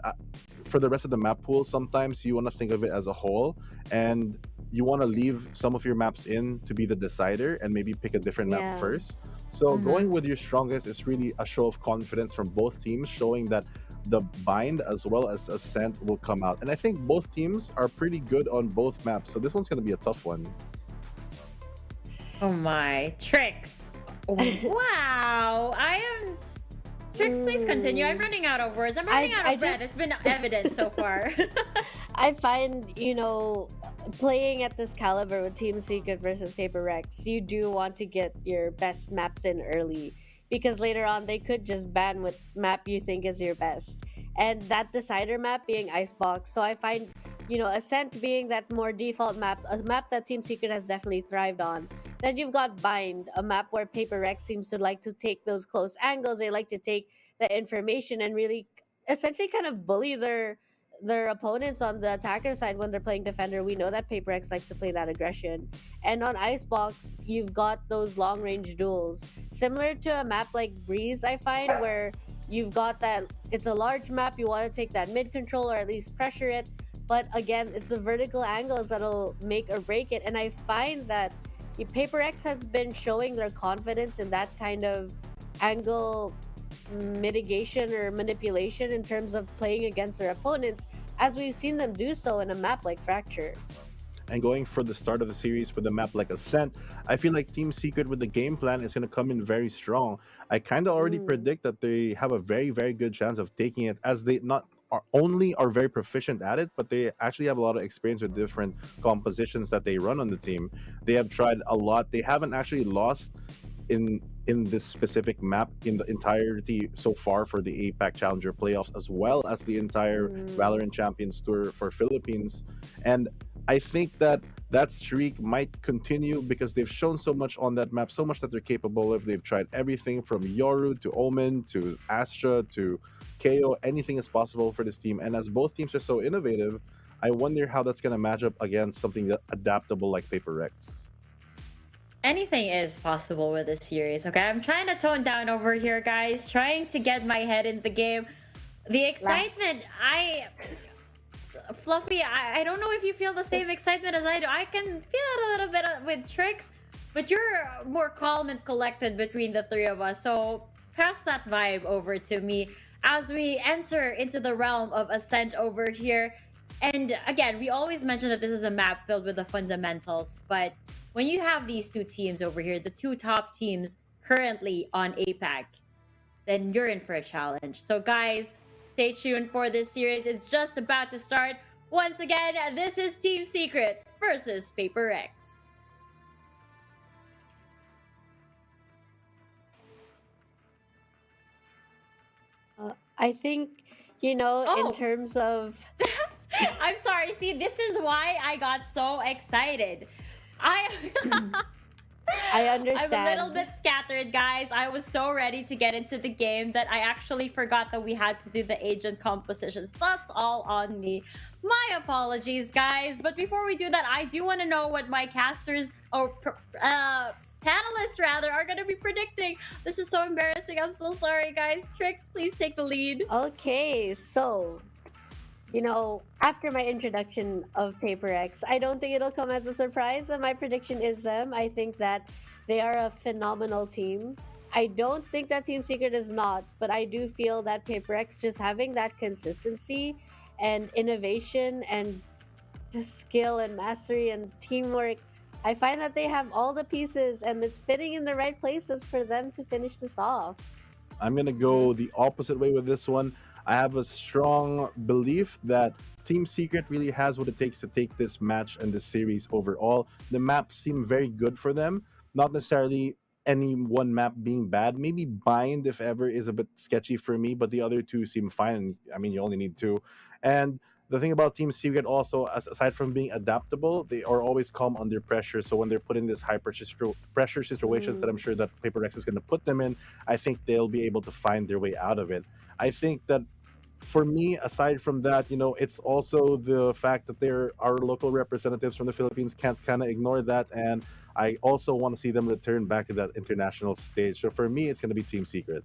S12: for the rest of the map pool, sometimes you want to think of it as a whole, and you want to leave some of your maps in to be the decider and maybe pick a different map first. So going with your strongest is really a show of confidence from both teams, showing that the bind as well as Ascent will come out. And I think both teams are pretty good on both maps, so this one's going to be a tough one.
S9: Oh my. Tricks. Wow. I am... Tricks, please continue. I'm running out of words. I'm running out of breath. It's been evident so far.
S11: I find, you know, playing at this caliber with Team Secret versus Paper Rex, you do want to get your best maps in early because later on they could just ban with map you think is your best. And that decider map being Icebox. So I find, you know, Ascent being that more default map, a map that Team Secret has definitely thrived on. Then you've got Bind, a map where Paper Rex seems to like to take those close angles. They like to take the information and really essentially kind of bully their opponents on the attacker side when they're playing defender. We know that Paper Rex likes to play that aggression. And on Icebox, you've got those long range duels. Similar to a map like Breeze, I find, where you've got that, it's a large map, you want to take that mid control or at least pressure it. But again, it's the vertical angles that'll make or break it. And I find that Paper Rex has been showing their confidence in that kind of angle mitigation or manipulation in terms of playing against their opponents, as we've seen them do so in a map like Fracture.
S12: And going for the start of the series with a map like Ascent, I feel like Team Secret with the game plan is going to come in very strong. I kind of already predict that they have a very, very good chance of taking it, as they not only are very proficient at it, but they actually have a lot of experience with different compositions that they run on the team. They have tried a lot. They haven't actually lost in this specific map in the entirety so far for the APAC Challenger playoffs, as well as the entire Valorant Champions Tour for Philippines. And I think that streak might continue because they've shown so much on that map, so much that they're capable of. They've tried everything from Yoru to Omen to Astra to KO. Anything is possible for this team. And as both teams are so innovative, I wonder how that's going to match up against something that adaptable like Paper Rex.
S9: Anything is possible with this series, okay? I'm trying to tone down over here, guys. Trying to get my head in the game. The excitement, Fluffy, I don't know if you feel the same excitement as I do. I can feel it a little bit with Tricks, but you're more calm and collected between the three of us. So pass that vibe over to me as we enter into the realm of Ascent over here. And again, we always mention that this is a map filled with the fundamentals, but when you have these two teams over here, the two top teams currently on APAC, then you're in for a challenge. So guys, stay tuned for this series. It's just about to start. Once again, this is Team Secret versus Paper Rex.
S11: I think, you know, in terms of...
S9: I'm sorry. See, this is why I got so excited. I
S11: understand.
S9: I'm a little bit scattered, guys. I was so ready to get into the game that I actually forgot that we had to do the agent compositions. That's all on me. My apologies, guys. But before we do that, I do want to know what my casters or panelists rather are going to be predicting. This is so embarrassing. I'm so sorry, guys. Tricks, please take the lead.
S11: Okay, so you know, after my introduction of Paper Rex, I don't think it'll come as a surprise that my prediction is them. I think that they are a phenomenal team. I don't think that Team Secret is not, but I do feel that Paper X just having that consistency and innovation and just skill and mastery and teamwork, I find that they have all the pieces and it's fitting in the right places for them to finish this off.
S12: I'm gonna go the opposite way with this one. I have a strong belief that Team Secret really has what it takes to take this match and this series overall. The maps seem very good for them, not necessarily any one map being bad. Maybe Bind, if ever, is a bit sketchy for me, but the other two seem fine. I mean, you only need two. And the thing about Team Secret also, aside from being adaptable, they are always calm under pressure. So when they're put in this high pressure situations that I'm sure that Paper X is going to put them in, I think they'll be able to find their way out of it. I think that for me, aside from that, it's also the fact that there are local representatives from the Philippines. Can't kind of ignore that. And I also want to see them return back to that international stage. So for me, it's going to be Team Secret.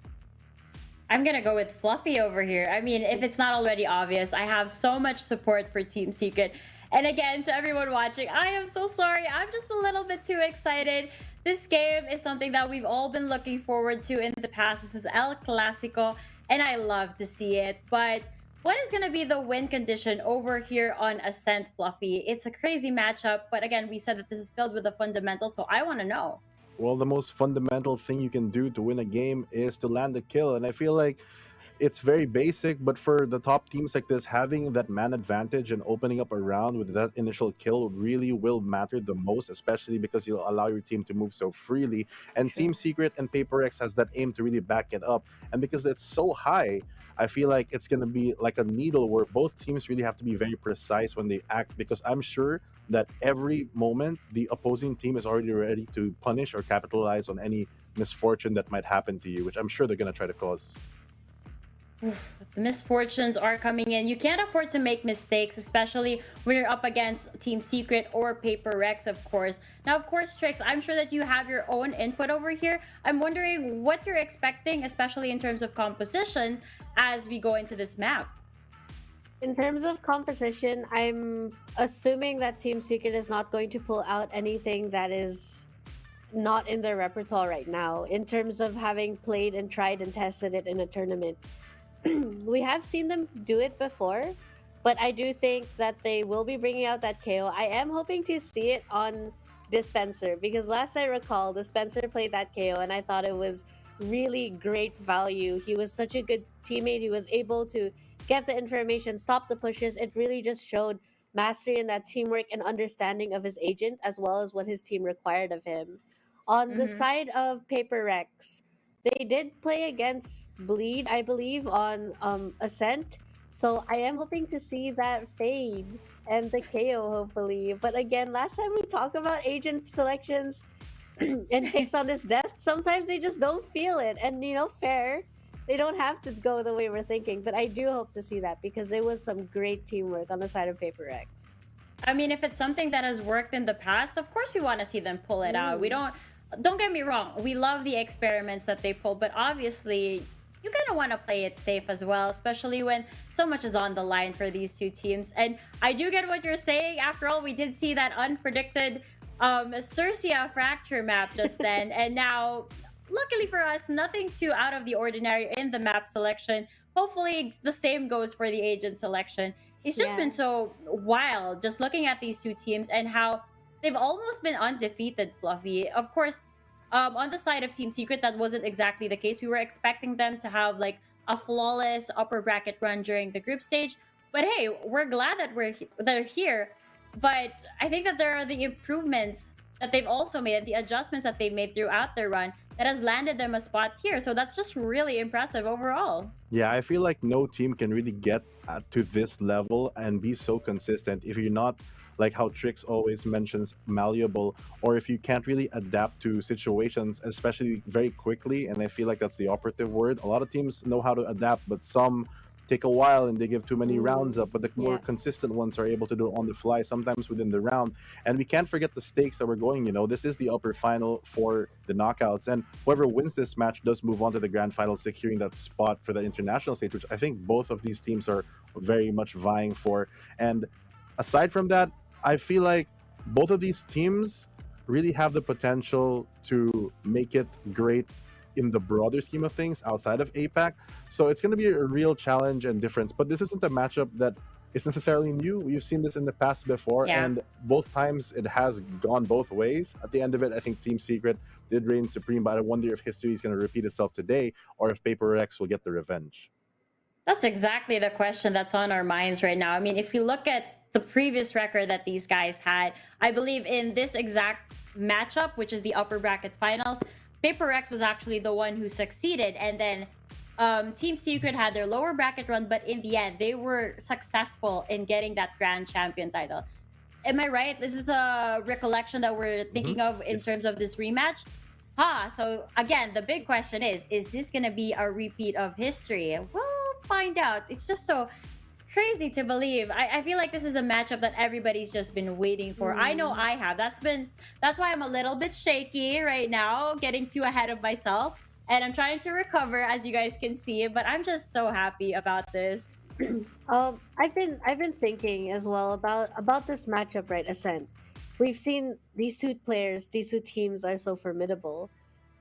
S9: I'm gonna go with Fluffy over here. I mean, if it's not already obvious, I have so much support for Team Secret. And again, to everyone watching, I am so sorry. I'm just a little bit too excited. This game is something that we've all been looking forward to in the past. This is El Clasico, and I love to see it. But what is gonna be the win condition over here on Ascent, Fluffy? It's a crazy matchup, but again, we said that this is filled with the fundamentals, so I wanna know.
S12: Well, the most fundamental thing you can do to win a game is to land a kill. And I feel like it's very basic, but for the top teams like this, having that man advantage and opening up a round with that initial kill really will matter the most, especially because you'll allow your team to move so freely. And Team Secret and Paper X has that aim to really back it up. And because it's so high, I feel like it's going to be like a needle where both teams really have to be very precise when they act, because I'm sure that every moment the opposing team is already ready to punish or capitalize on any misfortune that might happen to you, which I'm sure they're going to try to cause.
S9: The misfortunes are coming in. You can't afford to make mistakes, especially when you're up against Team Secret or Paper X, of course. Now, of course, Trix, I'm sure that you have your own input over here. I'm wondering what you're expecting, especially in terms of composition, as we go into this map.
S11: In terms of composition, I'm assuming that Team Secret is not going to pull out anything that is not in their repertoire right now. In terms of having played and tried and tested it in a tournament, we have seen them do it before, but I do think that they will be bringing out that KO. I am hoping to see it on Dispenser, because last I recall, Dispenser played that KO and I thought it was really great value. He was such a good teammate. He was able to get the information, stop the pushes. It really just showed mastery in that teamwork and understanding of his agent, as well as what his team required of him. On the side of Paper X, they did play against Bleed, I believe, on Ascent. So I am hoping to see that fade and the KO, hopefully. But again, last time we talked about agent selections and picks on this desk, sometimes they just don't feel it. And, fair. They don't have to go the way we're thinking. But I do hope to see that, because there was some great teamwork on the side of Paper X.
S9: I mean, if it's something that has worked in the past, of course we want to see them pull it out. We don't get me wrong, we love the experiments that they pull, but obviously you kind of want to play it safe as well, especially when so much is on the line for these two teams. And I do get what you're saying. After all, we did see that unpredicted Xerxia fracture map just then, and now luckily for us, nothing too out of the ordinary in the map selection. Hopefully the same goes for the agent selection. It's just been so wild just looking at these two teams and how they've almost been undefeated, Fluffy. Of course, on the side of Team Secret, that wasn't exactly the case. We were expecting them to have like a flawless upper bracket run during the group stage. But hey, we're glad that they're here. But I think that there are the improvements that they've also made, and the adjustments that they've made throughout their run that has landed them a spot here. So that's just really impressive overall.
S12: Yeah, I feel like no team can really get to this level and be so consistent if you're not, like how Trix always mentions, malleable, or if you can't really adapt to situations, especially very quickly. And I feel like that's the operative word. A lot of teams know how to adapt, but some take a while and they give too many rounds up, but the more consistent ones are able to do it on the fly, sometimes within the round. And we can't forget the stakes that we're going, this is the upper final for the knockouts, and whoever wins this match does move on to the grand final, securing that spot for the international stage, which I think both of these teams are very much vying for. And aside from that, I feel like both of these teams really have the potential to make it great in the broader scheme of things outside of APAC. So it's going to be a real challenge and difference. But this isn't a matchup that is necessarily new. We've seen this in the past before, and both times it has gone both ways. At the end of it, I think Team Secret did reign supreme, but I wonder if history is going to repeat itself today, or if Paper Rex will get the revenge.
S9: That's exactly the question that's on our minds right now. I mean, if you look at the previous record that these guys had, I believe in this exact matchup, which is the upper bracket finals, Paper Rex was actually the one who succeeded, and then Team Secret had their lower bracket run, but in the end, they were successful in getting that Grand Champion title. Am I right? This is the recollection that we're thinking of in terms of this rematch? So again, the big question is this going to be a repeat of history? We'll find out. It's just so crazy to believe. I feel like this is a matchup that everybody's just been waiting for. I know I have. That's why I'm a little bit shaky right now, getting too ahead of myself. And I'm trying to recover, as you guys can see, but I'm just so happy about this.
S11: I've been thinking as well about this matchup, right? Ascent. We've seen these two players, these two teams are so formidable.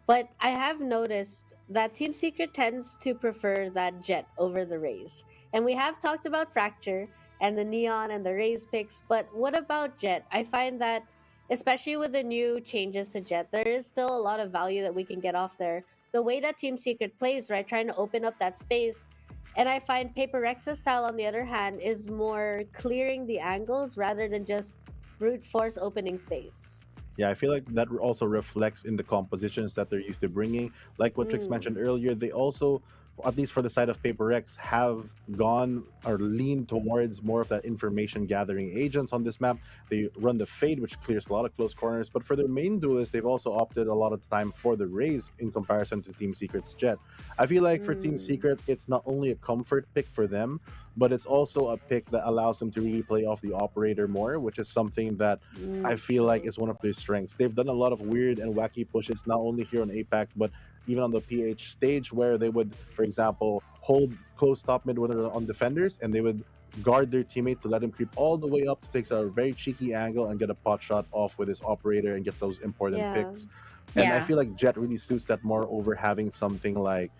S11: But I have noticed that Team Secret tends to prefer that Jet over the Raze. And we have talked about Fracture and the Neon and the Raze picks, but what about Jet? I find that, especially with the new changes to Jet, there is still a lot of value that we can get off there. The way that Team Secret plays, right, trying to open up that space. And I find Paper Rex's style, on the other hand, is more clearing the angles rather than just brute force opening space.
S12: Yeah, I feel like that also reflects in the compositions that they're used to bringing. Like what Trix mentioned earlier, they also, at least for the side of Paper Rex, have gone or leaned towards more of that information gathering agents on this map. They run the Fade, which clears a lot of close corners, but for their main duelist, they've also opted a lot of the time for the Raze in comparison to Team Secret's Jet. I feel like for Team Secret, it's not only a comfort pick for them, but it's also a pick that allows them to really play off the operator more, which is something that I feel like is one of their strengths. They've done a lot of weird and wacky pushes, not only here on APAC, but even on the PH stage, where they would, for example, hold close top mid when they're on defenders, and they would guard their teammate to let him creep all the way up to take a very cheeky angle and get a pot shot off with his operator and get those important picks. And I feel like Jet really suits that more over having something like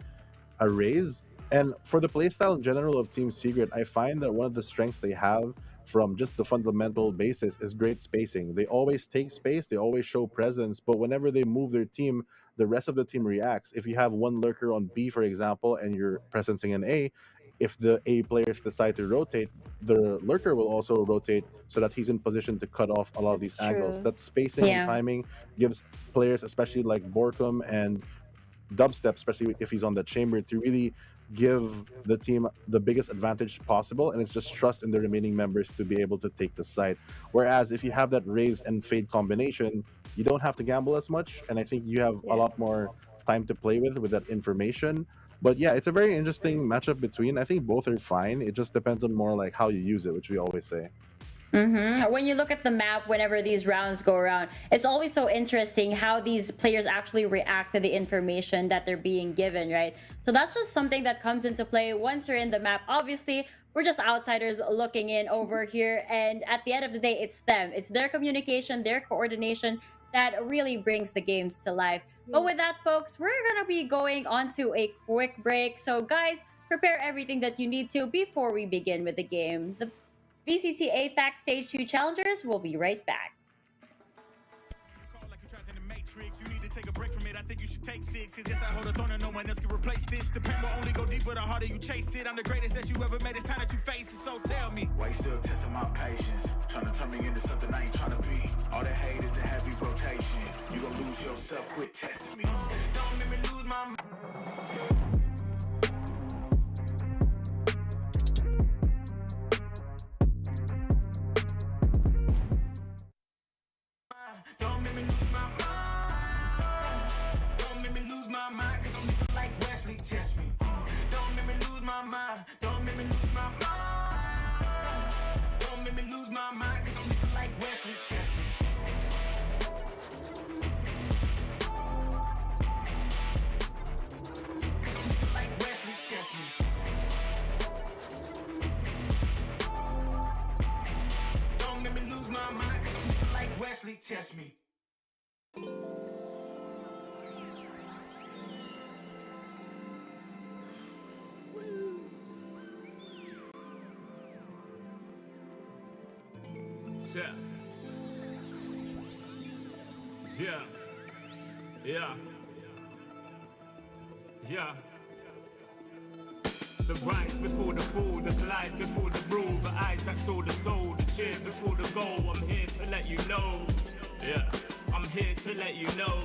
S12: a Raze. And for the playstyle in general of Team Secret, I find that one of the strengths they have from just the fundamental basis is great spacing. They always take space, they always show presence, but whenever they move their team, the rest of the team reacts. If you have one lurker on B, for example, and you're presencing an A, if the A players decide to rotate, the lurker will also rotate so that he's in position to cut off a lot of these angles. That spacing and timing gives players, especially like Borkum and Dubstep, especially if he's on the chamber, to really give the team the biggest advantage possible, and it's just trust in the remaining members to be able to take the site. Whereas if you have that Raze and Fade combination, you don't have to gamble as much, and I think you have a lot more time to play with that information. But yeah, it's a very interesting matchup between. I think both are fine. It just depends on more like how you use it, which we always say.
S9: When you look at the map, whenever these rounds go around, it's always so interesting how these players actually react to the information that they're being given, right? So that's just something that comes into play once you're in the map. Obviously, we're just outsiders looking in over here, and at the end of the day, it's them. It's their communication, their coordination that really brings the games to life. But with that, folks, we're gonna be going on to a quick break. So guys, prepare everything that you need to before we begin with the game. The VCT APAC Stage 2 Challengers will be right back.
S5: You need to take a break from it. I think you should take 6. Cause yes, I hold a throne and no one else can replace this. The pain will only go deeper the harder you chase it. I'm the greatest that you ever met. It's time that you face it. So tell me,
S6: why you still testing my patience? Trying to turn me into something I ain't trying to be. All that hate is a heavy rotation. You gon' lose yourself, quit testing me. Don't make me lose my mind. Don't make me lose my mind. Don't make me lose my mind, cause I'm looking like Wesley, test me. Don't make me lose my mind. Don't make me lose my mind. Don't make me lose my mind, cause I'm looking like Wesley, test me. Cause I'm looking like Wesley, test me. Don't make me lose my mind, cause I'm looking like Wesley, test me.
S3: Yeah. Yeah. Yeah. Yeah. The rise before the fall, the glide before the rule, the eyes that saw the soul, the cheer before the goal. I'm here to let you know. Yeah, I'm here to let you know.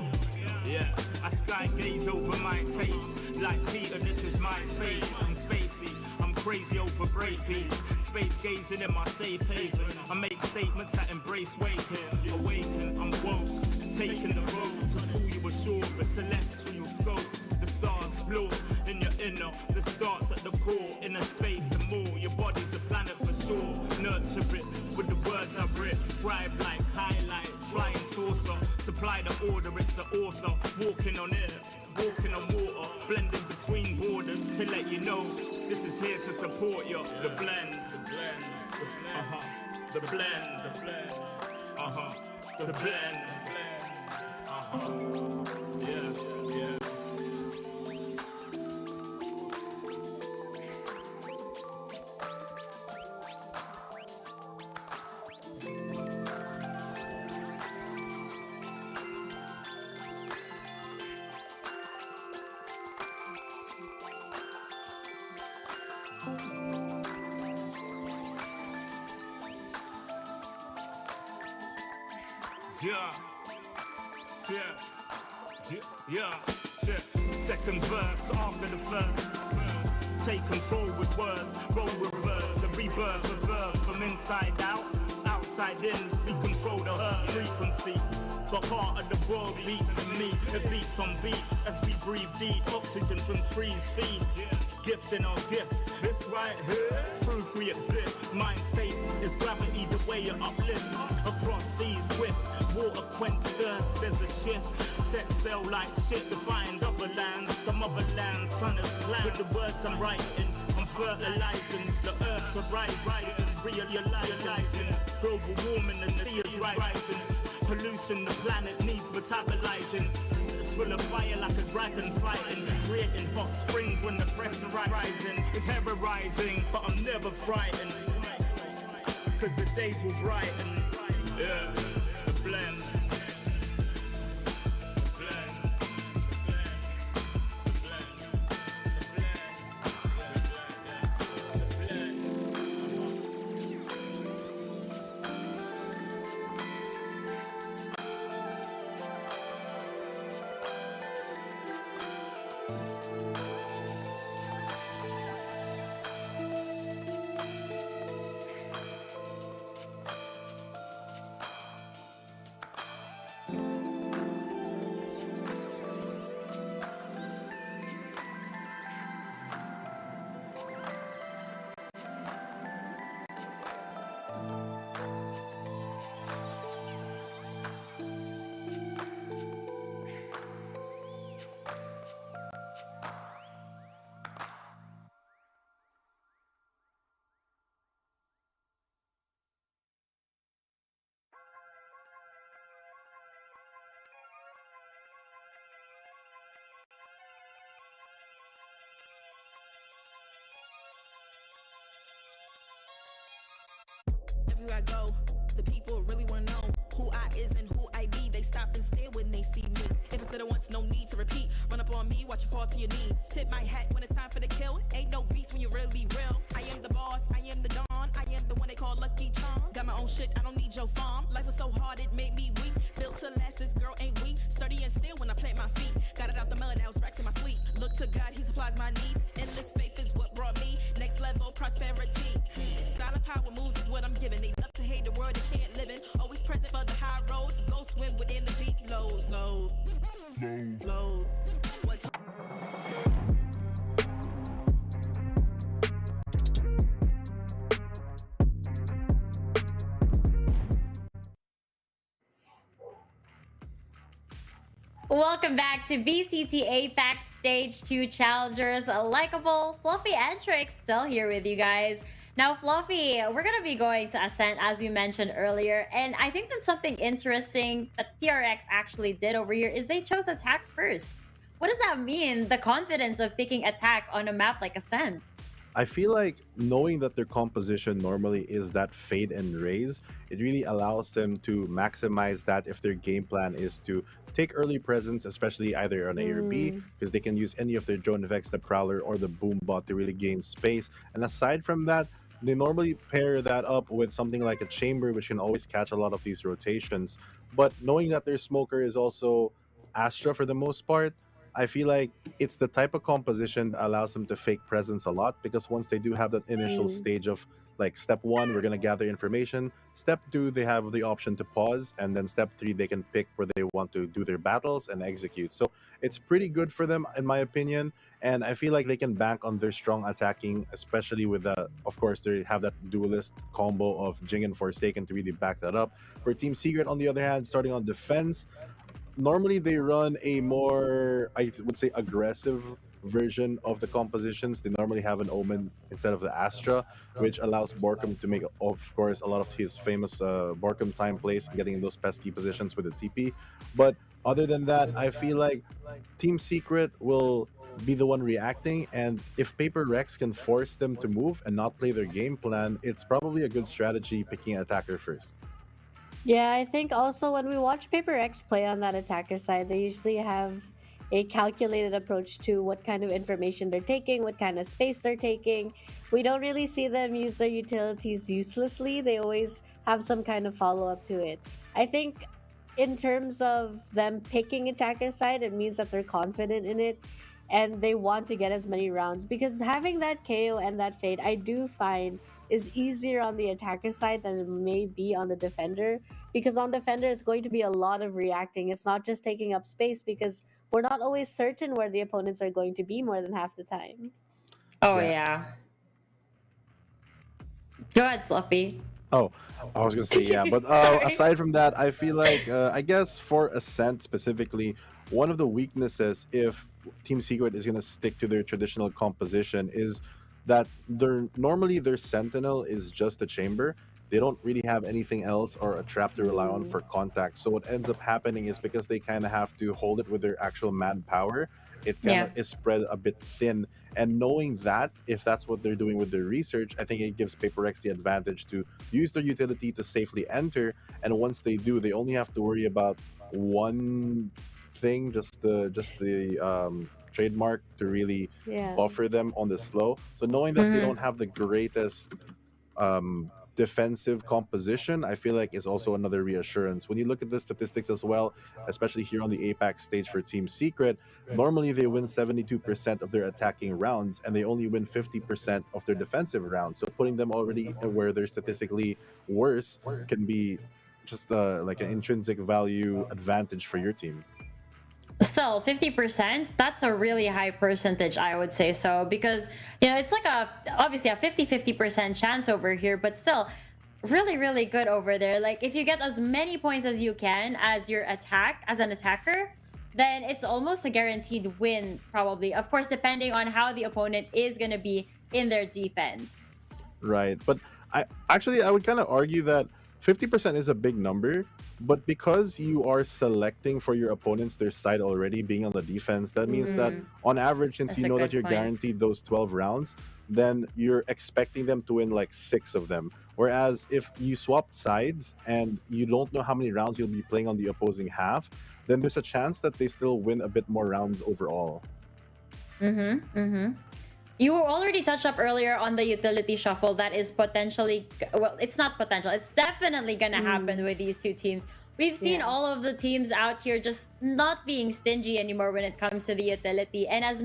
S3: Yeah, I sky gaze over my taste. Like Peter, this is my space. I'm spacey, I'm crazy over breakbeats. Space gazing in my safe haven. I make statements that embrace waking. Awaken, I'm woke. Taking the road to pull you ashore. A celestial scope. The stars explore in your inner. The starts at the core. Inner space and more. Your body's a planet for sure. Nurture it with the words I've writ. Scribe like highlights. Flying saucer. Supply the order. It's the author. Walking on air. Walking on water. Blending between borders to let you know. This is here to support you. The blend. The blend. Uh-huh. The blend. The blend. Uh-huh. The blend. Yeah, yeah. Yeah. Second verse after the first. Take control with words, roll reverse, the rebirth of verb from inside out, outside in. We control the earth frequency. The heart of the world beats in me. It beats on beats as we breathe deep. Oxygen from trees feed. Gifts in our gift. This right here, proof we exist. Mind state is gravity, the way you uplift. Across seas swift, water quench thirst. There's a shift. Set sail like shit to find other lands. The motherland, sun is planned. With the words I'm writing, I'm fertilizing. The earth to rising, realizing. Global warming and the sea is rising. Pollution, the planet needs metabolizing. It's full of fire like a dragon fighting. Creating hot springs when the pressure rising. It's ever rising, but I'm never frightened. Cause the days will brighten. Yeah, the blend.
S7: Everywhere I go, the people really wanna know who I is and who I be. They stop and stare when they see me. If I said it once, no need to repeat. Run up on me, watch you fall to your knees. Tip my hat when it's time for the kill. Ain't no beast when you're really real. I am the boss, I am the dawn. I am the one they call Lucky Charm. Got my own shit, I don't need your farm. Life was so hard, it made me weak. Built to last, this girl ain't weak. Sturdy and still when I plant my feet. Got it out the melon, now it's racks in my sleep. Look to God, he supplies my needs. Endless faith is what brought me next level prosperity. Silent power moves is what I'm giving. They love to hate the world they can't live in. Always present for the high roads. Go swim within the deep lows. Low. What's
S9: Welcome back to VCT APAC Stage 2 Challengers. Likeable, Fluffy, and Trick still here with you guys. Now, Fluffy, we're going to be going to Ascent, as we mentioned earlier. And I think that something interesting that PRX actually did over here is they chose Attack first. What does that mean, the confidence of picking Attack on a map like Ascent?
S12: I feel like knowing that their composition normally is that fade and raise, it really allows them to maximize that if their game plan is to take early presence, especially either on A or B, because they can use any of their drone effects, the Prowler or the Boom Bot, to really gain space. And aside from that, they normally pair that up with something like a chamber, which can always catch a lot of these rotations. But knowing that their smoker is also Astra for the most part, I feel like it's the type of composition that allows them to fake presence a lot, because once they do have that initial stage of like step one, we're gonna gather information. Step two, they have the option to pause, and then step three, they can pick where they want to do their battles and execute. So it's pretty good for them, in my opinion. And I feel like they can bank on their strong attacking, especially with the, of course, they have that duelist combo of Jing and Forsaken to really back that up. For Team Secret, on the other hand, starting on defense, normally they run a more, I would say, aggressive version of the compositions. They normally have an Omen instead of the Astra, which allows Borkum to make, of course, a lot of his famous Borkum time plays, getting in those pesky positions with the TP. But other than that, I feel like Team Secret will be the one reacting, and if Paper Rex can force them to move and not play their game plan, it's probably a good strategy picking an attacker first.
S11: Yeah, I think also when we watch Paper X play on that attacker side, they usually have a calculated approach to what kind of information they're taking, what kind of space they're taking. We don't really see them use their utilities uselessly. They always have some kind of follow-up to it. I think in terms of them picking attacker side, it means that they're confident in it and they want to get as many rounds, because having that KO and that fade, I do find, is easier on the attacker side than it may be on the defender, because on defender it's going to be a lot of reacting. It's not just taking up space, because we're not always certain where the opponents are going to be more than half the time.
S9: Oh yeah. Go ahead, Fluffy.
S12: Oh, I was gonna say yeah, but aside from that, I feel like I guess for Ascent specifically, one of the weaknesses if Team Secret is gonna stick to their traditional composition is that normally their Sentinel is just a chamber. They don't really have anything else or a trap to rely on for contact. So what ends up happening is, because they kind of have to hold it with their actual manpower, it kind of is spread a bit thin. And knowing that, if that's what they're doing with their research, I think it gives Paper X the advantage to use their utility to safely enter. And once they do, they only have to worry about one thing, just the trademark to really buffer them on the slow. So knowing that they don't have the greatest defensive composition, I feel like is also another reassurance. When you look at the statistics as well, especially here on the APAC stage for Team Secret, normally they win 72% of their attacking rounds and they only win 50% of their defensive rounds. So putting them already where they're statistically worse can be just like an intrinsic value advantage for your team.
S9: Still, 50%, that's a really high percentage, I would say so, because, you know, it's like obviously a 50-50% chance over here, but still really, really good over there. Like, if you get as many points as you can as your attack, as an attacker, then it's almost a guaranteed win, probably. Of course, depending on how the opponent is going to be in their defense.
S12: Right, but I would kind of argue that 50% is a big number, but because you are selecting for your opponents their side already being on the defense, that means that on average, since you know that you're guaranteed those 12 rounds, then you're expecting them to win like 6 of them. Whereas if you swap sides and you don't know how many rounds you'll be playing on the opposing half, then there's a chance that they still win a bit more rounds overall.
S9: You already touched up earlier on the utility shuffle that is potentially, well, it's not potential, it's definitely gonna happen with these two teams. We've seen all of the teams out here just not being stingy anymore when it comes to the utility. And as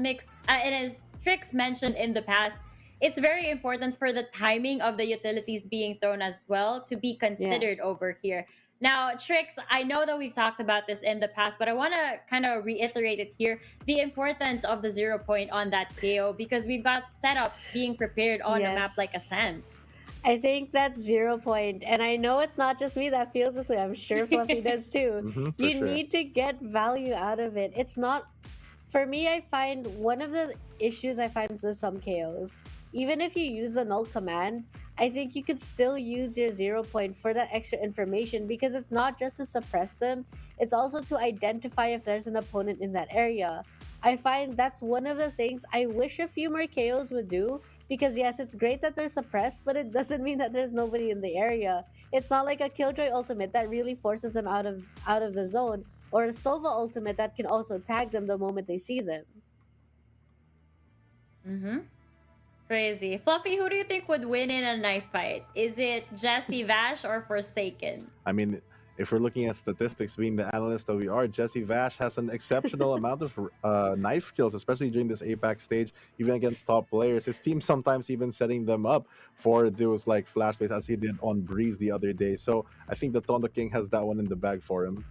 S9: Trix mentioned in the past, it's very important for the timing of the utilities being thrown as well to be considered over here. Now, Trix, I know that we've talked about this in the past, but I want to kind of reiterate it here. The importance of the 0 point on that KO, because we've got setups being prepared on a map like Ascent.
S11: I think that 0 point, and I know it's not just me that feels this way. I'm sure Fluffy does too. You need to get value out of it. It's not, for me, I find one of the issues I find with some KOs, even if you use a null command, I think you could still use your 0 point for that extra information, because it's not just to suppress them, it's also to identify if there's an opponent in that area. I find that's one of the things I wish a few more KOs would do. Because yes, it's great that they're suppressed, but it doesn't mean that there's nobody in the area. It's not like a Killjoy ultimate that really forces them out of the zone, or a Sova ultimate that can also tag them the moment they see them.
S9: Mm-hmm. Crazy. Fluffy, who do you think would win in a knife fight? Is it Jesse Vash or Forsaken?
S12: I mean, if we're looking at statistics, being the analyst that we are, Jesse Vash has an exceptional amount of knife kills, especially during this APAC stage, even against top players. His team sometimes even setting them up for those like flash plays, as he did on Breeze the other day. So I think the Tondo King has that one in the bag for him.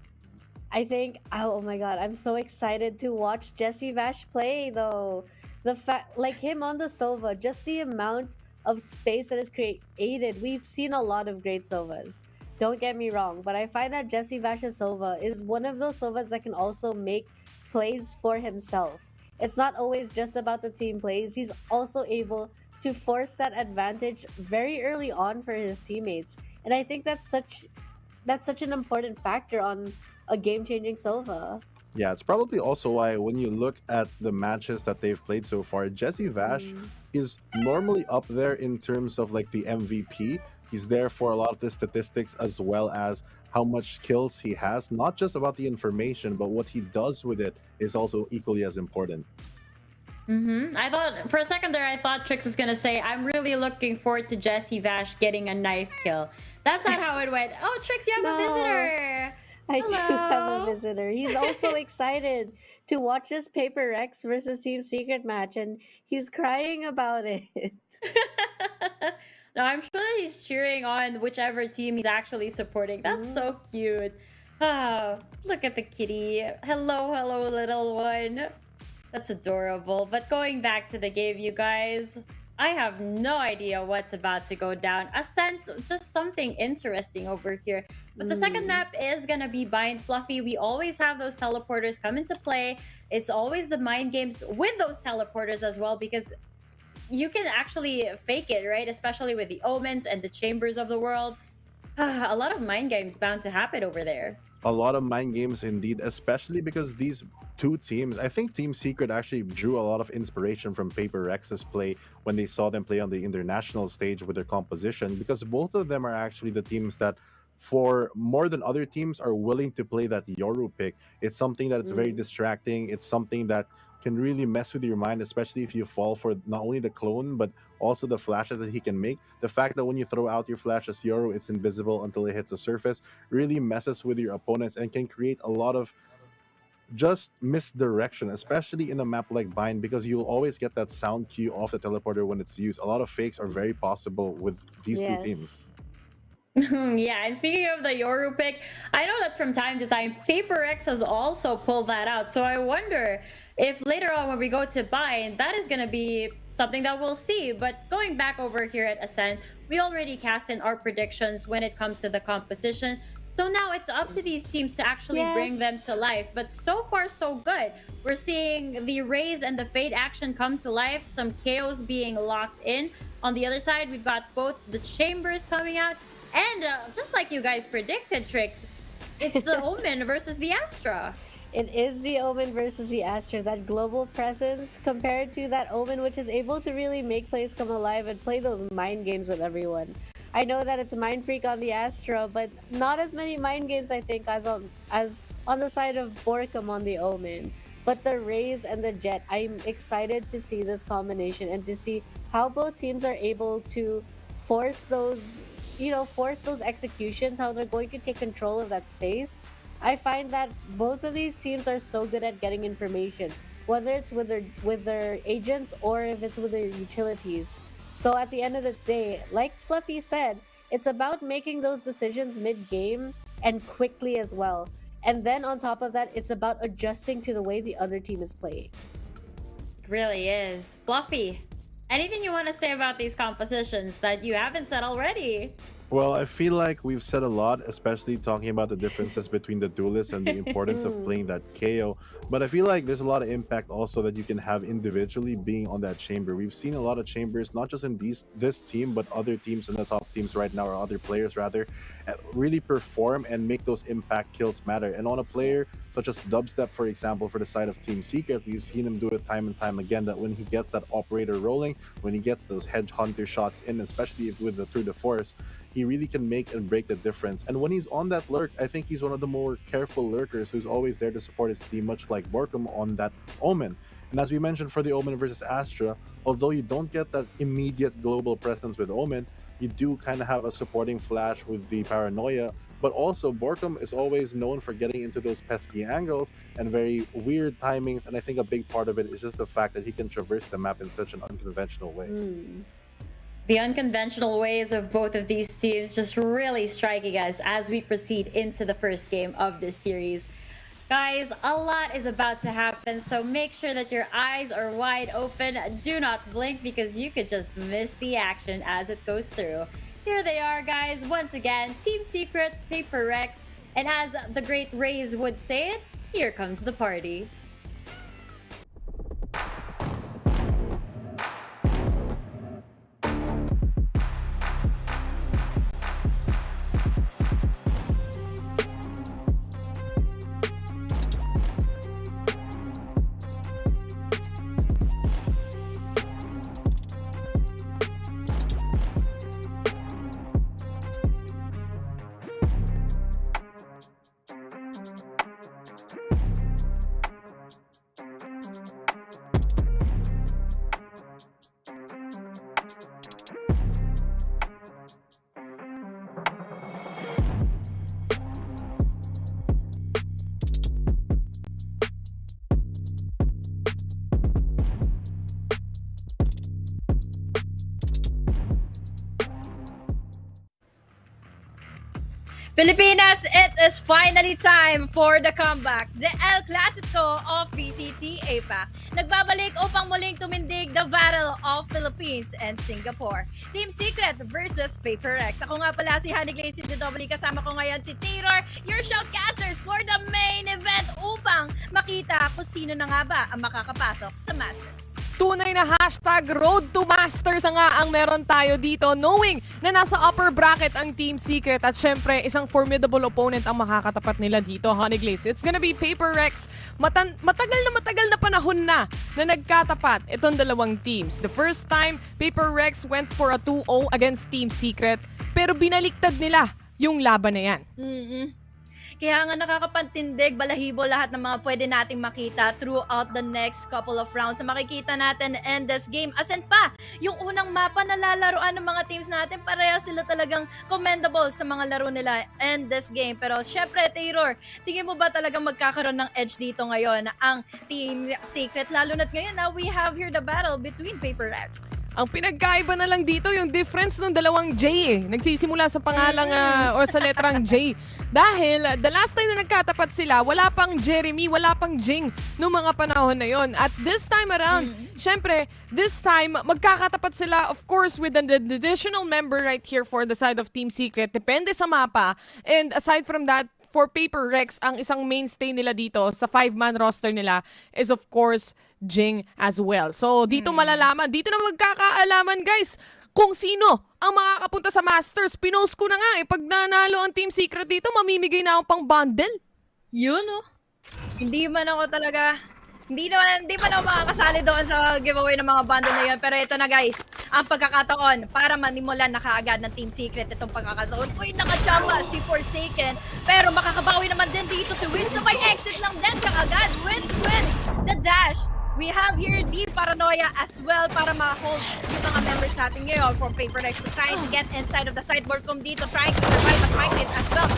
S11: I think, oh my god, I'm so excited to watch Jesse Vash play though. The fact, like him on the Sova, just the amount of space that is created. We've seen a lot of great Sovas. Don't get me wrong, but I find that Jesse Vash's Sova is one of those Sovas that can also make plays for himself. It's not always just about the team plays. He's also able to force that advantage very early on for his teammates. And I think that's such an important factor on a game-changing Sova.
S12: Yeah, it's probably also why when you look at the matches that they've played so far, Jesse Vash is normally up there in terms of like the MVP. He's there for a lot of the statistics as well as how much kills he has. Not just about the information, but what he does with it is also equally as important.
S9: I thought, for a second there, I thought Trix was going to say, I'm really looking forward to Jesse Vash getting a knife kill. That's not how it went. Oh, Trix, you have a visitor!
S11: I do have
S9: Hello.
S11: a visitor. He's also excited to watch this Paper Rex versus Team Secret match, and he's crying about it.
S9: No, I'm sure that he's cheering on whichever team he's actually supporting. That's so cute. Ah, look at the kitty. Hello, hello, little one. That's adorable. But going back to the game, you guys, I have no idea what's about to go down. Ascent, just something interesting over here. But the second map is gonna be Bind. Fluffy, we always have those teleporters come into play. It's always the mind games with those teleporters as well, because you can actually fake it, right? Especially with the omens and the chambers of the world. A lot of mind games bound to happen over there.
S12: A lot of mind games indeed, especially because these two teams, I think Team Secret actually drew a lot of inspiration from Paper Rex's play when they saw them play on the international stage with their composition, because both of them are actually the teams that, for more than other teams, are willing to play that Yoru pick. It's something that it's very distracting. It's something that can really mess with your mind, especially if you fall for not only the clone but also the flashes that he can make. The fact that when you throw out your flash as Yoru, it's invisible until it hits the surface, really messes with your opponents and can create a lot of just misdirection, especially in a map like Bind, because you'll always get that sound cue off the teleporter when it's used. A lot of fakes are very possible with these two teams.
S9: Yeah, and speaking of the Yoru pick, I know that from time to time, Paper X has also pulled that out. So I wonder if later on when we go to Bind, that is going to be something that we'll see. But going back over here at Ascent, we already cast in our predictions when it comes to the composition. So now it's up to these teams to actually bring them to life. But so far, so good. We're seeing the Raze and the Fade action come to life. Some KOs being locked in. On the other side, we've got both the Chambers coming out. And just like you guys predicted, Trix, it's the Omen versus the Astra.
S11: It is the Omen versus the Astra, that global presence compared to that Omen, which is able to really make plays come alive and play those mind games with everyone. I know that it's Mind Freak on the Astra, but not as many mind games, I think, as on the side of Borkum on the Omen. But the Raze and the Jet, I'm excited to see this combination and to see how both teams are able to force those executions, how they're going to take control of that space. I find that both of these teams are so good at getting information, whether it's with their agents or if it's with their utilities. So at the end of the day, like Fluffy said, it's about making those decisions mid-game and quickly as well. And then on top of that, it's about adjusting to the way the other team is playing.
S9: It really is. Fluffy, anything you want to say about these compositions that you haven't said already?
S12: Well, I feel like we've said a lot, especially talking about the differences between the duelists and the importance of playing that KO. But I feel like there's a lot of impact also that you can have individually being on that chamber. We've seen a lot of chambers, not just in this team, but other teams in the top teams right now, or other players rather, really perform and make those impact kills matter. And on a player such as Dubstep, for example, for the side of Team Secret, we've seen him do it time and time again, that when he gets that operator rolling, when he gets those headhunter shots in, especially with the Tour de Force, he really can make and break the difference. And when he's on that lurk, I think he's one of the more careful lurkers who's always there to support his team, much like Borkum on that Omen. And as we mentioned for the Omen versus Astra, although you don't get that immediate global presence with Omen, you do kind of have a supporting flash with the Paranoia. But also, Borkum is always known for getting into those pesky angles and very weird timings. And I think a big part of it is just the fact that he can traverse the map in such an unconventional way.
S9: The unconventional ways of both of these teams just really striking us as we proceed into the first game of this series. Guys, a lot is about to happen, so make sure that your eyes are wide open. Do not blink because you could just miss the action as it goes through. Here they are, guys. Once again, Team Secret, Paper Rex, and as the great Rays would say it, here comes the party.
S20: Pilipinas, it is finally time for the comeback. The El Clasico of VCT APAC. Nagbabalik upang muling tumindig the Battle of Philippines and Singapore. Team Secret versus Paper Rex. Ako nga pala si Honey Glaze DW. Kasama ko ngayon si Taylor, your shoutcasters for the main event upang makita kung sino na nga ba ang makakapasok sa Masters.
S21: Tunay na hashtag Road to Masters na nga ang meron tayo dito, knowing na nasa upper bracket ang Team Secret at syempre isang formidable opponent ang makakatapat nila dito, Honey Glaze. It's gonna be Paper Rex. Matagal na panahon na nagkatapat itong dalawang teams. The first time, Paper Rex went for a 2-0 against Team Secret, pero binaliktad nila yung laban na yan.
S20: Kaya nga nakakapantindig, balahibo lahat ng mga pwede nating makita throughout the next couple of rounds na makikita natin in this game. Asan pa, yung unang mapa na lalaroan ng mga teams natin, pareha sila talagang commendable sa mga laro nila in this game. Pero syempre, Taylor, tingin mo ba talagang magkakaroon ng edge dito ngayon ang Team Secret? Lalo na't ngayon na we have here the battle between Paper Rex.
S21: Ang pinagkaiba na lang dito yung difference ng dalawang J eh. Nagsisimula sa pangalang or sa letrang J. Dahil the last time na nagkatapat sila, wala pang Jeremy, wala pang Jing noong mga panahon na yon. At this time around, syempre, this time, magkakatapat sila, of course, with an additional member right here for the side of Team Secret. Depende sa mapa. And aside from that, for Paper Rex, ang isang mainstay nila dito sa 5-man roster nila is of course Jing as well. So dito malalaman, dito na magkakaalaman guys kung sino ang makakapunta sa Masters. Pinost ko na nga eh, pag nanalo ang Team Secret dito, mamimigay na akong pang bundle.
S20: Yun oh. Hindi man ako makakasali doon sa giveaway ng mga bundle na yun. Pero ito na guys, ang pagkakataon para manimulan na kaagad ng Team Secret itong pagkakataon. Uy, nakachamba si Forsaken. Pero makakabawi naman din dito si Win. So may exit lang din kaagad. Win the dash. We have here the Paranoia as well para ma-hold yung mga members natin ngayon from Paper Rex to try to get inside of the sideboard kung dito, trying to survive at fight it as well.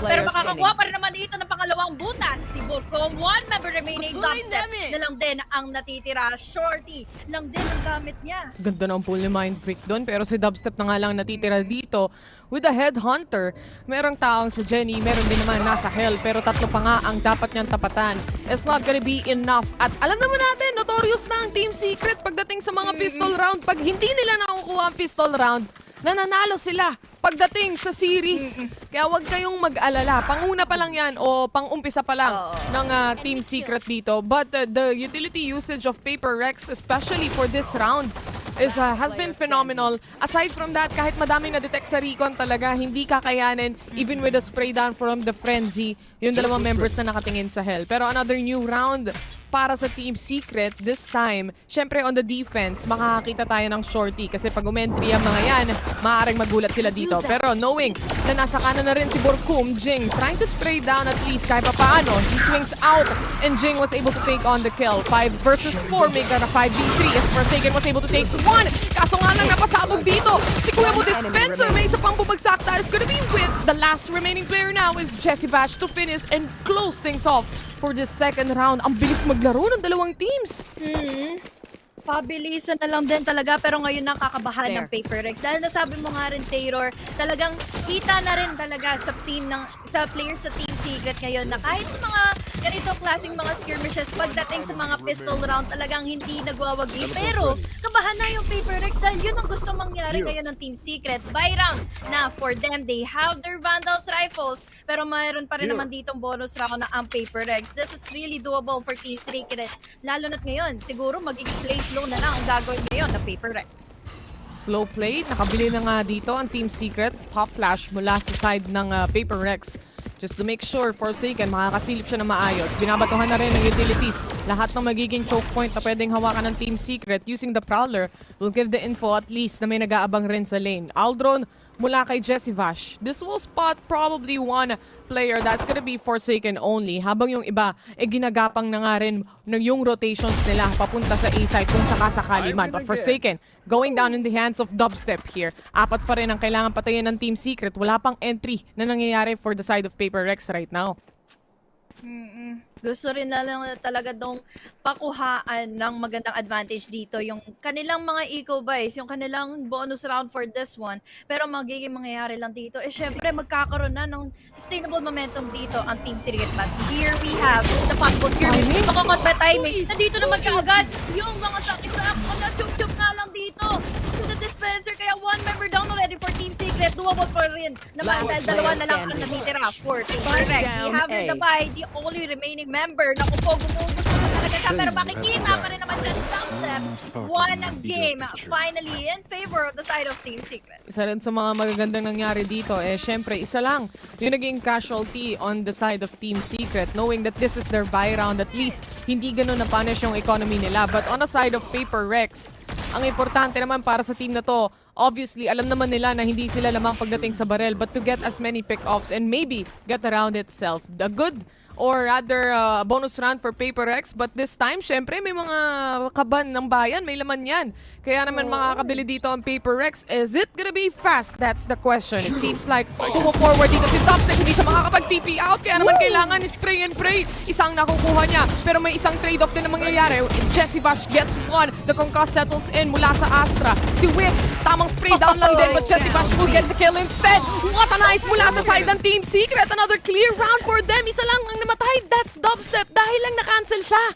S20: Pero makakakuha pa rin naman dito ng pangalawang butas si Borkum. One member remaining, Dubstep na lang din ang natitira. Shorty lang din ang gamit niya.
S21: Ganda ng pull ni Mind Freak doon, pero si Dubstep na nga lang natitira dito. With a Headhunter, merong taong si Jenny, meron din naman nasa Hell, pero tatlo pa nga ang dapat niyang tapatan. It's not gonna be enough. At alam naman natin, notorious na ang Team Secret pagdating sa mga pistol round. Pag hindi nila nakukuha ang pistol round, nananalo sila pagdating sa series. Kaya wag kayong mag-alala. Panguna pa lang yan o pang-umpisa pa lang ng Team Secret dito. But the utility usage of Paper Rex, especially for this round, has been phenomenal. Aside from that, kahit madaming na-detect sa recon talaga, hindi kakayanin even with a spray down from the Frenzy, yung dalawang members na nakatingin sa Hell. Pero another new round para sa Team Secret this time. Syempre on the defense, makakakita tayo ng shorty kasi pag umentry ang mga yan, maaaring magulat sila dito. Pero knowing na nasa kanan na rin si Borkum, Jing trying to spray down at least kahit pa paano. He swings out and Jing was able to take on the kill. 5 versus 4, make that a 5v3 as Forsaken was able to take 1. Kaso nga lang napasabog dito. Si Kuya mo Dispenser, may isa pang bubagsak. That is gonna be Wits. The last remaining player now is Jesse Bash to finish and close things off for this second round. Ang bilis maglaro ng dalawang teams.
S20: Pabilisan na lang din talaga pero ngayon nakakabahan ng Paper Rex. Dahil nasabi mo nga rin, Taylor, talagang kita na rin talaga sa players sa Team Secret ngayon na kahit mga ganito klaseng mga skirmishes pagdating sa mga pistol round talagang hindi nagwawagi. Pero kabahan na yung Paper Rex dahil yun ang gusto mangyari ngayon ng Team Secret. By round na for them, they have their Vandals rifles pero mayroon pa rin naman ditong bonus round na ang Paper Rex. This is really doable for Team Secret. Lalo na't ngayon, siguro magiging place low na lang ang gagawin ngayon na Paper Rex.
S21: Slow play, nakabili na nga dito ang Team Secret. Pop flash mula sa side ng Paper Rex. Just to make sure Forsaken makakasilip siya na maayos. Binabatuhan na rin ng utilities. Lahat ng magiging choke point na pwedeng hawakan ng Team Secret using the Prowler will give the info at least na may nag-aabang rin sa lane. Aldron mula kay Jesse Vash. This will spot probably one player that's gonna be Forsaken only. Habang yung iba, ginagapang na nga rin yung rotations nila papunta sa A-side kung sakasakali man. But Forsaken, going down in the hands of Dubstep here. 4 pa rin ang kailangan patayin ng Team Secret. Wala pang entry na nangyayari for the side of Paper Rex right now.
S20: Gusto rin na lang talaga dong pakuhaan ng magandang advantage dito. Yung kanilang mga eco buys, yung kanilang bonus round for this one. Pero magiging mangyayari lang dito. Syempre magkakaroon na ng sustainable momentum dito ang Team Secret. But here we have the possible skirmish. Makakot ba timing? Nandito naman kaagad yung mga sakit-sak. Chup-chup na lang dito. To the dispenser. Kaya one member down already for Team Secret. Doable pa rin naman dahil dalawa na lang ang natitira for Paper Rex. We have the buy, the only remaining member. Naku po, gumugusto na talaga siya. Pero makikita pa rin naman siya sa Dubstep. Won a game finally in favor of the side of Team Secret.
S21: Isa rin sa mga magagandang nangyari dito, syempre, isa lang yung naging casualty on the side of Team Secret. Knowing that this is their buy round, at least hindi ganun na-punish yung economy nila. But on the side of Paper Rex, ang importante naman para sa team na to, obviously, alam naman nila na hindi sila lamang pagdating sa barrel, but to get as many pick-offs and maybe get around itself. The good or rather bonus round for Paper Rex, but this time, syempre, may mga kaban ng bayan, may laman yan. Kaya naman makakabili dito ang Paper Rex. Is it gonna be fast? That's the question. It seems like forward dito si Dubstep, hindi siya makakapag-TP out, kaya naman kailangan ni spray and pray. Isang nakukuha niya, pero may isang trade-off din na mangyayari. Jesse Bash gets one. The concuss settles in mula sa Astra. Si Wits, tamang spray down lang din, but Jesse Bash will get the kill instead. What a nice mula sa side ng Team Secret. Another clear round for them. Isa lang ang namatay. That's Dubstep dahil lang na-cancel siya.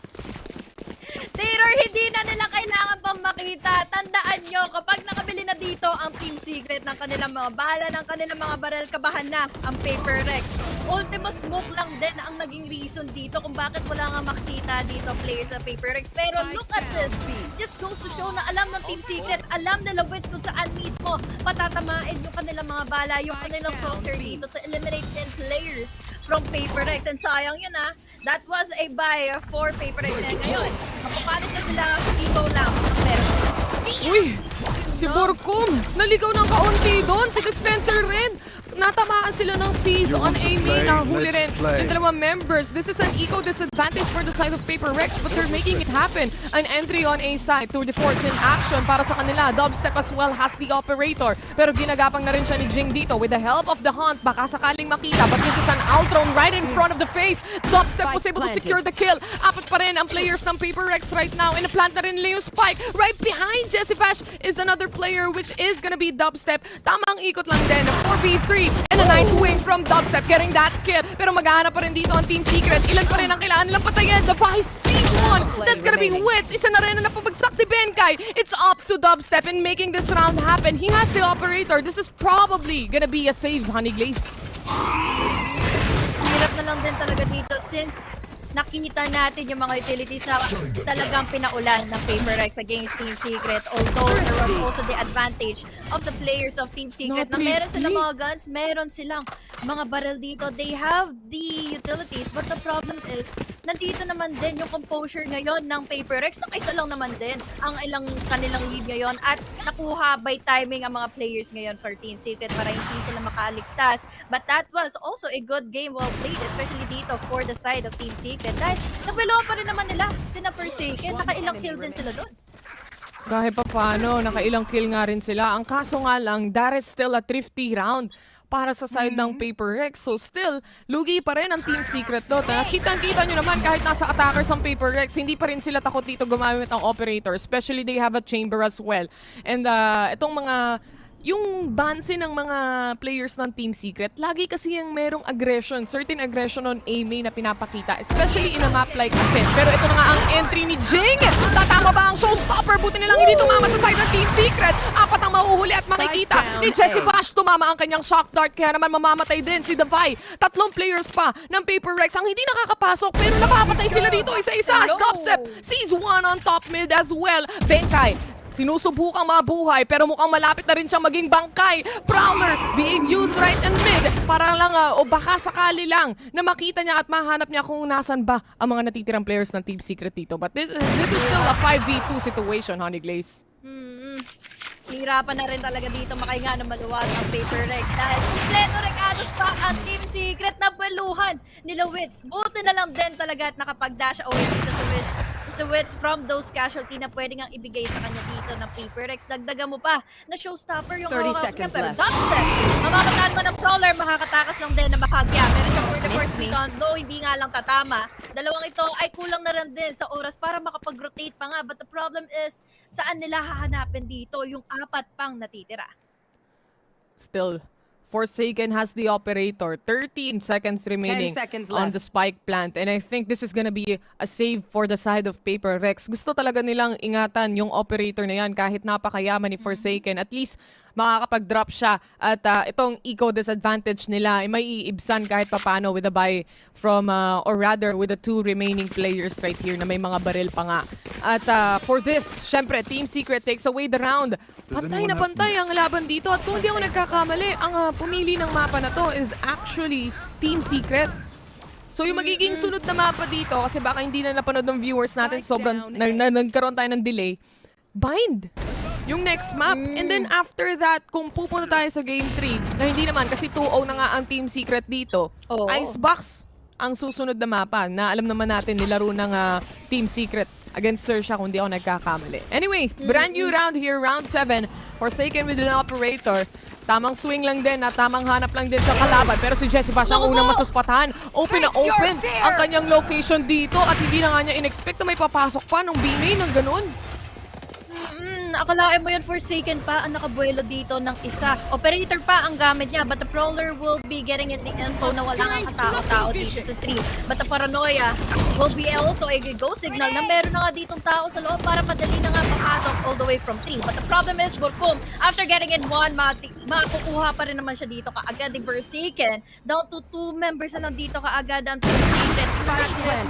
S20: Taylor, hindi na nila kailangan pang makita. Tandaan nyo, kapag nakabili na dito ang Team Secret ng kanilang mga bala, ng kanilang mga barrel, kabahan na ang Paper Rex. Ultimo smoke lang din ang naging reason dito kung bakit wala nga makita dito players sa Paper Rex. Pero look at this. Just goes to show na alam ng Team Secret, alam nila Wits kung saan mismo patatamain yung kanilang mga bala, yung kanilang crosshair dito to eliminate 10 players from Paper Rex. And sayang yun that was a buy for Paper Rex. And ngayon, mapapalit na sila Evo lang ang meron.
S21: Uy! Si Borkum! Naligaw ng kaunti doon! Si Dispenser rin! Natamaan sila ng C's on A main. Nahuli rin yung dalawang members. This is an eco disadvantage for the side of Paper Rex, but they're making it happen. An entry on A side. Tour de Force in action para sa kanila. Dubstep as well has the operator. Pero ginagapang na rin siya ni Jing dito. With the help of the Hunt, baka sakaling makita. But this is an Aldron right in front of the face. Dubstep was able to secure the kill. 4 pa rin ang players ng Paper Rex right now. And na-plant na rin nila yung spike. Right behind Jesse Bash is another player which is gonna be Dubstep. Tama ang ikot lang din. 4v3. Victory. And a nice wing from Dubstep getting that kill. Pero maghahanap pa rin dito ang Team Secret. Ilan pa rin ang kailangan nilang patayin. The Vice sees one. That's gonna be Wits. Isa na rin na napabagsak ni Benkai. It's up to Dubstep in making this round happen. He has the operator. This is probably gonna be a save, Honey Glaze.
S20: Hirap na lang din talaga dito since nakita natin yung mga utilities na talagang pinaulan ng Paper Rex against Team Secret. Although there was also the advantage of the players of Team Secret na meron silang mga guns, meron silang mga barrel dito. They have the utilities, but the problem is nandito naman din yung composure ngayon ng Paper Rex. Nakaisa lang naman din ang kanilang lead ngayon at nakuha by timing ang mga players ngayon for Team Secret para hindi sila makaligtas. But that was also a good game well played, especially dito for the side of Team Secret. Dahil nabiloa pa rin naman nila sina Forsaken. Nakailang kill din sila doon.
S21: Kahit pa paano, nakailang kill nga rin sila. Ang kaso nga lang, that is still a thrifty round para sa side ng Paper Rex. So still, lugi pa rin ang Team Secret doon. Kitang-kita nyo naman kahit nasa attackers ang Paper Rex, hindi pa rin sila takot dito gumamit ang operator. Especially they have a chamber as well. And itong mga yung banse ng mga players ng Team Secret, lagi kasi yung merong aggression, certain aggression on A main na pinapakita, especially in a map like Ascent. Pero ito na nga ang entry ni Jing. Tatama ba ang showstopper? Buti nilang hindi tumama sa side ng Team Secret. Apat ang mahuhuli at makikita ni Jessie Bash. Tumama ang kanyang shock dart, kaya naman mamamatay din si Davai. Tatlong players pa ng Paper Rex ang hindi nakakapasok, pero napapatay sila dito isa-isa. Dubstep sees one on top mid as well. Benkai sinusubukang mabuhay pero mukhang malapit na rin siyang maging bangkay. Prowler being used right and mid para lang o baka sakali lang na makita niya at mahanap niya kung nasan ba ang mga natitirang players ng Team Secret dito. But this is still a 5v2 situation, Honey Glaze.
S20: Hirapan na rin talaga dito makahinga ng maluwag ang Paper Rex dahil kompleto regados pa ang Team Secret na baluhan nila Wits. Buti na lang din talaga at nakapag-dash away dito sa Wits from those casualty na pwede ngang ibigay sa kanya dito ng Paper Rex. Dagdagan mo pa na showstopper yung
S16: 30 seconds
S20: pero
S16: left.
S20: Dubstep, mamamataan mo ng Prowler, makakatakas lang din na bahagya. Pero siya for the first recon, though hindi nga lang tatama. Dalawang ito ay kulang na rin din sa oras para makapag-rotate pa nga. But the problem is, saan nila hahanapin dito yung apat pang natitira?
S21: Still, Forsaken has the operator. 13 seconds remaining
S16: 10 seconds
S21: on
S16: left.
S21: the spike plant. And I think this is gonna be a save for the side of Paper Rex. Gusto talaga nilang ingatan yung operator na yan kahit napakayaman ni Forsaken. At least makakapag-drop siya. At itong eco disadvantage nila ay may iibsan kahit papano with a buy from, or rather with the two remaining players right here na may mga baril pa nga. At for this, syempre, Team Secret takes away the round. Pantay na pantay ang laban dito. At kung hindi ako nagkakamali, ang pumili ng mapa na to is actually Team Secret. So yung magiging sunod na mapa dito, kasi baka hindi na napanood ng viewers natin, sobrang nagkaroon tayo ng delay, Bind yung next map. And then after that, kung pupunta tayo sa Game 3, na hindi naman kasi 2-0 na nga ang Team Secret dito, Icebox ang susunod na mapa na alam naman natin nilaro ng Team Secret against Xerxia kung di ako nagkakamali. Anyway, brand new round here, round 7. Forsaken with an operator. Tamang swing lang din at tamang hanap lang din sa kalaban. Pero si Jessie Bash ang unang masuspatahan. Open na open ang kanyang location dito at hindi na nga niya in-expect na may papasok pa ng B-main ng ganun.
S20: Akalain mo yun, Forsaken pa ang nakabuelo dito ng isa. Operator pa ang gamit niya, but the Prowler will be getting in the info na wala kang katao-tao dito sa street. But the paranoia will be also a go signal na meron na nga ditong tao sa loob para madali na nga makasok all the way from 3. But the problem is, Burkum, after getting in 1, makukuha pa rin naman siya dito kaagad ni Forsaken. Down to 2 members na lang dito kaagad ang Team Secret.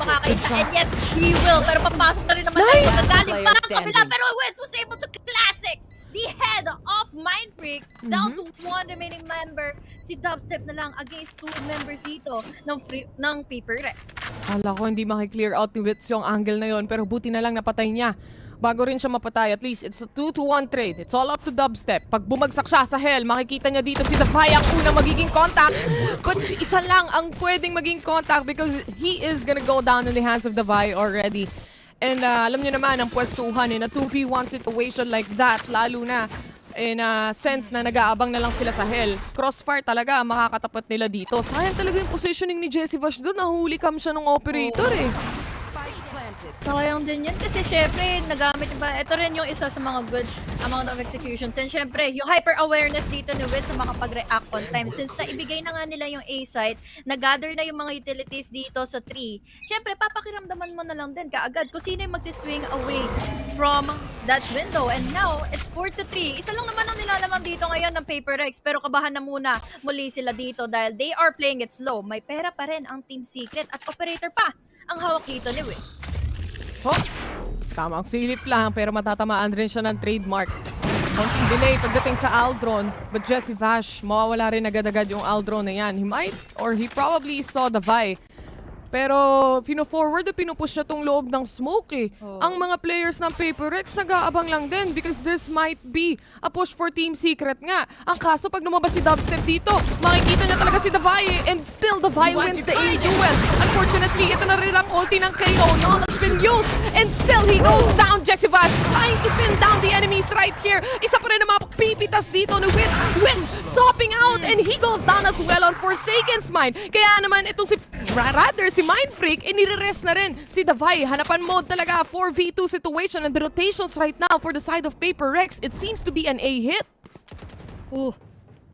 S20: Makakaita, and yes, he will. Pero papasok na rin naman tayo. Nagaling pa ang kabila, pero Wits was able to classic the head of Mind Freak down to 1 remaining member. Si Dubstep na lang against 2 members dito ng Paper Rex.
S21: Kala ko hindi makiklear out ni Wits yung angle na yon, pero buti na lang napatay niya. Bago rin siya mapatay, at least it's a 2-to-1 trade. It's all up to Dubstep. Pag bumagsak siya sa hell, makikita niya dito si Davai ang unang magiging contact. But isa lang ang pwedeng maging contact because he is gonna go down in the hands of Davai already. And alam niyo naman, ang pwestuhan in a 2v1 situation like that, lalo na in a sense na nag-aabang na lang sila sa hell. Crossfire talaga makakatapat nila dito. Sayang talaga yung positioning ni Jessie Vash doon. Nahuli cam siya ng operator eh.
S20: Sayang din yun kasi syempre nagamit ba ito rin yung isa sa mga good amount of executions and syempre yung hyper awareness dito ni Wiz na makapag-react on time since naibigay na nga nila yung A site, nag-gather na yung mga utilities dito sa 3. Syempre papakiramdaman mo na lang din kaagad kung sino yung magsiswing away from that window and now it's 4-3. Isa lang naman ang nilalaman dito ngayon ng Paper Rex pero kabahan na muna muli sila dito dahil they are playing it slow. May pera pa rin ang Team Secret at operator pa ang hawak dito ni Wiz.
S21: Oh, tamang silip lang pero matatamaan rin siya ng trademark. Konting delay pagdating sa Aldron, but Jesse Vash, mawawala rin agad-agad yung Aldron na yan. He might or he probably saw the Vi. Pero pino-forward o pinupush na tong loob ng smoke eh. Ang mga players ng Paper Rex nag-aabang lang din because this might be a push for Team Secret nga. Ang kaso pag lumabas si Dubstep dito, makikita niya talaga si Davai and still Davai wins the A duel. Unfortunately, ito na rin ang ulti ng KO. No, that's been used and still he goes down. Jesse Vash trying to pin down the enemies right here. Isa pa rin ang mga pipitas dito ni Wiz. Wiz sopping out and he goes down as well on Forsaken's Mine. Kaya naman itong si si Mind Freak, nire-rest na rin si Davai. Hanapan mode talaga, 4v2 situation and the rotations right now for the side of Paper Rex, it seems to be an A hit.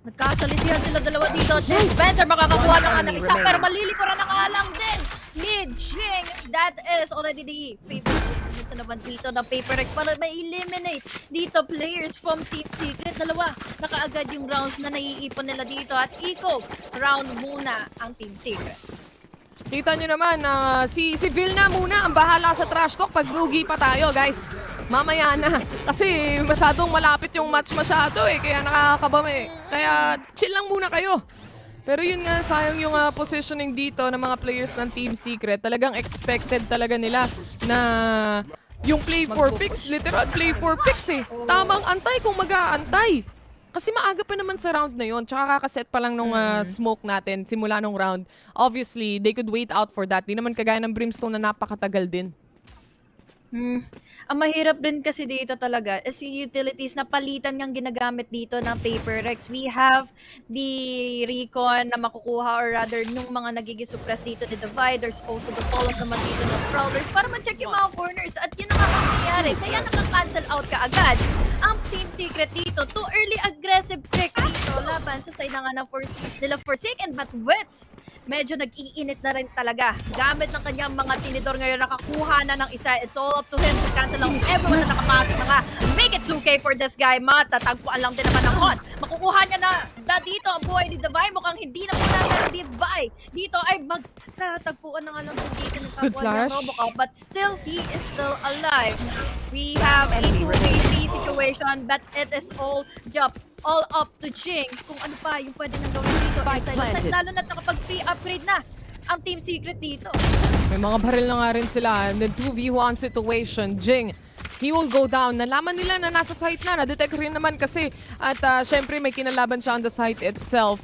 S20: Nagkasalisihan sila dalawa dito. Jing Spencer makakakuha na nga ng isa pero malilikuran na nga lang din ni Jing. That is already the favorite minsan naman dito ng Paper Rex para ma-eliminate dito players from Team Secret. Dalawa, nakaagad yung rounds na naiipon nila dito at eco round muna ang Team Secret.
S21: Kita nyo naman na si Vil na muna ang bahala sa trash talk pag rugi pa tayo, guys. Mamaya na. Kasi masyadong malapit yung match masyado eh. Kaya nakakabami. Kaya chill lang muna kayo. Pero yun nga, sayang yung positioning dito ng mga players ng Team Secret. Talagang expected talaga nila na yung play for picks, literal play for picks eh. Tamang antay kung mag-aantay. Kasi maaga pa naman sa round na yun. Tsaka kakaset pa lang nung smoke natin simula nung round. Obviously, they could wait out for that. Di naman kagaya ng Brimstone na napakatagal din.
S20: Ang mahirap din kasi dito talaga is yung utilities na palitan niyang ginagamit dito ng Paper Rex. We have the recon na makukuha or rather nung mga nagiging-suppress dito ni Divide. There's also the follow naman dito ng Prowlers para ma-check yung mga corners at yun ang nangyayari. Kaya nakaka-cancel out ka agad ang Team Secret dito. Too early aggressive pick dito laban sa side nga ng nila Forsaken but Wits medyo nag-iinit na rin talaga. Gamit ng kanyang mga tinidor ngayon nakakuha na ng isa. It's all up to him to cancel out everyone na nakapasok na nga. Make it 2K for this guy. Matatagpuan lang din naman ng Hot. Makukuha niya na dito ang buhay ni Davai. Mukhang hindi na muna ni Davai. Dito ay magtatagpuan na nga lang dito ng kapwa niya Robocop. But still, he is still alive. We have a 2v3 situation but it is all up to Jing. Kung ano pa yung pwede nang gawin dito. Lalo na nakapag-pre-upgrade na ang Team Secret dito.
S21: May mga baril na nga rin sila. And then 2v1 situation. Jing, he will go down. Nalaman nila na nasa site na. Na-detect rin naman kasi. At syempre may kinalaban siya on the site itself.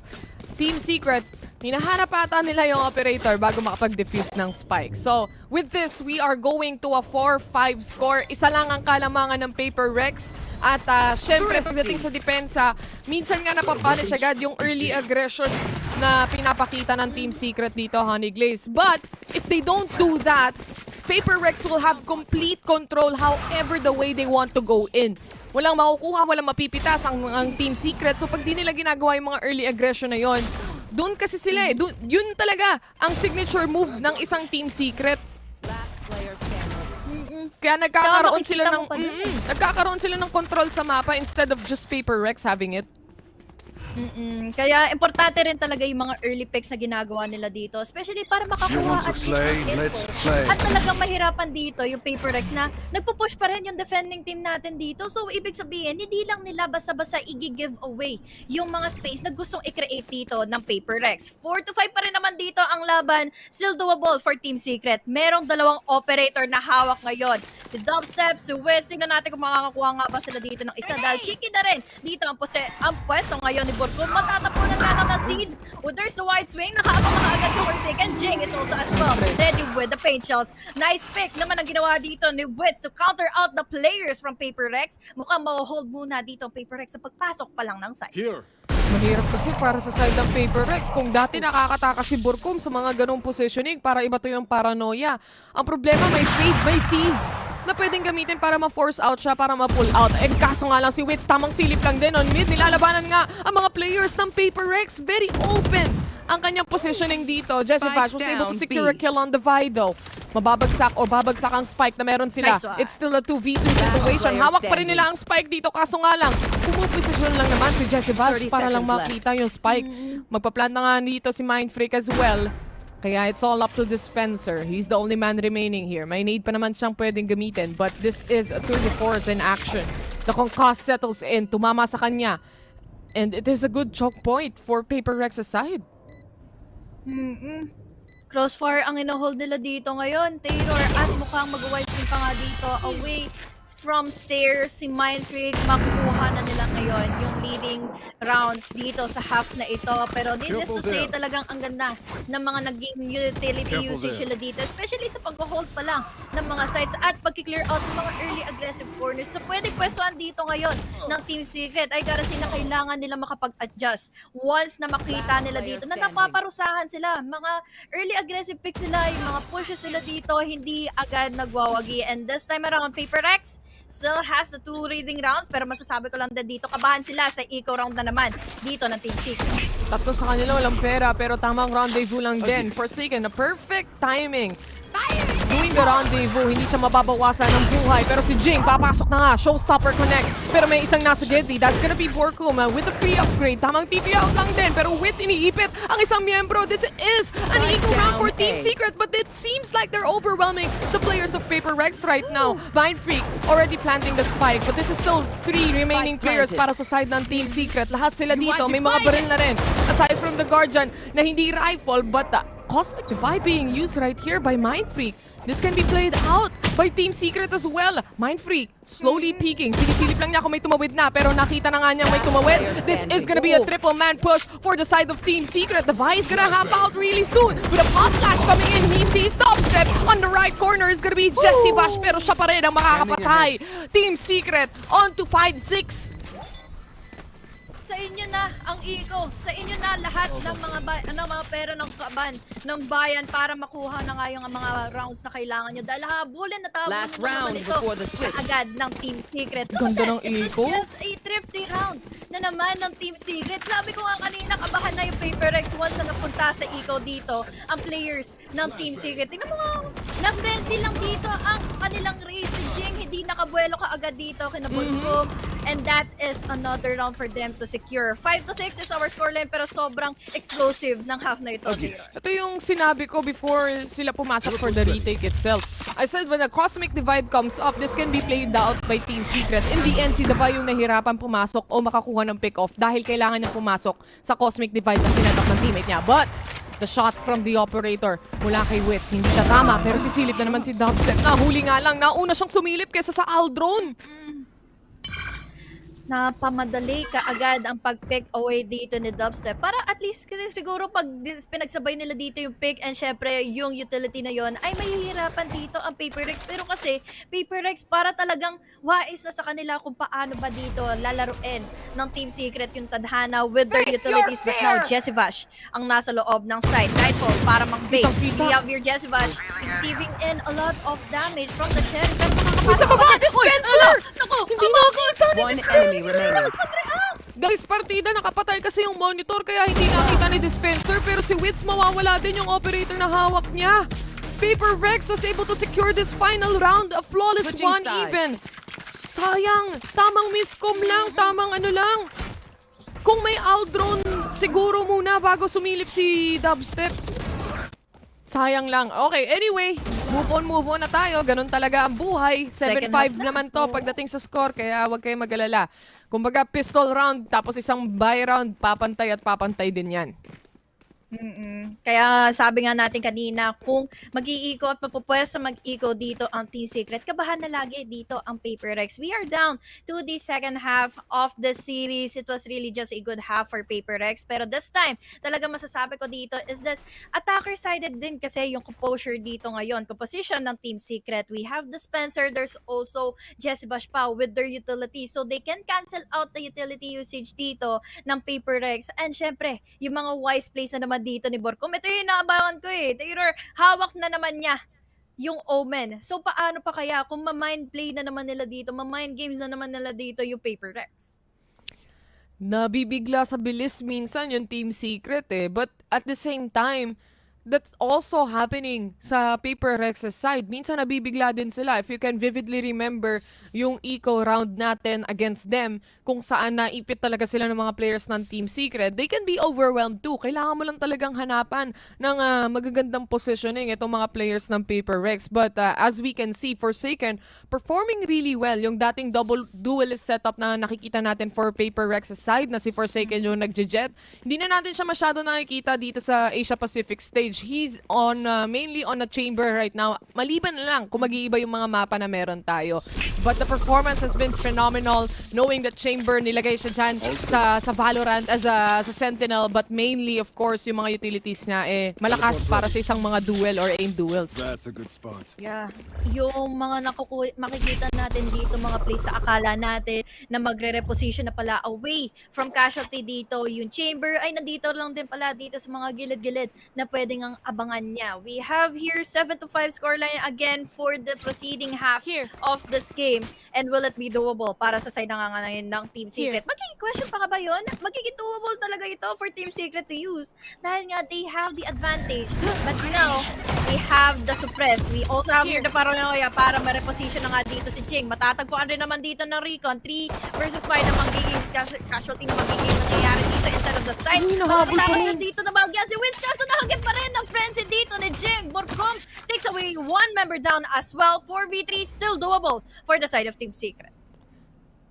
S21: Team Secret, hinahanap ata nila yung operator bago makapag-defuse ng spike. So, with this, we are going to a 4-5 score. Isa lang ang kalamangan ng Paper Rex. At syempre, pagdating sa depensa, minsan nga napapunish agad yung early aggression na pinapakita ng Team Secret dito, Honey Glaze. But, if they don't do that, Paper Rex will have complete control however the way they want to go in. Walang makukuha, walang mapipitas ang Team Secret. So, pag di nila ginagawa yung mga early aggression na yon, doon kasi sila eh. Yun talaga ang signature move ng isang Team Secret. Kaya nagkakaroon sila ng control sa mapa instead of just Paper Rex having it.
S20: Kaya importante rin talaga yung mga early picks na ginagawa nila dito. Especially para makakuha at least at talagang mahirapan dito yung Paper Rex na nagpo-push pa rin yung defending team natin dito. So, ibig sabihin, hindi lang nila basta-basta i-give away yung mga space na gustong i-create dito ng Paper Rex. 4-5 pa rin naman dito ang laban. Still doable for Team Secret. Merong dalawang operator na hawak ngayon. Si Dubstep, si Wiz. Tingnan natin kung makakakuha nga ba sila dito ng isa. Dahil kiki na rin dito ang pwesto ngayon ni Borgo. Matatapunan na lang ng seeds. There's the wide swing. Nakaabang na agad sa Forsaken. Jing is also as well ready with the paint shells. Nice pick naman ang ginawa dito ni Wiz to counter out the players from Paper Rex. Mukhang ma-hold muna dito ang Paper Rex sa pagpasok pa lang ng side.
S5: Here.
S21: Mahirap kasi para sa side ng Paper Rex. Kung dati nakakatakas si Burkum sa mga ganong positioning, para iba to yung paranoia. Ang problema, may fade, may seize na pwedeng gamitin para ma-force out siya, para ma-pull out. Eh, kaso nga lang si Wits, tamang silip lang din on mid. Nilalabanan nga ang mga players ng Paper Rex. Very open ang kanyang positioning dito. Jessivash was able to secure a kill on the Vido. Mababagsak o babagsak ang spike na meron sila.
S20: Nice one.
S21: It's still a 2v2 situation. Hawak pa rin nila ang spike dito. Kaso nga lang, pumuposisyon lang naman si Jessivash para lang makita yung spike. Magpa-plant na nga dito si Mindfreak as well. Kaya it's all up to Dispenser. He's the only man remaining here. May need pa naman siyang pwedeng gamitin. But this is a 34th in action. The concuss settles in. Tumama sa kanya. And it is a good choke point for Paper Rex's side.
S20: Crossfire ang ino-hold nila dito ngayon. Taylor at mukhang mag-white team pa nga dito. Away from stairs, si Mindfreak makukuha na nila ngayon yung leading rounds dito sa half na ito. Pero needless to say, talagang ang ganda ng mga naging utility usage nila dito. Especially sa pag-hold pa lang ng mga sites at pag-clear out ng mga early aggressive corners. So pwede pwestuhan dito ngayon ng Team Secret ay kasi na kailangan nila makapag-adjust. Once na makita nila dito na napaparusahan sila, mga early aggressive picks nila, yung mga pushes nila dito, hindi agad nagwawagi. And this time around, Paper Rex still has the 2 reading rounds, pero masasabi ko lang din dito, kabahan sila sa eco round na naman dito ng Team Secret.
S21: Tatlo sa kanila walang pera, pero tamang rendezvous lang din. Forsaken, a perfect timing. Doing the rendezvous, hindi siya mababawasan ng buhay. Pero si Jing, papasok na nga. Showstopper connects. Pero may isang nasa Gidzy. That's gonna be Borkum with the free upgrade. Tamang TP out lang din. Pero Wits iniipit ang isang miyembro. This is an eco round for Team Secret. But it seems like they're overwhelming the players of Paper Rex right now. Mindfreak already planting the spike. But this is still 3 remaining players para sa side ng Team Secret. Lahat sila dito. May mga baril na rin. Aside from the Guardian na hindi rifle, but Cosmic Divide being used right here by Mindfreak. This can be played out by Team Secret as well. Mindfreak slowly peeking. Sinisilip lang niya kung may tumawid na, pero nakita na nga niyang may tumawid. This is gonna be a triple man push for the side of Team Secret. The Vi is gonna hop out really soon. With a pop flash coming in, he sees the upstep. On the right corner is gonna be Jessivash, pero siya pa rin ang makakapatay. Team Secret on to 5-6.
S20: Sa inyo na ang eco, sa inyo na lahat ng mga pera ng kaban ng bayan para makuha na nga yung mga rounds na kailangan nyo. Dahil habulin na tawag
S16: Last round before the switch.
S20: Agad ng Team Secret.
S21: Ganda ng eco.
S20: It was just a thrifty round na naman ng Team Secret. Sabi ko nga kanina, kabahan na yung Paper Rex once na napunta sa eco dito. Ang players ng Team Secret. Tingnan mo nga, na-frenzy lang dito ang kanilang race. Si Jing hindi nakabuelo kaagad dito kinabulgom. And that is another round for them to secure. 5-6 is our scoreline, pero sobrang explosive ng half na ito.
S21: Okay. Ito yung sinabi ko before sila pumasok for the retake itself. I said when the Cosmic Divide comes up, this can be played out by Team Secret. In the end, si Davai yung nahirapan pumasok o makakuha ng pick-off dahil kailangan niya pumasok sa Cosmic Divide na sinatak ng teammate niya. But the shot from the operator mula kay Wits, hindi tatama, pero sisilip na naman si Dubstep. Nahuli nga lang, nauna siyang sumilip kaysa sa Aldrone.
S20: Napamadali kaagad ang pag-pick away dito ni Dubstep. Para at least kasi siguro pag pinagsabay nila dito yung pick and syempre yung utility na yon ay mahihirapan dito ang Paper Rex. Pero kasi Paper Rex para talagang wais na sa kanila kung paano ba dito lalaruin ng Team Secret yung tadhana with their utilities. But now Jessivash ang nasa loob ng side. Nightfall para mang-bait. We have your Jessivash receiving in a lot of damage from the cherry.
S21: Isa pa ba? Dispenser!
S20: Naku!
S21: Hindi nakita ni
S16: One
S21: Dispenser!
S16: enemy remaining.
S21: Guys, partida nakapatay kasi yung monitor kaya hindi nakita ni Dispenser, pero si Wits mawawala din yung operator na hawak niya. Paper Rex was able to secure this final round, a flawless one even. Sayang, tamang miscom lang, tamang ano lang. Kung may Aldrone, siguro muna bago sumilip si Dubstep. Sayang lang. Okay, anyway, move on na tayo. Ganun talaga ang buhay. 7-5 naman to pagdating sa score, kaya huwag kayong mag-alala. Kumbaga, pistol round, tapos isang buy round, papantay at papantay din yan.
S20: Kaya sabi nga natin kanina, kung mag-iiko at mapupwersa mag-iko dito ang Team Secret, kabahan na lagi dito ang Paper Rex. We are down to the second half of the series. It was really just a good half for Paper Rex. Pero this time, talaga masasabi ko dito is that attacker-sided din kasi yung composure dito ngayon. Composition ng Team Secret. We have the Spencer. There's also Jesse Bashpa with their utility. So they can cancel out the utility usage dito ng Paper Rex. And syempre, yung mga wise plays na naman dito ni Borcom. Ito yung inaabangan ko eh. Taylor, hawak na naman niya yung Omen. So paano pa kaya kung ma-mind play na naman nila dito, ma-mind games na naman nila dito yung Paper Rex?
S21: Nabibigla sa bilis minsan yung Team Secret eh. But at the same time, that's also happening sa Paper Rex's side. Minsan nabibigla din sila. If you can vividly remember yung eco round natin against them, kung saan naipit talaga sila ng mga players ng Team Secret, they can be overwhelmed too. Kailangan mo lang talagang hanapan ng magagandang positioning itong mga players ng Paper Rex. But as we can see, Forsaken performing really well. Yung dating double duelist setup na nakikita natin for Paper Rex's side na si Forsaken yung nagje-jet, hindi na natin siya masyado nakikita dito sa Asia Pacific stage. He's on mainly on a chamber right now. Maliban na lang kung mag-iiba yung mga mapa na meron tayo. But the performance has been phenomenal, knowing that chamber nilagay siya dyan sa Valorant as a sentinel, but mainly of course yung mga utilities niya malakas para sa isang mga duel or aim duels.
S17: That's a good spot.
S20: Yeah, yung mga makikita natin dito, mga plays sa akala natin na magre-reposition na pala away from casualty dito, yung chamber ay nandito lang din pala dito sa mga gilid-gilid na pwedeng ang abangan niya. We have here 7-5 scoreline again for the preceding half of this game. And will it be doable para sa side ngayon ng Team Secret? Magiging question pa ba yun? Magiging doable talaga ito for Team Secret to use. Dahil nga, they have the advantage. But now, they have the suppress. We also have here the paranoia para ma-reposition na nga dito si Ching. Matatagpuan rin naman dito ng Recon. 3 versus 5 na magiging casualty na magiging mangyayari dito instead of the side. Makakalakas na dito na bagya si Wins. Kaso nahagip pa rin ng frenzy dito ni Ching. Borcom takes away one member down as well. 4v3 still doable for the side of Team Secret.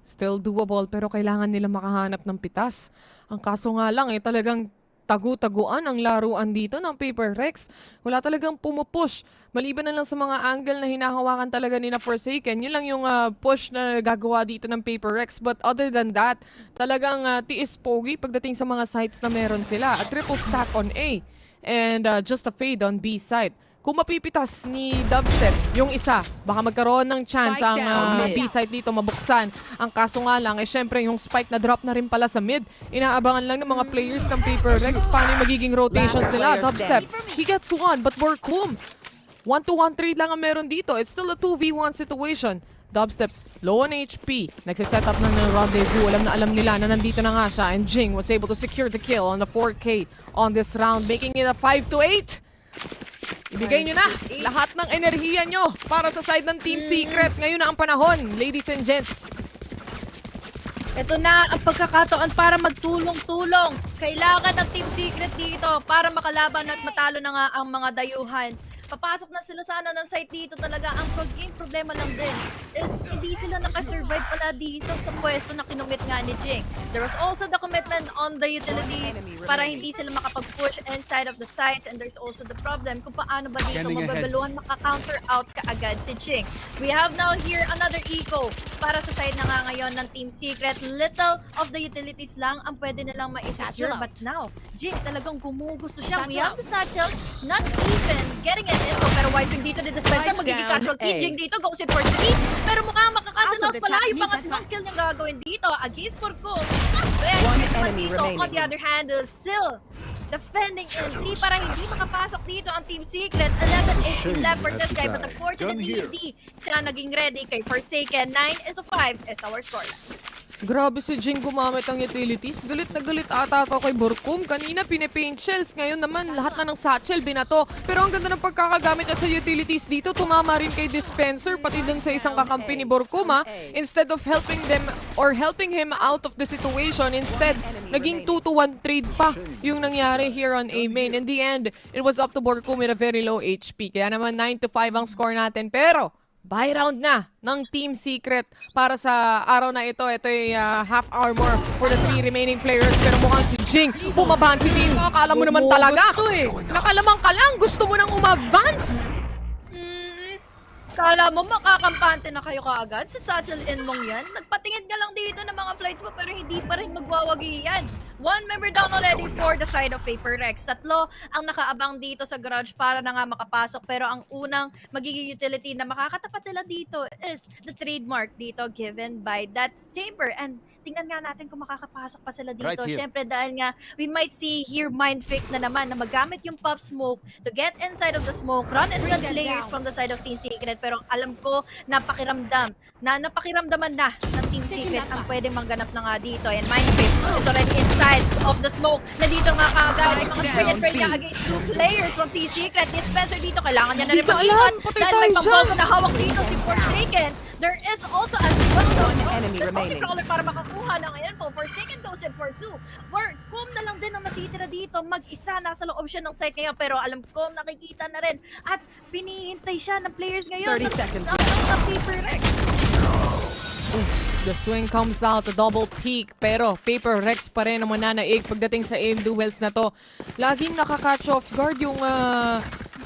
S21: Still doable, pero kailangan nila makahanap ng pitas. Ang kaso nga lang talagang tagu-taguan ang laruan dito ng Paper Rex. Wala talagang pumupush. Maliban na lang sa mga angle na hinahawakan talaga ni na Forsaken. Yun lang yung push na gagawa dito ng Paper Rex. But other than that, talagang tiis pogi pagdating sa mga sites na meron sila. A triple stack on A and just a fade on B side. Kung mapipitas ni Dubstep yung isa, baka magkaroon ng chance ang B-site dito mabuksan. Ang kaso nga lang, syempre yung spike na drop na rin pala sa mid. Inaabangan lang ng mga players ng Paper Rex paano yung magiging rotations nila. Dubstep, he gets one, but Borcom, 1-to-1 trade lang ang meron dito. It's still a 2v1 situation. Dubstep, low on HP. Nagsiset up na ng rendezvous. Alam na alam nila na nandito na nga siya. And Jing was able to secure the kill on the 4K on this round, making it a 5-8. Ibigay nyo na lahat ng enerhiya nyo para sa side ng Team Secret. Ngayon na ang panahon, ladies and gents.
S20: Ito na ang pagkakataon para magtulong-tulong. Kailangan ng Team Secret dito para makalaban at matalo na nga ang mga dayuhan. Papasok na sila sana ng site dito talaga. Ang game problema lang din is hindi sila nakasurvive pala dito sa pwesto na kinumit nga ni Jing. There was also the commitment on the utilities para hindi sila makapag-push inside of the sites, and there's also the problem kung paano ba dito mababaluhan maka-counter out kaagad si Jing. We have now here another eco para sa side na nga ngayon ng Team Secret. Little of the utilities lang ang pwede nilang ma-secure, but now Jing talagang gumugusto siya. We have the satchel, not even getting it. Pero wiping dito ni Dispenser, magiging casualty. Jing dito, goes in for 3. Pero mukhang makakasunod pala yung pangatlong kill niyang gagawin dito against Borcom. One enemy remaining. On the other hand, still defending in 3 para hindi makapasok dito ang Team Secret. 11 is left for this guy, but unfortunately hindi siya naging ready kay Forsaken. 9-5 is our scoreline.
S21: Grabe si Jing gumamit ang utilities. Galit na galit ata ako kay Borcom. Kanina pine-paint shells. Ngayon naman lahat na ng satchel binato. Pero ang ganda ng pagkakagamit niya sa utilities dito. Tumama rin kay Dispenser pati dun sa isang kakampi ni Borcom. Instead of helping them or helping him out of the situation, instead naging 2-to-1 trade pa yung nangyari here on A main. In the end, it was up to Borcom with a very low HP. Kaya naman 9-5 ang score natin. Pero Buy round na ng Team Secret para sa araw na ito. Ito ay half hour more for the 3 remaining players. Pero mukhang si Jing bumabansi dito. Akala mo naman talaga. Nakalamang ka lang. Gusto mo nang umadvance.
S20: Kala mo makakampante na kayo kaagad sa Satchel in mong yan? Nagpatingin ka lang dito ng mga flights mo pero hindi pa rin magwawagi yan. 1 member down already for the side of Paper Rex. 3 ang nakaabang dito sa garage para na nga makapasok. Pero ang unang magiging utility na makakatapat nila dito is the trademark dito given by that chamber. And tingnan nga natin kung makakapasok pa sila dito.
S18: Right here.
S20: Siyempre dahil nga we might see here mind fake na naman na magamit yung pop smoke to get inside of the smoke, run and gun players from the side of Team Secret. Pero alam ko napakiramdaman na ng Team Secret ang pwede mangganap na nga dito. And mind fake is already inside of the smoke. Na dito nga kaagad yung mga spray and pray niya against 2 players from Team Secret. Yung Spencer dito kailangan niya na rin mag-ingat dahil may pang-bomb na hawak dito si Forsaken. There is also as well though,
S16: enemy remaining.
S20: Para makakuha ng info. Forsaken goes in for 2. Kum na lang din ang natitira dito. Mag-isa nasa loob siya ng site ngayon. Pero alam ko nakikita na rin. At pinihintay siya ng players ngayon.
S16: 30 seconds.
S20: Paper Rex.
S21: The swing comes out, a double peak. Pero Paper Rex pa rin ang mananaig pagdating sa aim duels na to. Laging nakaka-catch off guard yung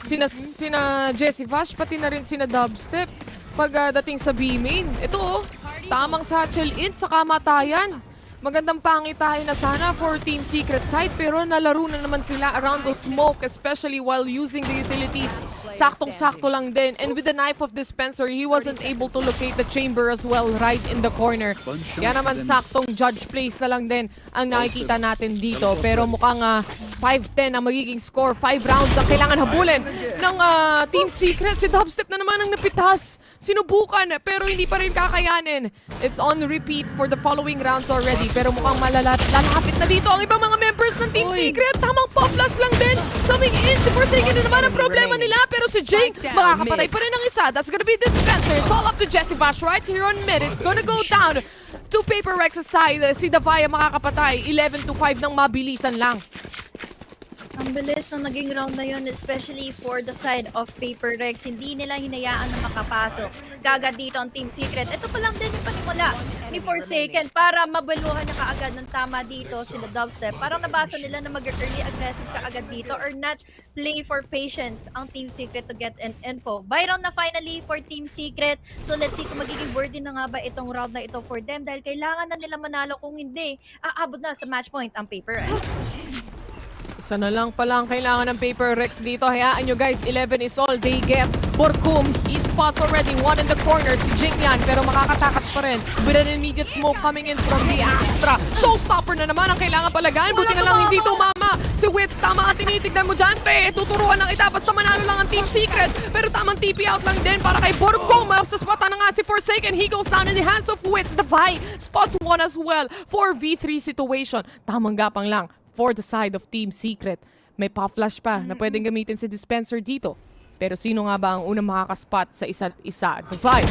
S21: sina Jessie Vash, pati na rin sina Dubstep. Pagdating sa B-main, ito tamang satchel in sa kamatayan. Magandang pangitahin na sana for Team Secret side pero nalaro na naman sila around the smoke especially while using the utilities. Saktong-sakto lang din. And with the knife of dispenser, he wasn't able to locate the chamber as well right in the corner. Kaya naman saktong judge place na lang din ang nakikita natin dito. Pero mukhang 5-10 ang magiging score. 5 rounds ang kailangan habulin ng Team Secret. Si Dubstep na naman ang napitas. Sinubukan pero hindi pa rin kakayanin. It's on repeat for the following rounds already. Pero mukhang lalapit na dito ang ibang mga members ng Team Secret. Tamang pop flash lang din. Coming in. Si Forsaken na naman ang problema nila. Pero si Jake, makakapatay pa rin ng isa. That's gonna be Dispenser. It's all up to Jessie Bash right here on mid. It's gonna go down to Paper Rex's side. Si Davaya makakapatay. 11-5 ng mabilisan lang.
S20: Ang bilis ng naging round na yun, especially for the side of Paper Rex. Hindi nila hinayaan na makapasok. Kagad dito ang Team Secret. Ito pa lang din yung panimula ni Forsaken para mabaluhan niya kaagad ng tama dito sila Dubstep. Parang nabasa nila na mag-early aggressive kaagad dito or not play for patience ang Team Secret to get an info. Buy round na finally for Team Secret. So let's see kung magiging worthy na nga ba itong round na ito for them dahil kailangan na nila manalo kung hindi. Aabot na sa match point ang Paper Rex.
S21: Isa na lang pala ang kailangan ng Paper Rex dito. Hayaan nyo guys, 11 is all they get. Borkum, he spots already. 1 in the corner, si Jing yan. Pero makakatakas pa rin. With an immediate smoke coming in from the Astra. Showstopper na naman ang kailangan palagaan. Buti na lang hindi tumama. Si Wits, tama ang tinitignan mo dyan. Tuturuan ng kita. Basta manalo lang ang Team Secret. Pero tamang TP out lang din para kay Borkum. Masaspatan na nga si Forsaken. He goes down in the hands of Wits. The Vi spots 1 as well for V3 situation. Tamang gapang lang for the side of Team Secret. May pop flash pa na pwedeng gamitin si Dispenser dito. Pero sino nga ba ang unang makakaspot sa isa't isa? The Vibe.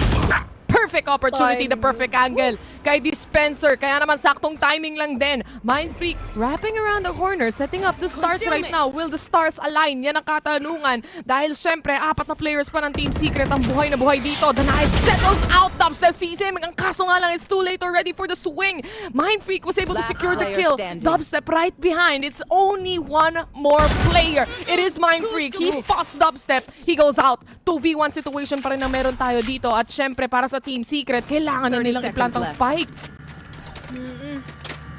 S21: Perfect opportunity, the perfect angle kay Dispenser. Kaya naman saktong timing lang din. Mind Freak wrapping around the corner, setting up the stars right now. Will the stars align? Yan ang katanungan. Dahil syempre, 4 na players pa ng Team Secret ang buhay na buhay dito. The knife settles out. Dubstep sees him. Ang kaso nga lang, it's too late already for the swing. Mind Freak was able to secure the kill. Dubstep right behind. It's only 1 more player. It is Mind Freak. He spots Dubstep. He goes out. 2v1 situation pa rin ang meron tayo dito. At syempre, para sa Team Secret, kailangan na nilang i-plantang spike.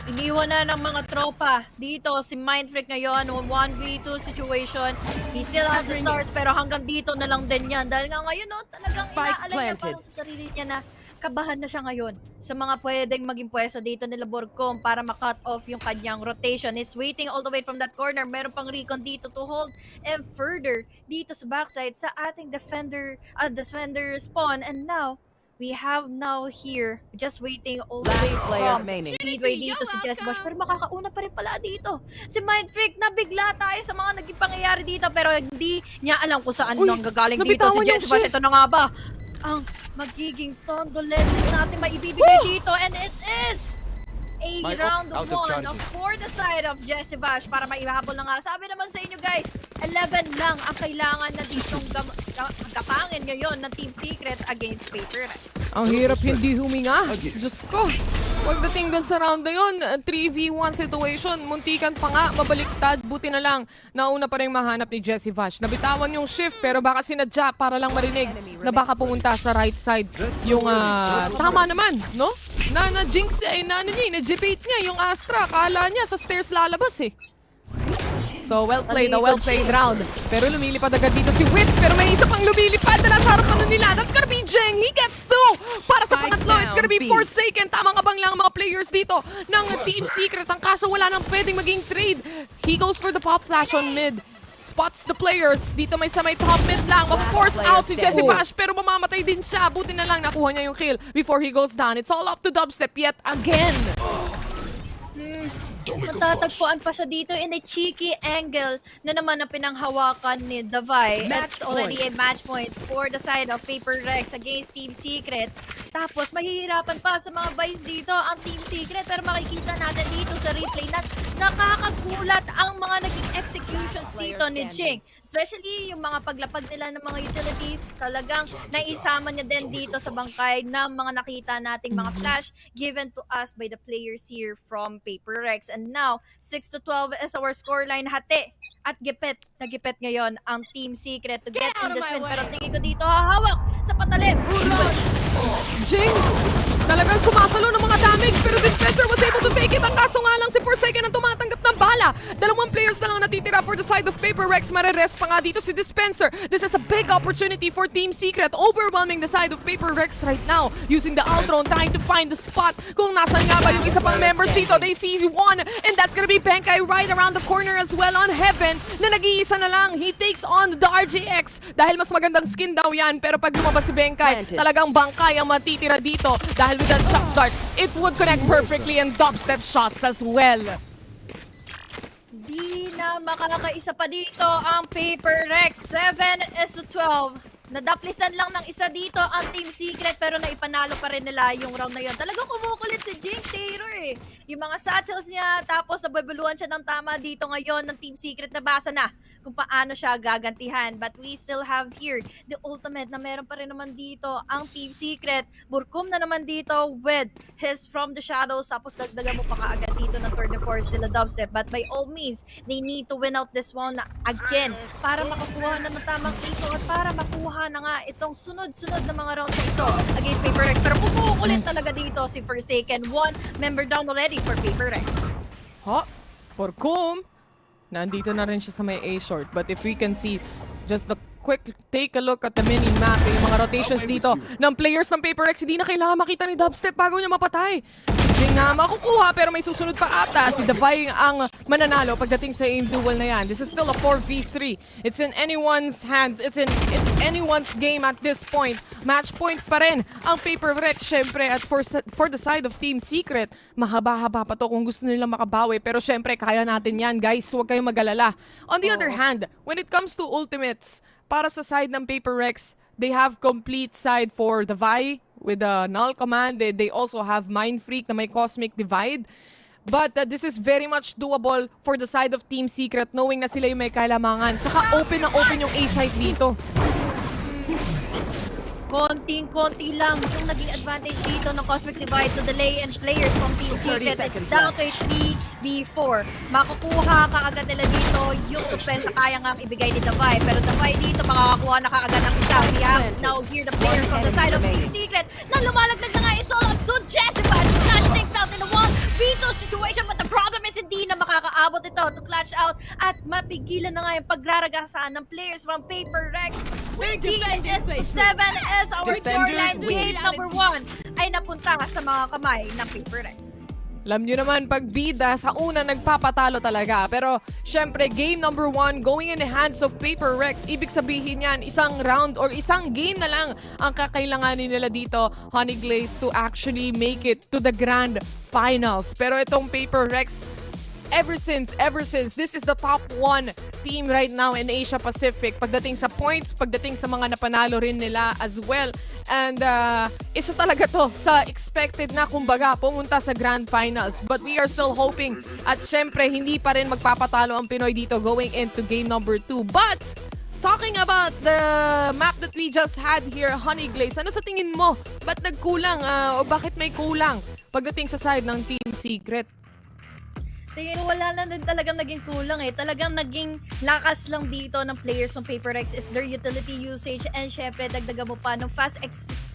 S20: Iniwan na ng mga tropa dito si Mind Freak ngayon, 1v2 situation. He still has the stars pero hanggang dito na lang din yan. Dahil nga ngayon, talagang inaalam niya parang sa sarili niya na kabahan na siya ngayon sa mga pwedeng maging pwesto dito nila Borkom para ma-cut off yung kanyang rotation. He's waiting all the way from that corner. Meron pang recon dito to hold and further dito sa backside sa ating defender spawn. And now, we have now here, just waiting all the way from midway dito si Jess Bosch. Pero makakauna pa rin pala dito. Si Mind Freak, nabigla tayo sa mga naging pangyayari dito. Pero hindi niya alam kung saan nang gagaling dito si Jess Bosch. Ito na nga ba ang magiging condolences natin maibibigay dito. And it is a round 1 for the side of Jessie Bash para maihabol na nga. Sabi naman sa inyo guys, 11 lang ang kailangan na ditong pagkapangin ngayon ng Team Secret against Paper Rex.
S21: Ang hirap hindi huminga. Diyos ko. Pagdating dun sa round na yun, 3v1 situation, muntikan pa nga, mabaliktad. Buti na lang, nauna pa rin mahanap ni Jessie Vash. Nabitawan yung shift, pero baka sinadya para lang marinig na baka pumunta sa right side. Yung tama naman, no? Na-jinx na-debate niya yung Astra. Kala niya sa stairs lalabas eh. So, well played round. Pero lumilipad agad dito si Witz. Pero may isa pang lumilipad na nasa harapan na nila. That's gonna be Jeng. He gets 2. Para sa pangatlo, it's gonna be Forsaken. Tama nga bang lang mga players dito ng Team Secret. Ang kaso wala nang pwedeng maging trade. He goes for the pop flash on mid. Spots the players. Dito may sa may top mid lang. Force out si Jessie Vash. Pero mamamatay din siya. Buti na lang nakuha niya yung kill before he goes down. It's all up to Dubstep yet again.
S20: Matatagpuan pa siya dito in a cheeky angle na naman ang pinanghawakan ni Davai. That's already a match point for the side of Paper Rex against Team Secret. Tapos mahihirapan pa sa mga buys dito ang Team Secret, pero makikita natin dito sa replay na nakakagulat ang mga naging executions dito ni Jing. Especially yung mga paglapag nila ng mga utilities, talagang naisama niya din dito sa bangkay ng mga nakita nating mga flash given to us by the players here from Paper Rex. And now, 6-12 is our scoreline. Hati at gipit na gipit ngayon ang Team Secret to get in this win. Pero tingin ko dito hahawak sa patalim.
S21: Jing, talagang sumasalo ng mga damage, pero Dispenser was able to take it. Ang kaso nga lang si Forsaken ang tumatanggap ng bala. Dalawang players na lang natitira for the side of Paper Rex. Marerest pa nga dito si Dispenser. This is a big opportunity for Team Secret, overwhelming the side of Paper Rex right now, using the Altron, trying to find the spot. Kung nasan nga ba yung isa pang members dito, they seize one, and that's gonna be Benkai right around the corner as well on Heaven, na nag-iisa na lang. He takes on the RJX dahil mas magandang skin daw yan, pero pag lumabas si Benkai, talagang bangkay ang matitira dito dahil with that shock dart, it would connect perfectly and dubstep shots as well.
S20: Di na makakaisa pa dito ang Paper Rex. 7-12. Nadaplisan lang ng isa dito ang Team Secret, pero naipanalo pa rin nila yung round na yun. Talagang kumukulit si Jing Taylor eh. Yung mga satchels niya, tapos nabubuluan siya ng tama dito ngayon ng Team Secret. Nabasa na kung paano siya gagantihan. But we still have here the ultimate na meron pa rin naman dito ang Team Secret. Burkum na naman dito with his From the Shadows. Tapos dagdagan mo pa kaagad dito ng turn de force sila Dubstep. But by all means, they need to win out this one again para makakuha na ng tamang iso at para makuha na nga itong sunod-sunod na mga rounds ito against Paper Rex. Pero kumukulit talaga dito si Forsaken. One member down already for Paper Rex.
S21: Burkum. Nandito na rin siya sa may A-short. But if we can see just the quick take a look at the mini-map, yung mga rotations dito ng players ng Paper Rex, hindi na kailangan makita ni Dubstep bago niya mapatay. Hindi nga makukuha, pero may susunod pa ata. Si Davai ang mananalo pagdating sa aim duel na yan. This is still a 4v3. It's in anyone's hands. It's anyone's game at this point. Match point pa rin ang Paper Rex, syempre. At for the side of Team Secret, mahaba-haba pa to kung gusto nila makabawi. Pero syempre, kaya natin yan, guys. Huwag kayong mag-alala. On the other hand, when it comes to ultimates, para sa side ng Paper Rex, they have complete side for Davai with the null command. They also have Mind Freak na may Cosmic Divide. But this is very much doable for the side of Team Secret, knowing na sila yung may kailangan. Tsaka open na open yung A-site dito.
S20: Konting-konti lang yung naging advantage dito ng Cosmic Divide to delay and players from Team Secret. It's down to 3v4. Makukuha kaagad nila dito yung suppress na kaya nga ibigay ni Davai. Pero Davai dito makakakuha na kaagad ang isa. We have now here the player from the side of Team Secret na lumalaglag na nga. It's all up to Jessica to clutch things out in the 1v2 situation. But the problem is hindi na makakaabot ito to clutch out at mapigilan na nga yung pagraragasan ng players from Paper Rex. 13-7 as our scoreline. Game number 1 ay napunta sa mga kamay ng Paper Rex.
S21: Alam nyo naman, pag bida, sa una nagpapatalo talaga. Pero, syempre, game number 1, going in the hands of Paper Rex. Ibig sabihin yan, isang round or isang game na lang ang kakailanganin nila dito, Honey Glaze, to actually make it to the grand finals. Pero itong Paper Rex, ever since, this is the top 1 team right now in Asia Pacific. Pagdating sa points, pagdating sa mga napanalo rin nila as well. And isa talaga to sa expected na kumbaga pumunta sa grand finals. But we are still hoping at syempre hindi pa rin magpapatalo ang Pinoy dito going into game number 2. But talking about the map that we just had here, Honey Glaze, ano sa tingin mo? Ba't nagkulang o bakit may kulang pagdating sa side ng Team Secret?
S20: Tingin wala na din talagang naging kulang eh. Talagang naging lakas lang dito ng players ng Paper Rex is their utility usage, and syempre dagdagan mo pa ng fast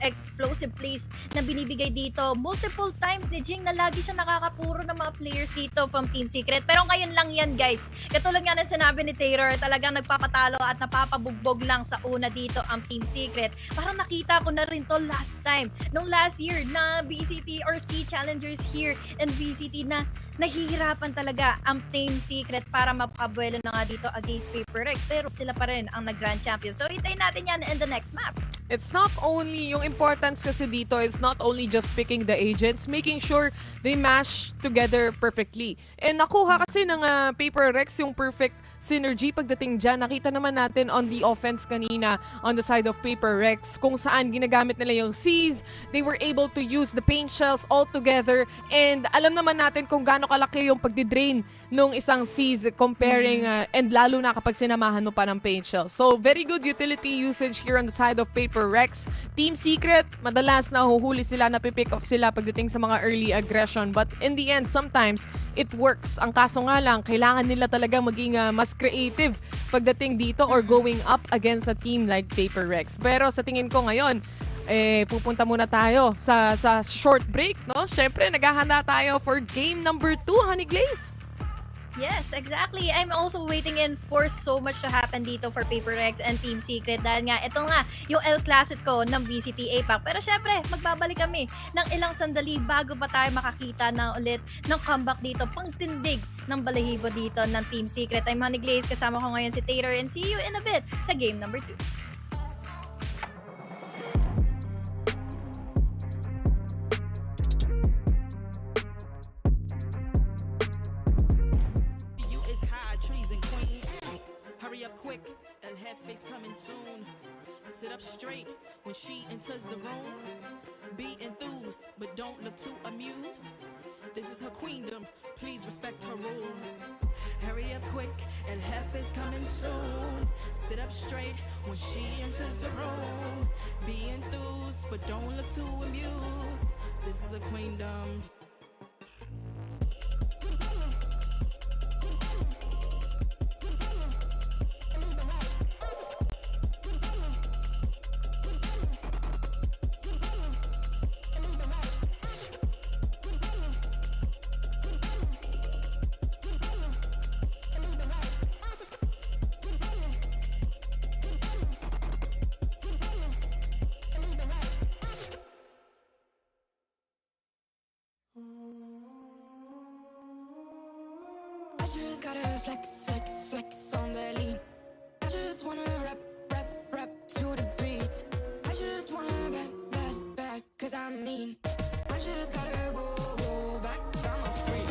S20: explosive plays na binibigay dito. Multiple times ni Jing na lagi siya nakakapuro ng mga players dito from Team Secret. Pero ngayon lang yan guys. Katulad nga ng sinabi ni Taylor, talagang nagpapatalo at napapabugbog lang sa una dito ang Team Secret. Parang nakita ko na rin to last time. Nung last year na VCT or C Challengers here in VCT na nahihirapan talaga ang Team Secret para mapakabuelo na nga dito against Paper Rex, pero sila pa rin ang nag-grand champion. So hintayin natin yan in the next map.
S21: It's not only, yung importance kasi dito, it's not only just picking the agents, making sure they mash together perfectly. And nakuha kasi ng Paper Rex yung perfect synergy pagdating dyan. Nakita naman natin on the offense kanina on the side of Paper Rex kung saan ginagamit nila yung C's. They were able to use the paint shells all together, and alam naman natin kung gaano kalaki yung pagdidrain nung isang C's comparing and lalo na kapag sinamahan mo pa ng paint shells. So very good utility usage here on the side of Paper Rex. Team Secret, madalas nahuhuli sila, napipick off sila pagdating sa mga early aggression, but in the end sometimes it works. Ang kaso nga lang, kailangan nila talaga maging mas creative pagdating dito or going up against a team like Paper Rex. Pero sa tingin ko ngayon, pupunta muna tayo sa short break, no? Syempre, naghahanda tayo for game number 2, Honey Glaze.
S20: Yes, exactly. I'm also waiting in for so much to happen dito for Paper Rex and Team Secret dahil nga ito nga yung El Clasico ng VCT APAC. Pero syempre, magbabalik kami ng ilang sandali bago pa tayo makakita na ulit ng comeback dito, pangtindig ng balahibo dito ng Team Secret. I'm Honey Glaze, kasama ko ngayon si Taylor, and see you in a bit sa game number 2.
S18: Quick, El Jefe's coming soon. Sit up straight when she enters the room. Be enthused, but don't look too amused. This is her queendom, please respect her rule. Hurry up quick, El Jefe's coming soon. Sit up straight when she enters the room. Be enthused, but don't look too amused. This is her queendom.
S8: I just gotta flex, flex, flex on the lean. I just wanna rap, rap, rap to the beat. I just wanna back, back, back, cause I'm mean. I just gotta go, go back, I'm a freak.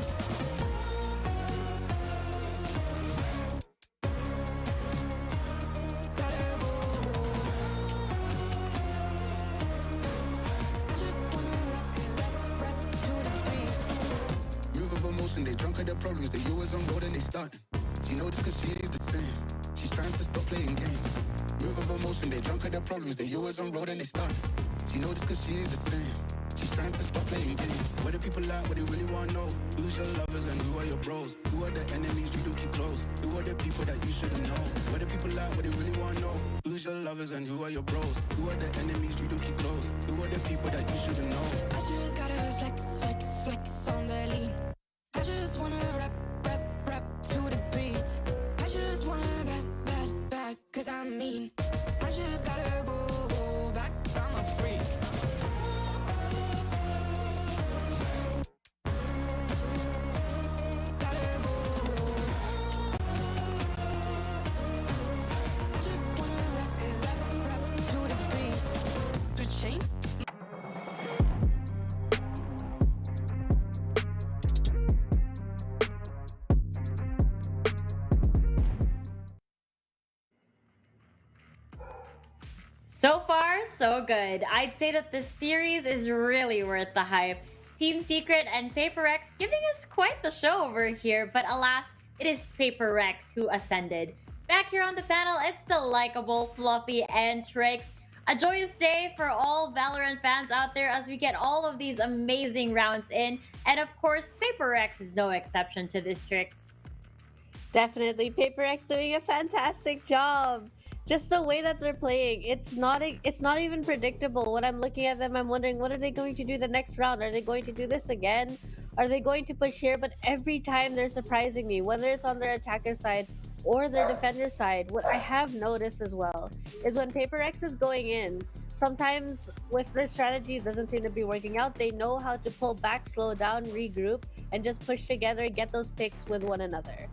S8: Gotta go, go. I just wanna rap, rap, rap to the beat.
S22: Move of emotion, they drunk at their problems. They always on road and they starting. She knows this cause she's the same. She's trying to stop playing games. Move of emotion, they drunk at their problems. They always on road and they starting. She knows this cause she's the same. She's trying to stop playing games. Where the people at, what they really want to know. Who's your lovers and who are your bros? Who are the enemies you do keep close? Who are the people that you shouldn't know? Where the people at, what they really want to know. Who's your lovers and who are your bros? Who are the enemies you do keep close? Who are the people that you shouldn't know?
S8: I just gotta flex, flex, flex on the lean. I just wanna rap, rap, rap to the beat. I just wanna back, back, back, cause I'm mean. I just gotta go, go back, I'm a freak. Gotta go, go. I just wanna rap, rap, rap to the beat.
S18: The chase.
S9: So far, so good. I'd say that this series is really worth the hype. Team Secret and Paper Rex giving us quite the show over here, but alas, it is Paper Rex who ascended. Back here on the panel, it's the likable, Fluffy, and Trix. A joyous day for all Valorant fans out there as we get all of these amazing rounds in. And of course, Paper X is no exception to this, Trix.
S11: Definitely, Paper X doing a fantastic job. Just the way that they're playing, it's not even predictable. When I'm looking at them, I'm wondering, what are they going to do the next round? Are they going to do this again? Are they going to push here? But every time they're surprising me, whether it's on their attacker side or their defender side. What I have noticed as well is when Paper X is going in, sometimes with their strategy doesn't seem to be working out, they know how to pull back, slow down, regroup, and just push together, get those picks with one another.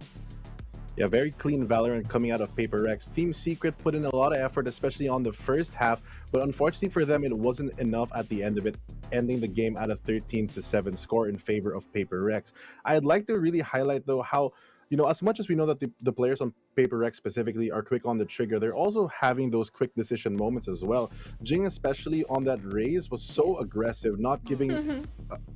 S12: Yeah, very clean Valorant coming out of Paper X. Team Secret put in a lot of effort, especially on the first half, but unfortunately for them, it wasn't enough at the end of it, ending the game at a 13-7 score in favor of Paper X. I'd like to really highlight, though, how, you know, as much as we know that the players on Paper X specifically are quick on the trigger, they're also having those quick decision moments as well. Jing, especially on that raise, was so aggressive, not giving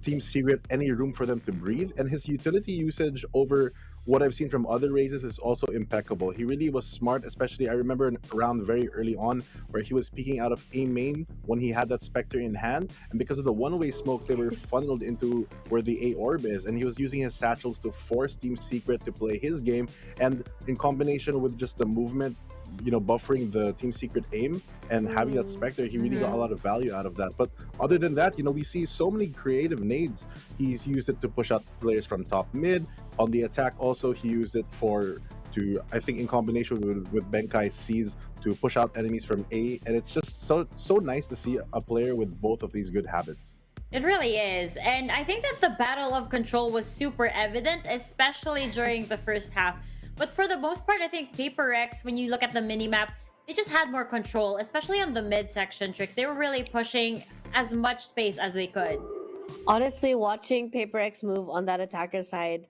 S12: Team Secret any room for them to breathe, and his utility usage over what I've seen from other raises is also impeccable. He really was smart, especially I remember an round very early on where he was peeking out of A main when he had that Spectre in hand, and because of the one-way smoke, they were funneled into where the A orb is, and he was using his satchels to force Team Secret to play his game, and in combination with just the movement, you know, buffering the Team Secret aim and having that Spectre, he really got a lot of value out of that. But other than that, you know, we see so many creative nades. He's used it to push out players from top mid. On the attack also, he used it to, I think in combination with Benkai's C's, to push out enemies from A. And it's just so nice to see a player with both of these good habits.
S9: It really is. And I think that the battle of control was super evident, especially during the first half. But for the most part, I think Paper X, when you look at the minimap, they just had more control, especially on the mid-section tricks. They were really pushing as much space as they could.
S11: Honestly, watching Paper X move on that attacker side,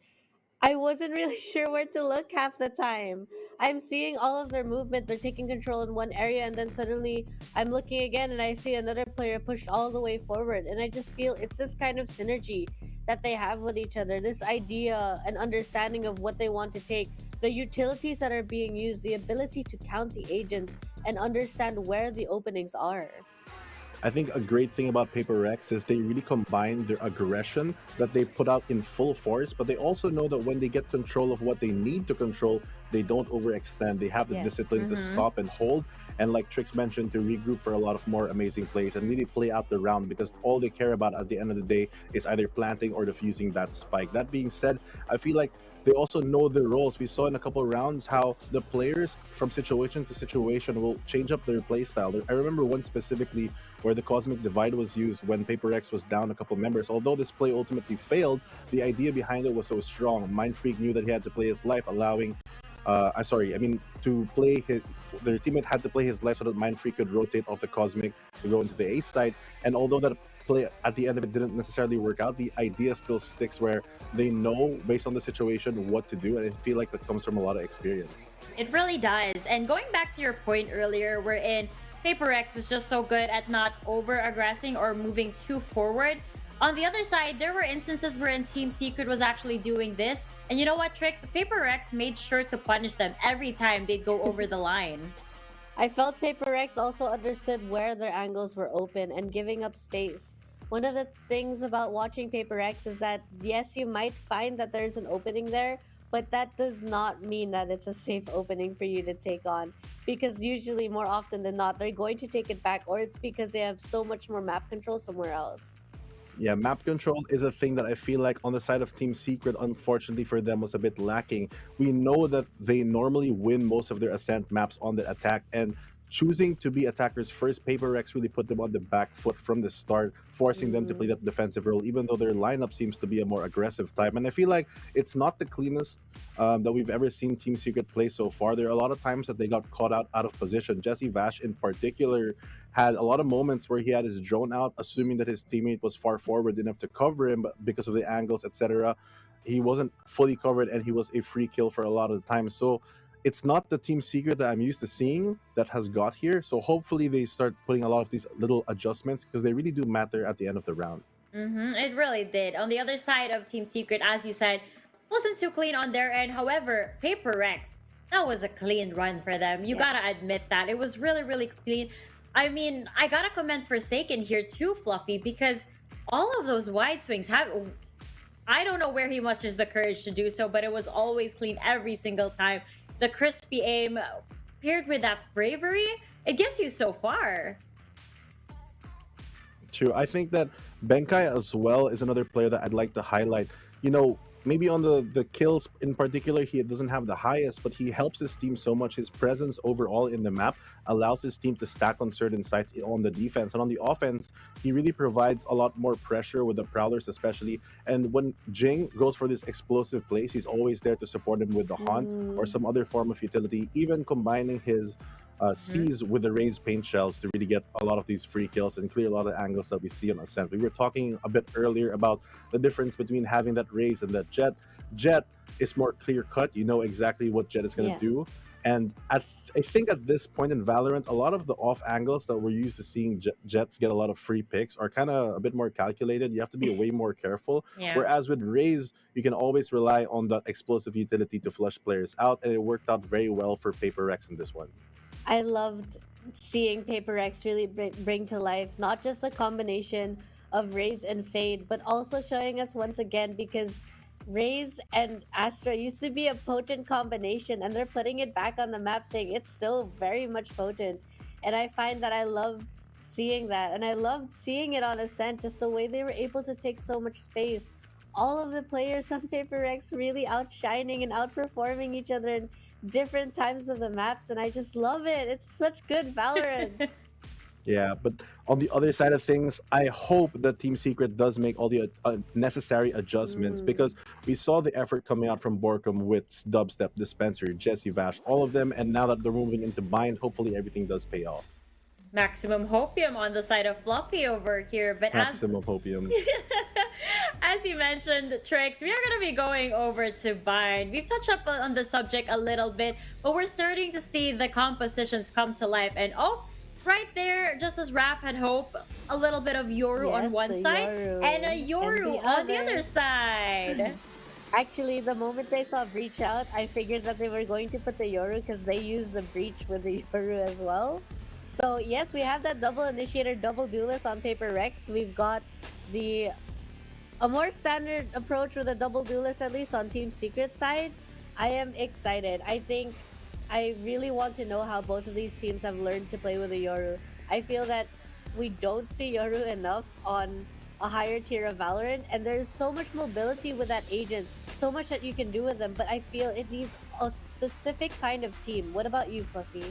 S11: I wasn't really sure where to look half the time. I'm seeing all of their movement, they're taking control in one area, and then suddenly I'm looking again and I see another player pushed all the way forward. And I just feel it's this kind of synergy that they have with each other, this idea and understanding of what they want to take, the utilities that are being used, the ability to count the agents and understand where the openings are.
S12: I think a great thing about Paper X is they really combine their aggression that they put out in full force, but they also know that when they get control of what they need to control, they don't overextend. They have the discipline to stop and hold, and like Trix mentioned, to regroup for a lot of more amazing plays and really play out the round, because all they care about at the end of the day is either planting or defusing that spike. That being said, I feel like they also know their roles. We saw in a couple of rounds how the players from situation to situation will change up their play style. I remember one specifically where the Cosmic Divide was used when Paper X was down a couple members. Although this play ultimately failed, the idea behind it was so strong. Mind Freak knew that he had to play his life, allowing to play their teammate had to play his life so that Mind Freak could rotate off the Cosmic to go into the A side. And although that play at the end of it didn't necessarily work out, the idea still sticks where they know based on the situation what to do, and I feel like that comes from a lot of experience.
S9: It really does. And going back to your point earlier, wherein Paper X was just so good at not over-aggressing or moving too forward. On the other side, there were instances wherein Team Secret was actually doing this. And you know what, Trix? Paper X made sure to punish them every time they'd go over the line.
S11: I felt Paper X also understood where their angles were open and giving up space. One of the things about watching Paper X is that, yes, you might find that there's an opening there, but that does not mean that it's a safe opening for you to take on. Because usually, more often than not, they're going to take it back, or it's because they have so much more map control somewhere else.
S12: Yeah, map control is a thing that I feel like on the side of Team Secret, unfortunately for them, was a bit lacking. We know that they normally win most of their Ascent maps on the attack, and choosing to be attackers first, Paper X really put them on the back foot from the start, forcing them to play that defensive role, even though their lineup seems to be a more aggressive type. And I feel like it's not the cleanest that we've ever seen Team Secret play so far. There are a lot of times that they got caught out of position. Jesse Vash in particular had a lot of moments where he had his drone out, assuming that his teammate was far forward enough to cover him, but because of the angles, etc., he wasn't fully covered, and he was a free kill for a lot of the time. So it's not the Team Secret that I'm used to seeing that has got here. So hopefully they start putting a lot of these little adjustments, because they really do matter at the end of the round.
S9: It really did. On the other side of Team Secret, as you said, wasn't too clean on their end. However, Paper X That was a clean run for them. You gotta admit that. It was really, really clean. I mean, I gotta commend Forsaken here too, Fluffy, because all of those wide swings have... I don't know where he musters the courage to do so, but it was always clean every single time. The crispy aim paired with that bravery, it gets you so far.
S12: True. I think that Benkai as well is another player that I'd like to highlight. You know, maybe on the kills in particular, he doesn't have the highest, but he helps his team so much. His presence overall in the map allows his team to stack on certain sites on the defense. And on the offense, he really provides a lot more pressure with the Prowlers especially. And when Jing goes for this explosive plays, he's always there to support him with the Haunt or some other form of utility, even combining his C's with the raised paint shells to really get a lot of these free kills and clear a lot of angles that we see on Ascent. We were talking a bit earlier about the difference between having that raise and that Jet. Jet is more clear cut. You know exactly what Jet is going to do. And I think at this point in Valorant, a lot of the off angles that we're used to seeing Jets get a lot of free picks are kind of a bit more calculated. You have to be way more careful. Whereas with Raze, you can always rely on that explosive utility to flush players out, and it worked out very well for Paper Rex in this one.
S11: I loved seeing Paper Rex really bring to life not just a combination of Raze and Fade, but also showing us once again, because Raze and Astra used to be a potent combination, and they're putting it back on the map saying it's still very much potent. And I find that I love seeing that, and I loved seeing it on Ascent, just the way they were able to take so much space. All of the players on Paper Rex really outshining and outperforming each other in different times of the maps, and I just love it. It's such good Valorant.
S12: Yeah, but on the other side of things, I hope that Team Secret does make all the necessary adjustments, because we saw the effort coming out from Borkum with Dubstep, Dispenser, Jesse Vash, all of them, and now that they're moving into Bind, hopefully everything does pay off.
S9: Maximum hopium on the side of Fluffy over here, but
S12: Maximum hopium.
S9: As you mentioned, Trix, we are going to be going over to Bind. We've touched up on the subject a little bit, but we're starting to see the compositions come to life. And right there, just as Raph had hoped, a little bit of Yoru on one side and a Yoru on the other side.
S11: Actually, the moment they saw Breach out, I figured that they were going to put the Yoru because they used the Breach with the Yoru as well. So yes, we have that double initiator, double duelist on Paper Rex. We've got a more standard approach with a double duelist, at least on Team Secret side. I am excited. I really want to know how both of these teams have learned to play with a Yoru. I feel that we don't see Yoru enough on a higher tier of Valorant, and there's so much mobility with that agent, so much that you can do with them, but I feel it needs a specific kind of team. What about you, Fluffy?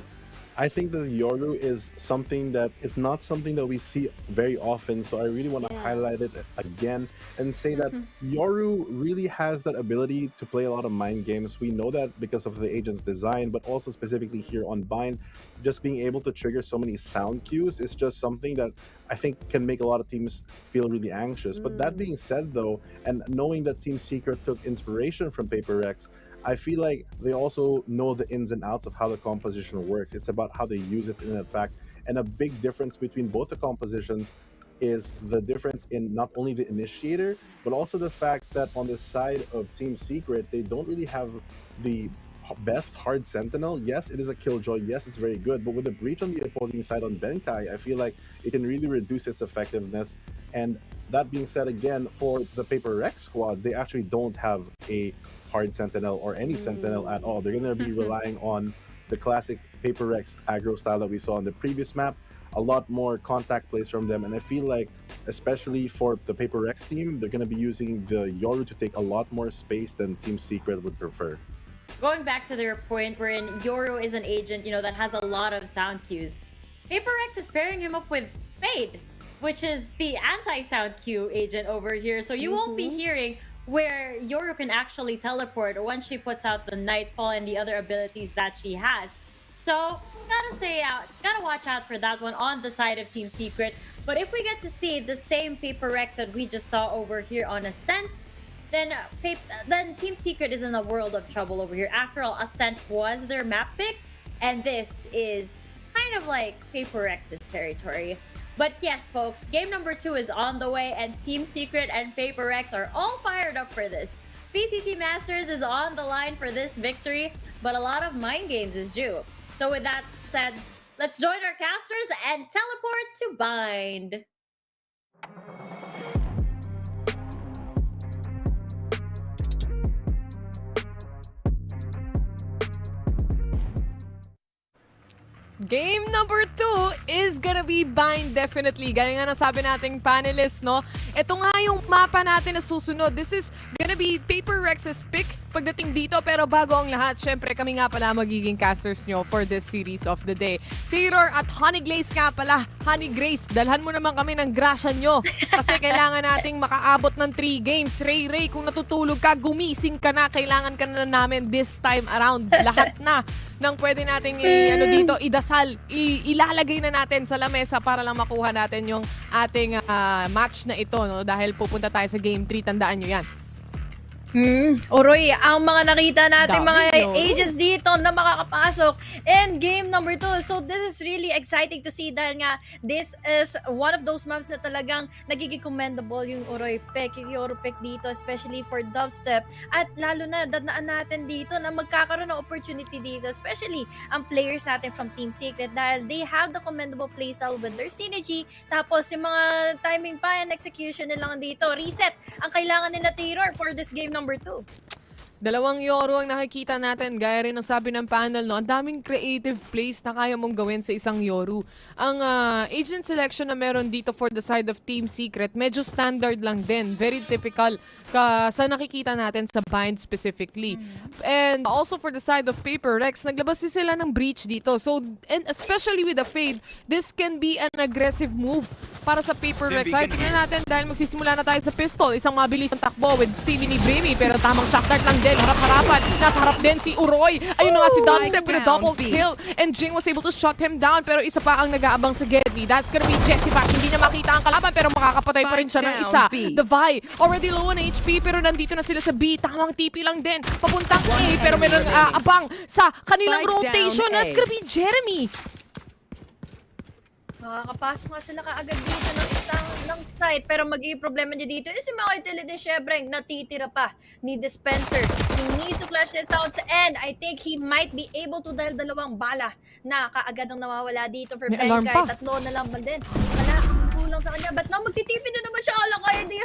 S12: I think that Yoru is something that is not something that we see very often, so I really want to highlight it again and say that Yoru really has that ability to play a lot of mind games. We know that because of the agent's design, but also specifically here on Bind, just being able to trigger so many sound cues is just something that I think can make a lot of teams feel really anxious. But that being said though, and knowing that Team Secret took inspiration from Paper Rex, I feel like they also know the ins and outs of how the composition works. It's about how they use it in fact. And a big difference between both the compositions is the difference in not only the initiator, but also the fact that on the side of Team Secret, they don't really have the best hard sentinel. Yes, it is a killjoy. Yes, it's very good. But with the breach on the opposing side on Benkai, I feel like it can really reduce its effectiveness. And that being said, again, for the Paper Rex squad, they actually don't have a hard sentinel or any sentinel at all. They're going to be relying on the classic Paper Rex aggro style that we saw on the previous map. A lot more contact plays from them, and I feel like especially for the Paper Rex team, they're going to be using the Yoru to take a lot more space than Team Secret would prefer.
S9: Going back to their point wherein Yoru is an agent, that has a lot of sound cues. Paper Rex is pairing him up with Fade, which is the anti-sound cue agent over here. So you won't be hearing where Yoru can actually teleport once she puts out the Nightfall and the other abilities that she has. So gotta watch out for that one on the side of Team Secret. But if we get to see the same Paper Rex that we just saw over here on Ascent, then Team Secret is in a world of trouble over here. After all, Ascent was their map pick, and this is kind of like Paper Rex's territory. But yes, folks, game number 2 is on the way, and Team Secret and Paper Rex are all fired up for this. VCT Masters is on the line for this victory, but a lot of mind games is due. So with that said, let's join our casters and teleport to Bind.
S21: Game number 2 is gonna be Bind definitely. Gaya nga nasabi nating panelists, no? Ito nga yung mapa natin na susunod. This is gonna be Paper Rex's pick pagdating dito. Pero bago ang lahat, syempre kami nga pala magiging casters nyo for this series of the day. Theodore at Honey Glaze nga pala. Honey Grace, dalhan mo naman kami ng grasya nyo. Kasi kailangan nating makaabot ng 3 games. Ray, kung natutulog ka, gumising ka na. Kailangan ka na namin this time around. Lahat na ng pwede nating dito, idasal, ilalagay na natin sa lamesa para lang makuha natin yung ating match na ito, no? Dahil pupunta tayo sa Game 3, tandaan nyo yan.
S20: Oroy, ang mga nakita natin mga ages dito na makakapasok in game number 2. So this is really exciting to see dahil nga this is one of those maps na talagang nagiging commendable yung Oroy pick, yung Euro pick dito, especially for dubstep. At lalo na, dadaan natin dito na magkakaroon ng opportunity dito, especially ang players natin from Team Secret dahil they have the commendable playstyle with their synergy. Tapos yung mga timing pa and execution nila dito, reset ang kailangan nila Terror for this game number 2.
S21: Dalawang Euro ang nakikita natin, gaya rin ng sabi ng panel, no? Ang daming creative plays na kaya mong gawin sa isang Euro. Ang agent selection na meron dito for the side of Team Secret, medyo standard lang din. Very typical sa nakikita natin sa Bind specifically. And also for the side of Paper Rex, naglabas din sila ng breach dito. So, and especially with the Fade, this can be an aggressive move para sa Paper Rex side. Tingnan natin dahil magsisimula na tayo sa pistol. Isang mabilis ang takbo with Stevie ni Brimy, pero tamang shock dart lang din. Harap-harapan. Nasa harap din si Uroy. Ayun na nga si Dubstep with a double kill. And Jing was able to shut him down, pero isa pa ang nag-aabang sa Geddy. That's gonna be Jessie Bash. Hindi niya makita ang kalaban, pero makakapatay pa rin siya ng isa. The Vi, already low on HP, pero nandito na sila sa B. Tamang TP lang din. Papuntang A, pero meron abang sa kanilang rotation. That's gonna be Jeremy.
S20: Makakapasok nga sila kaagad dito ng site, pero magiging problema niya dito is si mga utility syempre natitira pa ni Dispenser. He needs to clutch this out sa end. I think he might be able to dahil dalawang bala na kaagad ang nawawala dito for Benkay. Tatlo na lang ba din? Wala kulang sa kanya, but now magtitipin na naman siya. Ala kaya di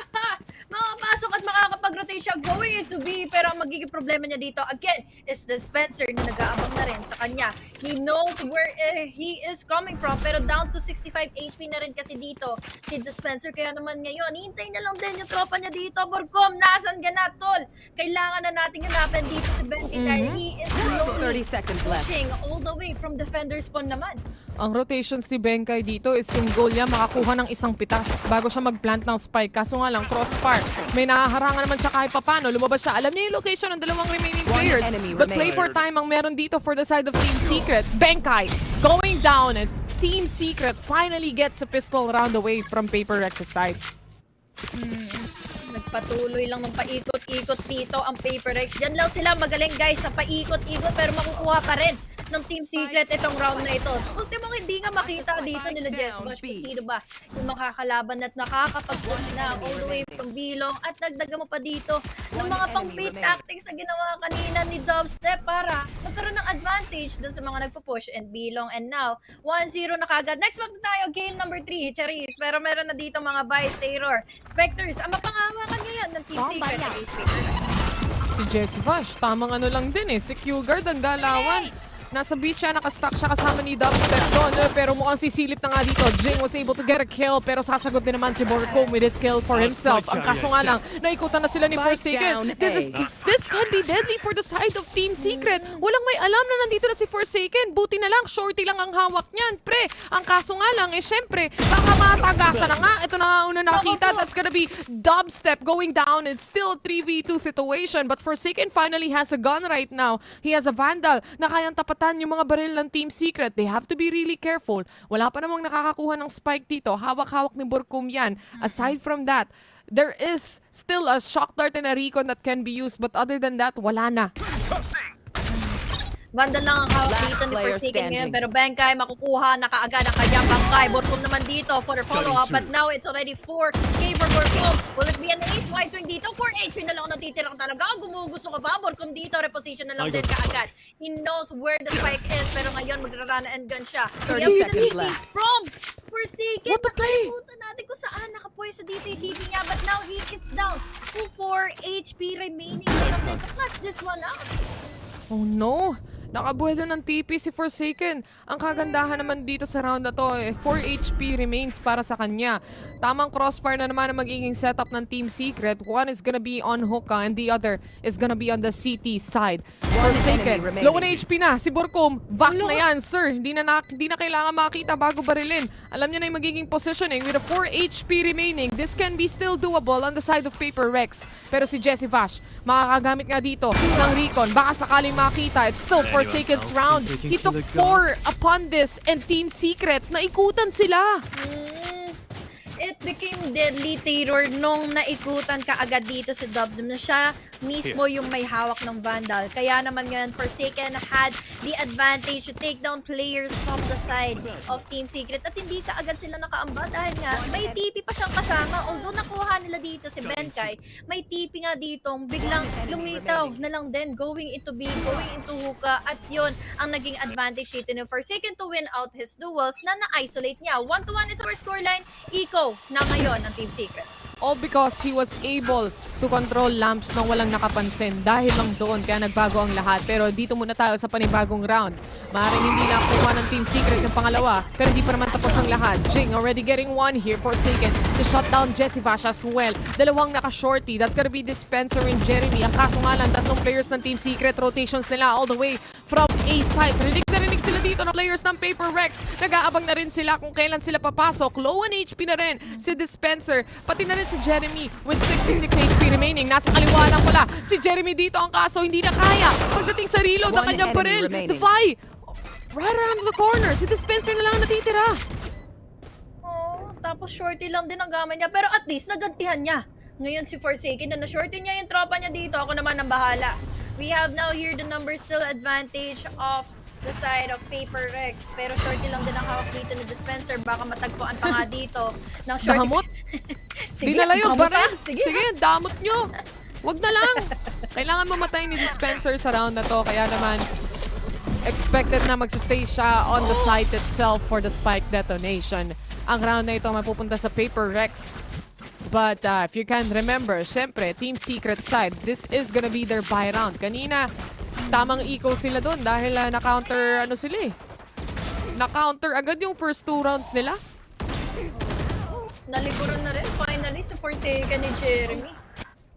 S20: makapasok at makakapag-rotate siya going into B, pero ang magiging problema niya dito again is Dispenser na nag-aabang na rin sa kanya. He knows where he is coming from, pero down to 65 HP na rin kasi dito si Dispenser. Kaya naman ngayon, hintay na lang din yung tropa niya dito. Borcom, nasan ka na, tol? Kailangan na natin hanapin dito si Benkay dahil he is slowly pushing all the way from defender spawn naman.
S21: Ang rotations ni Benkay dito is yung goal niya makakuha ng isang pitas bago siya mag-plant ng spike. Kaso nga lang, crossfire. May nakaharangan naman siya kahit papano. Lumabas siya. Alam niya yung location ng dalawang remaining players. But play for time ang meron dito for the side of Team Secret. Benkay going down and Team Secret finally gets a pistol round away from Paper Rex's side.
S20: Nagpatuloy lang ng paikot-ikot dito ang Paper Rex. Diyan lang sila magaling guys sa paikot-ikot, pero makukuha pa rin ng Team Secret itong round na ito. Ultimong hindi nga makita dito nila Jessbash kung sino ba yung makakalaban at nakakapag-push na all the way from Bilong, at nagdaga mo pa dito ng mga pang-bait tactics na ginawa kanina ni Dubstep para magkaroon ng advantage dun sa mga nagpo-push and Bilong. And now 1-0 na kagad. Next map na tayo, game number 3, Charis. Pero meron na dito mga Vice, Terror, Spectres. Ang mapangawakan niya yan ng Team Secret against Paper Rex.
S21: Si Jessbash, tamang ano lang din si Q-Guard ang galawan. Nasa beach siya, nakastack siya kasama ni Dubstep doon. Pero mukhang sisilip na nga dito. Jing was able to get a kill, pero sasagot din naman si Borcom with his kill for himself. Ang kaso nga lang, naikutan na sila ni Forsaken. This can be deadly for the side of Team Secret. Walang may alam na nandito na si Forsaken. Buti na lang, shorty lang ang hawak niyan. Pre, ang kaso nga lang, syempre, baka matagasan na nga. Ito na nga una nakita. That's gonna be Dubstep going down. It's still a 3v2 situation, but Forsaken finally has a gun right now. He has a Vandal na kayang tapatan yung mga baril ng Team Secret. They have to be really careful. Wala pa namang nakakakuha ng spike dito. Hawak-hawak ni Borcom yan. Aside from that, there is still a shock dart and a recon that can be used, but other than that, wala na.
S20: Vandal lang ang hawak
S16: Last
S20: dito ni
S16: player
S20: Forsaken ngayon.
S16: standing.
S20: Pero Benkay makukuha na kaagad ang kanyang bangkay. Borkom naman dito for the follow-up. But now it's already 4K for Borkom. Will it be an ace? Wide swing dito. 4 HP na lang ang natitira talaga. Gumugusto ka ba? Borkom dito. Reposition na lang din kaagad. He knows where the spike is. Pero ngayon magra-run and gun siya.
S16: 30 seconds left.
S20: From Forsaken.
S21: What the play?
S20: Nakalimutan natin kung saan nakapwesto dito yung TP niya. But now he is down to 4 HP remaining. Let's clutch this one out.
S21: Oh no! Nakabuhay doon ng TP si Forsaken. Ang kagandahan naman dito sa round na to, 4 HP remains para sa kanya. Tamang crossfire na naman ang magiging setup ng Team Secret. One is gonna be on hookah and the other is gonna be on the CT side. Forsaken, low na HP na. Si Borkom, back na yan, sir. Hindi na kailangan makita bago barilin. Alam niya na yung magiging positioning with a 4 HP remaining. This can be still doable on the side of Paper Rex. Pero si Jesse Vash, makakagamit nga dito ng recon. Baka sakaling makita. It's still Forsaken's round. He took 4 upon this and Team Secret, naikutan sila.
S20: It became deadly terror nung naikutan ka agad dito si Dubdom na siya mismo yung may hawak ng Vandal. Kaya naman ngayon, Forsaken had the advantage to take down players from the side of Team Secret at hindi ka agad sila nakaamba dahil nga may TP pa siyang kasama. Although nakuha nila dito si Benkay, may TP nga ditong biglang lumitaw na lang din going into B, going into hookah at yun ang naging advantage dito ni Forsaken to win out his duels na na-isolate niya. 1-1 is our scoreline. Eco na ngayon ng Team Secret.
S21: All because he was able to control lamps nang walang nakapansin. Dahil lang doon, kaya nagbago ang lahat. Pero dito muna tayo sa panibagong round. Maaaring hindi nakuha ng Team Secret yung pangalawa, pero hindi pa naman tapos ang lahat. Jing already getting one here, Forsaken to shut down Jesse Vash as well. Dalawang naka-shorty. That's gonna be Dispenser and Jeremy. Ang kaso nga lang, tatlong players ng Team Secret. Rotations nila all the way from A side. Rinig na rinig sila dito ng players ng Paper Rex. Nag-aabang na rin sila kung kailan sila papasok. Low on HP na rin si Dispenser. Pati na rin si Jeremy with 66 HP remaining. Nasa kaliwa lang pala si Jeremy dito. Ang kaso hindi na kaya. Pagdating sa reload ng kanyang baril. Defy! Right around the corner. Si Dispenser na lang natitira.
S20: Oh, tapos shorty lang din ang gamit niya. Pero at least nagantihan niya. Ngayon si Forsaken na na-shorty niya yung tropa niya dito. Ako naman ang bahala. We have now here the number still advantage of the side of Paper Rex. Pero shorty lang din ang hawak dito ni Dispenser. Baka matagpuan pa nga dito ng shorty.
S21: Dahamot?
S20: Sige,
S21: Dinala yung
S20: damot
S21: baril.
S20: ka. Sige.
S21: Sige, damot nyo. Wag na lang. Kailangan mamatay ni Dispenser sa round na to. Kaya naman, expected na magsistay siya on the site itself for the spike detonation. Ang round na ito mapupunta sa Paper Rex. But if you can remember, syempre, Team Secret side, this is gonna be their buy round. Kanina, tamang eco sila doon dahil na-counter, sila eh. Na-counter agad yung first 2 rounds nila.
S20: Nalikuran na rin, finally, si Forsaken ni Jeremy.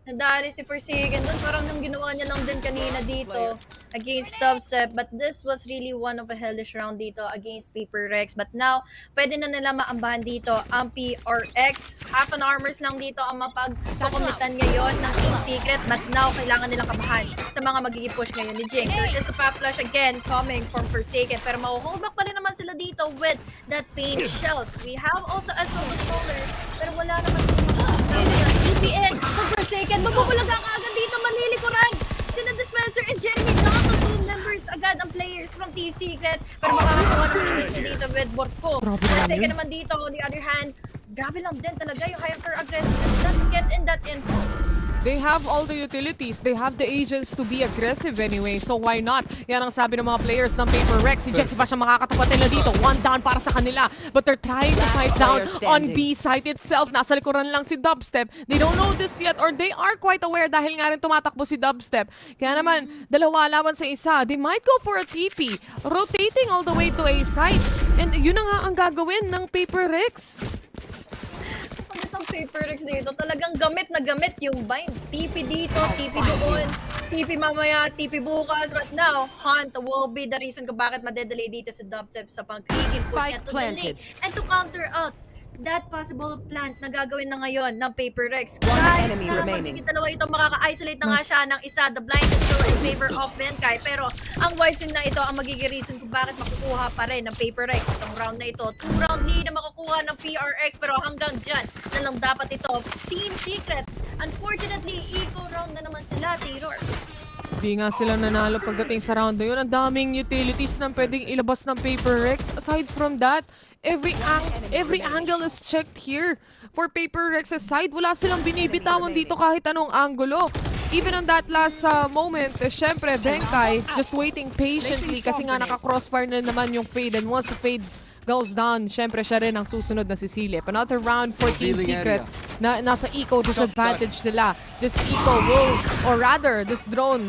S20: Nadali si Forsaken doon. Parang nung ginawa niya lang din kanina dito against Dubstep. But this was really one of a hellish round dito against Paper Rex. But now, pwede na nila maambahan dito ang PRX. Half an armors lang dito ang mapagkukumitan ngayon ng Team Secret. But now, kailangan nilang kabahan sa mga magiging push ngayon ni Jing. There is a pop flash again coming from Forsaken. Pero mahuhold back pa rin naman sila dito with that pain shells. We have also as well controllers. Pero wala naman EPN from Forsaken. Magpupulaga ka agad dito. Manlilikuran. Sina Dispenser and Jeremy. Nakaka-2 members agad ang players from Team Secret. Pero makakakuha naman dito with Borko. Forsaken naman dito. On the other hand, grabe lang din talaga yung hyper aggressive. Doesn't get in that info.
S21: They have all the utilities. They have the agents to be aggressive anyway. So why not? Yan ang sabi ng mga players ng Paper Rex. Si Jesse Vash ang makakatapat nila dito. 1 down para sa kanila. But they're trying to fight down on B site itself. Nasa likuran lang si Dubstep. They don't know this yet or they are quite aware dahil nga rin tumatakbo si Dubstep. Kaya naman, dalawa laban sa isa. They might go for a TP. Rotating all the way to A site. And yun na nga ang gagawin ng Paper Rex.
S20: Ang Paper Rex dito, talagang gamit na gamit yung bind. TP dito, TP doon, TP mamaya, TP bukas. But now, Hunt will be the reason kung bakit madedelay dito sa Dubstep sa pang-clicking push niya to the lane. And to counter out that possible plant na gagawin na ngayon ng Paper Rex. Kahit na magiging dalawa ito, makaka-isolate na nga siya ng isa. The blind is still in favor of Benkay. Pero ang wise na ito ang magiging reason kung bakit makukuha pa rin ng Paper Rex itong round na ito. 2 round lead na makukuha ng PRX pero hanggang dyan na lang dapat ito. Team Secret, unfortunately, eco round na naman sila, Terror.
S21: Di nga sila nanalo pagdating sa round na yun. Ang daming utilities na pwedeng ilabas ng Paper Rex. Aside from that, every angle is checked here. For Paper Rex's side, wala silang binibitawan dito kahit anong angulo. Even on that last moment, syempre, Benkay just waiting patiently kasi nga naka-crossfire na naman yung Fade. And once the Fade goes down, syempre siya rin ang susunod na sisilip. Another round for Team Secret na nasa eco disadvantage nila. This eco will, or rather, this drone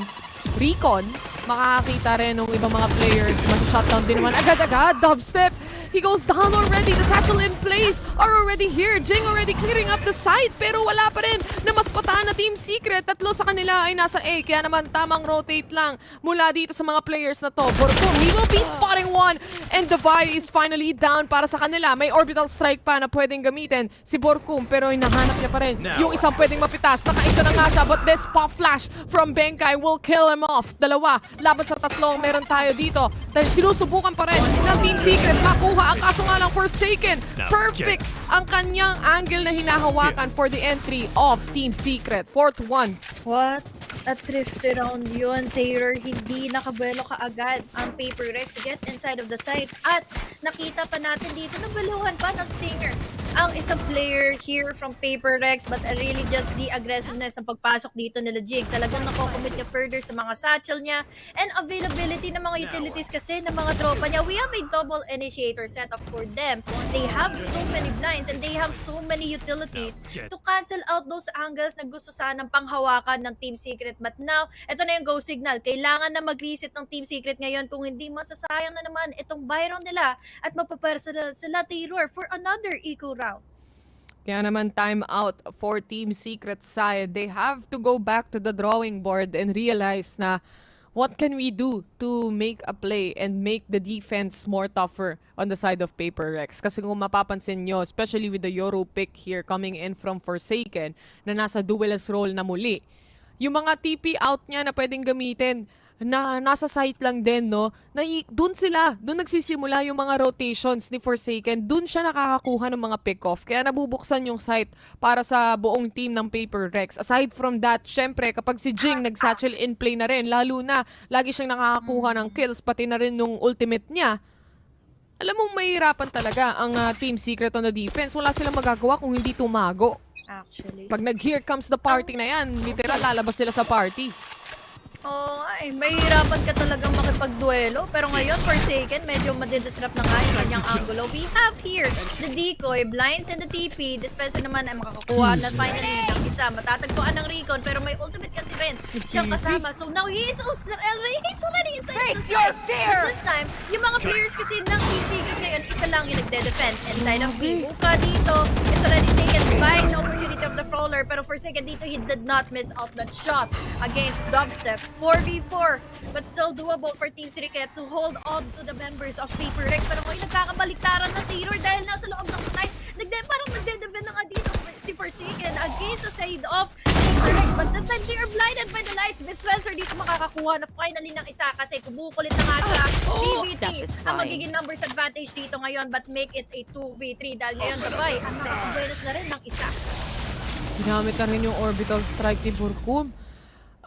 S21: recon, makakakita rin ng ibang mga players. Mas-shutdown din naman agad-agad. Dubstep, he goes down already. The satchel in place are already here. Jing already clearing up the site, pero wala pa rin na mas patahan na Team Secret. Tatlo sa kanila ay nasa A, kaya naman tamang rotate lang mula dito sa mga players na to. Borkum, he will be spotting one, and the Vi is finally down para sa kanila. May orbital strike pa na pwedeng gamitin si Borkum, pero hinahanap niya pa rin yung isang pwedeng mapitas. Nakaisa na nga siya, but this pop flash from Benkay will kill him off. Dalawa, laban sa tatlong meron tayo dito. Dahil sinusubukan pa rin ng Team Secret makuha ang kaso nga lang Forsaken. Perfect ang kanyang angle na hinahawakan for the entry of Team Secret. 4-1.
S20: What a thrift round yun, Taylor. Hindi nakabuelo kaagad ang Paper Rex to get inside of the site. At nakita pa natin dito, nabaluhan pa ng Stinger ang isang player here from Paper Rex, but really just the aggressiveness ng pagpasok dito nila Jig. Talagang nakocommit niya further sa mga satchel niya and availability ng mga utilities kasi ng mga tropa niya. We have a double initiator setup for them. They have so many blinds and they have so many utilities to cancel out those angles na gusto sanang panghawakan ng Team Secret. But now, ito na yung go signal. Kailangan na mag-reset ng Team Secret ngayon, kung hindi masasayang na naman itong Byron nila at mapapersa sila Taylor for another eco round.
S21: Kaya naman time out for Team Secret side. They have to go back to the drawing board and realize na what can we do to make a play and make the defense more tougher on the side of Paper Rex. Kasi kung mapapansin nyo, especially with the Yoru pick here coming in from Forsaken na nasa duelist role na muli, yung mga TP out niya na pwedeng gamitin na nasa site lang din, no? Na doon nagsisimula yung mga rotations ni Forsaken. Doon siya nakakakuha ng mga pick-off. Kaya nabubuksan yung site para sa buong team ng Paper Rex. Aside from that, syempre, kapag si Jing nag-satchel in play na rin, lalo na lagi siyang nakakakuha ng kills, pati na rin nung ultimate niya, alam mong mahirapan talaga ang Team Secret on the defense. Wala silang magagawa kung hindi tumago.
S20: Actually.
S21: Pag nag-here comes the party na yan, literal lalabas sila sa party.
S20: Oh, ay, mahirapan ka talagang makipagduelo. Pero ngayon, Forsaken, medyo madidisrupt na nga yung kanyang angulo. We have here the decoy, blinds, and the TP. Dispenser naman ay makakakuha na finally ng isa. Matatagpuan ng Recon, pero may ultimate kasi rin siyang kasama. So now he's already inside.
S16: Face your fear!
S20: This time, yung mga players kasi ng Team Secret ngayon, isa lang yung nagde-defend. Inside of Buka dito, it's already taken by the opportunity of the Prowler. Pero Forsaken dito, he did not miss out that shot against Dubstep. 4v4, but still doable for Team Secret to hold on to the members of Paper Rex. Pero ngayon nagkakabaliktaran na Taylor dahil nasa loob ng site. Parang magde-defend na nga dito si Forsaken against the side of Paper Rex. But this time, they are blinded by the lights. But Spencer dito makakakuha na finally ng isa kasi kumukulit na nga siya. PVT ang magiging numbers advantage dito ngayon, but make it a 2v3 dahil ngayon Dabay ang nakakabuenos na rin ng isa.
S21: Ginamit na rin yung orbital strike ni Borkum.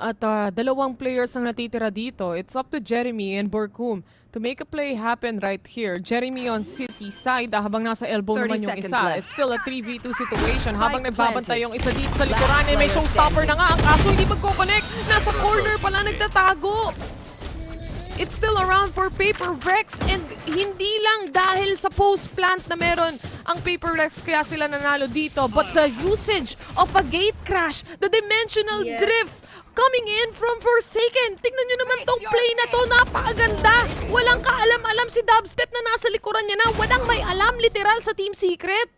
S21: At dalawang players ang natitira dito. It's up to Jeremy and Borkum to make a play happen right here. Jeremy on City side habang nasa elbow naman yung isa. Left. It's still a 3v2 situation. Habang nagbabantay yung isa dito sa likuran, may showstopper na nga. Ang kaso hindi magkoconnect. Nasa corner pala nagtatago. It's still around for Paper Rex, and hindi lang dahil sa post-plant na meron ang Paper Rex kaya sila nanalo dito, but the usage of a gate crash, the dimensional drift coming in from Forsaken. Tingnan nyo naman tong play na to, napakaganda. Walang kaalam-alam si Dubstep na nasa likuran niya na. Walang may alam literal sa Team Secret.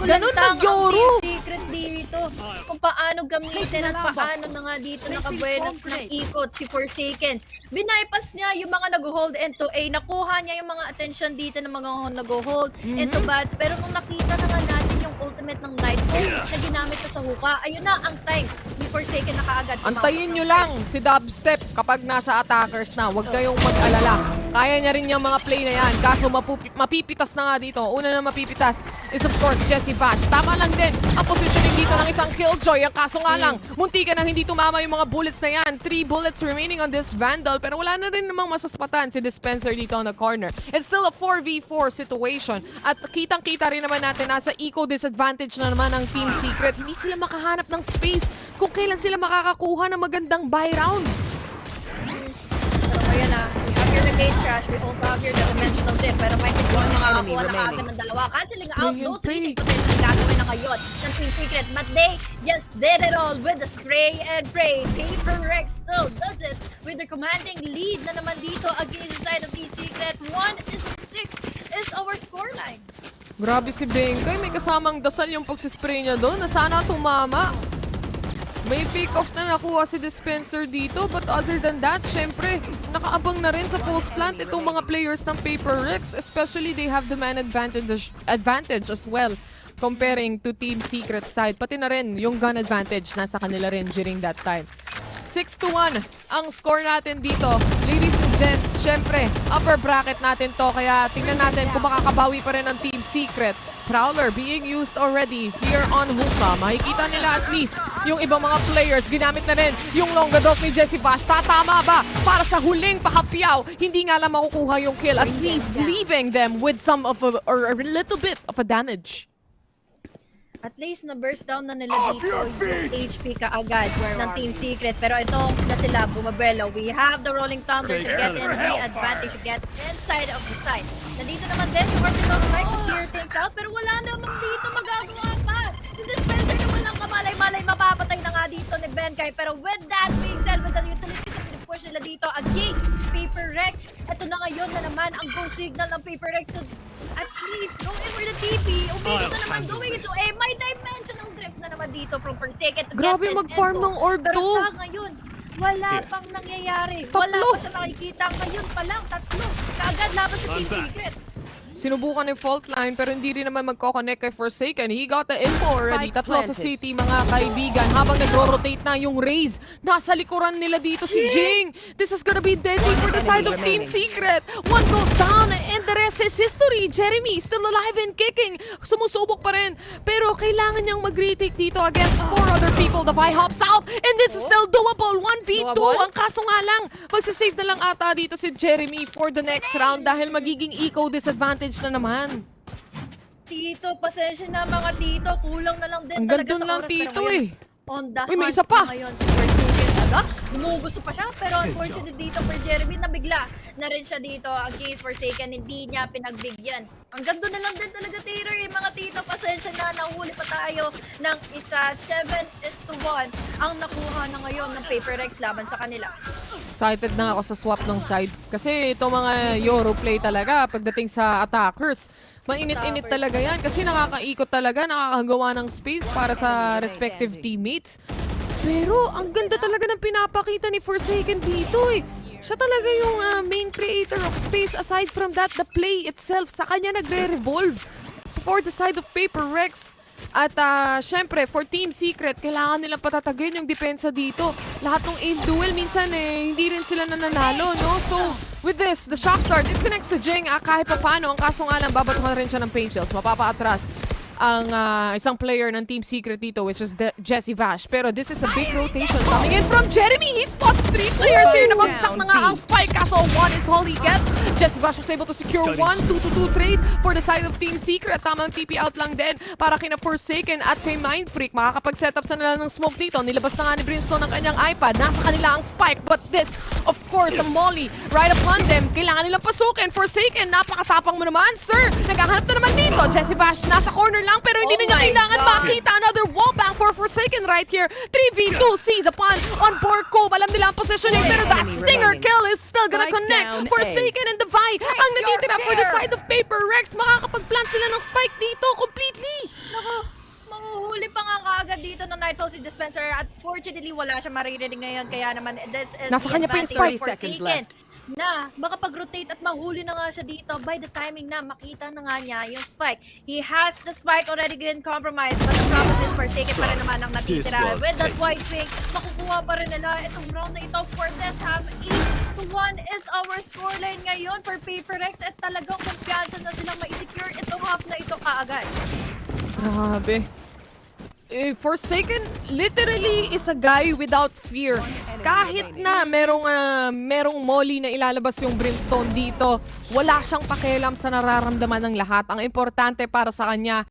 S21: Ganun mag-Yoru.
S20: Team Secret dito kung paano gamitin at paano na nga dito nakabuenas ng ikot si Forsaken. Binaypas niya yung mga nag-hold into A. Nakuha niya yung mga attention dito ng mga nag-hold into bats. Pero nung nakita na nga natin yung ultimate ng Nightfall na ginamit ko sa hookah, ayun na ang time ni Forsaken na kaagad.
S21: Antayin nyo lang si Dubstep kapag nasa attackers na. Huwag kayong mag-alala. Kaya niya rin yung mga play na yan. Kaso mapipitas na nga dito. Una na mapipitas is of course Jessie Vash. Tama lang din ang positioning dito ng isang Killjoy. Ang kaso nga lang, munti ka nang hindi tumama yung mga bullets na yan. 3 bullets remaining on this Vandal. Pero wala na rin namang masaspatan si Dispenser dito on the corner. It's still a 4v4 situation. At kitang-kita rin naman natin nasa eco disadvantage na naman ng Team Secret. Hindi sila makahanap ng space kung kailan sila makakakuha ng magandang buy round.
S20: So, ayan na. We have here the gate crash. We also have here the dimensional dip. Pero may siguro makakakuha na agad ng dalawa. Canceling out those leading potential gagawin na ngayon ng Team Secret. But they just did it all with the spray and pray. Paper Rex still does it with the commanding lead na naman dito against the side of Team Secret. 1-6 is our scoreline.
S21: Grabe si Bengay. May kasamang dasal yung pagsispray niya doon na sana tumama. May pick-off na nakuha si Dispenser dito. But other than that, syempre, nakaabang na rin sa post-plant itong mga players ng Paper Rex. Especially, they have the man advantage as well comparing to Team Secret side. Pati na rin yung gun advantage nasa kanila rin during that time. 6-1 ang score natin dito. Ladies and gents, syempre, upper bracket natin to. Kaya tingnan natin kung makakabawi pa rin ang Team Secret. Prowler being used already here on Hookah. Makikita nila at least yung ibang mga players. Ginamit na rin yung Longadok ni Jessie Vash. Tatama ba para sa huling pahapyaw? Hindi nga lang makukuha yung kill. At least leaving them with some of a, or a little bit of a damage.
S20: At least na-burst down na nila dito yung HP kaagad ng Team Secret. Pero ito na sila bumabelo. We have the Rolling Thunder to get in the advantage, to get inside of the side. Nandito naman din si Orbital Strike to clear things out. Pero wala naman dito magagawa pa. Si Dispenser naman lang kamalay-malay mapapatay na nga dito ni Benkay. Pero with that being said, with the utility na pinipush nila dito against Paper Rex, ito na ngayon na naman ang go signal ng Paper Rex to at least go in for the TP. Umigit na naman going into A. May dimensional drift na naman dito from Forsaken to
S21: Grabe
S20: get
S21: mag-farm ng orb
S20: Pero
S21: to.
S20: sa ngayon, wala pang nangyayari. Wala pa siya nakikita. Ngayon pa lang, 3. Kaagad laban sa Team Secret.
S21: Sinubukan yung fault line pero hindi rin naman magkoconnect kay Forsaken. He got the info already. Tatlo sa city mga kaibigan. Habang nagro-rotate na yung Raze, nasa likuran nila dito si Jing. This is gonna be deadly for the side of Team Secret. One goes down and the rest is history. Jeremy still alive and kicking. Sumusubok pa rin. Pero kailangan niyang mag-retake dito against 4 other people. The Vi hops out and this is still doable. 1v2. Ang kaso nga lang, magsasave na lang ata dito si Jeremy for the next round dahil magiging eco disadvantage na naman.
S20: Tito, pasensya na mga tito. Kulang na lang din
S21: ang
S20: talaga sa
S21: lang
S20: oras.
S21: tito
S20: Pero
S21: eh.
S20: On the
S21: Uy, may
S20: hunt
S21: isa pa.
S20: Ngayon si Forsaken. Gumugusto pa siya. Pero unfortunately dito for Jeremy, nabigla na rin siya dito against Forsaken. Hindi niya pinagbigyan. Ang ganda na lang din talaga, Taylor. Mga tito, pasensya na. Nahuli pa tayo ng isa. 7-1 ang nakuha na ngayon ng Paper Rex laban sa kanila.
S21: Excited na ako sa swap ng side. Kasi ito mga Euro play talaga pagdating sa attackers. Mainit-init talaga yan kasi nakakaikot talaga, nakakagawa ng space para sa respective teammates. Pero ang ganda talaga ng pinapakita ni Forsaken dito eh. Siya talaga yung main creator of space. Aside from that, the play itself, sa kanya nagre-revolve for the side of Paper Rex. At syempre, for Team Secret, kailangan nilang patatagin yung depensa dito. Lahat ng aim duel, minsan hindi rin sila nananalo, no? So, with this, the shock dart, it connects to Jing kahit pa paano. Ang kaso nga lang, babatuhan rin siya ng pain shells. Mapapaatras ang isang player ng Team Secret dito, which is Jessie Vash. Pero this is a big rotation coming in from Jeremy. He spots 3 players here. Nabagsak na nga ang spike. Kaso 1 is all he gets. Jessie Vash was able to secure 1 2-2 trade for the side of Team Secret. Tamang TP out lang din para kina Forsaken at kay Mindfreak. Makakapag-setup sa nila ng smoke dito. Nilabas na nga ni Brimstone ng kanyang iPad. Nasa kanila ang spike. But this, of course, a molly right upon them. Kailangan nilang pasukin. Forsaken, napakatapang mo naman, sir. Naghahanap na naman dito. Jessie Vash nasa corner lang pero hindi na niya kailangan makita. Another wallbang for Forsaken right here. 3v2 seize upon on Borko. Alam nila ang positioning pero that stinger kill is still gonna connect. Forsaken and the Vi ang natitira for the side of Paper Rex. Makakapag-plant sila ng spike dito completely.
S20: Naku, mahuhuli pa nga kaagad dito ng Nightfall si Dispenser at fortunately wala siya maririnig ngayon kaya naman this is
S21: nasa kanya pa yung spike.
S20: Forsaken na makapag-rotate at mahuli na nga siya dito by the timing na makita na nga niya yung spike. He has the spike already been compromised but the problem is Forsaken pa rin naman ang natitira. With that white wing, makukuha ginagawa pa rin nila. Itong round na ito, Fortes have 8-1 is our scoreline ngayon for PaperX at talagang kumpiyansa na silang ma-secure itong half na ito kaagad.
S21: Grabe. Forsaken literally is a guy without fear. Kahit na merong molly na ilalabas yung Brimstone dito, wala siyang pakialam sa nararamdaman ng lahat. Ang importante para sa kanya,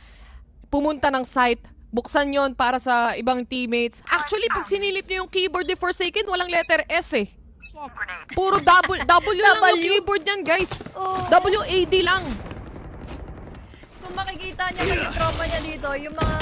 S21: pumunta ng site, buksan yon para sa ibang teammates. Actually, pag sinilip niyo yung keyboard ni Forsaken, walang letter S eh. Puro W lang yung keyboard niyan, guys. WAD lang.
S20: Kung makikita niya yung trauma niya dito, yung mga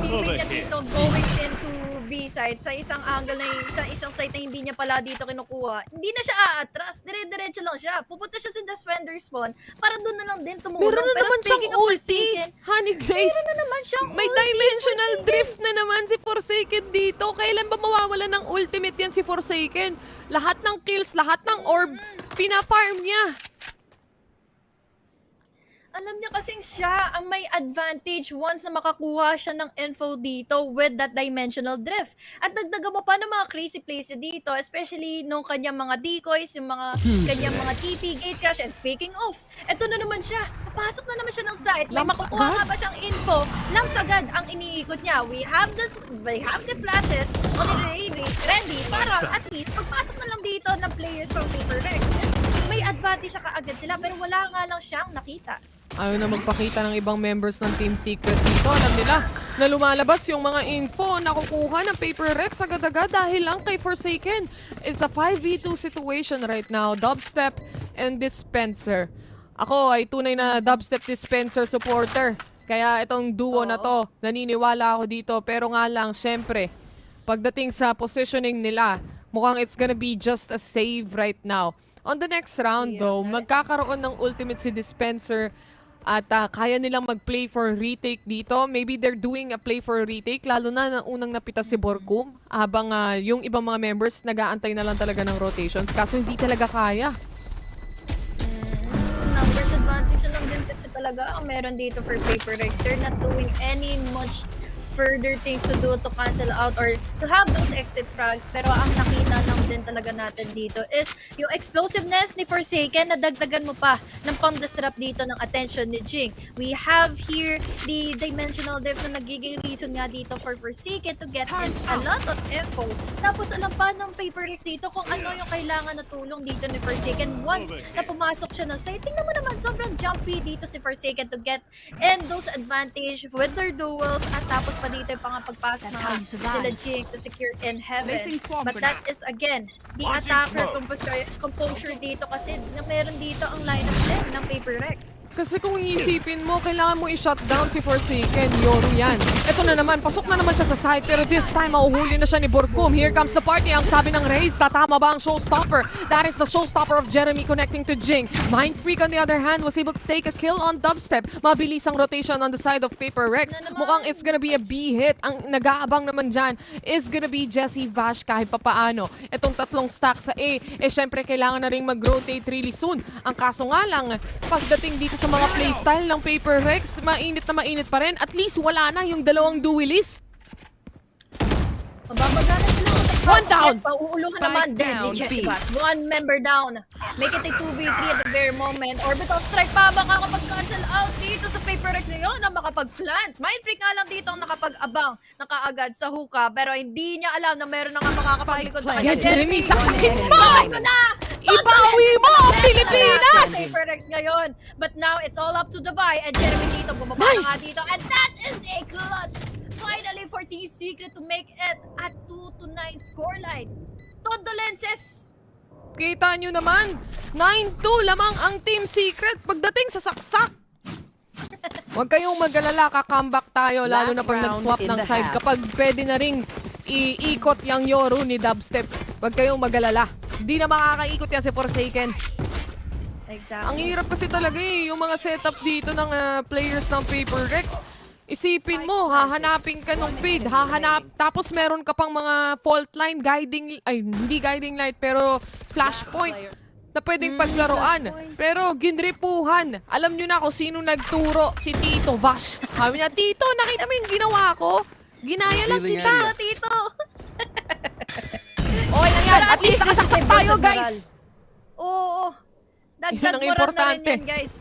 S20: teammate niya dito going into B site sa isang angle na sa isang site na hindi niya pala dito kinukuha, hindi na siya aatras, dire-diretso lang siya. Pupunta siya sa defender spawn para doon na lang din tumulong.
S21: Meron na
S20: Pero
S21: naman siyang
S20: speaking of
S21: ulti, Honey Glaze.
S20: Meron na naman siyang
S21: May
S20: ulti,
S21: dimensional
S20: Forsaken.
S21: drift na naman si Forsaken dito. Kailan ba mawawala ng ultimate yan si Forsaken? Lahat ng kills, lahat ng orb, pinafarm niya.
S20: Alam niya kasing siya ang may advantage once na makakuha siya ng info dito with that dimensional drift. At dagdagan mo pa ng mga crazy plays dito, especially nung kanyang mga decoys, yung mga kanyang mga TP gate crash. And speaking of, eto na naman siya. Papasok na naman siya ng site. May makukuha nga ba siyang info? Lamps agad ang iniikot niya. We have the flashes already ready para at least pagpasok na lang dito ng players from PaperX. May advantage siya kaagad sila pero wala nga lang siyang nakita.
S21: Ayaw na magpakita ng ibang members ng Team Secret dito. Alam nila na lumalabas yung mga info na kukuha ng PaperX agad-agad dahil lang kay Forsaken. It's a 5v2 situation right now. Dubstep and Dispenser. Ako ay tunay na Dubstep Dispenser supporter. Kaya itong duo na to, naniniwala ako dito. Pero nga lang, syempre, pagdating sa positioning nila, mukhang it's gonna be just a save right now. On the next round though, magkakaroon ng ultimate si Dispenser at kaya nilang mag-play for retake dito. Maybe they're doing a play for retake, lalo na nang unang napita si Borkum, habang yung ibang mga members nag-aantay na lang talaga ng rotations. Kaso hindi talaga kaya.
S20: Numbers advantage lang din kasi talaga ang meron dito for PaperX. They're not doing any much further things to do to cancel out or to have those exit frags. Pero ang nakita lang din talaga natin dito is yung explosiveness ni Forsaken na dagdagan mo pa ng pang-disrupt dito ng attention ni Jing. We have here the dimensional drift na nagiging reason nga dito for Forsaken to get in a lot of info. Tapos alam pa ng PaperX dito kung ano yung kailangan na tulong dito ni Forsaken once na pumasok siya ng site. Tingnan mo naman, sobrang jumpy dito si Forsaken to get in those advantage with their duels at tapos pa dito yung pagpasok ng sila Jing to secure in heaven. But that is again, the attacker composure dito kasi na meron dito ang lineup din ng PaperX.
S21: Kasi kung iisipin mo, kailangan mo i-shutdown si Forsaken. Yoru yan. Ito na naman, pasok na naman siya sa site. Pero this time, mauhuli na siya ni Borkum. Here comes the party. Ang sabi ng Raze, tatama ba ang showstopper? That is the showstopper of Jeremy connecting to Jing. Mindfreak on the other hand was able to take a kill on Dubstep. Mabilis ang rotation on the side of PaperX. Mukhang it's gonna be a B hit. Ang nag-aabang naman dyan is gonna be Jesse Vash kahit papaano. Itong tatlong stack sa A, syempre kailangan na rin mag-rotate really soon. Ang kaso nga lang, pagdating dito sa mga playstyle ng PaperX, mainit na mainit pa rin. At least wala na yung dalawang duelist.
S20: Mababaga na sila.
S21: One down!
S20: Pauuluhan naman din ni Jessica. One member down. Make it a 2v3 at the very moment. Orbital strike pa. Baka kapag-cancel out dito sa PaperX ngayon na makapag-plant. Mindfreak nga lang dito ang nakapag-abang nakaagad sa hookah. Pero hindi niya alam na meron na nga makakapaglikod sa kanya.
S21: Jeremy, saksakin mo!
S20: Ibawi
S21: mo ang Pilipinas!
S20: PaperX ngayon. But now it's all up to the Vi. And Jeremy dito, bumaba na nga dito. And that is a clutch! Finally for Team Secret to make it at 2-9 scoreline. Todo lenses!
S21: Kita nyo naman, 9-2 lamang ang Team Secret pagdating sa saksak. Huwag kayong mag-alala, ka-comeback tayo, lalo na pag nag-swap ng side. Kapag pwede na ring iikot yung Yoru ni Dubstep, huwag kayong mag-alala. Hindi na makakaikot yan si Forsaken.
S20: Exactly.
S21: Ang hirap kasi talaga yung mga setup dito ng players ng PaperX. Isipin mo, hahanapin ka ng feed, tapos meron ka pang mga fault line, hindi guiding light, pero flashpoint na pwedeng paglaruan. Pero ginripuhan. Alam nyo na kung sino nagturo, si Tito Vash. Sabi niya, Tito, nakita mo yung ginawa ko? Ginaya lang kita.
S20: Tito! At least
S21: nakasaksak tayo, guys!
S20: Oo. Dagdag
S21: Yun ang
S20: moral na rin
S21: importante.
S20: yan, guys.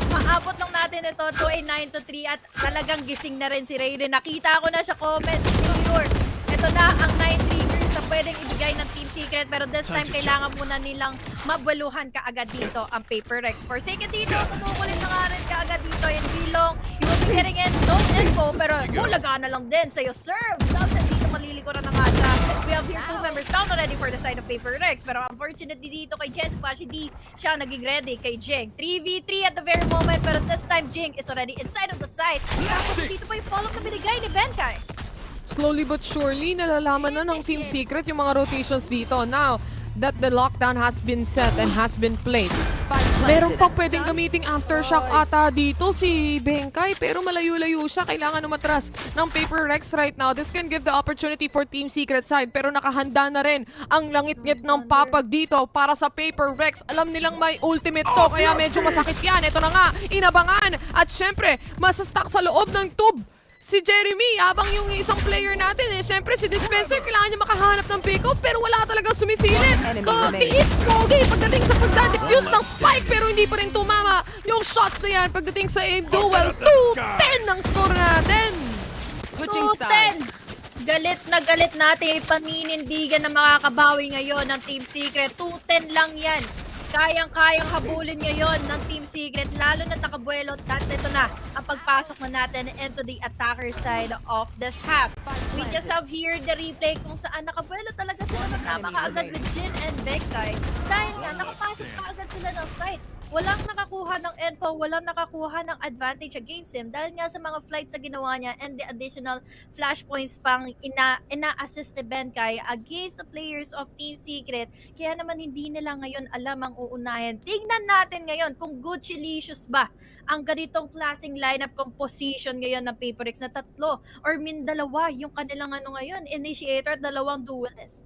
S20: Maabot lang natin ito to a 9-3 at talagang gising na rin si Raiden. Nakita ko na siya comments. Sure. Ito na ang 9 triggers na pwedeng ibigay ng Team Secret, pero this time kailangan muna nilang mabaluhan kaagad dito ang Paper Rex. Forsaken dito, kumukulit na nga rin kaagad dito yung Bilong. You will be getting in, no info, pero bulaga na lang din sa'yo, serve. Tapos dito malilikuran na nga siya. We have here 2 members down already for the side of Paper Rex, pero unfortunately dito kay Jess Bash, hindi siya naging ready kay Jing. 3v3 at the very moment, pero this time Jing is already inside of the site. Tapos dito pa yung follow-up na binigay ni Benkai.
S21: Slowly but surely, nalalaman na ng Team Secret yung mga rotations dito. Now that the lockdown has been set and has been placed, meron pa pwedeng gamiting aftershock ata dito si Benkai, pero malayo-layo siya. Kailangan umatras ng Paper Rex right now. This can give the opportunity for Team Secret side, pero nakahanda na rin ang langit-ngit ng papag dito para sa Paper Rex. Alam nilang may ultimate to, kaya medyo masakit yan. Ito na nga, inabangan. At syempre, masastuck sa loob ng tube si Jeremy, habang yung isang player natin syempre si Dispenser, kailangan niya makahanap ng pick-off, pero wala talagang sumisilip. Tiis pogi pagdating sa pagdadefuse ng spike, pero hindi pa rin tumama yung shots na yan. Pagdating sa aim duel, 2-10 ang score natin.
S20: 2-10. Galit na galit natin yung paninindigan na makakabawi ngayon ng Team Secret. 2-10 lang yan. Kayang-kayang habulin ngayon ng Team Secret, lalo na nakabuelo. At ito na ang pagpasok na natin into the attacker side of this half. We just have here the replay kung saan nakabuelo talaga sila magkama kaagad with Jin and Benkai. Dahil nga, nakapasok kaagad sila ng site. Walang nakakuha ng info, walang nakakuha ng advantage against him dahil nga sa mga flights na ginawa niya and the additional flashpoints pang ina-assist ni Benkai against the players of Team Secret. Kaya naman hindi nila ngayon alam ang uunahin. Tingnan natin ngayon kung Gucci-licious ba ang ganitong klaseng lineup composition ngayon ng Paper Rex na 3 or dalawa yung kanilang ngayon, initiator at 2 duelist.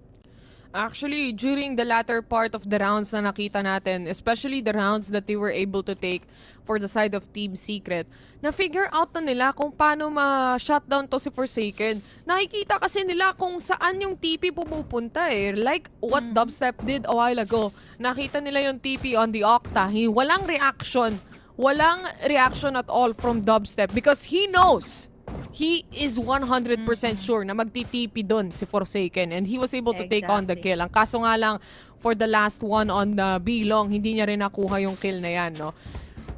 S21: Actually, during the latter part of the rounds na nakita natin, especially the rounds that they were able to take for the side of Team Secret, na-figure out na nila kung paano ma-shutdown to si Forsaken. Nakikita kasi nila kung saan yung TP pumupunta Like what Dubstep did a while ago. Nakita nila yung TP on the Octa. Walang reaction. Walang reaction at all from Dubstep because he knows. He is 100% sure na magti-TP doon si Forsaken and he was able to take on the kill. Ang kaso nga lang, for the last one on the B-Long, hindi niya rin nakuha yung kill na yan, no?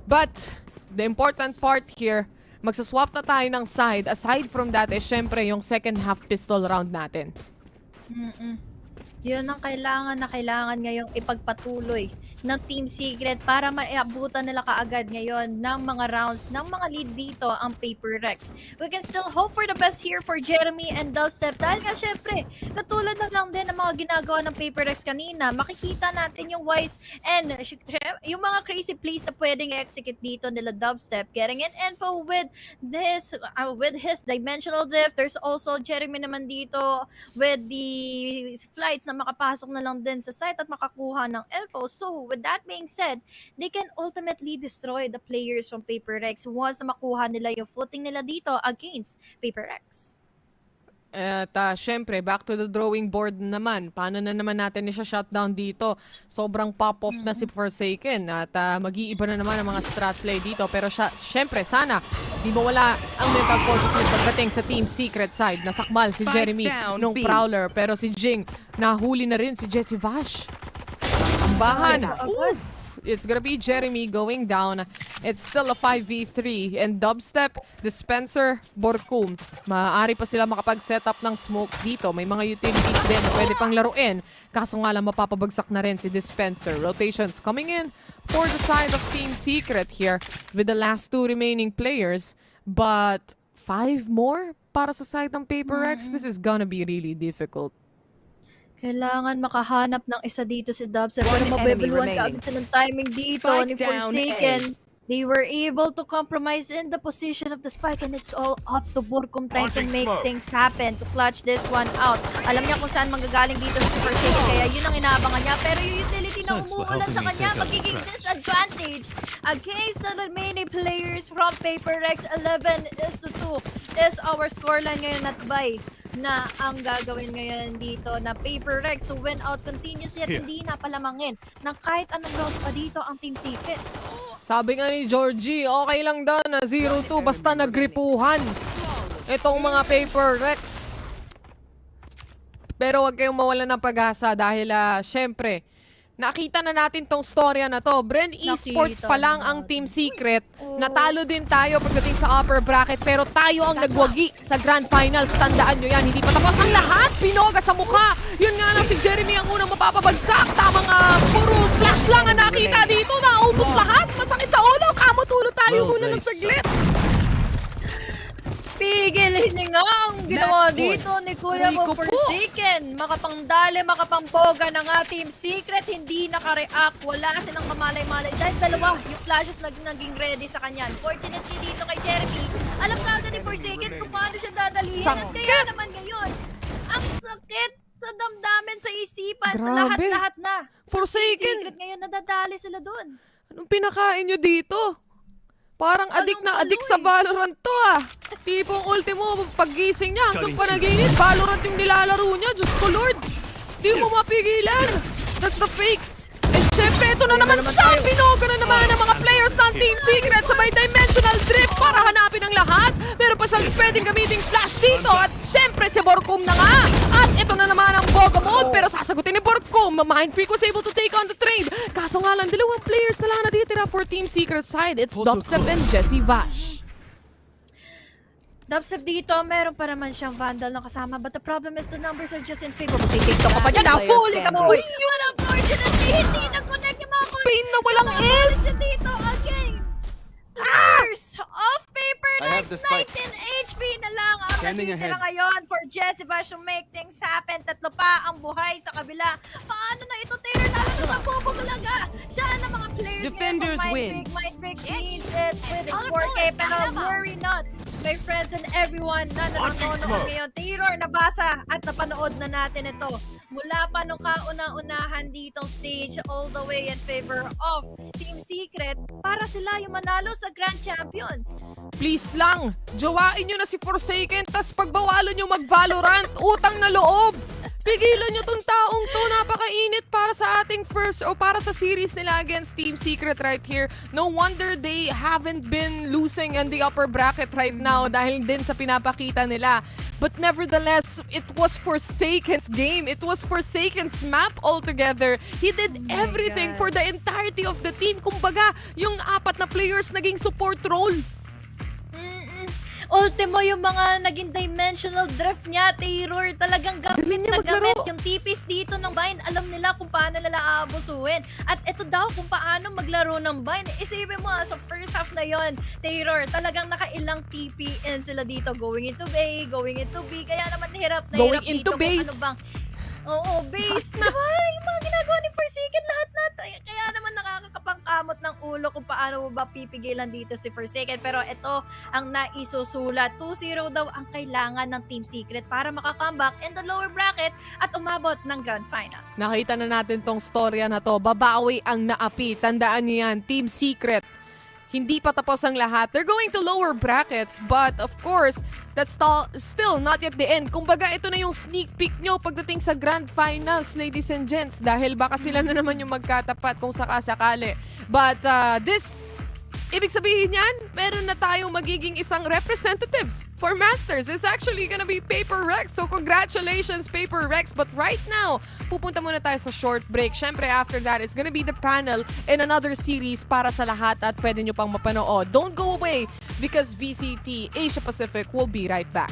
S21: But, the important part here, magsaswap na tayo ng side. Aside from that, syempre yung second half pistol round natin.
S20: Yun ang kailangan ngayong ipagpatuloy ng Team Secret para maiabutan nila kaagad ngayon ng mga rounds, ng mga lead dito ang Paper Rex. We can still hope for the best here for Jeremy and Dubstep dahil nga syempre, katulad na lang din ng mga ginagawa ng Paper Rex kanina, makikita natin yung wise and yung mga crazy plays na pwedeng execute dito nila Dubstep. Getting an info with this, with his dimensional drift. There's also Jeremy naman dito with the flights na makapasok na lang din sa site at makakuha ng info. So, with that being said, they can ultimately destroy the players from Paper Rex once na makuha nila yung footing nila dito against Paper Rex.
S21: At syempre, back to the drawing board naman. Paano na naman natin siya-shutdown dito? Sobrang pop-off na si Forsaken at mag-iiba na naman ang mga strat play dito. Pero syempre, sana di mawala ang mental fortitude pagdating sa Team Secret side. Nasakmal si Jeremy nung Prowler. Pero si Jing, nahuli na rin si Jessie Vash. Ang bahan. It's gonna be Jeremy going down. It's still a 5v3. And Dubstep, Dispenser, Borkum. Maaari pa sila makapag-setup ng smoke dito. May mga utilities din na pwede pang laruin. Kaso nga lang mapapabagsak na rin si Dispenser. Rotations coming in for the side of Team Secret here with the last 2 remaining players. But 5 more para sa side ng Paper Rex? This is gonna be really difficult.
S20: Kailangan makahanap ng isa dito si Dubstep pero mabibiluan kaagad siya ng timing dito ni Forsaken. They were able to compromise in the position of the spike and it's all up to Borkum time to make things happen, to clutch this one out. Alam niya kung saan manggagaling dito si Forsaken kaya yun ang inaabangan niya pero yung utility na umuulan sa kanya magiging disadvantage against the remaining players from Paper Rex. 11-2 is our scoreline ngayon at by na ang gagawin ngayon dito na Paper Rex. So win out continues yet hindi na palamangin ng kahit anong rounds pa dito ang Team Secret.
S21: Sabi nga ni Georgie, okay lang daw na 0-2 basta nagripuhan itong mga Paper Rex. Pero wag kayong mawalan ng pag-asa dahil syempre, nakita na natin tong storya na to. Bren Esports pa lang ang Team Secret. Natalo din tayo pagdating sa upper bracket pero tayo ang nagwagi sa Grand Finals. Tandaan nyo yan, hindi pa tapos ang lahat. Pinoga sa mukha. Yun nga lang si Jeremy ang unang mapapabagsak. Tamang puro flash lang ang nakita dito. Naubos lahat. Masakit sa ulo. Kamutulo tayo muna ng saglit.
S20: Pigilin niya nga ang ginawa dito ni Kuya mo Forsaken. Makapangdali, makapamboga ng Team Secret. Hindi naka-react. Wala silang kamalay-malay. Dahil dalawa yung flashes naging ready sa kanya. Fortunately dito kay Jeremy, alam na agad ni Forsaken kung paano siya dadalihin. At kaya naman ngayon, ang sakit sa damdamin, sa isipan, sa lahat-lahat na.
S21: Forsaken!
S20: Secret ngayon, nadadali sila doon.
S21: Anong pinakain nyo dito? Parang adik na adik sa Valorant to Tipong ultimo, paggising niya hanggang panaginip, Valorant yung nilalaro niya. Diyos ko Lord, di mo mapigilan. That's the fake. And syempre, ito na naman siya. Pinoga na naman ang mga players ng Team Secret sa may dimensional drift para hanapin ang lahat. Meron pa siyang pwedeng gamiting flash dito. At syempre, si Borkum na nga. At ito na naman ang Boga mode. Pero sasagutin ni Borkum. Mindfreak was able to take on the trade. Kaso nga lang, dalawang players na lang natitira for Team Secret side. It's Dubstep and Jesse Vash.
S20: Dubstep dito, meron pa naman siyang Vandal na kasama. But the problem is the numbers are just in favor. Mag-tiktok ka pa dyan. Huli ka boy! But unfortunately, hindi nag-connect yung mga
S21: Spain na walang S!
S20: Dito against players of Paper Rex. 19 HP na lang ang natitira ngayon for Jesse Bash to make things happen. Tatlo pa ang buhay sa kabila. Paano na ito, Taylor? Lalo na magbubulaga. Siya na mga players
S16: Defenders win.
S20: Mindbreak needs it with 4K. Pero worry not, my friends and everyone na nanonood ngayon. Taylor, nabasa at napanood na natin ito. Mula pa nung kauna-unahan ditong stage all the way in favor of Team Secret para sila yung manalo sa Grand Champions.
S21: Please lang, jowain nyo na si Forsaken tas pagbawalan nyo mag-Valorant, utang na loob. Pigilan nyo tong taong to, napakainit para sa ating first o para sa series nila against Team Secret right here. No wonder they haven't been losing in the upper bracket right now dahil din sa pinapakita nila. But nevertheless, it was Forsaken's game. It was Forsaken's map altogether. He did everything for the entirety of the team. Kumbaga, yung 4 na players naging support role.
S20: Ultimo yung mga naging dimensional drift niya, Terror. Talagang gamit na gamit yung tipis dito ng Vine. Alam nila kung paano nila aabusuin. At ito daw kung paano maglaro ng Vine. Isipin mo sa first half na yon, Terror, talagang nakailang TPN sila dito. Going into A, going into B. Kaya naman hirap na
S21: going
S20: hirap dito
S21: into base.
S20: Ano bang Oo, base. Diba? Yung mga ginagawa ni Forsaken, lahat na. Kaya naman nakakapangkamot ng ulo kung paano mo ba pipigilan dito si Forsaken. Pero ito ang naisusulat. 2-0 daw ang kailangan ng Team Secret para makakomeback in the lower bracket at umabot ng Grand Finals.
S21: Nakita na natin tong storya na to. Babawi ang naapi. Tandaan niyo yan, Team Secret. Hindi pa tapos ang lahat. They're going to lower brackets, but of course, that's still not yet the end. Kumbaga, ito na yung sneak peek nyo pagdating sa Grand Finals, ladies and gents, dahil baka sila na naman yung magkatapat kung sakasakali. But ibig sabihin yan, meron na tayong magiging isang representatives for Masters. It's actually gonna be Paper Rex. So congratulations, Paper Rex. But right now, pupunta muna tayo sa short break. Syempre, after that, it's gonna be the panel in another series para sa lahat at pwede nyo pang mapanood. Don't go away because VCT Asia Pacific will be right back.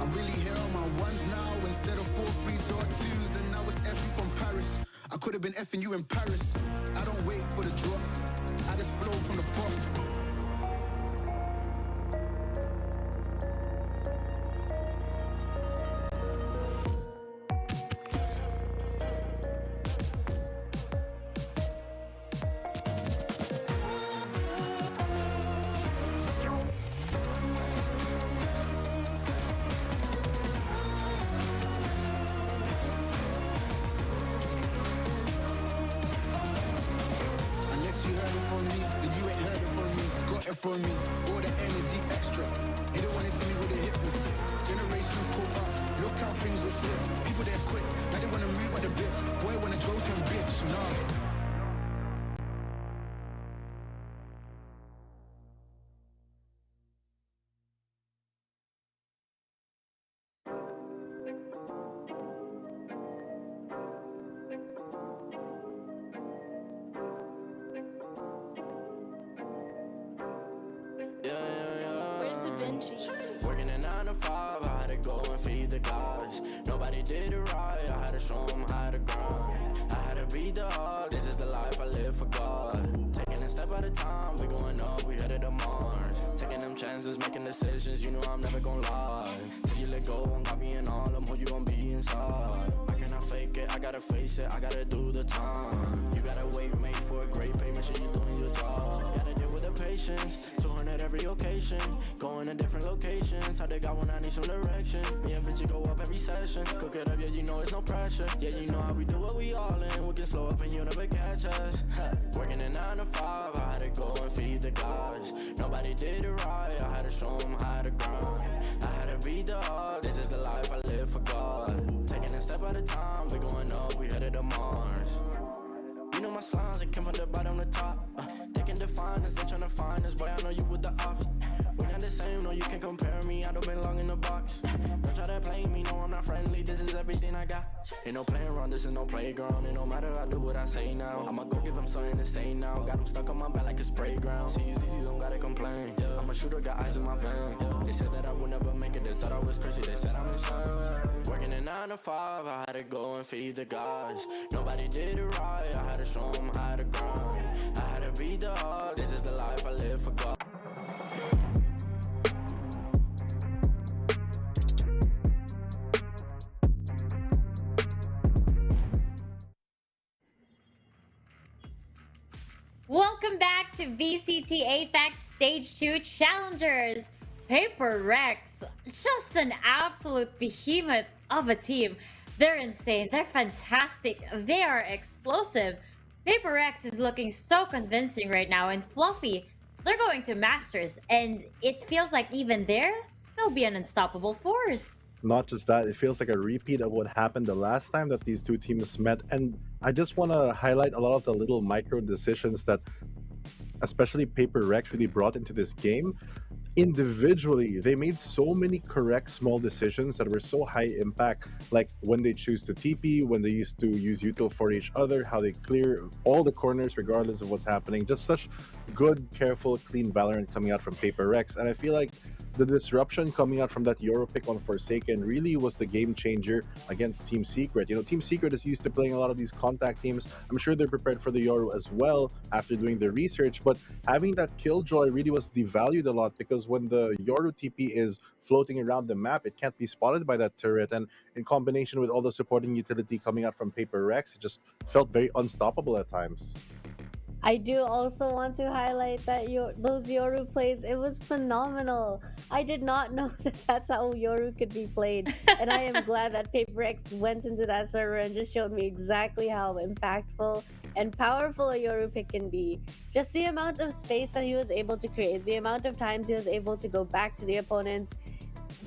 S1: I'm really here on my ones now instead of 4 3s or 2s, and now it's F from Paris. I could have been effing you in Paris. I don't wait for the drop, I just flow from the pop. better for me. All the energy extra. You don't wanna see me with the hip list. Generations cope up. Look how things will switch. People they're quick. Now they wanna move on the bits. Boy wanna go to him, bitch. Nah.
S2: Working a 9 to 5, I had to go and feed the guys. Nobody did it right, I had to show them how to grind. I had to beat the odds, this is the life I live for God. Taking a step at a time, we going up, we headed to Mars. Taking them chances, making decisions, you know I'm never gonna lie. Till you let go, I'm copying all them, who you gon' be inside. I cannot fake it, I gotta face it, I gotta do the time. You gotta wait, mate, for a great pay, make sure you're doing your job. Gotta deal with the patience, 200 every occasion. Going to different locations, how they got when I need some direction. Me and Vinci go up every session. Cook it up, yeah, you know it's no pressure. Yeah, you know how we do what we all in. We can slow up and you never catch us. Working a 9 to 5, I had to go and feed the guys. Nobody did it right, I had to show them how to grind. I had to beat the odds, this is the life I live for God. Taking a step at a time, we going up, we headed to Mars. You know my signs, it came from the bottom to top. They can define us, they tryna find us. Boy, I know you with the ops. We not the same, no, you can't compare me. I don't belong in the box. Don't try to play me, no, I'm not friendly. This is everything I got. Ain't no playing around, this is no playground. It no matter, I do what I say now. I'ma go give them something to say now. Got them stuck on my back like a spray ground. See, it's easy, don't gotta complain. I'm a shooter, got eyes in my vein. They said that I would never make it, they thought I was crazy. They said I'm insane. Working a 9 to 5, I had to go and feed the guys. Nobody did it right, I had to show them how to grind. I had to beat the odds, this is the life I live for God.
S9: Welcome back to VCT APAC Stage 2 Challengers. Paper Rex, just an absolute behemoth of a team. They're insane, they're fantastic, they are explosive. Paper Rex is looking so convincing right now, and Fluffy, they're going to Masters, and it feels like even there, they'll be an unstoppable force.
S12: Not just that, it feels like a repeat of what happened the last time that these two teams met. And I just want to highlight a lot of the little micro decisions that especially Paper Rex really brought into this game. Individually, they made so many correct small decisions that were so high impact, like when they choose to TP, when they used to use util for each other, how they clear all the corners regardless of what's happening. Just such good, careful, clean Valorant coming out from Paper Rex. And I feel like the disruption coming out from that Euro pick on Forsaken really was the game changer against Team Secret. You know, Team Secret is used to playing a lot of these contact teams. I'm sure they're prepared for the Euro as well after doing the research, but having that Killjoy really was devalued a lot, because when the Euro TP is floating around the map, it can't be spotted by that turret, and in combination with all the supporting utility coming out from Paper Rex, it just felt very unstoppable at times.
S11: I do also want to highlight that those Yoru plays, it was phenomenal. I did not know that that's how Yoru could be played. And I am glad that Paper X went into that server and just showed me exactly how impactful and powerful a Yoru pick can be. Just the amount of space that he was able to create, the amount of times he was able to go back to the opponents.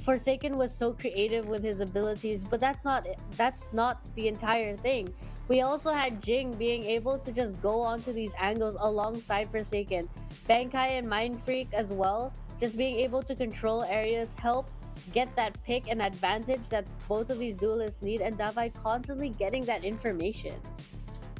S11: Forsaken was so creative with his abilities, but that's not the entire thing. We also had Jing being able to just go onto these angles alongside Forsaken. Bankai and Mind Freak as well, just being able to control areas, help get that pick and advantage that both of these duelists need, and Davai constantly getting that information.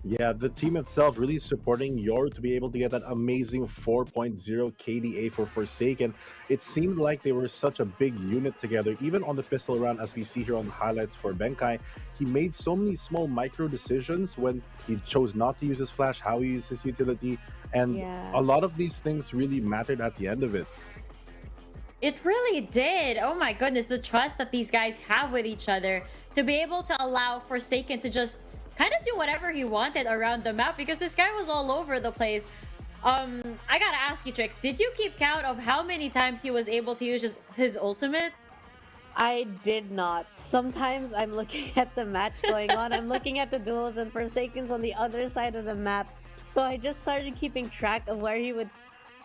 S12: Yeah, the team itself really supporting Yor to be able to get that amazing 4.0 KDA for Forsaken. It seemed like they were such a big unit together, even on the pistol round, as we see here on the highlights for Benkai. He made so many small micro decisions when he chose not to use his flash, how he used his utility, and a lot of these things really mattered at the end of it.
S9: It really did. Oh my goodness, the trust that these guys have with each other to be able to allow Forsaken to just kind of do whatever he wanted around the map, because this guy was all over the place. I gotta ask you, Trix, did you keep count of how many times he was able to use his ultimate?
S11: I did not. Sometimes I'm looking at the match going on, I'm looking at the duels, and Forsaken's on the other side of the map. So I just started keeping track of where he would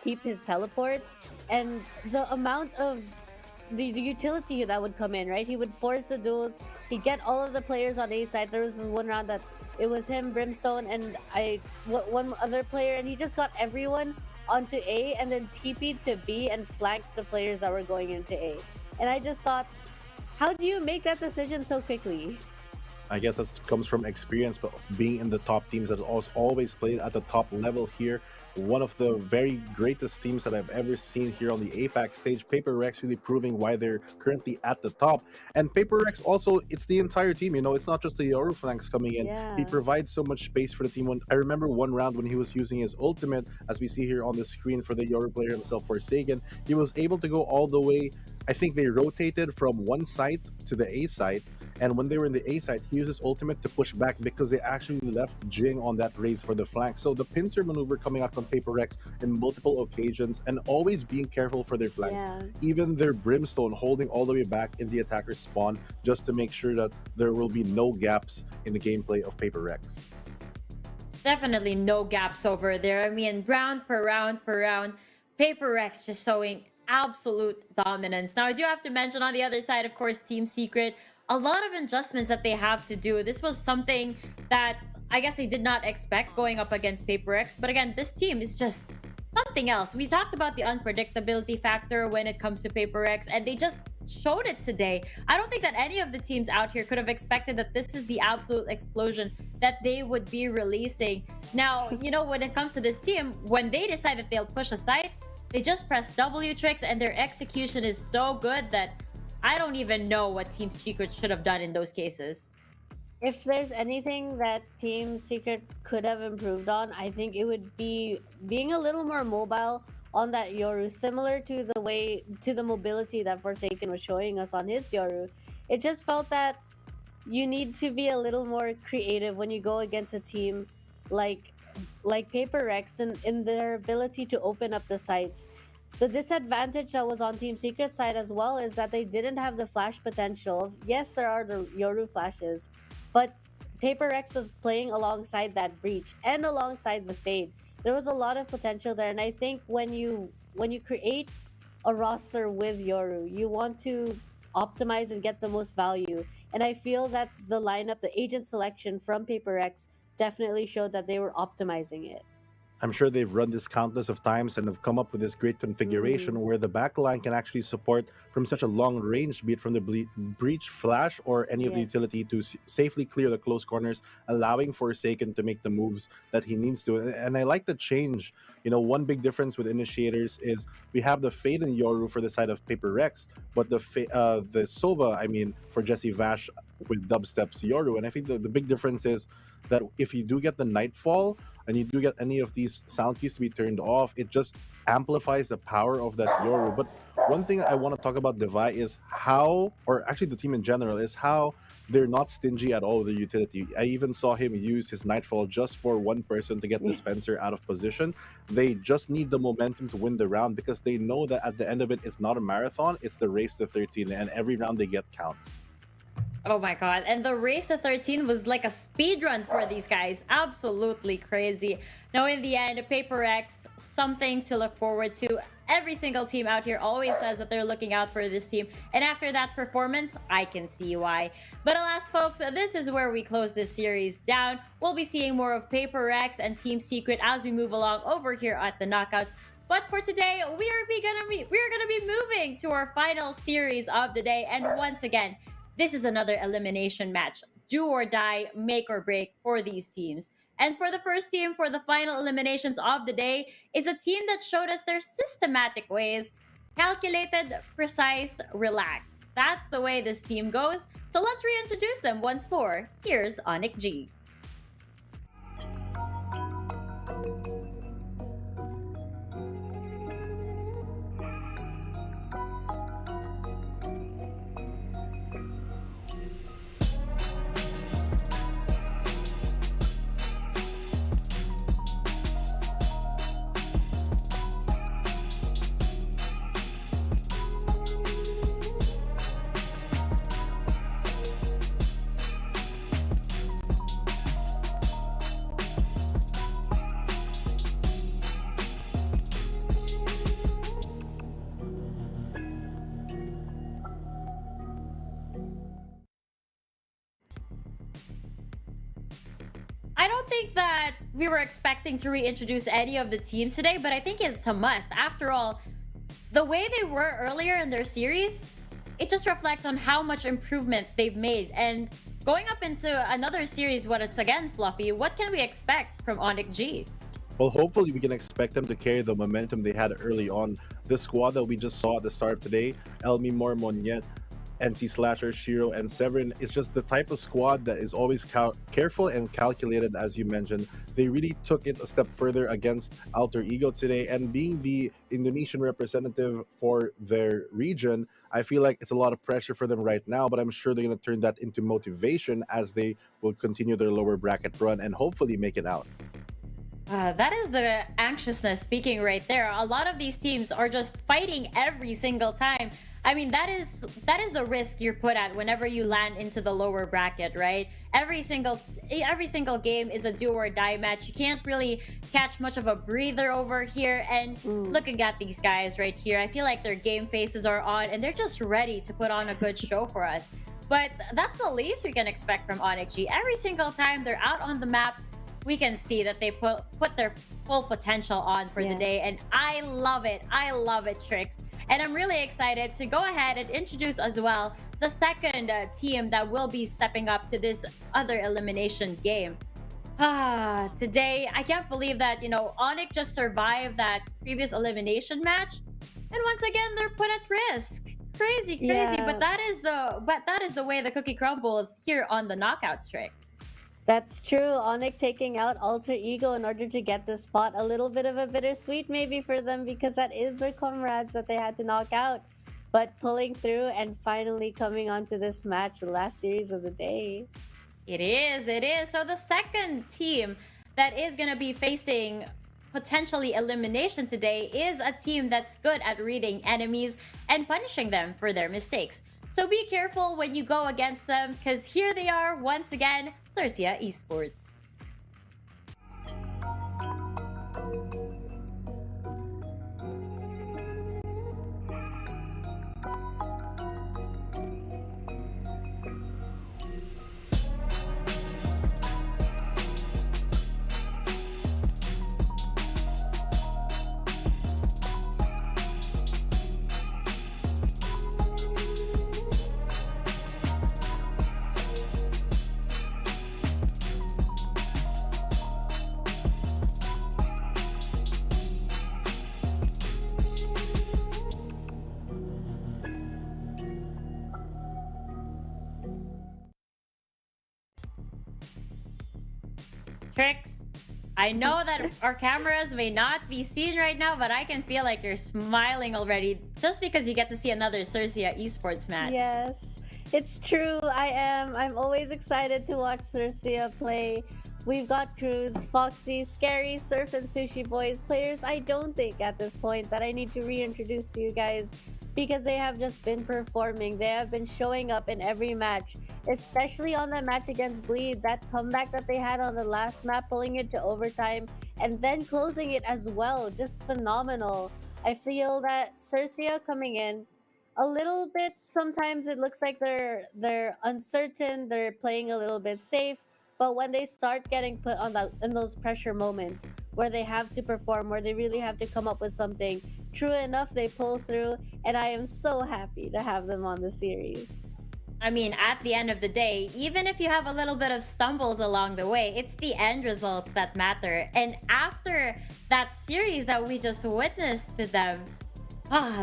S11: keep his teleport, and the amount of the utility that would come in, right? He would force the duels. He'd get all of the players on A side. There was one round that it was him, Brimstone, and one other player, and he just got everyone onto A and then TP'd to B and flanked the players that were going into A. And I just thought, how do you make that decision so quickly?
S12: I guess that comes from experience, but being in the top teams that always played at the top level here. One of the very greatest teams that I've ever seen here on the APAC stage. Paper Rex really proving why they're currently at the top. And Paper Rex also, it's the entire team, you know, it's not just the Yoru flanks coming in.
S11: Yeah.
S12: He provides so much space for the team. I remember one round when he was using his ultimate, as we see here on the screen for the Yoru player himself, Forsaken, he was able to go all the way. I think they rotated from one side to the A side, and when they were in the A side, he used his ultimate to push back because they actually left Jing on that raise for the flank. So the pincer maneuver coming out from Paper Rex in multiple occasions, and always being careful for their flanks.
S11: Yeah.
S12: Even their Brimstone holding all the way back in the attacker's spawn just to make sure that there will be no gaps in the gameplay of Paper Rex.
S9: Definitely no gaps over there. I mean, round per round per round, Paper Rex just showing absolute dominance. Now, I do have to mention on the other side, of course, Team Secret, a lot of adjustments that they have to do. This was something that I guess they did not expect going up against Paper X. But again, this team is just something else. We talked about the unpredictability factor when it comes to Paper X, and they just showed it today. I don't think that any of the teams out here could have expected that this is the absolute explosion that they would be releasing. Now, you know, when it comes to this team, when they decide that they'll push aside, they just press W tricks, and their execution is so good that I don't even know what Team Secret should have done in those cases.
S11: If there's anything that Team Secret could have improved on, I think it would be being a little more mobile on that Yoru, similar to the mobility that Forsaken was showing us on his Yoru. It just felt that you need to be a little more creative when you go against a team like Paper Rex and in their ability to open up the sites. The disadvantage that was on Team Secret side as well is that they didn't have the flash potential. Yes, there are the Yoru flashes, but Paper Rex was playing alongside that breach and alongside the fade. There was a lot of potential there, and I think when you create a roster with Yoru, you want to optimize and get the most value. And I feel that the lineup, the agent selection from Paper Rex definitely showed that they were optimizing it.
S12: I'm sure they've run this countless of times and have come up with this great configuration where the backline can actually support from such a long range, be it from the breach flash or any of the utility, to safely clear the close corners, allowing Forsaken to make the moves that he needs to. And I like the change. You know, one big difference with initiators is we have the Fade and Yoru for the side of Paper Rex, but the Sova, I mean, for Jesse Vash with Dubstep's Yoru. And I think the big difference is that if you do get the Nightfall and you do get any of these sound keys to be turned off, it just amplifies the power of that Yoru. But one thing I want to talk about Devi is how, or actually the team in general, is how they're not stingy at all with the utility. I even saw him use his Nightfall just for one person to get Dispenser out of position. They just need the momentum to win the round because they know that at the end of it, it's not a marathon, it's the race to 13, and every round they get counts.
S9: Oh my god, and the race to 13 was like a speed run for these guys. Absolutely crazy. Now in the end, Paper X, something to look forward to. Every single team out here always says that they're looking out for this team, and after that performance, I can see why. But alas folks, this is where we close this series down. We'll be seeing more of Paper X and Team Secret as we move along over here at the Knockouts. But for today, we're gonna be moving to our final series of the day, and once again, this is another elimination match. Do or die, make or break for these teams. And for the first team, for the final eliminations of the day, is a team that showed us their systematic ways. Calculated, precise, relaxed. That's the way this team goes. So let's reintroduce them once more. Here's ONIC G. I don't think that we were expecting to reintroduce any of the teams today, but I think it's a must. After all, the way they were earlier in their series, it just reflects on how much improvement they've made. And going up into another series, what it's again, Fluffy, what can we expect from ONIC G?
S12: Well, hopefully we can expect them to carry the momentum they had early on. The squad that we just saw at the start of today, Elmi Mormonyet, NC Slasher, Shiro, and Severin, is just the type of squad that is always careful and calculated, as you mentioned. They really took it a step further against Alter Ego today, and being the Indonesian representative for their region, I feel like it's a lot of pressure for them right now, but I'm sure they're going to turn that into motivation as they will continue their lower bracket run and hopefully make it out.
S9: That is the anxiousness speaking right there. A lot of these teams are just fighting every single time. I mean, that is the risk you're put at whenever you land into the lower bracket, right? Every single game is a do or die match. You can't really catch much of a breather over here. And looking at these guys right here, I feel like their game faces are on and they're just ready to put on a good show for us. But that's the least we can expect from ONIC G. Every single time they're out on the maps, we can see that they put their full potential on for the day. And I love it. I love it, Trix. And I'm really excited to go ahead and introduce as well the second team that will be stepping up to this other elimination game. Today, I can't believe that, ONIC just survived that previous elimination match. And once again, they're put at risk. Crazy.
S11: Yeah.
S9: But that is the way the cookie crumbles here on the Knockouts, Trix.
S11: That's true. ONIC taking out Alter Ego in order to get the spot. A little bit of a bittersweet maybe for them because that is their comrades that they had to knock out. But pulling through and finally coming onto this match, the last series of the day.
S9: It is. So the second team that is going to be facing potentially elimination today is a team that's good at reading enemies and punishing them for their mistakes. So be careful when you go against them because here they are once again, Xerxia Esports. Trix, I know that our cameras may not be seen right now, but I can feel like you're smiling already just because you get to see another Xerxia Esports match.
S11: Yes, it's true. I am. I'm always excited to watch Xerxia play. We've got Cruz, Foxy, Scary, Surf, and Sushi Boys, players I don't think at this point that I need to reintroduce to you guys because they have just been performing. They have been showing up in every match, especially on the match against Bleed. That comeback that they had on the last map, pulling it to overtime and then closing it as well. Just phenomenal. I feel that Xerxia coming in a little bit, sometimes it looks like they're uncertain, they're playing a little bit safe. But when they start getting put on in those pressure moments where they have to perform, where they really have to come up with something, true enough, they pull through. And I am so happy to have them on the series.
S9: I mean, at the end of the day, even if you have a little bit of stumbles along the way, it's the end results that matter. And after that series that we just witnessed with them,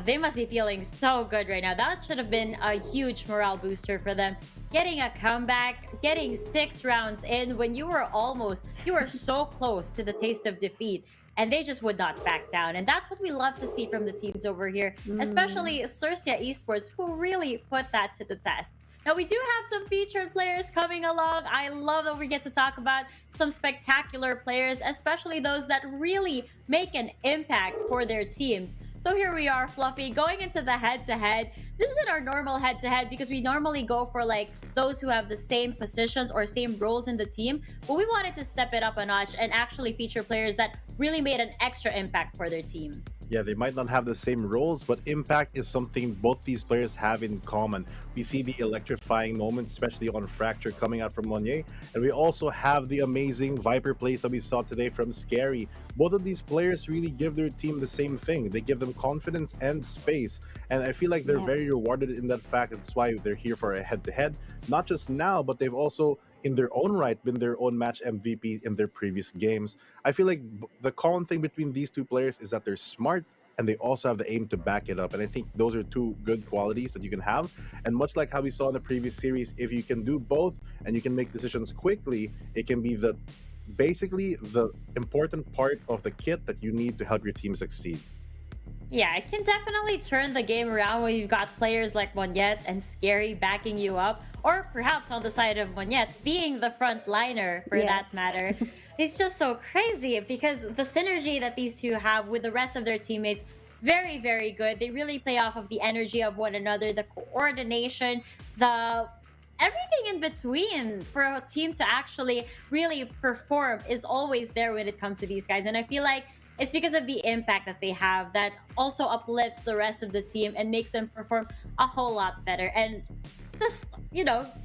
S9: they must be feeling so good right now. That should have been a huge morale booster for them. Getting a comeback, getting 6 rounds in when you were so close to the taste of defeat, and they just would not back down. And that's what we love to see from the teams over here, especially Xerxia Esports, who really put that to the test. Now, we do have some featured players coming along. I love that we get to talk about some spectacular players, especially those that really make an impact for their teams. So here we are, Fluffy, going into the head-to-head. This isn't our normal head-to-head because we normally go for like those who have the same positions or same roles in the team. But we wanted to step it up a notch and actually feature players that really made an extra impact for their team.
S12: Yeah, they might not have the same roles, but impact is something both these players have in common. We see the electrifying moments, especially on Fracture coming out from Monnier, and we also have the amazing Viper plays that we saw today from Scary. Both of these players really give their team the same thing. They give them confidence and space, and I feel like they're very rewarded in that fact. That's why they're here for a head-to-head, not just now, but they've also in their own right been their own match MVP in their previous games. I feel like the common thing between these two players is that they're smart and they also have the aim to back it up. And I think those are two good qualities that you can have. And much like how we saw in the previous series, if you can do both and you can make decisions quickly, it can be basically the important part of the kit that you need to help your team succeed.
S9: Yeah, it can definitely turn the game around when you've got players like Monette and Scary backing you up, or perhaps on the side of Monette being the front liner for that matter. It's just so crazy because the synergy that these two have with the rest of their teammates, very, very good. They really play off of the energy of one another, the coordination, the everything in between for a team to actually really perform is always there when it comes to these guys. And I feel like it's because of the impact that they have that also uplifts the rest of the team and makes them perform a whole lot better. And just,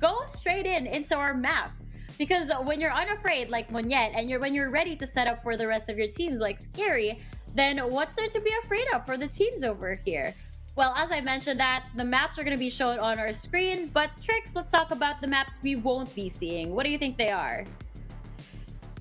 S9: go straight into our maps. Because when you're unafraid like Monette and when you're ready to set up for the rest of your teams like Scary, then what's there to be afraid of for the teams over here? Well, as I mentioned that, the maps are going to be shown on our screen, but Trix, let's talk about the maps we won't be seeing. What do you think they are?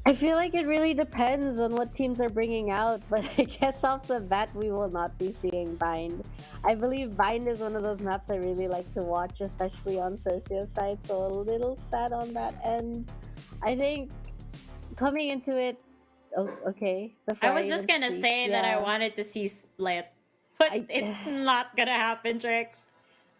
S11: I feel like it really depends on what teams are bringing out, but I guess off the bat we will not be seeing Bind. I believe Bind is one of those maps I really like to watch, especially on Xerxia's side, so a little sad on that end. I think coming into it, okay.
S9: I was just gonna say that I wanted to see Split, but it's not gonna happen, Trix.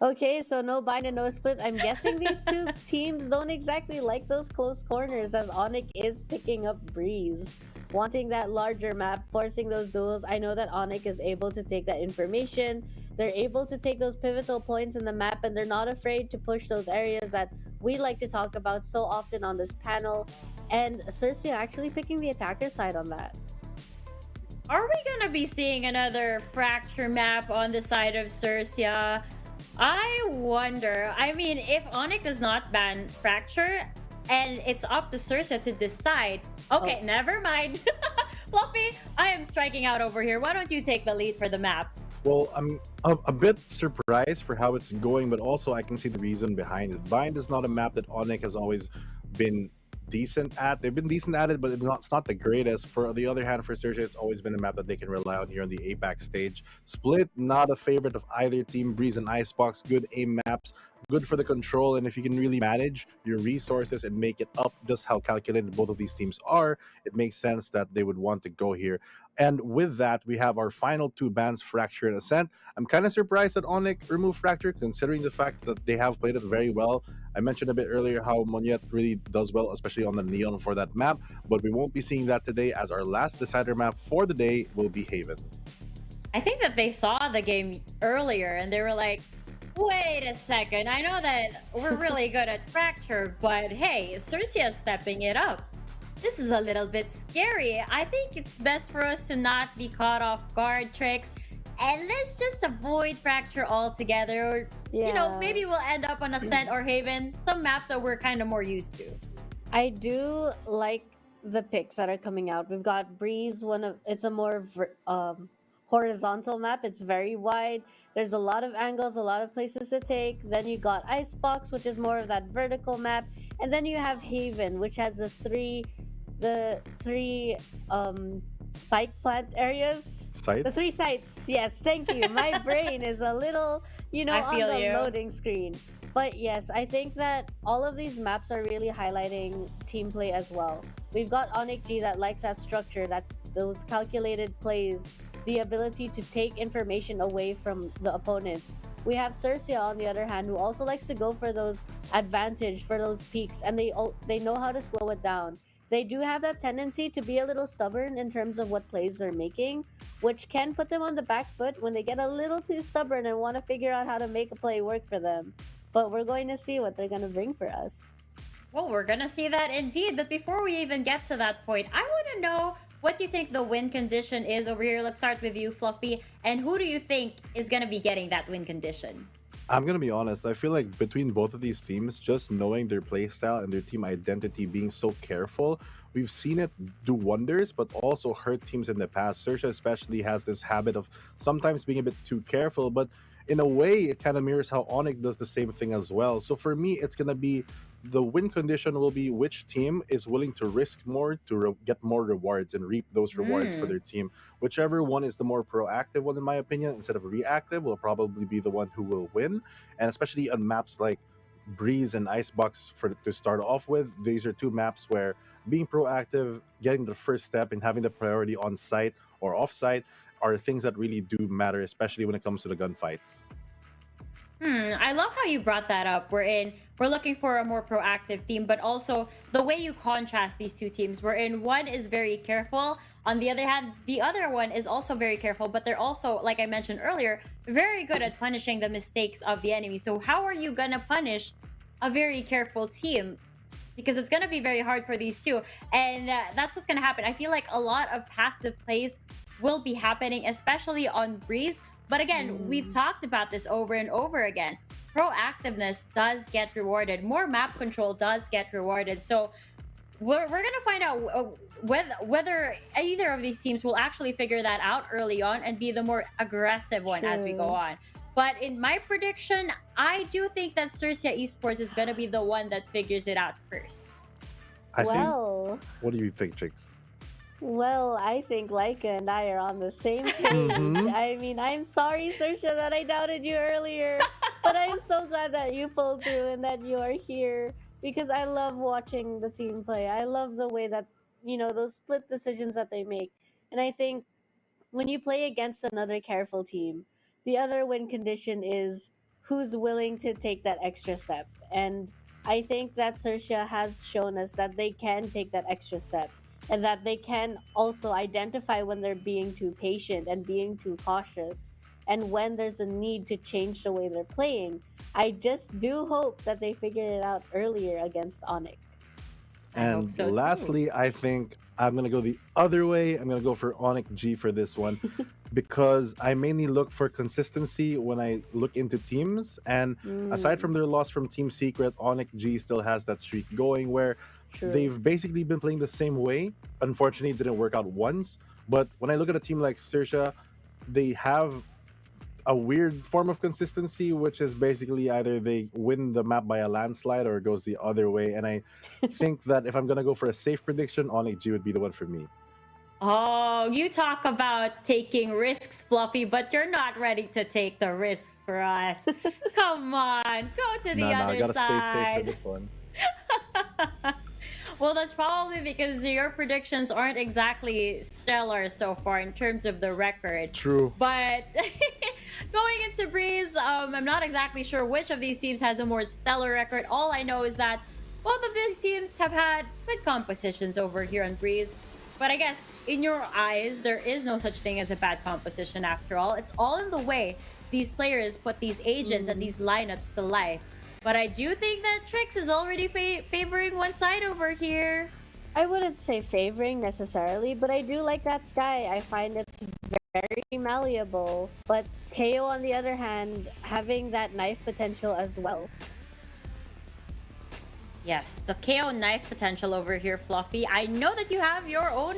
S11: Okay, so no Bind and no Split. I'm guessing these two teams don't exactly like those close corners as ONIC is picking up Breeze. Wanting that larger map, forcing those duels. I know that ONIC is able to take that information. They're able to take those pivotal points in the map and they're not afraid to push those areas that we like to talk about so often on this panel. And Xerxia actually picking the attacker side on that.
S9: Are we gonna be seeing another Fracture map on the side of Xerxia? I wonder. I mean, if ONIC does not ban Fracture, and it's up to Xerxia to decide. Okay, never mind. Fluffy, I am striking out over here. Why don't you take the lead for the maps?
S12: Well, I'm a bit surprised for how it's going, but also I can see the reason behind it. Bind is not a map that ONIC has always been decent at. They've been decent at it, but it's not the greatest. For the other hand, for Xerxia, it's always been a map that they can rely on here on the APAC stage. Split, not a favorite of either team. Breeze and Icebox, good aim maps, good for the control, and if you can really manage your resources and make it up just how calculated both of these teams are, it makes sense that they would want to go here. And with that, we have our final two bans, Fracture and Ascent. I'm kind of surprised that ONIC removed Fracture, considering the fact that they have played it very well. I mentioned a bit earlier how Monette really does well, especially on the Neon for that map, but we won't be seeing that today as our last decider map for the day will be Haven.
S9: I think that they saw the game earlier and they were like, wait a second, I know that we're really good at Fracture, but hey, Xerxia's stepping it up. This is a little bit scary. I think it's best for us to not be caught off guard, Tricks, and let's just avoid Fracture altogether. Or, maybe we'll end up on Ascent or Haven, some maps that we're kind of more used to.
S11: I do like the picks that are coming out. We've got Breeze, it's a more horizontal map. It's very wide. There's a lot of angles, a lot of places to take. Then you got Icebox, which is more of that vertical map. And then you have Haven, which has the three spike plant areas.
S12: Sites?
S11: The 3 sites. Yes, thank you. My brain is a little, on the loading screen. But yes, I think that all of these maps are really highlighting team play as well. We've got ONIC G that likes that structure, those calculated plays, the ability to take information away from the opponents. We have Xerxia on the other hand, who also likes to go for those advantage, for those peaks, and they know how to slow it down. They do have that tendency to be a little stubborn in terms of what plays they're making, which can put them on the back foot when they get a little too stubborn and want to figure out how to make a play work for them. But we're going to see what they're going to bring for us.
S9: Well, we're going to see that indeed. But before we even get to that point, I want to know what do you think the win condition is over here? Let's start with you, Fluffy. And who do you think is going to be getting that win condition?
S12: I'm gonna be honest. I feel like between both of these teams, just knowing their playstyle and their team identity, being so careful, we've seen it do wonders, but also hurt teams in the past. Xerxia especially has this habit of sometimes being a bit too careful, but in a way, it kind of mirrors how ONIC does the same thing as well. So for me, it's gonna be the win condition will be which team is willing to risk more to get more rewards and reap those rewards for their team. Whichever one is the more proactive one, in my opinion, instead of reactive, will probably be the one who will win. And especially on maps like Breeze and Icebox to start off with, these are two maps where being proactive, getting the first step, and having the priority on site or off site are things that really do matter, especially when it comes to the gunfights.
S9: I love how you brought that up. We're looking for a more proactive team, but also the way you contrast these two teams. One is very careful. On the other hand, the other one is also very careful, but they're also, like I mentioned earlier, very good at punishing the mistakes of the enemy. So how are you gonna punish a very careful team? Because it's gonna be very hard for these two, and that's what's gonna happen. I feel like a lot of passive plays will be happening, especially on Breeze. But again, we've talked about this over and over again. Proactiveness does get rewarded. More map control does get rewarded. So we're going to find out whether either of these teams will actually figure that out early on and be the more aggressive one as we go on. But in my prediction, I do think that Xerxia Esports is going to be the one that figures it out first.
S11: Well,
S12: What do you think, Chicks?
S11: well, I think Laika and I are on the same page. I mean, I'm sorry, Xerxia, that I doubted you earlier, but I'm so glad that you pulled through and that you are here because I love watching the team play. I love the way that, those split decisions that they make. And I think when you play against another careful team, the other win condition is who's willing to take that extra step. And I think that Xerxia has shown us that they can take that extra step and that they can also identify when they're being too patient and being too cautious and when there's a need to change the way they're playing. I just do hope that they figure it out earlier against ONIC.
S12: And lastly, I think I'm going to go the other way. I'm going to go for ONIC G for this one because I mainly look for consistency when I look into teams. And aside from their loss from Team Secret, ONIC G still has that streak going where they've basically been playing the same way. Unfortunately, it didn't work out once. But when I look at a team like Xerxia, they have a weird form of consistency, which is basically either they win the map by a landslide or it goes the other way. And I think that if I'm going to go for a safe prediction, ONIC G would be the one for me.
S9: Oh, you talk about taking risks, Fluffy, but you're not ready to take the risks for us. Come on, go to the other
S12: I gotta
S9: side.
S12: stay safe for this one.
S9: Well, that's probably because your predictions aren't exactly stellar so far in terms of the record.
S12: True.
S9: But going into Breeze, I'm not exactly sure which of these teams has the more stellar record. All I know is that both of these teams have had good compositions over here on Breeze. But I guess in your eyes, there is no such thing as a bad composition after all. It's all in the way these players put these agents and these lineups to life. But I do think that Trix is already favoring one side over here.
S11: I wouldn't say favoring necessarily, but I do like that Sky. I find it's very malleable. But KO, on the other hand, having that knife potential as well.
S9: Yes, the KO knife potential over here, Fluffy. I know that you have your own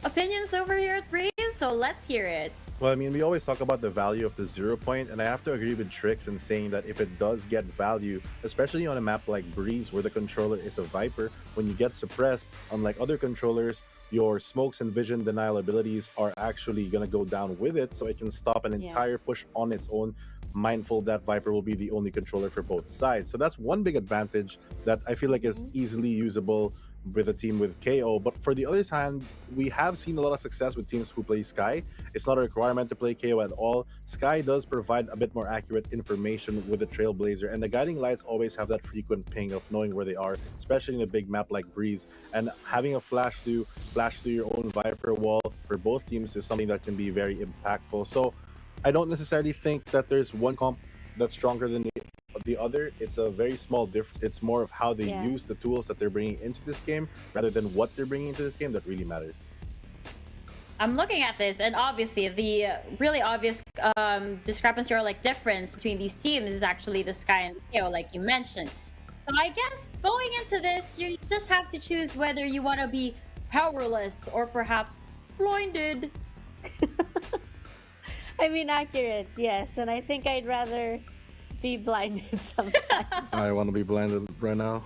S9: opinions over here at Breeze, so let's hear it.
S12: Well, I mean, we always talk about the value of the 0 point, and I have to agree with Trix in saying that if it does get value, especially on a map like Breeze where the controller is a Viper, when you get suppressed, unlike other controllers, your smokes and vision denial abilities are actually going to go down with it, so it can stop an entire push on its own, mindful that Viper will be the only controller for both sides. So that's one big advantage that I feel like is easily usable with a team with KO. But for the other hand, we have seen a lot of success with teams who play Sky. It's not a requirement to play KO at all. Sky does provide a bit more accurate information with the Trailblazer, and the guiding lights always have that frequent ping of knowing where they are, especially in a big map like Breeze. And having a flash through your own Viper wall for both teams is something that can be very impactful. So I don't necessarily think that there's one comp that's stronger than the other. It's a very small difference. It's more of how they use the tools that they're bringing into this game rather than what they're bringing into this game that really matters.
S9: I'm looking at this, and obviously the really obvious discrepancy or like difference between these teams is actually the Sky and the KO, like you mentioned. So I guess going into this, you just have to choose whether you want to be powerless or perhaps blinded.
S11: I mean, accurate, yes. And I think I'd rather be blinded sometimes.
S12: I want to be blinded right now.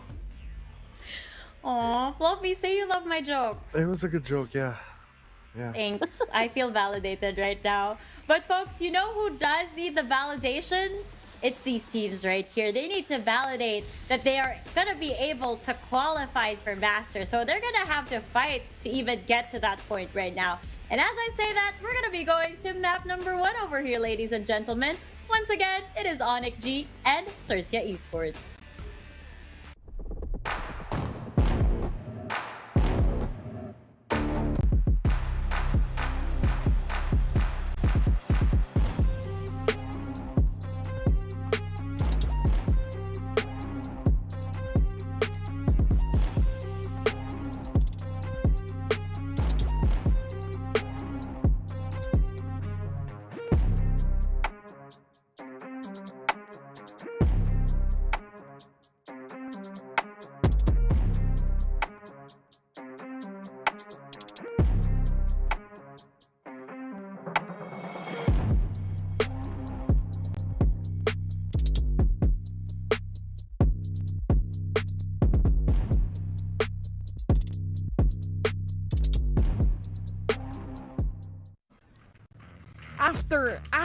S9: Aw, Fluffy, say you love my jokes.
S12: It was a good joke, yeah.
S9: Thanks. I feel validated right now. But folks, you know who does need the validation? It's these teams right here. They need to validate that they are going to be able to qualify for Masters. So they're going to have to fight to even get to that point right now. And as I say that, we're going to be going to map number 1 over here, ladies and gentlemen. Once again, it is ONIC G and Xerxia Esports.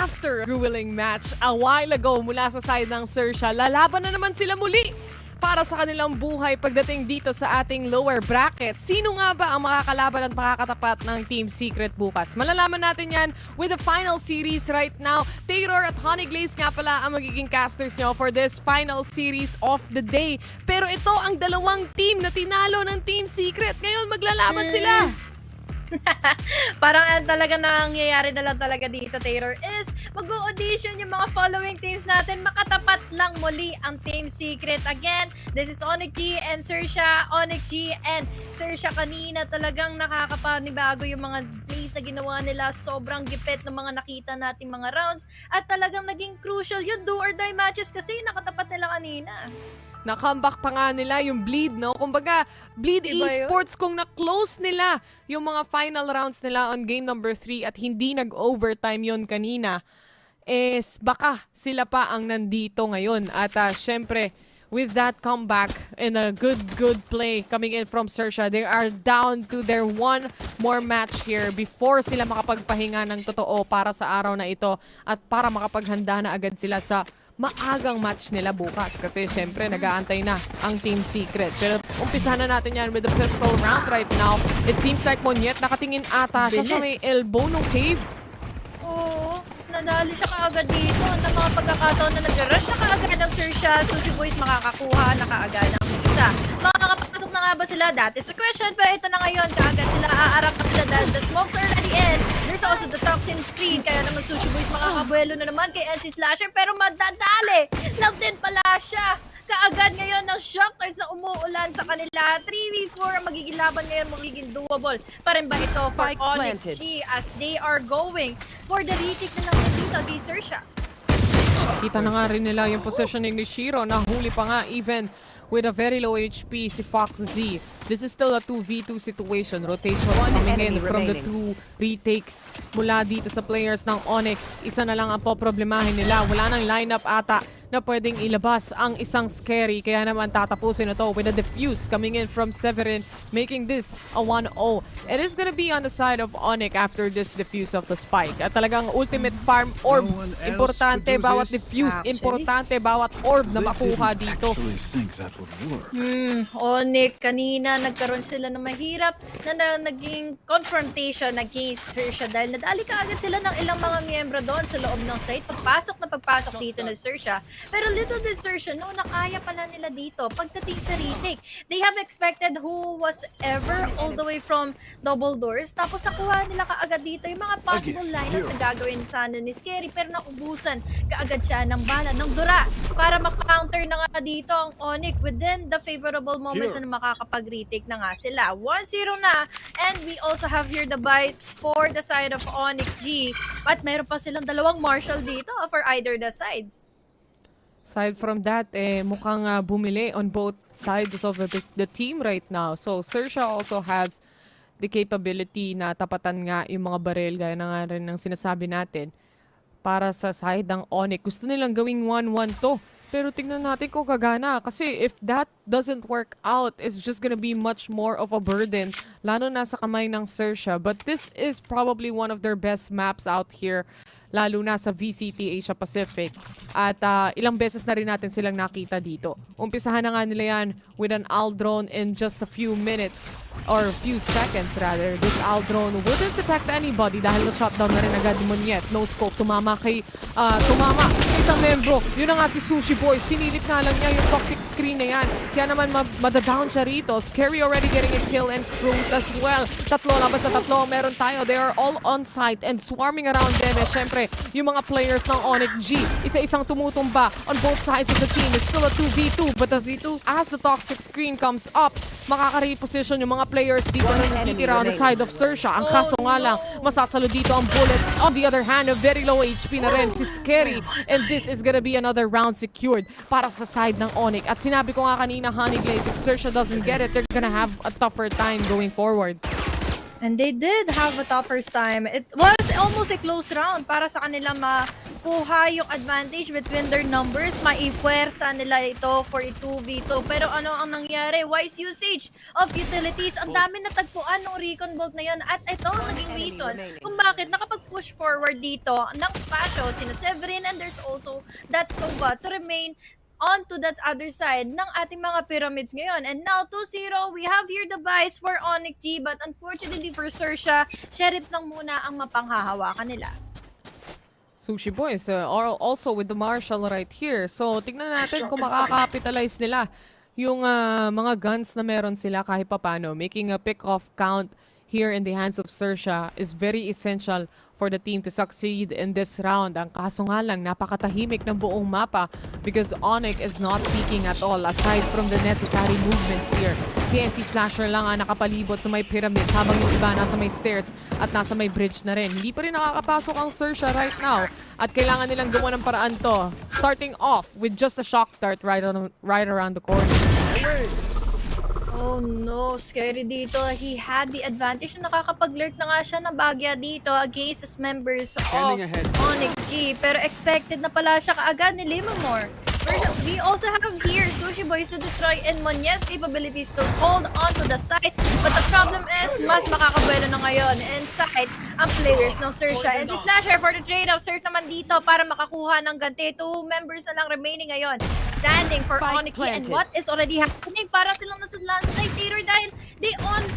S21: After grueling match a while ago mula sa side ng Xerxia, lalaban na naman sila muli para sa kanilang buhay pagdating dito sa ating lower bracket. Sino nga ba ang makakalaban at makakatapat ng Team Secret bukas? Malalaman natin yan with the final series right now. Taylor at Honeyglaze nga pala ang magiging casters nyo for this final series of the day. Pero ito ang dalawang team na tinalo ng Team Secret. Ngayon maglalaban sila.
S20: Parang talaga nangyayari na lang talaga dito, Taylor, is mag-audition yung mga following teams natin. Makatapat lang muli ang Team Secret. Again, this is ONIC G and Xerxia. ONIC G and Xerxia kanina talagang nakakapanibago yung mga plays na ginawa nila. Sobrang gipit ng mga nakita nating mga rounds. At talagang naging crucial yung do or die matches kasi nakatapat nila kanina.
S21: Na-comeback pa nga nila yung Bleed, no? Kumbaga, Bleed Esports, kung na-close nila yung mga final rounds nila on game number 3 at hindi nag-overtime yon kanina, is baka sila pa ang nandito ngayon. At syempre, with that comeback and a good play coming in from Xerxia, they are down to their one more match here before sila makapagpahinga ng totoo para sa araw na ito at para makapaghanda na agad sila sa maagang match nila bukas kasi syempre nag-aantay na ang Team Secret. Pero umpisahan na natin yan with the pistol round right now. It seems like Monyet nakatingin ata siya sa may elbow ng Cave.
S20: Oo, nadali siya kaagad dito. Ang mga pagkakataon na nag-rush na kaagad ng Xerxia. Sushi Boys makakakuha na kaagad ng isa. Makakapasok na nga ba sila? That is the question. Pero ito na ngayon, kaagad sila aarap na sila dahil the smokes are already in. There's also the toxin screen. Kaya naman Sushi Boys makakabuelo na naman kay NC Slasher. Pero madadali lang din pala siya. Kaagad ngayon ng shock dahil sa umuulan sa kanila. 3v4 ang magiging laban ngayon, magiging doable. Pa rin ba ito for ONIC G as they are going for the retake na lang dito kay Xerxia?
S21: Kita na nga rin nila yung positioning ni Shiro. Nahuli pa nga even with a very low HP si Fox Z. This is still a 2v2 situation. Rotation coming in from the 2 retakes mula dito sa players ng ONIC. Isa na lang ang poproblemahin nila. Wala nang lineup ata na pwedeng ilabas ang isang scary. Kaya naman tatapusin ito with a defuse coming in from Severin, making this a 1-0. It is gonna be on the side of ONIC after this defuse of the spike. At talagang ultimate farm orb. Importante bawat defuse. Importante bawat orb na makuha dito.
S20: ONIC, kanina nagkaroon sila ng mahirap na naging confrontation against Xerxia dahil nadali kaagad sila ng ilang mga miyembro doon sa loob ng site. Pagpasok dito ng Xerxia. Pero little did Xerxia know na kaya pala nila dito pagdating sa retake. They have expected who was ever all the way from double doors. Tapos nakuha nila kaagad dito yung mga possible lineups na gagawin sana ni Scary. Pero naubusan kaagad siya ng bala, ng dura para ma-counter na nga dito ang ONIC with within the favorable moments na makakapag-retake na nga sila. 1-0 na, and we also have here the buys for the side of ONIC G. At meron pa silang dalawang Marshall dito for either the sides.
S21: Aside from that, mukhang bumili on both sides of the team right now. So, Xerxia also has the capability na tapatan nga yung mga baril, gaya na nga rin ng sinasabi natin. Para sa side ng ONIC, gusto nilang gawing 1-1 to. Pero tingnan natin kung kagana. Kasi if that doesn't work out, it's just gonna be much more of a burden. Lalo na sa kamay ng Xerxia. But this is probably one of their best maps out here. Lalo na sa VCT Asia Pacific. At ilang beses na rin natin silang nakita dito. Umpisahan na nga nila yan with an Aldrone in just a few minutes. Or a few seconds rather. This Aldrone wouldn't detect anybody dahil na-shutdown na rin agad ni Monyet. No scope. Tumama kay isang membro. Yun na nga si Sushi Boy. Sinilip na lang niya yung toxic screen na yan. Kaya naman madadown siya rito. Scary already getting a kill and Cruz as well. Tatlo laban sa tatlo. Meron tayo. They are all on site and swarming around them. Eh, syempre, yung mga players ng ONIC G, isa-isang tumutumba on both sides of the team. It's still a 2v2. But as the toxic screen comes up, makaka-reposition yung mga players dito na natitira on the side of Xerxia. Ang kaso nga lang, masasalo dito ang bullets. On the other hand, a very low HP na rin si Scary. And this is gonna be another round secured para sa side ng ONIC. At sinabi ko nga kanina, Honey Glaze, if Xerxia doesn't get it, they're gonna have a tougher time going forward.
S20: And they did have a tougher time. It was almost a close round para sa kanila makuha yung advantage between their numbers. Maipuwersa nila ito for a 2v2. Pero ano ang nangyari? Wise usage of utilities. Ang dami natagpuan ng Recon Bolt na yun. At ito ang naging reason kung bakit nakapag-push forward dito ng Spasio, sina Severin, and there's also that Sova to remain onto that other side ng ating mga pyramids ngayon. And now, 2-0, we have here the buys for ONIC G, but unfortunately for Xerxia, Sheriffs lang muna ang mapanghahawakan nila.
S21: Sushi Boys are also with the Marshall right here. So, tignan natin kung makaka-capitalize nila yung mga guns na meron sila kahit papano. Making a pick-off count here in the hands of Xerxia is very essential for the team to succeed in this round. Ang kaso nga lang, napakatahimik ng buong mapa because ONIC is not peeking at all aside from the necessary movements here. CNC Slasher lang ang nakapalibot sa may pyramid habang yung iba nasa may stairs at nasa may bridge na rin. Hindi pa rin nakakapasok ang Xerxia right now at kailangan nilang gumawa ng paraan to. Starting off with just a shock dart right around the corner.
S20: Oh no, Scary dito. He had the advantage na nakakapag-lurk na nga siya ng bagya dito against his members of ONIC G. Pero expected na pala siya kaagad ni Limamore. We also have here Sushi Boys to destroy and Monyet's capabilities to hold on to the site. But the problem is, mas makakabuelo na ngayon inside ang players ng Xerxia. And si Slasher for the trade-off, Xerxia naman dito para makakuha ng ganti. 2 members na lang remaining ngayon. Standing for ONIC. And what is already happening? Para silang nasa landslide theater dahil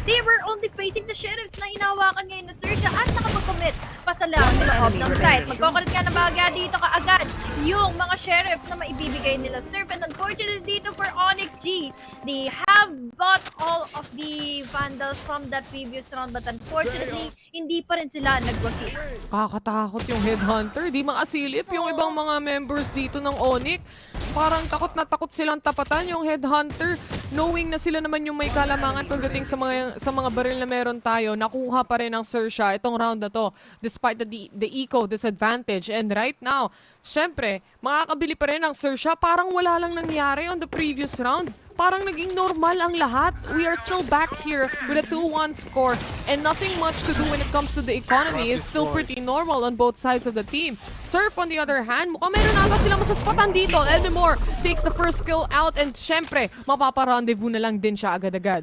S20: they were only facing the Sheriffs na hinawakan ngayon ng Xerxia at nakapag-commit pa sa loob ng site. Magkukulit nga na bagya dito kaagad yung mga Sheriff na maibibigay nila Surf. And unfortunately dito for ONIC G, they have bought all of the Vandals from that previous round but unfortunately, hindi pa rin sila nagwagi.
S21: Kakatakot yung Headhunter. Di makasilip yung ibang mga members dito ng ONIC. Parang takot na takot silang tapatan yung Headhunter. Knowing na sila naman yung may kalamangan pagdating sa mga baril na meron tayo, nakuha pa rin ng Xerxia itong round na to despite the eco disadvantage. And right now, syempre, makakabili pa rin ng Xerxia. Parang wala lang nangyari on the previous round. Parang naging normal ang lahat. We are still back here with a 2-1 score and nothing much to do when it comes to the economy. It's still pretty normal on both sides of the team. Surf on the other hand, mukhang meron nata silang masaspatan dito. Eldemore takes the first kill out and syempre, mapaparandevous na lang din siya agad-agad.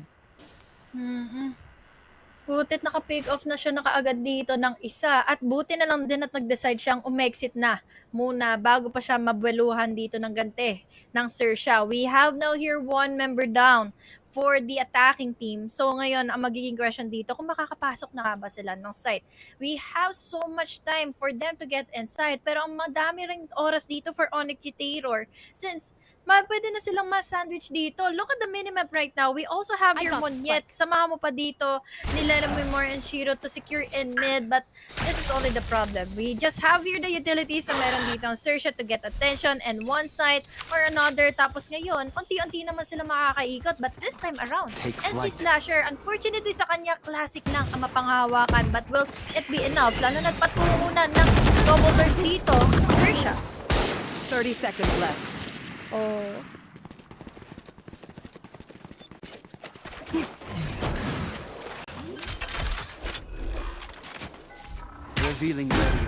S20: Butit naka-pick off na siya nakaagad dito ng isa at buti na lang din at nag-decide siyang umexit na muna bago pa siya mabueluhan dito ng gante ng Xerxia. We have now here 1 member down for the attacking team. So ngayon, ang magiging question dito, kung makakapasok na ba sila ng site. We have so much time for them to get inside pero ang madami ring oras dito for ONIC G Terror since Pwede na silang ma-sandwich dito. Look at the minimap right now. We also have
S13: I
S20: your
S13: got the
S20: Monyet. Samahan mo pa dito nila Mimor and Shiro to secure in mid, but this is only the problem. We just have here the utilities na meron dito ang Xerxia to get attention and one side or another. Tapos ngayon, unti-unti naman sila makakaikot, but this time around, NC Slasher, unfortunately sa kanya, classic lang ang mapanghawakan, but will it be enough? Lalo na't patungunan ng double doors dito, Xerxia.
S16: 30 seconds left.
S20: Oh.
S17: Revealing value.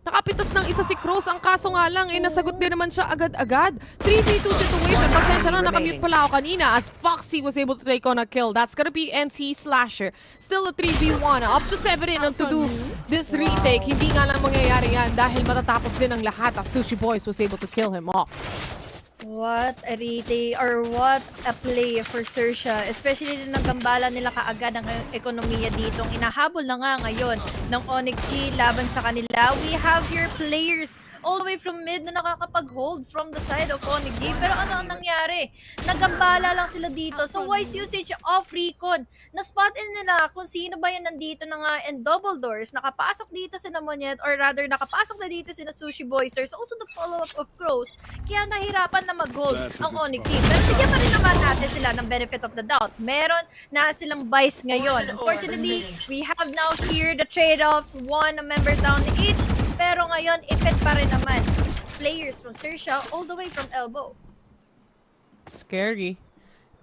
S21: Nakapitas ng isa si Cross. Ang kaso nga lang, nasagot din naman siya agad-agad. 3v2 situation. Pasensya na, nakamute pala ako kanina as Foxy was able to take on a kill. That's gonna be NC Slasher. Still a 3v1. Up to 7 in to do this retake. Hindi nga lang mangyayari yan dahil matatapos din ang lahat as Sushi Boys was able to kill him off.
S20: What a retake or what a play for Xerxia. Especially din nagambala nila kaagad ang ekonomiya dito. Ang inahabol na nga ngayon ng ONIC G laban sa kanila. We have your players all the way from mid na nakakapag-hold from the side of ONIC G. Pero ano ang nangyari? Nagambala lang sila dito. So wise usage of recon. Na-spot in nila kung sino ba yun nandito na nga in double doors. Nakapasok dito si Monyet or rather nakapasok na dito si Sushi Boys. There's also the follow-up of Crows. Kaya nahirapan na mag-gold ang ONIC team. Pero bigyan pa rin naman natin sila ng benefit of the doubt. Meron na silang vice ngayon. Unfortunately, we have now here the trade-offs. One member down each. Pero ngayon, ipit pa rin naman. Players from Xerxia all the way from elbow.
S21: Scary.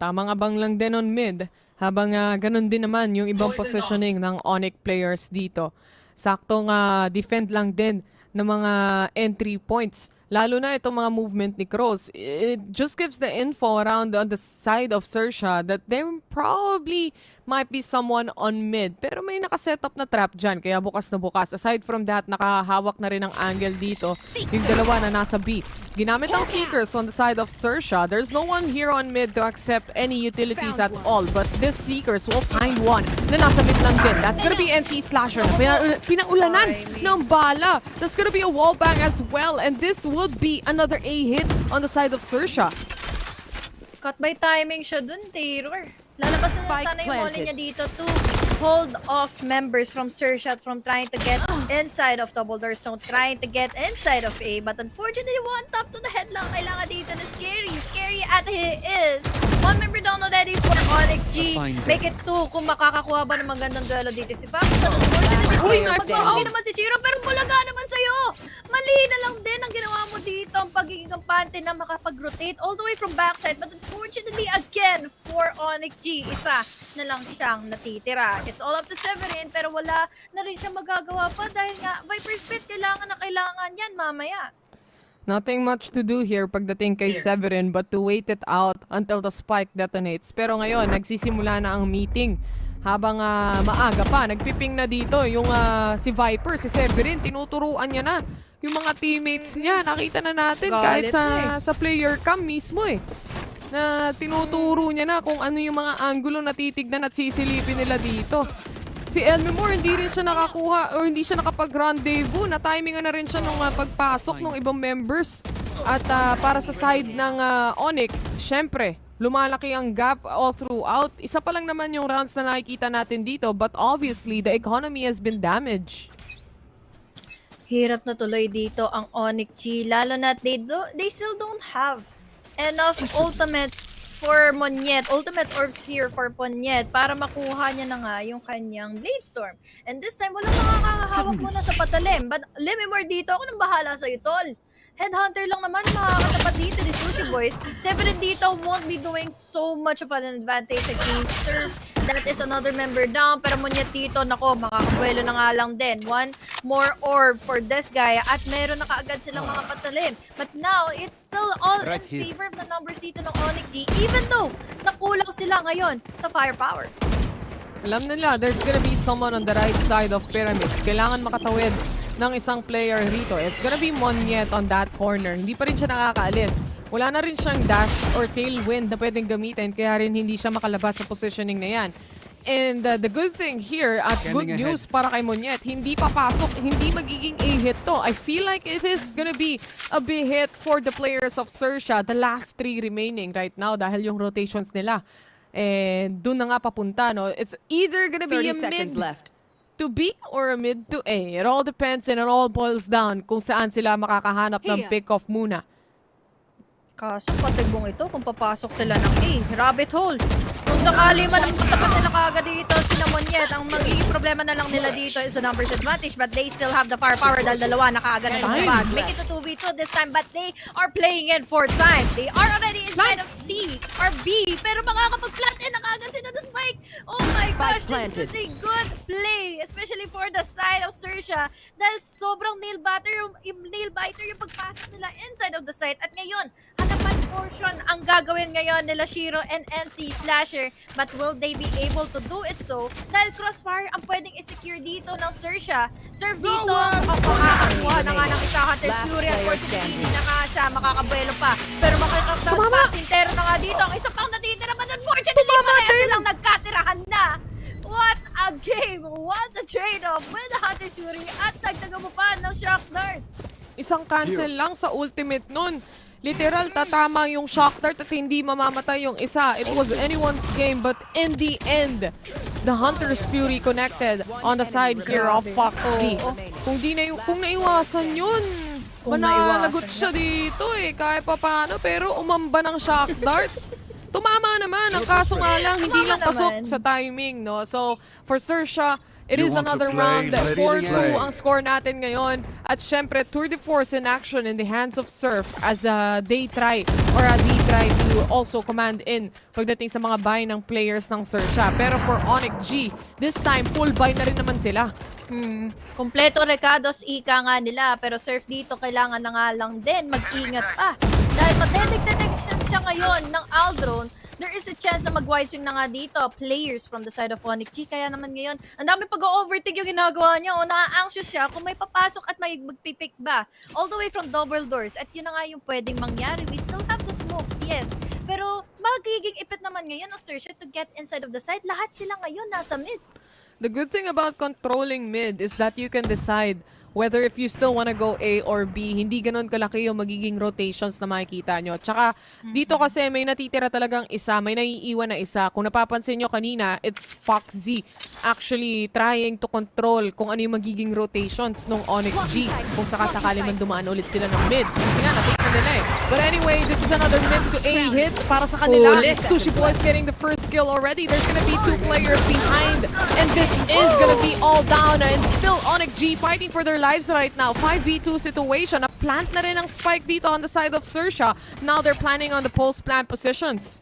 S21: Tamang abang lang din on mid. Habang ganun din naman yung ibang positioning ng ONIC players dito. Saktong defend lang din ng mga entry points. Lalo na itong mga movement ni Cross. It just gives the info around on the side of Xerxia that there probably might be someone on mid. Pero may nakaset up na trap dyan, kaya bukas na bukas. Aside from that, nakahawak na rin ang angle dito. Yung dalawa na nasa B. Ginamit ang Seekers on the side of Xerxia. There's no one here on mid to accept any utilities at all. But this Seekers will find one na nasa mid lang din. That's gonna be NC Slasher na pinaulanan ng bala. That's gonna be a wall bang as well. And this would be another A hit on the side of Xerxia.
S20: Cut by timing siya dun, Terror. Lalabasan na sana yung molly niya dito to hold off members from Xerxia from trying to get inside of double doors, so trying to get inside of A. But unfortunately, one tap to the head lang kailangan dito na Scary. Scary at he is. One member down already for ONIC G. Make it 2 kung makakakuha ba ng magandang duelo dito si Fox. But unfortunately, hindi naman si Shiro, pero bulaga naman sa'yo. Mali na lang din ang ginawa mo dito, ang pagiging kampante na makapag-rotate all the way from backside. But unfortunately, again, for ONIC G, isa na lang siyang natitira. It's all up to Severin, pero wala na rin siya magagawa pa dahil nga Viper's Pit kailangan na kailangan yan mamaya.
S21: Nothing much to do here pagdating kay Severin but to wait it out until the spike detonates. Pero ngayon, nagsisimula na ang meeting. Habang maaga pa, nagpiping na dito yung si Viper, si Severin, tinuturuan niya na yung mga teammates niya. Nakita na natin kahit sa player cam mismo na tinuturo niya na kung ano yung mga angulo na titignan at sisilipin nila dito. Si Elmemore, hindi rin siya nakakuha or hindi siya nakapag-rendezvous. Na-timingan na rin siya nung pagpasok ng ibang members. At para sa side ng ONIC, syempre, lumalaki ang gap all throughout. Isa pa lang naman yung rounds na nakikita natin dito, but obviously, the economy has been damaged.
S20: Hirap na tuloy dito ang ONIC G, lalo na they still don't have enough ultimate for Monyet, ultimate orbs here for Monyet para makuha niya na nga yung kanyang Blade Storm. And this time, walang makakahawak muna sa patalim. But Lemimore dito, ako nang bahala sa'yo, tol. Headhunter lang naman makakatapat dito ni Sushi Boys. Severin dito won't be doing so much of an advantage against Surf. That is another member down. Pero Monyet dito, nako, makakabuelo na nga lang din. One more orb for this guy. At meron na kaagad silang mga patalim. But now, it's still all in favor of the numbers dito ng ONIC G. Even though, nakulang sila ngayon sa firepower.
S21: Alam nila, there's gonna be someone on the right side of pyramids. Kailangan makatawid ng isang player rito. It's gonna be Monyet on that corner. Hindi pa rin siya nakakaalis. Wala na rin siyang dash or tailwind na pwedeng gamitin, kaya rin hindi siya makalabas sa positioning na yan. And the good thing here, at good
S17: Scanning
S21: news para kay Monyet, hindi papasok, hindi magiging A-hit to. I feel like it is gonna be a big hit for the players of Xerxia, the last 3 remaining right now dahil yung rotations nila. And dun na nga papunta, no? It's either gonna be a
S16: 30 seconds
S21: mid
S16: left.
S21: to B or a mid to A. It all depends and it all boils down kung saan sila makakahanap ng pick-off muna.
S20: Kaso patibong ito kung papasok sila ng A. Rabbit hole. Kung sakali man ang matapat nila kagad dito sila Monyet, ang magiging problema na lang nila dito is a numbers advantage, but they still have the firepower dahil dalawa na kaagad na bag. Make it a 2v2 this time, but they are playing it 4 times. They are already inside of C or B, pero makakapag-plant in na kaagad sila the spike. Oh my gosh, this is a good play, especially for the side of Xerxia, dahil sobrang nail-biter yung pagpasok nila inside of the site. At ngayon, hanapan portion ang gagawin ngayon nila Shiro and NC Slasher, but will they be able to do it so? Dahil crossfire ang pwedeng i-secure dito ng Xerxia. Serve dito, makakakuha na nga ng isa Hunter Fury at Fortune na nga siya, makakabuelo pa. Pero makakasang tintero na nga dito, ang isa pang natitira pa doon. Fortunately, pareha silang nagkatirahan na. What a game! What a trade-off with the Hunter Fury at nagtaga mo pa ng Shock Dart.
S21: Isang cancel lang sa ultimate nun. Literal, tatama yung shock dart at hindi mamamatay yung isa. It was anyone's game, but in the end, the Hunter's Fury connected on the side here of Foxy. Kung naiwasan yun, manalagot siya dito eh, kahit pa paano, pero umamba ng shock dart. Tumama naman, ang kaso nga lang, hindi lang pasok sa timing, no? So, for Xerxia, it is another round. 4-2 ang score natin ngayon. At syempre, tour de force in action in the hands of Surf as they try or as he try to also command in pagdating sa mga buy ng players ng Xerxia. Pero for ONIC G, this time, full buy na rin naman sila.
S20: Kompleto recados ika nga nila, pero Surf dito kailangan na nga lang din mag-ingat pa. Dahil ma-detect siya ngayon ng Aldrone, there is a chance na mag-wise wing na nga dito, players from the side of ONIC G. Kaya naman ngayon, ang dami pag-overtake yung ginagawa niya. O na-anxious siya kung may papasok at may magpipick ba. All the way from double doors. At yun na nga yung pwedeng mangyari. We still have the smokes, yes. Pero magiging ipit naman ngayon ang Xerxia to get inside of the site. Lahat sila ngayon nasa mid.
S21: The good thing about controlling mid is that you can decide whether if you still wanna go A or B, hindi ganun kalaki yung magiging rotations na makikita nyo. Tsaka, dito kasi may natitira talagang isa, may naiiwan na isa. Kung napapansin nyo kanina, it's Foxy actually trying to control kung ano yung magiging rotations ng ONIC G. Kung sakasakali man dumaan ulit sila ng mid. Kasi nga, nakita nila eh. But anyway, this is another mid to A hit para sa kanila. Sushi Boys getting the first kill already. There's gonna be 2 players behind. And this is gonna be all down. And still ONIC G fighting for their lives right now. 5v2 situation. Na-plant na rin ang spike dito on the side of Xerxia. Now they're planning on the post-plant positions.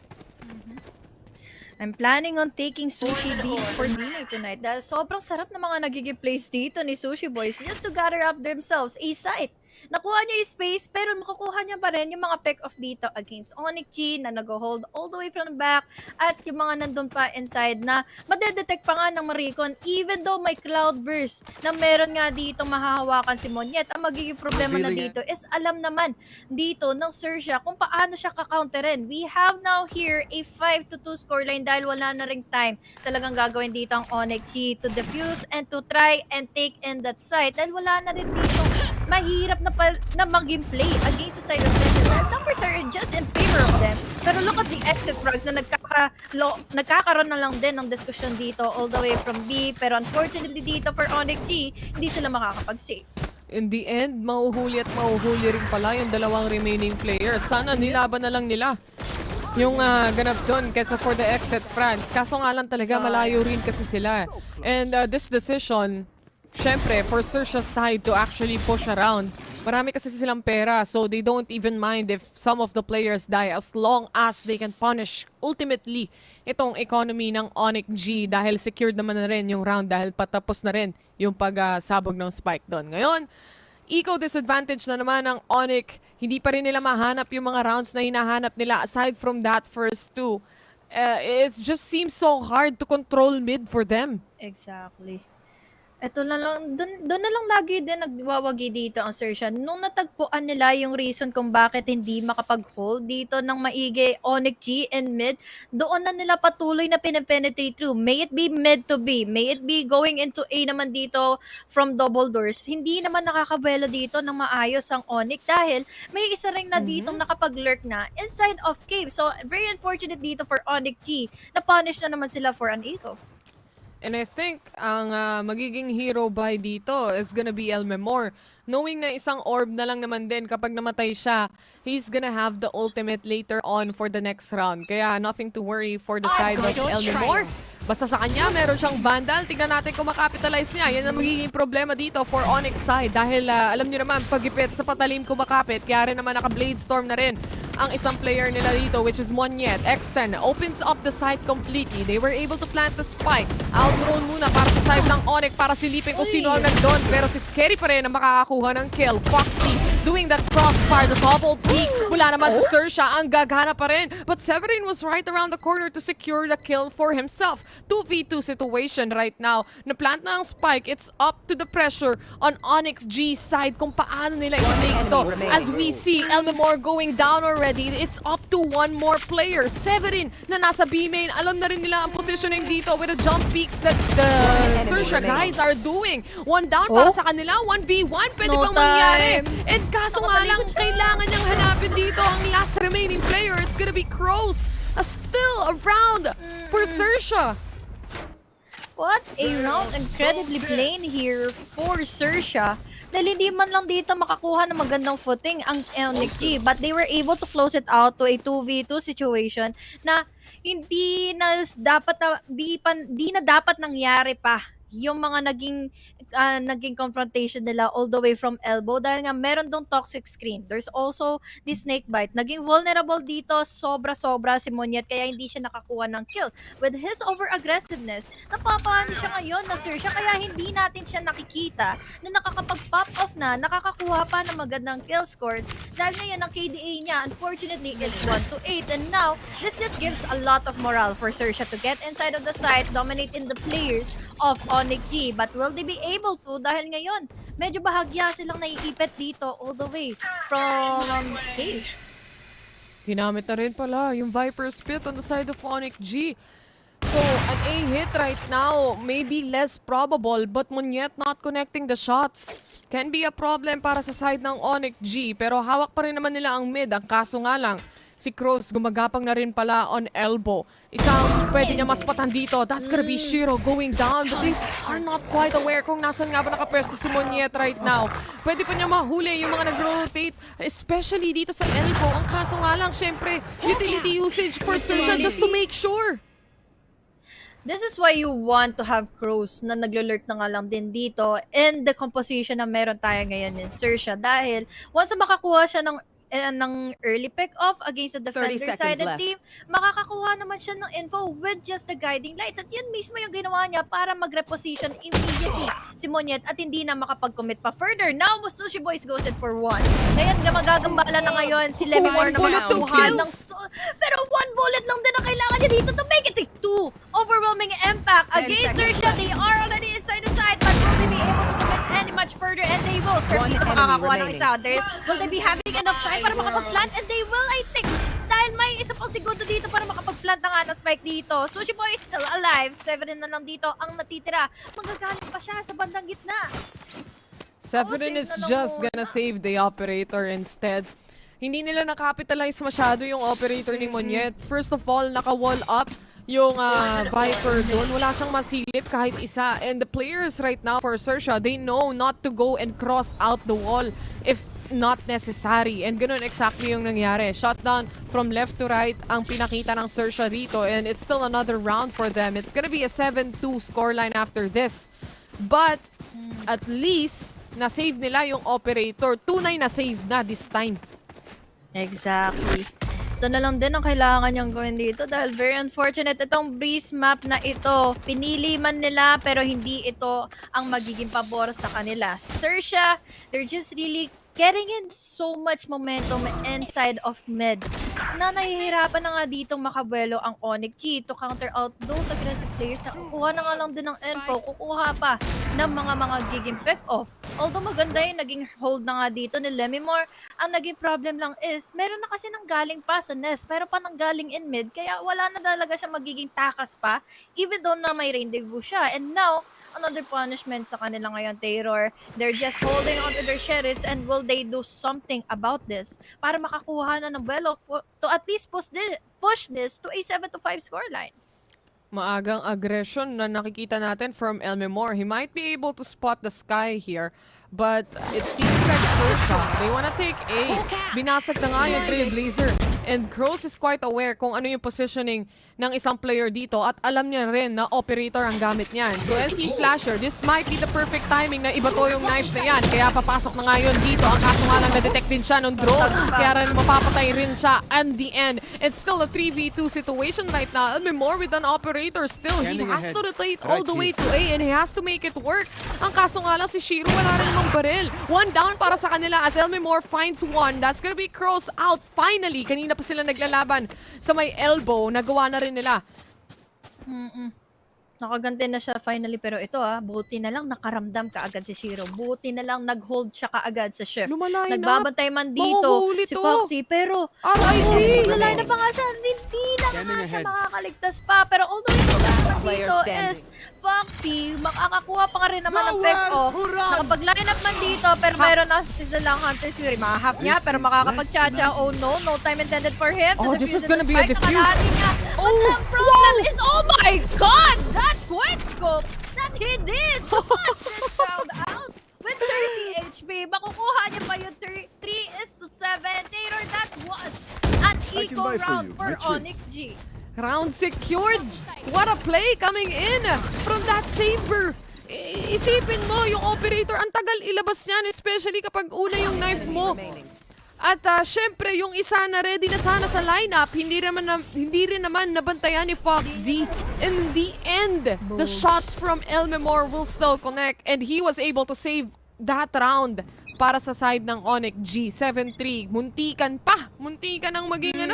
S20: I'm planning on taking Sushi B for dinner tonight. Dahil sobrang sarap na mga nagiging plays dito ni Sushi Boys just to gather up themselves a site. Nakuha niya yung space, pero makukuha niya pa rin yung mga pick-off dito against ONIC G na nag-hold all the way from the back at yung mga nandun pa inside na madedetect pa nga ng Maricon even though may cloudburst na meron nga dito mahahawakan si Monyet. Ang magiging problema na dito is alam naman dito ng Xerxia kung paano siya kakounterin. We have now here a 5-2 scoreline dahil wala na ring time talagang gagawin dito ang ONIC G to defuse and to try and take in that site dahil wala na rin dito. Mahirap na maging play against the side of Xerxia. Numbers are just in favor of them. Pero look at the exit frags na nagkakaroon na lang din ng diskusyon dito all the way from B. Pero unfortunately dito for ONIC G, hindi sila makakapag-save.
S21: In the end, mahuhuli at mahuhuli rin pala yung dalawang remaining players. Sana nilaban na lang nila yung ganap doon kesa for the exit frags. Kaso nga lang talaga malayo rin kasi sila. And this decision, syempre, for Xerxia's side to actually push around, marami kasi silang pera, so they don't even mind if some of the players die as long as they can punish ultimately itong economy ng ONIC G dahil secured naman na rin yung round dahil patapos na rin yung pagsabog ng spike doon. Ngayon, eco disadvantage na naman ng ONIC. Hindi pa rin nila mahanap yung mga rounds na hinahanap nila aside from that first 2. It just seems so hard to control mid for them.
S20: Exactly. Eto na lang, doon na lang lagi din nagwawagi dito ang Xerxia. Nung natagpuan nila yung reason kung bakit hindi makapag-hold dito ng maigi ONIC G and mid, doon na nila patuloy na pinipenetrate through. May it be mid to B, may it be going into A naman dito from double doors. Hindi naman nakakabuelo dito ng maayos ang ONIC dahil may isa rin na ditong nakapag-lurk na inside of cave. So, very unfortunate dito for ONIC G. Na-punish na naman sila for an eco.
S21: And I think ang magiging hero buy dito is gonna be El Memor. Knowing na isang orb na lang naman din kapag namatay siya, he's gonna have the ultimate later on for the next round. Kaya nothing to worry for the side of El Memor. Basta sa kanya, meron siyang Vandal. Tignan natin kung makapitalize niya. Yan ang magiging problema dito for Onyx side. Dahil alam nyo naman, pagipit sa patalim kumakapit. Kaya rin naman naka-Blade Storm na rin ang isang player nila dito, which is Monyet. X10 opens up the site completely. They were able to plant the spike. Outrun muna para sa side ng Onyx para silipin kung sino ang nagdoon. Pero si Scary pa rin ang makakakuha ng kill. Foxy doing that crossfire, the double peek. Wala naman si Xerxia, ang gagana pa rin. But Severin was right around the corner to secure the kill for himself. 2v2 situation right now. Na-plant na ang spike. It's up to the pressure on Onyx G side kung paano nila i-take ito. As we see, El Memor going down already. It's up to one more player. Severin na nasa B main. Alam na rin nila ang positioning dito with the jump peaks that the Xerxia guys are doing. One down para sa kanila. 1v1. Pwede bang mangyari? And kaso nga lang, kailangan niyang hanapin dito ang last remaining player. It's gonna be Crows. Still around for Xerxia.
S20: What a round incredibly plain here for Xerxia. Dahil hindi man lang dito makakuha ng magandang footing ang Onyx G. But they were able to close it out to a 2v2 situation na hindi na dapat nangyari pa yung mga naging confrontation nila all the way from elbow dahil nga meron dong toxic screen. There's also the snake bite. Naging vulnerable dito sobra-sobra si Monyet kaya hindi siya nakakuha ng kill. With his over-aggressiveness, napapaan siya ngayon na Xerxia kaya hindi natin siya nakikita na nakakapag-pop off na, nakakakuha pa ng magandang kill scores dahil ngayon ang KDA niya, unfortunately, is 1-8 and now, this just gives a lot of morale for Xerxia to get inside of the site, dominate in the players of ONIC G. But will they be able to? Dahil ngayon, medyo bahagya silang naiipit dito all the way from cave.
S21: Ginamit na rin pala yung Viper Spit on the side of ONIC G. So, an A hit right now may be less probable but Monyet not connecting the shots can be a problem para sa side ng ONIC G. Pero hawak pa rin naman nila ang mid. Ang kaso nga lang, si Crows gumagapang na rin pala on elbow. Isang pwede niya maspatan dito. That's gonna be Shiro going down. But they are not quite aware kung nasan nga ba nakapwesto si Monyet right now. Pwede pa niya mahuli yung mga nag-rotate, especially dito sa elbow. Ang kaso nga lang, syempre, utility usage for Xerxia just to make sure.
S20: This is why you want to have Crows na naglo-lurk na nga lang din dito in the composition na meron tayo ngayon in Xerxia. Dahil once na makakuha siya ng early pick-off against the defender-sided team, makakakuha naman siya ng info with just the guiding lights. At yun mismo yung ginawa niya para mag-reposition immediately si Monyet at hindi na makapag-commit pa further. Now, Sushi Boys goes in for one. Ngayon, magagambala na ngayon si Lemimor na makakuha ng... Pero one bullet lang din ang kailangan niya dito to make it a 2. Overwhelming impact against Xerxia. They are already inside the side, but will they be able to commit any much further? And they will certainly makakakuha ng isa. Will they be having enough time para makapag-plant? And they will, I think. Dahil may isa pang segundo dito para makapag-plant na nga ng spike dito. Sushi Boy is still alive. 7 na lang dito ang natitira. Magagalit pa siya sa bandang gitna.
S21: Severin is just gonna save the operator instead. Hindi nila nakapitalize masyado yung operator ni Monyet. First of all, naka-wall up yung Viper doon. Wala siyang masilip kahit isa. And the players right now for Xerxia, they know not to go and cross out the wall if not necessary. And ganun exactly yung nangyari. Shutdown from left to right ang pinakita ng Xerxia dito. And it's still another round for them. It's gonna be a 7-2 scoreline after this. But at least, na-save nila yung operator. Tunay na save na this time.
S20: Exactly. Ito na lang din ang kailangan niyang gawin dito dahil very unfortunate itong breeze map na ito. Pinili man nila pero hindi ito ang magiging pabor sa kanila. Xerxia, they're just really getting in so much momentum inside of mid na nahihirapan na nga ditong makabuelo ang ONIC G to counter out those aggressive players na kukuha na nga lang din ng info, kukuha pa ng mga giging pick-off. Although maganda yung naging hold na nga dito ni Lemimore, ang naging problem lang is meron na kasi nang galing pa sa nest, meron pa nang galing in mid, kaya wala na talaga siya magiging takas pa even though na may rendezvous siya. And now, another punishment sa kanila ngayon, Terror. They're just holding on to their sheriffs, and will they do something about this para makakuha na ng buelo to at least push this to a 7-5 scoreline?
S21: Maagang aggression na nakikita natin from Elmemore. He might be able to spot the sky here, but it seems like Xerxia, they wanna take A. Binasag na nga yung Trailblazer. And Gross is quite aware kung ano yung positioning ng isang player dito at alam niya rin na operator ang gamit niyan. So SC Slasher, this might be the perfect timing na iba to yung knife na yan. Kaya papasok na nga yun dito. Ang kaso nga lang na-detect din siya ng drone. Kaya rin mapapatay rin siya. And the end, it's still a 3v2 situation right now. Elmemore with an operator still. He has to rotate all the way to A and he has to make it work. Ang kaso nga lang si Shiro wala rin namang baril. One down para sa kanila as Elmemore finds one. That's gonna be Cross out finally. Kanina pa sila naglalaban sa may elbow. Nagawa na rin nila.
S20: Nakaganti na siya finally, pero ito buti na lang nakaramdam kaagad si Shiro. Buti na lang nag-hold siya kaagad sa shift. Nagbabantay man dito si Foxy, pero lalay na pa nga siya. Hindi na nga siya makakaligtas pa. Pero although yung dito is Foxy, makakakuha pa rin naman ng pick-off. Nakapag-line up man dito, pero mayroon na sila lang Hunter's Fury. Makahap niya, pero makakapag-cha-cha. Oh no, no time intended for him.
S21: Oh, this is gonna be a defuse.
S20: But the problem is, oh my god! That quick scope that he did to push this round out with 30 HP. Makukuha niya pa yung 3:7. Taylor, that was an eco round for ONIC G.
S21: Round secured. What a play coming in from that chamber. Isipin mo, yung operator, ang tagal ilabas niyan, especially kapag una yung knife mo. At syempre, yung isa na ready na sana sa lineup, hindi rin naman nabantayan ni Fox Z. In the end, the shots from Elmemore will still connect and he was able to save that round para sa side ng ONIC G. 7-3. Muntikan pa. Muntikan ang maging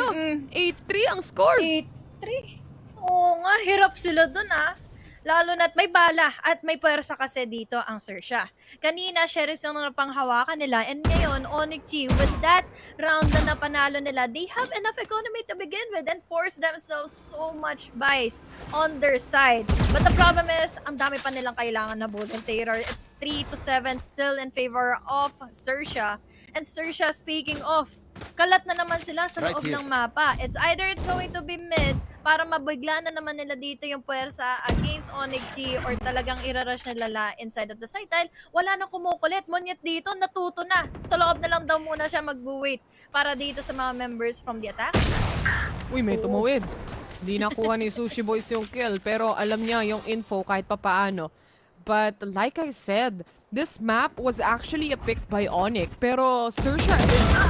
S21: 8-3 ang score.
S20: 8-3? Oo nga, hirap sila dun Lalo na't may bala at may pwersa kasi dito ang Xerxia. Kanina, Sheriffs ang napanghawakan nila, and ngayon, ONIC G, with that round na napanalo nila, they have enough economy to begin with and force themselves so much buys on their side. But the problem is, ang dami pa nilang kailangan na bullet Terror. It's 3-7 still in favor of Xerxia. And Xerxia, speaking of, kalat na naman sila sa loob ng mapa. It's either it's going to be mid para mabigla na naman nila dito yung puwersa against ONIC G or talagang irarush nila inside of the site dahil wala nang kumukulit. Monyet dito, natuto na. Sa loob na lang daw muna siya mag-wait para dito sa mga members from the attack.
S21: Uy, may tumawid. Di nakuha ni Sushi Boys yung kill pero alam niya yung info kahit papaano. But like I said, this map was actually a pick by ONIC. Pero Xerxia,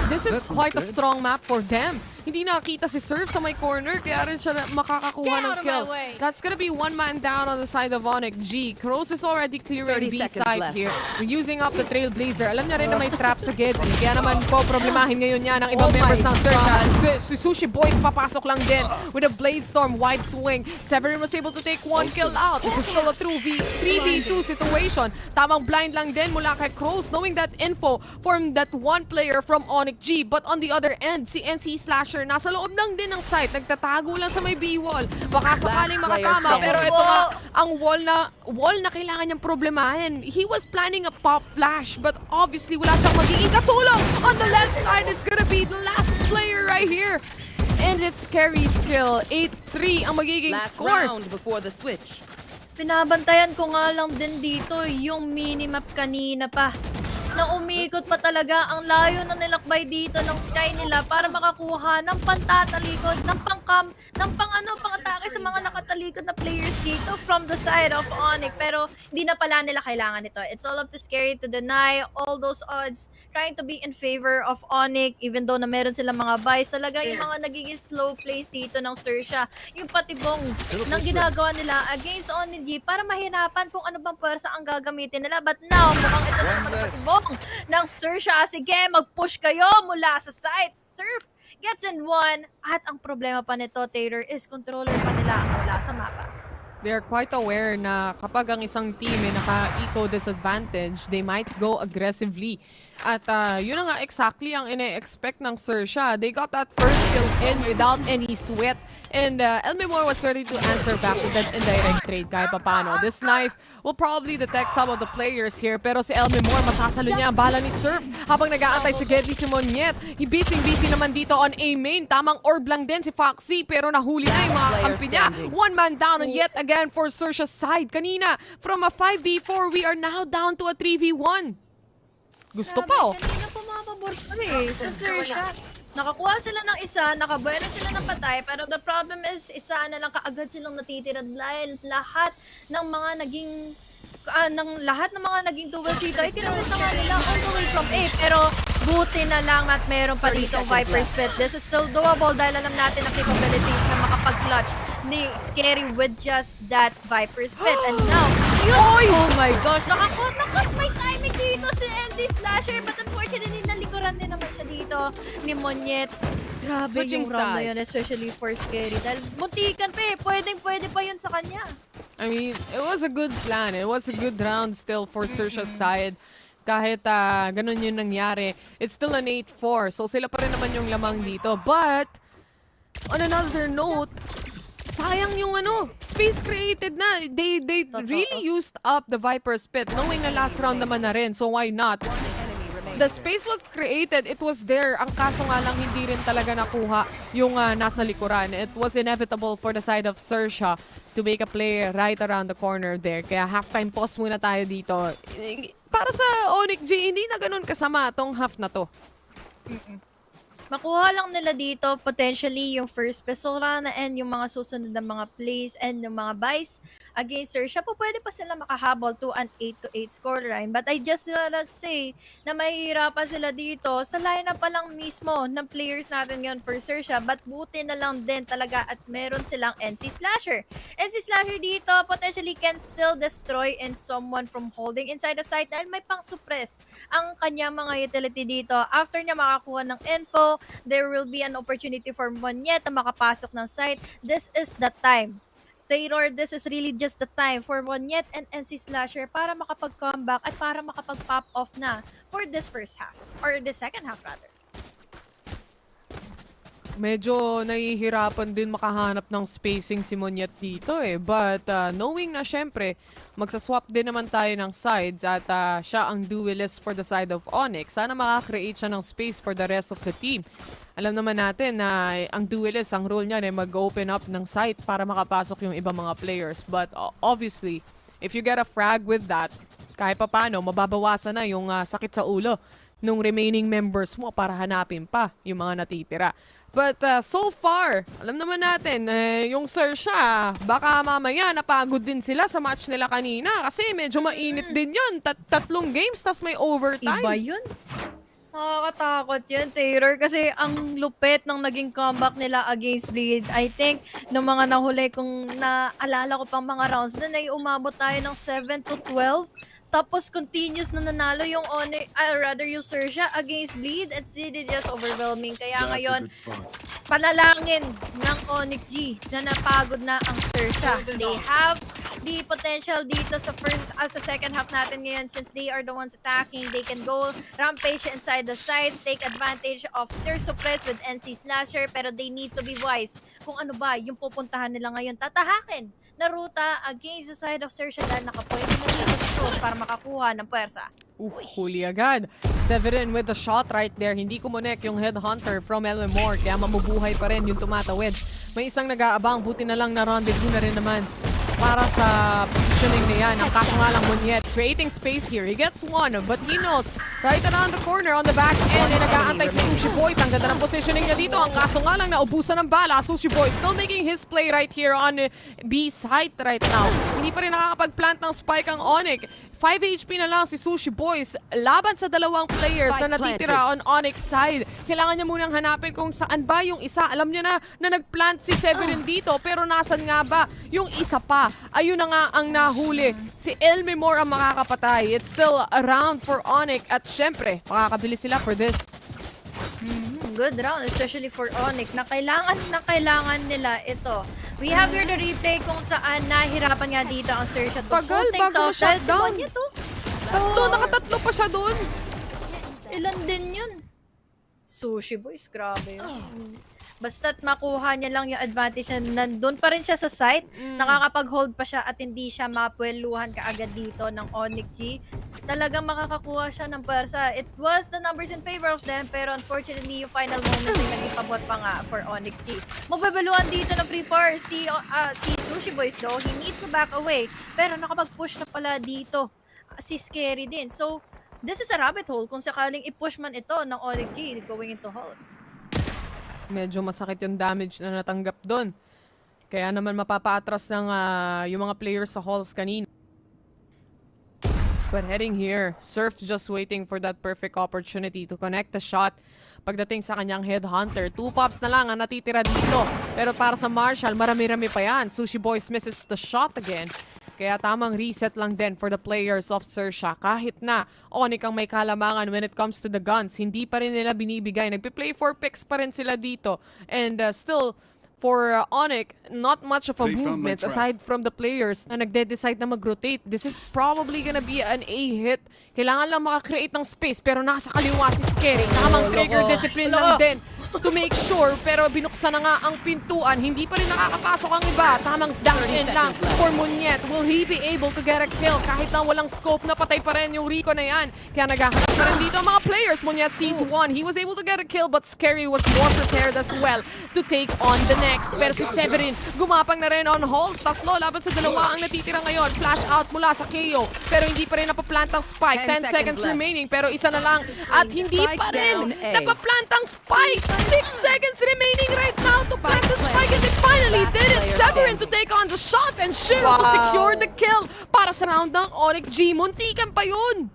S21: this is quite a strong map for them. Hindi nakakita si Surf sa may corner, kaya rin siya makakakuha ng kill. That's gonna be one man down on the side of ONIC G. Kroos is already clearing B side here. We're using up the Trailblazer. Alam niya rin na may trap sa Geddy. Kaya naman po, problemahin ngayon niya ng ibang members ng Xerxia. Si Sushi Boys papasok lang din with a Blade Storm, wide swing. Severin was able to take one kill out. This is still a 3v2 situation. Tamang blind lang din mula kay Kroos, knowing that info from that one player from ONIC G. But on the other end, si NC Slasher nasa loob lang din ng site, nagtatago lang sa may B-wall. Baka sakaling makatama, pero ito nga, ang wall na kailangan niyang problemahin. He was planning a pop flash, but obviously wala siyang magiging katulong. On the left side, it's gonna be the last player right here. And it's Carry's kill. 8-3 ang magiging score.
S16: Last round before the switch.
S20: Pinabantayan ko nga lang din dito yung minimap kanina pa. Na umikot pa talaga ang layo na nilakbay dito ng sky nila para makakuha ng pantatalikod, ng pang-atake sa mga nakatalikod na players dito from the side of ONIC. Pero hindi na pala nila kailangan ito. It's all up to Scary to deny all those odds, trying to be in favor of ONIC even though na meron silang mga buys. Talaga yung mga nagiging slow plays dito ng Xerxia, yung patibong ng ginagawa nila against ONIC G para mahirapan kung ano bang pwersa ang gagamitin nila. But now, mukhang ito na naman ang patibong. tanong ng Xerxia. Sige, mag-push kayo mula sa site. Surf gets in one. At ang problema pa nito, Taylor, is controller pa nila ang wala sa mapa.
S21: They're quite aware na kapag ang isang team ay naka-eco disadvantage, they might go aggressively. At yun na nga exactly ang ine-expect ng Xerxia. They got that first kill in without any sweat. And Elmemore was ready to answer back with that indirect trade kahit papano. This knife will probably detect some of the players here. Pero si Elmemore, masasalo niya ang bala ni Surf habang nag-aantay si Gedli si Monyet. Busy naman dito on A main. Tamang orb lang din si Foxy pero nahuli na yung mga kampi niya. One man down and yet again for Xerxia's side. Kanina, from a 5v4, we are now down to a 3v1. Gusto pa, oh.
S20: Kanina pumapabor pa sa Xerxia. Nakakuha sila ng isa, nakabuelo sila ng patay, pero the problem is, isa na lang kaagad silang natitira dahil lahat ng mga naging duel dito ay tinawid na nga nila all the way from A. Pero buti na lang at meron pa dito Viper Spit. This is still doable dahil alam natin ang capabilities na makapag-clutch ni Scary with just that Viper Spit. And now, oh my gosh, nakakot may timing dito si NC Slasher, but unfortunately, nalikuran din naman siya dito ni Monyet. Grabe yung round na yun, especially for Scary. Dahil muntikan pa eh, pwede pa yun sa kanya.
S21: I mean, it was a good plan. It was a good round still for Xerxia's side. Kahit ganun yung nangyari, it's still an 8-4. So sila pa rin naman yung lamang dito. But, on another note, sayang yung space created na. They really used up the Viper's Pit, knowing na last round naman na rin. So why not? The space was created, it was there. Ang kaso nga lang, hindi rin talaga nakuha yung nasa likuran. It was inevitable for the side of Xerxia to make a play right around the corner there. Kaya halftime pause muna tayo dito. Para sa ONIC G, hindi na ganun kasama tong half na to.
S20: Makuha lang nila dito potentially yung first Pesora na and yung mga susunod na mga plays and yung mga buys against Xerxia. Pwede pa sila makahabol to an 8-8 scoreline. But I just wanna say na mahihirapan sila dito sa lineup pa lang mismo ng players natin ngayon for Xerxia. But buti na lang din talaga at meron silang NC Slasher. NC Slasher dito potentially can still destroy in someone from holding inside the site dahil may pang-suppress ang kanya mga utility dito. After niya makakuha ng info, there will be an opportunity for Monyet na makapasok ng site. This is the time. Taylor, this is really just the time for Monyet and NC Slasher para makapag-comeback at para makapag-pop off na for this first half. Or the second half rather.
S21: Medyo nahihirapan din makahanap ng spacing si Monyet dito eh. But knowing na syempre, magsaswap din naman tayo ng sides at siya ang duelist for the side of ONIC. Sana makakreate siya ng space for the rest of the team. Alam naman natin na ang duelist, ang role niya ay mag-open up ng site para makapasok yung ibang mga players. But obviously, if you get a frag with that, kahit pa paano, mababawasan na yung sakit sa ulo nung remaining members mo para hanapin pa yung mga natitira. But so far, alam naman natin, yung Xerxia, baka mamaya napagod din sila sa match nila kanina kasi medyo mainit din yun. Tatlong games, tas may overtime.
S20: Iba yun. Nakakatakot yun, Taylor, kasi ang lupit ng naging comeback nila against Bleed. I think, nung mga nahuli, kung naalala ko pang mga rounds na umabot tayo ng 7-12. Tapos continuous na nanalo yung yung Xerxia against Bleed at City just overwhelming. Kaya ngayon, palalangin ng ONIC G na napagod na ang Xerxia. They have the potential dito sa second half natin ngayon since they are the ones attacking. They can go rampage inside the sides, take advantage of their suppress with NC Slasher, pero they need to be wise kung ano ba yung pupuntahan nila ngayon. Tatahakin na ruta against the side of Xerxia dahil nakapoint mo dito sa cross para makakuha ng puwersa.
S21: Huli agad. Severin with the shot right there. Hindi kumunek yung headhunter from Elmemore kaya mamubuhay pa rin yung tumatawid. May isang nag-aabang, buti na lang na rendezvous na rin naman para sa positioning na yan. Ang kaso nga lang Monyet, creating space here. He gets one, but he knows right around the corner on the back end. Nag-aantay si Sushi Boys. Ang ganda ng positioning niya dito. Ang kaso nga lang naubusan ng bala. Sushi Boys still making his play right here on B site right now. Hindi pa rin nakakapag-plant ng spike ang ONIC. 5 HP na lang si Sushi Boys laban sa dalawang players na natitira on ONIC side. Kailangan niya munang hanapin kung saan ba yung isa. Alam niya na nagplant si Severin dito, pero nasan nga ba yung isa pa? Ayun na nga ang nahuli. Si Elmimore ang makakapatay. It's still a round for ONIC at syempre, makakabili sila for this.
S20: Good round, especially for ONIC na kailangan nila ito. We have here the replay kung saan nahirapan nga dito ang Xerxia.
S21: Tagal bago ma-shutdown. Nakatatlo pa siya doon.
S20: Ilan din yun? Sushi Boys, grabe yun. Basta't makuha niya lang yung advantage na nandun pa rin siya sa site, nakakapag-hold pa siya at hindi siya mapweluhan kaagad dito ng ONIC G. Talagang makakakuha siya ng pwersa. It was the numbers in favor of them, pero unfortunately, yung final moment ay nag-ipabot pa nga for ONIC G. Magbabaluan dito ng free fire si Sushi Boys though. He needs to back away, pero nakapag-push na pala dito si Scary din. So, this is a rabbit hole kung sakaling i-push man ito ng ONIC G going into halls.
S21: Medyo masakit yung damage na natanggap doon. Kaya naman mapapaatras ng yung mga players sa halls kanina. But heading here, Surf just waiting for that perfect opportunity to connect the shot. Pagdating sa kanyang headhunter, 2 pops na lang ang natitira dito. Pero para sa Marshall, marami-rami pa yan. Sushi Boys misses the shot again. Kaya tamang reset lang din for the players of Xerxia. Kahit na ONIC ang may kalamangan when it comes to the guns, hindi pa rin nila binibigay. Nagpe-play for picks pa rin sila dito. And still, for ONIC, not much of a movement aside from the players na nagde-decide na mag-rotate. This is probably gonna be an A hit. Kailangan lang makakreate ng space pero nasa kaliwa si Scary. Tamang trigger discipline lang din to make sure, pero binuksan na nga ang pintuan. Hindi pa rin nakakapasok ang iba. Tamang dash in lang for Munyet. Will he be able to get a kill? Kahit na walang scope, napatay pa rin yung Rico na yan. Kaya naghahanap pa rin dito ang mga players. Munyet sees one. He was able to get a kill, but Scary was more prepared as well to take on the next. Pero si Severin, gumapang na rin on halls. Tatlo laban sa dalawa ang natitira ngayon. Flash out mula sa KO, pero hindi pa rin napaplant ang spike. 10 seconds remaining, pero isa na lang. At hindi pa rin napaplant ang spike. 6 seconds remaining right now to plant the spike, and they finally did it. Severin to take on the shot and Shiro to secure the kill para sa round ng ONIC G. Muntikan pa yun.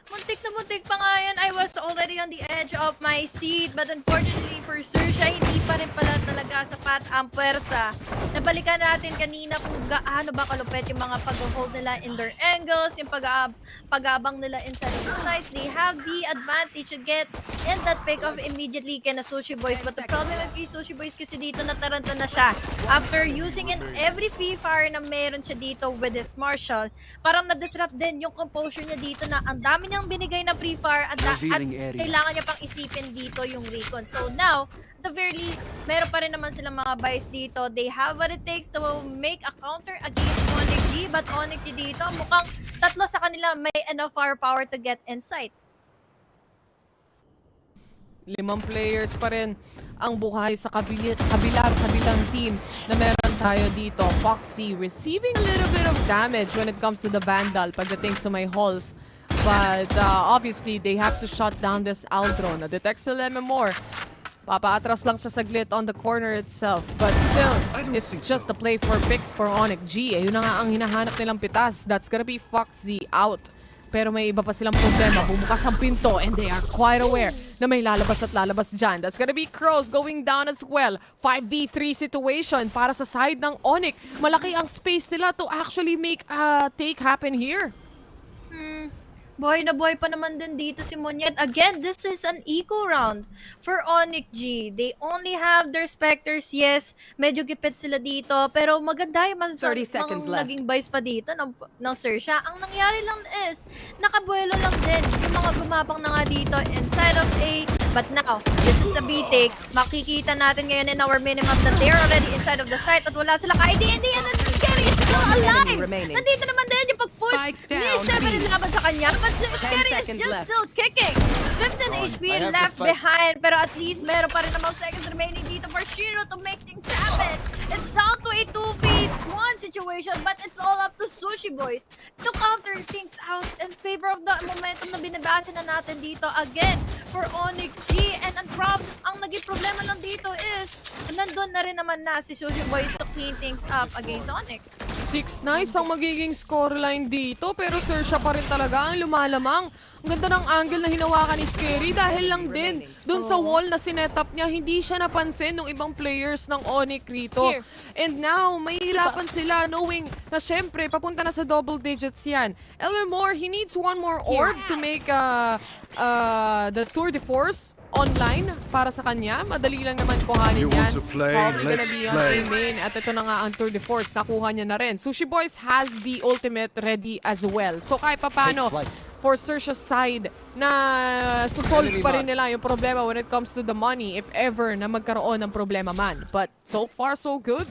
S20: Muntik na muntik pa nga yan. I was already on the edge of my seat, but unfortunately for Xerxia, hindi pa rin pala talaga sapat ang pwersa. Nabalikan natin kanina kung gaano ba kalupet yung mga pag-hold nila in their angles, yung pag-abang nila inside of the sides. They have the advantage to get in that pick off immediately kay na Sushi Boys. But the problem with Sushi Boys kasi dito nataranta na siya. After using in every free fire na meron siya dito with his Marshall, parang na-disrupt din yung composure niya dito na ang dami niyang binigay na free fire at kailangan niya pang isipin dito yung recon. So now, at the very least, meron pa rin naman silang mga buys dito. They have what it takes to make a counter against ONIC G, but ONIC G dito, mukhang tatlo sa kanila may enough firepower to get inside.
S21: 5 players pa rin ang buhay sa kabilang team na meron tayo dito. Foxy receiving a little bit of damage when it comes to the Vandal pagdating sa may halls. But obviously, they have to shut down this Aldron. Na-detect sila more. Papaatras lang siya saglit on the corner itself. But still, it's just a play for picks for ONIC G. Yun na nga ang hinahanap nilang pitas. That's gonna be Foxy out. Pero may iba pa silang problema. Bumukas ang pinto and they are quite aware na may lalabas at lalabas dyan. That's gonna be Crows going down as well. 5v3 situation para sa side ng ONIC. Malaki ang space nila to actually make a take happen here.
S20: Boy na boy pa naman din dito si Munyet. Again, this is an eco round for ONIC G. They only have their Spectres. Yes, medyo gipit sila dito. Pero maganda yung
S16: 30 seconds left.
S20: Naging buys pa dito ng Xerxia. Ang nangyari lang is, nakabuelo lang din yung mga gumapang na nga dito inside of A. But now, this is a B-take. Makikita natin ngayon in our minimum that they're already inside of the site at wala sila ka-ID. And this is Scary is still alive! Nandito naman din yung pag-push ni Severin laban sa kanya. But Scary is just still kicking. 15 HP left behind. Pero at least meron pa rin namang seconds remaining dito for Shiro to make things happen. It's down to a 2v1 situation. But it's all up to Sushi Boys to counter things out in favor of the momentum na binabase na natin dito again for ONIC G. And ang naging problema lang dito is nandun na rin naman na si Sushi Boys to clean things up against ONIC.
S21: 6 nice ang magiging scoreline dito, pero Xerxia pa rin talaga ang lumalamang. Ang ganda ng angle na hinawakan ni Scary dahil lang din dun sa wall na sinetup niya, hindi siya napansin ng ibang players ng ONIC rito. And now, mahihirapan sila knowing na syempre, papunta na sa double digits yan. Elmemore, he needs one more orb to make the tour de force online para sa kanya. Madali lang naman kuhanin yan. Probably gonna be on A-main. At ito na nga ang tour de force. Nakuha niya na rin. Sushi Boys has the ultimate ready as well. So kahit papano, for Xerxia's side, na susolve pa rin nila yung problema when it comes to the money, if ever na magkaroon ng problema man. But so far, so good.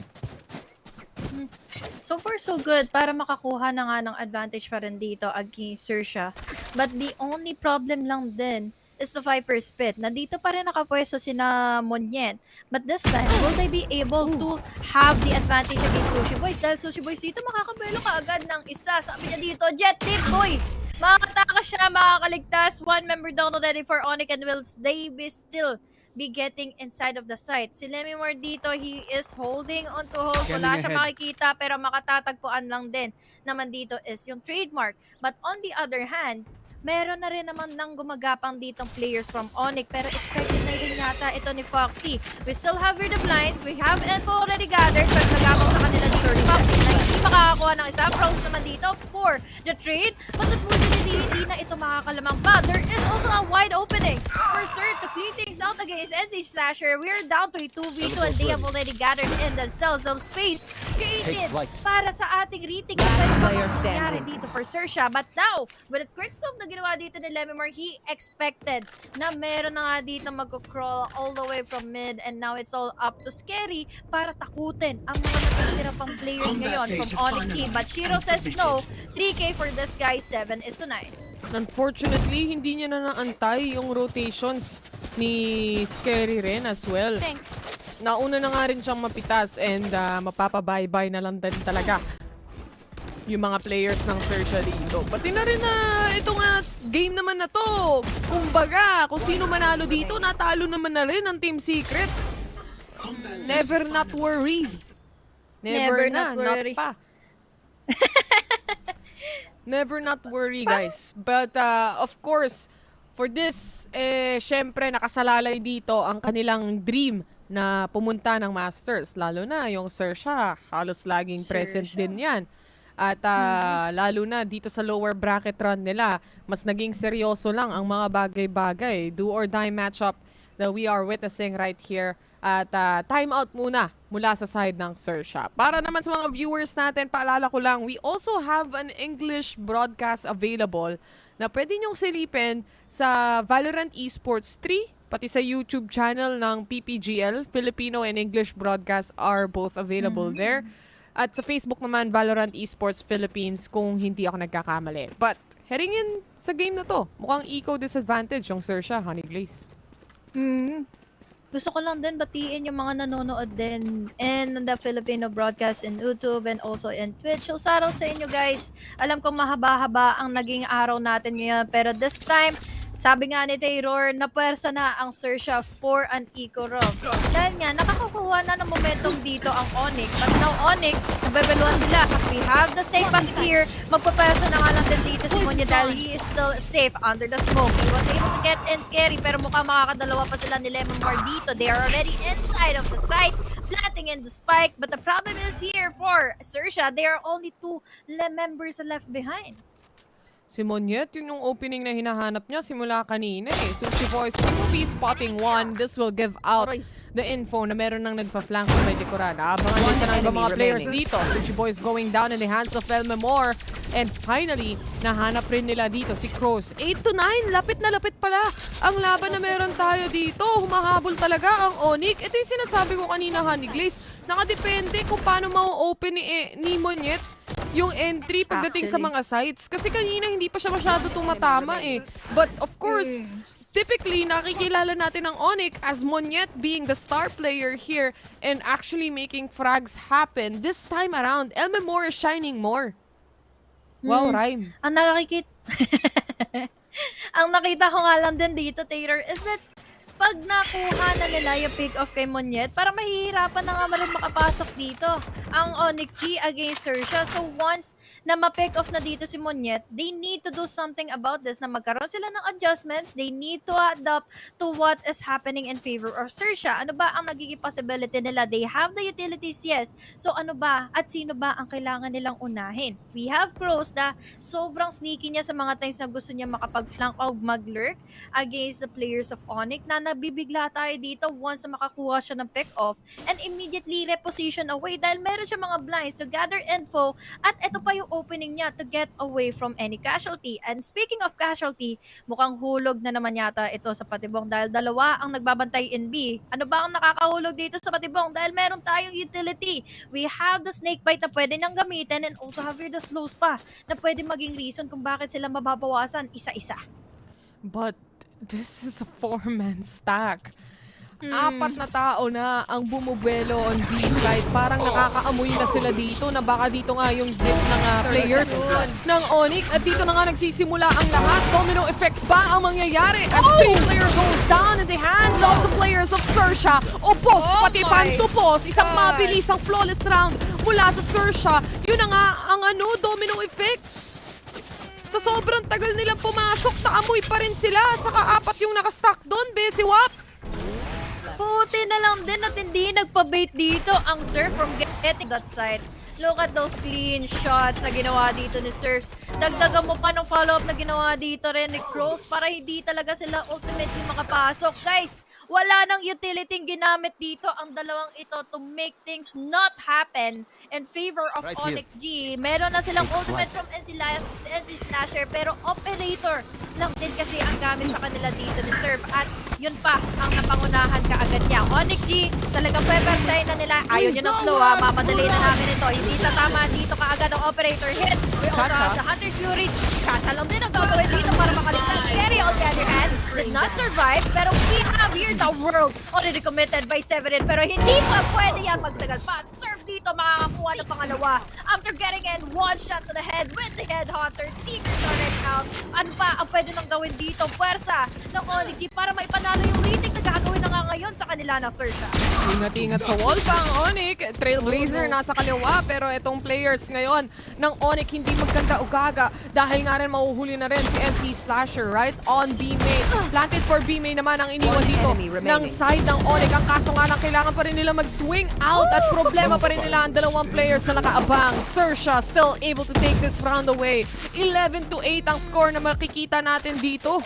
S20: So far, so good. Para makakuha na nga ng advantage pa rin dito against Xerxia. But the only problem lang din is the Viper Spit. Nandito pa rin nakapwesto sina Monyet. But this time, will they be able to have the advantage against Sushi Boys? Dahil Sushi Boys dito makakabelo ka agad ng isa. Sabi niya dito, Jet Tip Boy! Makakataka siya, makakaligtas. One member down already for ONIC and will they be still be getting inside of the site. Si Lemimore dito, he is holding on to hold. Wala siya makikita pero makatatagpuan lang din naman dito is yung trademark. But on the other hand, meron na rin naman ng gumagapang ditong players from ONIC pero expected na rin yata ito ni Foxy. We still have here the blinds. We have info already gathered pero nagapang sa kanila dito. Foxy na hindi makakakuha ng isa. Pros naman dito for the trade. But unfortunately, hindi na ito makakalamang pa. There is also a wide opening for Sir to clean things out against NC Slasher. We're down to a 2v2 and they have already gathered in themselves some space created para sa ating retake. Player standing dito for Xerxia. But now, with the quick scope na ginawa dito ni Lemimore, he expected na meron na nga dito mag-crawl all the way from mid and now it's all up to Scary para takutin ang mga natitira pang players ngayon from ONIC team. But Shiro says no, 3K for this guy, 7 is to 9.
S21: Unfortunately, hindi niya na naantay yung rotations ni Scary rin as well.
S20: Thanks.
S21: Nauna na nga rin siyang mapitas and mapapabay-bye na lang din talaga yung mga players ng Xerxia dito. Pati na rin na ito nga game naman na to. Kumbaga, kung sino manalo dito, natalo naman na rin ang Team Secret. Never not worried. Never na, not pa. Never not worry, guys. But of course, for this, syempre nakasalalay dito ang kanilang dream na pumunta ng Masters. Lalo na yung Xerxia, halos laging present din yan. At lalo na dito sa lower bracket run nila, mas naging seryoso lang ang mga bagay-bagay. Do or die matchup that we are witnessing right here. At time out muna mula sa side ng Xerxia. Para naman sa mga viewers natin, paalala ko lang, we also have an English broadcast available na pwede nyong silipin sa Valorant Esports 3, pati sa YouTube channel ng PPGL. Filipino and English broadcasts are both available there. At sa Facebook naman, Valorant Esports Philippines kung hindi ako nagkakamali. But heading in sa game na to, mukhang eco-disadvantage yung Xerxia, Honey Glaze.
S20: Gusto ko lang din batiin yung mga nanonood din in the Filipino broadcast in YouTube and also in Twitch. So, sa araw sa inyo guys, alam kong mahaba-haba ang naging araw natin ngayon. Pero this time, sabi nga ni Taylor, napuwersa na ang Xerxia for an eco rob. Dahil nga, nakakakuha na ng momentum dito ang ONIC. But now ONIC, nabebeluan sila. We have the stake back here. Magpapuwersa na nga lang din dito si Monya dahil he is still safe under the smoke. He was able to get in Scary pero mukhang makakadalawa pa sila ni Lemimore dito. They are already inside of the site, planting in the spike. But the problem is here for Xerxia, there are only 2 members left behind.
S21: Si Monyet, yun yung opening na hinahanap niya simula kanina eh. Sushi Boys will be spotting one. This will give out the info na meron nang nagpa-flank sa may likuran. Abangan nito ng mga players dito. Sushi Boys going down in the hands of Elmemore. And finally, nahanap rin nila dito si Cross. 8 to 9, lapit na lapit pala ang laban na meron tayo dito. Humahabol talaga ang ONIC. Ito yung sinasabi ko kanina, Honey Glaze. Nakadepende kung paano ma-open ni Monyet yung entry pagdating sa mga sites. Kasi kanina hindi pa siya masyado tumatama eh. But of course, typically nakikilala natin ang ONIC as Monyet being the star player here and actually making frags happen. This time around, Elmemore is shining more. Wow, rhyme.
S20: Ang nakita ko nga lang din dito, Taylor, is that pag nakuha na nila yung pick-off kay Monyet, para mahihirapan na nga rin makapasok dito ang ONIC G against Xerxia. So once na ma-pick off na dito si Monyet, they need to do something about this, na magkaroon sila ng adjustments. They need to adapt to what is happening in favor of Xerxia. Ano ba ang nagiging possibility nila? They have the utilities, yes. So ano ba at sino ba ang kailangan nilang unahin? We have Crows na sobrang sneaky niya sa mga times na gusto niya makapag-flank o mag-lurk against the players of ONIC, na nabibigla tayo dito once na makakuha siya ng pick-off and immediately reposition away dahil meron siya mga blinds to gather info, at ito pa yung opening niya to get away from any casualty. And speaking of casualty, mukhang hulog na naman yata ito sa Patibong dahil dalawa ang nagbabantay in B. Ano ba ang nakakahulog dito sa Patibong? Dahil meron tayong utility. We have the snake bite na pwede nang gamitin, and also have here the slows pa na pwede maging reason kung bakit sila mababawasan isa-isa.
S21: But this is a 4-man stack. 4 na tao na ang bumubuelo on B side. Parang nakakaamoy na sila dito na baka dito nga yung dip ng players ng ONIC. At dito na nga nagsisimula ang lahat. Domino effect ba ang mangyayari as 3 player goes down in the hands of the players of Xerxia? Opos, pati Pantupos. Isang mabilisang flawless round mula sa Xerxia. Yun na nga ang domino effect. Sa sobrang tagal nilang pumasok, naamoy pa rin sila. At saka 4 yung nakastack doon, Besiwap.
S20: Puti na lang din at hindi nagpa-bait dito ang Surf from getting that side. Look at those clean shots na ginawa dito ni Surf. Dagdagan mo pa ng follow-up na ginawa dito rin ni Crows para hindi talaga sila ultimately makapasok. Guys, wala nang utility ginamit dito ang dalawang ito to make things not happen in favor of ONIC G. Meron na silang ultimate from NC Slasher, pero operator lang din kasi ang gamit sa kanila dito ni Surf. At yun pa ang napangunahan kaagad niya. ONIC G, talagang pepper-sign na nila. Ayaw nyo na slow mamadali na namin ito. Hindi tatama dito kaagad ang operator hit. We also have the Hunter's Fury. Kasa lang din ang gagawin dito para makaligtas. Scary on the other hand, did not survive. Pero we have here the world already committed by Severin. Pero hindi pa pwede yan magtagal pa. Surf dito makakakuha ng pangalawa. After getting in, one shot to the head with the Headhunter. Secret already out. Ano pa ang pwede nang gawin dito? Puwersa ng ONIC G para maipanalo yung retake na gagawin na nga ngayon sa kanila na Xerxia.
S21: Ingat-ingat sa wall pa ang ONIC. Trailblazer nasa kaliwa, pero itong players ngayon ng ONIC hindi maganda ugaga dahil nga rin mahuhuli na rin si NC Slasher right on B-main. Planted for B-main naman ang iniwan dito ng side ng ONIC. Ang kaso nga lang kailangan pa rin nila mag-swing out at problema pa rin nila ang dalawang players na nakaabang. Xerxia still able to take this round away. 11-8 ang score na makikita natin dito.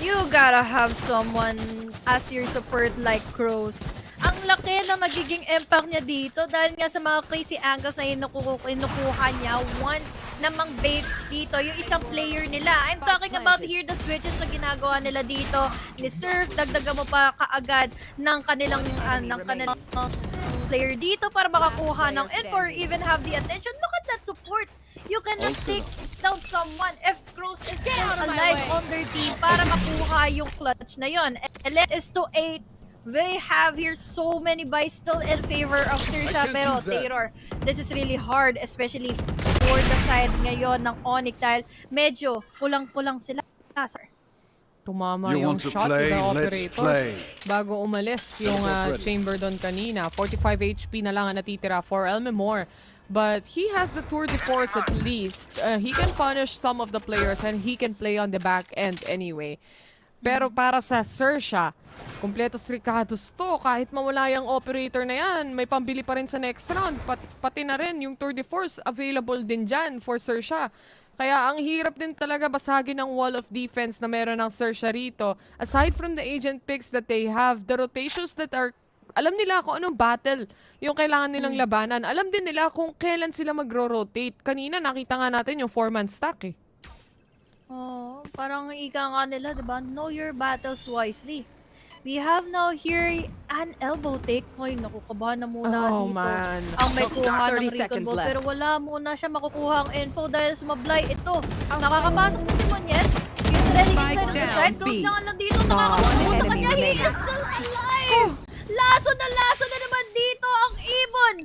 S20: You gotta have someone as your support like Crows. Ang laki ng magiging impact niya dito dahil nga sa mga crazy angles na inukuha niya once na mang-bait dito yung isang player nila. I'm talking about here the switches na ginagawa nila dito ni Surf. Dagdagan mo pa kaagad ng kanilang player dito para makakuha ng info or even have the attention. Look at that support. You cannot take down someone if Crows is still alive on their team para makuha yung clutch na yon. 11-8. They have here so many buys still in favor of Xerxia, pero Taylor, this is really hard, especially for the side ngayon ng ONIC dahil medyo kulang-kulang sila, sir.
S21: Tumama yung shot ng operator bago umalis yung chamber doon kanina. 45 HP na lang ang natitira for Elmemore. But he has the tour de force at least. He can punish some of the players and he can play on the back end anyway. Pero para sa Xerxia, kompletos Ricardos to. Kahit mawala yung operator na yan, may pambili pa rin sa next round. Pati na rin yung tour de force available din dyan for Xerxia. Kaya ang hirap din talaga basagin ang wall of defense na meron ng Xerxia rito. Aside from the agent picks that they have, the rotations that are alam nila kung anong battle yung kailangan nilang labanan. Alam din nila kung kailan sila magro-rotate. Kanina nakita nga natin yung 4-man stack eh.
S20: Oh, parang ika nga nila, diba? Know your battles wisely. We have now here an elbow take. Hoy, nakukabahan na muna dito.
S21: Man.
S20: Ang may kuha ng recon ball. Pero wala muna siya makukuha ang info dahil sumablay ito. Nakakapasok na si Monyet. He's ready inside of the side. Close lang dito. Nakakakuha sa kanya. He is still alive! Laso na naman dito ang ibon!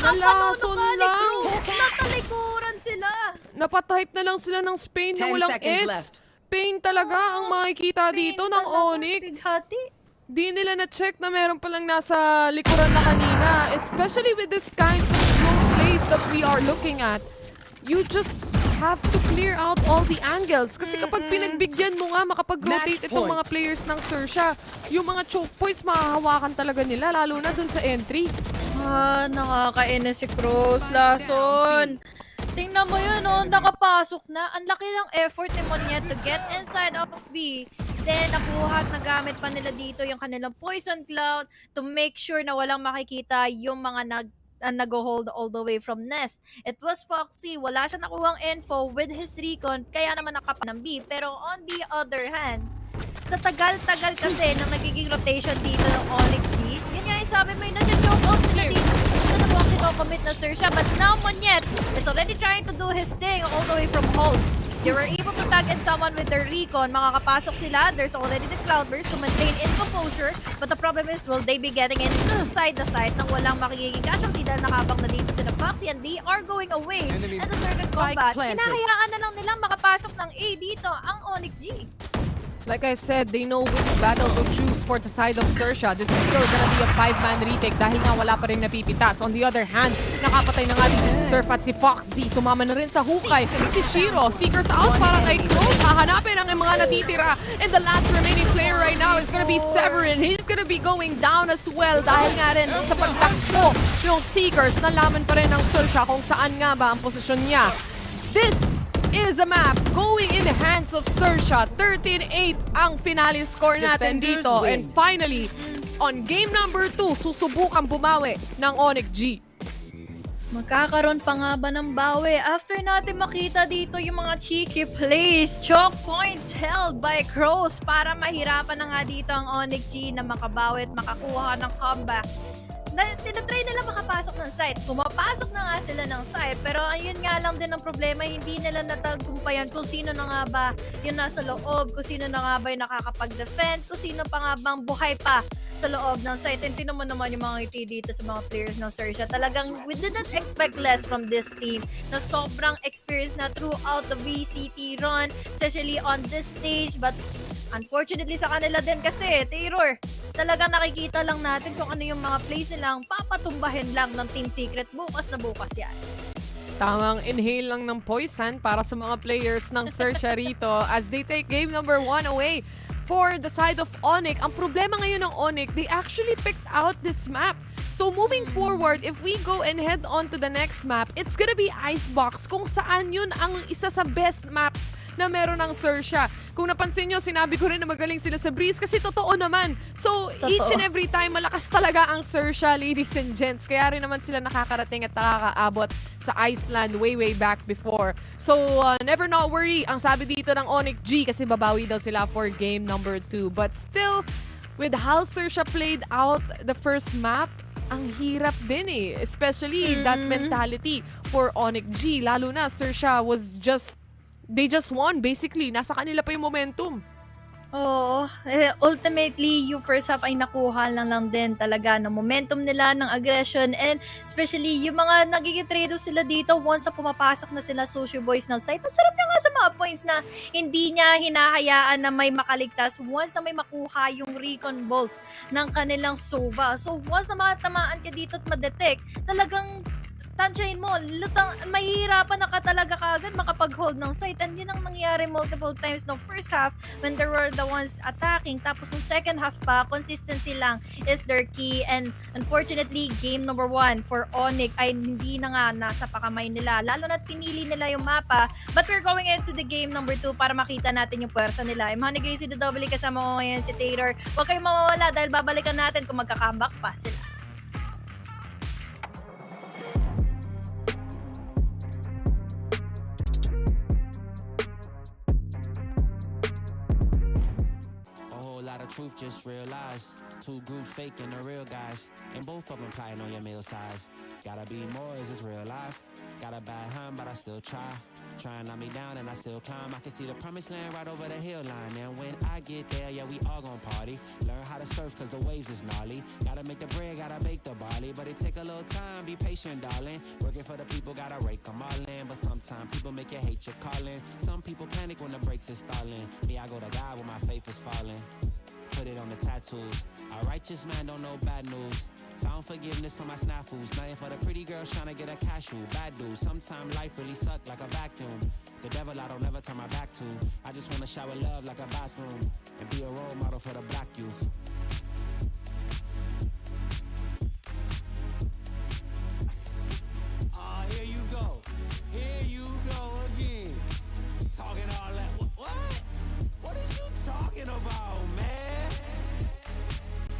S21: Nalason lang!
S20: Natalikuran sila!
S21: Napatype na lang sila ng Spain na walang S. pain talaga ang makikita dito ng ONIC.
S20: Bighati.
S21: Di nila na-check na meron palang nasa likuran na kanina. Especially with this kinds of slow plays that we are looking at. You just have to clear out all the angles. Kasi kapag pinagbigyan mo nga makapag-rotate itong mga players ng Xerxia, yung mga choke points mahahawakan talaga nila, lalo na dun sa entry.
S20: Nakakainis si Cruz, Lason. Tingnan mo yun, nakapasok na. Ang laki ng effort ni Monyet to get inside of B. Then, nakuha at nagamit pa nila dito yung kanilang Poison Cloud to make sure na walang makikita yung mga nag-hold all the way from Nest. It was Foxy. Wala siya nakuhang info with his recon, kaya naman nakapa ng B. Pero on the other hand, sa tagal-tagal kasi ng nagiging rotation dito ng ONIC B, yun nga yung sabi mo, nag-joke off sila dito. Ito na mga kinocommit na Xerxia, but now Monyet is already trying to do his thing all the way from holds. They were able to tag in someone with their recon. Makakapasok sila. There's already the Cloudburst to maintain in composure. But the problem is, will they be getting inside the site nang walang makikiging casualty dahil nakabang na dito sila Foxy and they are going away. And the circuit combat, hinahayaan na lang nilang makapasok ng A dito ang ONIC G.
S21: Like I said, they know which battle to choose for the side of Xerxia. This is still gonna be a 5-man retake dahil nga wala pa rin napipitas. On the other hand, nakapatay na nga dito si Surf at si Foxy. Sumama na rin sa hukay. Si Shiro, Seekers out para kay Close. Hahanapin ang mga natitira. And the last remaining player right now is gonna be Severin. He's gonna be going down as well dahil nga rin sa pagtakbo ng Seekers. Nalaman pa rin ng Xerxia kung saan nga ba ang posisyon niya. This is a map going in the hands of Xerxia. 13-8 ang finale score natin dito. And finally, on game number 2, susubukan bumawi ng ONIC G.
S20: Magkakaroon pa nga ba ng bawi after natin makita dito yung mga cheeky plays, choke points held by Crows para mahirapan na nga dito ang ONIC G na makabawi at makakuha ng comeback. Tinatry nila makapasok ng site. Pumapasok na nga sila ng site. Pero ayun nga lang din ang problema, hindi nila natagumpayan kung sino na nga ba yung nasa loob, kung sino na nga ba yung nakakapag-defend, kung sino pa nga bang buhay pa sa loob ng site. And tinan mo naman yung mga ngiti dito sa mga players ng Xerxia. Talagang we did not expect less from this team na sobrang experience na throughout the VCT run, especially on this stage. But unfortunately sa kanila din kasi, Terror, talagang nakikita lang natin kung ano yung mga plays nilang papatumbahin lang ng Team Secret bukas na bukas yan.
S21: Tamang inhale lang ng poison para sa mga players ng Xerxia rito as they take game number 1 away for the side of ONIC. Ang problema ngayon ng ONIC, they actually picked out this map. So moving forward, if we go and head on to the next map, it's gonna be Icebox kung saan yun ang isa sa best maps na meron ng Xerxia. Kung napansin nyo, sinabi ko rin na magaling sila sa Breeze kasi totoo naman. So each and every time, malakas talaga ang Xerxia, ladies and gents. Kaya rin naman sila nakakarating at nakakaabot sa Iceland way back before. So never not worry, ang sabi dito ng ONIC G kasi babawi daw sila for game number 2. But still, with how Xerxia played out the first map, ang hirap din eh. Especially that mentality for ONIC G. Lalo na, Xerxia was they just won basically. Nasa kanila pa yung momentum.
S20: Oo. Ultimately, yung first half ay nakuha lang din talaga ng momentum nila, ng aggression, and especially yung mga nagiging trade-off sila dito once na pumapasok na sila Sushi Boys ng site. Ang sarap niya nga sa mga points na hindi niya hinahayaan na may makaligtas once na may makuha yung recon bolt ng kanilang Sova. So once na makatamaan ka dito at ma-detect, talagang tansyahin mo, mahihirapan na ka talaga kaagad makapag-hold ng site. And yun ang nangyari multiple times no first half when they were the ones attacking. Tapos ng second half pa, consistency lang is their key. And unfortunately, game number 1 for ONIC ay hindi na nga nasa pakamay nila. Lalo na't pinili nila yung mapa. But we're going into the game number 2 para makita natin yung puwersa nila. Imahanigay si The Double, kasama ko ngayon si Taylor. Huwag kayong mawawala dahil babalikan natin kung magka-comeback pa sila.
S2: Truth
S4: just realized. Two groups faking the real guys, and both of them plotting on your meal size. Gotta be more, is this real life? Got a bad hand, but I still try. Try and knock me down and I still climb. I can see the promised land right over the hill line. And when I get there, yeah, we all gon' party. Learn how to surf cause the waves is gnarly. Gotta make the bread, gotta bake the barley. But it take a little time, be patient, darling. Working for the people, gotta rake them all in. But sometimes people make you hate your calling. Some people panic when the brakes is stalling. Me, I go to God when my faith is falling. Put it on the tattoos. A righteous man don't know bad news. Found forgiveness for my snafus. Nothing for the pretty girls trying to get a cashew. Bad dude. Sometimes life really suck like a vacuum. The devil I don't never turn my back to. I just wanna shower love like a bathroom. And be a role model for the black youth. Ah, here you go. Here you go again. Talking all that. What? What is you talking about, man?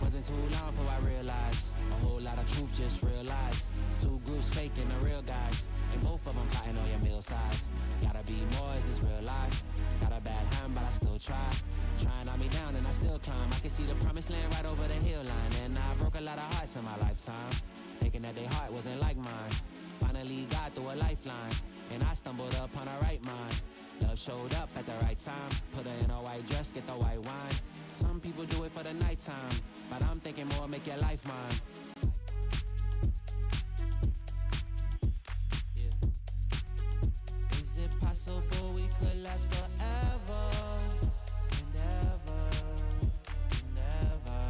S4: Wasn't too long before I realized a whole lot of truth just realized. Two groups faking the real guys, and both of them plotting on your meal size. Gotta be more, is this real life? Got a bad hand, but I still try. Trying to knock me down and I still climb. I can see the promised land right over the hill line. And I broke a lot of hearts in my lifetime, thinking that their heart wasn't like mine. Finally got through a lifeline, and I stumbled upon a right mind. Love showed up at the right time. Put her in a white dress, get the white wine. Some people do it for the nighttime, but I'm thinking more, make your life mine. Yeah. Is it possible we could last forever and ever and ever?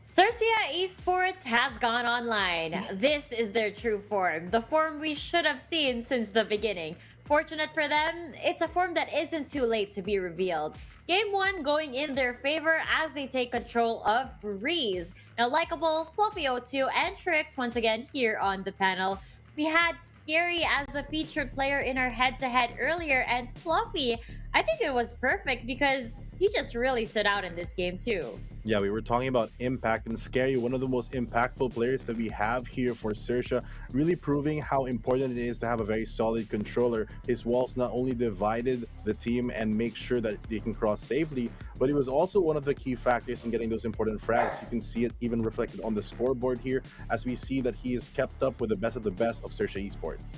S9: Xerxia Esports has gone online. This is their true form, the form we should have seen since the beginning. Fortunate for them, it's a form that isn't too late to be revealed. Game 1 going in their favor as they take control of Breeze. Now, Likeable, Fluffy O2, and Trix once again here on the panel. We had Scary as the featured player in our head-to-head earlier, and Fluffy, I think it was perfect because he just really stood out in this game too.
S12: Yeah, we were talking about impact, and Scary, one of the most impactful players that we have here for Xerxia, really proving how important it is to have a very solid controller. His walls not only divided the team and make sure that they can cross safely, but he was also one of the key factors in getting those important frags. You can see it even reflected on the scoreboard here, as we see that he is kept up with the best of Xerxia Esports.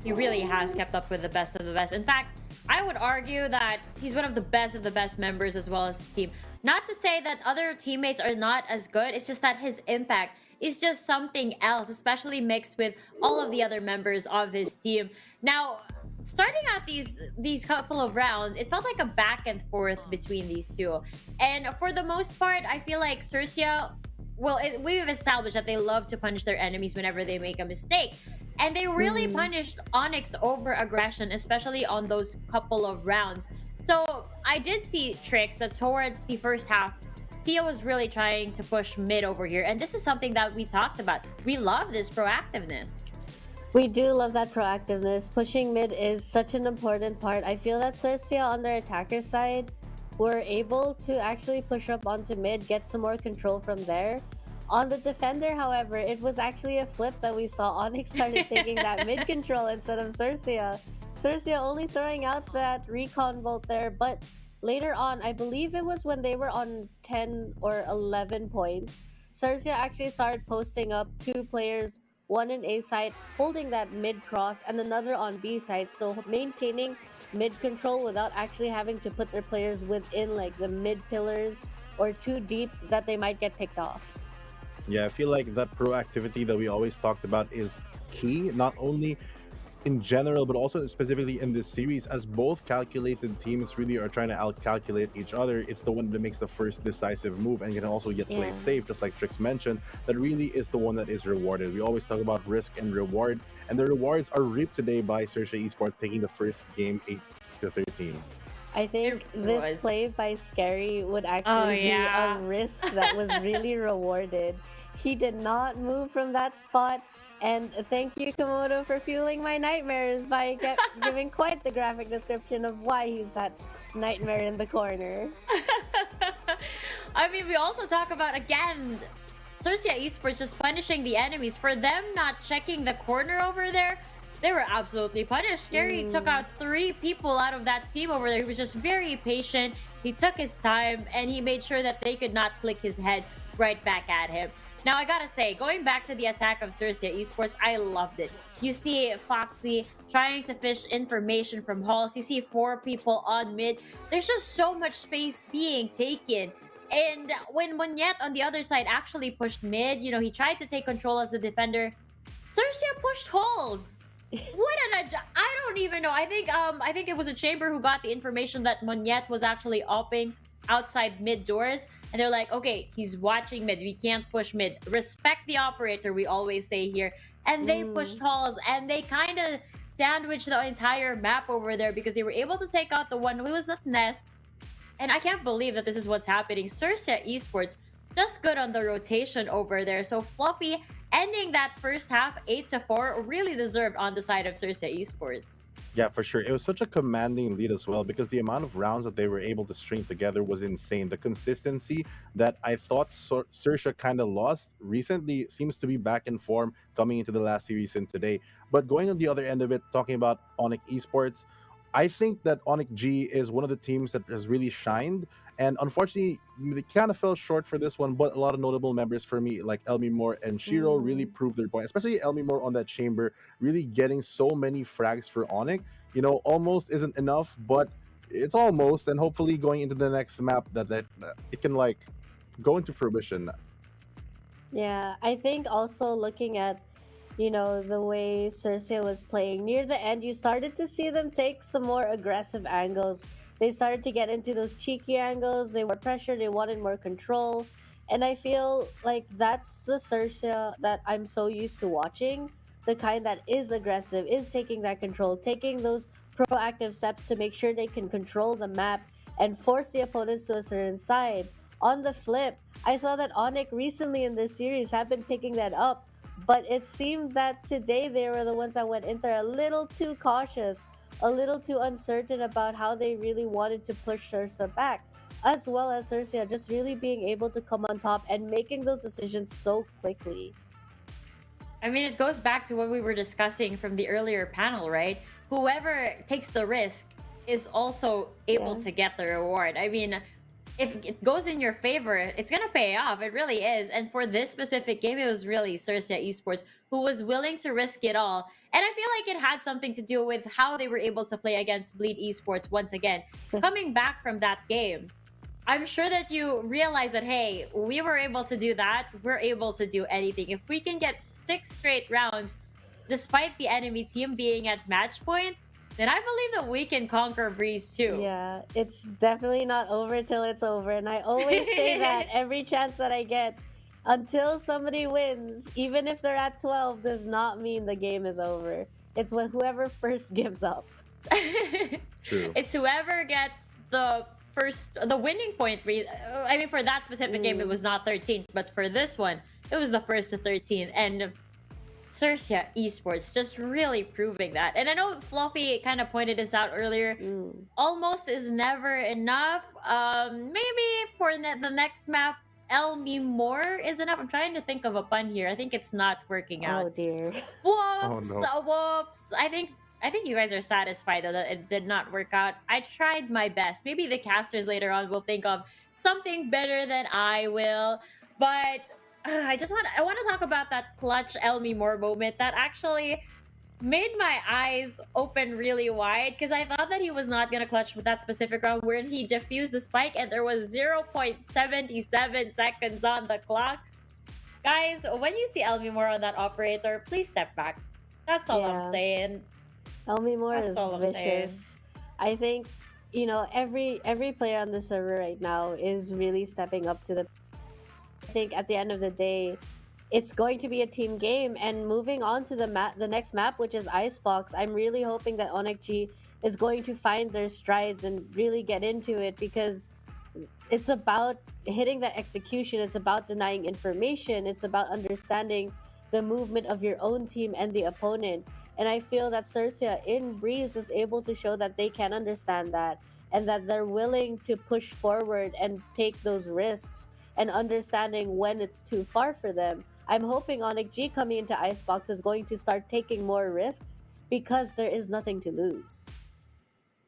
S9: He really has kept up with the best of the best. In fact, I would argue that he's one of the best members as well as his team. Not to say that other teammates are not as good, it's just that his impact is just something else, especially mixed with all of the other members of his team. Now, starting out these couple of rounds, it felt like a back and forth between these two. And for the most part, I feel like Xerxia, well, we've established that they love to punish their enemies whenever they make a mistake. And they really punished ONIC over aggression, especially on those couple of rounds. So I did see Trix that towards the first half, Tia was really trying to push mid over here. And this is something that we talked about. We love this proactiveness.
S11: We do love that proactiveness. Pushing mid is such an important part. I feel that Xerxia on their attacker side were able to actually push up onto mid, get some more control from there. On the defender, however, it was actually a flip that we saw. ONIC started taking that mid control instead of Xerxia. Xerxia only throwing out that recon bolt there, but later on, I believe it was when they were on 10 or 11 points, Xerxia actually started posting up two players one in A side holding that mid cross and another on B side, so maintaining mid control without actually having to put their players within like the mid pillars or too deep that they might get picked off.
S12: Yeah, I feel like that proactivity that we always talked about is key, not only in general, but also specifically in this series, as both calculated teams really are trying to out-calculate each other. It's the one that makes the first decisive move and can also yet play safe, just like Trix mentioned. That really is the one that is rewarded. We always talk about risk and reward, and the rewards are reaped today by Xerxia Esports taking the first game 8-13.
S11: I think this play by Scary would actually be a risk that was really rewarded. He did not move from that spot. And thank you, Komodo, for fueling my nightmares by giving quite the graphic description of why he's that nightmare in the corner.
S9: I mean, we also talk about, again, Xerxia Esports just punishing the enemies. For them not checking the corner over there, they were absolutely punished. Scary took out 3 people out of that team over there. He was just very patient. He took his time, and he made sure that they could not flick his head right back at him. Now, I gotta say, going back to the attack of Xerxia Esports, I loved it. You see Foxy trying to fish information from halls. You see 4 people on mid. There's just so much space being taken. And when Monyet on the other side actually pushed mid, you know, he tried to take control as the defender. Xerxia pushed halls. What an I don't even know. I think it was a Chamber who got the information that Monyet was actually opping outside mid doors, and they're like, okay, he's watching mid, we can't push mid, respect the operator, we always say here. And they pushed halls, and they kind of sandwiched the entire map over there because they were able to take out the one who was the nest. And I can't believe that this is what's happening. Xerxia Esports just good on the rotation over there. So Fluffy ending that first half 8-4 really deserved on the side of Xerxia Esports.
S12: Yeah, for sure. It was such a commanding lead as well, because the amount of rounds that they were able to string together was insane. The consistency that I thought Xerxia kind of lost recently seems to be back in form coming into the last series and today. But going on the other end of it, talking about ONIC Esports, I think that ONIC G is one of the teams that has really shined. And unfortunately, they kind of fell short for this one, but a lot of notable members for me, like Elmi Moore and Shiro, really proved their point, especially Elmi Moore on that chamber, really getting so many frags for ONIC. You know, almost isn't enough, but it's almost, and hopefully going into the next map that it can like go into fruition.
S11: Yeah, I think also looking at, you know, the way Xerxia was playing near the end, you started to see them take some more aggressive angles. They started to get into those cheeky angles. They were pressured. They wanted more control. And I feel like that's the Xerxia that I'm so used to watching. The kind that is aggressive, is taking that control, taking those proactive steps to make sure they can control the map and force the opponents to a certain side. On the flip, I saw that ONIC recently in this series have been picking that up. But it seemed that today they were the ones that went in there a little too cautious, a little too uncertain about how they really wanted to push Xerxia back, as well as Xerxia just really being able to come on top and making those decisions so quickly.
S9: I mean, it goes back to what we were discussing from the earlier panel, right? Whoever takes the risk is also able to get the reward. I mean, if it goes in your favor, it's gonna pay off. It really is. And for this specific game, it was really Xerxia Esports who was willing to risk it all. And I feel like it had something to do with how they were able to play against Bleed Esports once again. Coming back from that game, I'm sure that you realize that, hey, we were able to do that. We're able to do anything. If we can get 6 straight rounds, despite the enemy team being at match point, then I believe that we can conquer Breeze too.
S11: Yeah, it's definitely not over till it's over. And I always say that every chance that I get. Until somebody wins, even if they're at 12, does not mean the game is over. It's when whoever first gives up.
S12: True.
S9: It's whoever gets the winning point. I mean, for that specific game, it was not 13. But for this one, it was the first to 13. And Xerxia Esports just really proving that. And I know Fluffy kind of pointed this out earlier. Almost is never enough. Maybe for the next map, Elmi Moore is enough. I'm trying to think of a pun here. I think it's not working out.
S11: Oh dear.
S9: Whoops.
S12: Oh, no.
S9: Whoops. I think you guys are satisfied though that it did not work out. I tried my best. Maybe the casters later on will think of something better than I will. But I want to talk about that clutch Elmi Moore moment that actually made my eyes open really wide because I thought that he was not gonna clutch with that specific round where he defused the spike and there was 0.77 seconds on the clock. Guys, when you see Elmi Moore on that operator, please step back. That's all I'm
S11: Yeah.
S9: saying.
S11: Elmi Moore
S9: That's
S11: is
S9: all I'm saying.
S11: vicious. I think, you know, every player on the server right now is really stepping up to the. I think at the end of the day, it's going to be a team game. And moving on to the next map, which is Icebox, I'm really hoping that ONIC G is going to find their strides and really get into it because it's about hitting that execution. It's about denying information. It's about understanding the movement of your own team and the opponent. And I feel that Xerxia in Breeze was able to show that they can understand that and that they're willing to push forward and take those risks and understanding when it's too far for them. I'm hoping ONIC G coming into Icebox is going to start taking more risks because there is nothing to lose.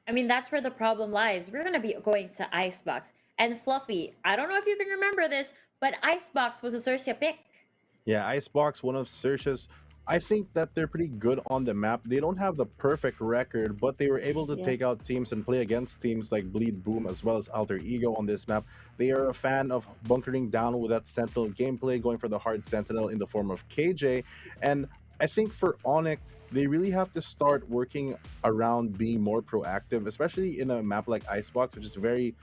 S9: I mean, that's where the problem lies. We're gonna be going to Icebox. And Fluffy, I don't know if you can remember this, but Icebox was a Xerxia pick.
S12: Yeah, Icebox, one of Search's. I think that they're pretty good on the map. They don't have the perfect record, but they were able to
S11: Yeah.
S12: take out teams and play against teams like Bleed Boom as well as Alter Ego on this map. They are a fan of bunkering down with that Sentinel gameplay, going for the hard Sentinel in the form of KJ. And I think for ONIC, they really have to start working around being more proactive, especially in a map like Icebox, which is very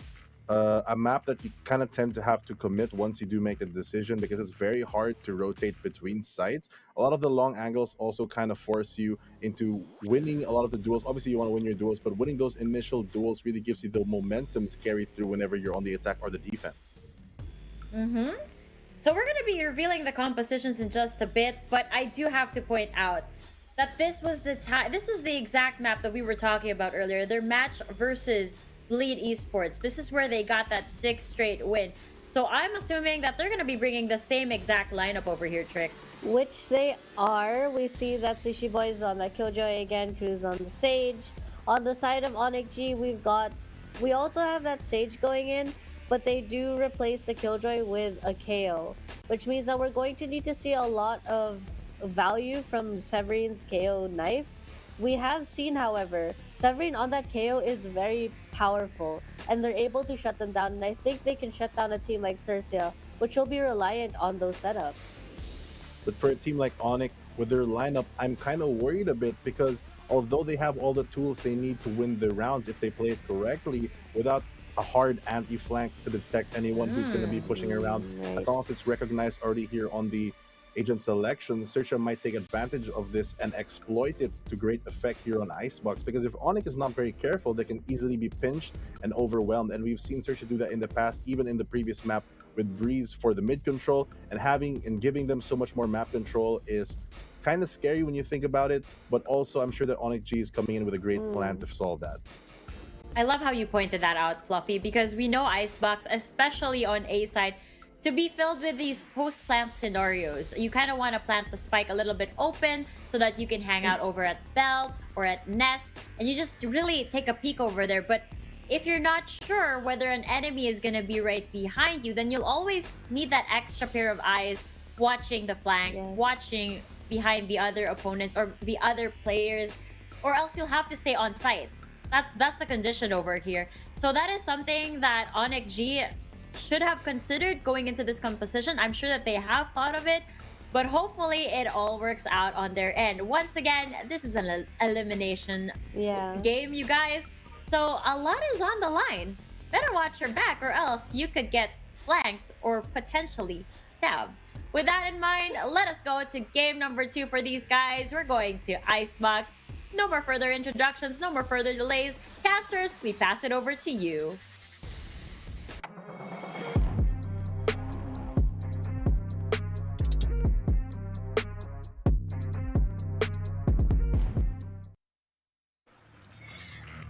S12: a map that you kind of tend to have to commit once you do make a decision because it's very hard to rotate between sites. A lot of the long angles also kind of force you into winning a lot of the duels. Obviously, you want to win your duels, but winning those initial duels really gives you the momentum to carry through whenever you're on the attack or the defense.
S9: Mm-hmm. So we're gonna be revealing the compositions in just a bit, but I do have to point out that this was the exact map that we were talking about earlier. Their match versus Bleed Esports. This is where they got that 6th straight win. So I'm assuming that they're going to be bringing the same exact lineup over here, Trix.
S11: Which they are. We see that Sushi Boy is on the Killjoy again, Cruz on the Sage. On the side of ONIC G, we also have that Sage going in, but they do replace the Killjoy with a KO, which means that we're going to need to see a lot of value from Severine's KO knife. We have seen, however, Severine on that KO is very powerful, and they're able to shut them down, and I think they can shut down a team like Xerxia, which will be reliant on those setups.
S12: But for a team like ONIC, with their lineup, I'm kind of worried a bit because although they have all the tools they need to win the rounds if they play it correctly, without a hard anti-flank to detect anyone who's going to be pushing around, as long as it's recognized already here on the agent selection, Xerxia might take advantage of this and exploit it to great effect here on Icebox. Because if ONIC is not very careful, they can easily be pinched and overwhelmed. And we've seen Xerxia do that in the past, even in the previous map with Breeze for the mid control. And giving them so much more map control is kind of scary when you think about it. But also, I'm sure that ONIC G is coming in with a great plan to solve that.
S9: I love how you pointed that out, Fluffy, because we know Icebox, especially on A side, to be filled with these post-plant scenarios. You kind of want to plant the spike a little bit open so that you can hang out over at Belt or at Nest, and you just really take a peek over there. But if you're not sure whether an enemy is going to be right behind you, then you'll always need that extra pair of eyes watching the flank, watching behind the other opponents or the other players, or else you'll have to stay on site. That's the condition over here. So that is something that ONIC G should have considered going into this composition. I'm sure that they have thought of it, but hopefully it all works out on their end. Once again, this is an elimination game, you guys. So a lot is on the line. Better watch your back or else you could get flanked or potentially stabbed. With that in mind, let us go to game number 2 for these guys. We're going to Icebox. No more further introductions, no more further delays. Casters, we pass it over to you.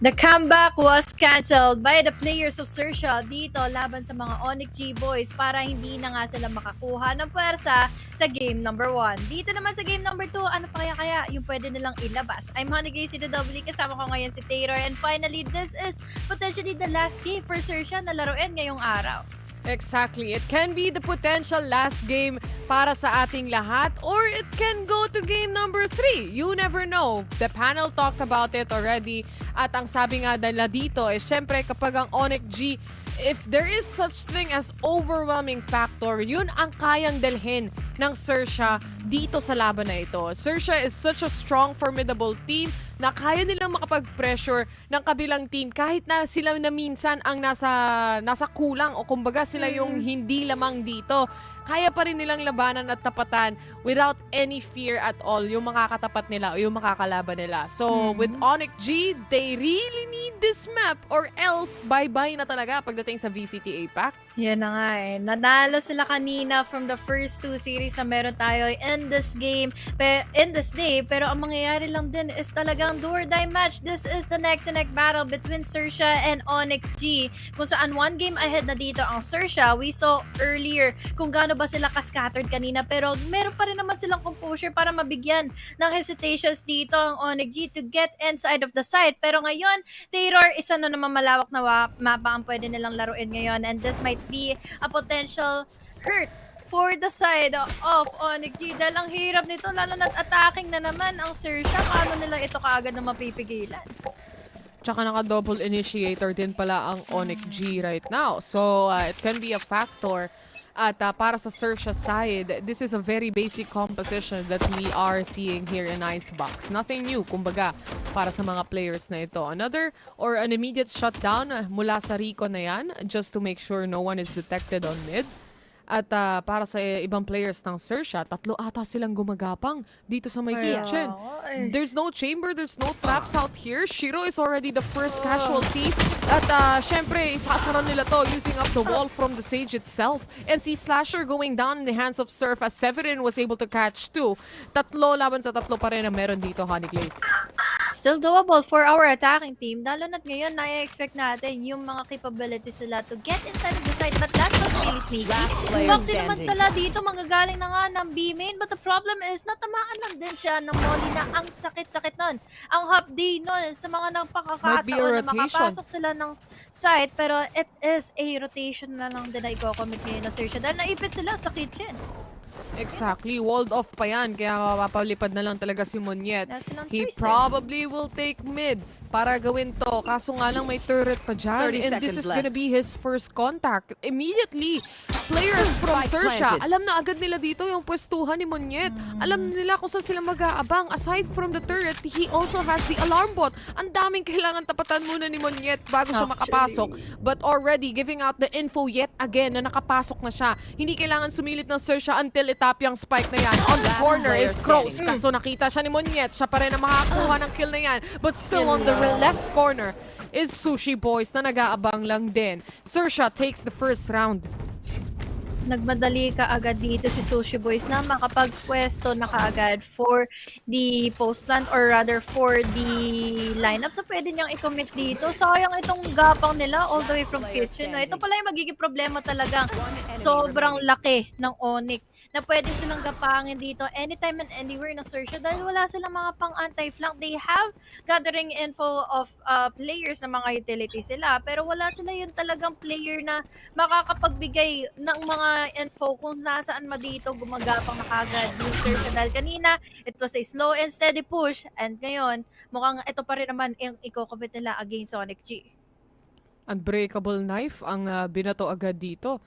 S20: The comeback was cancelled by the players of Xerxia dito laban sa mga ONIC G boys para hindi na nga sila makakuha ng puwersa sa game number 1. Dito naman sa game number 2, ano pa kaya yung pwede nilang ilabas? I'm Honey Gay, si Dudley, kasama ko ngayon si Taylor, and finally, this is potentially the last game for Xerxia na laruin ngayong araw.
S21: Exactly. It can be the potential last game para sa ating lahat, or it can go to game number 3. You never know. The panel talked about it already. At ang sabi nga nila dito is, syempre kapag ang ONIC G, if there is such thing as overwhelming factor, yun ang kayang dalhin ng Xerxia dito sa laban na ito. Xerxia is such a strong, formidable team na kaya nilang makapag-pressure ng kabilang team kahit na sila na minsan ang nasa kulang o kumbaga sila yung hindi lamang dito. Kaya pa rin nilang labanan at tapatan without any fear at all yung makakatapat nila o yung makakalaban nila. So, with ONIC G, they really need this map or else bye-bye na talaga pagdating sa VCT APAC.
S20: Yan na nga eh. Nadalo sila kanina from the first 2 series na meron tayo in this game, in this day. Pero ang mangyayari lang din is talagang do or die match. This is the neck-to-neck battle between Xerxia and ONIC G. Kung saan 1 game ahead na dito ang Xerxia. We saw earlier kung gaano ba sila ka-scattered kanina. Pero meron pa rin naman silang composure para mabigyan ng hesitations dito ang ONIC G to get inside of the site. Pero ngayon, Terror, isa na naman malawak na mapa ang pwede nilang laruin ngayon. And this might be a potential hurt for the side of ONIC G. Dahil ang hirap nito, lalo na't attacking na naman ang Xerxia. Paano nila ito kaagad na mapipigilan?
S21: Tsaka naka-double initiator din pala ang ONIC G right now. So, it can be a factor. At para sa Xerxia side, this is a very basic composition that we are seeing here in Icebox. Nothing new, kumbaga, para sa mga players na ito. Another or an immediate shutdown mula sa Rico na yan, just to make sure no one is detected on mid. At para sa ibang players ng Xerxia, 3 ata silang gumagapang dito sa may kitchen. There's no chamber, there's no traps out here. Shiro is already the first casualties. At syempre, isasara nila to using up the wall from the Sage itself. And si Slasher going down in the hands of Surf as Severin was able to catch 2. 3 laban sa 3 pa rin ang meron dito, Honey Glaze.
S20: Still doable for our attacking team. Lalo na't ngayon, na-expect natin yung mga capabilities nila to get inside of the site. But that was really sneaky. Foxy naman pala dito, manggagaling na nga ng B-main. But the problem is, natamaan lang din siya ng Molly na ang sakit-sakit nun. Ang half day nun sa mga napakakataon na makapasok sila ng site. Pero it is a rotation na lang din na i-commit ngayon na Xerxia. Dahil naipit sila sa kitchen.
S21: Exactly. Walled off pa yan. Kaya mapapalipad na lang talaga si Monyet. He probably will take mid para gawin to. Kaso nga lang may turret pa dyan. And this is gonna be his first contact. Immediately, players from Xerxia, alam na agad nila dito yung pwestuhan ni Monyet. Alam nila kung saan sila mag-aabang. Aside from the turret, he also has the alarm bot. Ang daming kailangan tapatan muna ni Monyet bago siya makapasok. But already, giving out the info yet again na nakapasok na siya. Hindi kailangan sumilip ng Xerxia until itap yung spike na yan. On the corner is Crows. Kaso nakita siya ni Monyet. Siya pa rin ang makakuha ng kill na yan. But still on the left corner is Sushi Boys na nag-aabang lang din. Xerxia takes the first round.
S20: Nagmadali ka agad dito si Sushi Boys na makapagpwesto na kaagad for the postland or rather for the lineup. So pwede niyang i-commit dito. Sayang itong gapang nila all the way from kitchen. Ito pala yung magiging problema talagang sobrang laki ng ONIC na pwede silang gapangin dito anytime and anywhere na Xerxia dahil wala silang mga pang anti-flank. They have gathering info of players na mga utility sila pero wala sila yung talagang player na makakapagbigay ng mga info kung nasaan dito gumagapang na kagad yung Xerxia dahil kanina it was a slow and steady push and ngayon mukhang ito pa rin naman yung i-commit nila against ONIC G.
S21: Unbreakable knife ang binato agad dito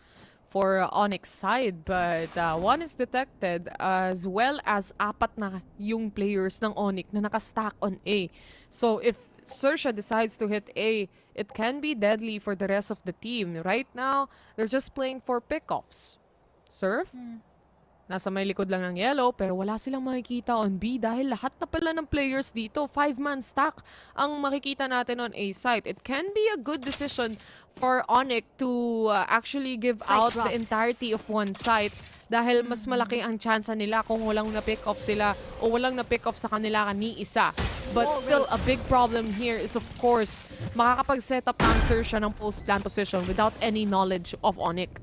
S21: for ONIC side, but one is detected as well as 4 na yung players ng ONIC na nakastack on A. So if Xerxia decides to hit A, it can be deadly for the rest of the team. Right now, they're just playing for pickoffs. Surf? Nasa may likod lang ng yellow, pero wala silang makikita on B dahil lahat na pala ng players dito, 5-man stack ang makikita natin on A site. It can be a good decision for ONIC to actually give out the entirety of one site dahil mas malaki ang tsansa nila kung walang na-pick off sila o walang na-pick off sa kanila ni isa. But still, a big problem here is of course, makakapag-set up ang Xerxia ng post-plan position without any knowledge of ONIC.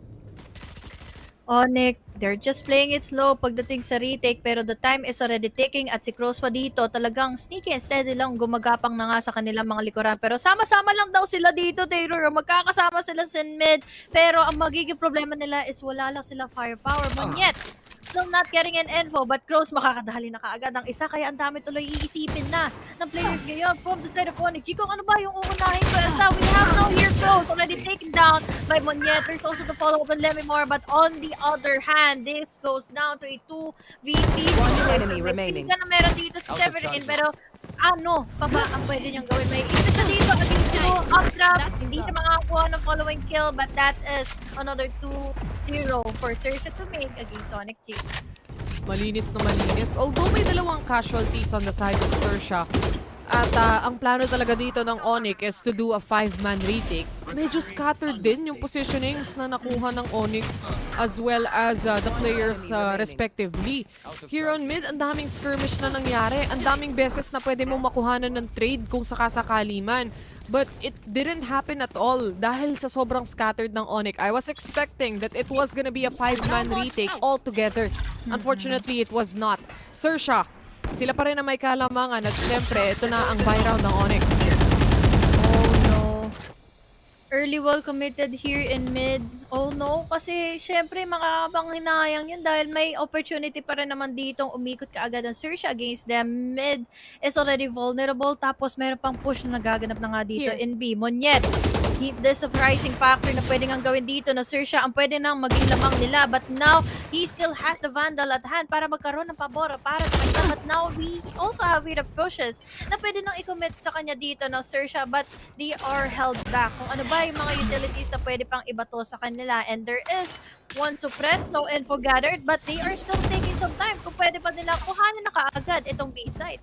S20: ONIC, they're just playing it slow pagdating sa retake pero the time is already ticking at si Cross pa dito talagang sneaky and steady lang gumagapang na nga sa kanilang mga likuran. Pero sama-sama lang daw sila dito, Taylor. Magkakasama sila sa mid pero ang magiging problema nila is wala lang silang firepower. Yet, still not getting an info but Cross makakadali na kaagad ang isa kaya ang dami tuloy iisipin na ng players ngayon from the side of ONIC. Kung ano ba yung uunahin ko? We have now here Cross already taken down by Monyet. There's also the follow-up on Lemimore but on the other hand, this goes down to a 2v3
S16: One enemy remaining.
S20: na meron dito si Severin pero ano pa ba ang pwede niyang gawin? May isa siya dito against Zero up trap. Hindi siya makakuha ng following kill but that is another 2-0 for Xerxia to make against ONIC G.
S21: Malinis na malinis. Although may dalawang casualties on the side of Xerxia. At ang plano talaga dito ng ONIC is to do a 5-man retake. Medyo scattered din yung positionings na nakuha ng ONIC as well as the players respectively. Here on mid, ang daming skirmish na nangyari. Ang daming beses na pwede mong makuhanan ng trade kung sakasakali man. But it didn't happen at all dahil sa sobrang scattered ng ONIC. I was expecting that it was gonna be a 5-man retake altogether. Unfortunately, it was not. Xerxia, sila pa rin na may kalamangan at syempre, ito na ang buy round ng ONIC.
S20: Oh no. Early wall committed here in mid. Oh no, kasi syempre makakabang hinayang yun dahil may opportunity pa rin naman ditong umikot kaagad ang Xerxia against them. Mid is already vulnerable tapos meron pang push na nagaganap na nga dito in B. Monyet, this surprising factor na pwede nga gawin dito na Xerxia ang pwede nang maging lamang nila but now he still has the Vandal at hand para magkaroon ng pabor para sa kanya but now we also have the pushes na pwede nang i-commit sa kanya dito na Xerxia but they are held back. Kung ano ba yung mga utilities na pwede pang ibato sa kanila and there is one suppress, no info gathered but they are still taking some time kung pwede pa nila kuhanin na kaagad itong B-side.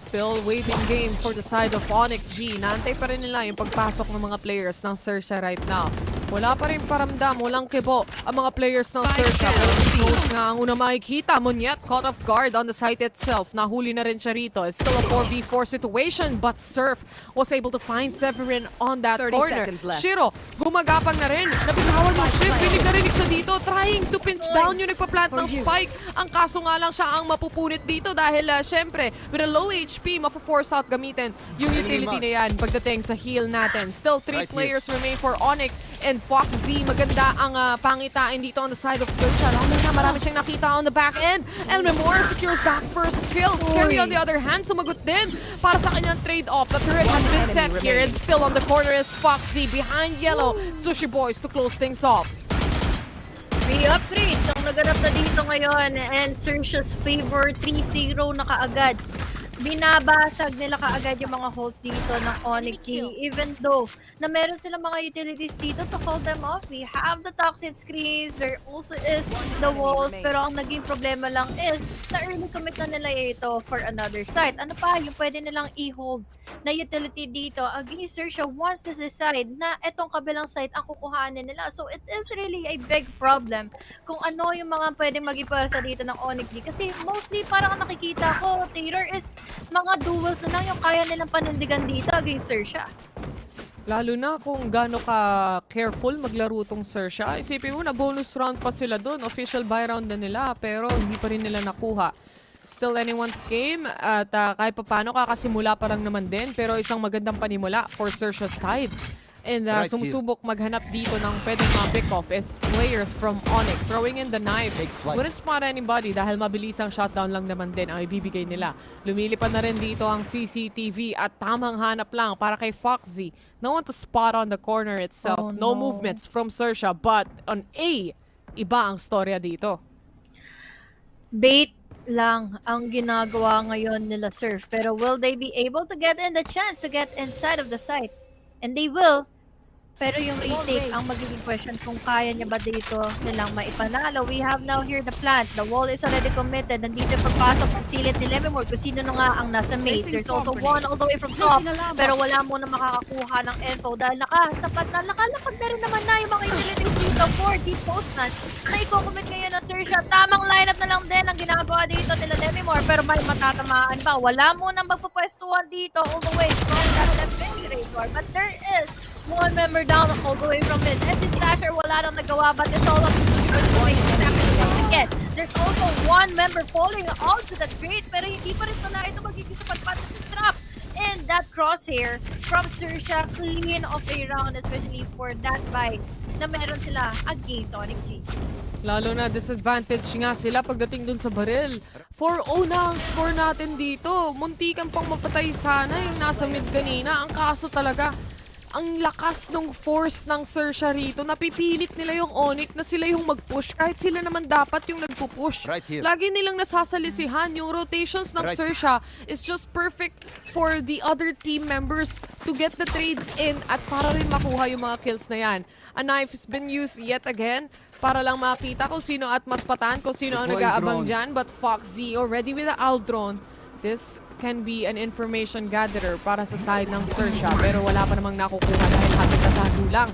S21: Still waiting game for the side of ONIC G. Naantay pa rin nila yung pagpasok ng mga players ng Xerxia right now. Wala pa rin paramdam, walang kibo ang mga players ng Xerxia. Pero si Close nga ang una makikita. Monyet caught off guard on the site itself. Nahuli na rin siya rito. It's still a 4v4 situation but Surf was able to find Severin on that
S16: 30
S21: corner.
S16: seconds left.
S21: Shiro, gumagapang na rin. Nabitawan yung shift. Rinig na rinig siya dito. Trying to pinch down yung nagpa-plant ng spike. Ang kaso nga lang siya ang mapupunit dito dahil syempre with a low HP, mapo-force out gamitin yung utility na yan pagdating sa heal natin. Still 3 players remain for ONIC and Foxy. Maganda ang pangitain dito on the side of Xerxia. Lalo na marami siyang nakita on the back end. Elmemore secures that first kill. Scary on the other hand, sumagot din para sa kanyang trade-off. The turret has been set here and still on the corner is Foxy behind Yellow. Sushi Boys to close things off.
S20: 3 upgrades ang naganap na dito ngayon and Xerxia's favor 3-0 na kaagad. Binabasag nila kaagad yung mga holes dito ng ONIC G even though na meron silang mga utilities dito to hold them off. We have the toxic screens, there also is the walls pero ang naging problema lang is na early commit na nila ito for another site. Ano pa yung pwede nilang i-hold na utility dito against Xerxia once they decide na itong kabilang site ang kukuhanin nila. So it is really a big problem kung ano yung mga pwedeng mag-iparsa dito ng ONIC G kasi mostly parang nakikita ko Taylor is mga duels na lang yung kaya nilang panindigan dito against Xerxia.
S21: Lalo na kung gaano ka careful maglaro tong Xerxia. Isipin mo na bonus round pa sila doon. Official buy round na nila pero hindi pa rin nila nakuha. Still anyone's game at kahit pa paano kakasimula pa lang naman din pero isang magandang panimula for Xerxia's side. And sumusubok maghanap dito ng pwedeng ma-pick off is players from ONIC. Throwing in the knife. Wouldn't spot anybody dahil mabilisang shutdown lang naman din ang ibibigay nila. Lumilipad na rin dito ang CCTV at tamang hanap lang para kay Foxy. No one to spot on the corner itself.
S20: Oh,
S21: no
S20: no
S21: movements from Xerxia but on A, iba ang storya dito.
S20: Bait lang ang ginagawa ngayon nila Surf. Pero will they be able to get in the chance to get inside of the site? And they will. Pero yung retake ang magiging question kung kaya niya ba dito nilang maipanalo. We have now here the plant. The wall is already committed. Nandito pagpasok ng silit ni Lemimore kung sino na nga ang nasa maze. There's also one all the way from top. Pero wala mo na makakakuha ng info dahil nakasapat na. Nakalapag na rin naman na yung mga utilities dito for deep postman na i-commit ngayon na Xerxia. Tamang lineup na lang din ang ginagawa dito nila Lemimore. Pero may matatamaan ba? Wala mo nang magpapwestuhan dito all the way from that left ventilator. But there is One member down all the way from it. And this Slasher wala nang nagawa, but it's all up to the again. There's also one member falling onto the crate, pero hindi pa rin ito magiging sapat sa strap. And that crosshair from Xerxia, clean of a round, especially for that Vice na meron sila against ONIC G.
S21: Lalo na disadvantage nga sila pagdating dun sa baril. 4-0 na ang score natin dito. Muntikan pang mapatay sana yung nasa mid kanina. Ang kaso talaga, ang lakas ng force ng Xerxia rito. Napipilit nila yung ONIC na sila yung mag-push kahit sila naman dapat yung nagpo-push. Lagi nilang nasasalisihan. Yung rotations ng Xerxia is just perfect for the other team members to get the trades in at para rin makuha yung mga kills na yan. A knife has been used yet again para lang makita kung sino at mas patan, kung sino ang nag-aabang dyan. But Foxy already with the Aldron. This can be an information gatherer para sa side ng Xerxia, pero wala pa namang nakukuha dahil hati-tatago lang.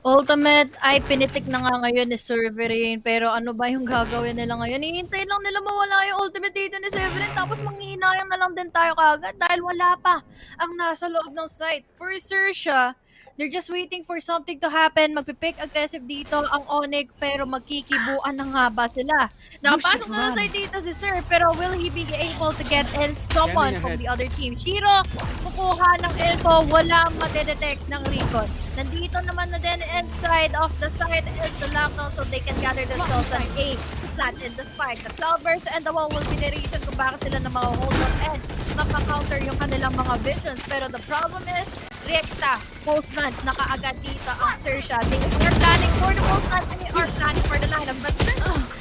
S20: Ultimate ay pinitik na nga ngayon ni Severin, pero ano ba yung gagawin nila ngayon? Hihintay lang nila mawala yung ultimate dito ni Severin, tapos manghihinayang na lang din tayo kagad dahil wala pa ang nasa loob ng site. For Xerxia, they're just waiting for something to happen. Magpipick aggressive dito ang ONIC, pero magkikibuan na nga ba sila? Nakapasok na sa site dito si Sir, pero will he be able to get in someone from the other team? Shiro, kukuha ng info, walang matedetect ng recon. Nandito naman na din inside of the side is the lockdown, so they can gather themselves an A to plant in the spike. The cloudburst and the wall will be the reason kung bakit sila na hold up and makakounter yung kanilang mga visions. Pero the problem is, Rekta, postman, nakaagad dito ang Xerxia. They are planning for the postman and they are planning for the lineup. But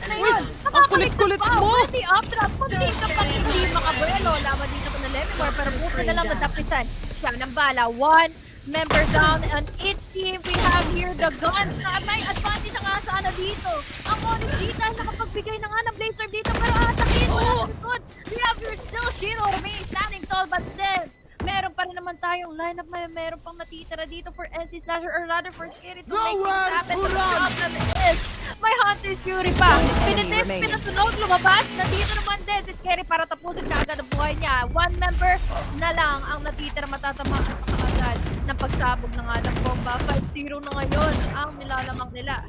S20: ano yun?
S21: Ang kulit-kulit mo!
S20: Pwede up-trap, kundi ka pa hindi makabuelo. Laban dito ko na Lemimore, pero buka na lang nadapitan siya ng bala. One member down on each team. We have here the guns. May advantage na nga sana dito. Ang ONIC dito nakapagbigay na nga ng blazer dito, pero atakin wala sa likod. We have here still Shiro remaining standing tall, but then meron pa rin naman tayong lineup. Meron pang natitira dito for NC Slasher, or rather for Scary to make things happen. The problem is, may Hunter's Fury pa. Pinasunod, lumabas. Nandito naman din si Scary para tapusin kaagad ang buhay niya. One member na lang ang natitira, matatama agad ng pagsabog na nga ng bomba. 5-0 na ngayon ang nilalamang nila.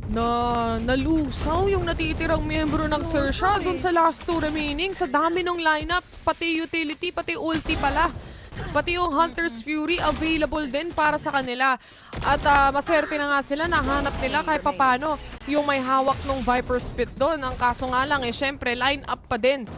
S21: Nalusaw yung natitirang miyembro ng Xerxia dun sa last two remaining. Sa dami ng lineup, pati utility, pati ulti pala. Pati yung Hunter's Fury available din para sa kanila. At maswerte na nga sila, nahanap nila kahit papano yung may hawak ng Viper Spit doon. Ang kaso nga lang syempre line up pa din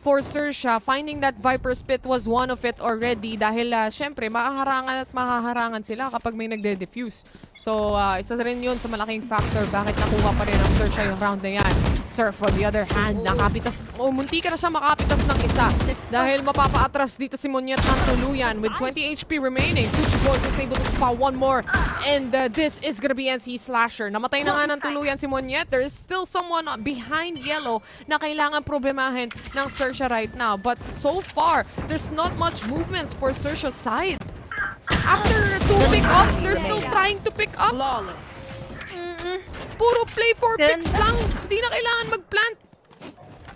S21: for Xerxia. Finding that Viper Spit was one of it already dahil syempre makaharangan at mahaharangan sila kapag may nagde-defuse. So isa rin yun sa malaking factor bakit nakuha pa rin ang Xerxia yung round na yan. Surf on the other hand, nakapitas, munti ka na siya makapitas ng isa dahil mapapaatras dito si Monyet ng tuluyan with 20 HP remaining. Sushi Boys was able to spot one more and this is gonna be NC Slasher. Namatay na nga ng tuluyan si Monyet. There is still someone behind yellow na kailangan problemahin ng Xerxia right now, but so far there's not much movements for Xerxia's side. After two pick-ups, they're still trying to pick up. Puro play for picks lang. Hindi na kailangan mag-plant.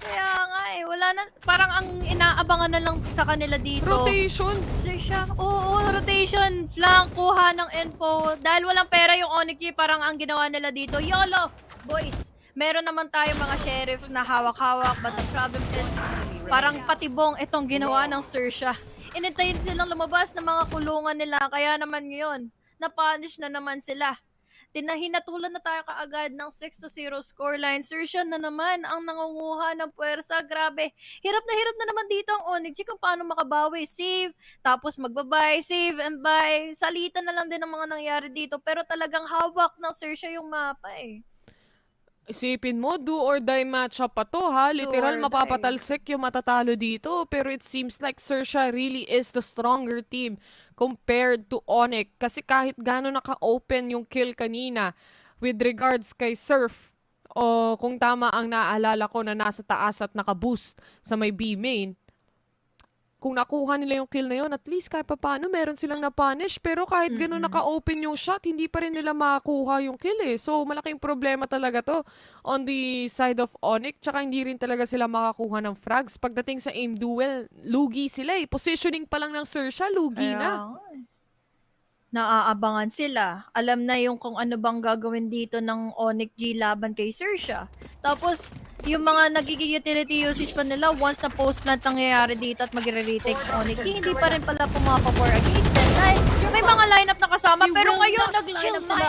S20: Kaya nga wala na. Parang ang inaabangan na lang sa kanila dito.
S21: Rotation.
S20: Xerxia, oo, rotation. Flank, kuha ng info. Dahil walang pera yung ONIC, parang ang ginawa nila dito. YOLO, boys. Meron naman tayo mga sheriff na hawak-hawak, but the problem is parang patibong itong ginawa ng Xerxia. Inintayin silang lumabas ng mga kulungan nila, kaya naman ngayon, na-punish na naman sila. Hinatulan na tayo kaagad ng 6-0 scoreline. Xerxia na naman ang nangunguha ng puwersa. Grabe, hirap na naman dito ang ONIC kung paano makabawi. Save, tapos magbabay, save and buy. Salitan na lang din ang mga nangyari dito, pero talagang hawak ng Xerxia yung mapa
S21: Isipin mo, do or die matchup pa to ha. Literal mapapatalsik yung matatalo dito. Pero it seems like Xerxia really is the stronger team compared to ONIC. Kasi kahit gano'n naka-open yung kill kanina with regards kay Surf, o kung tama ang naaalala ko na nasa taas at naka-boost sa may B main, kung nakuha nila yung kill na yun, at least kahit paano meron silang na-punish. Pero kahit ganun naka-open yung shot, hindi pa rin nila makakuha yung kill eh. So malaking problema talaga to on the side of ONIC. Tsaka hindi rin talaga sila makakuha ng frags. Pagdating sa aim duel, lugi sila eh. Positioning pa lang ng Xerxia, lugi na.
S20: Naaabangan sila. Alam na yung kung ano bang gagawin dito ng ONIC G laban kay Xerxia. Tapos, yung mga nagiging utility usage pa nila, once na post-plant nangyayari dito at magre-retake sa ONIC G, hindi pa rin pala pumapapor against them. Dahil may mga lineup na kasama, pero ngayon nag-lineup sila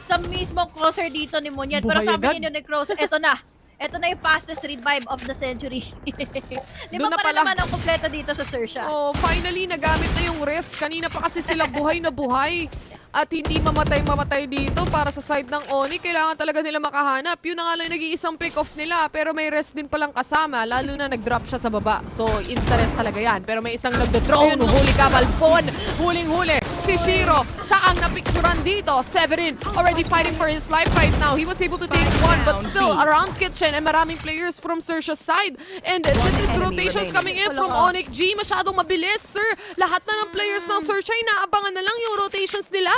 S20: sa mismong crosser dito ni Munyet. Pero sabi niyo ni Cross, eto na. Ito na yung fastest revive of the century. Di ba para naman ang kompleto dito sa Xerxia?
S21: Oh, finally, nagamit na yung rest. Kanina pa kasi sila buhay na buhay. At hindi mamatay dito para sa side ng ONIC. Kailangan talaga nila makahanap. Yun na nga lang nag-iisang pick-off nila. Pero may rest din palang kasama. Lalo na nag-drop siya sa baba. So, insta-rest talaga yan. Pero may isang nagdo-drone. Huli ka, Balpon. Huling-huli. Si Shiro. Siya ang napicturan dito. Severin already fighting for his life right now. He was able to take one. But still, around kitchen. And maraming players from Xerxia's side. And this is rotations coming in from ONIC G. Masyadong mabilis, sir. Lahat na ng players ng Xerxia, inaabangan na lang yung rotations nila.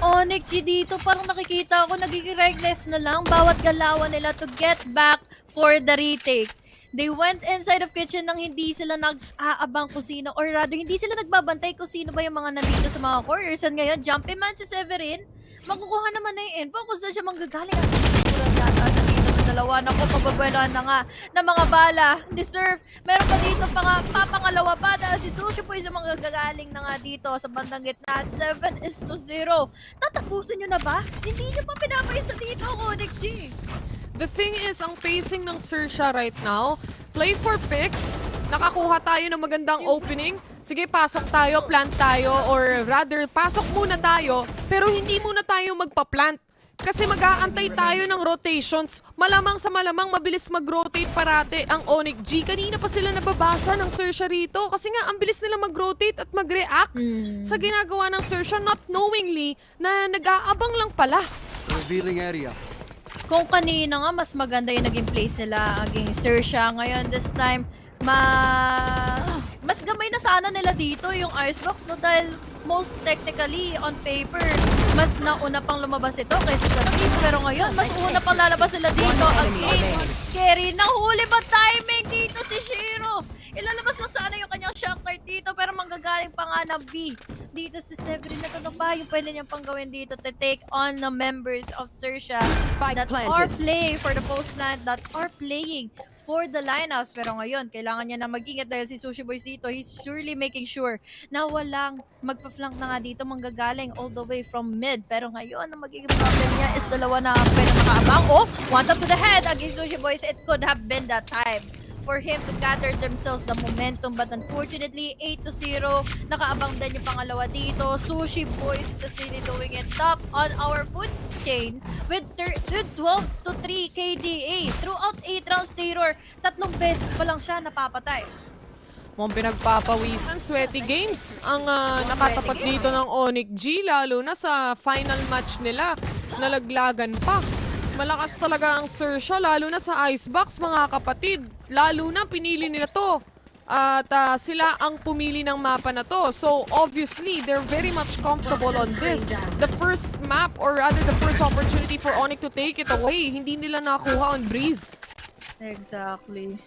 S20: ONIC G dito, parang nakikita ako, nagiging reckless na lang bawat galawan nila to get back for the retake. They went inside of kitchen nang hindi sila nag-aabang kung sino, or rather, hindi sila nagbabantay kung sino ba yung mga nandito sa mga corners. And ngayon, jumping man si Severin, makukuha naman na yung info kung saan siya manggagaling. At sigurang yata nandito sa dalawa. Naku, pababueloan na nga ng mga bala. Deserve. Meron pa dito papangalawa pa dahil si Sushi po yung manggagaling na nga dito sa bandang gitna. 7-0. Tatapusin nyo na ba? Hindi nyo pa pinapaisa dito ang ONIC G.
S21: The thing is, ang pacing ng Xerxia right now, play for picks, nakakuha tayo ng magandang opening, sige, pasok tayo, plant tayo, or rather, pasok muna tayo, pero hindi muna tayo magpa-plant. Kasi mag-aantay tayo ng rotations. Malamang sa malamang, mabilis mag-rotate parate ang ONIC G. Kanina pa sila nababasa ng Xerxia rito. Kasi nga, ang bilis nila mag-rotate at mag-react sa ginagawa ng Xerxia, not knowingly na nag-aabang lang pala.
S10: Revealing area.
S20: Kung kanina nga, mas maganda yung naging place nila against Xerxia. Ngayon, this time, mas gamay na sana nila dito yung Icebox, no? Dahil most technically, on paper, mas nauna pang lumabas ito kaysa sa Kiss. Pero ngayon, mas una pang lalabas sila dito against Scary. Nahuli ba timing dito si Shiro? Ilalabas na sana yung kanyang shock card dito, pero manggagaling pa nga ng B. Dito si Severin, na ano ba yung pwede niyang panggawin dito to take on the members of Xerxia that are playing for the post-land, that are playing for the lineups. Pero ngayon, kailangan niya na mag-ingat dahil si Sushi Boy Zito, he's surely making sure na walang magpa-flank na nga dito manggagaling all the way from mid. Pero ngayon, ang magiging problem niya is dalawa na pwede makaabang. Oh, one up to the head against Sushi Boys. It could have been that time for him to gather themselves the momentum, but unfortunately 8-0, nakaabang din yung pangalawa dito. Sushi Boys is still doing it top on our food chain with 12-3 KDA throughout 8 rounds. Terror, 3 beses pa lang siya napapatay.
S21: Mukhang pinagpapawisan, sweaty games ang nakatapat dito ng ONIC G, lalo na sa final match nila, nalaglagan pa. Malakas talaga ang Xerxia, lalo na sa Icebox, mga kapatid. Lalo na pinili nila to. At sila ang pumili ng mapa na to. So obviously, they're very much comfortable on this. The first map, or rather the first opportunity for ONIC to take it away, hindi nila nakuha on Breeze.
S20: Exactly.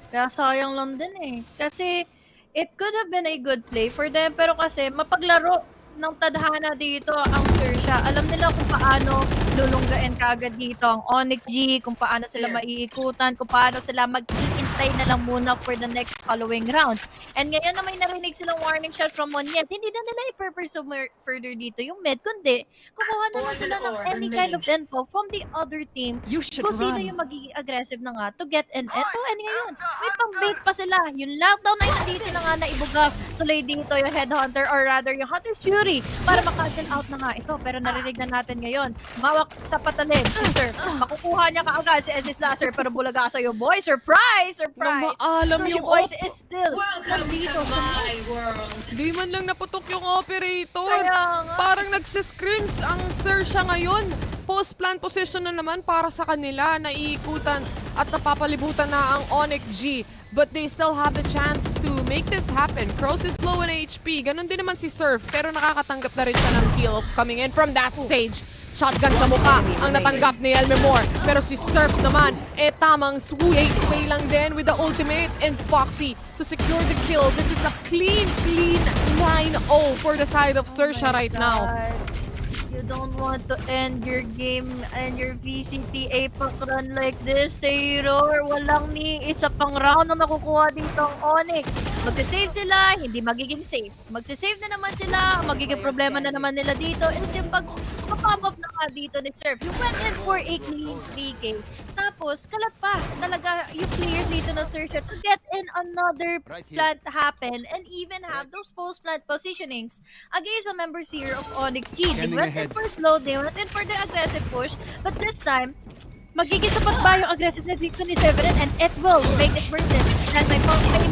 S20: Kaya sayang lang din eh. Kasi it could have been a good play for them, pero kasi mapaglaro ng tadhana dito ang Xerxia. Alam nila kung paano lulunggain kagad dito ang ONIC G, kung paano sila maiikutan, kung paano sila mag-iintay na lang muna for the next following rounds. And ngayon na may narinig silang warning shot from Munyet, hindi na nila i-pursue further dito yung mid, kundi kukuha na lang sila ng any kind of info from the other team kung sino yung magiging aggressive na nga to get an info. And ngayon, may pang-bait pa sila. Yung lockdown na yun dito na nga naibuga tuloy dito yung Headhunter, or rather yung Hunter's Fury, para maka-cancel out na nga ito. Pero narinig na natin ngayon, mawak sa patalim, sister. Makukuha niya kaagad si SS Lasser, pero bulaga sa'yo, boy. Surprise! Surprise!
S21: Alam
S20: so
S21: yung
S20: boys is still nandito sa
S21: world. Di man lang naputok yung operator. Parang nagsiscreams ang Xerxia ngayon. Post-plant position na naman para sa kanila. Naiikutan at napapalibutan na ang ONIC G. But they still have the chance to make this happen. Crows is low in HP. Ganon din naman si Surf. Pero nakakatanggap na rin siya ng kill coming in from that Sage. Shotgun sa mukha ang natanggap ni Elmemore. Pero si Surf naman, tamang sway lang din with the ultimate and Foxy to secure the kill. This is a clean 9-0 for the side of Xerxia right now.
S20: You don't want to end your game and your VCT APAC run like this, Taylor. Walang ni isa pang round na nakukuha dito ang ONIC. Magsisave sila, hindi magiging safe. Magsisave na naman sila, magiging problema na naman nila dito. And yung pag-pump up na nga dito ni Surf, you went in for a clean 3K. Tapos, kalat pa talaga yung players dito na Xerxia to get in another plant to happen and even have those post-plant positionings against the members here of ONIC G. They went in for slow, they went in for the aggressive push, but this time, magiging sapat ba yung aggressiveness dito ni Severin and it will make it worth it. And may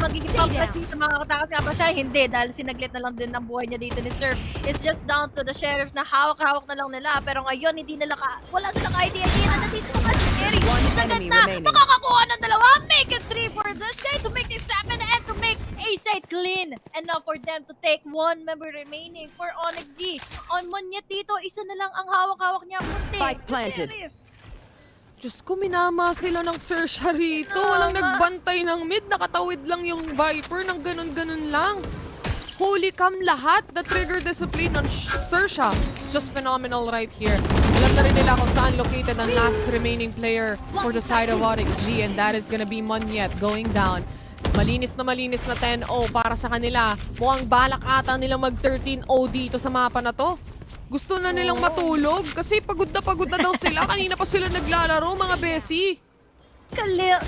S20: magiging pump dito makakatakas nga ba siya? Hindi, dahil sinaglit na lang din ang buhay niya dito ni Surf. It's just down to the sheriff na hawak-hawak na lang nila. Pero ngayon, hindi nila wala silang idea. Hindi na nandito naman si Jerry. Sagad na, makakakuha ng dalawa. Make it 3 for this guy to make it 7 and to make a side clean. And now for them to take 1 member remaining for ONIC G. On Monyet dito, isa na lang ang hawak-hawak niya.
S16: Spike planted.
S21: Diyos ko, minama sila ng Xerxia rito. Walang nagbantay ng mid. Nakatawid lang yung Viper ng ganun-ganun lang. Holy cam lahat. The trigger discipline on Xerxia. It's just phenomenal right here. Alam na rin nila kung saan located ang last remaining player for the side of ONIC G. And that is gonna be Monyet going down. Malinis na 10-0 para sa kanila. Mukhang balak ata nilang mag 13-0 dito sa mapa na to. Gusto na nilang matulog kasi pagod na daw sila. Kanina pa sila naglalaro, mga besi.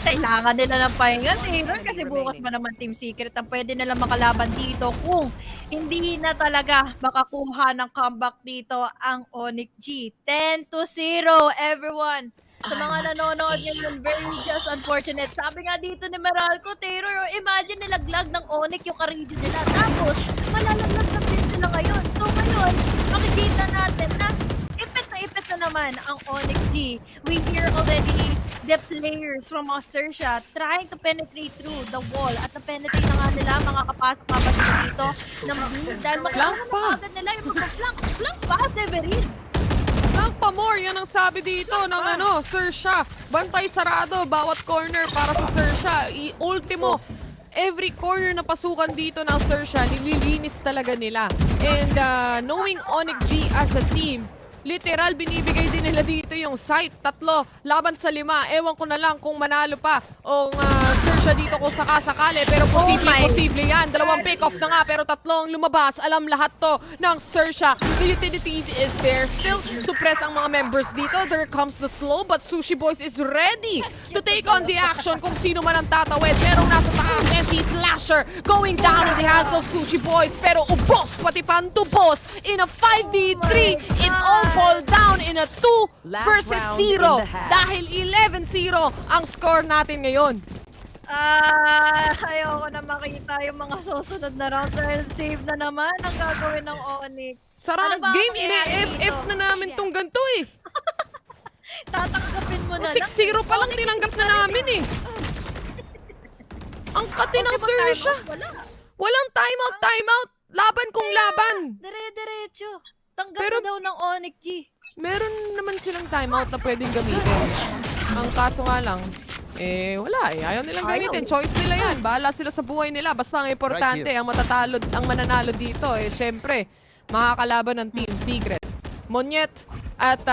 S20: Kailangan nila ng pahinga, Taylor, kasi bukas pa naman Team Secret ang pwede nila makalaban dito kung hindi na talaga makakuha ng comeback dito ang ONIC G. 10-0, everyone. Sa mga nanonood ngayon, very just unfortunate. Sabi nga dito ni Meralco, Taylor, imagine nilaglag ng ONIC yung Aridio nila. Tapos, malalaglag na din sila ngayon. So ngayon, makikita natin na ipit na naman ang ONIC G. We hear already the players from Xerxia trying to penetrate through the wall. At na-penetrate na nga nila, makakapasok pa ba sila dito ng blue. Dahil magkakaroon na agad nila yung pag-flank. Flank pa, Severin!
S21: Flank pa more, yan ang sabi dito ng Xerxia. Bantay sarado, bawat corner para sa Xerxia. Ultimo, every corner na pasukan dito ng Xerxia, nililinis talaga nila. And knowing ONIC G as a team, literal, binibigay din nila dito yung site. 3 laban sa 5. Ewan ko na lang kung manalo pa o Xerxia dito kung sakasakali. Pero posible yan. 2 pick-off na nga pero 3 ang lumabas. Alam lahat to ng Xerxia. The utilities is there. Still, suppress ang mga members dito. There comes the slow but Sushi Boys is ready to take on the action kung sino man ang tatawid. Merong nasa taas. NC Slasher going down in the hands of Sushi Boys. Pero ubos, pati pantubos in a 5v3. It all fall down in a 2 versus 0 dahil 11-0 ang score natin ngayon.
S20: Ayoko na makita yung mga susunod na round dahil save na naman ang gagawin ng ONIC.
S21: Sa round game, ine-FF na namin tong ganito eh.
S20: Tatanggapin mo na
S21: 6-0 pa lang tinanggap na namin eh. Ang kati ng Xerxia. Walang timeout. Laban kung laban.
S20: Dire-diretso. Tanggap na daw ng ONIC G.
S21: Meron naman silang timeout na pwedeng gamitin. Ang kaso nga lang, wala eh. Ayaw nilang gamitin. Choice nila yan. Bahala sila sa buhay nila. Basta ang importante, ang mananalo dito, syempre, makakalaban ng Team Secret. Monyet at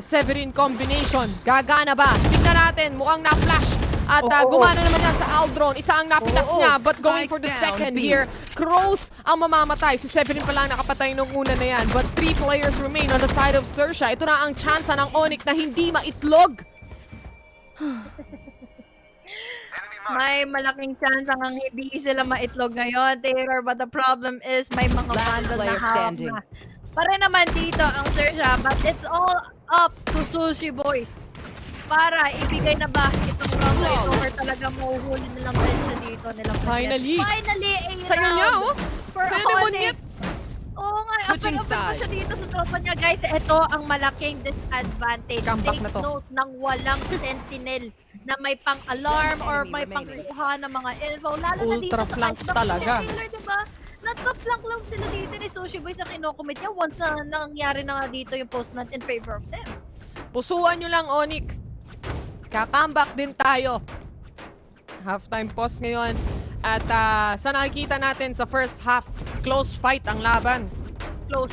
S21: Severin combination. Gagana ba? Tingnan natin. Mukhang na-flash. At gumana naman yan sa Aldron. Isa ang napitas niya. But going for the second here. Crows ang mamamatay. Si Severin pa lang nakapatay nung una na yan. But 3 players remain on the side of Xerxia. Ito na ang tsansa ng ONIC na hindi maitlog.
S20: May malaking chance ang hindi sila maitlog ngayon, Taylor. But the problem is may mga bundle na hawak na. Para naman dito ang Xerxia. But it's all up to Sushi Boys. Para ibigay na ba itong round na ito or talaga mahuhuli nilang bench dito nilang
S21: Finally!
S20: Finally, a
S21: Sa'yo niya,
S20: for
S21: Sa'yo ni Monyet!
S20: Oo nga,
S14: Switching sides. Siya dito sa tropa niya, guys. Ito ang malaking disadvantage.
S21: Comeback na
S14: Take
S21: to.
S14: note ng walang sentinel na may pang-alarm or may pang-kuha ng mga info. Lalo na dito
S21: Ultra
S14: sa
S21: flank
S14: ice.
S21: talaga.
S14: Si Taylor, diba? Nagpa-flank lang sila dito ni Sushi Boy sa kinocommit niya once na nangyari na nga dito yung postman in favor of them.
S21: Pusuan nyo lang, ONIC. Kakambak din tayo. Halftime pause ngayon. At sa nakikita natin sa first half, close fight ang laban.
S14: Close.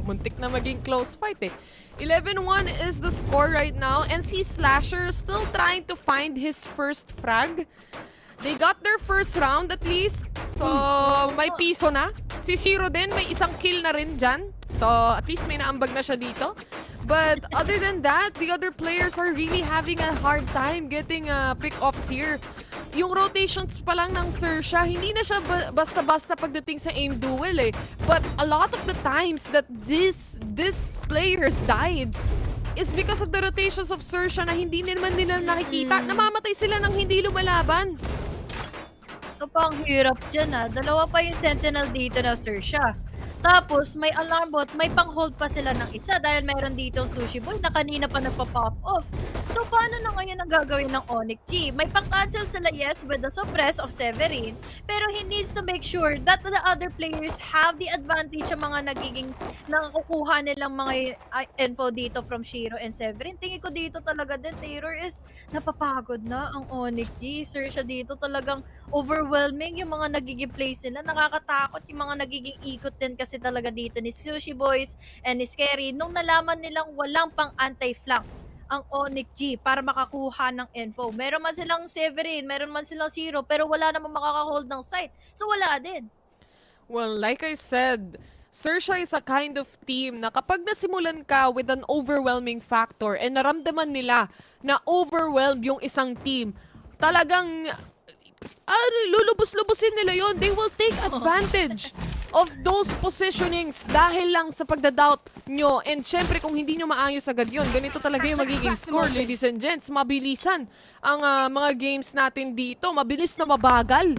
S21: Muntik na maging close fight eh. 11-1 is the score right now. And si Slasher still trying to find his first frag. They got their first round at least. So, may piso na. Si Shiro din, may isang kill na rin dyan. So, at least may naambag na siya dito. But other than that, the other players are really having a hard time getting pick-offs here. Yung rotations pa lang ng Xerxia, hindi na siya basta-basta pagdating sa aim duel eh. But a lot of the times that these players died is because of the rotations of Xerxia na hindi naman nila nakikita. Namamatay sila nang hindi lumalaban.
S14: Ito pa ang hirap dyan Dalawa pa yung sentinel dito na Xerxia. Tapos, may alarm bot, may pang-hold pa sila ng isa dahil mayroon dito Sushi Boy na kanina pa nagpa-pop off. So, paano na ngayon ang gagawin ng ONIC G? May pang-cancel sila, yes, with the suppress of Severin. Pero he needs to make sure that the other players have the advantage sa mga nagiging nakukuha nilang mga info dito from Shiro and Severin. Tingin ko dito talaga din, Taylor, is napapagod na ang ONIC G. Xerxia dito talagang overwhelming yung mga nagiging plays nila. Nakakatakot yung mga nagiging ikot din kasi talaga dito ni Sushi Boys and ni Scary nung nalaman nilang walang pang anti-flank ang ONIC G para makakuha ng info. Meron man silang Severin, meron man silang Zero, pero wala namang makaka-hold ng site. So wala din.
S21: Well, like I said, Xerxia is a kind of team na kapag nasimulan ka with an overwhelming factor and naramdaman nila na overwhelmed yung isang team, talagang lulubos-lubusin nila yon. They will take advantage of those positionings dahil lang sa pagdadoubt nyo. And syempre, kung hindi nyo maayos agad yun, ganito talaga yung magiging score, ladies and gents. Mabilisan ang mga games natin dito. Mabilis na mabagal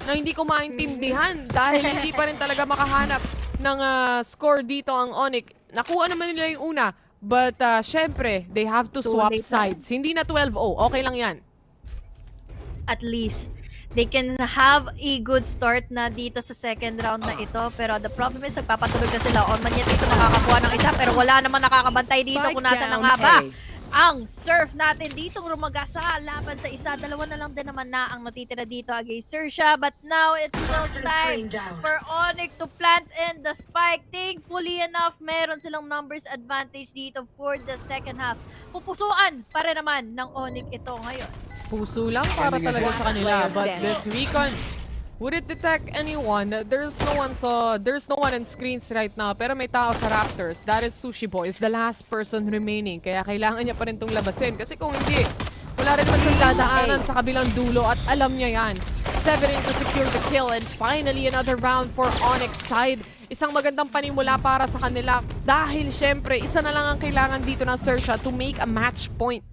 S21: na hindi ko maintindihan dahil hindi pa rin talaga makahanap ng score dito ang ONIC. Nakuha naman nila yung una, but syempre, they have to swap sides. Hindi na 12-0. Okay lang yan.
S14: At least, they can have a good start na dito sa second round na ito. Pero the problem is, nagpapatulog na sila. On man yan dito nakakakuha ng isa. Pero wala naman nakakabantay dito kung nasa na nga ba. Ang surf natin dito rumagasa laban sa isa. Dalawa na lang din naman na ang natitira dito against Xerxia. But now it's still time for ONIC to plant in the spike. Thankfully enough, meron silang numbers advantage dito for the second half. Pupusuan pa rin naman ng ONIC ito ngayon.
S21: Puso lang para talaga sa kanila. But this recon, would it detect anyone? There's no one on screens right now. Pero may tao sa Raptors. That is Sushi Boy. Is the last person remaining. Kaya kailangan niya pa rin itong labasin. Kasi kung hindi, wala rin naman siyang dadaanan sa kabilang dulo. At alam niya yan. Severin to secure the kill. And finally, another round for ONIC side. Isang magandang panimula para sa kanila. Dahil syempre, isa na lang ang kailangan dito ng Xerxia to make a match point.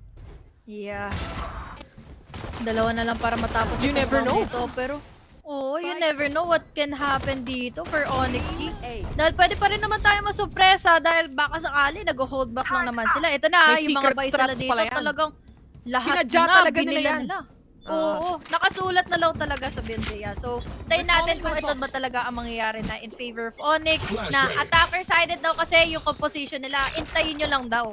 S14: Yeah. Dalawa na lang para matapos.
S21: You never know.
S14: Dito, pero you never know what can happen dito for ONIC G. Dahil pwede pa rin naman tayo masupresa dahil baka sakali nag-hold back lang naman sila. Ito na, yung mga buys sila dito talagang lahat na binila nila. Oo, nakasulat na lang talaga sa Xerxia. So, tayo natin kung ito ba talaga ang mangyayari na in favor of ONIC na attacker-sided daw kasi yung composition nila. Intayin nyo lang daw.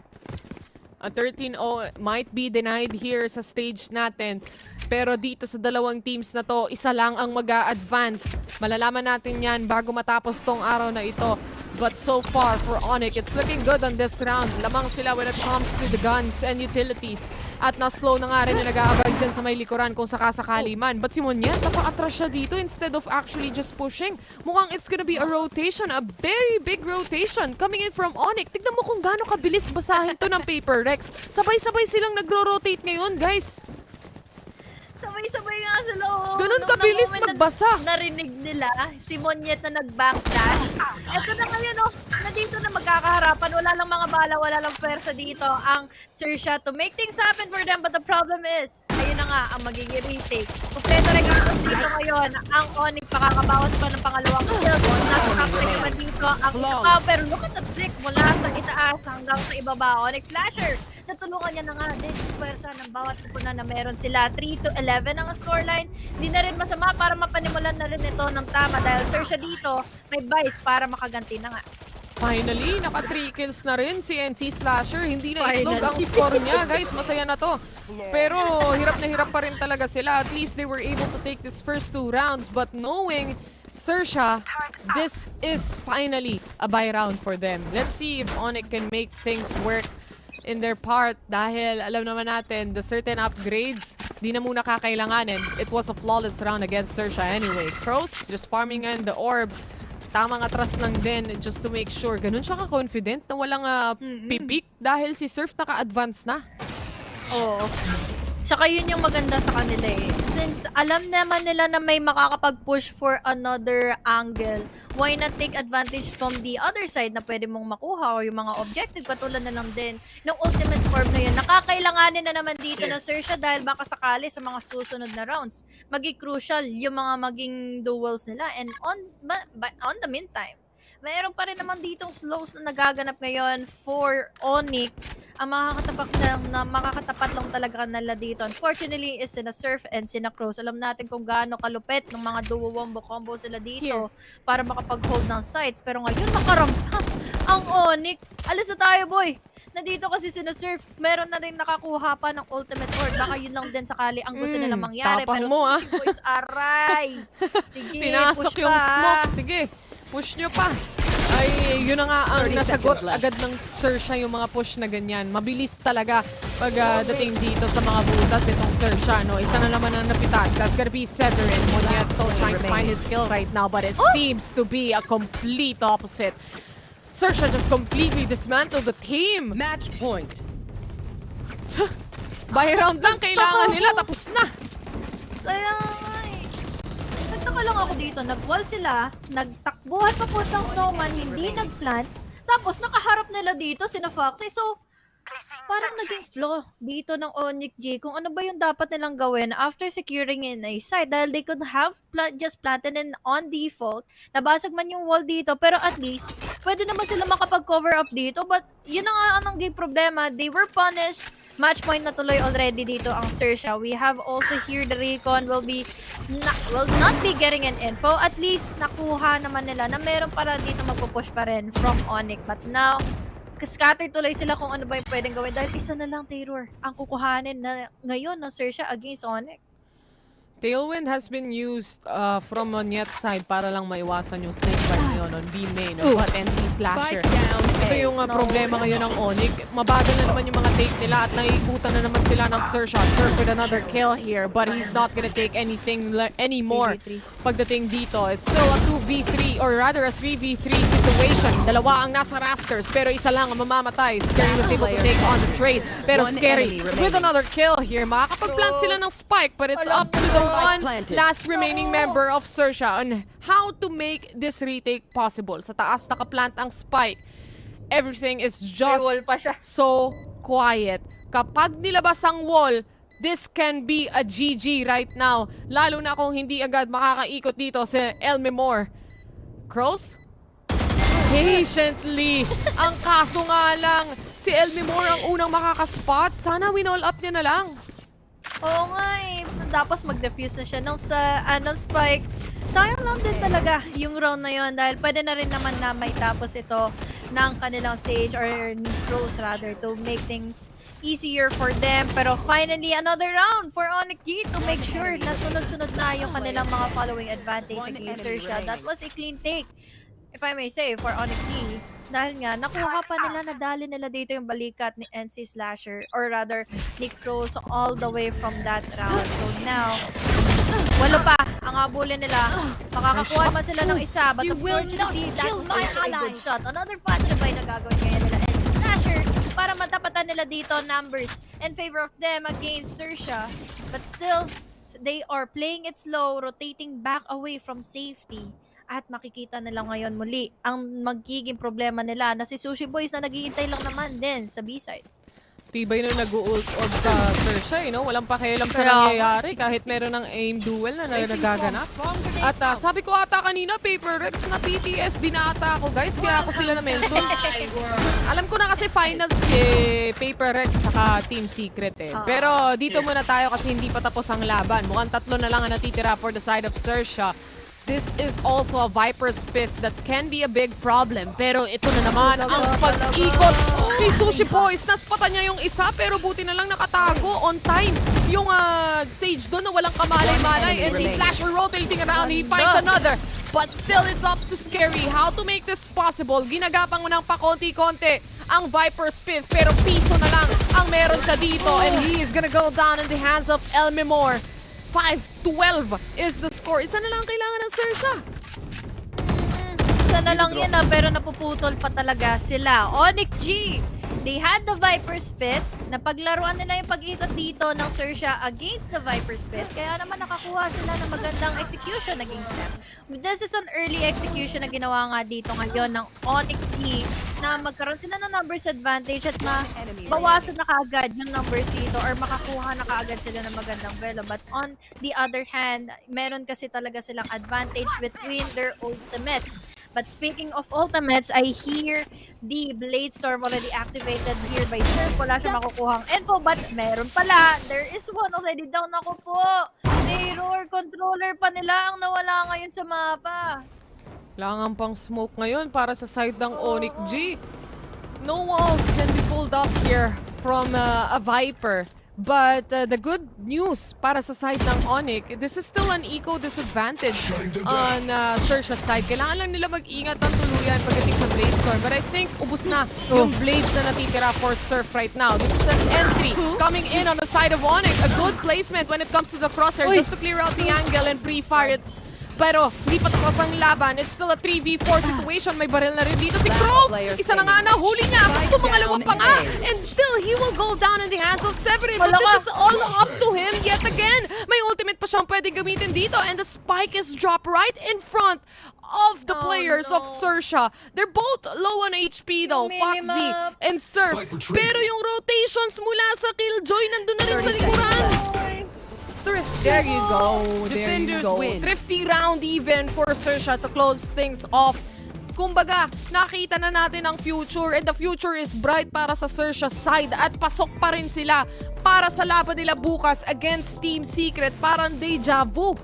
S21: A 13-0 might be denied here sa stage natin. Pero dito sa dalawang teams na to, isa lang ang mag-a-advance. Malalaman natin yan bago matapos tong araw na ito. But so far for ONIC, it's looking good on this round. Lamang sila when it comes to the guns and utilities. At na-slow na nga rin yung nag-aabag dyan sa may likuran kung sakasakali man. But si Monyet, napa-atras siya dito instead of actually just pushing. Mukhang it's gonna be a rotation, a very big rotation coming in from ONIC. Tignan mo kung gaano kabilis basahin to ng Paper Rex. Sabay-sabay silang nagro-rotate ngayon, guys.
S14: Sabay-sabay nga sila.
S21: Ganun kabilis magbasa.
S14: Narinig nila si Monyet na nag-backdash. Ito na ngayon, na dito na magkakaharapan. Wala lang mga bala, wala lang pwersa dito ang Xerxia to make things happen for them. But the problem is, ayun na nga ang magiging retake. Kompleto regalos dito ngayon ang ONIC pa
S20: makakabawas pa ng pangalawang kill. Nasa kapre naman dito ang isa. Pero look at the flick mula sa itaas hanggang sa ibaba. Onyx Slasher, natulungan niya na nga din pwersa ng bawat kupunan na meron sila. 3-11 ang scoreline. Hindi na rin masama para mapanimulan na rin ito ng tama dahil Xerxia dito may vice para makaganti na nga.
S21: Finally, naka 3 kills na rin si NC Slasher. Hindi na itlog ang score niya. Guys, masaya na to. Pero hirap na hirap pa rin talaga sila. At least they were able to take this first 2 rounds. But knowing Xerxia, this is finally a buy round for them. Let's see if ONIC can make things work in their part. Dahil alam naman natin, the certain upgrades, di na muna kakailanganin. It was a flawless round against Xerxia anyway. Crows, just farming in the orb. Tamang atras lang din just to make sure. Ganun siya ka-confident na walang pipik dahil si Surf naka-advance na.
S20: Oo. Tsaka yun yung maganda sa kanila eh. Since alam naman nila na may makakapag-push for another angle, why not take advantage from the other side na pwede mong makuha o yung mga objective katulad na lang din ng ultimate orb na yun. Nakakailanganin na naman dito na Xerxia dahil baka sakali sa mga susunod na rounds, maging crucial yung mga maging duels nila. And on the meantime, mayroon pa rin naman ditong slows na nagaganap ngayon for ONIC. Ang makakatapat lang talaga nila dito, unfortunately, is sina Surf and sina Crows. Alam natin kung gaano kalupit ng mga duo-wombo combo sila dito para makapag-hold ng sites. Pero ngayon, makaramdam ang ONIC. Alis na tayo, boy! Nandito kasi sina Surf, meron na rin nakakuha pa ng ultimate orb. Baka yun lang din sakali ang gusto nila mangyari. Pero Sushi Boys, aray! Sige,
S21: pinasok
S20: push
S21: yung
S20: pa.
S21: smoke. Sige, push nyo pa. Ay, yun na nga ang nasagot agad ng Xerxia yung mga push na ganyan. Mabilis talaga pag dating dito sa mga butas itong Xerxia, no? Isa na naman ang napitas. That's gonna be Severin. Munya still trying to find his skill right now, but it seems to be a complete opposite. Xerxia just completely dismantled the team.
S16: Match point.
S21: By round lang, kailangan nila. Tapos na.
S20: Kaya nagtaka lang ako dito, nag-wall sila, nagtakbuhan pa po ng snowman, hindi nag-plant, tapos nakaharap nila dito sina Foxy. So, parang naging flaw dito ng ONIC G kung ano ba yung dapat nilang gawin after securing in a site. Dahil they could have just planted in on default, nabasag man yung wall dito, pero at least, pwede naman sila makapag-cover up dito. But, yun na nga anong game problema, they were punished. Match point na tuloy already dito ang Xerxia. We have also here the recon will not be getting an info. At least nakuha naman nila na meron para dito magpupush pa rin from ONIC. But now, scatter tuloy sila kung ano ba yung pwedeng gawin dahil isa na lang terror ang kukuhanin na ngayon ng Xerxia against ONIC.
S21: Tailwind has been used from Monyet side para lang maiwasan yung snake bite yun on B main. But NC Slasher. Ito yung problema ngayon ng ONIC. Mabagal na naman yung mga take nila at naiikutan na naman sila ng Xerxia. Surf with another kill here, but he's not gonna take anything anymore. Pagdating dito, it's still a 2v3 or rather a 3v3 situation. Dalawa ang nasa rafters pero isa lang ang mamamatay. Scary was able to take on the trade. Pero Scary with another kill here. Makakapag-plant sila ng spike, but it's up to the one last remaining member of Xerxia on how to make this retake possible. Sa taas nakaplant ang spike. Everything is just so quiet. Kapag nilabas ang wall, this can be a GG right now. Lalo na kung hindi agad makakaikot dito si Elmemore. Crows? Patiently. Ang kaso nga lang, si Elmemore ang unang makakaspot. Sana win-all up niya na lang.
S20: Oo nga eh. Tapos mag-defuse na siya ng spike. Sayang lang din talaga yung round na yun dahil pwede na rin naman na may tapos ito ng kanilang Sage or Pros rather to make things easier for them. Pero finally, another round for ONIC G to make sure na sunod-sunod na yung kanilang mga following advantage against Xerxia. That was a clean take, if I may say, for ONIC G. Dahil nga, nakuha pa nila, nadali nila dito yung balikat ni NC Slasher or rather, Nick Rose all the way from that round. So now, walo pa ang habulin nila. Makakakuha man sila ng isa, but unfortunately, that was also a good shot. Another positive by na gagawin ngayon nila NC Slasher para matapatan nila dito numbers in favor of them against Xerxia. But still, they are playing it slow, rotating back away from safety. At makikita nila ngayon muli ang magiging problema nila na si Sushi Boys na naghihintay lang naman din sa B-side.
S21: Tibay na nag-ult of sa Xerxia, walang pakialam sa
S20: Kaya-
S21: nangyayari kahit meron ng aim duel na nagaganap. At sabi ko ata kanina, Paper Rex, na PTSD na ata ako guys, kaya ako sila na-mention. Alam ko na kasi finals Paper Rex saka Team Secret Pero dito muna tayo kasi hindi pa tapos ang laban. Mukhang 3 na lang ang natitira for the side of Xerxia. This is also a Viper's Pit that can be a big problem. Pero ito na naman ang pag-ikot ni Sushi Boys. Naspatan niya yung isa pero buti na lang nakatago on time. Yung Sage doon na walang kamalay-malay. And si Slasher rotating around. He finds another. But still, it's up to Scary. How to make this possible? Ginagapang mo ng pakonti-konti ang Viper's Pit. Pero piso na lang ang meron siya dito. And he is gonna go down in the hands of Elmemore. 5-12 is the score. Isa na lang kailangan ng Xerxia.
S20: Isa na lang yan pero napuputol pa talaga sila. ONIC G, they had the Viper's Pit. Napaglaruan nila yung pag-ikot dito ng Xerxia against the Viper's Pit. Kaya naman nakakuha sila ng magandang execution against them. This is an early execution na ginawa nga dito ngayon ng ONIC G na magkaroon sila ng numbers advantage at mabawasan na kaagad yung numbers dito or makakuha na kaagad sila ng magandang velo. But on the other hand, meron kasi talaga silang advantage between their ultimates. But speaking of ultimates, I hear the Blade Storm already activated here by Surf. Wala siya makukuhang info, but meron pala. There is one already down. Ako po. Error controller pa nila ang nawala ngayon sa mapa.
S21: Kailangan pang smoke ngayon para sa side ng ONIC G. No walls can be pulled up here from a Viper. But the good news para sa side ng ONIC, this is still an eco disadvantage on Xerxia's side. Kailangan lang nila mag-ingat ng tuluyan pagdating sa Blade Storm. But I think ubus na yung blades na natitira for Surf right now. This is an entry coming in on the side of ONIC. A good placement when it comes to the crosshair just to clear out the angle and pre-fire it. Pero hindi pa tapos ang laban. It's still a 3v4 situation. May baril na rin dito si Cross. Isa na nga nahuli niya. Tumangalawa pa nga. And still, he will go down in the hands of Severin. But this is all up to him yet again. May ultimate pa siyang pwedeng gamitin dito. And the spike is dropped right in front of the players of Xerxia. They're both low on HP though, Foxy and Surf. Pero yung rotations mula sa Killjoy nandun na rin sa likuran. There you go. There you go. Thrifty round even for Xerxia to close things off. Kumbaga, nakita na natin ang future and the future is bright para sa Xerxia side at pasok pa rin sila para sa laban nila bukas against Team Secret. Parang deja vu.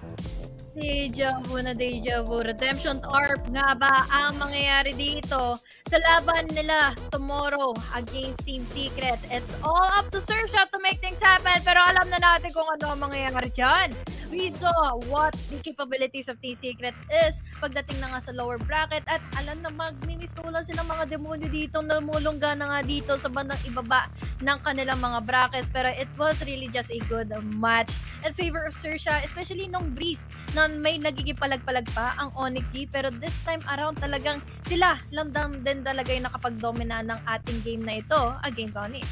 S20: Deja vu na deja vu. Redemption Arp nga ba ang mangyayari dito sa laban nila tomorrow against Team Secret? It's all up to Xerxia to make things happen, pero alam na natin kung ano ang mangyayari dyan. We saw what the capabilities of Team Secret is pagdating na nga sa lower bracket at alam na magmimistulan silang mga demonyo dito, namulungga na nga dito sa bandang ibaba ng kanilang mga brackets, pero it was really just a good match in favor of Xerxia, especially nung Breeze na may nagigipalag-palag pa ang ONIC G, pero this time around talagang sila lang din talaga yung nakapag-domina ng ating game na ito against ONIC.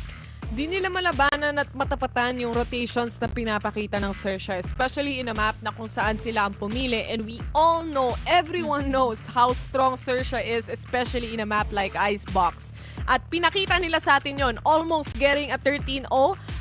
S21: Di nila malabanan at matapatan yung rotations na pinapakita ng Xerxia, especially in a map na kung saan sila ang pumili. And we all know, everyone knows how strong Xerxia is, especially in a map like Icebox. At pinakita nila sa atin yon, almost getting a 13-0,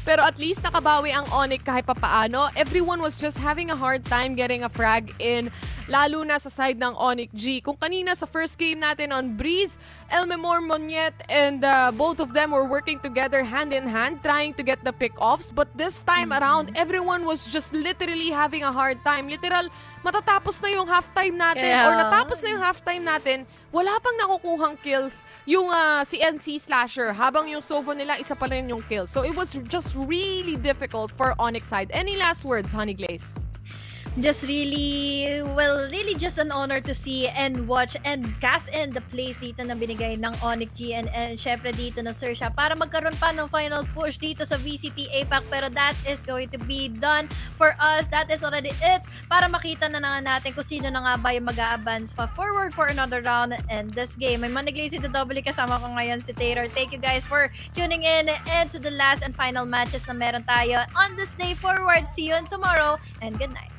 S21: pero at least nakabawi ang ONIC kahit papaano. Everyone was just having a hard time getting a frag in, lalo na sa side ng ONIC G. Kung kanina sa first game natin on Breeze, Elmemore, Monyet, and both of them were working together hand in hand trying to get the pick-offs, but this time around everyone was just literally having a hard time. Literal, matatapos na yung halftime natin or natapos na yung halftime natin, wala pang nakukuhang kills yung si NC Slasher, habang yung Sova nila isa pa rin yung kill. So it was just really difficult for ONIC side. Any last words, Honey Glaze?
S20: Just really just an honor to see and watch and cast in the plays dito na binigay ng ONIC G and syempre dito na Xerxia para magkaroon pa ng final push dito sa VCT APAC, pero that is going to be done for us. That is already it para makita na natin kung sino na nga ba yung mag-a-advance pa forward for another round in this game. May Maniglazy to double kasama ko ngayon si Taylor. Thank you guys for tuning in and to the last and final matches na meron tayo on this day forward. See you tomorrow and good night.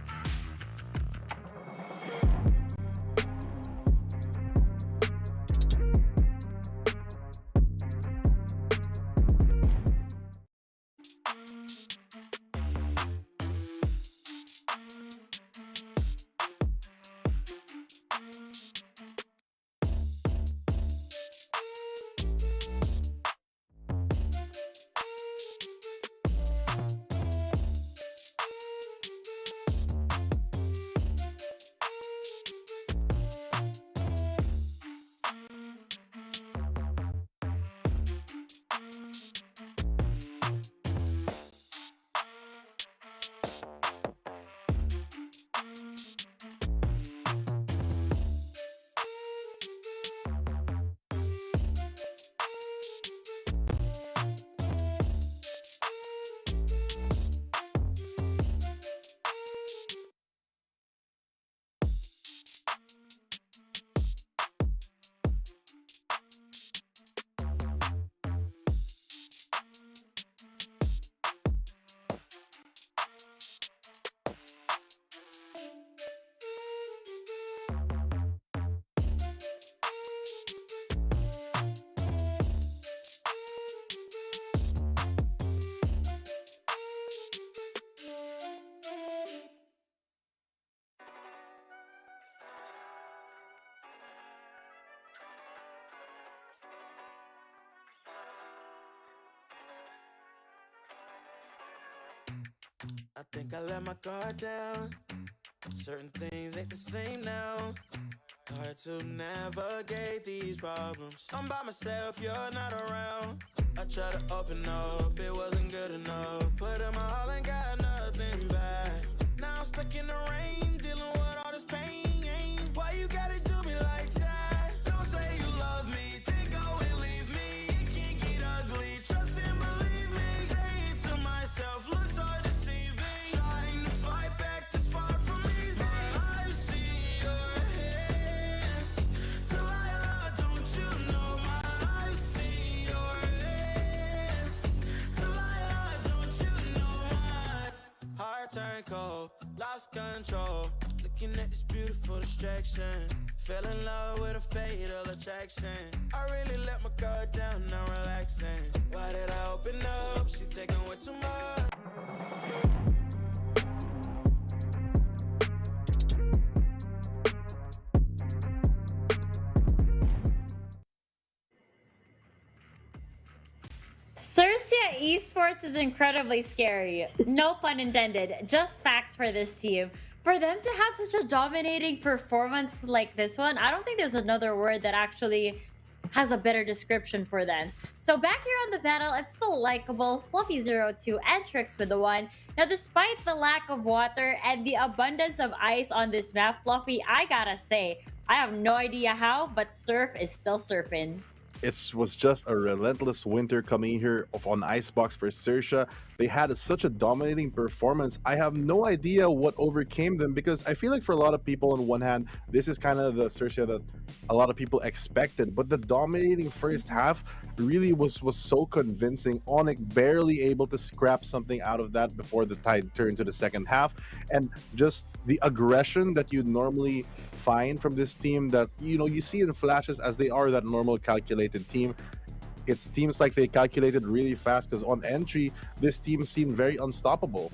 S2: I think I let my guard down. Certain things ain't the same now. Hard to navigate these problems. I'm by myself, you're not around. I tried to open up, it wasn't good enough. Put in my all and got nothing back. Now I'm stuck in the rain, dealing with all this pain. Why you gotta do me like that? Don't say you love me, then go and leave me. It can get ugly, trust and believe me. Say it to myself, looks so deceiving. Trying to fight back, this far from easy. I've seen your hands. Delilah, don't you know my I've seen your hands. Delilah, don't you know my heart turned cold, lost control. Looking at this beautiful distraction. Fell in love with a fatal attraction. I really let my guard down, now relaxing. Why did I open up? She taking way too much.
S9: Xerxia Esports is incredibly scary. No pun intended. Just facts for this team. For them to have such a dominating performance like this one, I don't think there's another word that actually has a better description for them. So back here on the panel, it's the likable Fluffy02 and Trix with the 1. Now, despite the lack of water and the abundance of ice on this map, Fluffy, I gotta say, I have no idea how, but surf is still surfing.
S12: It was just a relentless winter coming here on Icebox for Xerxia. They had such a dominating performance. I have no idea what overcame them, because I feel like for a lot of people, on one hand, this is kind of the Xerxia that a lot of people expected. But the dominating first half really was so convincing. ONIC barely able to scrap something out of that before the tide turned to the second half. And just the aggression that you normally find from this team, that you see in flashes, as they are that normal calculated team. It seems like they calculated really fast, because on entry, this team seemed very unstoppable.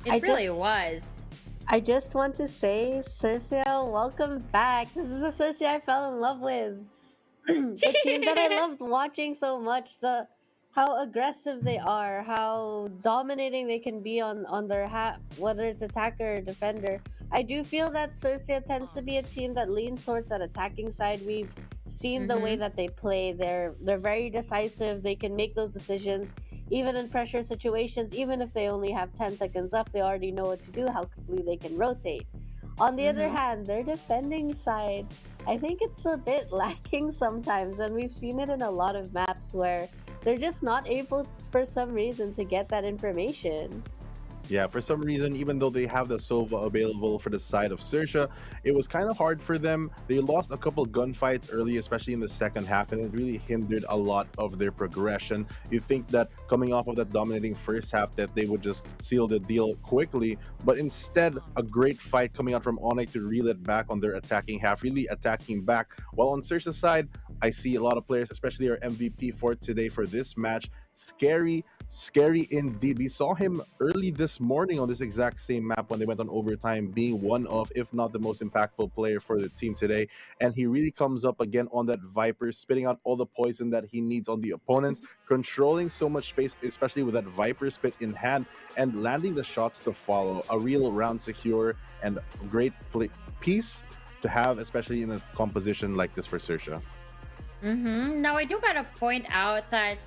S9: It really was.
S11: I just want to say, Xerxia, welcome back. This is a Xerxia I fell in love with. The team that I loved watching so much. How aggressive they are, how dominating they can be on their half, whether it's attacker or defender. I do feel that Xerxia tends to be a team that leans towards that attacking side. We've seen the way that they play. They're very decisive. They can make those decisions even in pressure situations. Even if they only have 10 seconds left, they already know what to do, how quickly they can rotate. On the other hand, their defending side, I think it's a bit lacking sometimes, and we've seen it in a lot of maps where they're just not able, for some reason, to get that information.
S12: Yeah, for some reason, even though they have the Sova available for the side of Xerxia, it was kind of hard for them. They lost a couple gunfights early, especially in the second half, and it really hindered a lot of their progression. You think that coming off of that dominating first half that they would just seal the deal quickly, but instead, a great fight coming out from ONIC to reel it back on their attacking half, really attacking back. While on Xerxia's side, I see a lot of players, especially our MVP for today for this match, scary indeed. We saw him early this morning on this exact same map when they went on overtime, being one of, if not the most impactful player for the team today. And he really comes up again on that Viper, spitting out all the poison that he needs on the opponents, controlling so much space, especially with that Viper spit in hand, and landing the shots to follow. A real round secure and great piece to have, especially in a composition like this for Xerxia.
S9: Now, I do gotta point out that,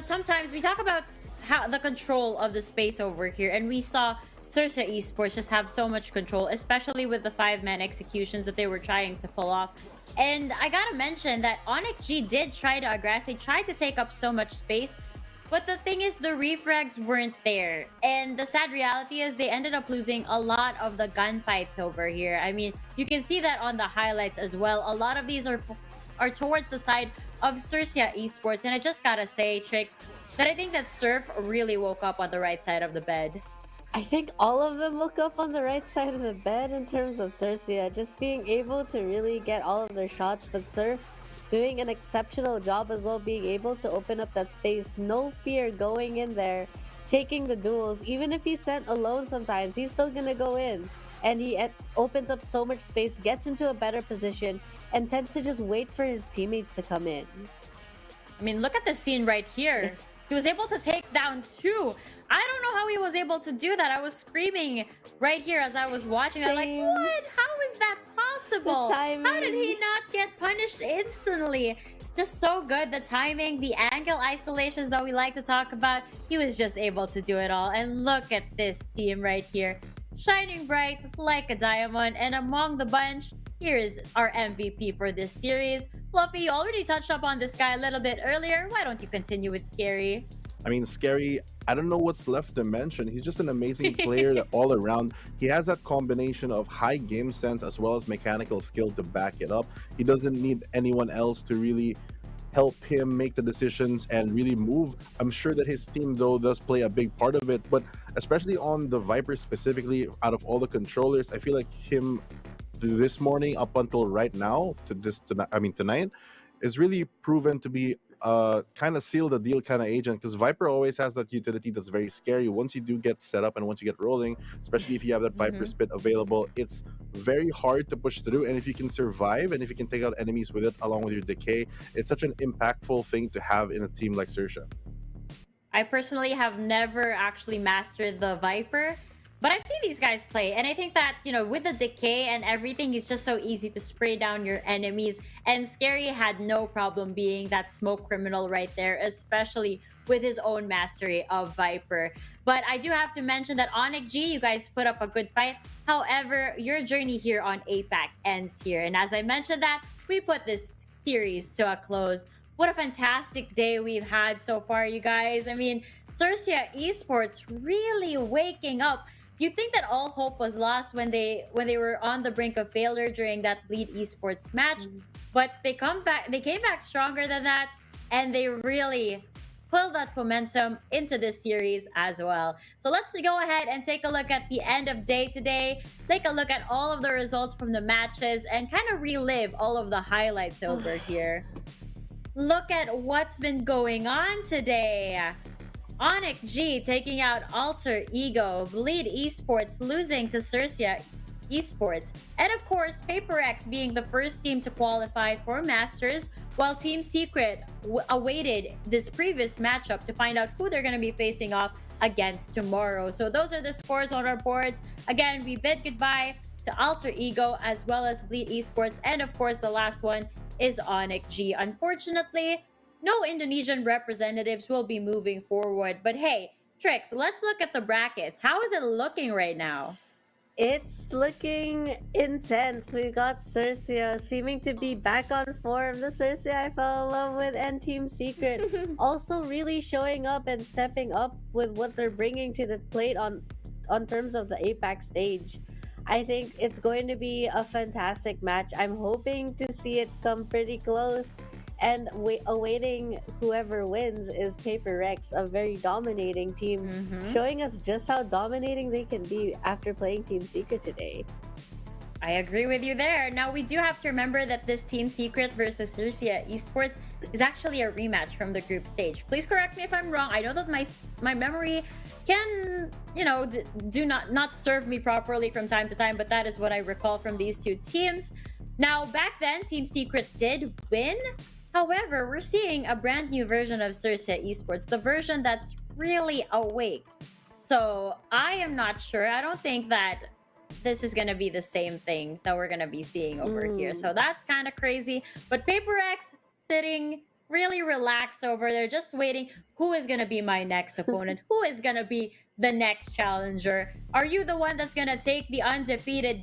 S9: sometimes we talk about how the control of the space over here, and we saw Xerxia Esports just have so much control, especially with the 5-man executions that they were trying to pull off. And I gotta mention that ONIC G did try to aggress. They tried to take up so much space, but the thing is, the refrags weren't there. And the sad reality is they ended up losing a lot of the gunfights over here. I mean, you can see that on the highlights as well. A lot of these are towards the side of Xerxia Esports, and I just gotta say, Trix, that I think that Surf really woke up on the right side of the bed.
S11: I think all of them woke up on the right side of the bed in terms of Xerxia, just being able to really get all of their shots, but Surf doing an exceptional job as well, being able to open up that space, no fear going in there, taking the duels. Even if he's sent alone sometimes, he's still gonna go in, and he opens up so much space, gets into a better position, and tends to just wait for his teammates to come in.
S9: I mean, look at the scene right here. He was able to take down 2. I don't know how he was able to do that. I was screaming right here as I was watching. I'm like, what? How is that possible? How did he not get punished instantly? Just so good. The timing, the angle isolations that we like to talk about. He was just able to do it all. And look at this team right here. Shining bright like a diamond. And among the bunch, here is our MVP for this series. Fluffy, you already touched up on this guy a little bit earlier. Why don't you continue with Scary?
S12: I mean, Scary, I don't know what's left to mention. He's just an amazing player all around. He has that combination of high game sense as well as mechanical skill to back it up. He doesn't need anyone else to really help him make the decisions and really move. I'm sure that his team, though, does play a big part of it, but especially on the Viper specifically, out of all the controllers, I feel like him this morning up until right now, tonight, is really proven to be kind of seal the deal kind of agent, because Viper always has that utility that's very scary. Once you do get set up and once you get rolling, especially if you have that Viper spit available, it's very hard to push through. And if you can survive and if you can take out enemies with it along with your decay, it's such an impactful thing to have in a team like Xerxia.
S9: I personally have never actually mastered the Viper, but I've seen these guys play, and I think that, you know, with the decay and everything, it's just so easy to spray down your enemies. And Scary had no problem being that smoke criminal right there, especially with his own mastery of Viper. But I do have to mention that ONIC G, you guys put up a good fight. However, your journey here on APAC ends here. And as I mentioned that, we put this series to a close. What a fantastic day we've had so far, you guys. I mean, Xerxia Esports really waking up. You'd think that all hope was lost when they were on the brink of failure during that Bleed Esports match, but they came back stronger than that, and they really pulled that momentum into this series as well. So let's go ahead and take a look at the end of day today, take a look at all of the results from the matches, and kind of relive all of the highlights over here. Look at what's been going on today. ONIC G taking out Alter Ego, Bleed Esports losing to Xerxia Esports, and of course Paper X being the first team to qualify for Masters, while Team Secret awaited this previous matchup to find out who they're going to be facing off against tomorrow. So those are the scores on our boards. Again, we bid goodbye to Alter Ego as well as Bleed Esports, and of course the last one is ONIC G. Unfortunately, no Indonesian representatives will be moving forward. But hey, Trix, let's look at the brackets. How is it looking right now?
S11: It's looking intense. We got Xerxia seeming to be back on form. The Xerxia I fell in love with, and Team Secret also really showing up and stepping up with what they're bringing to the plate on terms of the APAC stage. I think it's going to be a fantastic match. I'm hoping to see it come pretty close. And awaiting whoever wins is Paper Rex, a very dominating team, showing us just how dominating they can be after playing Team Secret today.
S9: I agree with you there. Now, we do have to remember that this Team Secret versus Xerxia Esports is actually a rematch from the group stage. Please correct me if I'm wrong. I know that my memory can, you know, do not serve me properly from time to time, but that is what I recall from these two teams. Now, back then, Team Secret did win. However, we're seeing a brand new version of Xerxia Esports, the version that's really awake. So I am not sure. I don't think that this is going to be the same thing that we're going to be seeing over here. So that's kind of crazy. But Paper X sitting really relaxed over there, just waiting. Who is going to be my next opponent? Who is going to be the next challenger? Are you the one that's going to take the undefeated